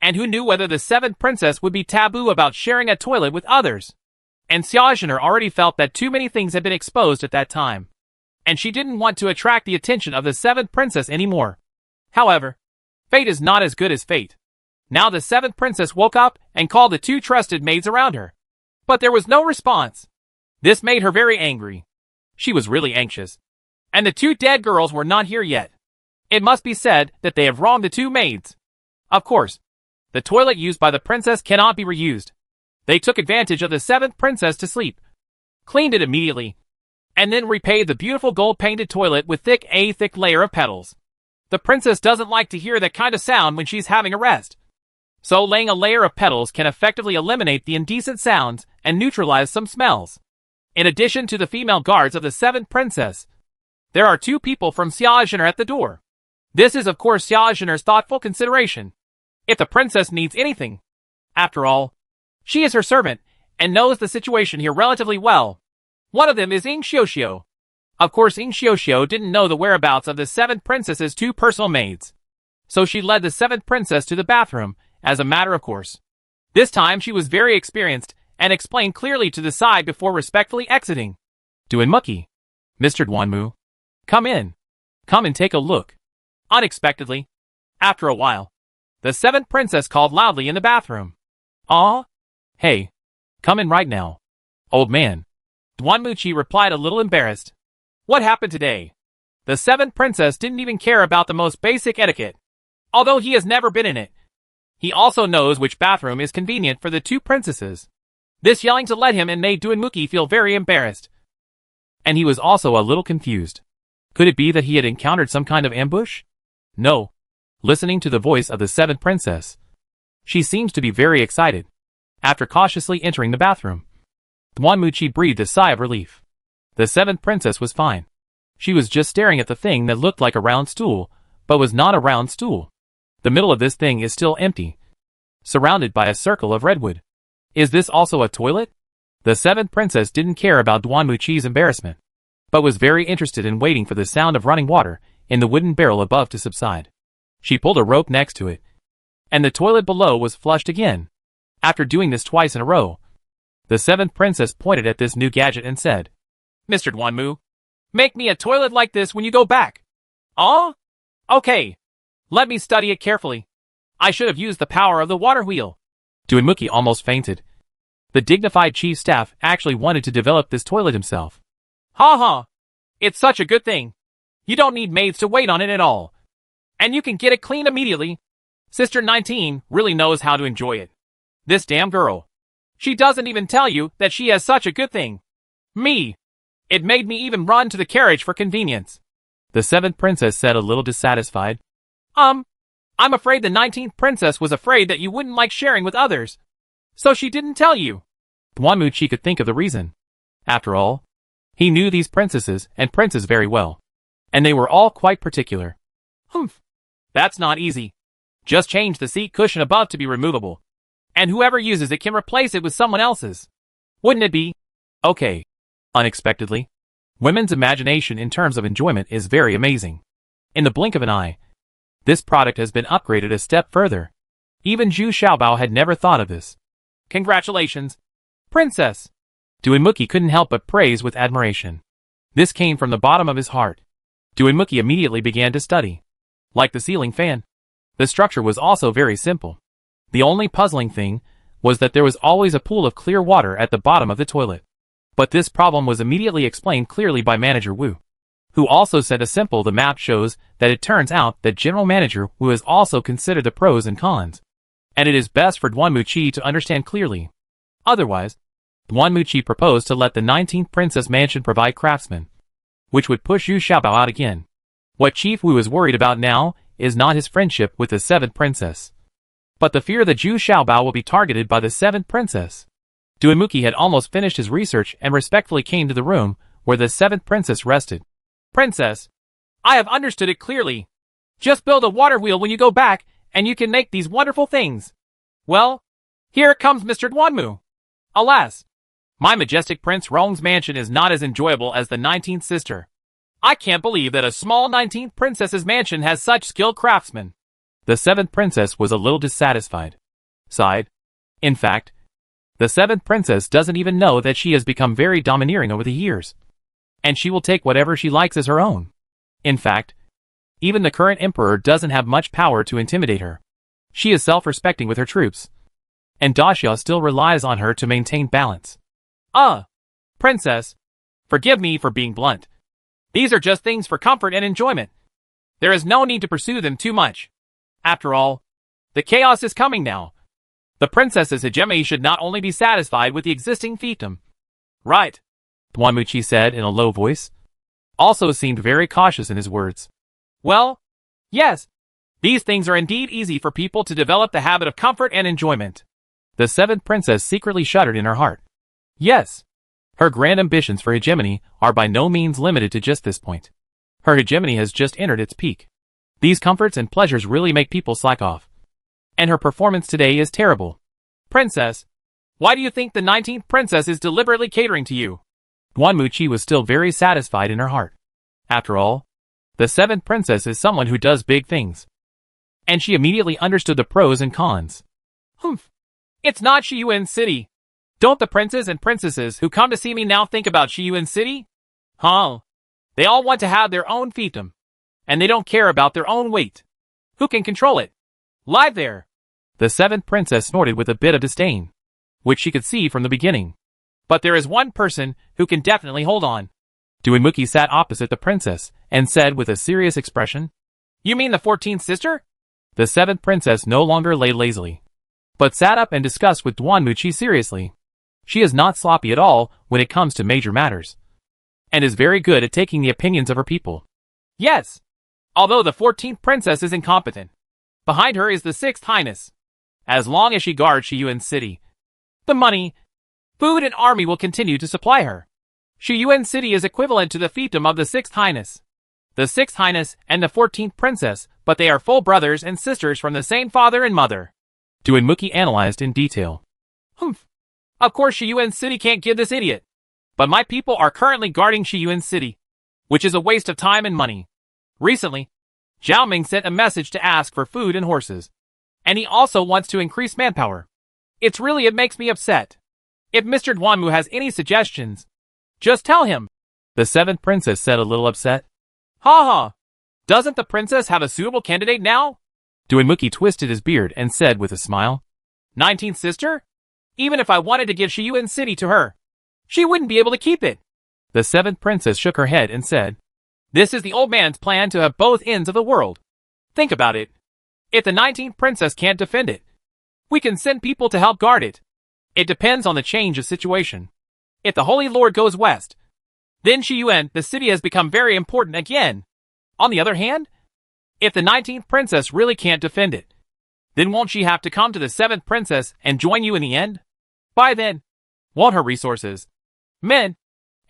and who knew whether the seventh princess would be taboo about sharing a toilet with others? And Xiaozhener already felt that too many things had been exposed at that time, and she didn't want to attract the attention of the seventh princess anymore. However, fate is not as good as fate. Now the seventh princess woke up and called the two trusted maids around her, but there was no response. This made her very angry. She was really anxious, and the two dead girls were not here yet. It must be said that they have wronged the two maids. Of course, the toilet used by the princess cannot be reused. They took advantage of the seventh princess to sleep, cleaned it immediately, and then repaid the beautiful gold-painted toilet with a thick layer of petals. The princess doesn't like to hear that kind of sound when she's having a rest, so laying a layer of petals can effectively eliminate the indecent sounds and neutralize some smells. In addition to the female guards of the seventh princess, there are two people from Xiaozhener at the door. This is of course Xiaozhener's thoughtful consideration. If the princess needs anything. After all, she is her servant, and knows the situation here relatively well. One of them is Ying Xiuxiu. Of course Ying Xiuxiu didn't know the whereabouts of the seventh princess's two personal maids, so she led the seventh princess to the bathroom, as a matter of course. This time she was very experienced, and explained clearly to the side before respectfully exiting. Duanmuqi, Mr. Duanmu, come in. Come and take a look. Unexpectedly, after a while, the seventh princess called loudly in the bathroom. Ah? Hey, come in right now. Old man. Duanmuqi replied a little embarrassed. What happened today? The seventh princess didn't even care about the most basic etiquette. Although he has never been in it, he also knows which bathroom is convenient for the two princesses. This yelling to let him in made Duanmuqi feel very embarrassed. And he was also a little confused. Could it be that he had encountered some kind of ambush? No. Listening to the voice of the seventh princess, she seems to be very excited. After cautiously entering the bathroom, Duanmuqi breathed a sigh of relief. The seventh princess was fine. She was just staring at the thing that looked like a round stool, but was not a round stool. The middle of this thing is still empty, surrounded by a circle of redwood. Is this also a toilet? The seventh princess didn't care about Duanmuqi's embarrassment, but was very interested in waiting for the sound of running water in the wooden barrel above to subside. She pulled a rope next to it, and the toilet below was flushed again. After doing this twice in a row, the seventh princess pointed at this new gadget and said, Mr. Duanmu, make me a toilet like this when you go back. Oh? Okay. Let me study it carefully. I should have used the power of the water wheel. Duanmuqi almost fainted. The dignified chief staff actually wanted to develop this toilet himself. Ha ha! It's such a good thing. You don't need maids to wait on it at all. And you can get it clean immediately. Sister 19 really knows how to enjoy it. This damn girl. She doesn't even tell you that she has such a good thing. Me. It made me even run to the carriage for convenience. The 7th princess said, a little dissatisfied. I'm afraid the 19th princess was afraid that you wouldn't like sharing with others. So she didn't tell you. Duanmuchi could think of the reason. After all, he knew these princesses and princes very well. And they were all quite particular. Humph. That's not easy. Just change the seat cushion above to be removable. And whoever uses it can replace it with someone else's. Wouldn't it be? Okay. Unexpectedly, women's imagination in terms of enjoyment is very amazing. In the blink of an eye, this product has been upgraded a step further. Even Zhu Xiaobao had never thought of this. Congratulations, Princess. Duanmuchi couldn't help but praise with admiration. This came from the bottom of his heart. Duanmuchi immediately began to study. Like the ceiling fan, the structure was also very simple. The only puzzling thing was that there was always a pool of clear water at the bottom of the toilet. But this problem was immediately explained clearly by Manager Wu, who also said the map shows that it turns out that General Manager Wu has also considered the pros and cons. And it is best for Duanmuchi to understand clearly. Otherwise, Duanmuchi proposed to let the 19th Princess Mansion provide craftsmen, which would push Zhu Xiaobao out again. What Chief Wu is worried about now is not his friendship with the 7th Princess, but the fear that Zhu Xiaobao will be targeted by the 7th Princess. Duanmuchi had almost finished his research and respectfully came to the room where the 7th Princess rested. Princess, I have understood it clearly. Just build a water wheel when you go back, and you can make these wonderful things. Well, here comes Mr. Duanmu. Alas, my majestic Prince Rong's mansion is not as enjoyable as the 19th sister. I can't believe that a small 19th princess's mansion has such skilled craftsmen. The 7th Princess was a little dissatisfied. Sighed. In fact, the 7th Princess doesn't even know that she has become very domineering over the years. And she will take whatever she likes as her own. In fact, even the current emperor doesn't have much power to intimidate her. She is self-respecting with her troops. And Daxia still relies on her to maintain balance. Princess, forgive me for being blunt. These are just things for comfort and enjoyment. There is no need to pursue them too much. After all, the chaos is coming now. The princess's hegemony should not only be satisfied with the existing fiefdom. Right, Duanmuchi said in a low voice. Also seemed very cautious in his words. Well, yes. These things are indeed easy for people to develop the habit of comfort and enjoyment. The 7th Princess secretly shuddered in her heart. Yes. Her grand ambitions for hegemony are by no means limited to just this point. Her hegemony has just entered its peak. These comforts and pleasures really make people slack off. And her performance today is terrible. Princess, why do you think the 19th princess is deliberately catering to you? Duanmuchi was still very satisfied in her heart. After all, the 7th Princess is someone who does big things. And she immediately understood the pros and cons. Humph. It's not Shiyuan City. Don't the princes and princesses who come to see me now think about Shiyuan City? Huh. They all want to have their own fiefdom. And they don't care about their own weight. Who can control it? Lie there. The 7th Princess snorted with a bit of disdain, which she could see from the beginning. But there is one person who can definitely hold on. Duanmuchi sat opposite the princess and said with a serious expression, You mean the 14th sister? The 7th Princess no longer lay lazily, but sat up and discussed with Duanmuchi seriously. She is not sloppy at all when it comes to major matters, and is very good at taking the opinions of her people. Yes. Although the 14th princess is incompetent, behind her is the 6th highness. As long as she guards Shiyuan City, the money, food and army will continue to supply her. Shiyuan City is equivalent to the fiefdom of the 6th highness. The 6th highness and the 14th princess, but they are full brothers and sisters from the same father and mother. Duanmuchi analyzed in detail. Humph. Of course Shiyuan City can't give this idiot. But my people are currently guarding Shiyuan City, which is a waste of time and money. Recently, Zhao Ming sent a message to ask for food and horses. And he also wants to increase manpower. It makes me upset. If Mr. Duanmu has any suggestions, just tell him. The 7th Princess said a little upset. Ha ha. Doesn't the princess have a suitable candidate now? Duanmuchi twisted his beard and said with a smile. 19th sister? Even if I wanted to give Shiyuan City to her, she wouldn't be able to keep it. The 7th Princess shook her head and said, This is the old man's plan to have both ends of the world. Think about it. If the 19th princess can't defend it, we can send people to help guard it. It depends on the change of situation. If the Holy Lord goes west, then Shiyuan, the city has become very important again. On the other hand, if the 19th princess really can't defend it, then won't she have to come to the 7th princess and join you in the end? By then, won't her resources, men,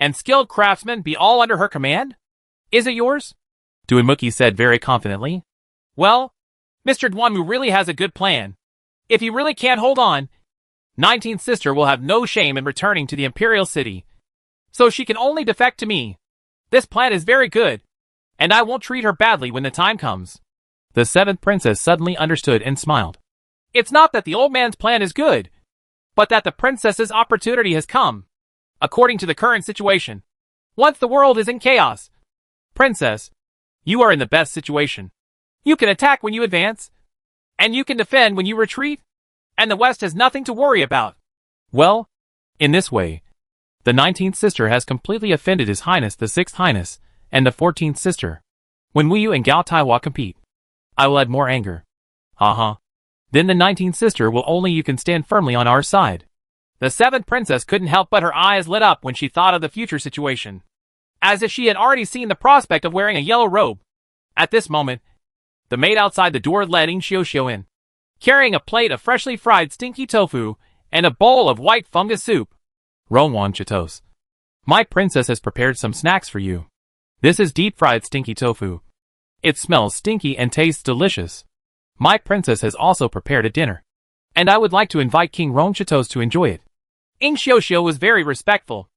and skilled craftsmen be all under her command? Is it yours? Duinmuki said very confidently. Well, Mr. Duanmu really has a good plan. If he really can't hold on, 19th sister will have no shame in returning to the imperial city. So she can only defect to me. This plan is very good, and I won't treat her badly when the time comes. The 7th princess suddenly understood and smiled. It's not that the old man's plan is good, but that the princess's opportunity has come. According to the current situation, once the world is in chaos, princess, you are in the best situation. You can attack when you advance, and you can defend when you retreat, and the West has nothing to worry about. Well, in this way, the 19th sister has completely offended His Highness the 6th Highness and the 14th sister. When Wu Yu and Gao Taiwa compete, I will add more anger. Then the 19th sister will only you can stand firmly on our side. The 7th princess couldn't help but her eyes lit up when she thought of the future situation, as if she had already seen the prospect of wearing a yellow robe. At this moment, the maid outside the door led In Xiao in, carrying a plate of freshly fried stinky tofu and a bowl of white fungus soup. Rongwan Chitos, my princess has prepared some snacks for you. This is deep-fried stinky tofu. It smells stinky and tastes delicious. My princess has also prepared a dinner, and I would like to invite King Rong Chitos to enjoy it. In Xiao was very respectful.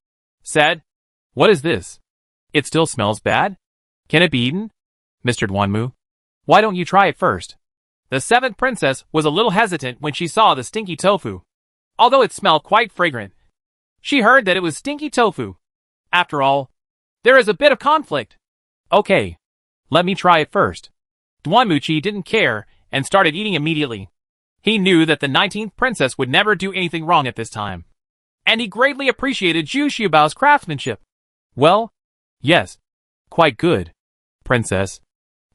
Said, What is this? It still smells bad? Can it be eaten? Mr. Duanmu, why don't you try it first? The 7th princess was a little hesitant when she saw the stinky tofu. Although it smelled quite fragrant, she heard that it was stinky tofu. After all, there is a bit of conflict. Okay, let me try it first. Duanmuchi didn't care and started eating immediately. He knew that the 19th princess would never do anything wrong at this time, and he greatly appreciated Zhu Xiubao's craftsmanship. Well, yes, quite good, princess.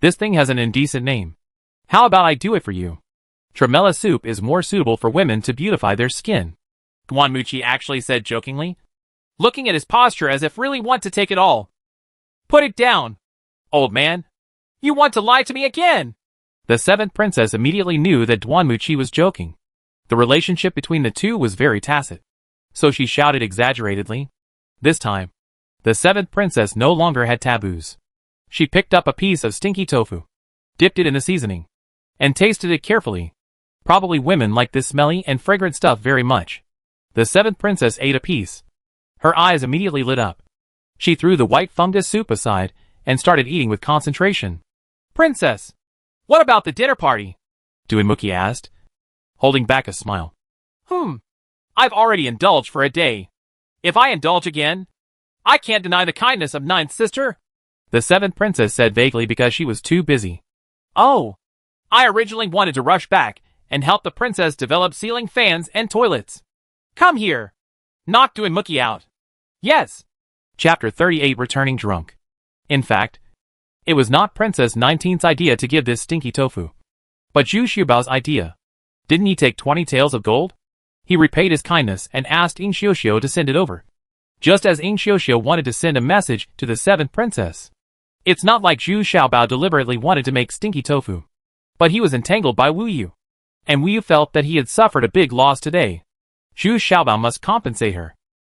This thing has an indecent name. How about I do it for you? Tremella soup is more suitable for women to beautify their skin. Duanmuchi actually said jokingly, looking at his posture as if really want to take it all. Put it down, old man. You want to lie to me again. The 7th princess immediately knew that Duanmuchi was joking. The relationship between the two was very tacit, so she shouted exaggeratedly. This time, the 7th princess no longer had taboos. She picked up a piece of stinky tofu, dipped it in the seasoning, and tasted it carefully. Probably women like this smelly and fragrant stuff very much. The 7th princess ate a piece. Her eyes immediately lit up. She threw the white fungus soup aside and started eating with concentration. Princess, what about the dinner party? Duinmuki asked, holding back a smile. I've already indulged for a day. If I indulge again, I can't deny the kindness of 9th sister. The 7th princess said vaguely because she was too busy. Oh, I originally wanted to rush back and help the princess develop ceiling fans and toilets. Come here. Knock Duinmuki out. Yes. Chapter 38 Returning Drunk. In fact, it was not Princess 19th's idea to give this stinky tofu, but Zhu Xiubao's idea. Didn't he take 20 taels of gold? He repaid his kindness and asked In Xiao to send it over, just as In Xiao wanted to send a message to the 7th princess. It's not like Zhu Xiaobao deliberately wanted to make stinky tofu, but he was entangled by Wu Yu, and Wu Yu felt that he had suffered a big loss today. Zhu Xiaobao must compensate her.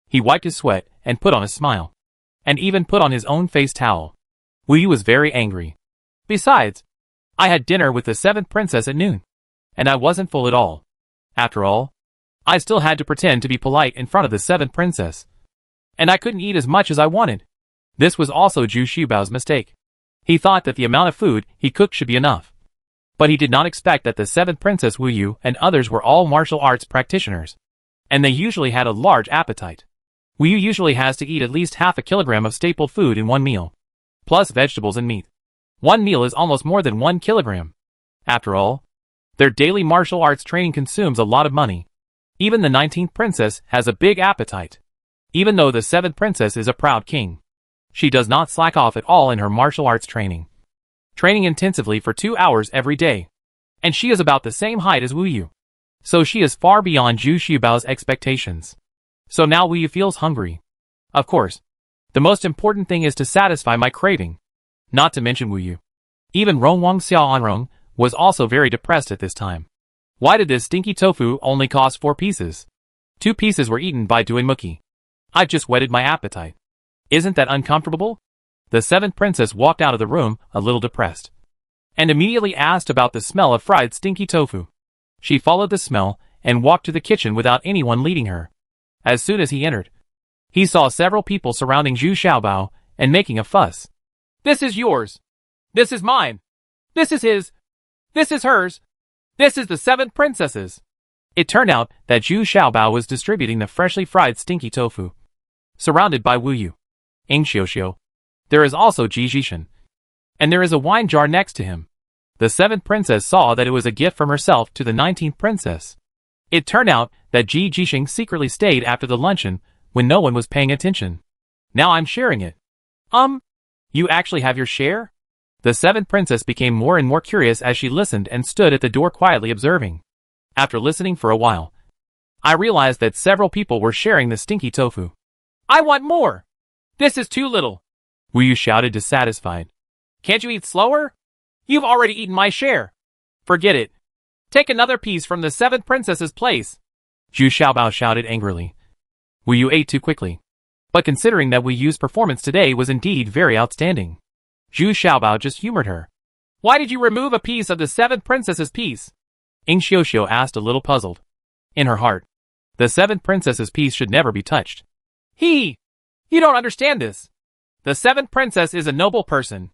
He wiped his sweat and put on a smile, and even put on his own face towel. Wu Yu was very angry. Besides, I had dinner with the 7th princess at noon, and I wasn't full at all. After all, I still had to pretend to be polite in front of the 7th princess, and I couldn't eat as much as I wanted. This was also Zhu Xiubao's mistake. He thought that the amount of food he cooked should be enough, but he did not expect that the 7th princess Wu Yu and others were all martial arts practitioners, and they usually had a large appetite. Wu Yu usually has to eat at least half a kilogram of staple food in one meal, plus vegetables and meat. One meal is almost more than 1 kilogram. After all, their daily martial arts training consumes a lot of money. Even the 19th princess has a big appetite. Even though the 7th princess is a proud king, she does not slack off at all in her martial arts training. training intensively for 2 hours every day. And she is about the same height as Wu Yu. So she is far beyond Zhu Xiaobao's expectations. So now Wu Yu feels hungry. Of course, the most important thing is to satisfy my craving. Not to mention Wu Yu. Even Rongwang Xiaoanrong was also very depressed at this time. Why did this stinky tofu only cost 4 pieces? 2 pieces were eaten by Dui Muki. I've just whetted my appetite. Isn't that uncomfortable? The 7th princess walked out of the room a little depressed. And immediately asked about the smell of fried stinky tofu. She followed the smell and walked to the kitchen without anyone leading her. As soon as he entered, he saw several people surrounding Zhu Xiaobao and making a fuss. This is yours. This is mine. This is his. This is hers. This is the 7 princesses. It turned out that Zhu Xiaobao was distributing the freshly fried stinky tofu. Surrounded by Wu Yu, Ing Xiuxiu. There is also Ji Jishan. And there is a wine jar next to him. The 7th princess saw that it was a gift from herself to the 19th princess. It turned out that Ji Jisheng secretly stayed after the luncheon when no one was paying attention. Now I'm sharing it. You actually have your share? The 7th princess became more and more curious as she listened and stood at the door quietly observing. After listening for a while, I realized that several people were sharing the stinky tofu. I want more! This is too little! Wu Yu shouted dissatisfied. Can't you eat slower? You've already eaten my share. Forget it. Take another piece from the 7th princess's place. Zhu Xiaobao shouted angrily. Wu Yu ate too quickly. But considering that Wu Yu's performance today was indeed very outstanding, Zhu Xiaobao just humored her. Why did you remove a piece of the 7th princess's piece? Ing Xiuxiu asked a little puzzled. In her heart, the 7th princess's piece should never be touched. You don't understand this. The 7th princess is a noble person.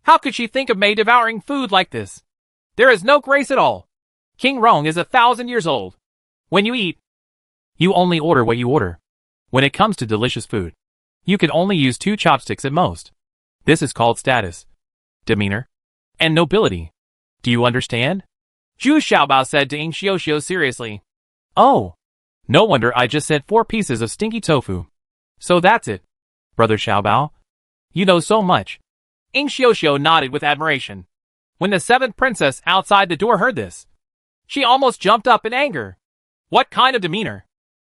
How could she think of Mei devouring food like this? There is no grace at all. King Rong is 1,000 years old. When you eat, you only order what you order. When it comes to delicious food, you can only use 2 chopsticks at most. This is called status, demeanor, and nobility. Do you understand? Zhu Xiaobao said to Ing Xiuxiu seriously. Oh, no wonder I just said 4 pieces of stinky tofu. So that's it, Brother Xiaobao. You know so much. Ing Xiuxiu nodded with admiration. When the 7th princess outside the door heard this, she almost jumped up in anger. What kind of demeanor?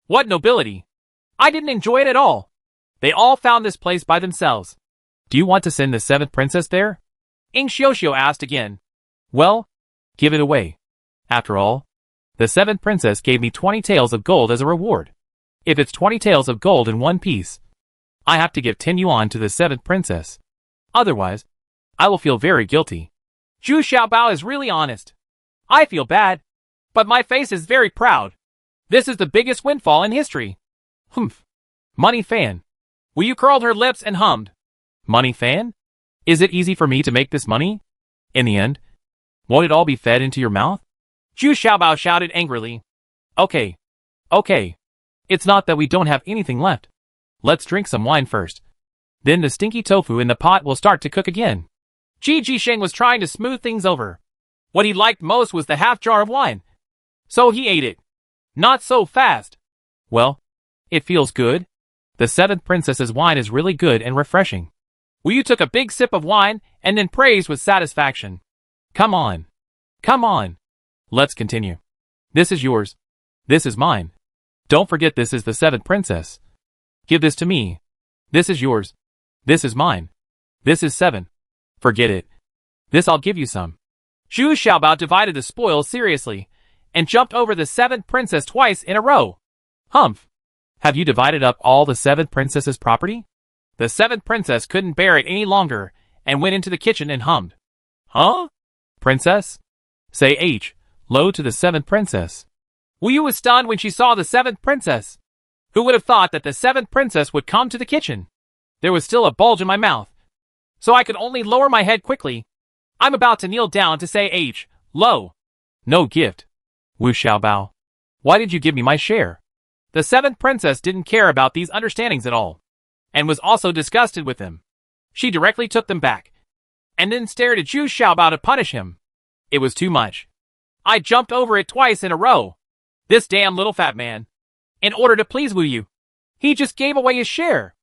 What nobility? I didn't enjoy it at all. They all found this place by themselves. Do you want to send the 7th princess there? Ing Xiuxiu asked again. Well, give it away. After all, the 7th princess gave me 20 taels of gold as a reward. If it's 20 taels of gold in one piece, I have to give 10 yuan to the 7th princess. Otherwise, I will feel very guilty. Zhu Xiaobao is really honest. I feel bad, but my face is very proud. This is the biggest windfall in history. Humph. Money fan. Wu Yu curled her lips and hummed. Money fan? Is it easy for me to make this money? In the end, won't it all be fed into your mouth? Zhu Xiaobao shouted angrily. Okay. It's not that we don't have anything left. Let's drink some wine first. Then the stinky tofu in the pot will start to cook again. Ji Jisheng was trying to smooth things over. What he liked most was the half jar of wine. So he ate it. Not so fast. Well, it feels good. The 7th princess's wine is really good and refreshing. Wu Yu took a big sip of wine and then praised with satisfaction. Come on. Let's continue. This is yours. This is mine. Don't forget this is the 7th princess. Give this to me. This is yours. This is mine. This is 7. Forget it. This I'll give you some. Zhu Xiaobao divided the spoils seriously and jumped over the 7th princess twice in a row. Humph. Have you divided up all the 7th princess's property? The 7th princess couldn't bear it any longer and went into the kitchen and hummed. Huh? Princess? Say H. Low to the 7th princess. Wu Yu was stunned when she saw the 7th princess. Who would have thought that the 7th princess would come to the kitchen? There was still a bulge in my mouth, so I could only lower my head quickly. I'm about to kneel down to say H. Low. No gift. Wu Xiaobao. Why did you give me my share? The 7th princess didn't care about these understandings at all, and was also disgusted with them. She directly took them back, and then stared at Zhu Xiaobao to punish him. It was too much. I jumped over it twice in a row. This damn little fat man. In order to please Wu Yu, he just gave away his share.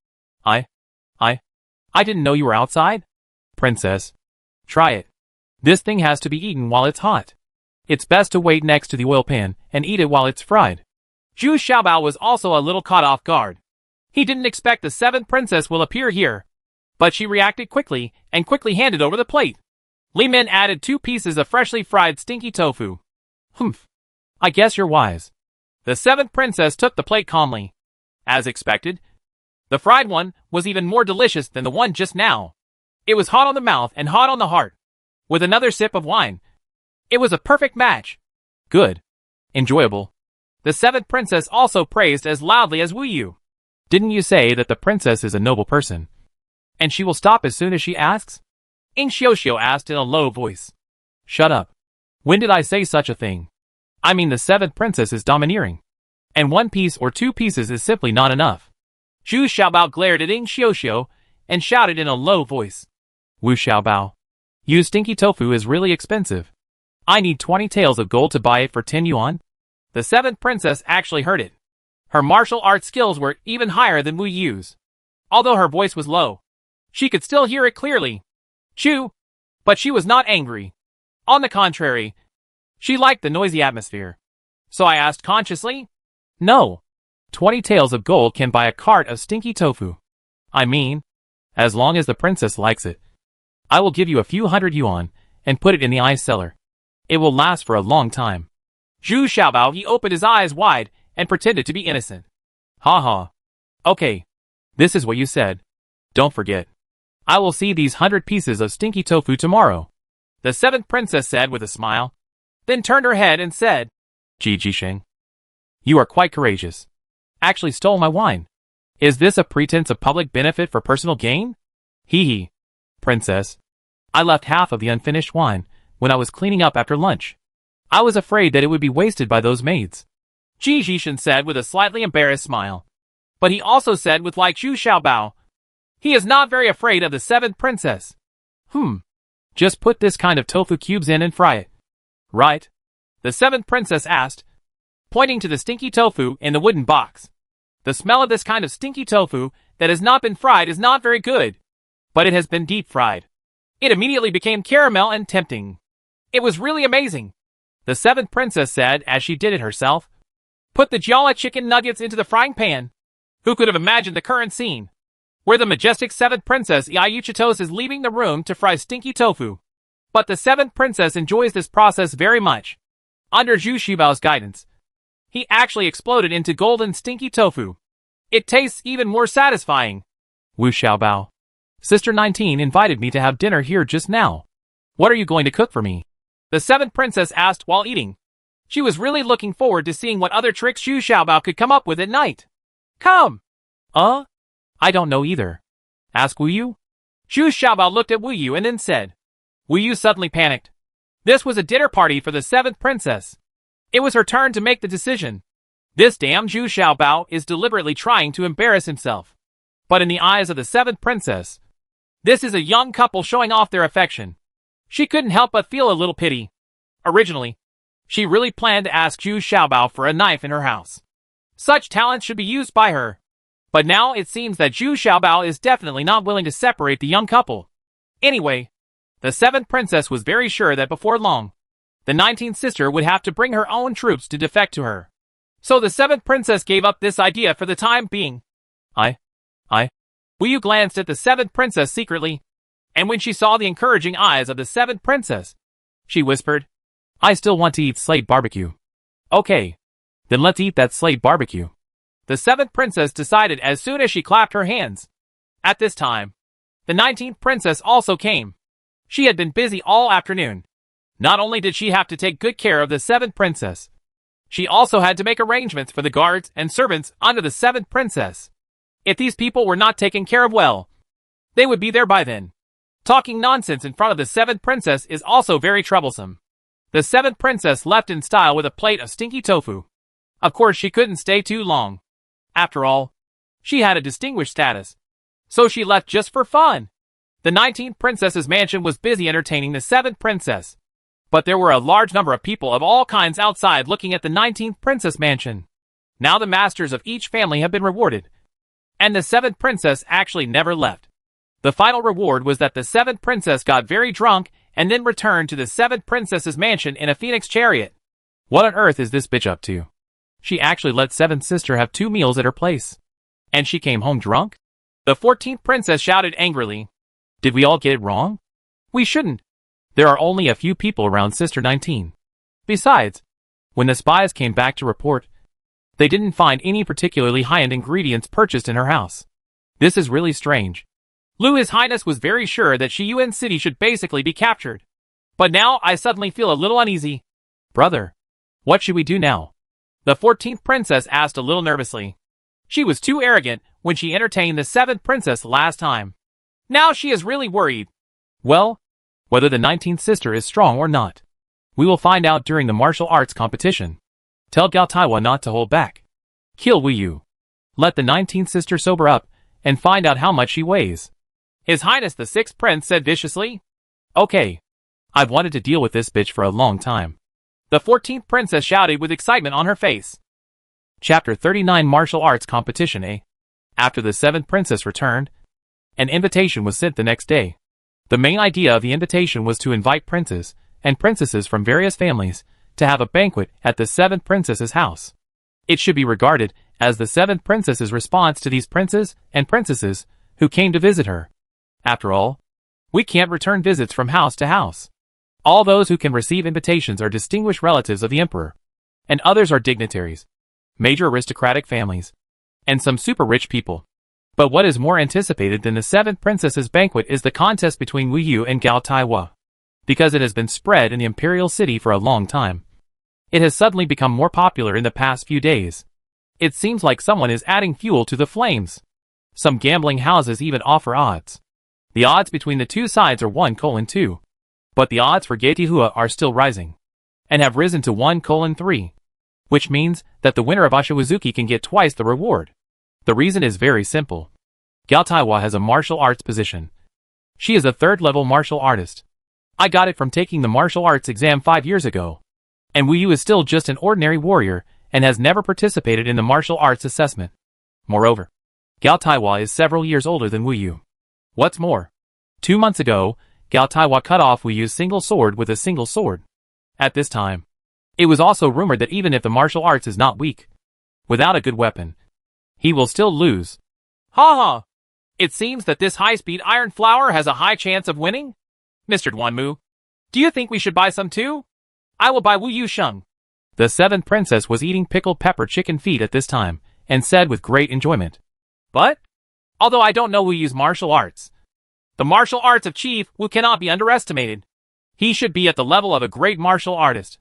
I didn't know you were outside? Princess. Try it. This thing has to be eaten while it's hot. It's best to wait next to the oil pan and eat it while it's fried. Zhu Xiaobao was also a little caught off guard. He didn't expect the 7th princess will appear here. But she reacted quickly and quickly handed over the plate. Li Min added 2 pieces of freshly fried stinky tofu. Humph. I guess you're wise. The 7th princess took the plate calmly. As expected, the fried one was even more delicious than the one just now. It was hot on the mouth and hot on the heart. With another sip of wine, it was a perfect match. Good. Enjoyable. The 7th princess also praised as loudly as Wu Yu. Didn't you say that the princess is a noble person? And she will stop as soon as she asks? Ing Xiuxiu asked in a low voice. Shut up. When did I say such a thing? I mean, the 7th princess is domineering. And 1 piece or 2 pieces is simply not enough. Zhu Xiaobao glared at Ing Xiuxiu and shouted in a low voice. Wu Xiaobao. You stinky tofu is really expensive. I need 20 taels of gold to buy it for 10 yuan. The 7th princess actually heard it. Her martial arts skills were even higher than Wu Yu's. Although her voice was low, she could still hear it clearly. Chew! But she was not angry. On the contrary, she liked the noisy atmosphere. So I asked consciously, No. 20 taels of gold can buy a cart of stinky tofu. I mean, as long as the princess likes it. I will give you a few hundred yuan and put it in the ice cellar. It will last for a long time. Zhu Xiaobao, he opened his eyes wide and pretended to be innocent. Ha ha. Okay. This is what you said. Don't forget. I will see these 100 pieces of stinky tofu tomorrow. The 7th princess said with a smile, then turned her head and said, Ji Jisheng. You are quite courageous. Actually stole my wine. Is this a pretense of public benefit for personal gain? Hee hee. Princess. I left half of the unfinished wine when I was cleaning up after lunch. I was afraid that it would be wasted by those maids. Ji Jisheng said with a slightly embarrassed smile. But he also said with like Zhu Xiaobao, he is not very afraid of the 7th princess. Just put this kind of tofu cubes in and fry it. Right? The 7th princess asked, pointing to the stinky tofu in the wooden box. The smell of this kind of stinky tofu that has not been fried is not very good. But it has been deep fried. It immediately became caramel and tempting. It was really amazing. The 7th princess said as she did it herself. Put the Jala chicken nuggets into the frying pan. Who could have imagined the current scene? Where the majestic 7th princess Iayuchitos is leaving the room to fry stinky tofu. But the 7th princess enjoys this process very much. Under Zhu Xiaobao's guidance, he actually exploded into golden stinky tofu. It tastes even more satisfying. Wu Xiaobao. Sister 19 invited me to have dinner here just now. What are you going to cook for me? The 7th princess asked while eating. She was really looking forward to seeing what other tricks Zhu Xiaobao could come up with at night. Come! I don't know either. Ask Wu Yu? Zhu Xiaobao looked at Wu Yu and then said. Wu Yu suddenly panicked. This was a dinner party for the 7th princess. It was her turn to make the decision. This damn Zhu Xiaobao is deliberately trying to embarrass himself. But in the eyes of the 7th princess, this is a young couple showing off their affection. She couldn't help but feel a little pity. Originally, she really planned to ask Zhu Xiaobao for a knife in her house. Such talent should be used by her. But now it seems that Zhu Xiaobao is definitely not willing to separate the young couple. Anyway, the 7th princess was very sure that before long, the 19th sister would have to bring her own troops to defect to her. So the 7th princess gave up this idea for the time being. Wu Yu glanced at the 7th princess secretly, and when she saw the encouraging eyes of the 7th princess, she whispered, I still want to eat slate barbecue. Okay. Then let's eat that slate barbecue. The 7th princess decided as soon as she clapped her hands. At this time, the 19th princess also came. She had been busy all afternoon. Not only did she have to take good care of the 7th princess, she also had to make arrangements for the guards and servants under the 7th princess. If these people were not taken care of well, they would be there by then. Talking nonsense in front of the 7th princess is also very troublesome. The 7th princess left in style with a plate of stinky tofu. Of course, she couldn't stay too long. After all, she had a distinguished status. So she left just for fun. The 19th princess's mansion was busy entertaining the 7th princess. But there were a large number of people of all kinds outside looking at the 19th princess mansion. Now the masters of each family have been rewarded. And the 7th princess actually never left. The final reward was that the 7th princess got very drunk and then returned to the 7th princess's mansion in a phoenix chariot. What on earth is this bitch up to? She actually let 7th sister have 2 meals at her place. And she came home drunk? The 14th princess shouted angrily. Did we all get it wrong? We shouldn't. There are only a few people around Sister 19. Besides, when the spies came back to report, they didn't find any particularly high-end ingredients purchased in her house. This is really strange. His Highness was very sure that Shiyuan City should basically be captured. But now I suddenly feel a little uneasy. Brother, what should we do now? The 14th princess asked a little nervously. She was too arrogant when she entertained the 7th princess last time. Now she is really worried. Well, whether the 19th sister is strong or not, we will find out during the martial arts competition. Tell Gao Taiwa not to hold back. Kill Wu Yu. Let the 19th sister sober up and find out how much she weighs. His Highness the 6th prince said viciously. Okay. I've wanted to deal with this bitch for a long time. The 14th princess shouted with excitement on her face. Chapter 39 Martial Arts Competition A. After the 7th princess returned, an invitation was sent the next day. The main idea of the invitation was to invite princes and princesses from various families to have a banquet at the 7th princess's house. It should be regarded as the 7th princess's response to these princes and princesses who came to visit her. After all, we can't return visits from house to house. All those who can receive invitations are distinguished relatives of the emperor, and others are dignitaries, major aristocratic families, and some super rich people. But what is more anticipated than the 7th princess's banquet is the contest between Wu Yu and Gao Taiwa. Because it has been spread in the imperial city for a long time, it has suddenly become more popular in the past few days. It seems like someone is adding fuel to the flames. Some gambling houses even offer odds. The odds between the two sides are 1:2. But the odds for Getihua are still rising, and have risen to 1:3, which means that the winner of Ashiwazuki can get twice the reward. The reason is very simple. Gao Taiwa has a martial arts position. She is a 3rd-level martial artist. I got it from taking the martial arts exam 5 years ago. And Wu Yu is still just an ordinary warrior and has never participated in the martial arts assessment. Moreover, Gao Taiwa is several years older than Wu Yu. What's more, 2 months ago, Gao Taiwa cut off Wu Yu's single sword with a single sword. At this time, it was also rumored that even if the martial arts is not weak, without a good weapon, he will still lose. Ha ha! It seems that this high-speed iron flower has a high chance of winning? Mr. Duanmu, do you think we should buy some too? I will buy Wu Yu Sheng. The 7th princess was eating pickled pepper chicken feet at this time, and said with great enjoyment. But, although I don't know Wu Yu's martial arts, the martial arts of Chief Wu cannot be underestimated. He should be at the level of a great martial artist.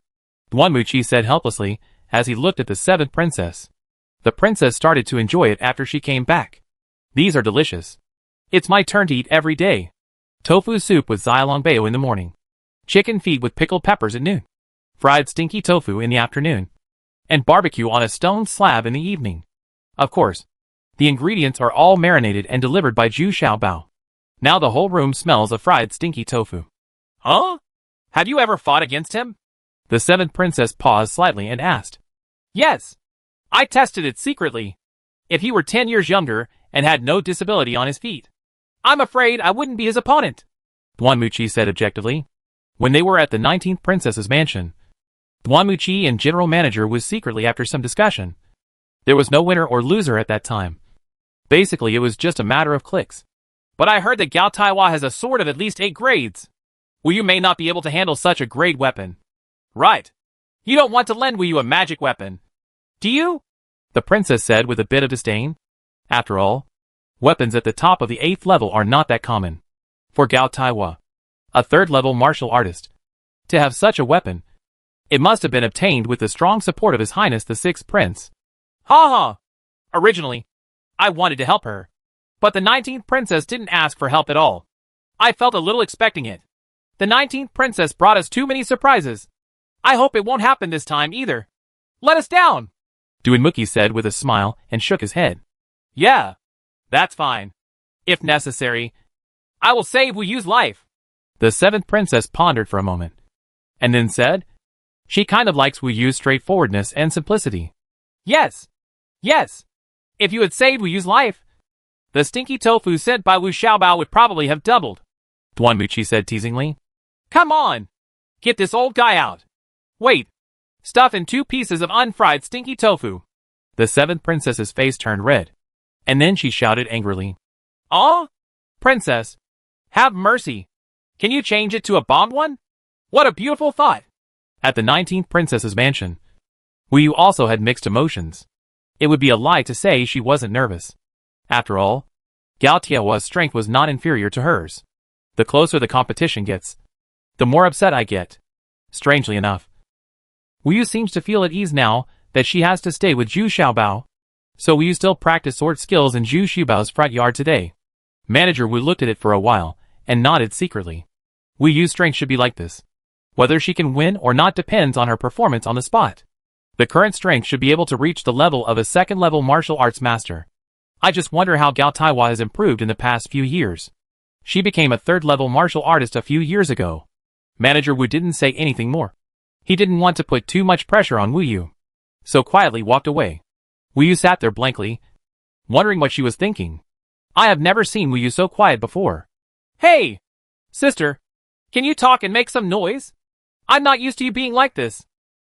Duanmuchi said helplessly, as he looked at the 7th princess. The princess started to enjoy it after she came back. These are delicious. It's my turn to eat every day. Tofu soup with xiaolongbao in the morning. Chicken feet with pickled peppers at noon. Fried stinky tofu in the afternoon. And barbecue on a stone slab in the evening. Of course, the ingredients are all marinated and delivered by Zhu Xiaobao. Now the whole room smells of fried stinky tofu. Huh? Have you ever fought against him? The 7th princess paused slightly and asked. Yes. I tested it secretly. If he were 10 years younger and had no disability on his feet, I'm afraid I wouldn't be his opponent, Duanmuchi said objectively. When they were at the 19th princess's mansion, Duanmuchi and general manager was secretly after some discussion. There was no winner or loser at that time. Basically, it was just a matter of clicks. But I heard that Gao Taiwa has a sword of at least 8 grades. Wu Yu may not be able to handle such a great weapon. Right. You don't want to lend Wu Yu a magic weapon, do you? The princess said with a bit of disdain. After all, weapons at the top of the 8th level are not that common. For Gao Taiwa, a 3rd-level martial artist, to have such a weapon, it must have been obtained with the strong support of His Highness the 6th Prince. Ha ha! Originally, I wanted to help her. But the 19th princess didn't ask for help at all. I felt a little expecting it. The 19th princess brought us too many surprises. I hope it won't happen this time either. Let us down! Duanmuki said with a smile and shook his head. Yeah, that's fine. If necessary, I will save Wu Yu's life. The 7th princess pondered for a moment, and then said, she kind of likes Wu Yu's straightforwardness and simplicity. Yes. Yes. If you had saved Wu Yu's life, the stinky tofu sent by Wu Xiaobao would probably have doubled, Duanmuchi said teasingly. Come on! Get this old guy out! Wait! Stuff in 2 pieces of unfried stinky tofu. The 7th princess's face turned red. And then she shouted angrily. Aw? Princess! Have mercy! Can you change it to a bombed one? What a beautiful thought! At the 19th princess's mansion, Wu Yu also had mixed emotions. It would be a lie to say she wasn't nervous. After all, Gao Tiahua's strength was not inferior to hers. The closer the competition gets, the more upset I get. Strangely enough, Wu Yu seems to feel at ease now that she has to stay with Zhu Xiaobao. So Wu Yu still practiced sword skills in Zhu Xiaobao's front yard today. Manager Wu looked at it for a while and nodded secretly. Wu Yu's strength should be like this. Whether she can win or not depends on her performance on the spot. The current strength should be able to reach the level of a 2nd-level martial arts master. I just wonder how Gao Tiahua has improved in the past few years. She became a 3rd-level martial artist a few years ago. Manager Wu didn't say anything more. He didn't want to put too much pressure on Wu Yu, so quietly walked away. Wu Yu sat there blankly, wondering what she was thinking. I have never seen Wu Yu so quiet before. Hey! Sister! Can you talk and make some noise? I'm not used to you being like this.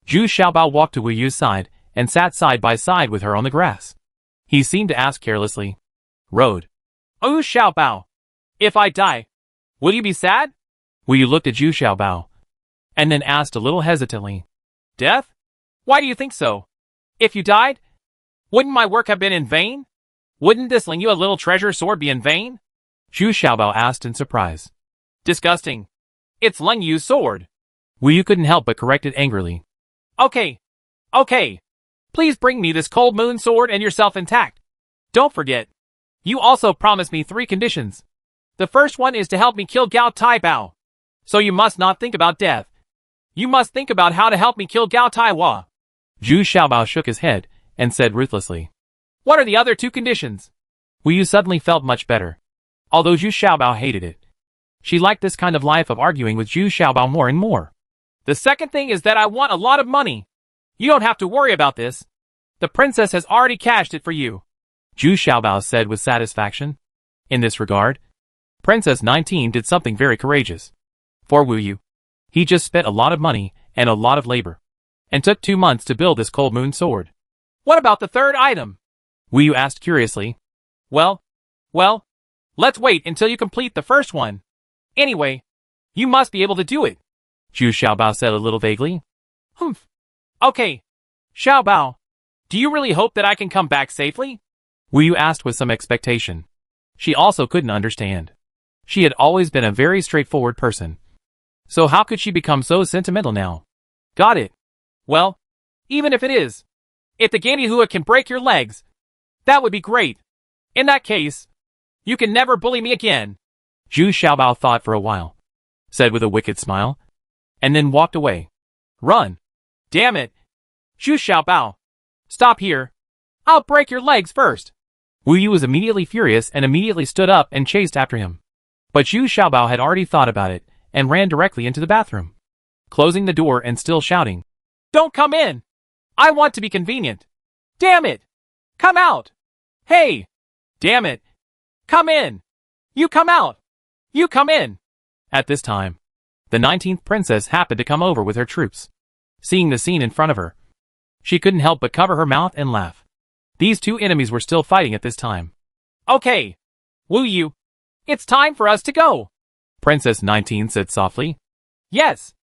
Zhu Xiaobao walked to Wu Yu's side and sat side by side with her on the grass. He seemed to ask carelessly. Road. Oh, Xiaobao. If I die, will you be sad? Wu Yu looked at Zhu Xiaobao and then asked a little hesitantly. Death? Why do you think so? If you died, wouldn't my work have been in vain? Wouldn't this Ling Yu a little treasure sword be in vain? Zhu Xiaobao asked in surprise. Disgusting. It's Ling Yu's sword. Wu Yu couldn't help but correct it angrily. Okay. Please bring me this cold moon sword and yourself intact. Don't forget. You also promised me 3 conditions. The first one is to help me kill Gao Tiahua. So you must not think about death. You must think about how to help me kill Gao Tiahua. Zhu Xiaobao shook his head and said ruthlessly. What are the other 2 conditions? Wu Yu suddenly felt much better. Although Zhu Xiaobao hated it. She liked this kind of life of arguing with Zhu Xiaobao more and more. The second thing is that I want a lot of money. You don't have to worry about this. The princess has already cashed it for you. Zhu Xiaobao said with satisfaction. In this regard, Princess 19 did something very courageous. For Wu Yu, he just spent a lot of money and a lot of labor, and took 2 months to build this cold moon sword. What about the 3rd item? Wu Yu asked curiously. Well, let's wait until you complete the first one. Anyway, you must be able to do it. Zhu Xiaobao said a little vaguely. Humph. Okay. Xiaobao, do you really hope that I can come back safely? Wu Yu asked with some expectation. She also couldn't understand. She had always been a very straightforward person. So how could she become so sentimental now? Got it. Well, even if it is, if the Ganihua can break your legs, that would be great. In that case, you can never bully me again. Zhu Xiaobao thought for a while, said with a wicked smile, and then walked away. Run. Damn it. Zhu Xiaobao. Stop here. I'll break your legs first. Wu Yu was immediately furious and immediately stood up and chased after him. But Zhu Xiaobao had already thought about it and ran directly into the bathroom, closing the door and still shouting. Don't come in. I want to be convenient. Damn it. Come out. Hey. Damn it. Come in. You come out. You come in. At this time, the 19th princess happened to come over with her troops. Seeing the scene in front of her, she couldn't help but cover her mouth and laugh. These 2 enemies were still fighting at this time. Okay. Wu Yu, it's time for us to go. Princess 19 said softly. Yes.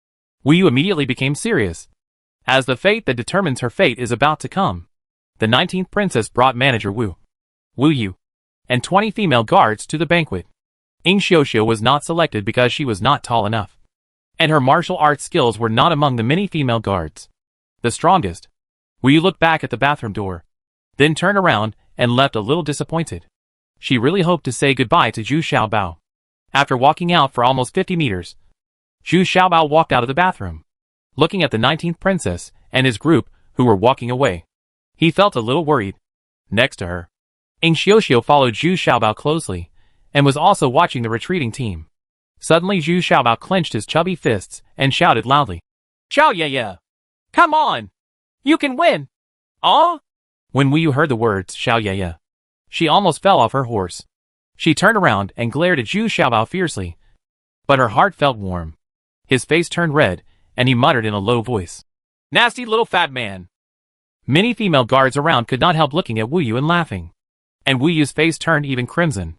Wu Yu immediately became serious. As the fate that determines her fate is about to come, the 19th princess brought manager Wu Yu, and 20 female guards to the banquet. Ying Xiuxiu was not selected because she was not tall enough, and her martial arts skills were not among the many female guards. The strongest. Wu Yu looked back at the bathroom door, then turned around and left a little disappointed. She really hoped to say goodbye to Zhu Xiaobao. After walking out for almost 50 meters, Zhu Xiaobao walked out of the bathroom, looking at the 19th princess and his group who were walking away. He felt a little worried. Next to her, Ying Xiuxiu followed Zhu Xiaobao closely and was also watching the retreating team. Suddenly Zhu Xiaobao clenched his chubby fists and shouted loudly. Xiao Yaya! Come on! You can win! Aw! When Wu Yu heard the words Xiao Yaya, she almost fell off her horse. She turned around and glared at Zhu Xiaobao fiercely, but her heart felt warm. His face turned red, and he muttered in a low voice, Nasty little fat man. Many female guards around could not help looking at Wu Yu and laughing. And Wu Yu's face turned even crimson.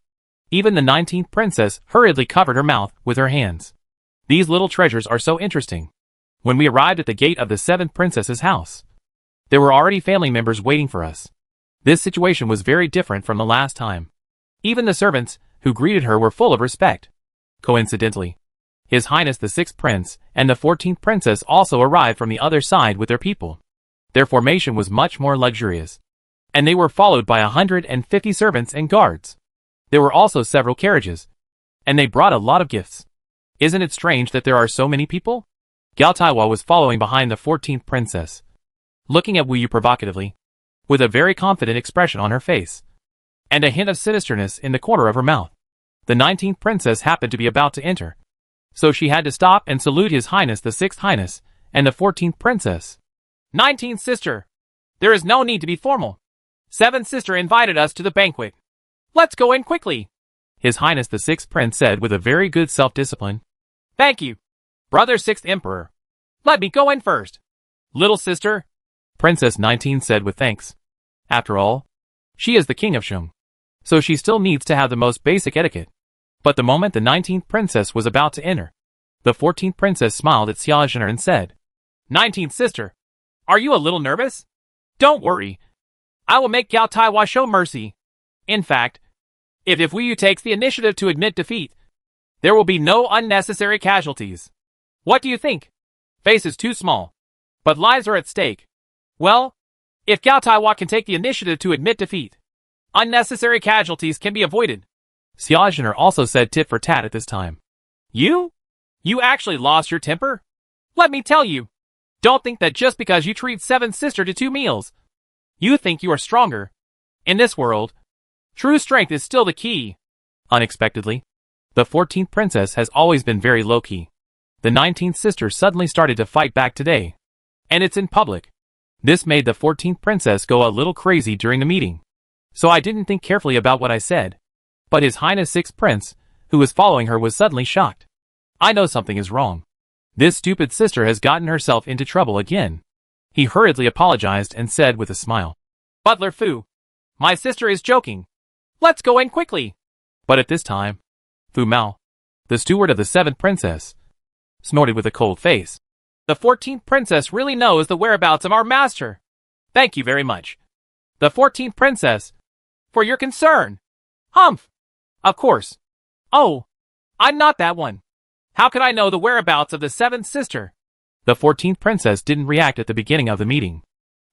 Even the 19th princess hurriedly covered her mouth with her hands. These little treasures are so interesting. When we arrived at the gate of the 7th princess's house, there were already family members waiting for us. This situation was very different from the last time. Even the servants who greeted her were full of respect. Coincidentally, His Highness the 6th Prince and the 14th Princess also arrived from the other side with their people. Their formation was much more luxurious, and they were followed by 150 servants and guards. There were also several carriages, and they brought a lot of gifts. Isn't it strange that there are so many people? Gao Taiwa was following behind the 14th Princess, looking at Wu Yu provocatively, with a very confident expression on her face, and a hint of sinisterness in the corner of her mouth. The 19th Princess happened to be about to enter, so she had to stop and salute His Highness the 6th Highness and the 14th Princess. 19th sister, there is no need to be formal. 7th sister invited us to the banquet. Let's go in quickly. His Highness the 6th Prince said with a very good self-discipline. Thank you, brother 6th Emperor. Let me go in first. Little sister, Princess 19 said with thanks. After all, she is the king of Shung, so she still needs to have the most basic etiquette. But the moment the 19th princess was about to enter, the 14th princess smiled at Xiaozhener and said, 19th sister, are you a little nervous? Don't worry. I will make Gao Taiwa show mercy. In fact, if Wu Yu takes the initiative to admit defeat, there will be no unnecessary casualties. What do you think? Face is too small, but lives are at stake. Well, if Gao Taiwa can take the initiative to admit defeat, unnecessary casualties can be avoided. Xiaozhener also said tit for tat at this time. You? You actually lost your temper? Let me tell you, don't think that just because you treat 7th sister to 2 meals, you think you are stronger. In this world, true strength is still the key. Unexpectedly, the 14th princess has always been very low-key. The 19th sister suddenly started to fight back today, and it's in public. This made the 14th princess go a little crazy during the meeting. So I didn't think carefully about what I said. But His Highness 6th Prince, who was following her, was suddenly shocked. I know something is wrong. This stupid sister has gotten herself into trouble again. He hurriedly apologized and said with a smile, Butler Fu, my sister is joking. Let's go in quickly. But at this time, Fu Mao, the steward of the 7th princess, snorted with a cold face. The 14th princess really knows the whereabouts of our master. Thank you very much, the 14th princess, for your concern. Humph. Of course. Oh, I'm not that one. How could I know the whereabouts of the 7th sister? The 14th princess didn't react at the beginning of the meeting,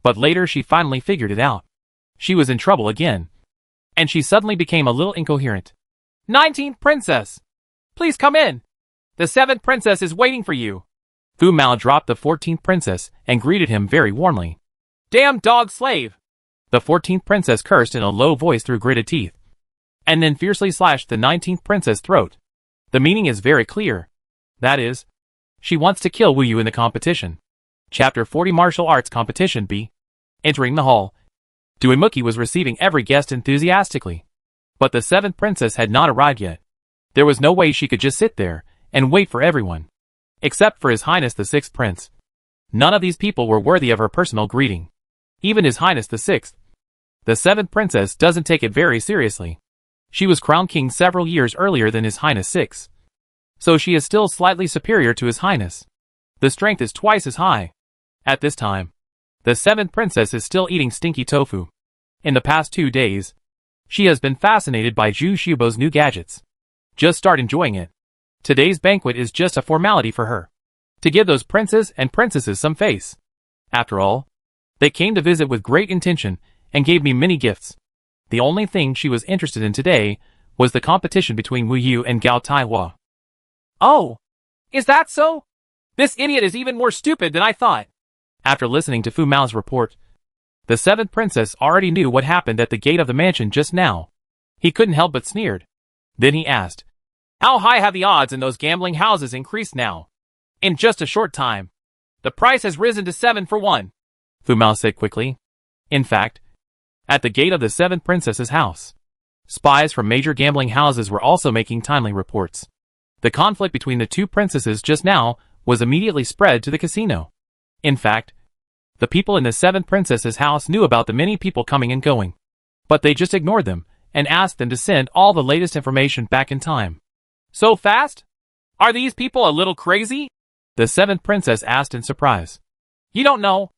but later she finally figured it out. She was in trouble again, and she suddenly became a little incoherent. 19th princess, please come in. The 7th princess is waiting for you. Fu Mao dropped the 14th princess and greeted him very warmly. Damn dog slave. The 14th princess cursed in a low voice through gritted teeth, and then fiercely slashed the 19th princess' throat. The meaning is very clear. That is, she wants to kill Wu Yu in the competition. Chapter 40 Martial Arts Competition B. Entering the hall, Duimuki was receiving every guest enthusiastically. But the 7th princess had not arrived yet. There was no way she could just sit there and wait for everyone. Except for His Highness the 6th Prince. None of these people were worthy of her personal greeting. Even His Highness the 6th. The 7th princess doesn't take it very seriously. She was crowned king several years earlier than His Highness 6. So she is still slightly superior to His Highness. The strength is twice as high. At this time, the 7th princess is still eating stinky tofu. In the past 2 days, she has been fascinated by Zhu Xiubo's new gadgets. Just start enjoying it. Today's banquet is just a formality for her, to give those princes and princesses some face. After all, they came to visit with great intention and gave me many gifts. The only thing she was interested in today was the competition between Wu Yu and Gao Taiwa. Oh, is that so? This idiot is even more stupid than I thought. After listening to Fu Mao's report, the 7th princess already knew what happened at the gate of the mansion just now. He couldn't help but sneered. Then he asked, How high have the odds in those gambling houses increased now? In just a short time, the price has risen to 7 for 1. Fu Mao said quickly. In fact, at the gate of the 7th princess's house, spies from major gambling houses were also making timely reports. The conflict between the two princesses just now was immediately spread to the casino. In fact, the people in the seventh princess's house knew about the many people coming and going. But they just ignored them and asked them to send all the latest information back in time. So fast? Are these people a little crazy? The seventh princess asked in surprise. You don't know.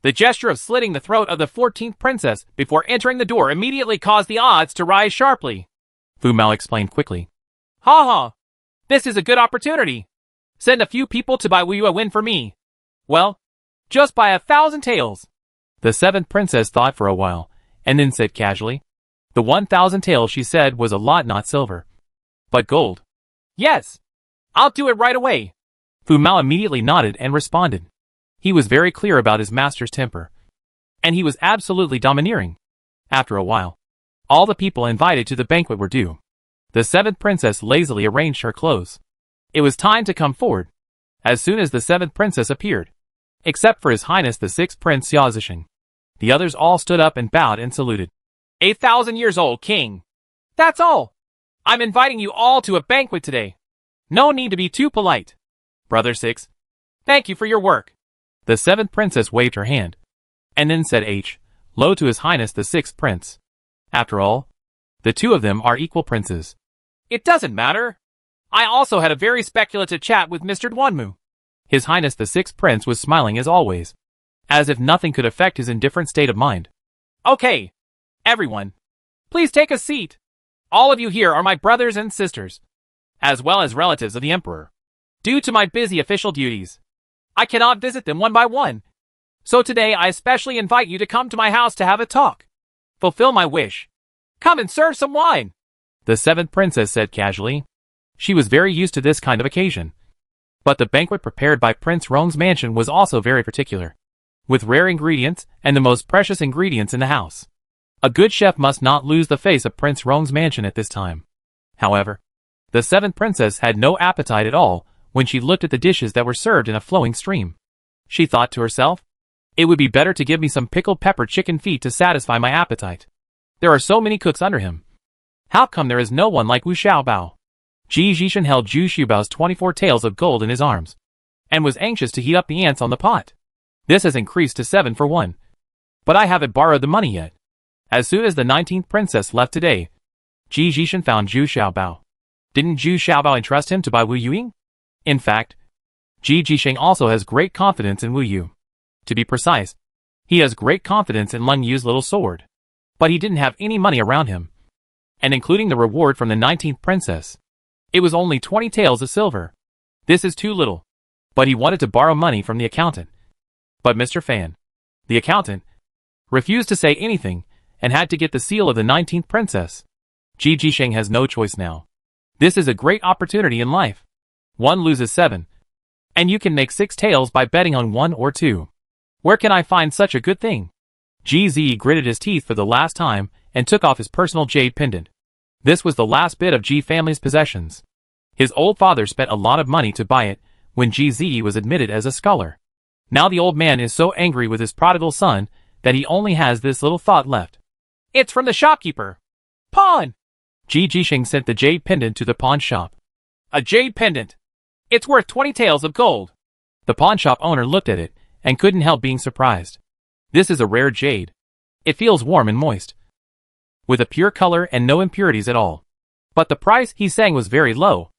The gesture of slitting the throat of the 14th princess before entering the door immediately caused the odds to rise sharply. Fu Mao explained quickly. Ha ha. This is a good opportunity. Send a few people to buy Wu Yu a win for me. Well, just buy 1,000 taels. The seventh princess thought for a while, and then said casually. The 1,000 taels she said was a lot, not silver, but gold. Yes. I'll do it right away. Fu Mao immediately nodded and responded. He was very clear about his master's temper. And he was absolutely domineering. After a while, all the people invited to the banquet were due. The seventh princess lazily arranged her clothes. It was time to come forward. As soon as the seventh princess appeared, except for His Highness the sixth Prince Xia Zixing, the others all stood up and bowed and saluted. 8,000 years old king. That's all. I'm inviting you all to a banquet today. No need to be too polite. Brother Six, thank you for your work. The seventh princess waved her hand, and then said low to His Highness the sixth prince. After all, the two of them are equal princes. It doesn't matter. I also had a very speculative chat with Mr. Duanmu. His Highness the sixth prince was smiling as always, as if nothing could affect his indifferent state of mind. Okay, everyone, please take a seat. All of you here are my brothers and sisters, as well as relatives of the emperor. Due to my busy official duties, I cannot visit them one by one. So today I especially invite you to come to my house to have a talk. Fulfill my wish. Come and serve some wine. The seventh princess said casually. She was very used to this kind of occasion. But the banquet prepared by Prince Rong's mansion was also very particular, with rare ingredients and the most precious ingredients in the house. A good chef must not lose the face of Prince Rong's mansion at this time. However, the seventh princess had no appetite at all when she looked at the dishes that were served in a flowing stream. She thought to herself, it would be better to give me some pickled pepper chicken feet to satisfy my appetite. There are so many cooks under him. How come there is no one like Wu Xiaobao? Ji Zhishan held Zhu Xiubao's 24 taels of gold in his arms, and was anxious to heat up the ants on the pot. This has increased to 7 for 1. But I haven't borrowed the money yet. As soon as the 19th princess left today, Ji Zhishan found Zhu Xiaobao. Didn't Zhu Xiaobao entrust him to buy Wu Yuying? In fact, Ji Zhisheng also has great confidence in Wu Yu. To be precise, he has great confidence in Leng Yu's little sword. But he didn't have any money around him. And including the reward from the 19th princess, it was only 20 taels of silver. This is too little. But he wanted to borrow money from the accountant. But Mr. Fan, the accountant, refused to say anything and had to get the seal of the 19th princess. Ji Zhisheng has no choice now. This is a great opportunity in life. One loses 7. And you can make 6 taels by betting on 1 or 2. Where can I find such a good thing? GZ gritted his teeth for the last time and took off his personal jade pendant. This was the last bit of G family's possessions. His old father spent a lot of money to buy it when GZ was admitted as a scholar. Now the old man is so angry with his prodigal son that he only has this little thought left. It's from the shopkeeper. Pawn! Ji Zhisheng sent the jade pendant to the pawn shop. A jade pendant. It's worth 20 taels of gold. The pawn shop owner looked at it and couldn't help being surprised. This is a rare jade. It feels warm and moist, with a pure color and no impurities at all. But the price, he sang, was very low.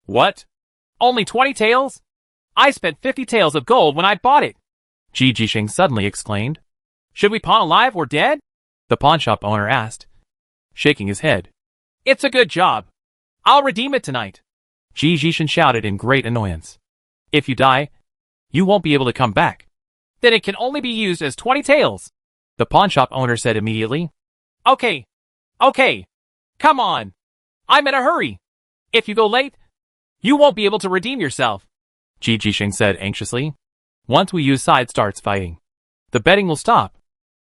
What? Only 20 taels? I spent 50 taels of gold when I bought it. Ji Zhisheng suddenly exclaimed. Should we pawn alive or dead? The pawn shop owner asked, shaking his head. It's a good job. I'll redeem it tonight. Ji Zhisheng shouted in great annoyance. If you die, you won't be able to come back. Then it can only be used as 20 taels. The pawn shop owner said immediately. Okay. Come on. I'm in a hurry. If you go late, you won't be able to redeem yourself. Ji Zhisheng said anxiously. Once Wu Yu's side starts fighting, the betting will stop.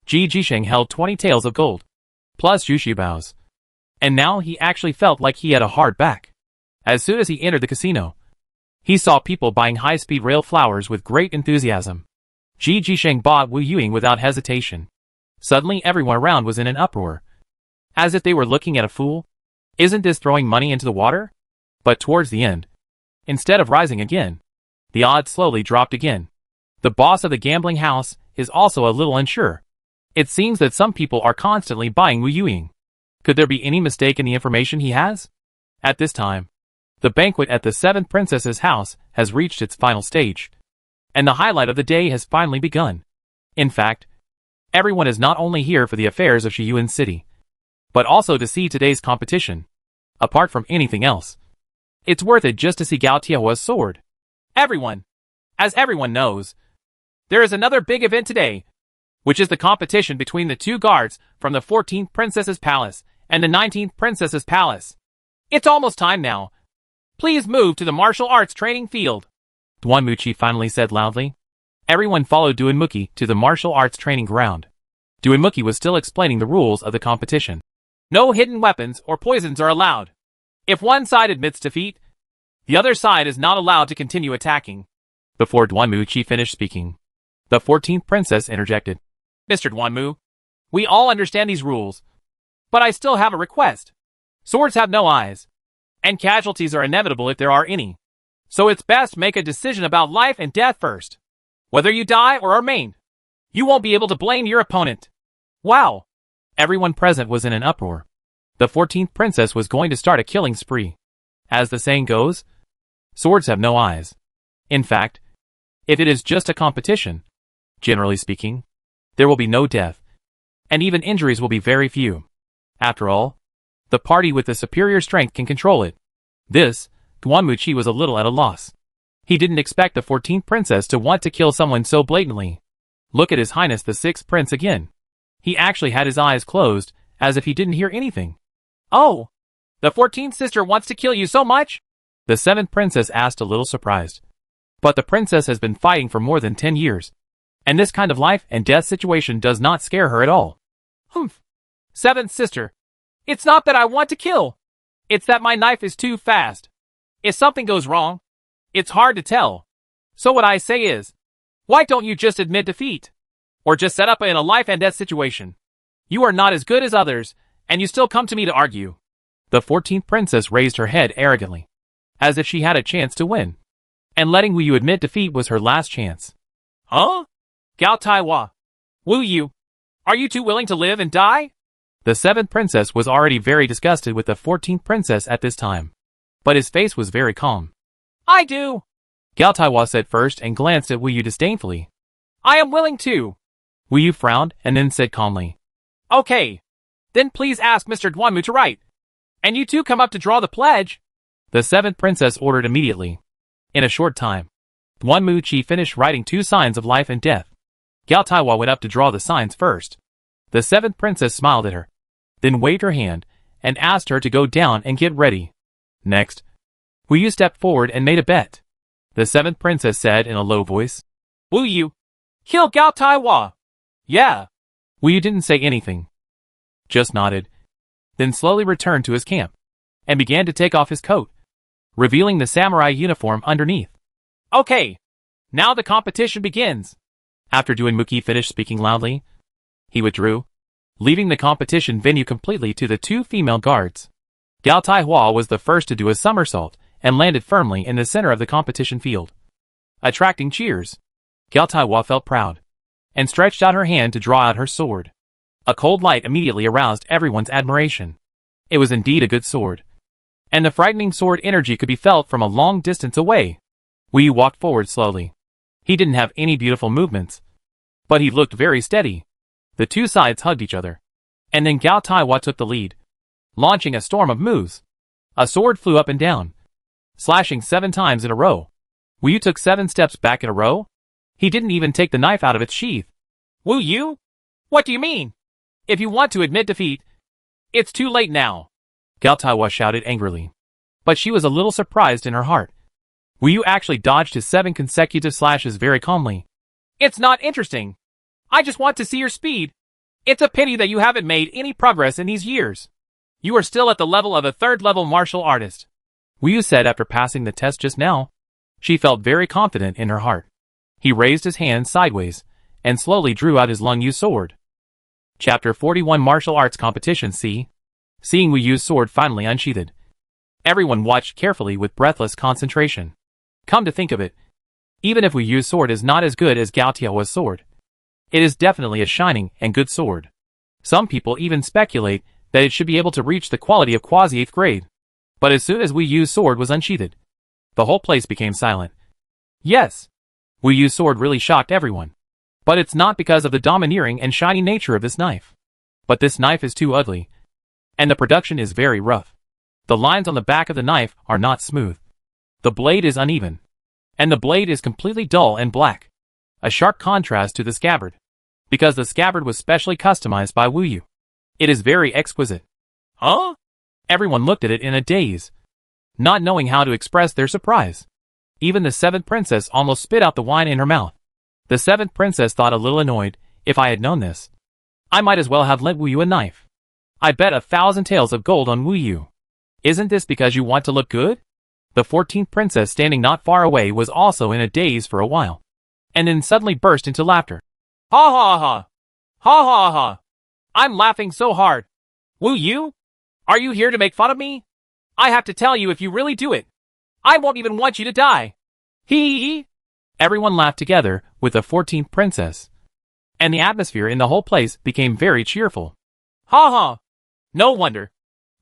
Ji Zhisheng held 20 taels of gold, plus Zhu Xiubao's. And now he actually felt like he had a hard back. As soon as he entered the casino, he saw people buying high-speed rail flowers with great enthusiasm. Ji Zhisheng bought Wu Yuying without hesitation. Suddenly everyone around was in an uproar, as if they were looking at a fool. Isn't this throwing money into the water? But towards the end, Instead of rising again, the odds slowly dropped again. The boss of the gambling house is also a little unsure. It seems that some people are constantly buying Wu Yuing. Could there be any mistake in the information he has? At this time, the banquet at the seventh princess's house has reached its final stage, and the highlight of the day has finally begun. In fact, everyone is not only here for the affairs of Shiyuan City, but also to see today's competition. Apart from anything else, it's worth it just to see Gao Tiahua's sword. As everyone knows, there is another big event today, which is the competition between the two guards from the 14th Princess's Palace and the 19th Princess's Palace. It's almost time now. Please move to the martial arts training field, Duanmuchi finally said loudly. Everyone followed Duanmuchi to the martial arts training ground. Duanmuchi was still explaining the rules of the competition. No hidden weapons or poisons are allowed. If one side admits defeat, the other side is not allowed to continue attacking. Before Duanmuchi finished speaking, the 14th princess interjected. Mr. Duanmu, we all understand these rules, but I still have a request. Swords have no eyes, and casualties are inevitable if there are any. So it's best make a decision about life and death first. Whether you die or are maimed, you won't be able to blame your opponent. Wow! Everyone present was in an uproar. The 14th princess was going to start a killing spree. As the saying goes, swords have no eyes. In fact, if it is just a competition, generally speaking, there will be no death, and even injuries will be very few. After all, the party with the superior strength can control it. This, Duanmuchi was a little at a loss. He didn't expect the 14th princess to want to kill someone so blatantly. Look at His Highness the 6th Prince again. He actually had his eyes closed, as if he didn't hear anything. Oh, the 14th sister wants to kill you so much? The 7th princess asked, a little surprised. But the princess has been fighting for more than 10 years, and this kind of life and death situation does not scare her at all. Humph. 7th sister, it's not that I want to kill. It's that my knife is too fast. If something goes wrong, it's hard to tell. So what I say is, why don't you just admit defeat? Or just set up in a life and death situation? You are not as good as others, and you still come to me to argue. The 14th princess raised her head arrogantly, as if she had a chance to win. And letting Wu Yu admit defeat was her last chance. Huh? Gao Taihua, Wu Yu, are you too willing to live and die? The 7th princess was already very disgusted with the 14th princess at this time. But his face was very calm. I do, Gao Taihua said first and glanced at Wu Yu disdainfully. I am willing to. Wu Yu frowned and then said calmly. Okay. Then please ask Mr. Duanmu to write. And you two come up to draw the pledge. The 7th princess ordered immediately. In a short time, Duanmuchi finished writing 2 signs of life and death. Gao Taihua went up to draw the signs first. The 7th princess smiled at her, then waved her hand and asked her to go down and get ready. Next, Wu Yu stepped forward and made a bet. The 7th princess said in a low voice, Wu Yu, kill Gao Taihua. Yeah. Wu Yu didn't say anything, just nodded, then slowly returned to his camp, and began to take off his coat, revealing the samurai uniform underneath. Okay, now the competition begins. After Duanmuchi finished speaking loudly, he withdrew, leaving the competition venue completely to the 2 female guards. Gao Taihua was the first to do a somersault and landed firmly in the center of the competition field, attracting cheers. Gao Taihua felt proud and stretched out her hand to draw out her sword. A cold light immediately aroused everyone's admiration. It was indeed a good sword, and the frightening sword energy could be felt from a long distance away. Wu Yu walked forward slowly. He didn't have any beautiful movements, but he looked very steady. The 2 sides hugged each other, and then Gao Taihua took the lead, launching a storm of moves. A sword flew up and down, slashing 7 times in a row. Wu Yu took 7 steps back in a row. He didn't even take the knife out of its sheath. Wu Yu? What do you mean? If you want to admit defeat, it's too late now, Gao Taihua shouted angrily. But she was a little surprised in her heart. Wu Yu actually dodged his 7 consecutive slashes very calmly. It's not interesting. I just want to see your speed. It's a pity that you haven't made any progress in these years. You are still at the level of a 3rd level martial artist, Wu Yu said after passing the test just now. She felt very confident in her heart. He raised his hand sideways and slowly drew out his Lung Yu sword. Chapter 41 Martial Arts Competition C. Seeing Wu Yu's sword finally unsheathed, Everyone watched carefully with breathless concentration. Come to think of it, even if Wu Yu's sword is not as good as Gao Tiahua's sword, it is definitely a shining and good sword. Some people even speculate that it should be able to reach the quality of quasi 8th grade. But as soon as Wu Yu's sword was unsheathed, the whole place became silent. Yes, Wu Yu's sword really shocked everyone. But it's not because of the domineering and shiny nature of this knife. But this knife is too ugly, and the production is very rough. The lines on the back of the knife are not smooth. The blade is uneven, and the blade is completely dull and black. A sharp contrast to the scabbard, because the scabbard was specially customized by Wu Yu. It is very exquisite. Huh? Everyone looked at it in a daze, not knowing how to express their surprise. Even the 7th princess almost spit out the wine in her mouth. The 7th princess thought a little annoyed. If I had known this, I might as well have lent Wu Yu a knife. I bet 1,000 taels of gold on Wu Yu. Isn't this because you want to look good? The 14th princess standing not far away was also in a daze for a while, and then suddenly burst into laughter. Ha ha ha! Ha ha ha! I'm laughing so hard. Wu Yu? Are you here to make fun of me? I have to tell you, if you really do it, I won't even want you to die. Hee hee. Everyone laughed together with the 14th princess, and the atmosphere in the whole place became very cheerful. Ha ha! No wonder.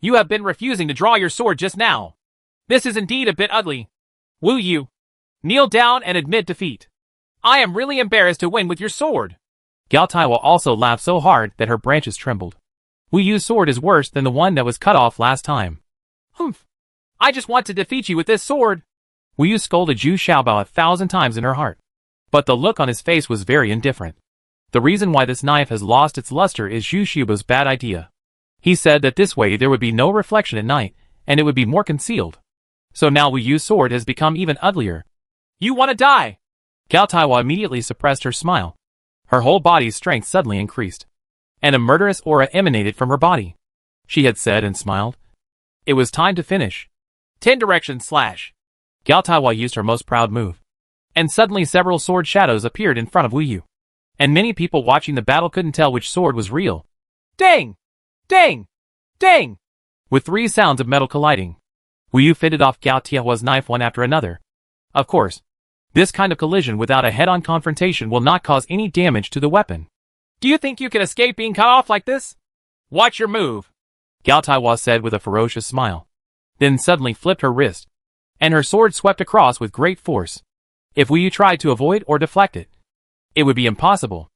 You have been refusing to draw your sword just now. This is indeed a bit ugly. Wu Yu, kneel down and admit defeat. I am really embarrassed to win with your sword. Gao Taihua also laughed so hard that her branches trembled. Wu Yu's sword is worse than the one that was cut off last time. Humph. I just want to defeat you with this sword. Wu Yu scolded Zhu Xiaobao 1,000 times in her heart, but the look on his face was very indifferent. The reason why this knife has lost its luster is Zhu Xiaobao's bad idea. He said that this way there would be no reflection at night, and it would be more concealed. So now Wu Yu's sword has become even uglier. You want to die? Gao Taihua immediately suppressed her smile. Her whole body's strength suddenly increased, and a murderous aura emanated from her body. She had said and smiled. It was time to finish. 10 direction slash. Gao Taihua used her most proud move, and suddenly several sword shadows appeared in front of Wu Yu, and many people watching the battle couldn't tell which sword was real. Dang! Dang! Dang! With 3 sounds of metal colliding, Wu Yu fitted off Gao Tiahua's knife one after another. Of course, this kind of collision without a head-on confrontation will not cause any damage to the weapon. Do you think you can escape being cut off like this? Watch your move, Gao Taihua said with a ferocious smile, then suddenly flipped her wrist, and her sword swept across with great force. If Wu Yu tried to avoid or deflect it, it would be impossible.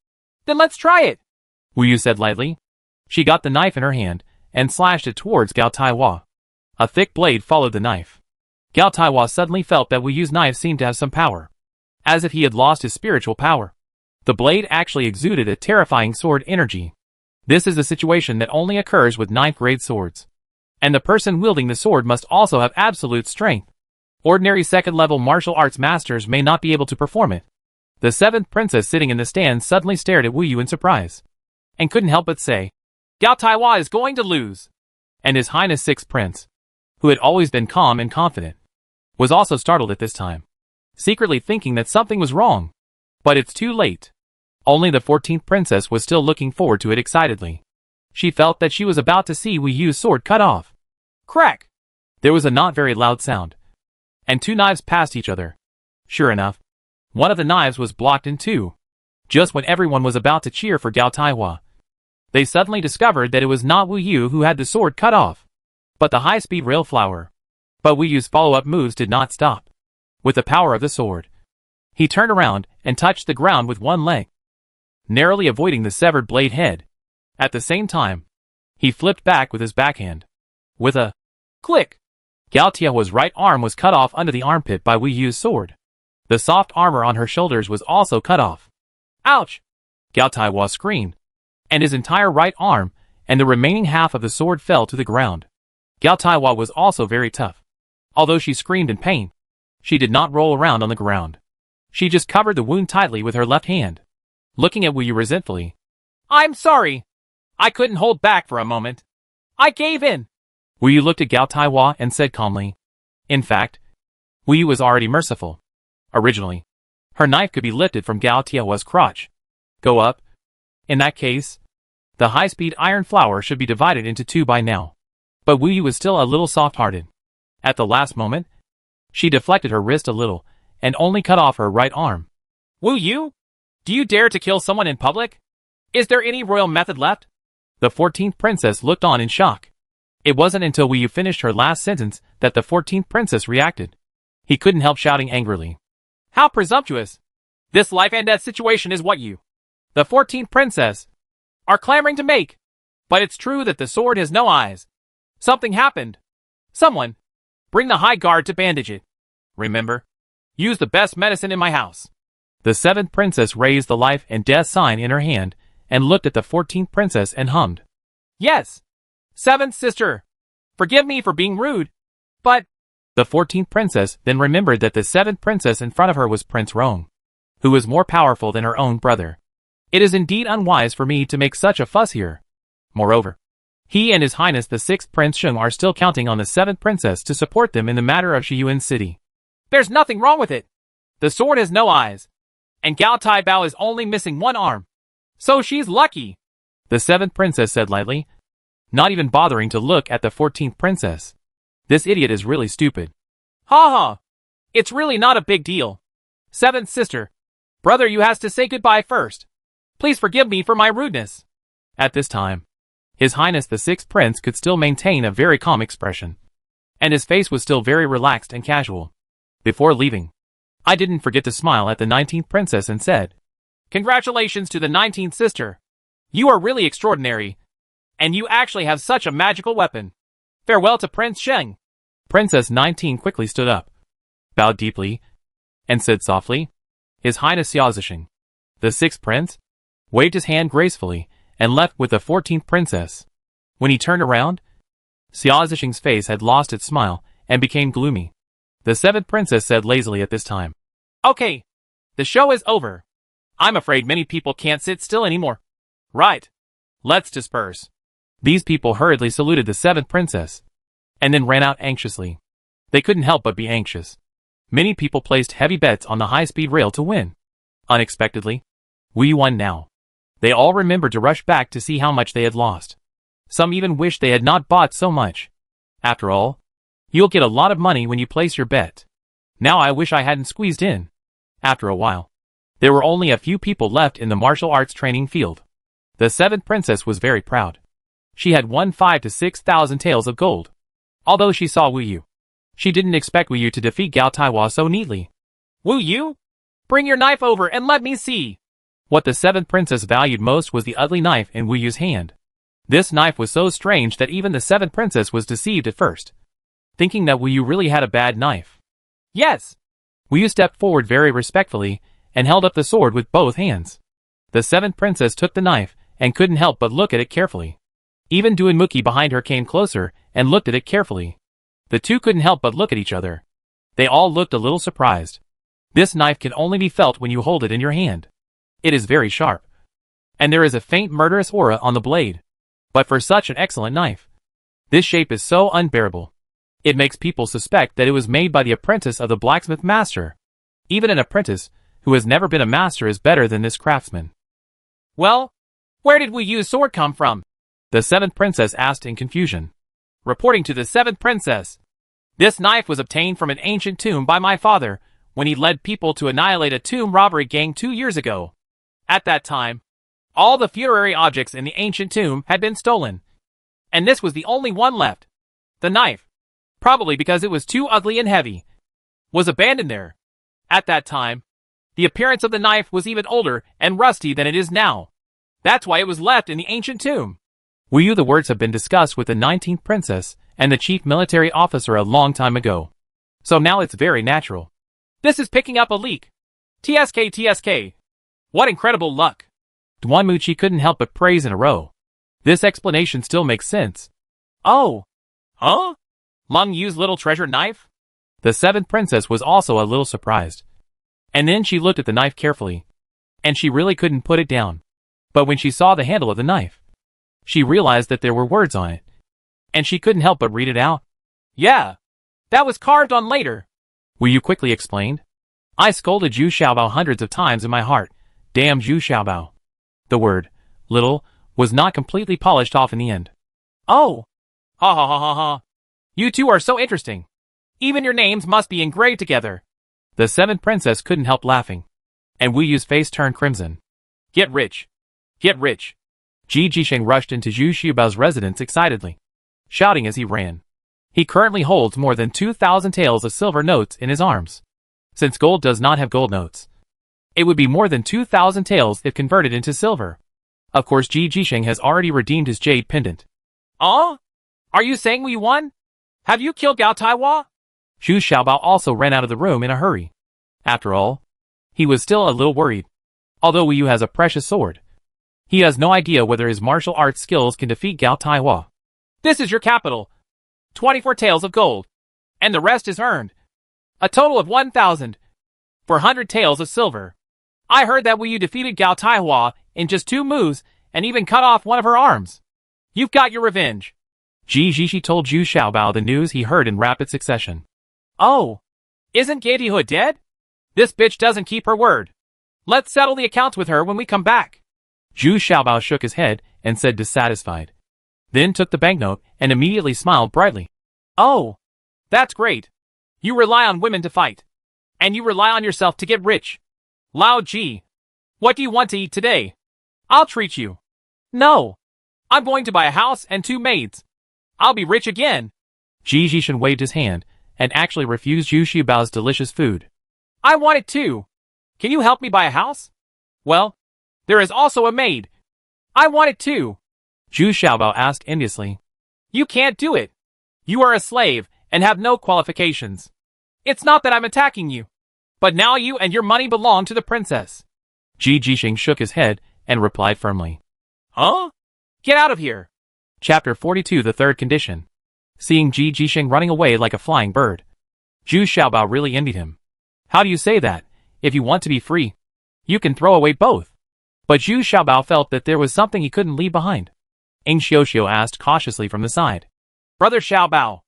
Then let's try it, Wu Yu said lightly. She got the knife in her hand and slashed it towards Gao Taihua. A thick blade followed the knife. Gao Taihua suddenly felt that Wu Yu's knife seemed to have some power, as if he had lost his spiritual power. The blade actually exuded a terrifying sword energy. This is a situation that only occurs with 9th grade swords, and the person wielding the sword must also have absolute strength. Ordinary 2nd level martial arts masters may not be able to perform it. The 7th princess sitting in the stand suddenly stared at Wu Yu in surprise, and couldn't help but say, Gao Taihua is going to lose. And His Highness 6th Prince, who had always been calm and confident, was also startled at this time, secretly thinking that something was wrong. But it's too late. Only the 14th princess was still looking forward to it excitedly. She felt that she was about to see Wu Yu's sword cut off. Crack! There was a not very loud sound, and 2 knives passed each other. Sure enough, one of the knives was blocked in 2. Just when everyone was about to cheer for Gao Taihua, they suddenly discovered that it was not Wu Yu who had the sword cut off, but the high-speed rail flower. But Wu Yu's follow-up moves did not stop. With the power of the sword, he turned around and touched the ground with one leg, narrowly avoiding the severed blade head. At the same time, he flipped back with his backhand. With a click, Gao Tiahua's right arm was cut off under the armpit by Wu Yu's sword. The soft armor on her shoulders was also cut off. Ouch! Gao Taihua screamed, and his entire right arm and the remaining half of the sword fell to the ground. Gao Taihua was also very tough. Although she screamed in pain, she did not roll around on the ground. She just covered the wound tightly with her left hand, looking at Wu Yu resentfully. I'm sorry. I couldn't hold back for a moment. I gave in. Wu Yu looked at Gao Taihua and said calmly. In fact, Wu Yu was already merciful. Originally, her knife could be lifted from Gao Tiahua's crotch. Go up. In that case, the high-speed iron flower should be divided into 2 by now. But Wu Yu was still a little soft-hearted, At the last moment, she deflected her wrist a little and only cut off her right arm. Wu Yu? Do you dare to kill someone in public? Is there any royal method left? The 14th princess looked on in shock. It wasn't until Wu Yu finished her last sentence that the 14th princess reacted. He couldn't help shouting angrily. How presumptuous! This life and death situation is what you, the 14th princess, are clamoring to make. But it's true that the sword has no eyes. Something happened. Someone, bring the high guard to bandage it. Remember, use the best medicine in my house. The 7th princess raised the life and death sign in her hand and looked at the 14th princess and hummed. Yes, 7th sister. Forgive me for being rude, but... The 14th princess then remembered that the 7th princess in front of her was Prince Rong, who was more powerful than her own brother. It is indeed unwise for me to make such a fuss here. Moreover, he and His Highness the 6th Prince Sheng are still counting on the 7th princess to support them in the matter of Shiyuan City. There's nothing wrong with it. The sword has no eyes, and Gao Tai Bao is only missing one arm. So she's lucky, the 7th princess said lightly, not even bothering to look at the 14th princess. This idiot is really stupid. Ha ha. It's really not a big deal. 7th sister. Brother, you has to say goodbye first. Please forgive me for my rudeness. At this time, His Highness the 6th Prince could still maintain a very calm expression, and his face was still very relaxed and casual. Before leaving, I didn't forget to smile at the 19th princess and said, Congratulations to the 19th sister. You are really extraordinary, and you actually have such a magical weapon. Farewell to Prince Sheng. Princess 19 quickly stood up, bowed deeply, and said softly, His Highness Xiaozisheng. The 6th prince waved his hand gracefully and left with the 14th princess. When he turned around, Xiaozisheng's face had lost its smile and became gloomy. The 7th princess said lazily at this time, Okay, the show is over. I'm afraid many people can't sit still anymore. Right. Let's disperse. These people hurriedly saluted the 7th princess, and then ran out anxiously. They couldn't help but be anxious. Many people placed heavy bets on the high-speed rail to win. Unexpectedly, we won now. They all remembered to rush back to see how much they had lost. Some even wished they had not bought so much. After all, you'll get a lot of money when you place your bet. Now I wish I hadn't squeezed in. After a while, there were only a few people left in the martial arts training field. The 7th princess was very proud. She had won 5,000 to 6,000 taels of gold. Although she saw Wu Yu, she didn't expect Wu Yu to defeat Gao Taiwa so neatly. Wu Yu? Bring your knife over and let me see. What the 7th princess valued most was the ugly knife in Wu Yu's hand. This knife was so strange that even the 7th princess was deceived at first, thinking that Wu Yu really had a bad knife. Yes. Wu Yu stepped forward very respectfully and held up the sword with both hands. The 7th princess took the knife and couldn't help but look at it carefully. Even Duanmuki behind her came closer and looked at it carefully. The two couldn't help but look at each other. They all looked a little surprised. This knife can only be felt when you hold it in your hand. It is very sharp, and there is a faint murderous aura on the blade. But for such an excellent knife, this shape is so unbearable. It makes people suspect that it was made by the apprentice of the blacksmith master. Even an apprentice who has never been a master is better than this craftsman. Well, where did Wu Yu's sword come from? The 7th princess asked in confusion. Reporting to the 7th princess, this knife was obtained from an ancient tomb by my father when he led people to annihilate a tomb robbery gang 2 years ago. At that time, all the funerary objects in the ancient tomb had been stolen, and this was the only one left. The knife, probably because it was too ugly and heavy, was abandoned there. At that time, the appearance of the knife was even older and rusty than it is now. That's why it was left in the ancient tomb. Wu Yu, the words have been discussed with the 19th princess and the chief military officer a long time ago. So now it's very natural. This is picking up a leak. TSK. What incredible luck. Duanmuki couldn't help but praise in a row. This explanation still makes sense. Oh. Huh? Lung Yu's little treasure knife? The 7th princess was also a little surprised. And then she looked at the knife carefully, and she really couldn't put it down. But when she saw the handle of the knife, she realized that there were words on it, and she couldn't help but read it out. Yeah, that was carved on later. Wu Yu quickly explained. I scolded Zhu Xiaobao hundreds of times in my heart. Damn Zhu Xiaobao. The word, little, was not completely polished off in the end. Oh. Ha ha ha ha ha. You two are so interesting. Even your names must be engraved together. The seventh princess couldn't help laughing, and Wu Yu's face turned crimson. Get rich. Get rich. Ji Jisheng rushed into Zhu Xiaobao's residence excitedly, shouting as he ran. He currently holds more than 2,000 taels of silver notes in his arms. Since gold does not have gold notes, it would be more than 2,000 taels if converted into silver. Of course, Ji Jisheng has already redeemed his jade pendant. Oh? Are you saying we won? Have you killed Gao Taiwa? Zhu Xiaobao also ran out of the room in a hurry. After all, he was still a little worried. Although Wu Yu has a precious sword, he has no idea whether his martial arts skills can defeat Gao Taiwa. This is your capital. 24 taels of gold. And the rest is earned. A total of 1,400 taels of silver. I heard that Wu Yu defeated Gao Taiwa in just 2 moves and even cut off one of her arms. You've got your revenge. Ji Jixi told Zhu Xiaobao the news he heard in rapid succession. Oh, isn't Katie Hood dead? This bitch doesn't keep her word. Let's settle the accounts with her when we come back. Zhu Xiaobao shook his head and said dissatisfied. Then took the banknote and immediately smiled brightly. Oh, that's great. You rely on women to fight. And you rely on yourself to get rich. Lao Ji, what do you want to eat today? I'll treat you. No. I'm going to buy a house and 2 maids. I'll be rich again. Ji Jixin waved his hand and actually refused Zhu Xiaobao's delicious food. I want it too. Can you help me buy a house? Well, there is also a maid. I want it too. Zhu Xiaobao asked enviously. You can't do it. You are a slave and have no qualifications. It's not that I'm attacking you. But now you and your money belong to the princess. Ji Jixing shook his head and replied firmly. Huh? Get out of here. Chapter 42 The Third Condition. Seeing Ji Jixing running away like a flying bird, Zhu Xiaobao really envied him. How do you say that? If you want to be free, you can throw away both. But Zhu Xiaobao felt that there was something he couldn't leave behind. Ing Xiuxiu asked cautiously from the side. Brother Xiaobao,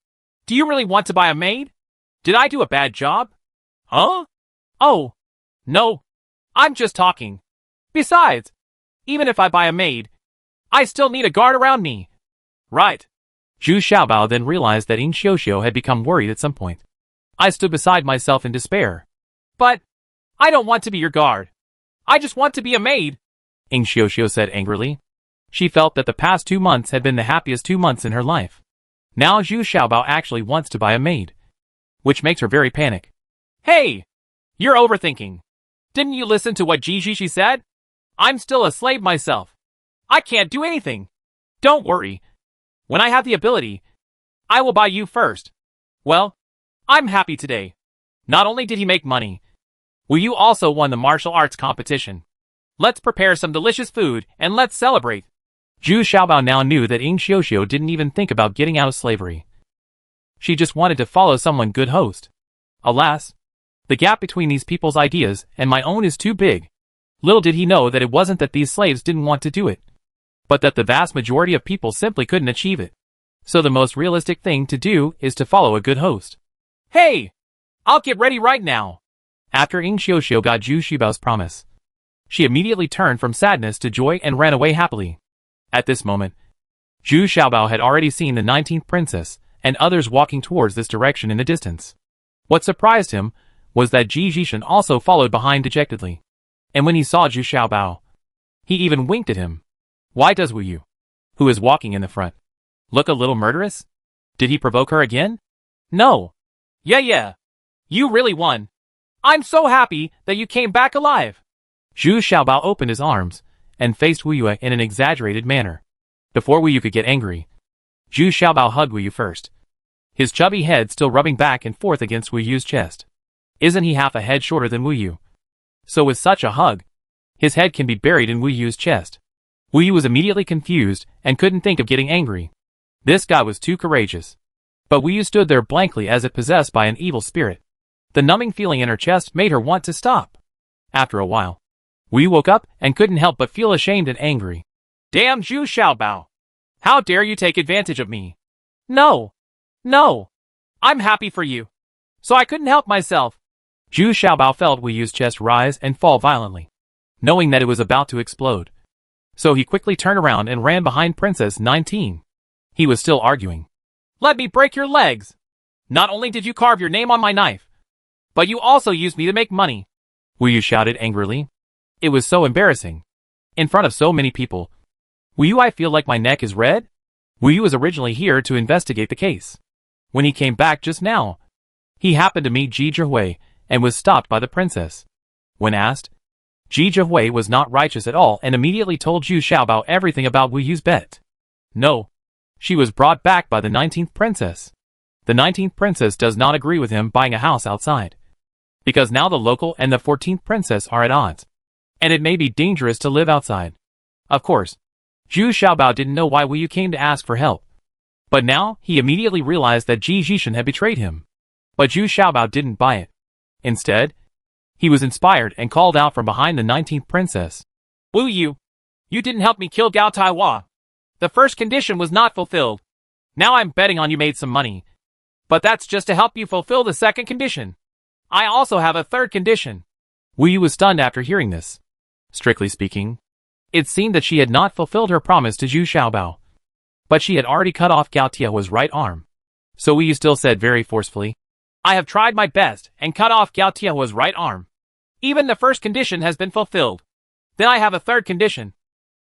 do you really want to buy a maid? Did I do a bad job? Huh? Oh, no. I'm just talking. Besides, even if I buy a maid, I still need a guard around me. Right. Zhu Xiaobao then realized that Ing Xiuxiu had become worried at some point. I stood beside myself in despair. But I don't want to be your guard. I just want to be a maid. Ing Xiuxiu said angrily. She felt that the past 2 months had been the happiest 2 months in her life. Now Zhu Xiaobao actually wants to buy a maid, which makes her very panic. Hey! You're overthinking. Didn't you listen to what Ji Jixi said? I'm still a slave myself. I can't do anything. Don't worry. When I have the ability, I will buy you first. Well, I'm happy today. Not only did he make money, Wu Yu also won the martial arts competition. Let's prepare some delicious food and let's celebrate. Zhu Xiaobao now knew that Ing Xiuxiu didn't even think about getting out of slavery. She just wanted to follow someone good host. Alas, the gap between these people's ideas and my own is too big. Little did he know that it wasn't that these slaves didn't want to do it, but that the vast majority of people simply couldn't achieve it. So the most realistic thing to do is to follow a good host. Hey! I'll get ready right now. After Ing Xiuxiu got Zhu Xiaobao's promise, she immediately turned from sadness to joy and ran away happily. At this moment, Zhu Xiaobao had already seen the 19th princess and others walking towards this direction in the distance. What surprised him was that Ji Jixin also followed behind dejectedly. And when he saw Zhu Xiaobao, he even winked at him. Why does Wu Yu, who is walking in the front, look a little murderous? Did he provoke her again? No. Yeah. You really won. I'm so happy that you came back alive. Zhu Xiaobao opened his arms and faced Wu Yu in an exaggerated manner. Before Wu Yu could get angry, Zhu Xiaobao hugged Wu Yu first, his chubby head still rubbing back and forth against Wu Yu's chest. Isn't he half a head shorter than Wu Yu? So with such a hug, his head can be buried in Wu Yu's chest. Wu Yu was immediately confused and couldn't think of getting angry. This guy was too courageous. But Wu Yu stood there blankly as if possessed by an evil spirit. The numbing feeling in her chest made her want to stop. After a while, Wu Yu woke up and couldn't help but feel ashamed and angry. Damn Zhu Xiaobao! How dare you take advantage of me? No! I'm happy for you. So I couldn't help myself. Zhu Xiaobao felt Wu Yu's chest rise and fall violently, knowing that it was about to explode. So he quickly turned around and ran behind Princess 19. He was still arguing. Let me break your legs! Not only did you carve your name on my knife, but you also used me to make money. Wu Yu shouted angrily. It was so embarrassing. In front of so many people. Wu Yu, I feel like my neck is red? Wu Yu was originally here to investigate the case. When he came back just now, he happened to meet Ji Zhihui and was stopped by the princess. When asked, Ji Zhihui was not righteous at all and immediately told Zhu Xiaobao everything about Wu Yu's bet. No. She was brought back by the 19th princess. The 19th princess does not agree with him buying a house outside. Because now the local and the 14th princess are at odds. And it may be dangerous to live outside. Of course, Zhu Xiaobao didn't know why Wu Yu came to ask for help. But now, he immediately realized that Ji Zhishan had betrayed him. But Zhu Xiaobao didn't buy it. Instead, he was inspired and called out from behind the 19th princess. Wu Yu, you didn't help me kill Gao Taiwa. The first condition was not fulfilled. Now I'm betting on you made some money. But that's just to help you fulfill the second condition. I also have a third condition. Wu Yu was stunned after hearing this. Strictly speaking, it seemed that she had not fulfilled her promise to Zhu Xiaobao. But she had already cut off Gao Tiahua's right arm. So Wu Yu still said very forcefully, I have tried my best and cut off Gao Tiahua's right arm. Even the first condition has been fulfilled. Then I have a third condition.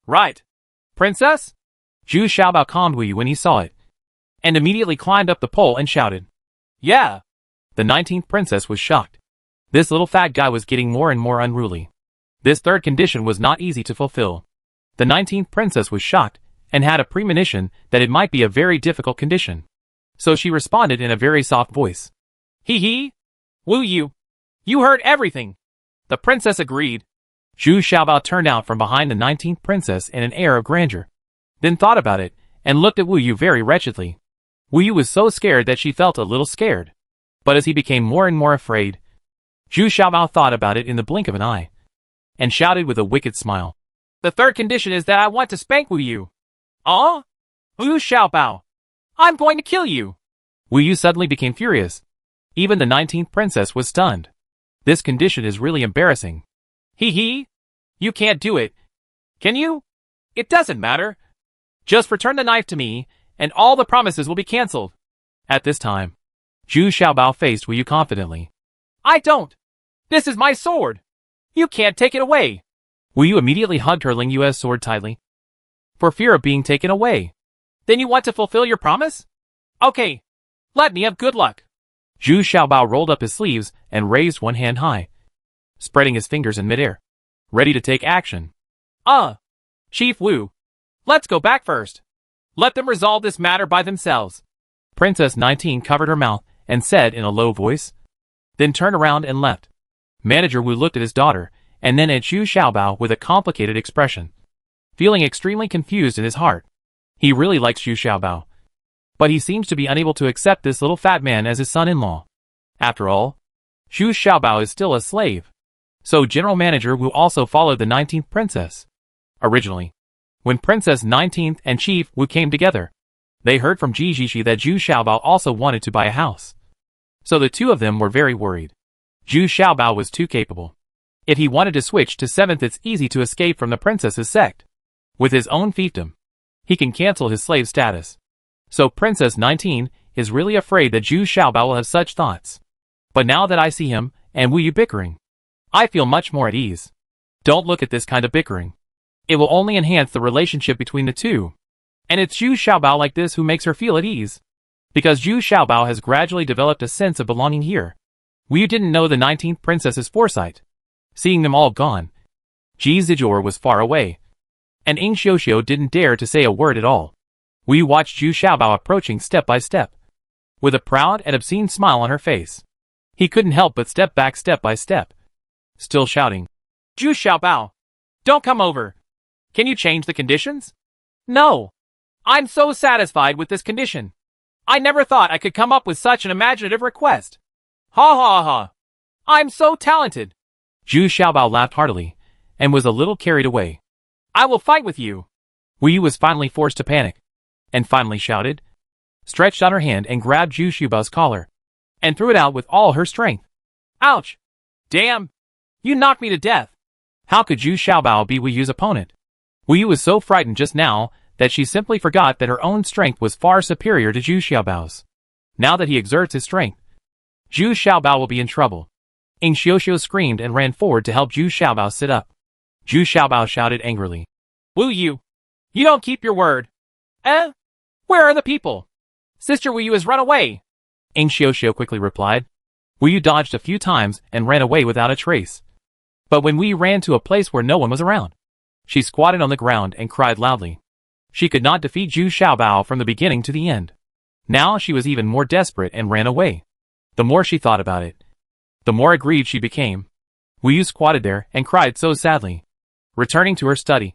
Right, princess? Zhu Xiaobao calmed Wu Yu when he saw it, and immediately climbed up the pole and shouted. Yeah. The 19th princess was shocked. This little fat guy was getting more and more unruly. This third condition was not easy to fulfill. The 19th princess was shocked, and had a premonition that it might be a very difficult condition. So she responded in a very soft voice. Hee hee. Wu Yu, you heard everything. The princess agreed. Zhu Xiaobao turned out from behind the 19th princess in an air of grandeur. Then thought about it, and looked at Wu Yu very wretchedly. Wu Yu was so scared that she felt a little scared. But as he became more and more afraid, Zhu Xiaobao thought about it in the blink of an eye, and shouted with a wicked smile. The third condition is that I want to spank Wu Yu. Wu Xiaobao, I'm going to kill you. Wu Yu suddenly became furious. Even the 19th princess was stunned. This condition is really embarrassing. Hee hee. You can't do it. Can you? It doesn't matter. Just return the knife to me, and all the promises will be cancelled. At this time, Zhu Xiaobao faced Wu Yu confidently. I don't. This is my sword. You can't take it away. Wu Yu immediately hugged her Ling Yu's sword tightly, for fear of being taken away. Then you want to fulfill your promise? Okay. Let me have good luck. Zhu Xiaobao rolled up his sleeves and raised one hand high, spreading his fingers in midair, ready to take action. Chief Wu, let's go back first. Let them resolve this matter by themselves. Princess 19 covered her mouth and said in a low voice, then turned around and left. Manager Wu looked at his daughter and then at Zhu Xiaobao with a complicated expression, feeling extremely confused in his heart. He really likes Zhu Xiaobao, but he seems to be unable to accept this little fat man as his son-in-law. After all, Zhu Xiaobao is still a slave. So General Manager Wu also followed the 19th princess. Originally, when Princess 19th and Chief Wu came together, they heard from Ji Zhishi that Zhu Xiaobao also wanted to buy a house. So the two of them were very worried. Zhu Xiaobao was too capable. If he wanted to switch to 7th, it's easy to escape from the princess's sect. With his own fiefdom, he can cancel his slave status. So Princess 19 is really afraid that Zhu Xiaobao will have such thoughts. But now that I see him and Wu Yu bickering, I feel much more at ease. Don't look at this kind of bickering. It will only enhance the relationship between the two. And it's Zhu Xiaobao like this who makes her feel at ease. Because Zhu Xiaobao has gradually developed a sense of belonging here. Wu Yu didn't know the 19th princess's foresight. Seeing them all gone, Ji Zijor was far away, and Ing Xiuxiu didn't dare to say a word at all. Wu Yu watched Zhu Xiaobao approaching step by step, with a proud and obscene smile on her face. He couldn't help but step back step by step, still shouting, Zhu Xiaobao, don't come over. Can you change the conditions? No. I'm so satisfied with this condition. I never thought I could come up with such an imaginative request. Ha ha ha. I'm so talented. Zhu Xiaobao laughed heartily, and was a little carried away. I will fight with you. Wu Yu was finally forced to panic, and finally shouted, stretched out her hand and grabbed Zhu Xiaobao's collar, and threw it out with all her strength. Ouch! Damn! You knocked me to death. How could Zhu Xiaobao be Wu Yu's opponent? Wu Yu was so frightened just now that she simply forgot that her own strength was far superior to Zhu Xiaobao's. Now that he exerts his strength, Zhu Xiaobao will be in trouble. Ing Xiuxiu screamed and ran forward to help Zhu Xiaobao sit up. Zhu Xiaobao shouted angrily. Wu Yu, you don't keep your word. Eh? Where are the people? Sister Wu Yu has run away. Ing Xiuxiu quickly replied. Wu Yu dodged a few times and ran away without a trace. But when Wu Yu ran to a place where no one was around, she squatted on the ground and cried loudly. She could not defeat Zhu Xiaobao from the beginning to the end. Now she was even more desperate and ran away. The more she thought about it, the more aggrieved she became. Wu Yu squatted there and cried so sadly. Returning to her study,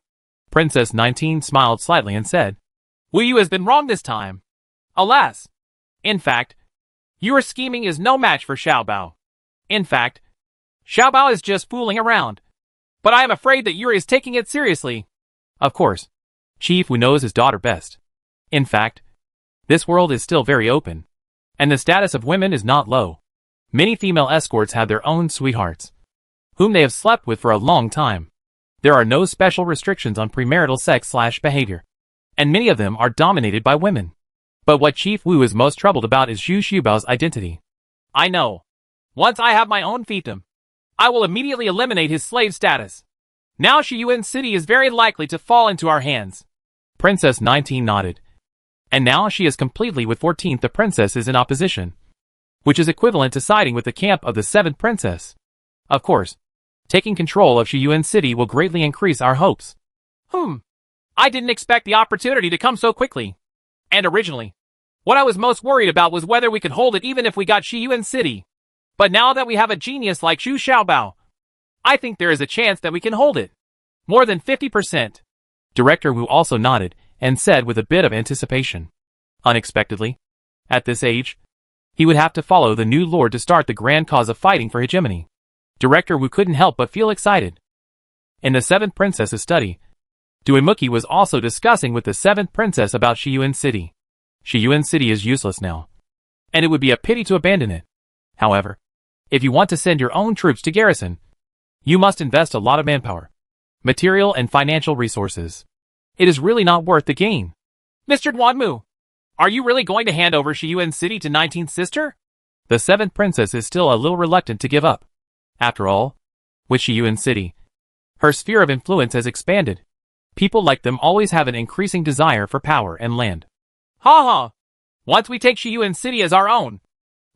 Princess 19 smiled slightly and said, Wu Yu has been wrong this time. Alas. In fact, your scheming is no match for Xiaobao. In fact, Xiaobao is just fooling around. But I am afraid that Yuri is taking it seriously. Of course. Chief Wu knows his daughter best. In fact, this world is still very open, and the status of women is not low. Many female escorts have their own sweethearts, whom they have slept with for a long time. There are no special restrictions on premarital sex/behavior, and many of them are dominated by women. But what Chief Wu is most troubled about is Zhu Xiaobao's identity. I know. Once I have my own fiefdom, I will immediately eliminate his slave status. Now Shiyuan City is very likely to fall into our hands. Princess 19 nodded. And now she is completely with 14th the princess is in opposition, which is equivalent to siding with the camp of the 7th princess. Of course, taking control of Shiyuan City will greatly increase our hopes. I didn't expect the opportunity to come so quickly. And originally, what I was most worried about was whether we could hold it even if we got Shiyuan City. But now that we have a genius like Zhu Xiaobao, I think there is a chance that we can hold it. More than 50%. Director Wu also nodded and said with a bit of anticipation. Unexpectedly, at this age, he would have to follow the new lord to start the grand cause of fighting for hegemony. Director Wu couldn't help but feel excited. In the 7th princess's study, Duimuki was also discussing with the 7th princess about Shiyuan City. Shiyuan City is useless now, and it would be a pity to abandon it. However, if you want to send your own troops to garrison, you must invest a lot of manpower, material and financial resources. It is really not worth the gain. Mr. Duanmu, are you really going to hand over Shiyuan City to 19th sister? The 7th princess is still a little reluctant to give up. After all, with Shiyuan City, her sphere of influence has expanded. People like them always have an increasing desire for power and land. Ha ha! Once we take Shiyuan City as our own,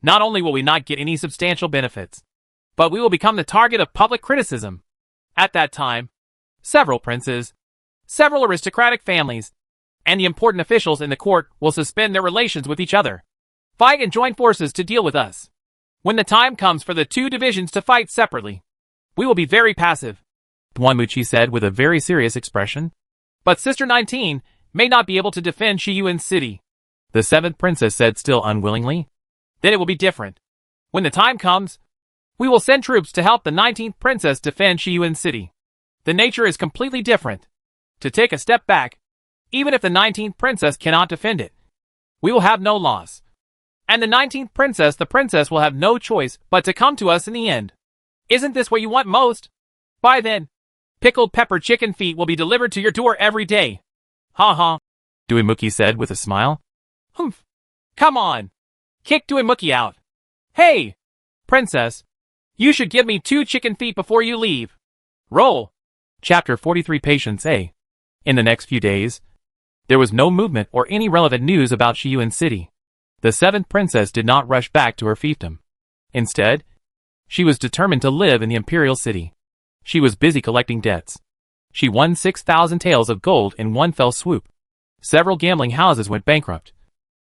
not only will we not get any substantial benefits, but we will become the target of public criticism. At that time, several princes, several aristocratic families, and the important officials in the court will suspend their relations with each other, fight and join forces to deal with us. When the time comes for the two divisions to fight separately, we will be very passive, Duanmuchi said with a very serious expression. But Sister 19 may not be able to defend Shiyuan City, the 7th princess said still unwillingly. Then it will be different. When the time comes, we will send troops to help the 19th princess defend Shiyuan City. The nature is completely different. To take a step back, even if the 19th princess cannot defend it, we will have no loss. And the 19th princess, the princess, will have no choice but to come to us in the end. Isn't this what you want most? By then, pickled pepper chicken feet will be delivered to your door every day. Ha ha, Duimuki said with a smile. Humph. Come on. Kick Duimuki out. Hey, princess, you should give me 2 chicken feet before you leave. Roll. Chapter 43 Patience A. In the next few days, there was no movement or any relevant news about Shiyuan City. The 7th princess did not rush back to her fiefdom. Instead, she was determined to live in the imperial city. She was busy collecting debts. She won 6,000 taels of gold in one fell swoop. Several gambling houses went bankrupt.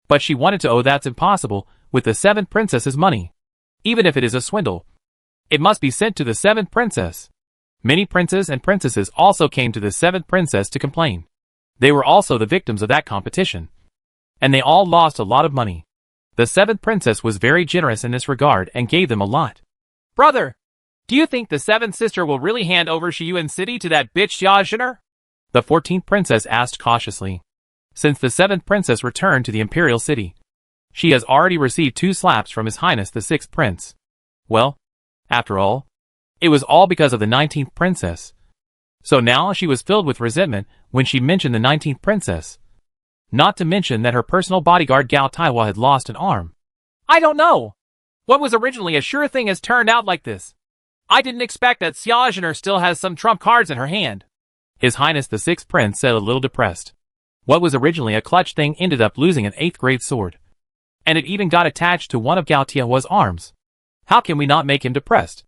But she wanted to owe that's impossible with the 7th princess's money. Even if it is a swindle, it must be sent to the 7th princess. Many princes and princesses also came to the 7th princess to complain. They were also the victims of that competition, and they all lost a lot of money. The 7th princess was very generous in this regard and gave them a lot. Brother, do you think the 7th sister will really hand over Shiyuan City to that bitch Xiaozhener? The 14th princess asked cautiously. Since the 7th princess returned to the imperial city, she has already received 2 slaps from His Highness the 6th prince. Well, after all, it was all because of the 19th princess. So now she was filled with resentment when she mentioned the 19th princess. Not to mention that her personal bodyguard Gao Taiwa had lost an arm. I don't know. What was originally a sure thing has turned out like this. I didn't expect that Xiaoxuner still has some trump cards in her hand. His Highness the Sixth Prince said a little depressed. What was originally a clutch thing ended up losing an 8th grade sword. And it even got attached to one of Gao Tiahua's arms. How can we not make him depressed?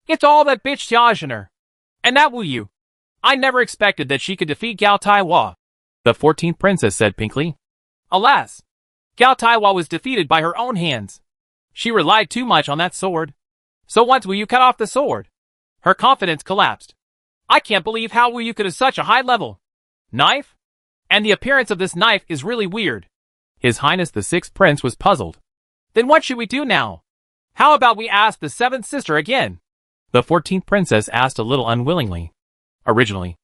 It's all that bitch Xiaoxuner. And that Wu Yu. I never expected that she could defeat Gao Tiahua. The 14th princess said pinkly. Alas, Gao Tiahua was defeated by her own hands. She relied too much on that sword. So once Wu Yu cut off the sword, her confidence collapsed. I can't believe how Wu Yu could have such a high level knife? And the appearance of this knife is really weird. His Highness the Sixth Prince was puzzled. Then what should we do now? How about we ask the 7th sister again? The 14th princess asked a little unwillingly. Originally,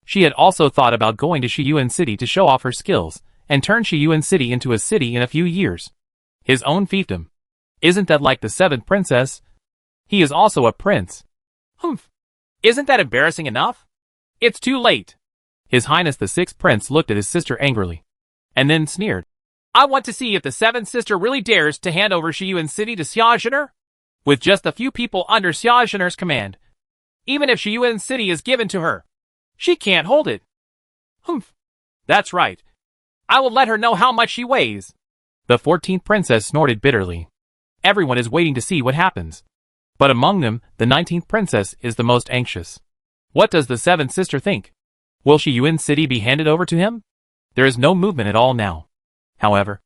she had also thought about going to Shiyuan City to show off her skills and turn Shiyuan City into a city in a few years. His own fiefdom. Isn't that like the 7th princess? He is also a prince. Humph. Isn't that embarrassing enough? It's too late. His Highness the Sixth Prince looked at his sister angrily, and then sneered. I want to see if the 7th sister really dares to hand over Shiyuan City to Xiaoxuner, with just a few people under Xiaoxuner's command. Even if Shiyuan City is given to her, she can't hold it. Humph. That's right. I will let her know how much she weighs. The 14th princess snorted bitterly. Everyone is waiting to see what happens. But among them, the 19th princess is the most anxious. What does the 7th sister think? Will Shiyuan City be handed over to him? There is no movement at all now. However,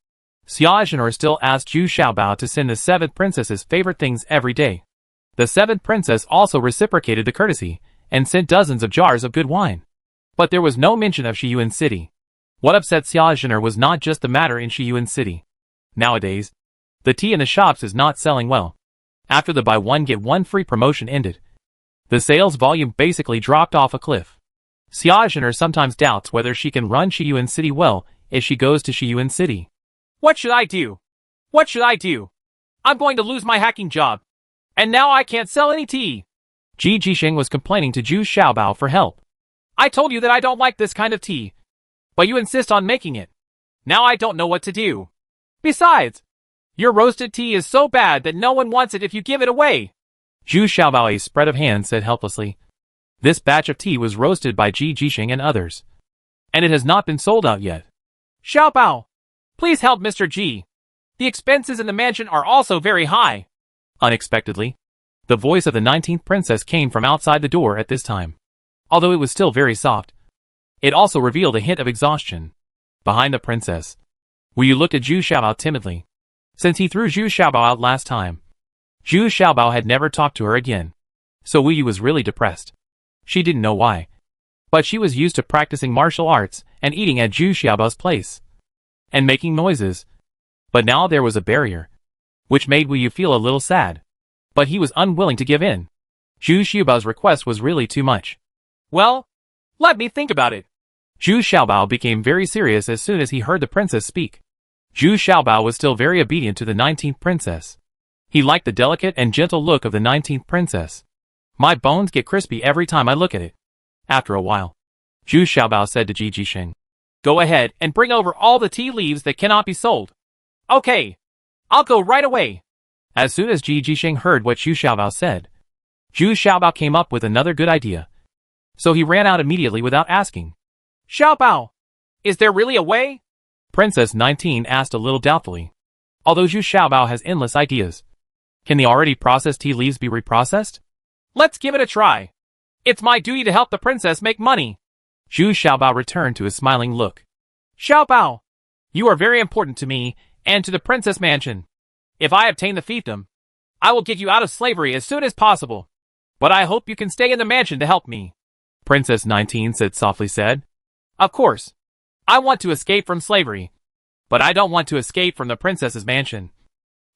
Xiaoxuner still asked Zhu Xiaobao to send the 7th princess's favorite things every day. The 7th princess also reciprocated the courtesy and sent dozens of jars of good wine. But there was no mention of Shiyuan City. What upset Xiaoxuner was not just the matter in Shiyuan City. Nowadays, the tea in the shops is not selling well. After the buy one get one free promotion ended, the sales volume basically dropped off a cliff. Xiaoxuner sometimes doubts whether she can run Shiyuan City well if she goes to Shiyuan City. What should I do? What should I do? I'm going to lose my hacking job. And now I can't sell any tea. Ji Jisheng was complaining to Zhu Xiaobao for help. I told you that I don't like this kind of tea. But you insist on making it. Now I don't know what to do. Besides, your roasted tea is so bad that no one wants it if you give it away. Zhu Xiaobao, a spread of hands, said helplessly. This batch of tea was roasted by Ji Jisheng and others. And it has not been sold out yet. Xiaobao, please help Mr. Ji. The expenses in the mansion are also very high. Unexpectedly, the voice of the 19th princess came from outside the door at this time. Although it was still very soft, it also revealed a hint of exhaustion. Behind the princess, Wu Yu looked at Zhu Xiaobao timidly. Since he threw Zhu Xiaobao out last time, Zhu Xiaobao had never talked to her again. So Wu Yu was really depressed. She didn't know why. But she was used to practicing martial arts and eating at Zhu Xiaobao's place. And making noises. But now there was a barrier, which made Wu Yu feel a little sad. But he was unwilling to give in. Zhu Xiaobao's request was really too much. Well, let me think about it. Zhu Xiaobao became very serious as soon as he heard the princess speak. Zhu Xiaobao was still very obedient to the 19th princess. He liked the delicate and gentle look of the 19th princess. My bones get crispy every time I look at it. After a while, Zhu Xiaobao said to Ji Jisheng, Go ahead and bring over all the tea leaves that cannot be sold. Okay, I'll go right away. As soon as Ji Jisheng heard what Zhu Xiaobao said, Zhu Xiaobao came up with another good idea. So he ran out immediately without asking. Xiaobao, is there really a way? Princess 19 asked a little doubtfully. Although Zhu Xiaobao has endless ideas, can the already processed tea leaves be reprocessed? Let's give it a try. It's my duty to help the princess make money. Zhu Xiaobao returned to his smiling look. Xiaobao, you are very important to me and to the princess mansion. If I obtain the fiefdom, I will get you out of slavery as soon as possible. But I hope you can stay in the mansion to help me. Princess 19 softly said. Of course. I want to escape from slavery. But I don't want to escape from the princess's mansion.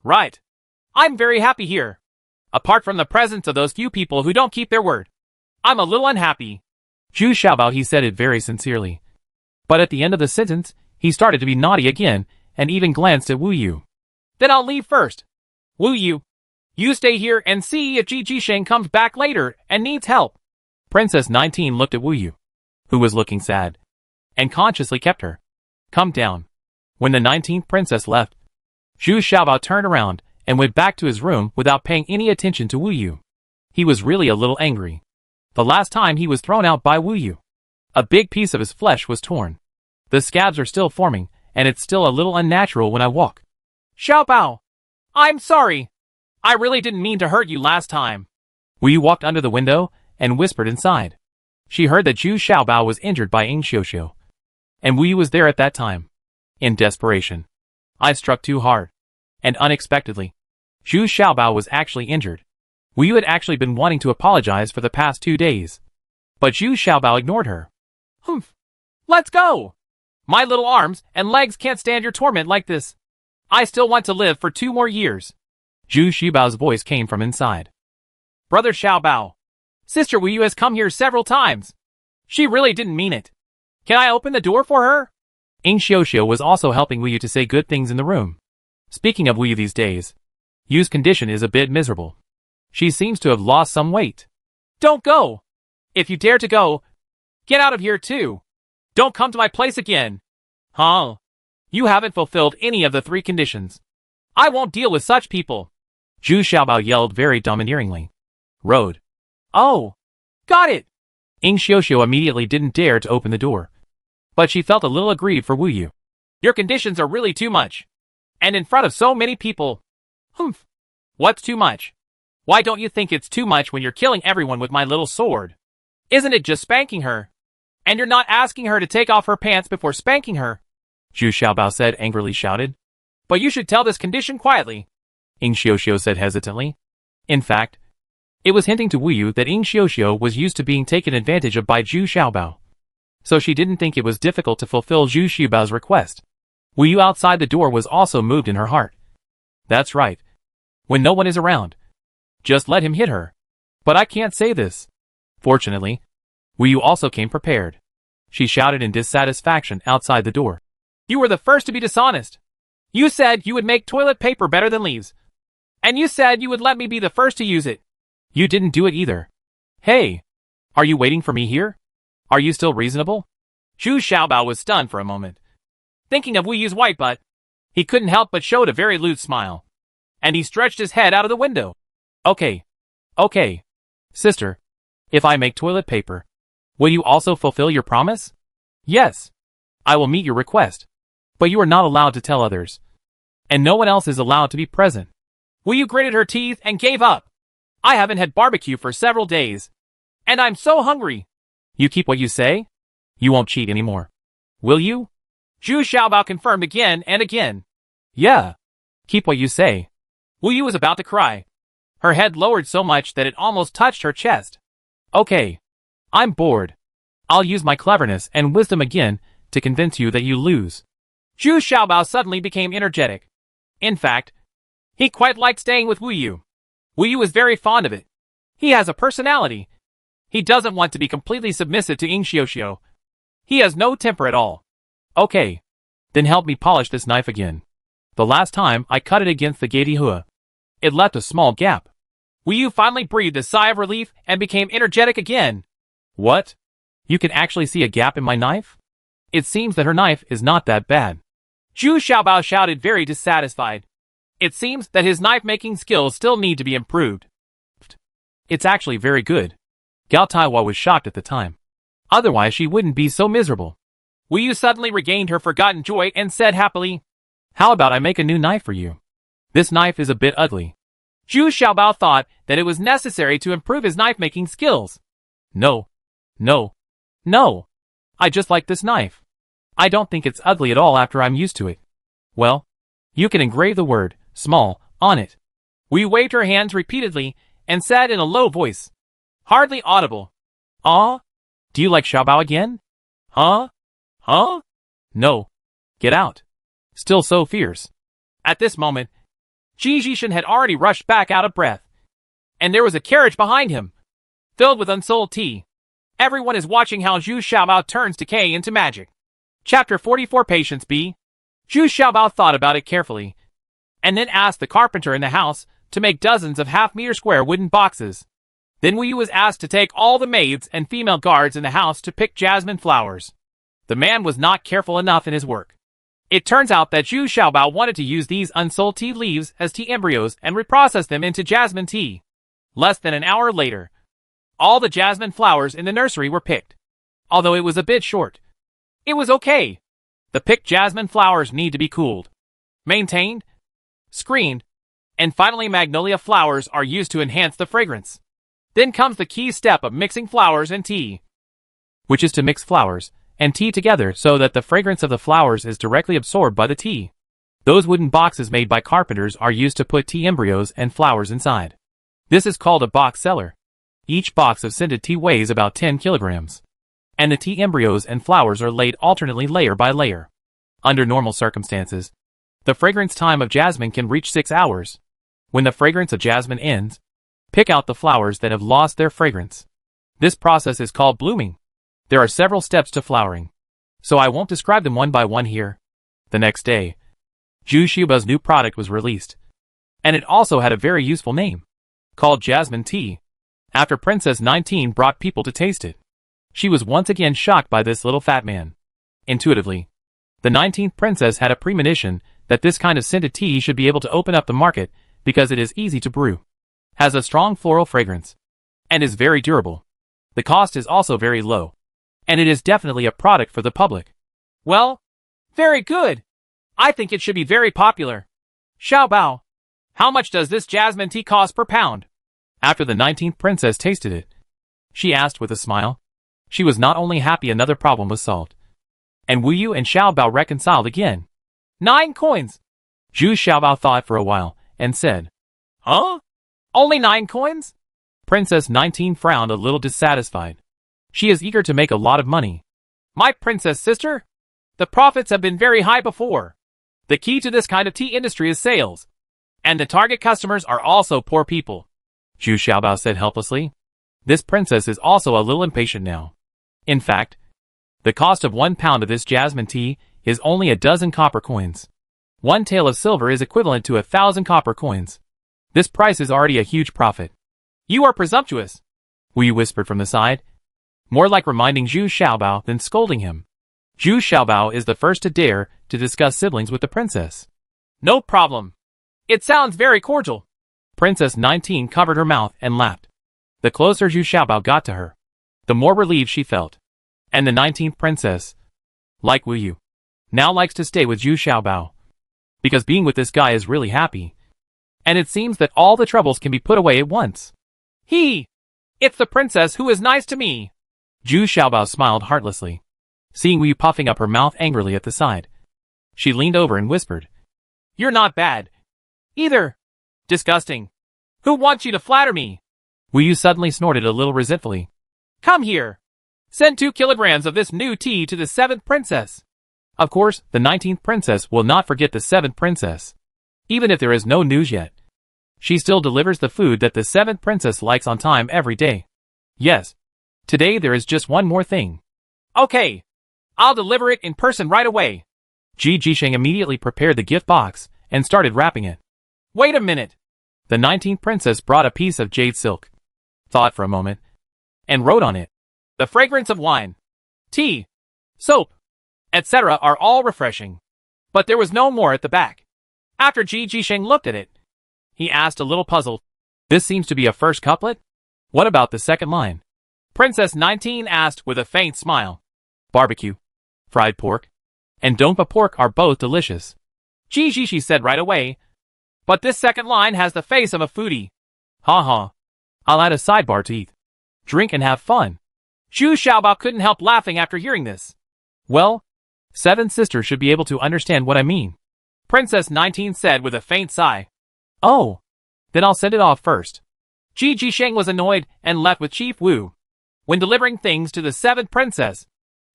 Right. I'm very happy here. Apart from the presence of those few people who don't keep their word, I'm a little unhappy. Zhu Xiaobao, he said it very sincerely. But at the end of the sentence, he started to be naughty again, and even glanced at Wu Yu. Then I'll leave first. Wu Yu, you stay here and see if Ji Jisheng comes back later and needs help. Princess 19 looked at Wu Yu, who was looking sad, and consciously kept her calm down. When the 19th princess left, Zhu Xiaobao turned around and went back to his room without paying any attention to Wu Yu. He was really a little angry. The last time he was thrown out by Wu Yu, a big piece of his flesh was torn. The scabs are still forming, and it's still a little unnatural when I walk. Xiaobao, I'm sorry. I really didn't mean to hurt you last time. Wu Yu walked under the window and whispered inside. She heard that Zhu Xiaobao was injured by Ying Xiuxiu, and Wu Yu was there at that time. In desperation, I struck too hard, and unexpectedly, Zhu Xiaobao was actually injured. Wu Yu had actually been wanting to apologize for the past 2 days, but Zhu Xiaobao ignored her. Humph. Let's go. My little arms and legs can't stand your torment like this. I still want to live for 2 more years. Zhu Xiaobao's voice came from inside. Brother Xiaobao, Sister Wu Yu has come here several times. She really didn't mean it. Can I open the door for her? Ying Xiuxiu was also helping Wu Yu to say good things in the room. Speaking of Wu Yu these days, Yu's condition is a bit miserable. She seems to have lost some weight. Don't go. If you dare to go, get out of here too. Don't come to my place again. Huh? You haven't fulfilled any of the 3 conditions. I won't deal with such people. Zhu Xiaobao yelled very domineeringly. Road. Oh, got it. Ying Xiuxiu immediately didn't dare to open the door, but she felt a little aggrieved for Wu Yu. Your conditions are really too much. And in front of so many people. Humph. What's too much? Why don't you think it's too much when you're killing everyone with my little sword? Isn't it just spanking her? And you're not asking her to take off her pants before spanking her. Zhu Xiaobao said angrily shouted. But you should tell this condition quietly. Ying Xiuxiu said hesitantly. In fact, it was hinting to Wu Yu that Ying Xiuxiu was used to being taken advantage of by Zhu Xiaobao. So she didn't think it was difficult to fulfill Zhu Xiaobao's request. Wu Yu outside the door was also moved in her heart. That's right. When no one is around, just let him hit her. But I can't say this. Fortunately, Wu Yu also came prepared. She shouted in dissatisfaction outside the door. You were the first to be dishonest. You said you would make toilet paper better than leaves. And you said you would let me be the first to use it. You didn't do it either. Hey, are you waiting for me here? Are you still reasonable? Zhu Xiaobao was stunned for a moment. Thinking of Wu Yu's white butt, he couldn't help but showed a very lewd smile. And he stretched his head out of the window. Okay. Sister, if I make toilet paper, will you also fulfill your promise? Yes. I will meet your request. But you are not allowed to tell others. And no one else is allowed to be present. Wu Yu gritted her teeth and gave up. I haven't had barbecue for several days. And I'm so hungry. You keep what you say? You won't cheat anymore. Will you? Zhu Xiaobao confirmed again and again. Yeah. Keep what you say. Wu Yu was about to cry. Her head lowered so much that it almost touched her chest. Okay. I'm bored. I'll use my cleverness and wisdom again to convince you that you lose. Zhu Xiaobao suddenly became energetic. In fact, he quite liked staying with Wu Yu. Wu Yu is very fond of it. He has a personality. He doesn't want to be completely submissive to Ying Xiuxiu. He has no temper at all. Okay. Then help me polish this knife again. The last time I cut it against the Gadi Hua, it left a small gap. Wu Yu finally breathed a sigh of relief and became energetic again. What? You can actually see a gap in my knife? It seems that her knife is not that bad. Zhu Xiaobao shouted very dissatisfied. It seems that his knife-making skills still need to be improved. It's actually very good. Gao Taiwa was shocked at the time. Otherwise she wouldn't be so miserable. Wu Yu suddenly regained her forgotten joy and said happily, How about I make a new knife for you? This knife is a bit ugly. Zhu Xiaobao thought that it was necessary to improve his knife-making skills. No. I just like this knife. I don't think it's ugly at all after I'm used to it. Well, you can engrave the word, small, on it. Wu Yu waved her hands repeatedly and said in a low voice, hardly audible, Ah? Do you like Xiaobao again? Huh? No. Get out. Still so fierce. At this moment, Ji Jishan had already rushed back out of breath. And there was a carriage behind him, filled with unsold tea. Everyone is watching how Zhu Xiaobao turns decay into magic. Chapter 44 Patience B. Zhu Xiaobao thought about it carefully, and then asked the carpenter in the house to make dozens of half-meter square wooden boxes. Then Wu Yu was asked to take all the maids and female guards in the house to pick jasmine flowers. The man was not careful enough in his work. It turns out that Zhu Xiaobao wanted to use these unsold tea leaves as tea embryos and reprocess them into jasmine tea. Less than an hour later, all the jasmine flowers in the nursery were picked. Although it was a bit short, it was okay. The picked jasmine flowers need to be cooled, maintained, screened, and finally magnolia flowers are used to enhance the fragrance. Then comes the key step of mixing flowers and tea, which is to mix flowers and tea together so that the fragrance of the flowers is directly absorbed by the tea. Those wooden boxes made by carpenters are used to put tea embryos and flowers inside. This is called a box cellar. Each box of scented tea weighs about 10 kilograms. And the tea embryos and flowers are laid alternately layer by layer. Under normal circumstances, the fragrance time of jasmine can reach 6 hours. When the fragrance of jasmine ends, pick out the flowers that have lost their fragrance. This process is called blooming. There are several steps to flowering, so I won't describe them one by one here. The next day, Zhu Xiaobao's new product was released, and it also had a very useful name, called jasmine tea, after Princess 19 brought people to taste it. She was once again shocked by this little fat man. Intuitively, the 19th princess had a premonition that this kind of scented tea should be able to open up the market because it is easy to brew, has a strong floral fragrance, and is very durable. The cost is also very low, and it is definitely a product for the public. Well, very good. I think it should be very popular. Xiaobao, how much does this jasmine tea cost per pound? After the 19th princess tasted it, she asked with a smile. She was not only happy another problem was solved, and Wu Yu and Xiaobao reconciled again. 9 coins. Zhu Xiaobao thought for a while and said, Huh? Only 9 coins? Princess 19 frowned a little dissatisfied. She is eager to make a lot of money. My princess sister, the profits have been very high before. The key to this kind of tea industry is sales, and the target customers are also poor people. Zhu Xiaobao said helplessly. This princess is also a little impatient now. In fact, the cost of 1 pound of this jasmine tea is only a dozen copper coins. 1 tael of silver is equivalent to 1,000 copper coins. This price is already a huge profit. You are presumptuous, Wu Yu whispered from the side, more like reminding Zhu Xiaobao than scolding him. Zhu Xiaobao is the first to dare to discuss siblings with the princess. No problem. It sounds very cordial. Princess 19 covered her mouth and laughed. The closer Zhu Xiaobao got to her, the more relieved she felt. And the 19th princess, like Wu Yu, now likes to stay with Zhu Xiaobao, because being with this guy is really happy. And it seems that all the troubles can be put away at once. It's the princess who is nice to me. Zhu Xiaobao smiled heartlessly, seeing Wu Yu puffing up her mouth angrily at the side. She leaned over and whispered, You're not bad. Either. Disgusting. Who wants you to flatter me? Wu Yu suddenly snorted a little resentfully. Come here. Send 2 kilograms of this new tea to the 7th princess. Of course, the 19th princess will not forget the 7th princess. Even if there is no news yet, she still delivers the food that the 7th princess likes on time every day. Yes. Today there is just one more thing. Okay. I'll deliver it in person right away. Ji Jisheng immediately prepared the gift box and started wrapping it. Wait a minute. The 19th princess brought a piece of jade silk, thought for a moment, and wrote on it, The fragrance of wine, tea, soap, etc. are all refreshing. But there was no more at the back. After Ji Jisheng looked at it, he asked a little puzzled, This seems to be a first couplet? What about the second line? Princess 19 asked with a faint smile. Barbecue, fried pork, and dongpa pork are both delicious. Ji Jisheng said right away, But this second line has the face of a foodie. Ha ha. I'll add a sidebar to eat, drink and have fun. Zhu Xiaobao couldn't help laughing after hearing this. Well, 7 sisters should be able to understand what I mean. Princess 19 said with a faint sigh. Oh, then I'll send it off first. Ji Jisheng was annoyed and left with Chief Wu. When delivering things to the 7th princess,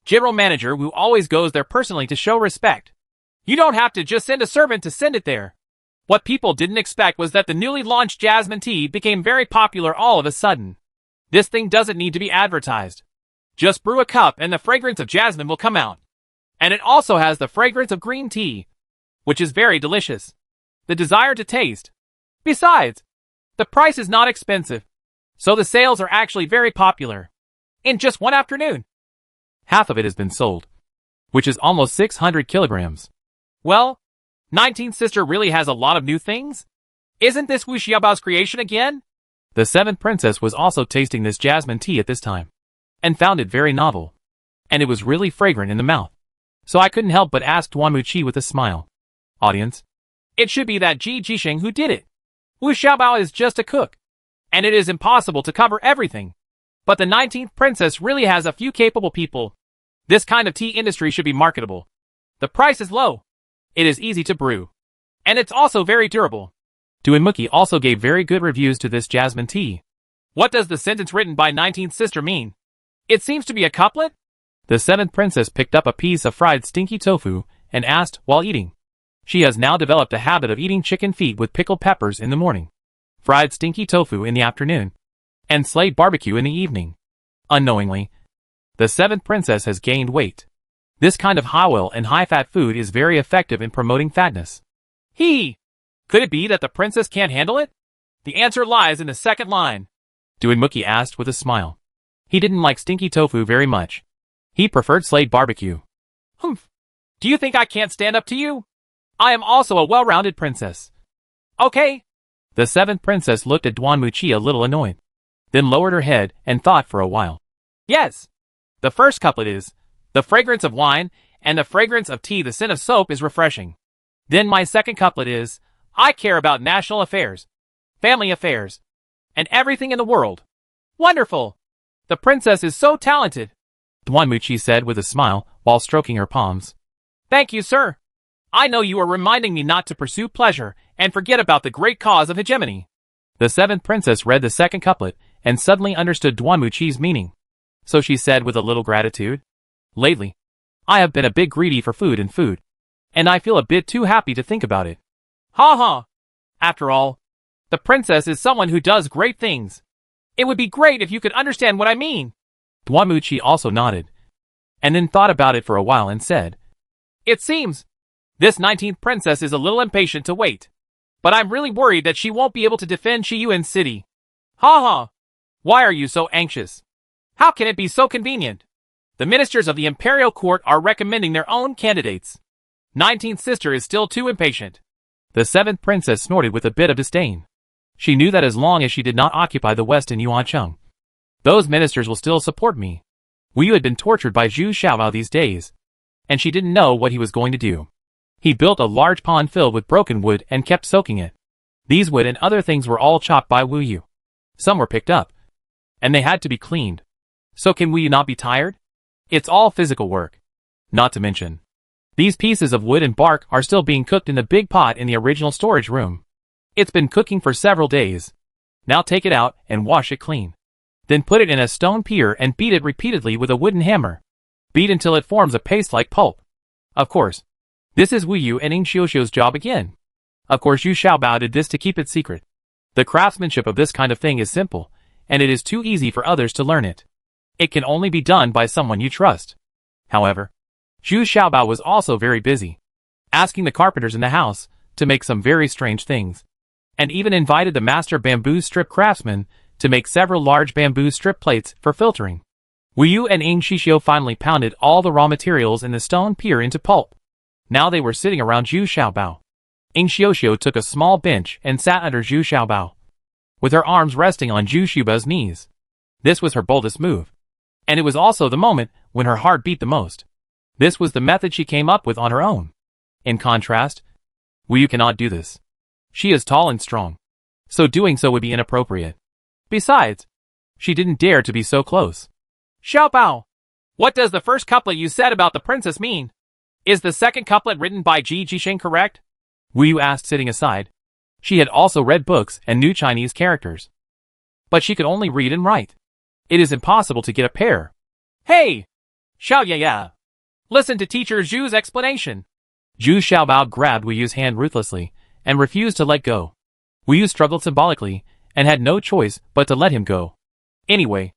General Manager Wu always goes there personally to show respect. You don't have to just send a servant to send it there. What people didn't expect was that the newly launched jasmine tea became very popular all of a sudden. This thing doesn't need to be advertised. Just brew a cup and the fragrance of jasmine will come out. And it also has the fragrance of green tea, which is very delicious. The desire to taste. Besides, the price is not expensive, so the sales are actually very popular. In just one afternoon, half of it has been sold, which is almost 600 kilograms. Well, 19th sister really has a lot of new things? Isn't this Wu Xiaobao's creation again? The 7th princess was also tasting this jasmine tea at this time, and found it very novel. And it was really fragrant in the mouth. So I couldn't help but ask Duan Muqi with a smile. Audience? It should be that Ji Jisheng who did it. Wu Xiaobao is just a cook, and it is impossible to cover everything. But the 19th princess really has a few capable people. This kind of tea industry should be marketable. The price is low. It is easy to brew. And it's also very durable. Duan Muqi also gave very good reviews to this jasmine tea. What does the sentence written by 19th sister mean? It seems to be a couplet? The 7th princess picked up a piece of fried stinky tofu and asked while eating. She has now developed a habit of eating chicken feet with pickled peppers in the morning, fried stinky tofu in the afternoon, and slayed barbecue in the evening. Unknowingly, the 7th princess has gained weight. This kind of high-oil and high-fat food is very effective in promoting fatness. Could it be that the princess can't handle it? The answer lies in the second line. Duan Muqi asked with a smile. He didn't like stinky tofu very much. He preferred slayed barbecue. Humph. Do you think I can't stand up to you? I am also a well-rounded princess. Okay. The 7th princess looked at Duan Muqi a little annoyed, then lowered her head and thought for a while. Yes. The first couplet is, the fragrance of wine and the fragrance of tea, the scent of soap is refreshing. Then my second couplet is, I care about national affairs, family affairs, and everything in the world. Wonderful! The princess is so talented, Duan Muqi said with a smile while stroking her palms. Thank you, sir. I know you are reminding me not to pursue pleasure and forget about the great cause of hegemony. The 7th princess read the second couplet and suddenly understood Duan Muqi's meaning. So she said with a little gratitude, Lately, I have been a bit greedy for food, and I feel a bit too happy to think about it. Ha ha! After all, the princess is someone who does great things. It would be great if you could understand what I mean. Duan Muqi also nodded, and then thought about it for a while and said, It seems this 19th princess is a little impatient to wait. But I'm really worried that she won't be able to defend Shiyuan City. Ha ha! Why are you so anxious? How can it be so convenient? The ministers of the imperial court are recommending their own candidates. 19th sister is still too impatient. The 7th princess snorted with a bit of disdain. She knew that as long as she did not occupy the west in Yuancheng, those ministers will still support me. Wu Yu had been tortured by Zhu Xiaobao these days, and she didn't know what he was going to do. He built a large pond filled with broken wood and kept soaking it. These wood and other things were all chopped by Wu Yu. Some were picked up, and they had to be cleaned. So can Wu Yu not be tired? It's all physical work. Not to mention, these pieces of wood and bark are still being cooked in the big pot in the original storage room. It's been cooking for several days. Now take it out and wash it clean. Then put it in a stone pier and beat it repeatedly with a wooden hammer. Beat until it forms a paste-like pulp. Of course, this is Wu Yu and Ing Xiuxiu's job again. Of course Yu Xiaobao did this to keep it secret. The craftsmanship of this kind of thing is simple, and it is too easy for others to learn it. It can only be done by someone you trust. However, Zhu Xiaobao was also very busy, asking the carpenters in the house to make some very strange things, and even invited the master bamboo strip craftsman to make several large bamboo strip plates for filtering. Wu Yu and Ing Xiuxiu finally pounded all the raw materials in the stone pier into pulp. Now they were sitting around Zhu Xiaobao. Ing Xiuxiu took a small bench and sat under Zhu Xiaobao, with her arms resting on Zhu Xiaobao's knees. This was her boldest move, and it was also the moment when her heart beat the most. This was the method she came up with on her own. In contrast, Wu Yu cannot do this. She is tall and strong, so doing so would be inappropriate. Besides, she didn't dare to be so close. Xiaobao, what does the first couplet you said about the princess mean? Is the second couplet written by Ji Jisheng correct? Wu Yu asked, sitting aside. She had also read books and knew Chinese characters, but she could only read and write. It is impossible to get a pair. Hey! Xiao Ya. Listen to teacher Zhu's explanation. Zhu Xiaobao grabbed Wu Yu's hand ruthlessly and refused to let go. Wu Yu struggled symbolically and had no choice but to let him go. Anyway,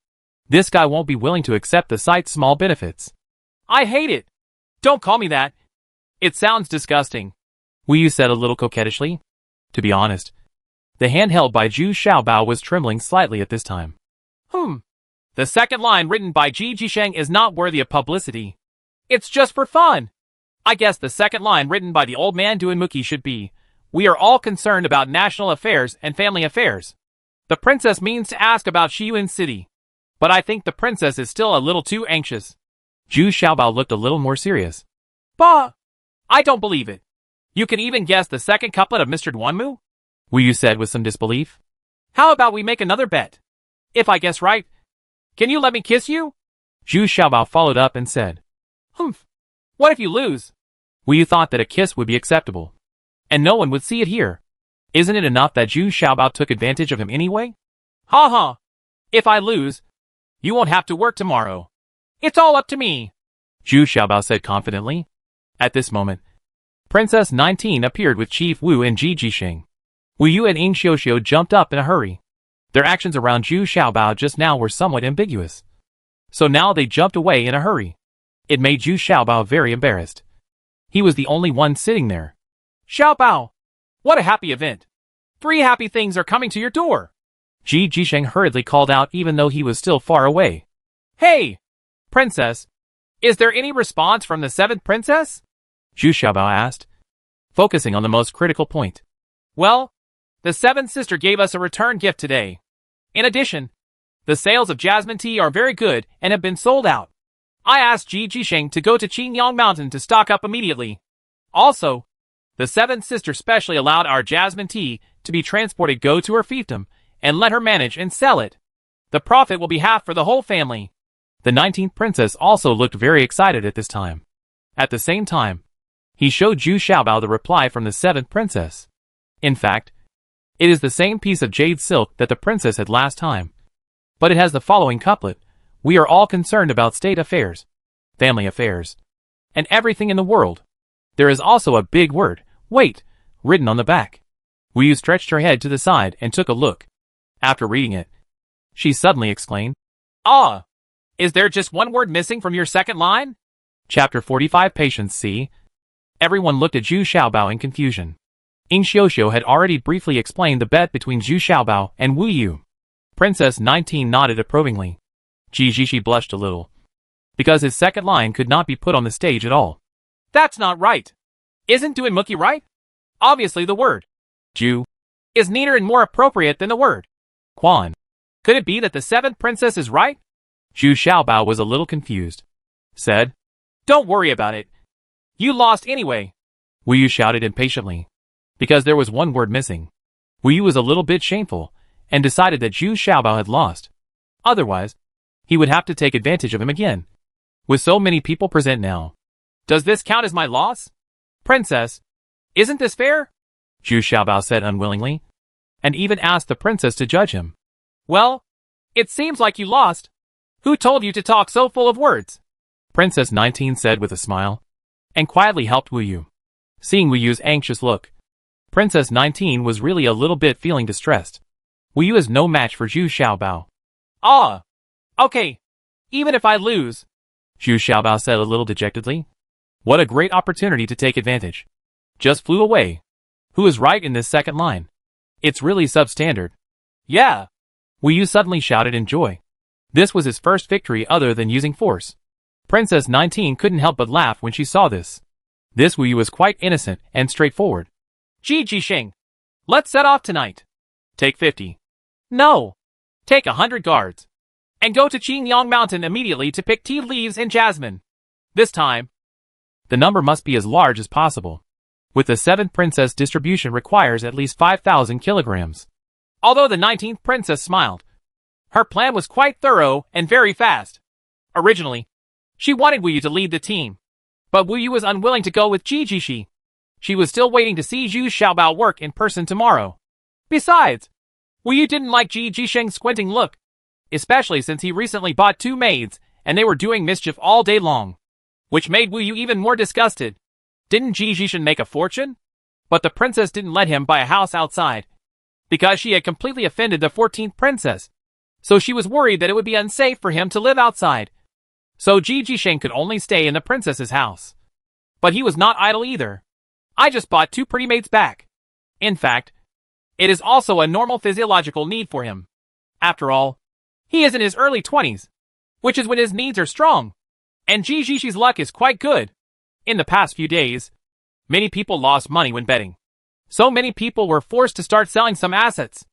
this guy won't be willing to accept the site's small benefits. I hate it. Don't call me that. It sounds disgusting, Wu Yu said a little coquettishly. To be honest, the hand held by Zhu Xiaobao was trembling slightly at this time. The second line written by Ji Jisheng is not worthy of publicity. It's just for fun. I guess the second line written by the old man Duinmuki should be, "We are all concerned about national affairs and family affairs." The princess means to ask about Shiyuan City. But I think the princess is still a little too anxious. Zhu Xiaobao looked a little more serious. Bah! I don't believe it. You can even guess the second couplet of Mr. Duanmu? Wu Yu said with some disbelief. How about we make another bet? If I guess right, can you let me kiss you? Zhu Xiaobao followed up and said. Humph. What if you lose? Wu Yu thought that a kiss would be acceptable. And no one would see it here. Isn't it enough that Zhu Xiaobao took advantage of him anyway? Ha ha. If I lose, you won't have to work tomorrow. It's all up to me. Zhu Xiaobao said confidently. At this moment, Princess 19 appeared with Chief Wu and Ji Jisheng. Wu Yu and Ying Xiuxiu jumped up in a hurry. Their actions around Zhu Xiaobao just now were somewhat ambiguous. So now they jumped away in a hurry. It made Zhu Xiaobao very embarrassed. He was the only one sitting there. Xiaobao! What a happy event! 3 happy things are coming to your door! Ji Jisheng hurriedly called out even though he was still far away. Hey! Princess! Is there any response from the 7th princess? Zhu Xiaobao asked, focusing on the most critical point. Well, the 7th sister gave us a return gift today. In addition, the sales of jasmine tea are very good and have been sold out. I asked Ji Jisheng to go to Qingyang Mountain to stock up immediately. Also, the 7th sister specially allowed our jasmine tea to be transported go to her fiefdom and let her manage and sell it. The profit will be half for the whole family. The 19th princess also looked very excited at this time. At the same time, he showed Zhu Xiaobao the reply from the 7th princess. In fact, it is the same piece of jade silk that the princess had last time. But it has the following couplet. We are all concerned about state affairs, family affairs, and everything in the world. There is also a big word, wait, written on the back. Wu Yu stretched her head to the side and took a look. After reading it, she suddenly exclaimed, Ah! Is there just one word missing from your second line? Chapter 45 Patience C. Everyone looked at Zhu Xiaobao in confusion. Ying Xiuxiu had already briefly explained the bet between Zhu Xiaobao and Wu Yu. Princess 19 nodded approvingly. Ji Jishi blushed a little, because his second line could not be put on the stage at all. That's not right. Isn't Duinmuki right? Obviously the word Zhu is neater and more appropriate than the word Quan. Could it be that the 7th princess is right? Zhu Xiaobao was a little confused. Said, Don't worry about it. You lost anyway. Wu Yu shouted impatiently, because there was one word missing. Wu Yu was a little bit shameful, and decided that Zhu Xiaobao had lost. Otherwise, he would have to take advantage of him again. With so many people present now. Does this count as my loss? Princess, isn't this fair? Zhu Xiaobao said unwillingly, and even asked the princess to judge him. Well, it seems like you lost. Who told you to talk so full of words? Princess 19 said with a smile, and quietly helped Wu Yu. Seeing Wu Yu's anxious look, Princess 19 was really a little bit feeling distressed. Wu Yu is no match for Zhu Xiaobao. Ah! Okay, even if I lose, Zhu Xiaobao said a little dejectedly. What a great opportunity to take advantage. Just flew away. Who is right in this second line? It's really substandard. Yeah. Wu Yu suddenly shouted in joy. This was his first victory other than using force. Princess 19 couldn't help but laugh when she saw this. This Wu Yu was quite innocent and straightforward. Ji Jisheng, let's set off tonight. Take 50. No. Take 100 guards. And go to Qingyang Mountain immediately to pick tea leaves and jasmine. This time, the number must be as large as possible. With the 7th princess, distribution requires at least 5,000 kilograms. Although the 19th princess smiled, her plan was quite thorough and very fast. Originally, she wanted Wu Yu to lead the team, but Wu Yu was unwilling to go with Ji Jishi. She was still waiting to see Zhu Xiaobao work in person tomorrow. Besides, Wu Yu didn't like Ji Jisheng's squinting look, especially since he recently bought 2 maids and they were doing mischief all day long, which made Wu Yu even more disgusted. Didn't Ji Jisheng make a fortune? But the princess didn't let him buy a house outside, because she had completely offended the 14th princess. So she was worried that it would be unsafe for him to live outside. So Ji Jisheng could only stay in the princess's house. But he was not idle either. I just bought 2 pretty maids back. In fact, it is also a normal physiological need for him. After all, he is in his early 20s, which is when his needs are strong. And Ji Jishi's luck is quite good. In the past few days, many people lost money when betting. So many people were forced to start selling some assets.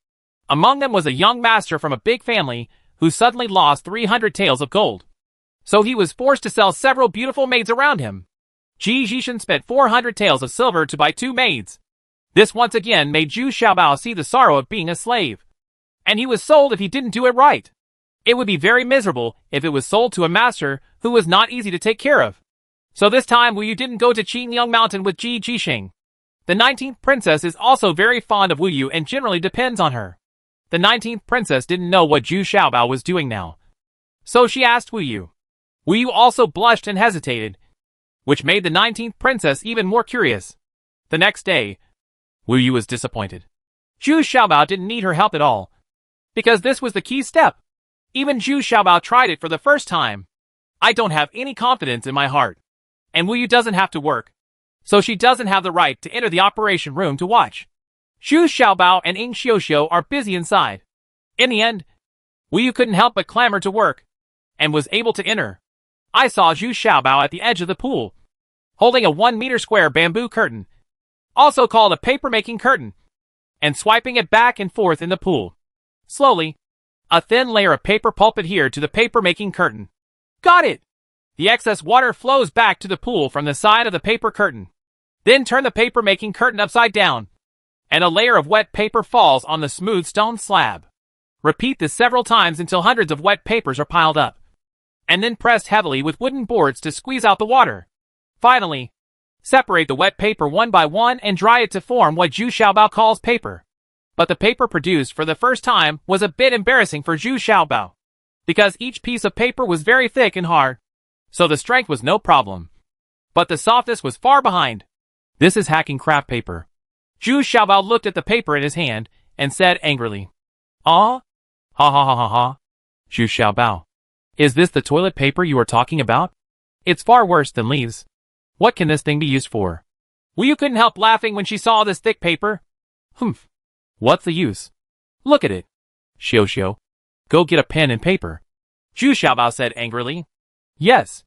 Among them was a young master from a big family who suddenly lost 300 taels of gold. So he was forced to sell several beautiful maids around him. Ji Jishan spent 400 taels of silver to buy 2 maids. This once again made Zhu Xiaobao see the sorrow of being a slave. And he was sold if he didn't do it right. It would be very miserable if it was sold to a master who was not easy to take care of. So this time Wu Yu didn't go to Qingyang Mountain with Ji Jisheng. The 19th princess is also very fond of Wu Yu and generally depends on her. The 19th princess didn't know what Zhu Xiaobao was doing now. So she asked Wu Yu. Wu Yu also blushed and hesitated, which made the 19th princess even more curious. The next day, Wu Yu was disappointed. Zhu Xiaobao didn't need her help at all, because this was the key step. Even Zhu Xiaobao tried it for the first time. I don't have any confidence in my heart. And Wu Yu doesn't have to work, so she doesn't have the right to enter the operation room to watch. Zhu Xiaobao and Ying Xiuxiu are busy inside. In the end, Wu Yu couldn't help but clamor to work, and was able to enter. I saw Zhu Xiaobao at the edge of the pool, holding a 1-meter square bamboo curtain, also called a paper-making curtain, and swiping it back and forth in the pool. Slowly, a thin layer of paper pulp adhered to the paper-making curtain. Got it! The excess water flows back to the pool from the side of the paper curtain. Then turn the paper-making curtain upside down, and a layer of wet paper falls on the smooth stone slab. Repeat this several times until hundreds of wet papers are piled up, and then press heavily with wooden boards to squeeze out the water. Finally, separate the wet paper one by one and dry it to form what Zhu Xiaobao calls paper. But the paper produced for the first time was a bit embarrassing for Zhu Xiaobao, because each piece of paper was very thick and hard. So the strength was no problem, but the softness was far behind. This is hacking craft paper. Zhu Xiaobao looked at the paper in his hand and said angrily, "Ah? Ha ha ha ha ha. Zhu Xiaobao, is this the toilet paper you are talking about? It's far worse than leaves. What can this thing be used for?" Wu Yu couldn't help laughing when she saw this thick paper. Humph. What's the use? Look at it. Xiuxiu, go get a pen and paper. Zhu Xiaobao said angrily. Yes.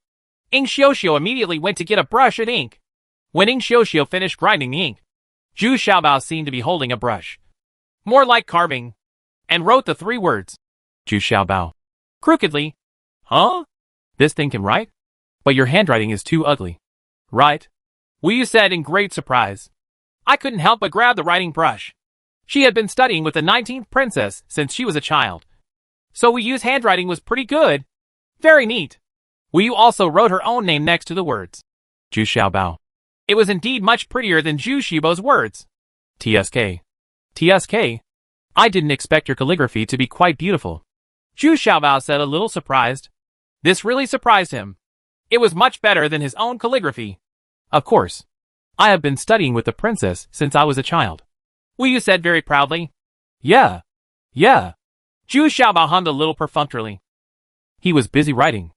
Ying Xiuxiu immediately went to get a brush and ink. When Ying Xiuxiu finished grinding the ink, Zhu Xiaobao seemed to be holding a brush, more like carving, and wrote the 3 words. Zhu Xiaobao. Crookedly. Huh? This thing can write? But your handwriting is too ugly. Right? Wu Yu said in great surprise. I couldn't help but grab the writing brush. She had been studying with the 19th princess since she was a child. So Wu Yu's handwriting was pretty good. Very neat. Wu Yu also wrote her own name next to the words. Zhu Xiaobao. It was indeed much prettier than Zhu Xiubo's words. TSK. TSK? I didn't expect your calligraphy to be quite beautiful. Zhu Xiaobao said a little surprised. This really surprised him. It was much better than his own calligraphy. Of course. I have been studying with the princess since I was a child. Wu Yu said very proudly. Yeah. Yeah. Zhu Xiaobao hummed a little perfunctorily. He was busy writing.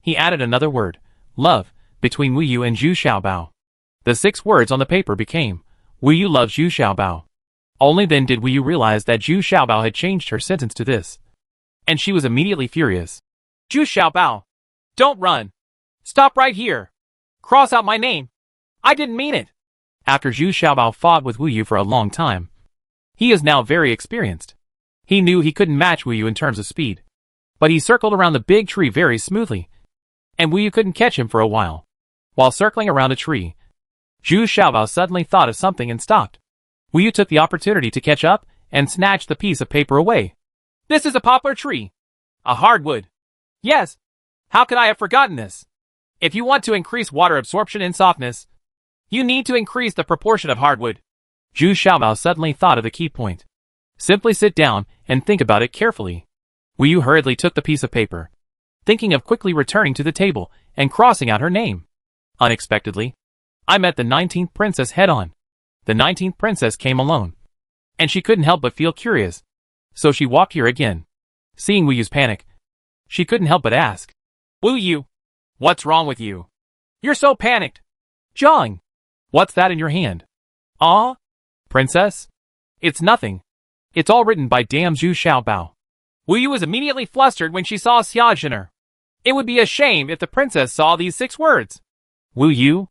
He added another word, love, between Wu Yu and Zhu Xiaobao. The 6 words on the paper became, Wu Yu loves Zhu Xiaobao. Only then did Wu Yu realize that Zhu Xiaobao had changed her sentence to this. And she was immediately furious. Zhu Xiaobao. Don't run. Stop right here. Cross out my name. I didn't mean it. After Zhu Xiaobao fought with Wu Yu for a long time, he is now very experienced. He knew he couldn't match Wu Yu in terms of speed, but he circled around the big tree very smoothly, and Wu Yu couldn't catch him for a while. While circling around a tree, Zhu Xiaobao suddenly thought of something and stopped. Wu Yu took the opportunity to catch up and snatched the piece of paper away. This is a poplar tree. A hardwood. Yes. How could I have forgotten this? If you want to increase water absorption and softness, you need to increase the proportion of hardwood. Zhu Xiaobao suddenly thought of the key point. Simply sit down and think about it carefully. Wu Yu hurriedly took the piece of paper, thinking of quickly returning to the table and crossing out her name. Unexpectedly, I met the 19th princess head-on. The 19th princess came alone, and she couldn't help but feel curious, so she walked here again. Seeing Wu Yu's panic, she couldn't help but ask, Wu Yu, what's wrong with you? You're so panicked. Zhang, what's that in your hand? Ah? Princess? It's nothing. It's all written by damn Zhu Xiaobao. Wu Yu was immediately flustered when she saw Xia Zhener. It would be a shame if the princess saw these 6 words. Wu Yu?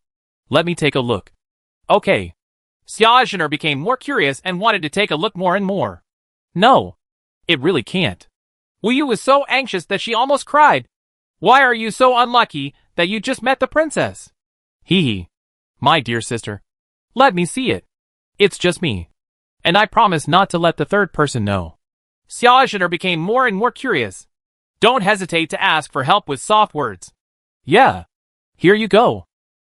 Let me take a look. Okay. Xiaoxuner became more curious and wanted to take a look more and more. No. It really can't. Wu Yu was so anxious that she almost cried. Why are you so unlucky that you just met the princess? Hee hee. My dear sister. Let me see it. It's just me. And I promise not to let the third person know. Xiaoxuner became more and more curious. Don't hesitate to ask for help with soft words. Yeah. Here you go.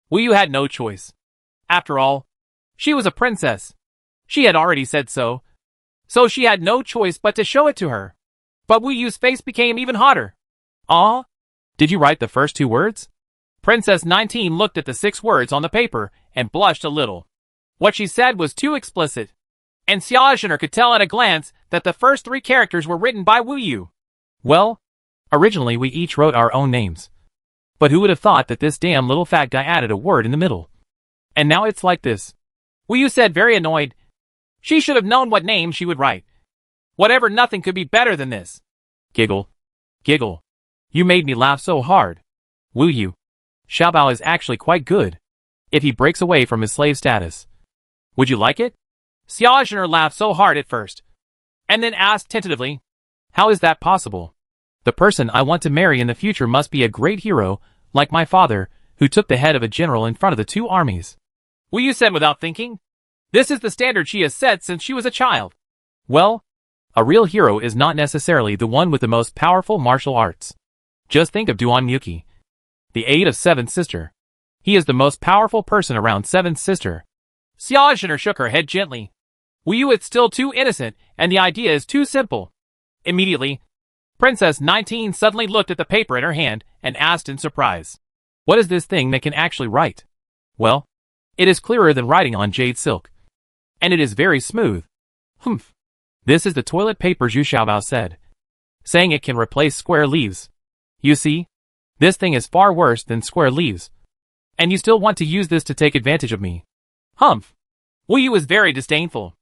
Wu Yu had no choice. After all, she was a princess. She had already said so. So she had no choice but to show it to her. But Wu Yu's face became even hotter. Ah? Did you write the first 2 words? Princess 19 looked at the 6 words on the paper and blushed a little. What she said was too explicit. And Xiaoxuner could tell at a glance that the first 3 characters were written by Wu Yu. Well, originally we each wrote our own names. But who would have thought that this damn little fat guy added a word in the middle? And now it's like this. Wu Yu said, very annoyed. She should have known what name she would write. Whatever, nothing could be better than this. Giggle. Giggle. You made me laugh so hard. Wu Yu. Xiaobao is actually quite good. If he breaks away from his slave status. Would you like it? Xiaoxuner laughed so hard at first. And then asked tentatively. How is that possible? The person I want to marry in the future must be a great hero, like my father, who took the head of a general in front of the 2 armies. Wu Yu said without thinking. This is the standard she has set since she was a child. Well, a real hero is not necessarily the one with the most powerful martial arts. Just think of Duan Miyuki, the aide of Seventh Sister. He is the most powerful person around Seventh Sister. Xiaoxuner shook her head gently. Wu Yu, it's still too innocent, and the idea is too simple. Immediately, Princess 19 suddenly looked at the paper in her hand and asked in surprise. What is this thing that can actually write? Well, it is clearer than writing on jade silk. And it is very smooth. Humph. This is the toilet paper, Zhu Xiaobao said, saying it can replace square leaves. You see, this thing is far worse than square leaves. And you still want to use this to take advantage of me. Humph. Wu Yu was very disdainful.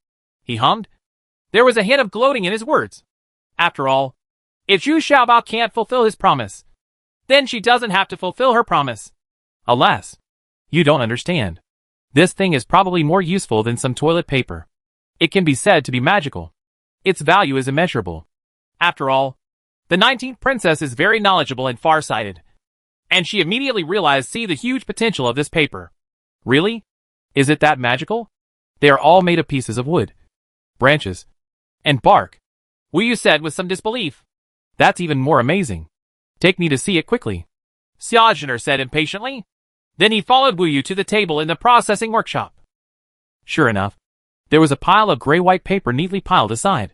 He hummed. There was a hint of gloating in his words. After all, if Zhu Xiaobao can't fulfill his promise, then she doesn't have to fulfill her promise. Alas, you don't understand. This thing is probably more useful than some toilet paper. It can be said to be magical. Its value is immeasurable. After all, the 19th princess is very knowledgeable and far-sighted. And she immediately realized the huge potential of this paper. Really? Is it that magical? They are all made of pieces of wood, branches, and bark. Wu Yu said with some disbelief. That's even more amazing. Take me to see it quickly. Xiaoxuner said impatiently. Then he followed Wu Yu to the table in the processing workshop. Sure enough, there was a pile of gray-white paper neatly piled aside.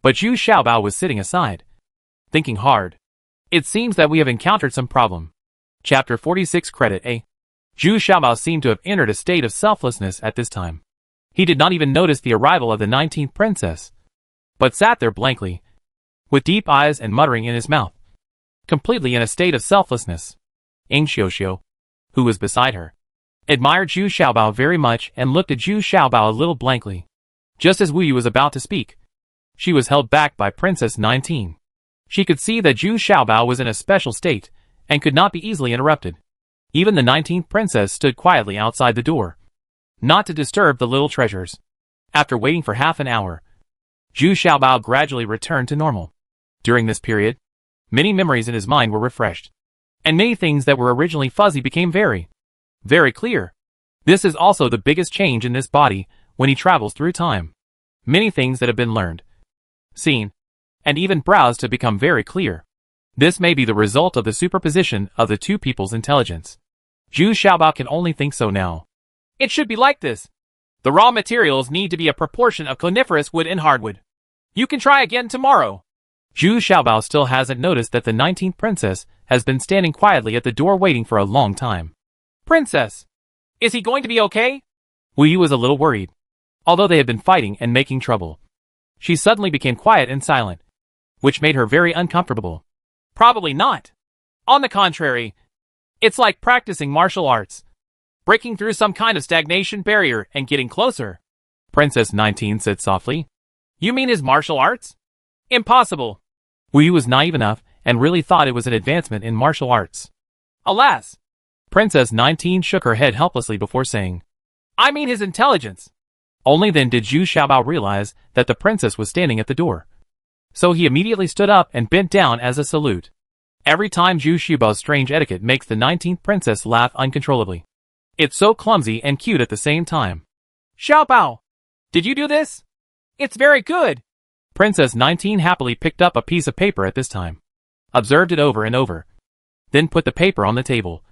But Zhu Xiaobao was sitting aside, thinking hard. It seems that we have encountered some problem. Chapter 46 Credit A. Zhu Xiaobao seemed to have entered a state of selflessness at this time. He did not even notice the arrival of the 19th princess, but sat there blankly, with deep eyes and muttering in his mouth, completely in a state of selflessness. Ing Xiuxiu, who was beside her, admired Zhu Xiaobao very much and looked at Zhu Xiaobao a little blankly. Just as Wu Yu was about to speak, she was held back by Princess 19. She could see that Zhu Xiaobao was in a special state and could not be easily interrupted. Even the 19th princess stood quietly outside the door, not to disturb the little treasures. After waiting for half an hour, Zhu Xiaobao gradually returned to normal. During this period, many memories in his mind were refreshed, and many things that were originally fuzzy became very, very clear. This is also the biggest change in this body when he travels through time. Many things that have been learned, seen, and even browsed to become very clear. This may be the result of the superposition of the 2 people's intelligence. Zhu Xiaobao can only think so now. It should be like this. The raw materials need to be a proportion of coniferous wood and hardwood. You can try again tomorrow. Zhu Xiaobao still hasn't noticed that the 19th princess has been standing quietly at the door waiting for a long time. Princess, is he going to be okay? Wu Yu was a little worried. Although they had been fighting and making trouble, she suddenly became quiet and silent, which made her very uncomfortable. Probably not. On the contrary, it's like practicing martial arts, breaking through some kind of stagnation barrier and getting closer. Princess 19 said softly. You mean his martial arts? Impossible. Wu Yu was naive enough and really thought it was an advancement in martial arts. Alas, Princess 19 shook her head helplessly before saying, I mean his intelligence. Only then did Zhu Xiaobao realize that the princess was standing at the door. So he immediately stood up and bent down as a salute. Every time Zhu Xiaobao's strange etiquette makes the 19th princess laugh uncontrollably. It's so clumsy and cute at the same time. Xiaobao, did you do this? It's very good. Princess 19 happily picked up a piece of paper at this time. Observed it over and over. Then put the paper on the table.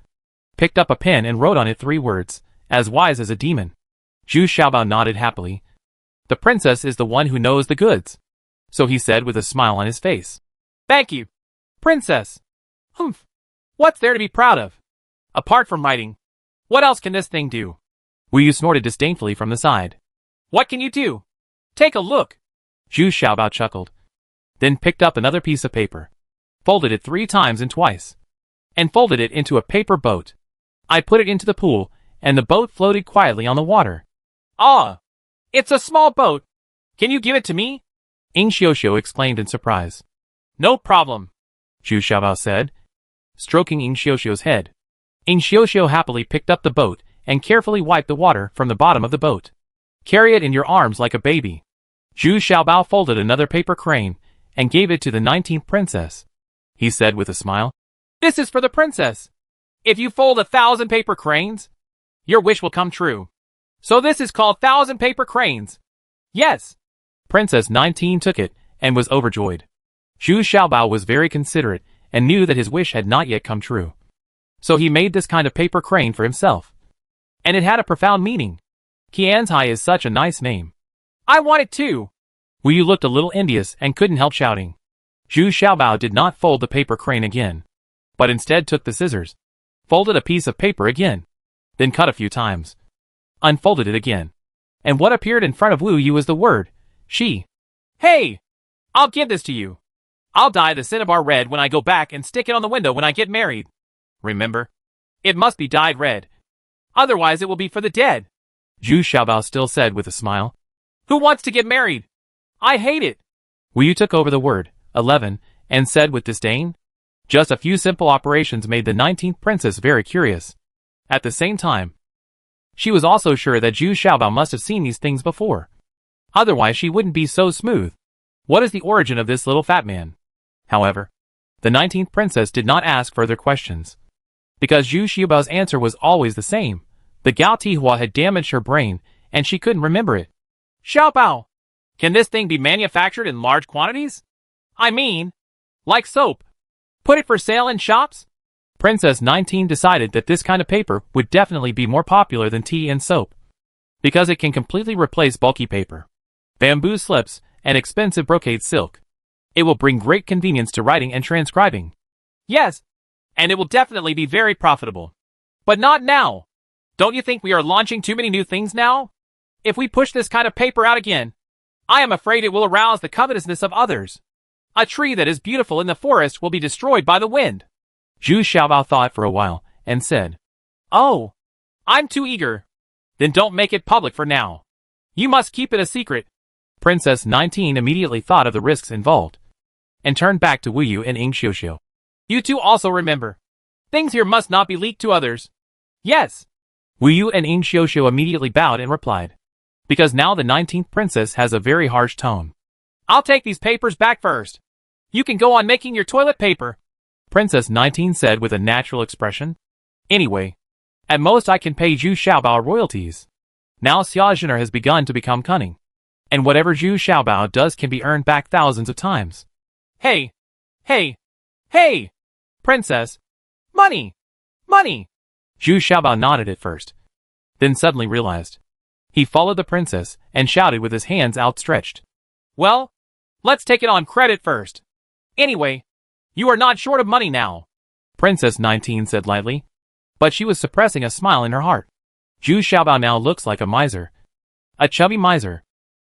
Picked up a pen and wrote on it 3 words, as wise as a demon. Zhu Xiaobao nodded happily. The princess is the one who knows the goods. So he said with a smile on his face. Thank you, princess. Humph. What's there to be proud of? Apart from writing, what else can this thing do? Wu Yu snorted disdainfully from the side. What can you do? Take a look. Zhu Xiaobao chuckled. Then picked up another piece of paper. Folded it 3 times and twice. And folded it into a paper boat. I put it into the pool, and the boat floated quietly on the water. Ah! It's a small boat. Can you give it to me? Ying Xiuxiu exclaimed in surprise. No problem, Zhu Xiaobao said, stroking Ying Xiuxiu's head. Ying Xiuxiu happily picked up the boat and carefully wiped the water from the bottom of the boat. Carry it in your arms like a baby. Zhu Xiaobao folded another paper crane and gave it to the 19th princess. He said with a smile, This is for the princess. If you fold 1,000 paper cranes, your wish will come true. So this is called 1,000 paper cranes. Yes. Princess 19 took it and was overjoyed. Zhu Xiaobao was very considerate and knew that his wish had not yet come true. So he made this kind of paper crane for himself. And it had a profound meaning. Qianzhai is such a nice name. I want it too. Wu Yu looked a little envious and couldn't help shouting. Zhu Xiaobao did not fold the paper crane again, but instead took the scissors, folded a piece of paper again, then cut a few times, unfolded it again. And what appeared in front of Wu Yu was the word, she. Hey! I'll give this to you. I'll dye the cinnabar red when I go back and stick it on the window when I get married. Remember? It must be dyed red. Otherwise it will be for the dead. Zhu Xiaobao still said with a smile. Who wants to get married? I hate it. Wu Yu took over the word, 11, and said with disdain. Just a few simple operations made the 19th princess very curious. At the same time, she was also sure that Zhu Xiaobao must have seen these things before. Otherwise she wouldn't be so smooth. What is the origin of this little fat man? However, the 19th princess did not ask further questions. Because Zhu Xiaobao's answer was always the same. The Gao Tihua had damaged her brain, and she couldn't remember it. Xiaobao, can this thing be manufactured in large quantities? I mean, like soap. Put it for sale in shops? Princess 19 decided that this kind of paper would definitely be more popular than tea and soap. Because it can completely replace bulky paper, bamboo slips, and expensive brocade silk. It will bring great convenience to writing and transcribing. Yes, and it will definitely be very profitable. But not now. Don't you think we are launching too many new things now? If we push this kind of paper out again, I am afraid it will arouse the covetousness of others. A tree that is beautiful in the forest will be destroyed by the wind. Zhu Xiaobao thought for a while, and said, Oh, I'm too eager. Then don't make it public for now. You must keep it a secret. Princess 19 immediately thought of the risks involved, and turned back to Wu Yu and Ying Xiuxiu. You two also remember. Things here must not be leaked to others. Yes. Wu Yu and Ying Xiuxiu immediately bowed and replied. Because now the 19th princess has a very harsh tone. I'll take these papers back first. You can go on making your toilet paper. Princess 19 said with a natural expression. Anyway, at most I can pay Zhu Xiaobao royalties. Now Xia Zhener has begun to become cunning. And whatever Zhu Xiaobao does can be earned back thousands of times. Hey! Hey! Hey! Princess! Money! Money! Zhu Xiaobao nodded at first, then suddenly realized. He followed the princess and shouted with his hands outstretched. Well, let's take it on credit first. Anyway, you are not short of money now. Princess 19 said lightly, but she was suppressing a smile in her heart. Zhu Xiaobao now looks like a miser. A chubby miser.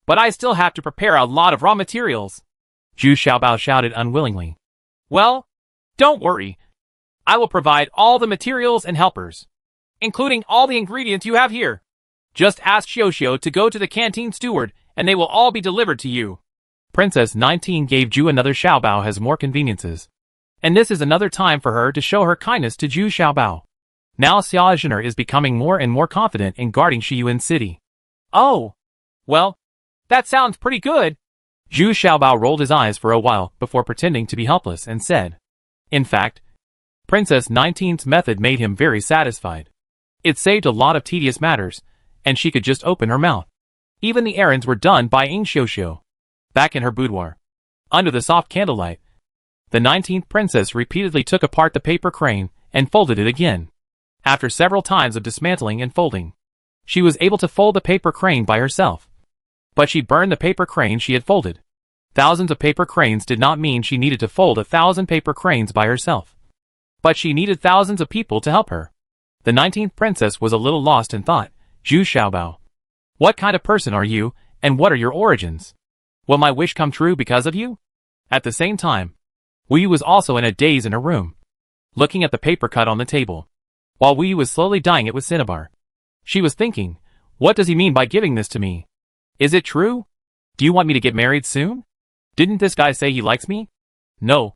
But I still have to prepare a lot of raw materials. Zhu Xiaobao shouted unwillingly. Well, don't worry. I will provide all the materials and helpers, including all the ingredients you have here. Just ask Xiuxiu to go to the canteen steward, and they will all be delivered to you. Princess 19 gave Zhu another Xiaobao has more conveniences. And this is another time for her to show her kindness to Zhu Xiaobao. Now Xia Zhener is becoming more and more confident in guarding Shiyuan City. Oh. Well, that sounds pretty good. Zhu Xiaobao rolled his eyes for a while before pretending to be helpless and said, in fact, Princess 19's method made him very satisfied. It saved a lot of tedious matters, and she could just open her mouth. Even the errands were done by Ying Xiuxiu. Back in her boudoir, under the soft candlelight, the 19th princess repeatedly took apart the paper crane and folded it again. After several times of dismantling and folding, she was able to fold the paper crane by herself. But she burned the paper crane she had folded. Thousands of paper cranes did not mean she needed to fold 1,000 paper cranes by herself. But she needed thousands of people to help her. The 19th princess was a little lost in thought. Zhu Xiaobao, what kind of person are you, and what are your origins? Will my wish come true because of you? At the same time, Wu Yu was also in a daze in her room, looking at the paper cut on the table, while Wu Yu was slowly dyeing it with cinnabar. She was thinking, what does he mean by giving this to me? Is it true? Do you want me to get married soon? Didn't this guy say he likes me? No.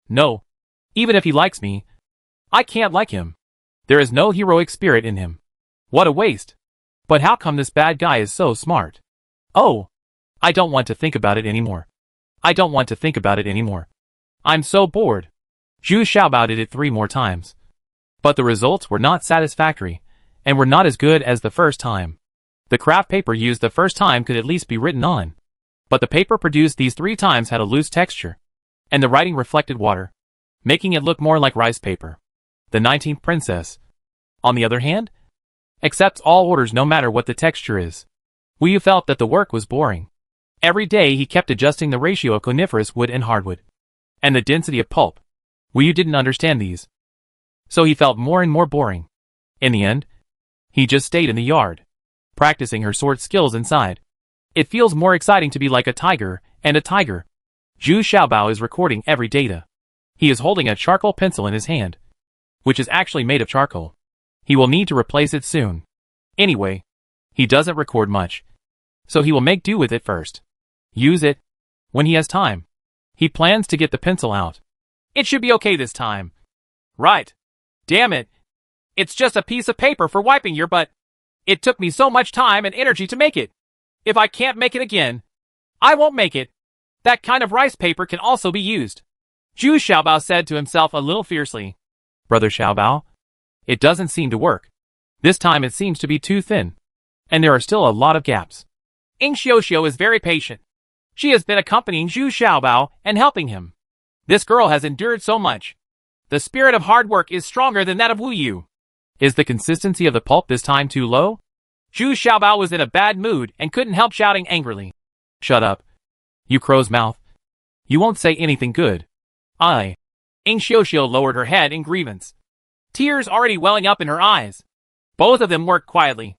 No. Even if he likes me, I can't like him. There is no heroic spirit in him. What a waste. But how come this bad guy is so smart? Oh, I don't want to think about it anymore. I don't want to think about it anymore. I'm so bored. Zhu Xiaobao did it 3 more times. But the results were not satisfactory, and were not as good as the first time. The craft paper used the first time could at least be written on. But the paper produced these 3 times had a loose texture, and the writing reflected water, making it look more like rice paper. The 19th princess, on the other hand, accepts all orders no matter what the texture is. Wu Yu felt that the work was boring. Every day he kept adjusting the ratio of coniferous wood and hardwood, and the density of pulp. Wu Yu didn't understand these, so he felt more and more boring. In the end, he just stayed in the yard, practicing her sword skills inside. It feels more exciting to be like a tiger, and a tiger. Zhu Xiaobao is recording every data. He is holding a charcoal pencil in his hand, which is actually made of charcoal. He will need to replace it soon. Anyway, he doesn't record much, so he will make do with it first. Use it when he has time. He plans to get the pencil out. It should be okay this time. Right. Damn it. It's just a piece of paper for wiping your butt. It took me so much time and energy to make it. If I can't make it again, I won't make it. That kind of rice paper can also be used. Zhu Xiaobao said to himself a little fiercely. Brother Xiaobao, it doesn't seem to work. This time it seems to be too thin, and there are still a lot of gaps. Ying Xiuxiu is very patient. She has been accompanying Zhu Xiaobao and helping him. This girl has endured so much. The spirit of hard work is stronger than that of Wu Yu. Is the consistency of the pulp this time too low? Zhu Xiaobao was in a bad mood and couldn't help shouting angrily. Shut up. You crow's mouth. You won't say anything good. Ying Xiuxiu lowered her head in grievance, tears already welling up in her eyes. Both of them worked quietly.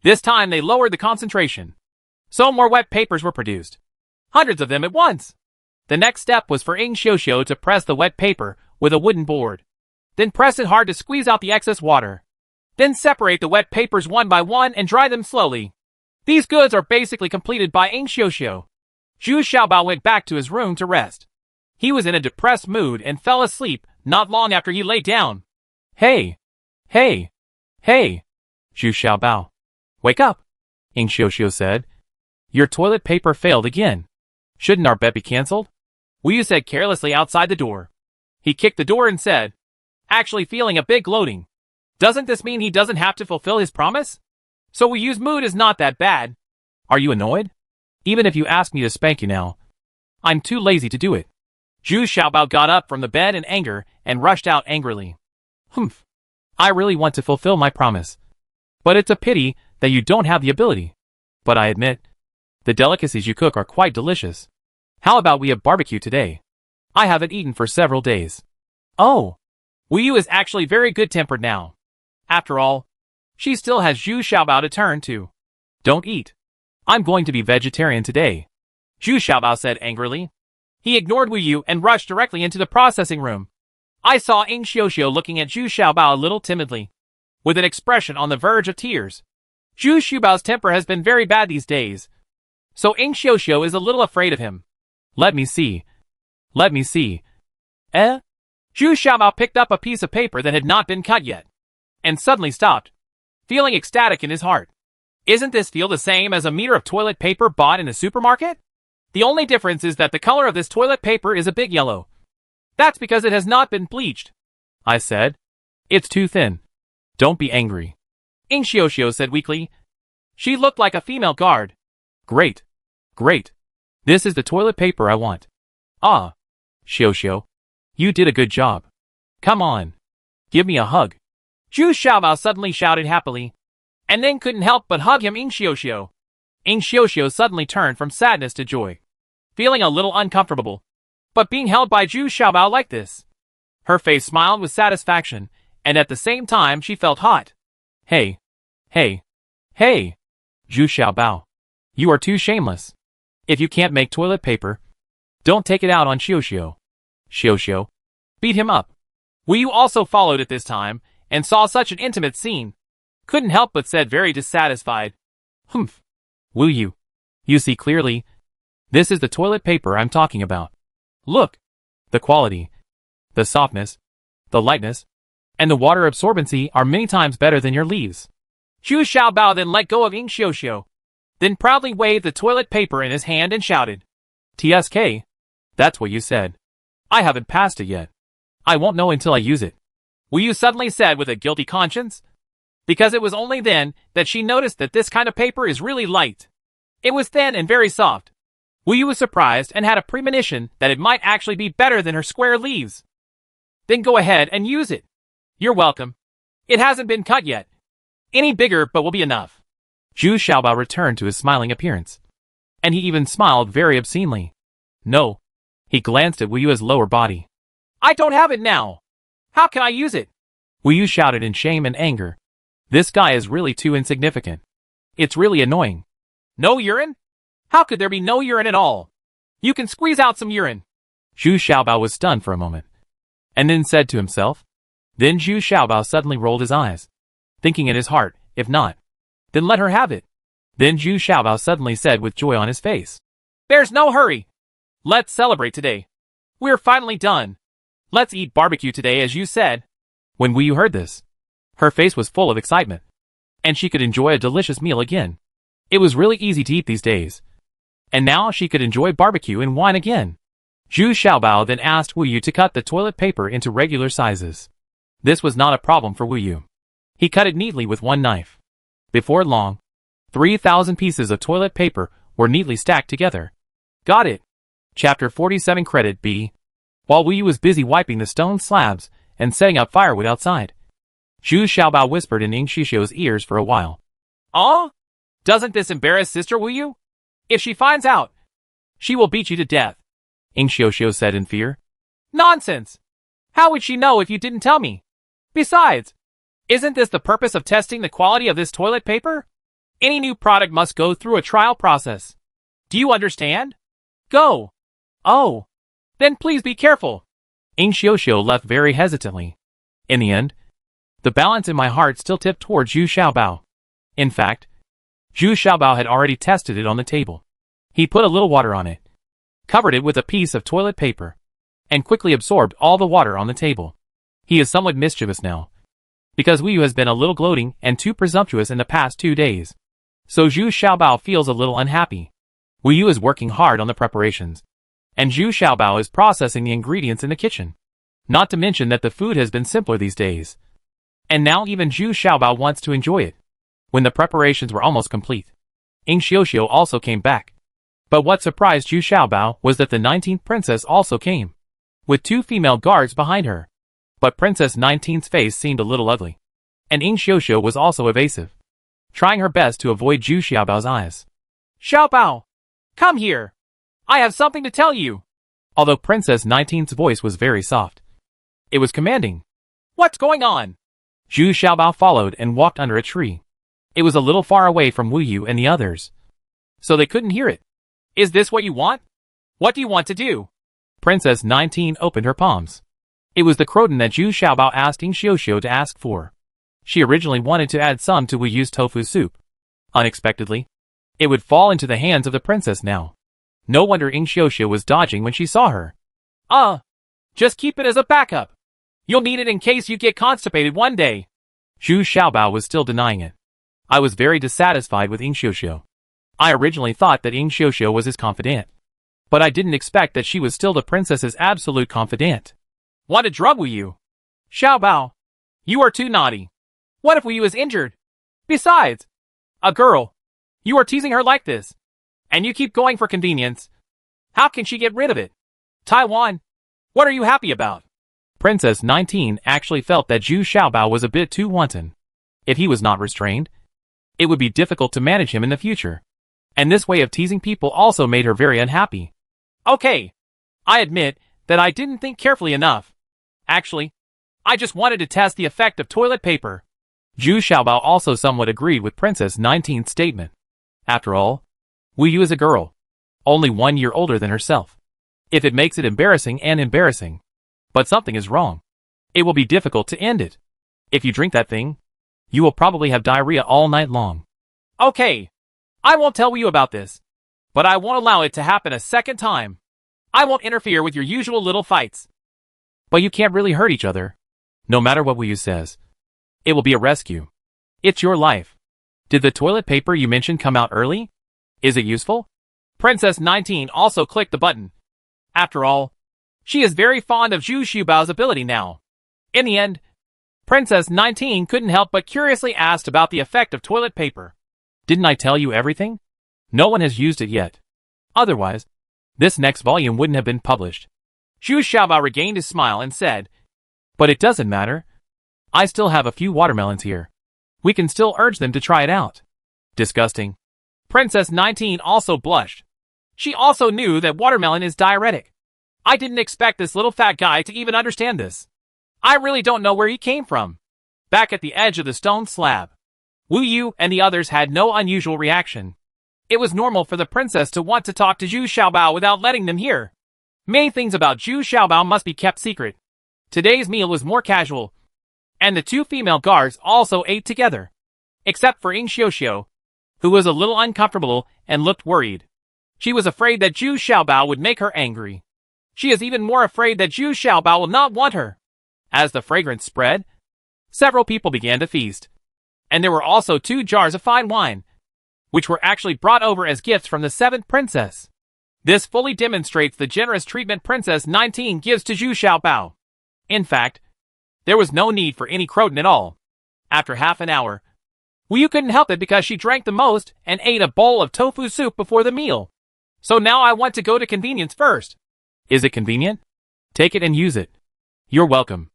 This time they lowered the concentration, so more wet papers were produced. Hundreds of them at once. The next step was for Ying Xiuxiu to press the wet paper with a wooden board. Then press it hard to squeeze out the excess water. Then separate the wet papers one by one and dry them slowly. These goods are basically completed by Ying Xiuxiu. Zhu Xiaobao went back to his room to rest. He was in a depressed mood and fell asleep not long after he lay down. Hey! Hey! Hey! Zhu Xiaobao. Wake up! Ying Xiuxiu said. Your toilet paper failed again. Shouldn't our bet be cancelled? Wu Yu said carelessly outside the door. He kicked the door and said, actually feeling a bit gloating. Doesn't this mean he doesn't have to fulfill his promise? So Wu Yu's mood is not that bad. Are you annoyed? Even if you ask me to spank you now, I'm too lazy to do it. Zhu Xiaobao got up from the bed in anger and rushed out angrily. Humph. I really want to fulfill my promise. But it's a pity that you don't have the ability. But I admit, the delicacies you cook are quite delicious. How about we have barbecue today? I haven't eaten for several days. Oh. Wu Yu is actually very good-tempered now. After all, she still has Zhu Xiaobao to turn to. Don't eat. I'm going to be vegetarian today. Zhu Xiaobao said angrily. He ignored Wu Yu and rushed directly into the processing room. I saw Ying Xiuxiu looking at Zhu Xiaobao a little timidly, with an expression on the verge of tears. Zhu Xiaobao's temper has been very bad these days, so Ying Xiuxiu is a little afraid of him. Let me see. Let me see. Zhu Xiaobao picked up a piece of paper that had not been cut yet. and suddenly stopped, feeling ecstatic in his heart. Isn't this feel the same as a meter of toilet paper bought in a supermarket? The only difference is that the color of this toilet paper is a big yellow. That's because it has not been bleached, I said. It's too thin. Don't be angry, Ing Xiaoxiao said weakly. She looked like a female guard. Great. Great. This is the toilet paper I want. Ah. Xiaoxiao. You did a good job. Come on. Give me a hug. Zhu Xiaobao suddenly shouted happily, and then couldn't help but hug him. Ing Xiaoxiao suddenly turned from sadness to joy, feeling a little uncomfortable, but being held by Zhu Xiaobao like this. Her face smiled with satisfaction, and at the same time she felt hot. Hey. Hey. Hey. Zhu Xiaobao. You are too shameless. If you can't make toilet paper, don't take it out on Xiaoxiao. Xiaoxiao. Beat him up. Wu Yu also followed at this time, and saw such an intimate scene. Couldn't help but said very dissatisfied. Humph. Wu Yu. You see clearly. This is the toilet paper I'm talking about. Look. The quality, the softness, the lightness, and the water absorbency are many times better than your leaves. Zhu Xiaobao then let go of Ing Xiaoxiao, then proudly waved the toilet paper in his hand and shouted, TSK. That's what you said. I haven't passed it yet. I won't know until I use it. Wu Yu suddenly said with a guilty conscience, because it was only then that she noticed that this kind of paper is really light. It was thin and very soft. Wu Yu was surprised and had a premonition that it might actually be better than her square leaves. Then go ahead and use it. You're welcome. It hasn't been cut yet. Any bigger but will be enough. Zhu Xiaobao returned to his smiling appearance, and he even smiled very obscenely. No. He glanced at Wu Yu's lower body. I don't have it now. How can I use it? Wu Yu shouted in shame and anger. This guy is really too insignificant. It's really annoying. No urine? How could there be no urine at all? You can squeeze out some urine. Zhu Xiaobao was stunned for a moment, and then said to himself. Then Zhu Xiaobao suddenly rolled his eyes, thinking in his heart, if not, then let her have it. Then Zhu Xiaobao suddenly said with joy on his face. There's no hurry. Let's celebrate today. We're finally done. Let's eat barbecue today as you said. When Wu Yu heard this, her face was full of excitement, and she could enjoy a delicious meal again. It was really easy to eat these days, and now she could enjoy barbecue and wine again. Zhu Xiaobao then asked Wu Yu to cut the toilet paper into regular sizes. This was not a problem for Wu Yu. He cut it neatly with one knife. Before long, 3,000 pieces of toilet paper were neatly stacked together. Got it. Chapter 47 Credit B. While Wu Yu was busy wiping the stone slabs and setting up firewood outside, Zhu Xiaobao whispered in Ing Xiaoxiao's ears for a while. Doesn't this embarrass Sister Wu Yu? If she finds out, she will beat you to death, Ing Xiaoxiao said in fear. Nonsense! How would she know if you didn't tell me? Besides, isn't this the purpose of testing the quality of this toilet paper? Any new product must go through a trial process. Do you understand? Go! Oh! Then please be careful. Ing Xiaoxiao left very hesitantly. In the end, the balance in my heart still tipped toward Zhu Xiaobao. In fact, Zhu Xiaobao had already tested it on the table. He put a little water on it, covered it with a piece of toilet paper, and quickly absorbed all the water on the table. He is somewhat mischievous now, because Wu Yu has been a little gloating and too presumptuous in the past 2 days. So Zhu Xiaobao feels a little unhappy. Wu Yu is working hard on the preparations, and Zhu Xiaobao is processing the ingredients in the kitchen. Not to mention that the food has been simpler these days. And now even Zhu Xiaobao wants to enjoy it. When the preparations were almost complete, Ing Xiaoxiao also came back. But what surprised Zhu Xiaobao was that the 19th princess also came, with 2 female guards behind her. But Princess 19's face seemed a little ugly, and Ing Xiaoxiao was also evasive, trying her best to avoid Zhu Xiaobao's eyes. Xiaobao, come here. I have something to tell you. Although Princess 19's voice was very soft, it was commanding. What's going on? Zhu Xiaobao followed and walked under a tree. It was a little far away from Wu Yu and the others, so they couldn't hear it. Is this what you want? What do you want to do? Princess 19 opened her palms. It was the croton that Zhu Xiaobao asked Ing Xiaoxiao to ask for. She originally wanted to add some to Wu Yu's tofu soup. Unexpectedly, it would fall into the hands of the princess now. No wonder Ing Xiaoxiao was dodging when she saw her. Just keep it as a backup. You'll need it in case you get constipated one day. Zhu Xiaobao was still denying it. I was very dissatisfied with Ying Xiuxiu. I originally thought that Ying Xiuxiu was his confidant. But I didn't expect that she was still the princess's absolute confidant. Want to drug Wu Yu? Xiaobao, you are too naughty. What if Wu Yu is injured? Besides, a girl. You are teasing her like this. And you keep going for convenience. How can she get rid of it? Taiwan, what are you happy about? Princess 19 actually felt that Zhu Xiaobao was a bit too wanton. If he was not restrained, it would be difficult to manage him in the future. And this way of teasing people also made her very unhappy. Okay, I admit that I didn't think carefully enough. Actually, I just wanted to test the effect of toilet paper. Zhu Xiaobao also somewhat agreed with Princess 19's statement. After all, Wu Yu is a girl, only 1 year older than herself. If it makes it embarrassing and embarrassing, but something is wrong, it will be difficult to end it. If you drink that thing, you will probably have diarrhea all night long. Okay, I won't tell you about this, but I won't allow it to happen a second time. I won't interfere with your usual little fights. But you can't really hurt each other. No matter what Wu Yu says, it will be a rescue. It's your life. Did the toilet paper you mentioned come out early? Is it useful? Princess 19 also clicked the button. After all, she is very fond of Zhu Xiaobao's ability now. In the end, Princess 19 couldn't help but curiously asked about the effect of toilet paper. Didn't I tell you everything? No one has used it yet. Otherwise, this next volume wouldn't have been published. Zhu Xiaobao regained his smile and said, But it doesn't matter. I still have a few watermelons here. We can still urge them to try it out. Disgusting. Princess 19 also blushed. She also knew that watermelon is diuretic. I didn't expect this little fat guy to even understand this. I really don't know where he came from. Back at the edge of the stone slab, Wu Yu and the others had no unusual reaction. It was normal for the princess to want to talk to Zhu Xiaobao without letting them hear. Many things about Zhu Xiaobao must be kept secret. Today's meal was more casual, and the 2 female guards also ate together. Except for Ying Xiuxiu, who was a little uncomfortable and looked worried. She was afraid that Zhu Xiaobao would make her angry. She is even more afraid that Zhu Xiaobao will not want her. As the fragrance spread, several people began to feast. And there were also 2 jars of fine wine, which were actually brought over as gifts from the 7th princess. This fully demonstrates the generous treatment Princess 19 gives to Zhu Xiaobao. In fact, there was no need for any croton at all. After half an hour, Wu Yu couldn't help it because she drank the most and ate a bowl of tofu soup before the meal. So now I want to go to convenience first. Is it convenient? Take it and use it. You're welcome.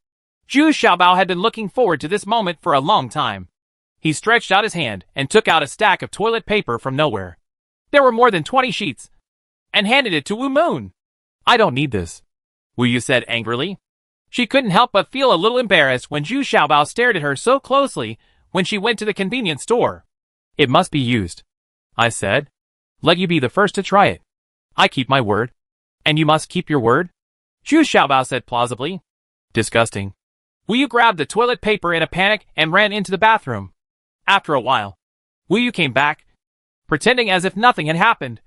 Zhu Xiaobao had been looking forward to this moment for a long time. He stretched out his hand and took out a stack of toilet paper from nowhere. There were more than 20 sheets, and handed it to Wu Moon. I don't need this, Wu Yu said angrily. She couldn't help but feel a little embarrassed when Zhu Xiaobao stared at her so closely when she went to the convenience store. It must be used, I said. Let you be the first to try it. I keep my word. And you must keep your word? Zhu Xiaobao said plausibly. Disgusting. Wu Yu grabbed the toilet paper in a panic and ran into the bathroom. After a while, Wu Yu came back, pretending as if nothing had happened,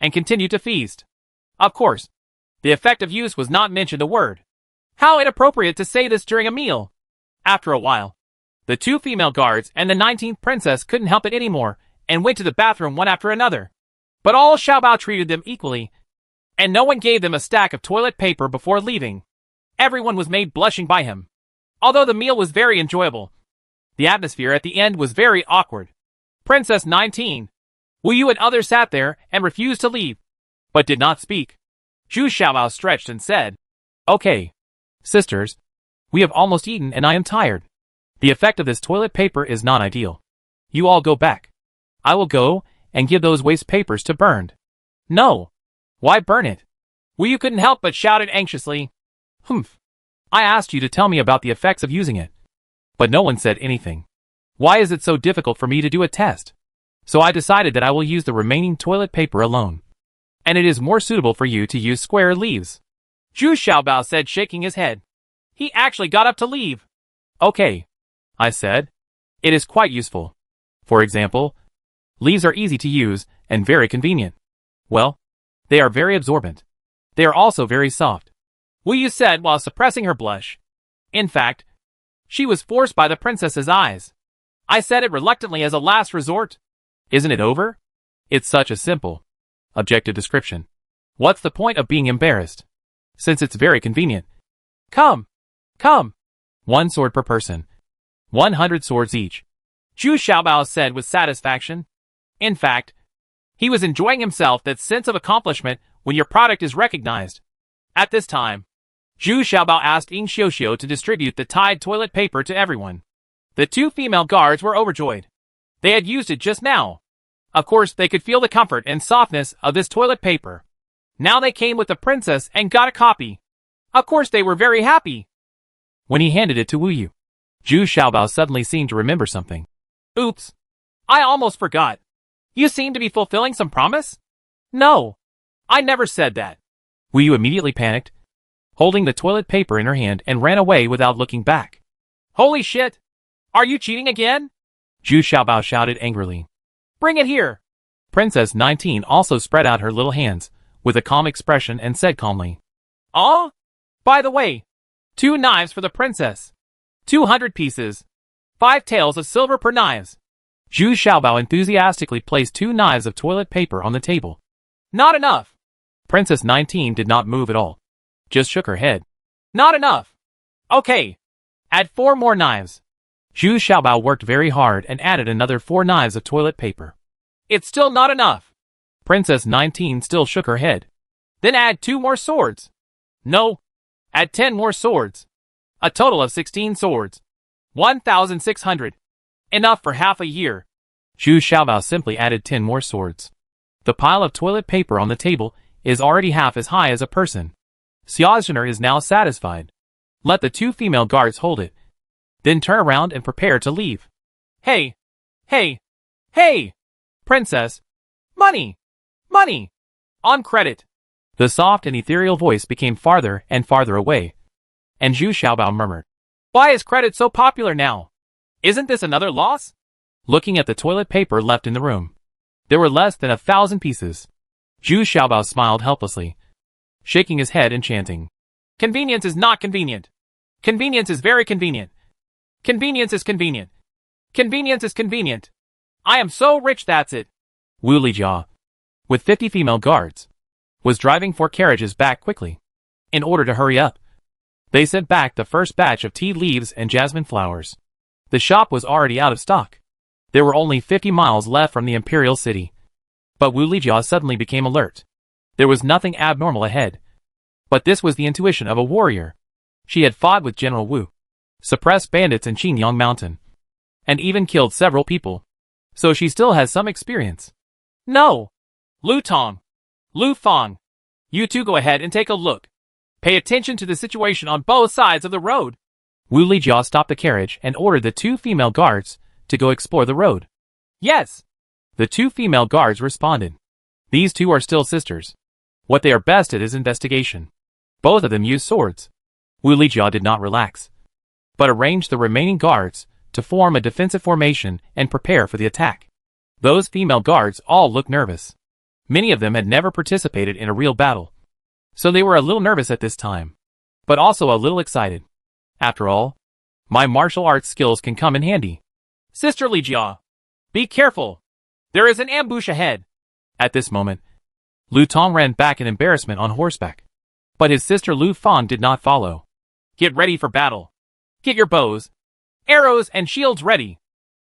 and continued to feast. Of course, the effect of use was not mentioned a word. How inappropriate to say this during a meal. After a while, the 2 female guards and the 19th princess couldn't help it anymore and went to the bathroom one after another. But all Xiaobao treated them equally, and no one gave them a stack of toilet paper before leaving. Everyone was made blushing by him. Although the meal was very enjoyable, the atmosphere at the end was very awkward. Princess 19, Wu Yu and others sat there and refused to leave, but did not speak. Zhu Xiaobao stretched and said, Okay, sisters, we have almost eaten and I am tired. The effect of this toilet paper is not ideal. You all go back. I will go and give those waste papers to burned. No. Why burn it? Wu Yu couldn't help but shouted anxiously. Humph. I asked you to tell me about the effects of using it. But no one said anything. Why is it so difficult for me to do a test? So I decided that I will use the remaining toilet paper alone. And it is more suitable for you to use square leaves. Zhu Xiaobao said, shaking his head. He actually got up to leave. Okay, I said. It is quite useful. For example, leaves are easy to use and very convenient. Well, they are very absorbent. They are also very soft, Wu Yu said while suppressing her blush. In fact, She was forced by the princess's eyes. I said it reluctantly as a last resort. Isn't it over? It's such a simple, objective description. What's the point of being embarrassed? Since it's very convenient. Come. Come. 1 sword per person. 100 swords each. Zhu Xiaobao said with satisfaction. In fact, he was enjoying himself, that sense of accomplishment when your product is recognized. At this time, Zhu Xiaobao asked Ying Xiuxiu to distribute the Tide toilet paper to everyone. The 2 female guards were overjoyed. They had used it just now. Of course, they could feel the comfort and softness of this toilet paper. Now they came with the princess and got a copy. Of course they were very happy. When he handed it to Wu Yu, Zhu Xiaobao suddenly seemed to remember something. Oops. I almost forgot. You seem to be fulfilling some promise? No. I never said that. Wu Yu immediately panicked, holding the toilet paper in her hand, and ran away without looking back. Holy shit! Are you cheating again? Zhu Xiaobao shouted angrily. Bring it here! Princess 19 also spread out her little hands, with a calm expression, and said calmly. Oh? By the way, 2 knives for the princess. 200 pieces. 5 taels of silver per knives. Zhu Xiaobao enthusiastically placed 2 knives of toilet paper on the table. Not enough. Princess 19 did not move at all. Just shook her head. Not enough. Okay. Add 4 more knives. Zhu Xiaobao worked very hard and added another 4 knives of toilet paper. It's still not enough. Princess 19 still shook her head. Then add 2 more swords. No. Add 10 more swords. A total of 16 swords. 1,600. Enough for half a year. Zhu Xiaobao simply added 10 more swords. The pile of toilet paper on the table is already half as high as a person. Xiaozhener is now satisfied. Let the 2 female guards hold it. Then turn around and prepare to leave. Hey! Hey! Hey! Princess! Money! Money! On credit! The soft and ethereal voice became farther and farther away, and Zhu Xiaobao murmured, Why is credit so popular now? Isn't this another loss? Looking at the toilet paper left in the room, there were less than 1,000 pieces. Zhu Xiaobao smiled helplessly, shaking his head and chanting, Convenience is not convenient. Convenience is very convenient. Convenience is convenient. Convenience is convenient. I am so rich, that's it. Wu Lijia, with 50 female guards, was driving 4 carriages back quickly. In order to hurry up, they sent back the first batch of tea leaves and jasmine flowers. The shop was already out of stock. There were only 50 miles left from the imperial city. But Wu Lijia suddenly became alert. There was nothing abnormal ahead. But this was the intuition of a warrior. She had fought with General Wu, suppressed bandits in Qingyang Mountain, and even killed several people. So she still has some experience. No. Lu Tong. Lu Fang. You 2 go ahead and take a look. Pay attention to the situation on both sides of the road. Wu Lijia stopped the carriage and ordered the 2 female guards to go explore the road. Yes. The 2 female guards responded. These 2 are still sisters. What they are best at is investigation. Both of them use swords. Wu Lijia did not relax, but arranged the remaining guards to form a defensive formation and prepare for the attack. Those female guards all looked nervous. Many of them had never participated in a real battle, so they were a little nervous at this time, but also a little excited. After all, my martial arts skills can come in handy. Sister Lijia, be careful. There is an ambush ahead. At this moment, Lu Tong ran back in embarrassment on horseback, but his sister Lu Fang did not follow. Get ready for battle. Get your bows, arrows, and shields ready.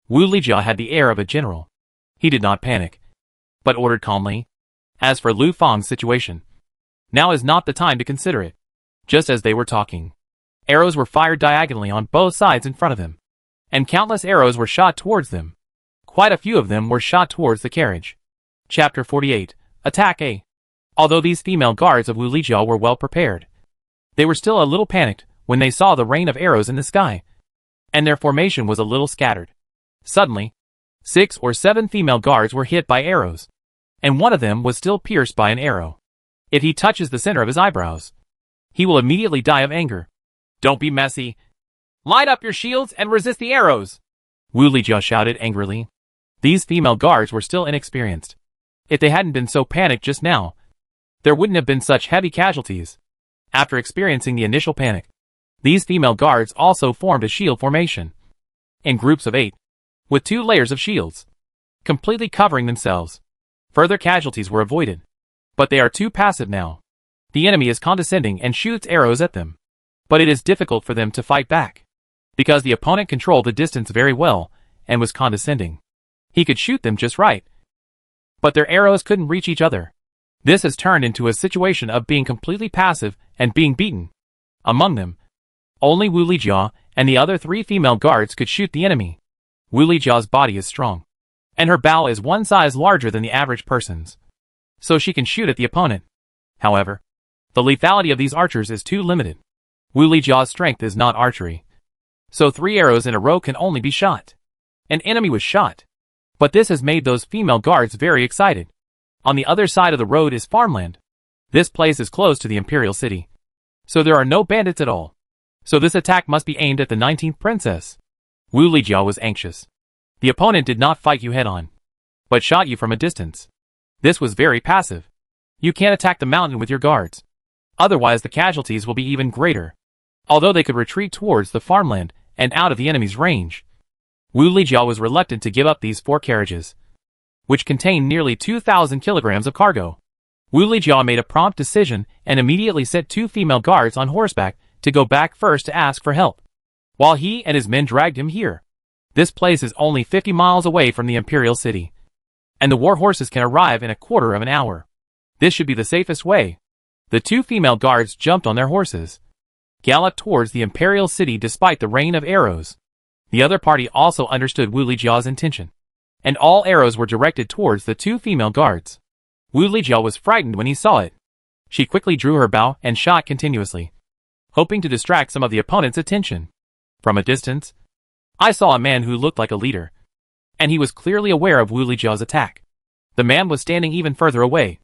Wu Lijia had the air of a general. He did not panic, but ordered calmly. As for Lu Fang's situation, now is not the time to consider it. Just as they were talking, arrows were fired diagonally on both sides in front of them, and countless arrows were shot towards them. Quite a few of them were shot towards the carriage. Chapter 48. Attack A. Although these female guards of Wu Lijia were well prepared, they were still a little panicked when they saw the rain of arrows in the sky, and their formation was a little scattered. Suddenly, 6 or 7 female guards were hit by arrows, and one of them was still pierced by an arrow. If he touches the center of his eyebrows, he will immediately die of anger. Don't be messy. Light up your shields and resist the arrows. Wu Lijia shouted angrily. These female guards were still inexperienced. If they hadn't been so panicked just now, there wouldn't have been such heavy casualties. After experiencing the initial panic, These female guards also formed a shield formation, in groups of 8, with 2 layers of shields, completely covering themselves. Further casualties were avoided, but they are too passive now. The enemy is condescending and shoots arrows at them, but it is difficult for them to fight back, because the opponent controlled the distance very well and was condescending. He could shoot them just right, but their arrows couldn't reach each other. This has turned into a situation of being completely passive and being beaten. Among them, only Wu Lijia and the other 3 female guards could shoot the enemy. Wu Lijia's body is strong, and her bow is 1 size larger than the average person's, so she can shoot at the opponent. However, the lethality of these archers is too limited. Wu Lijia's strength is not archery, so 3 arrows in a row can only be shot. An enemy was shot, but this has made those female guards very excited. On the other side of the road is farmland. This place is close to the Imperial City, so there are no bandits at all. So this attack must be aimed at the 19th princess. Wu Lijia was anxious. The opponent did not fight you head-on, but shot you from a distance. This was very passive. You can't attack the mountain with your guards, otherwise the casualties will be even greater. Although they could retreat towards the farmland and out of the enemy's range, Wu Lijia was reluctant to give up these 4 carriages, which contained nearly 2,000 kilograms of cargo. Wu Lijia made a prompt decision and immediately sent 2 female guards on horseback to go back first to ask for help, while he and his men dragged him here. This place is only 50 miles away from the Imperial City, and the war horses can arrive in a quarter of an hour. This should be the safest way. The 2 female guards jumped on their horses, galloped towards the Imperial City despite the rain of arrows. The other party also understood Wu Lijia's intention, and all arrows were directed towards the 2 female guards. Wu Lijia was frightened when he saw it. She quickly drew her bow and shot continuously, hoping to distract some of the opponent's attention. From a distance, I saw a man who looked like a leader, and he was clearly aware of Wu Lijia's attack. The man was standing even further away,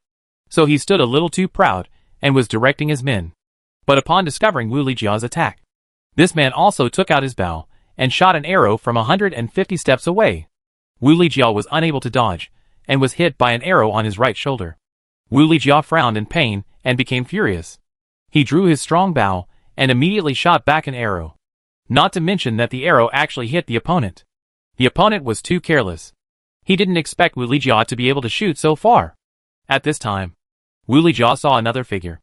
so he stood a little too proud and was directing his men. But upon discovering Wu Lijia's attack, this man also took out his bow and shot an arrow from 150 steps away. Wu Lijia was unable to dodge, and was hit by an arrow on his right shoulder. Wu Lijia frowned in pain and became furious. He drew his strong bow and immediately shot back an arrow. Not to mention that the arrow actually hit the opponent. The opponent was too careless. He didn't expect Wu Lijia to be able to shoot so far. At this time, Wu Lijia saw another figure,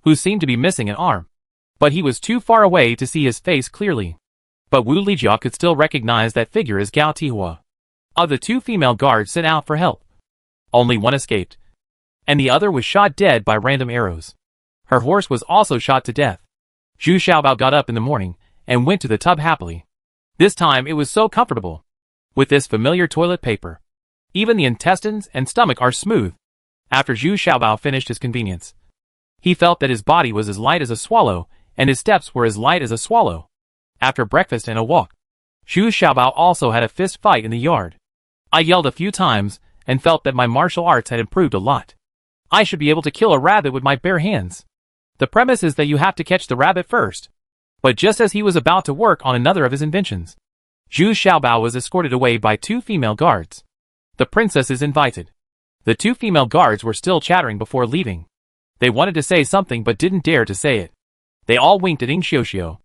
who seemed to be missing an arm, but he was too far away to see his face clearly. But Wu Lijia could still recognize that figure as Gao Tihua. Of the 2 female guards sent out for help, only one escaped, and the other was shot dead by random arrows. Her horse was also shot to death. Zhu Xiaobao got up in the morning and went to the tub happily. This time it was so comfortable. With this familiar toilet paper, even the intestines and stomach are smooth. After Zhu Xiaobao finished his convenience, he felt that his body was as light as a swallow, and his steps were as light as a swallow. After breakfast and a walk, Zhu Xiaobao also had a fist fight in the yard. I yelled a few times and felt that my martial arts had improved a lot. I should be able to kill a rabbit with my bare hands. The premise is that you have to catch the rabbit first. But just as he was about to work on another of his inventions, Zhu Xiaobao was escorted away by 2 female guards. The princess is invited. The 2 female guards were still chattering before leaving. They wanted to say something but didn't dare to say it. They all winked at Ying Xiuxiu.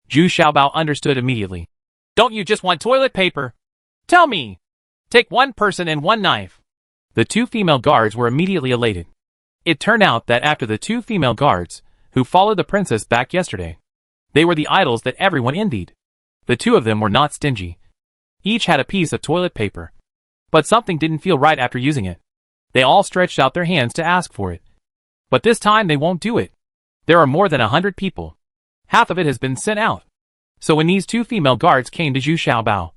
Zhu Xiaobao understood immediately. Don't you just want toilet paper? Tell me! Take 1 person and 1 knife. The 2 female guards were immediately elated. It turned out that after the 2 female guards, who followed the princess back yesterday, they were the idols that everyone envied. The 2 of them were not stingy. Each had a piece of toilet paper. But something didn't feel right after using it. They all stretched out their hands to ask for it. But this time they won't do it. There are more than 100 people. Half of it has been sent out. So when these 2 female guards came to Zhu Xiaobao,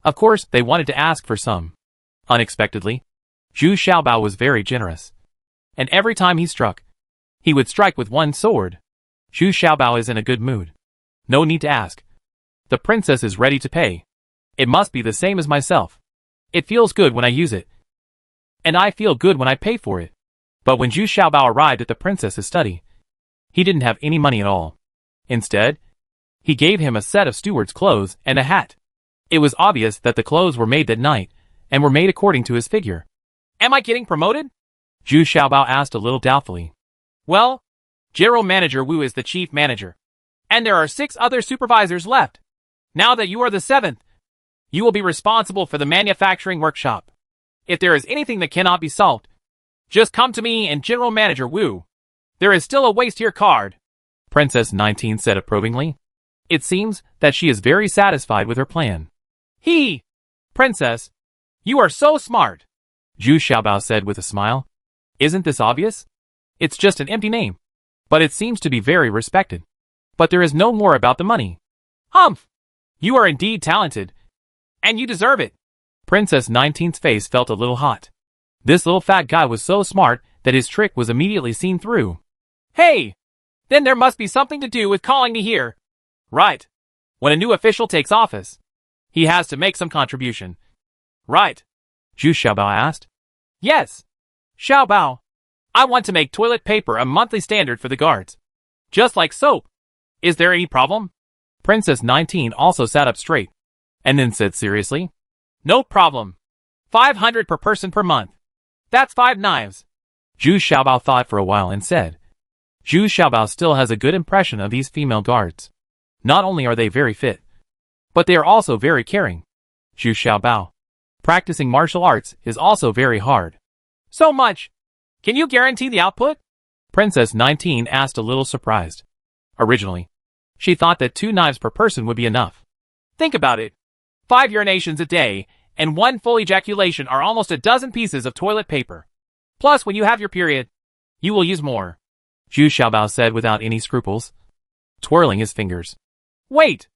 of course they wanted to ask for some. Unexpectedly, Zhu Xiaobao was very generous. And every time he struck, he would strike with 1 sword. Zhu Xiaobao is in a good mood. No need to ask. The princess is ready to pay. It must be the same as myself. It feels good when I use it. And I feel good when I pay for it. But when Zhu Xiaobao arrived at the princess's study, he didn't have any money at all. Instead, he gave him a set of steward's clothes and a hat. It was obvious that the clothes were made that night, and were made according to his figure. Am I getting promoted? Zhu Xiaobao asked a little doubtfully. Well, General Manager Wu is the chief manager. And there are 6 other supervisors left. Now that you are the 7th, you will be responsible for the manufacturing workshop. If there is anything that cannot be solved, just come to me and General Manager Wu. There is still a waste here card. Princess 19 said approvingly. It seems that she is very satisfied with her plan. Princess, you are so smart, Zhu Xiaobao said with a smile. Isn't this obvious? It's just an empty name. But it seems to be very respected. But there is no more about the money. Humph! You are indeed talented. And you deserve it. Princess 19's face felt a little hot. This little fat guy was so smart that his trick was immediately seen through. Hey! Then there must be something to do with calling me here. Right. When a new official takes office, he has to make some contribution. Right. Zhu Xiaobao asked. Yes. Xiaobao. I want to make toilet paper a monthly standard for the guards. Just like soap. Is there any problem? Princess 19 also sat up straight, and then said seriously, No problem. 500 per person per month. That's 5 knives. Zhu Xiaobao thought for a while and said, Zhu Xiaobao still has a good impression of these female guards. Not only are they very fit, but they are also very caring. Zhu Xiaobao. Practicing martial arts is also very hard. So much. Can you guarantee the output? Princess 19 asked a little surprised. Originally, she thought that 2 knives per person would be enough. Think about it. 5 urinations a day and 1 full ejaculation are almost a dozen pieces of toilet paper. Plus, when you have your period, you will use more. Zhu Xiaobao said without any scruples, twirling his fingers. Wait!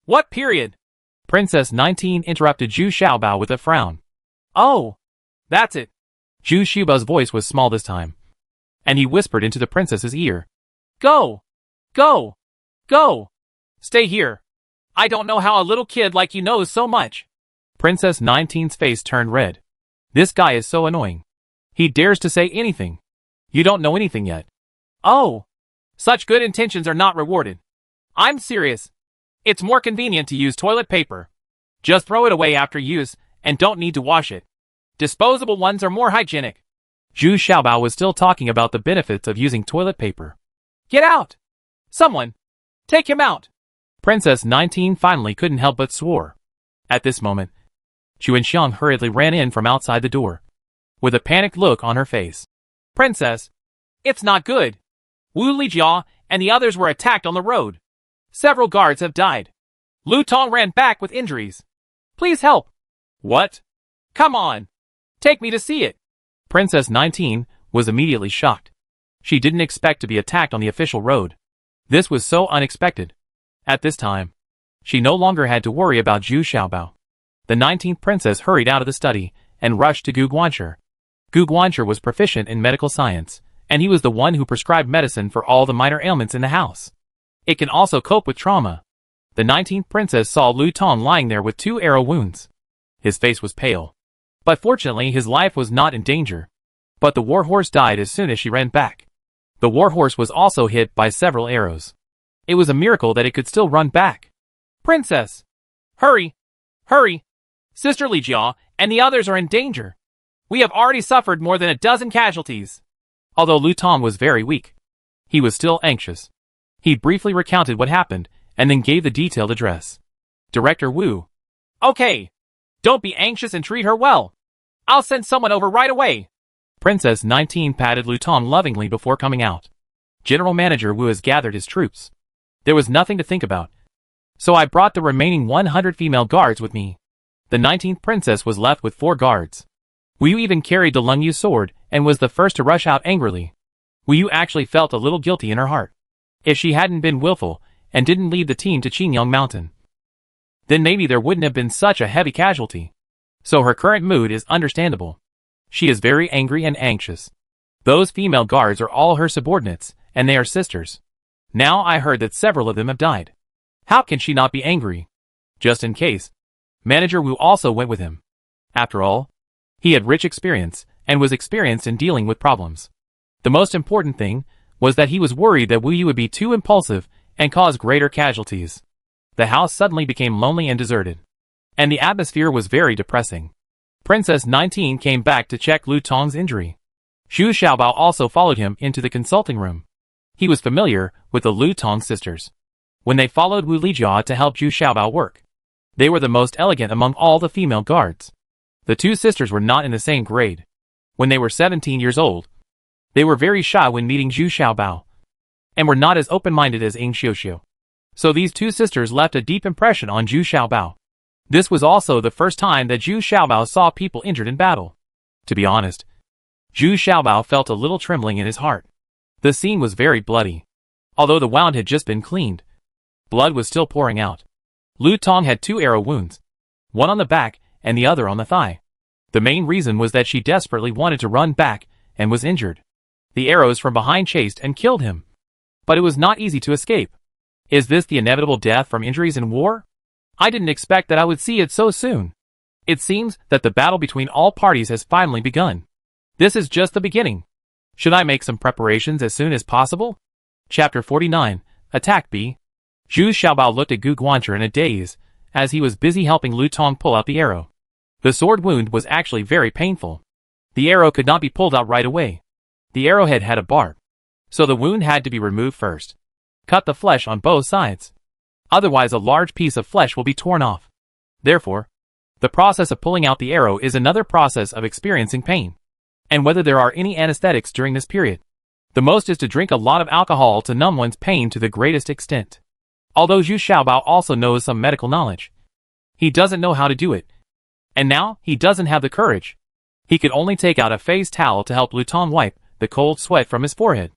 What period? Princess 19 interrupted Zhu Xiaobao with a frown. Oh! That's it. Zhu Xiaobao's voice was small this time, and he whispered into the princess's ear. Go! Go! Go! Stay here. I don't know how a little kid like you knows so much. Princess 19's face turned red. This guy is so annoying. He dares to say anything. You don't know anything yet. Oh! Such good intentions are not rewarded. I'm serious. It's more convenient to use toilet paper. Just throw it away after use and don't need to wash it. Disposable ones are more hygienic. Zhu Xiaobao was still talking about the benefits of using toilet paper. Get out! Someone! Take him out! Princess 19 finally couldn't help but swore. At this moment, Chu and Xiang hurriedly ran in from outside the door, with a panicked look on her face. Princess! It's not good! Wu Lijia and the others were attacked on the road. Several guards have died. Lu Tong ran back with injuries. Please help! What? Come on! Take me to see it! Princess 19 was immediately shocked. She didn't expect to be attacked on the official road. This was so unexpected. At this time, she no longer had to worry about Zhu Xiaobao. The 19th princess hurried out of the study and rushed to Gu Guanshi. Gu Guanshi was proficient in medical science, and he was the one who prescribed medicine for all the minor ailments in the house. It can also cope with trauma. The 19th princess saw Lu Tong lying there with 2 arrow wounds. His face was pale. But fortunately his life was not in danger. But the warhorse died as soon as she ran back. The warhorse was also hit by several arrows. It was a miracle that it could still run back. Princess! Hurry! Hurry! Sister Lijia and the others are in danger. We have already suffered more than a dozen casualties. Although Lu Tong was very weak, he was still anxious. He briefly recounted what happened and then gave the detailed address. Director Wu. Okay. Don't be anxious and treat her well. I'll send someone over right away. Princess 19 patted Lu Tong lovingly before coming out. General Manager Wu has gathered his troops. There was nothing to think about. So I brought the remaining 100 female guards with me. The 19th princess was left with 4 guards. Wu Yu even carried the Lung Yu sword and was the first to rush out angrily. Wu Yu actually felt a little guilty in her heart. If she hadn't been willful and didn't lead the team to Qingyang Mountain, then maybe there wouldn't have been such a heavy casualty. So her current mood is understandable. She is very angry and anxious. Those female guards are all her subordinates, and they are sisters. Now I heard that several of them have died. How can she not be angry? Just in case, Manager Wu also went with him. After all, he had rich experience and was experienced in dealing with problems. The most important thing was that he was worried that Wu Yu would be too impulsive and cause greater casualties. The house suddenly became lonely and deserted, and the atmosphere was very depressing. Princess 19 came back to check Lu Tong's injury. Zhu Xiaobao also followed him into the consulting room. He was familiar with the Lu Tong sisters. when they followed Wu Lijia to help Zhu Xiaobao work. They were the most elegant among all the female guards. The two sisters were not in the same grade. When they were 17 years old, they were very shy when meeting Zhu Xiaobao, and were not as open-minded as Ying Xiuxiu. So these two sisters left a deep impression on Zhu Xiaobao. This was also the first time that Zhu Xiaobao saw people injured in battle. To be honest, Zhu Xiaobao felt a little trembling in his heart. The scene was very bloody. Although the wound had just been cleaned, blood was still pouring out. Lu Tong had 2 arrow wounds, one on the back and the other on the thigh. The main reason was that she desperately wanted to run back and was injured. The arrows from behind chased and killed him. But it was not easy to escape. Is this the inevitable death from injuries in war? I didn't expect that I would see it so soon. It seems that the battle between all parties has finally begun. This is just the beginning. Should I make some preparations as soon as possible? Chapter 49, Attack B. Zhu Xiaobao looked at Gu Guanzhi in a daze, as he was busy helping Lu Tong pull out the arrow. The sword wound was actually very painful. The arrow could not be pulled out right away. The arrowhead had a barb, so the wound had to be removed first. Cut the flesh on both sides. Otherwise a large piece of flesh will be torn off. Therefore, the process of pulling out the arrow is another process of experiencing pain. And whether there are any anesthetics during this period, the most is to drink a lot of alcohol to numb one's pain to the greatest extent. Although Zhu Xiaobao also knows some medical knowledge, he doesn't know how to do it. And now, he doesn't have the courage. He could only take out a face towel to help Lu Tong wipe the cold sweat from his forehead,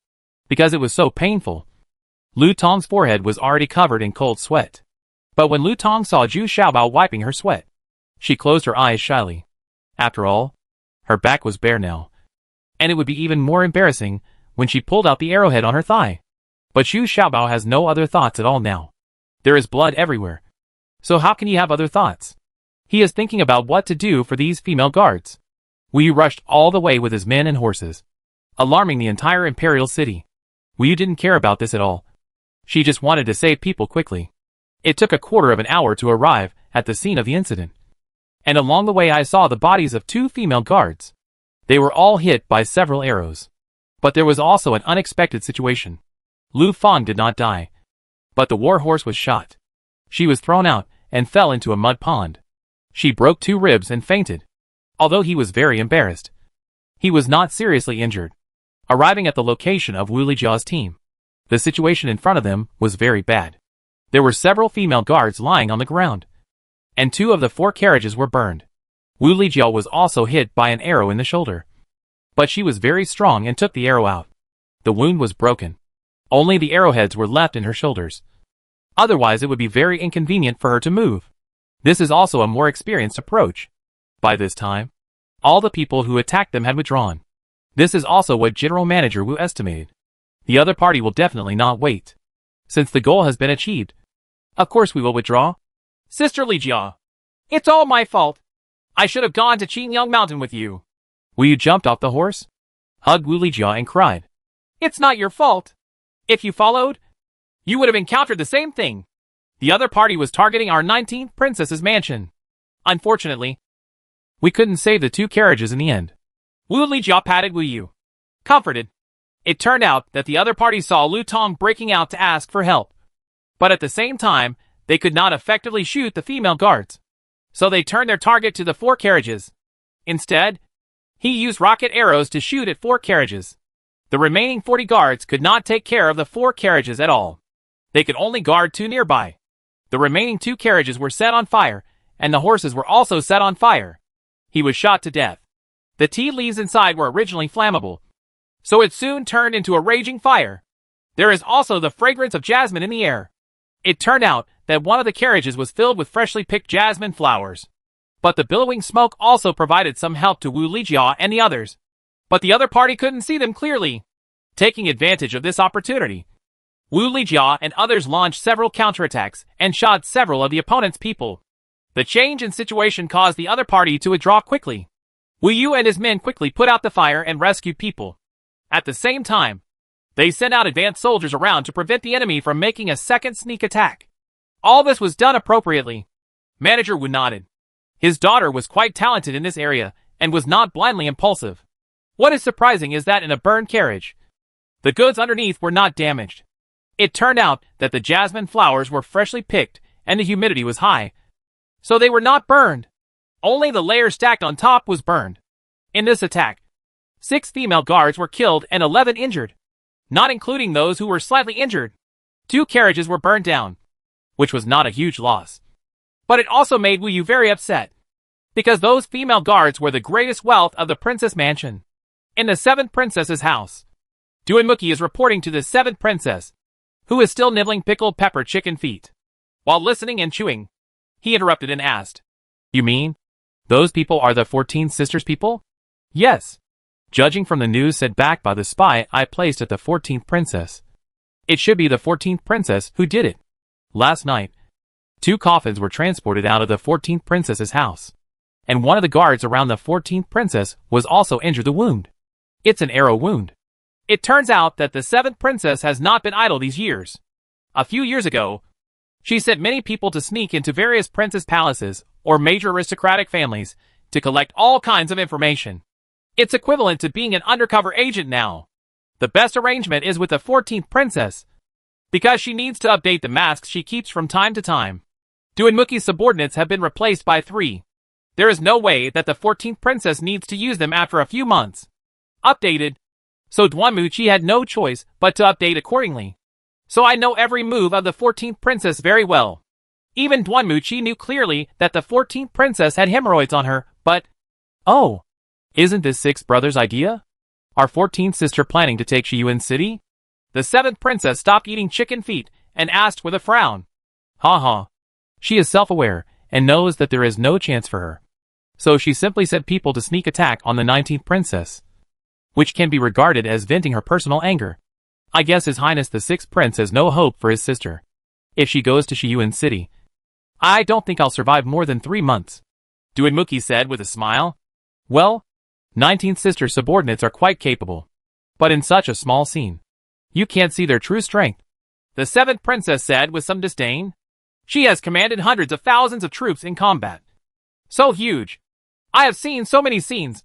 because it was so painful. Lu Tong's forehead was already covered in cold sweat. But when Lu Tong saw Zhu Xiaobao wiping her sweat, she closed her eyes shyly. After all, her back was bare now. And it would be even more embarrassing when she pulled out the arrowhead on her thigh. But Zhu Xiaobao has no other thoughts at all now. There is blood everywhere. So how can he have other thoughts? He is thinking about what to do for these female guards. Wu Yu rushed all the way with his men and horses, alarming the entire imperial city. Wu Yu didn't care about this at all. She just wanted to save people quickly. It took a quarter of an hour to arrive at the scene of the incident. And along the way I saw the bodies of 2 female guards. They were all hit by several arrows. But there was also an unexpected situation. Lu Fang did not die, but the war horse was shot. She was thrown out and fell into a mud pond. She broke 2 ribs and fainted. Although he was very embarrassed, he was not seriously injured. Arriving at the location of Wu Lijia's team, the situation in front of them was very bad. There were several female guards lying on the ground, and 2 of the 4 carriages were burned. Wu Lijia was also hit by an arrow in the shoulder, but she was very strong and took the arrow out. The wound was broken. Only the arrowheads were left in her shoulders. Otherwise it would be very inconvenient for her to move. This is also a more experienced approach. By this time, all the people who attacked them had withdrawn. This is also what General Manager Wu estimated. The other party will definitely not wait. Since the goal has been achieved, of course we will withdraw. Sister Lijia, it's all my fault. I should have gone to Qingyang Mountain with you. Wu Yu jumped off the horse, hugged Wu Lijia and cried. It's not your fault. If you followed, you would have encountered the same thing. The other party was targeting our 19th princess's mansion. Unfortunately, we couldn't save the 2 carriages in the end. Wu Lijia patted Wu Yu, comforted. It turned out that the other party saw Lu Tong breaking out to ask for help. But at the same time, they could not effectively shoot the female guards. So they turned their target to the 4 carriages. Instead, he used rocket arrows to shoot at 4 carriages. The remaining 40 guards could not take care of the 4 carriages at all. They could only guard 2 nearby. The remaining 2 carriages were set on fire, and the horses were also set on fire. He was shot to death. The tea leaves inside were originally flammable, so it soon turned into a raging fire. There is also the fragrance of jasmine in the air. It turned out that one of the carriages was filled with freshly picked jasmine flowers. But the billowing smoke also provided some help to Wu Lijia and the others. But the other party couldn't see them clearly. Taking advantage of this opportunity, Wu Lijia and others launched several counterattacks and shot several of the opponent's people. The change in situation caused the other party to withdraw quickly. Wu Yu and his men quickly put out the fire and rescued people. At the same time, they sent out advanced soldiers around to prevent the enemy from making a second sneak attack. All this was done appropriately. Manager Wu nodded. His daughter was quite talented in this area and was not blindly impulsive. What is surprising is that in a burned carriage, the goods underneath were not damaged. It turned out that the jasmine flowers were freshly picked and the humidity was high, so they were not burned. Only the layer stacked on top was burned. In this attack, 6 female guards were killed and 11 injured, not including those who were slightly injured. 2 carriages were burned down, which was not a huge loss. But it also made Wu Yu very upset, because those female guards were the greatest wealth of the princess mansion. In the 7th princess's house, Duinmuki is reporting to the 7th princess, who is still nibbling pickled pepper chicken feet. While listening and chewing, he interrupted and asked, "You mean, those people are the 14 sisters people?" "Yes. Judging from the news sent back by the spy I placed at the 14th princess, it should be the 14th princess who did it. Last night, 2 coffins were transported out of the 14th princess's house, and one of the guards around the 14th princess was also injured the wound. It's an arrow wound." It turns out that the 7th princess has not been idle these years. A few years ago, she sent many people to sneak into various princess palaces or major aristocratic families to collect all kinds of information. It's equivalent to being an undercover agent now. The best arrangement is with the 14th princess, because she needs to update the masks she keeps from time to time. Duinmuki's subordinates have been replaced by 3. There is no way that the 14th princess needs to use them after a few months. Updated. So Duanmuchi had no choice but to update accordingly. So I know every move of the 14th princess very well. Even Duanmuchi knew clearly that the 14th princess had hemorrhoids on her, but... Oh, isn't this 6 brothers' idea? Our 14th sister planning to take Shiyuan City? The 7th princess stopped eating chicken feet and asked with a frown. Ha. She is self-aware and knows that there is no chance for her. So she simply sent people to sneak attack on the 19th princess, which can be regarded as venting her personal anger. I guess His Highness the 6th Prince has no hope for his sister. If she goes to Shiyuan City, I don't think I'll survive more than 3 months, Duinmuki said with a smile. Well, 19th sister subordinates are quite capable, but in such a small scene, you can't see their true strength, the 7th princess said with some disdain. She has commanded hundreds of thousands of troops in combat. So huge. I have seen so many scenes,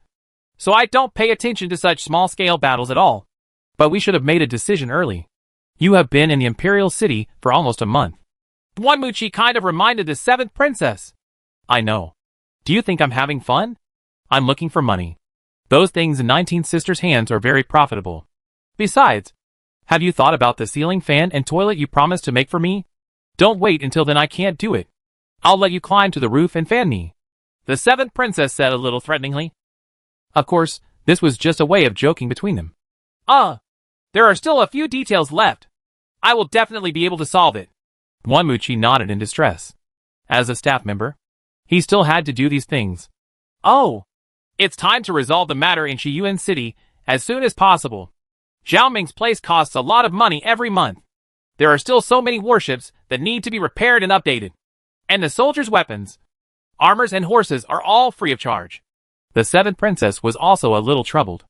so I don't pay attention to such small-scale battles at all. But we should have made a decision early. You have been in the Imperial City for almost a month. Duanmuchi kind of reminded the 7th princess. I know. Do you think I'm having fun? I'm looking for money. Those things in 19th sister's hands are very profitable. Besides, have you thought about the ceiling fan and toilet you promised to make for me? Don't wait until then, I can't do it. I'll let you climb to the roof and fan me, the 7th princess said a little threateningly. Of course, this was just a way of joking between them. There are still a few details left. I will definitely be able to solve it. Duanmuchi nodded in distress. As a staff member, he still had to do these things. Oh, it's time to resolve the matter in Shiyuan City as soon as possible. Zhao Ming's place costs a lot of money every month. There are still so many warships that need to be repaired and updated. And the soldiers' weapons, armors and horses are all free of charge. The 7th princess was also a little troubled.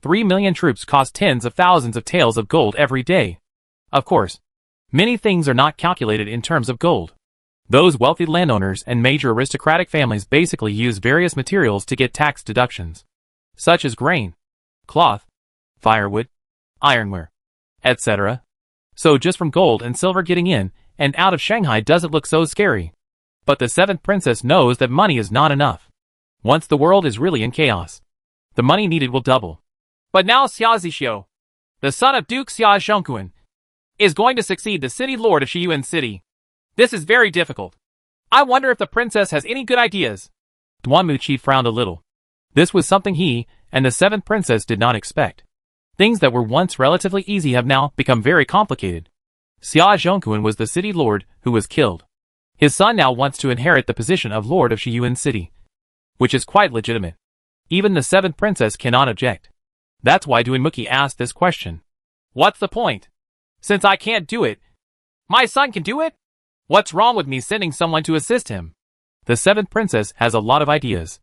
3 million troops cost tens of thousands of taels of gold every day. Of course, many things are not calculated in terms of gold. Those wealthy landowners and major aristocratic families basically use various materials to get tax deductions, such as grain, cloth, firewood, ironware, etc. So just from gold and silver getting in and out of Shanghai doesn't look so scary. But the 7th princess knows that money is not enough. Once the world is really in chaos, the money needed will double. But now Xia Zixio, the son of Duke Xia Zhongquan, is going to succeed the city lord of Shiyuan City. This is very difficult. I wonder if the princess has any good ideas. Duanmuchi frowned a little. This was something he and the 7th princess did not expect. Things that were once relatively easy have now become very complicated. Xia Zhongquan was the city lord who was killed. His son now wants to inherit the position of lord of Shiyuan City, which is quite legitimate. Even the 7th princess cannot object. That's why Duinmuki asked this question. What's the point? Since I can't do it, my son can do it? What's wrong with me sending someone to assist him? The 7th princess has a lot of ideas.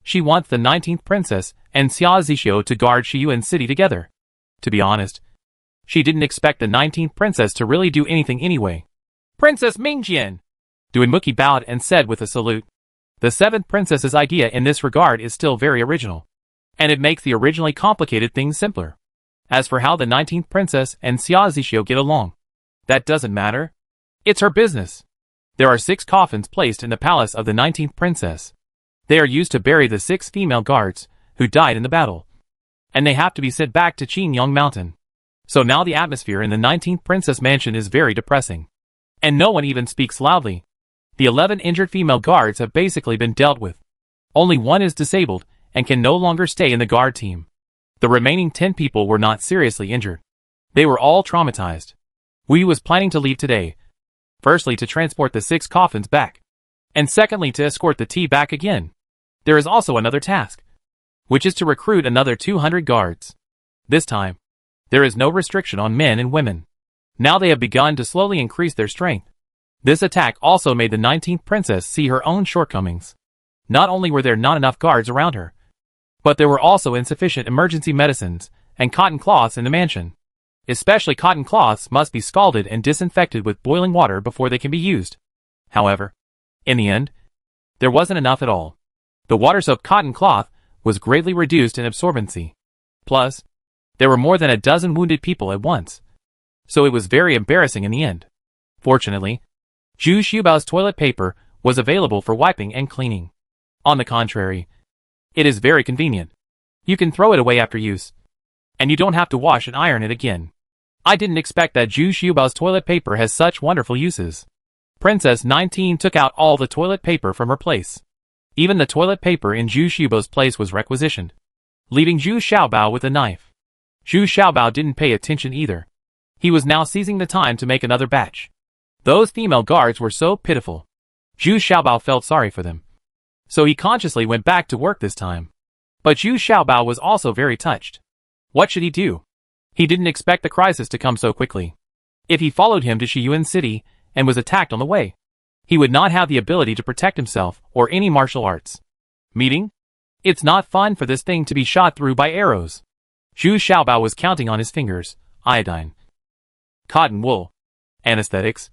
She wants the 19th princess and Xia Zixio to guard Shiyuan City together. To be honest, she didn't expect the 19th princess to really do anything anyway. Princess Mingjian! Duinmuki bowed and said with a salute. The 7th princess's idea in this regard is still very original, and it makes the originally complicated things simpler. As for how the 19th princess and Xia Zixio get along, That doesn't matter. It's her business. There are 6 coffins placed in the palace of the 19th princess. They are used to bury the 6 female guards who died in the battle. And they have to be sent back to Qingyang Mountain. So now the atmosphere in the 19th princess mansion is very depressing. And no one even speaks loudly. The 11 injured female guards have basically been dealt with. Only one is disabled and can no longer stay in the guard team. The remaining 10 people were not seriously injured. They were all traumatized. Wu Yu was planning to leave today. Firstly, to transport the 6 coffins back. And secondly, to escort the tea back again. There is also another task, which is to recruit another 200 guards. This time, there is no restriction on men and women. Now they have begun to slowly increase their strength. This attack also made the 19th princess see her own shortcomings. Not only were there not enough guards around her, but there were also insufficient emergency medicines and cotton cloths in the mansion. Especially cotton cloths must be scalded and disinfected with boiling water before they can be used. However, in the end, there wasn't enough at all. The water-soaked cotton cloth was greatly reduced in absorbency. Plus, there were more than a dozen wounded people at once. So it was very embarrassing in the end. Fortunately, Zhu Xiubao's toilet paper was available for wiping and cleaning. On the contrary, it is very convenient. You can throw it away after use. And you don't have to wash and iron it again. I didn't expect that Zhu Xiubao's toilet paper has such wonderful uses. Princess 19 took out all the toilet paper from her place. Even the toilet paper in Zhu Xiubao's place was requisitioned, leaving Zhu Xiaobao with a knife. Zhu Xiaobao didn't pay attention either. He was now seizing the time to make another batch. Those female guards were so pitiful. Zhu Xiaobao felt sorry for them. So he consciously went back to work this time. But Zhu Xiaobao was also very touched. What should he do? He didn't expect the crisis to come so quickly. If he followed him to Shiyuan City and was attacked on the way, he would not have the ability to protect himself or any martial arts. Meeting? It's not fun for this thing to be shot through by arrows. Zhu Xiaobao was counting on his fingers. Iodine, cotton wool, anesthetics,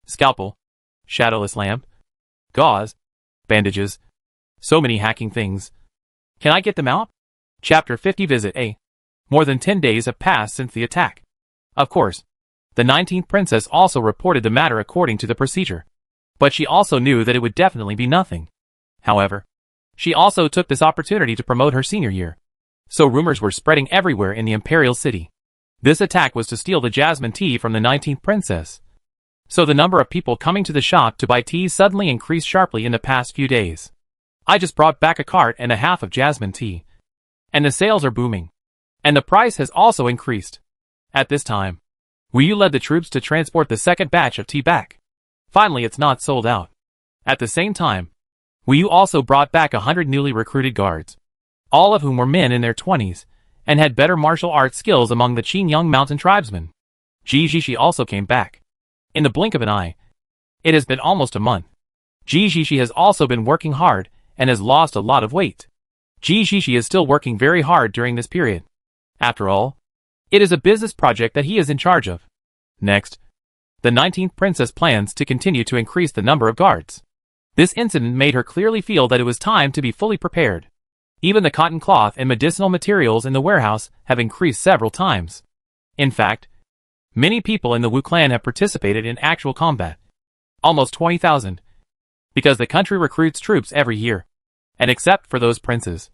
scalpel, shadowless lamp, gauze, bandages, so many hacking things. Can I get them out? Chapter 50 Visit A. More than 10 days have passed since the attack. Of course, the 19th princess also reported the matter according to the procedure. But she also knew that it would definitely be nothing. However, she also took this opportunity to promote her senior year. So rumors were spreading everywhere in the imperial city. This attack was to steal the jasmine tea from the 19th princess. So the number of people coming to the shop to buy tea suddenly increased sharply in the past few days. I just brought back a cart and a half of jasmine tea. And the sales are booming. And the price has also increased. At this time, Wu Yu led the troops to transport the second batch of tea back. Finally, it's not sold out. At the same time, Wu Yu also brought back 100 newly recruited guards, all of whom were men in their 20s, and had better martial arts skills among the Qingyang mountain tribesmen. Ji Zhishi also came back. In the blink of an eye. It has been almost a month. Ji Zhishi has also been working hard and has lost a lot of weight. Ji Zhishi is still working very hard during this period. After all, it is a business project that he is in charge of. Next, the 19th princess plans to continue to increase the number of guards. This incident made her clearly feel that it was time to be fully prepared. Even the cotton cloth and medicinal materials in the warehouse have increased several times. In fact, many people in the Wu clan have participated in actual combat. Almost 20,000. Because the country recruits troops every year. And except for those princes,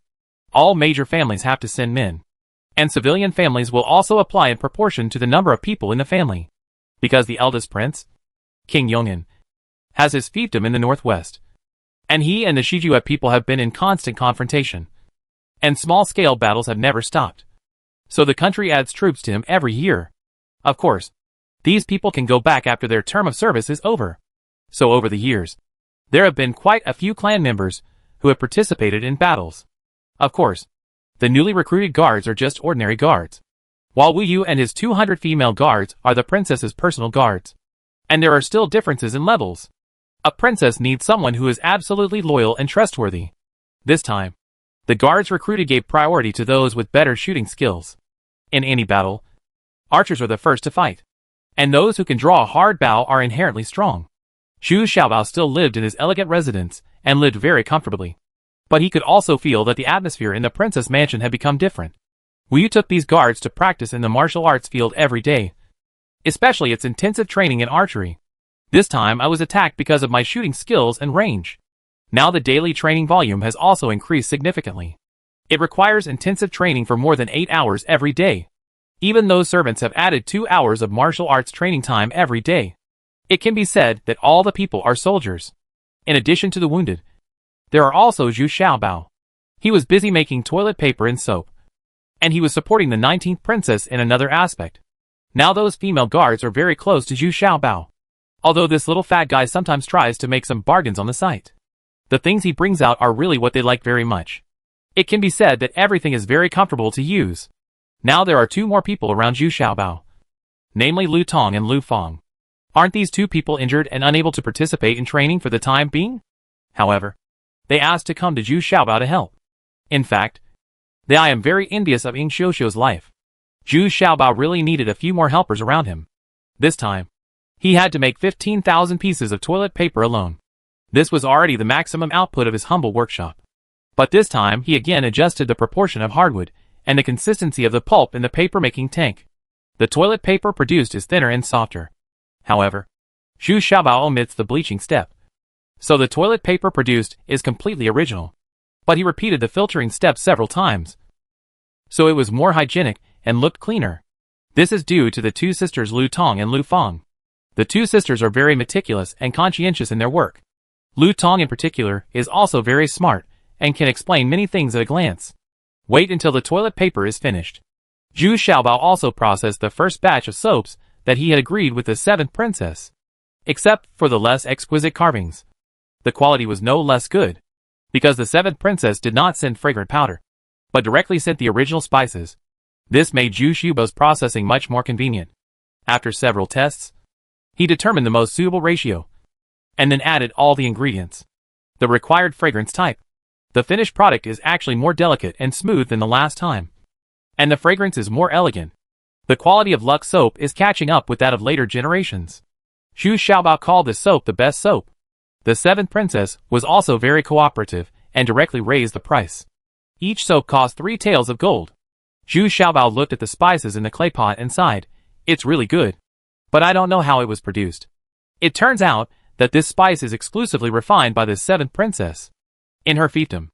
all major families have to send men. And civilian families will also apply in proportion to the number of people in the family. Because the eldest prince, King Yong'an, has his fiefdom in the northwest. And he and the Shijue people have been in constant confrontation. And small-scale battles have never stopped. So the country adds troops to him every year. Of course, these people can go back after their term of service is over. So over the years, there have been quite a few clan members who have participated in battles. Of course, the newly recruited guards are just ordinary guards, while Wu Yu and his 200 female guards are the princess's personal guards. And there are still differences in levels. A princess needs someone who is absolutely loyal and trustworthy. This time, the guards recruited gave priority to those with better shooting skills. In any battle, archers are the first to fight. And those who can draw a hard bow are inherently strong. Zhu Xiaobao still lived in his elegant residence and lived very comfortably. But he could also feel that the atmosphere in the princess mansion had become different. Wu Yu took these guards to practice in the martial arts field every day. especially its intensive training in archery. This time I was attacked because of my shooting skills and range. Now the daily training volume has also increased significantly. It requires intensive training for more than 8 hours every day. Even those servants have added 2 hours of martial arts training time every day. It can be said that all the people are soldiers. In addition to the wounded, there are also Zhu Xiaobao. He was busy making toilet paper and soap. And he was supporting the 19th princess in another aspect. Now those female guards are very close to Zhu Xiaobao. Although this little fat guy sometimes tries to make some bargains on the site. The things he brings out are really what they like very much. It can be said that everything is very comfortable to use. Now there are 2 more people around Zhu Xiaobao. Namely Lu Tong and Lu Feng. Aren't these 2 people injured and unable to participate in training for the time being? However, they asked to come to Zhu Xiaobao to help. In fact, I am very envious of Ying Xiuxiu's life. Zhu Xiaobao really needed a few more helpers around him. This time, he had to make 15,000 pieces of toilet paper alone. This was already the maximum output of his humble workshop. But this time he again adjusted the proportion of hardwood and the consistency of the pulp in the paper-making tank. The toilet paper produced is thinner and softer. However, Zhu Xiaobao omits the bleaching step. So the toilet paper produced is completely original. But he repeated the filtering step several times. So it was more hygienic and looked cleaner. This is due to the 2 sisters Lu Tong and Lu Feng. The 2 sisters are very meticulous and conscientious in their work. Lu Tong in particular is also very smart and can explain many things at a glance. Wait until the toilet paper is finished. Zhu Xiaobao also processed the first batch of soaps that he had agreed with the 7th princess. Except for the less exquisite carvings. The quality was no less good. Because the 7th princess did not send fragrant powder, but directly sent the original spices. This made Zhu Xiaobao's processing much more convenient. After several tests, he determined the most suitable ratio, and then added all the ingredients. The required fragrance type. The finished product is actually more delicate and smooth than the last time. And the fragrance is more elegant. The quality of Lux soap is catching up with that of later generations. Zhu Xiaobao called this soap the best soap. The 7th princess was also very cooperative and directly raised the price. Each soap cost 3 taels of gold. Zhu Xiaobao looked at the spices in the clay pot and sighed. It's really good. But I don't know how it was produced. It turns out that this spice is exclusively refined by the 7th princess. In her fiefdom,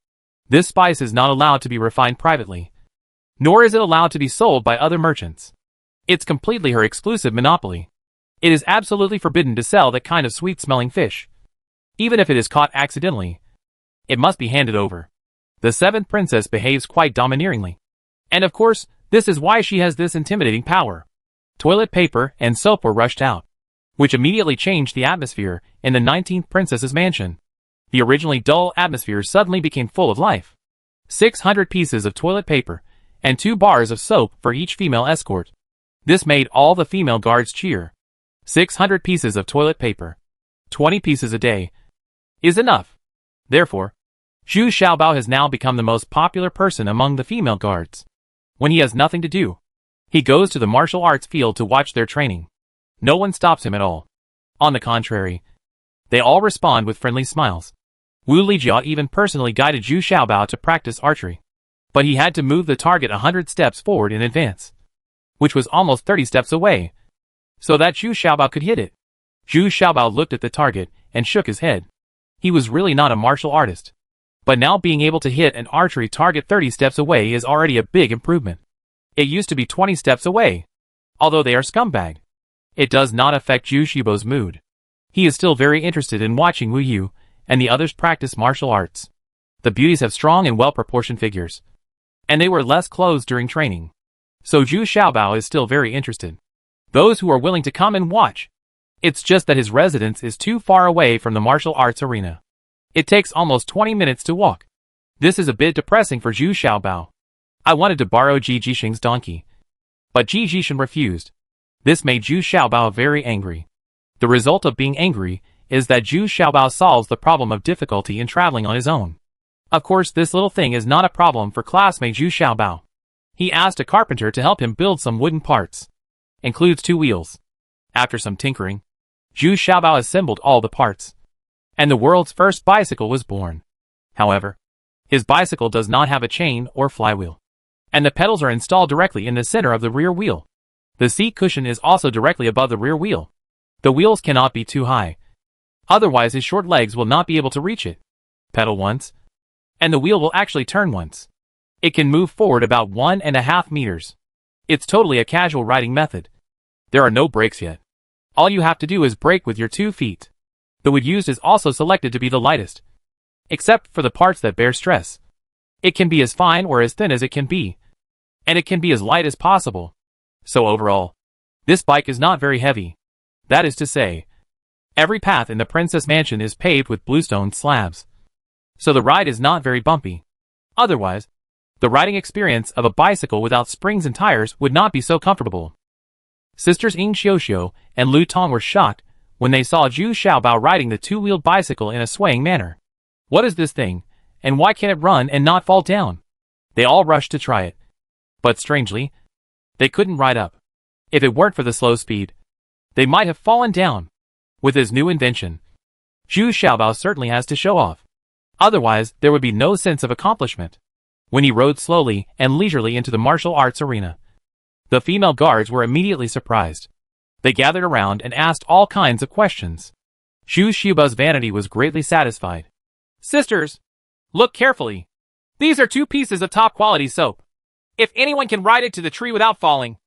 this spice is not allowed to be refined privately. Nor is it allowed to be sold by other merchants. It's completely her exclusive monopoly. It is absolutely forbidden to sell that kind of sweet-smelling fish. Even if it is caught accidentally, it must be handed over. The 7th princess behaves quite domineeringly. And of course, this is why she has this intimidating power. Toilet paper and soap were rushed out, which immediately changed the atmosphere in the 19th princess's mansion. The originally dull atmosphere suddenly became full of life. 600 pieces of toilet paper and 2 bars of soap for each female escort. This made all the female guards cheer. 600 pieces of toilet paper, 20 pieces a day, is enough. Therefore, Zhu Xiaobao has now become the most popular person among the female guards. When he has nothing to do, he goes to the martial arts field to watch their training. No one stops him at all. On the contrary, they all respond with friendly smiles. Wu Lijia even personally guided Zhu Xiaobao to practice archery. But he had to move the target 100 steps forward in advance, which was almost 30 steps away, so that Zhu Xiaobao could hit it. Zhu Xiaobao looked at the target and shook his head. He was really not a martial artist. But now being able to hit an archery target 30 steps away is already a big improvement. It used to be 20 steps away. Although they are scumbag, it does not affect Zhu Xiaobao's mood. He is still very interested in watching Wu Yu and the others practice martial arts. The beauties have strong and well-proportioned figures, and they wear less clothes during training. So Zhu Xiaobao is still very interested. Those who are willing to come and watch. It's just that his residence is too far away from the martial arts arena. It takes almost 20 minutes to walk. This is a bit depressing for Zhu Xiaobao. I wanted to borrow Ji Jixing's donkey, but Ji Jixing refused. This made Zhu Xiaobao very angry. The result of being angry is that Zhu Xiaobao solves the problem of difficulty in traveling on his own. Of course, this little thing is not a problem for classmate Zhu Xiaobao. He asked a carpenter to help him build some wooden parts. Includes 2 wheels. After some tinkering, Zhu Xiaobao assembled all the parts, and the world's first bicycle was born. However, his bicycle does not have a chain or flywheel, and the pedals are installed directly in the center of the rear wheel. The seat cushion is also directly above the rear wheel. The wheels cannot be too high. Otherwise his short legs will not be able to reach it. Pedal once, and the wheel will actually turn once. It can move forward about 1.5 meters. It's totally a casual riding method. There are no brakes yet. All you have to do is brake with your 2 feet. The wood used is also selected to be the lightest, except for the parts that bear stress. It can be as fine or as thin as it can be, and it can be as light as possible. So overall, this bike is not very heavy. That is to say, every path in the Princess Mansion is paved with bluestone slabs. So the ride is not very bumpy. Otherwise, the riding experience of a bicycle without springs and tires would not be so comfortable. Sisters Ying Xiuxiu and Lu Tong were shocked when they saw Zhu Xiaobao riding the 2-wheeled bicycle in a swaying manner. What is this thing, and why can't it run and not fall down? They all rushed to try it. But strangely, they couldn't ride up. If it weren't for the slow speed, they might have fallen down. With his new invention, Zhu Xiaobao certainly has to show off. Otherwise, there would be no sense of accomplishment. When he rode slowly and leisurely into the martial arts arena, the female guards were immediately surprised. They gathered around and asked all kinds of questions. Zhu Xiaobao's vanity was greatly satisfied. Sisters, look carefully. These are 2 pieces of top-quality soap. If anyone can ride it to the tree without falling,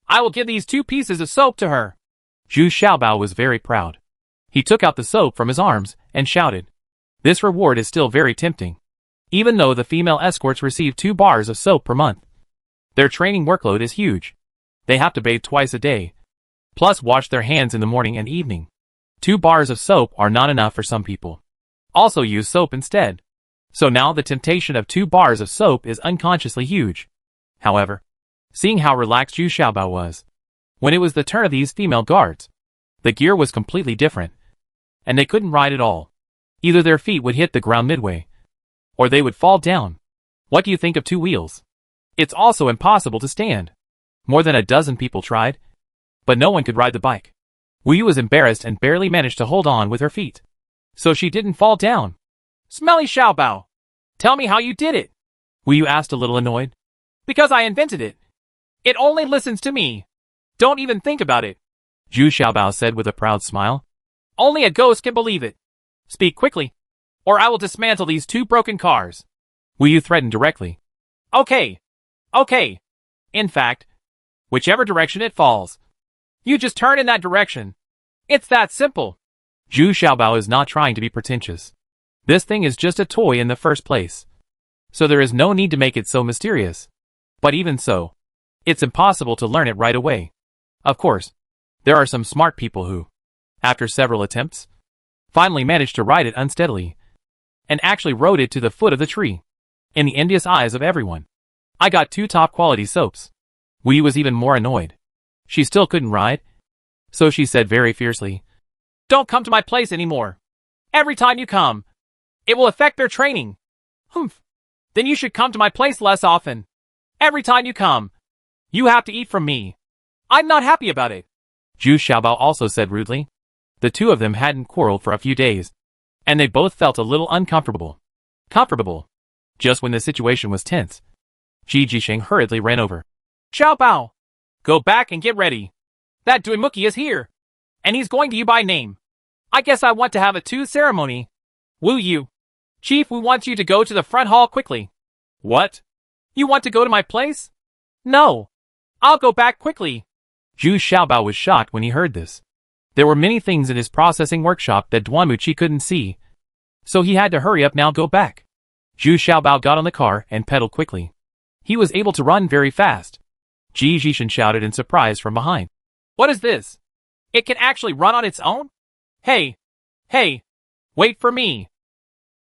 I will give these 2 pieces of soap to her. Zhu Xiaobao was very proud. He took out the soap from his arms and shouted. This reward is still very tempting. Even though the female escorts receive 2 bars of soap per month, their training workload is huge. They have to bathe twice a day, plus wash their hands in the morning and evening. 2 bars of soap are not enough for some people. Also use soap instead. So now the temptation of 2 bars of soap is unconsciously huge. However, seeing how relaxed Zhu Xiaobao was, when it was the turn of these female guards, the gear was completely different, and they couldn't ride at all. Either their feet would hit the ground midway, or they would fall down. What do you think of 2 wheels? It's also impossible to stand. More than a dozen people tried, but no one could ride the bike. Wu Yu was embarrassed and barely managed to hold on with her feet, so she didn't fall down. Smelly Xiaobao, tell me how you did it. Wu Yu asked a little annoyed. Because I invented it. It only listens to me. Don't even think about it. Zhu Xiaobao said with a proud smile. Only a ghost can believe it. Speak quickly, or I will dismantle these 2 broken cars. Wu Yu threatened directly. Okay. Okay. In fact, whichever direction it falls, you just turn in that direction. It's that simple. Zhu Xiaobao is not trying to be pretentious. This thing is just a toy in the first place, so there is no need to make it so mysterious. But even so, it's impossible to learn it right away. Of course, there are some smart people who, after several attempts, finally managed to ride it unsteadily, and actually rode it to the foot of the tree. In the envious eyes of everyone, I got 2 top-quality soaps. Wu Yu was even more annoyed. She still couldn't ride, so she said very fiercely, Don't come to my place anymore. Every time you come, it will affect their training. Humph. Then you should come to my place less often. Every time you come, you have to eat from me. I'm not happy about it. Zhu Xiaobao also said rudely. The 2 of them hadn't quarreled for a few days, and they both felt a little uncomfortable. Comfortable. Just when the situation was tense, Ji Jisheng hurriedly ran over. Xiaobao, go back and get ready. That Duimuki is here, and he's going to you by name. I guess I want to have a 2 ceremony. Wu Yu, Chief Wu wants you to go to the front hall quickly. What? You want to go to my place? No. I'll go back quickly. Zhu Xiaobao was shocked when he heard this. There were many things in his processing workshop that Duanmuqi couldn't see, so he had to hurry up now go back. Zhu Xiaobao got on the car and pedaled quickly. He was able to run very fast. Ji Jishan shouted in surprise from behind. What is this? It can actually run on its own? Hey! Hey! Wait for me!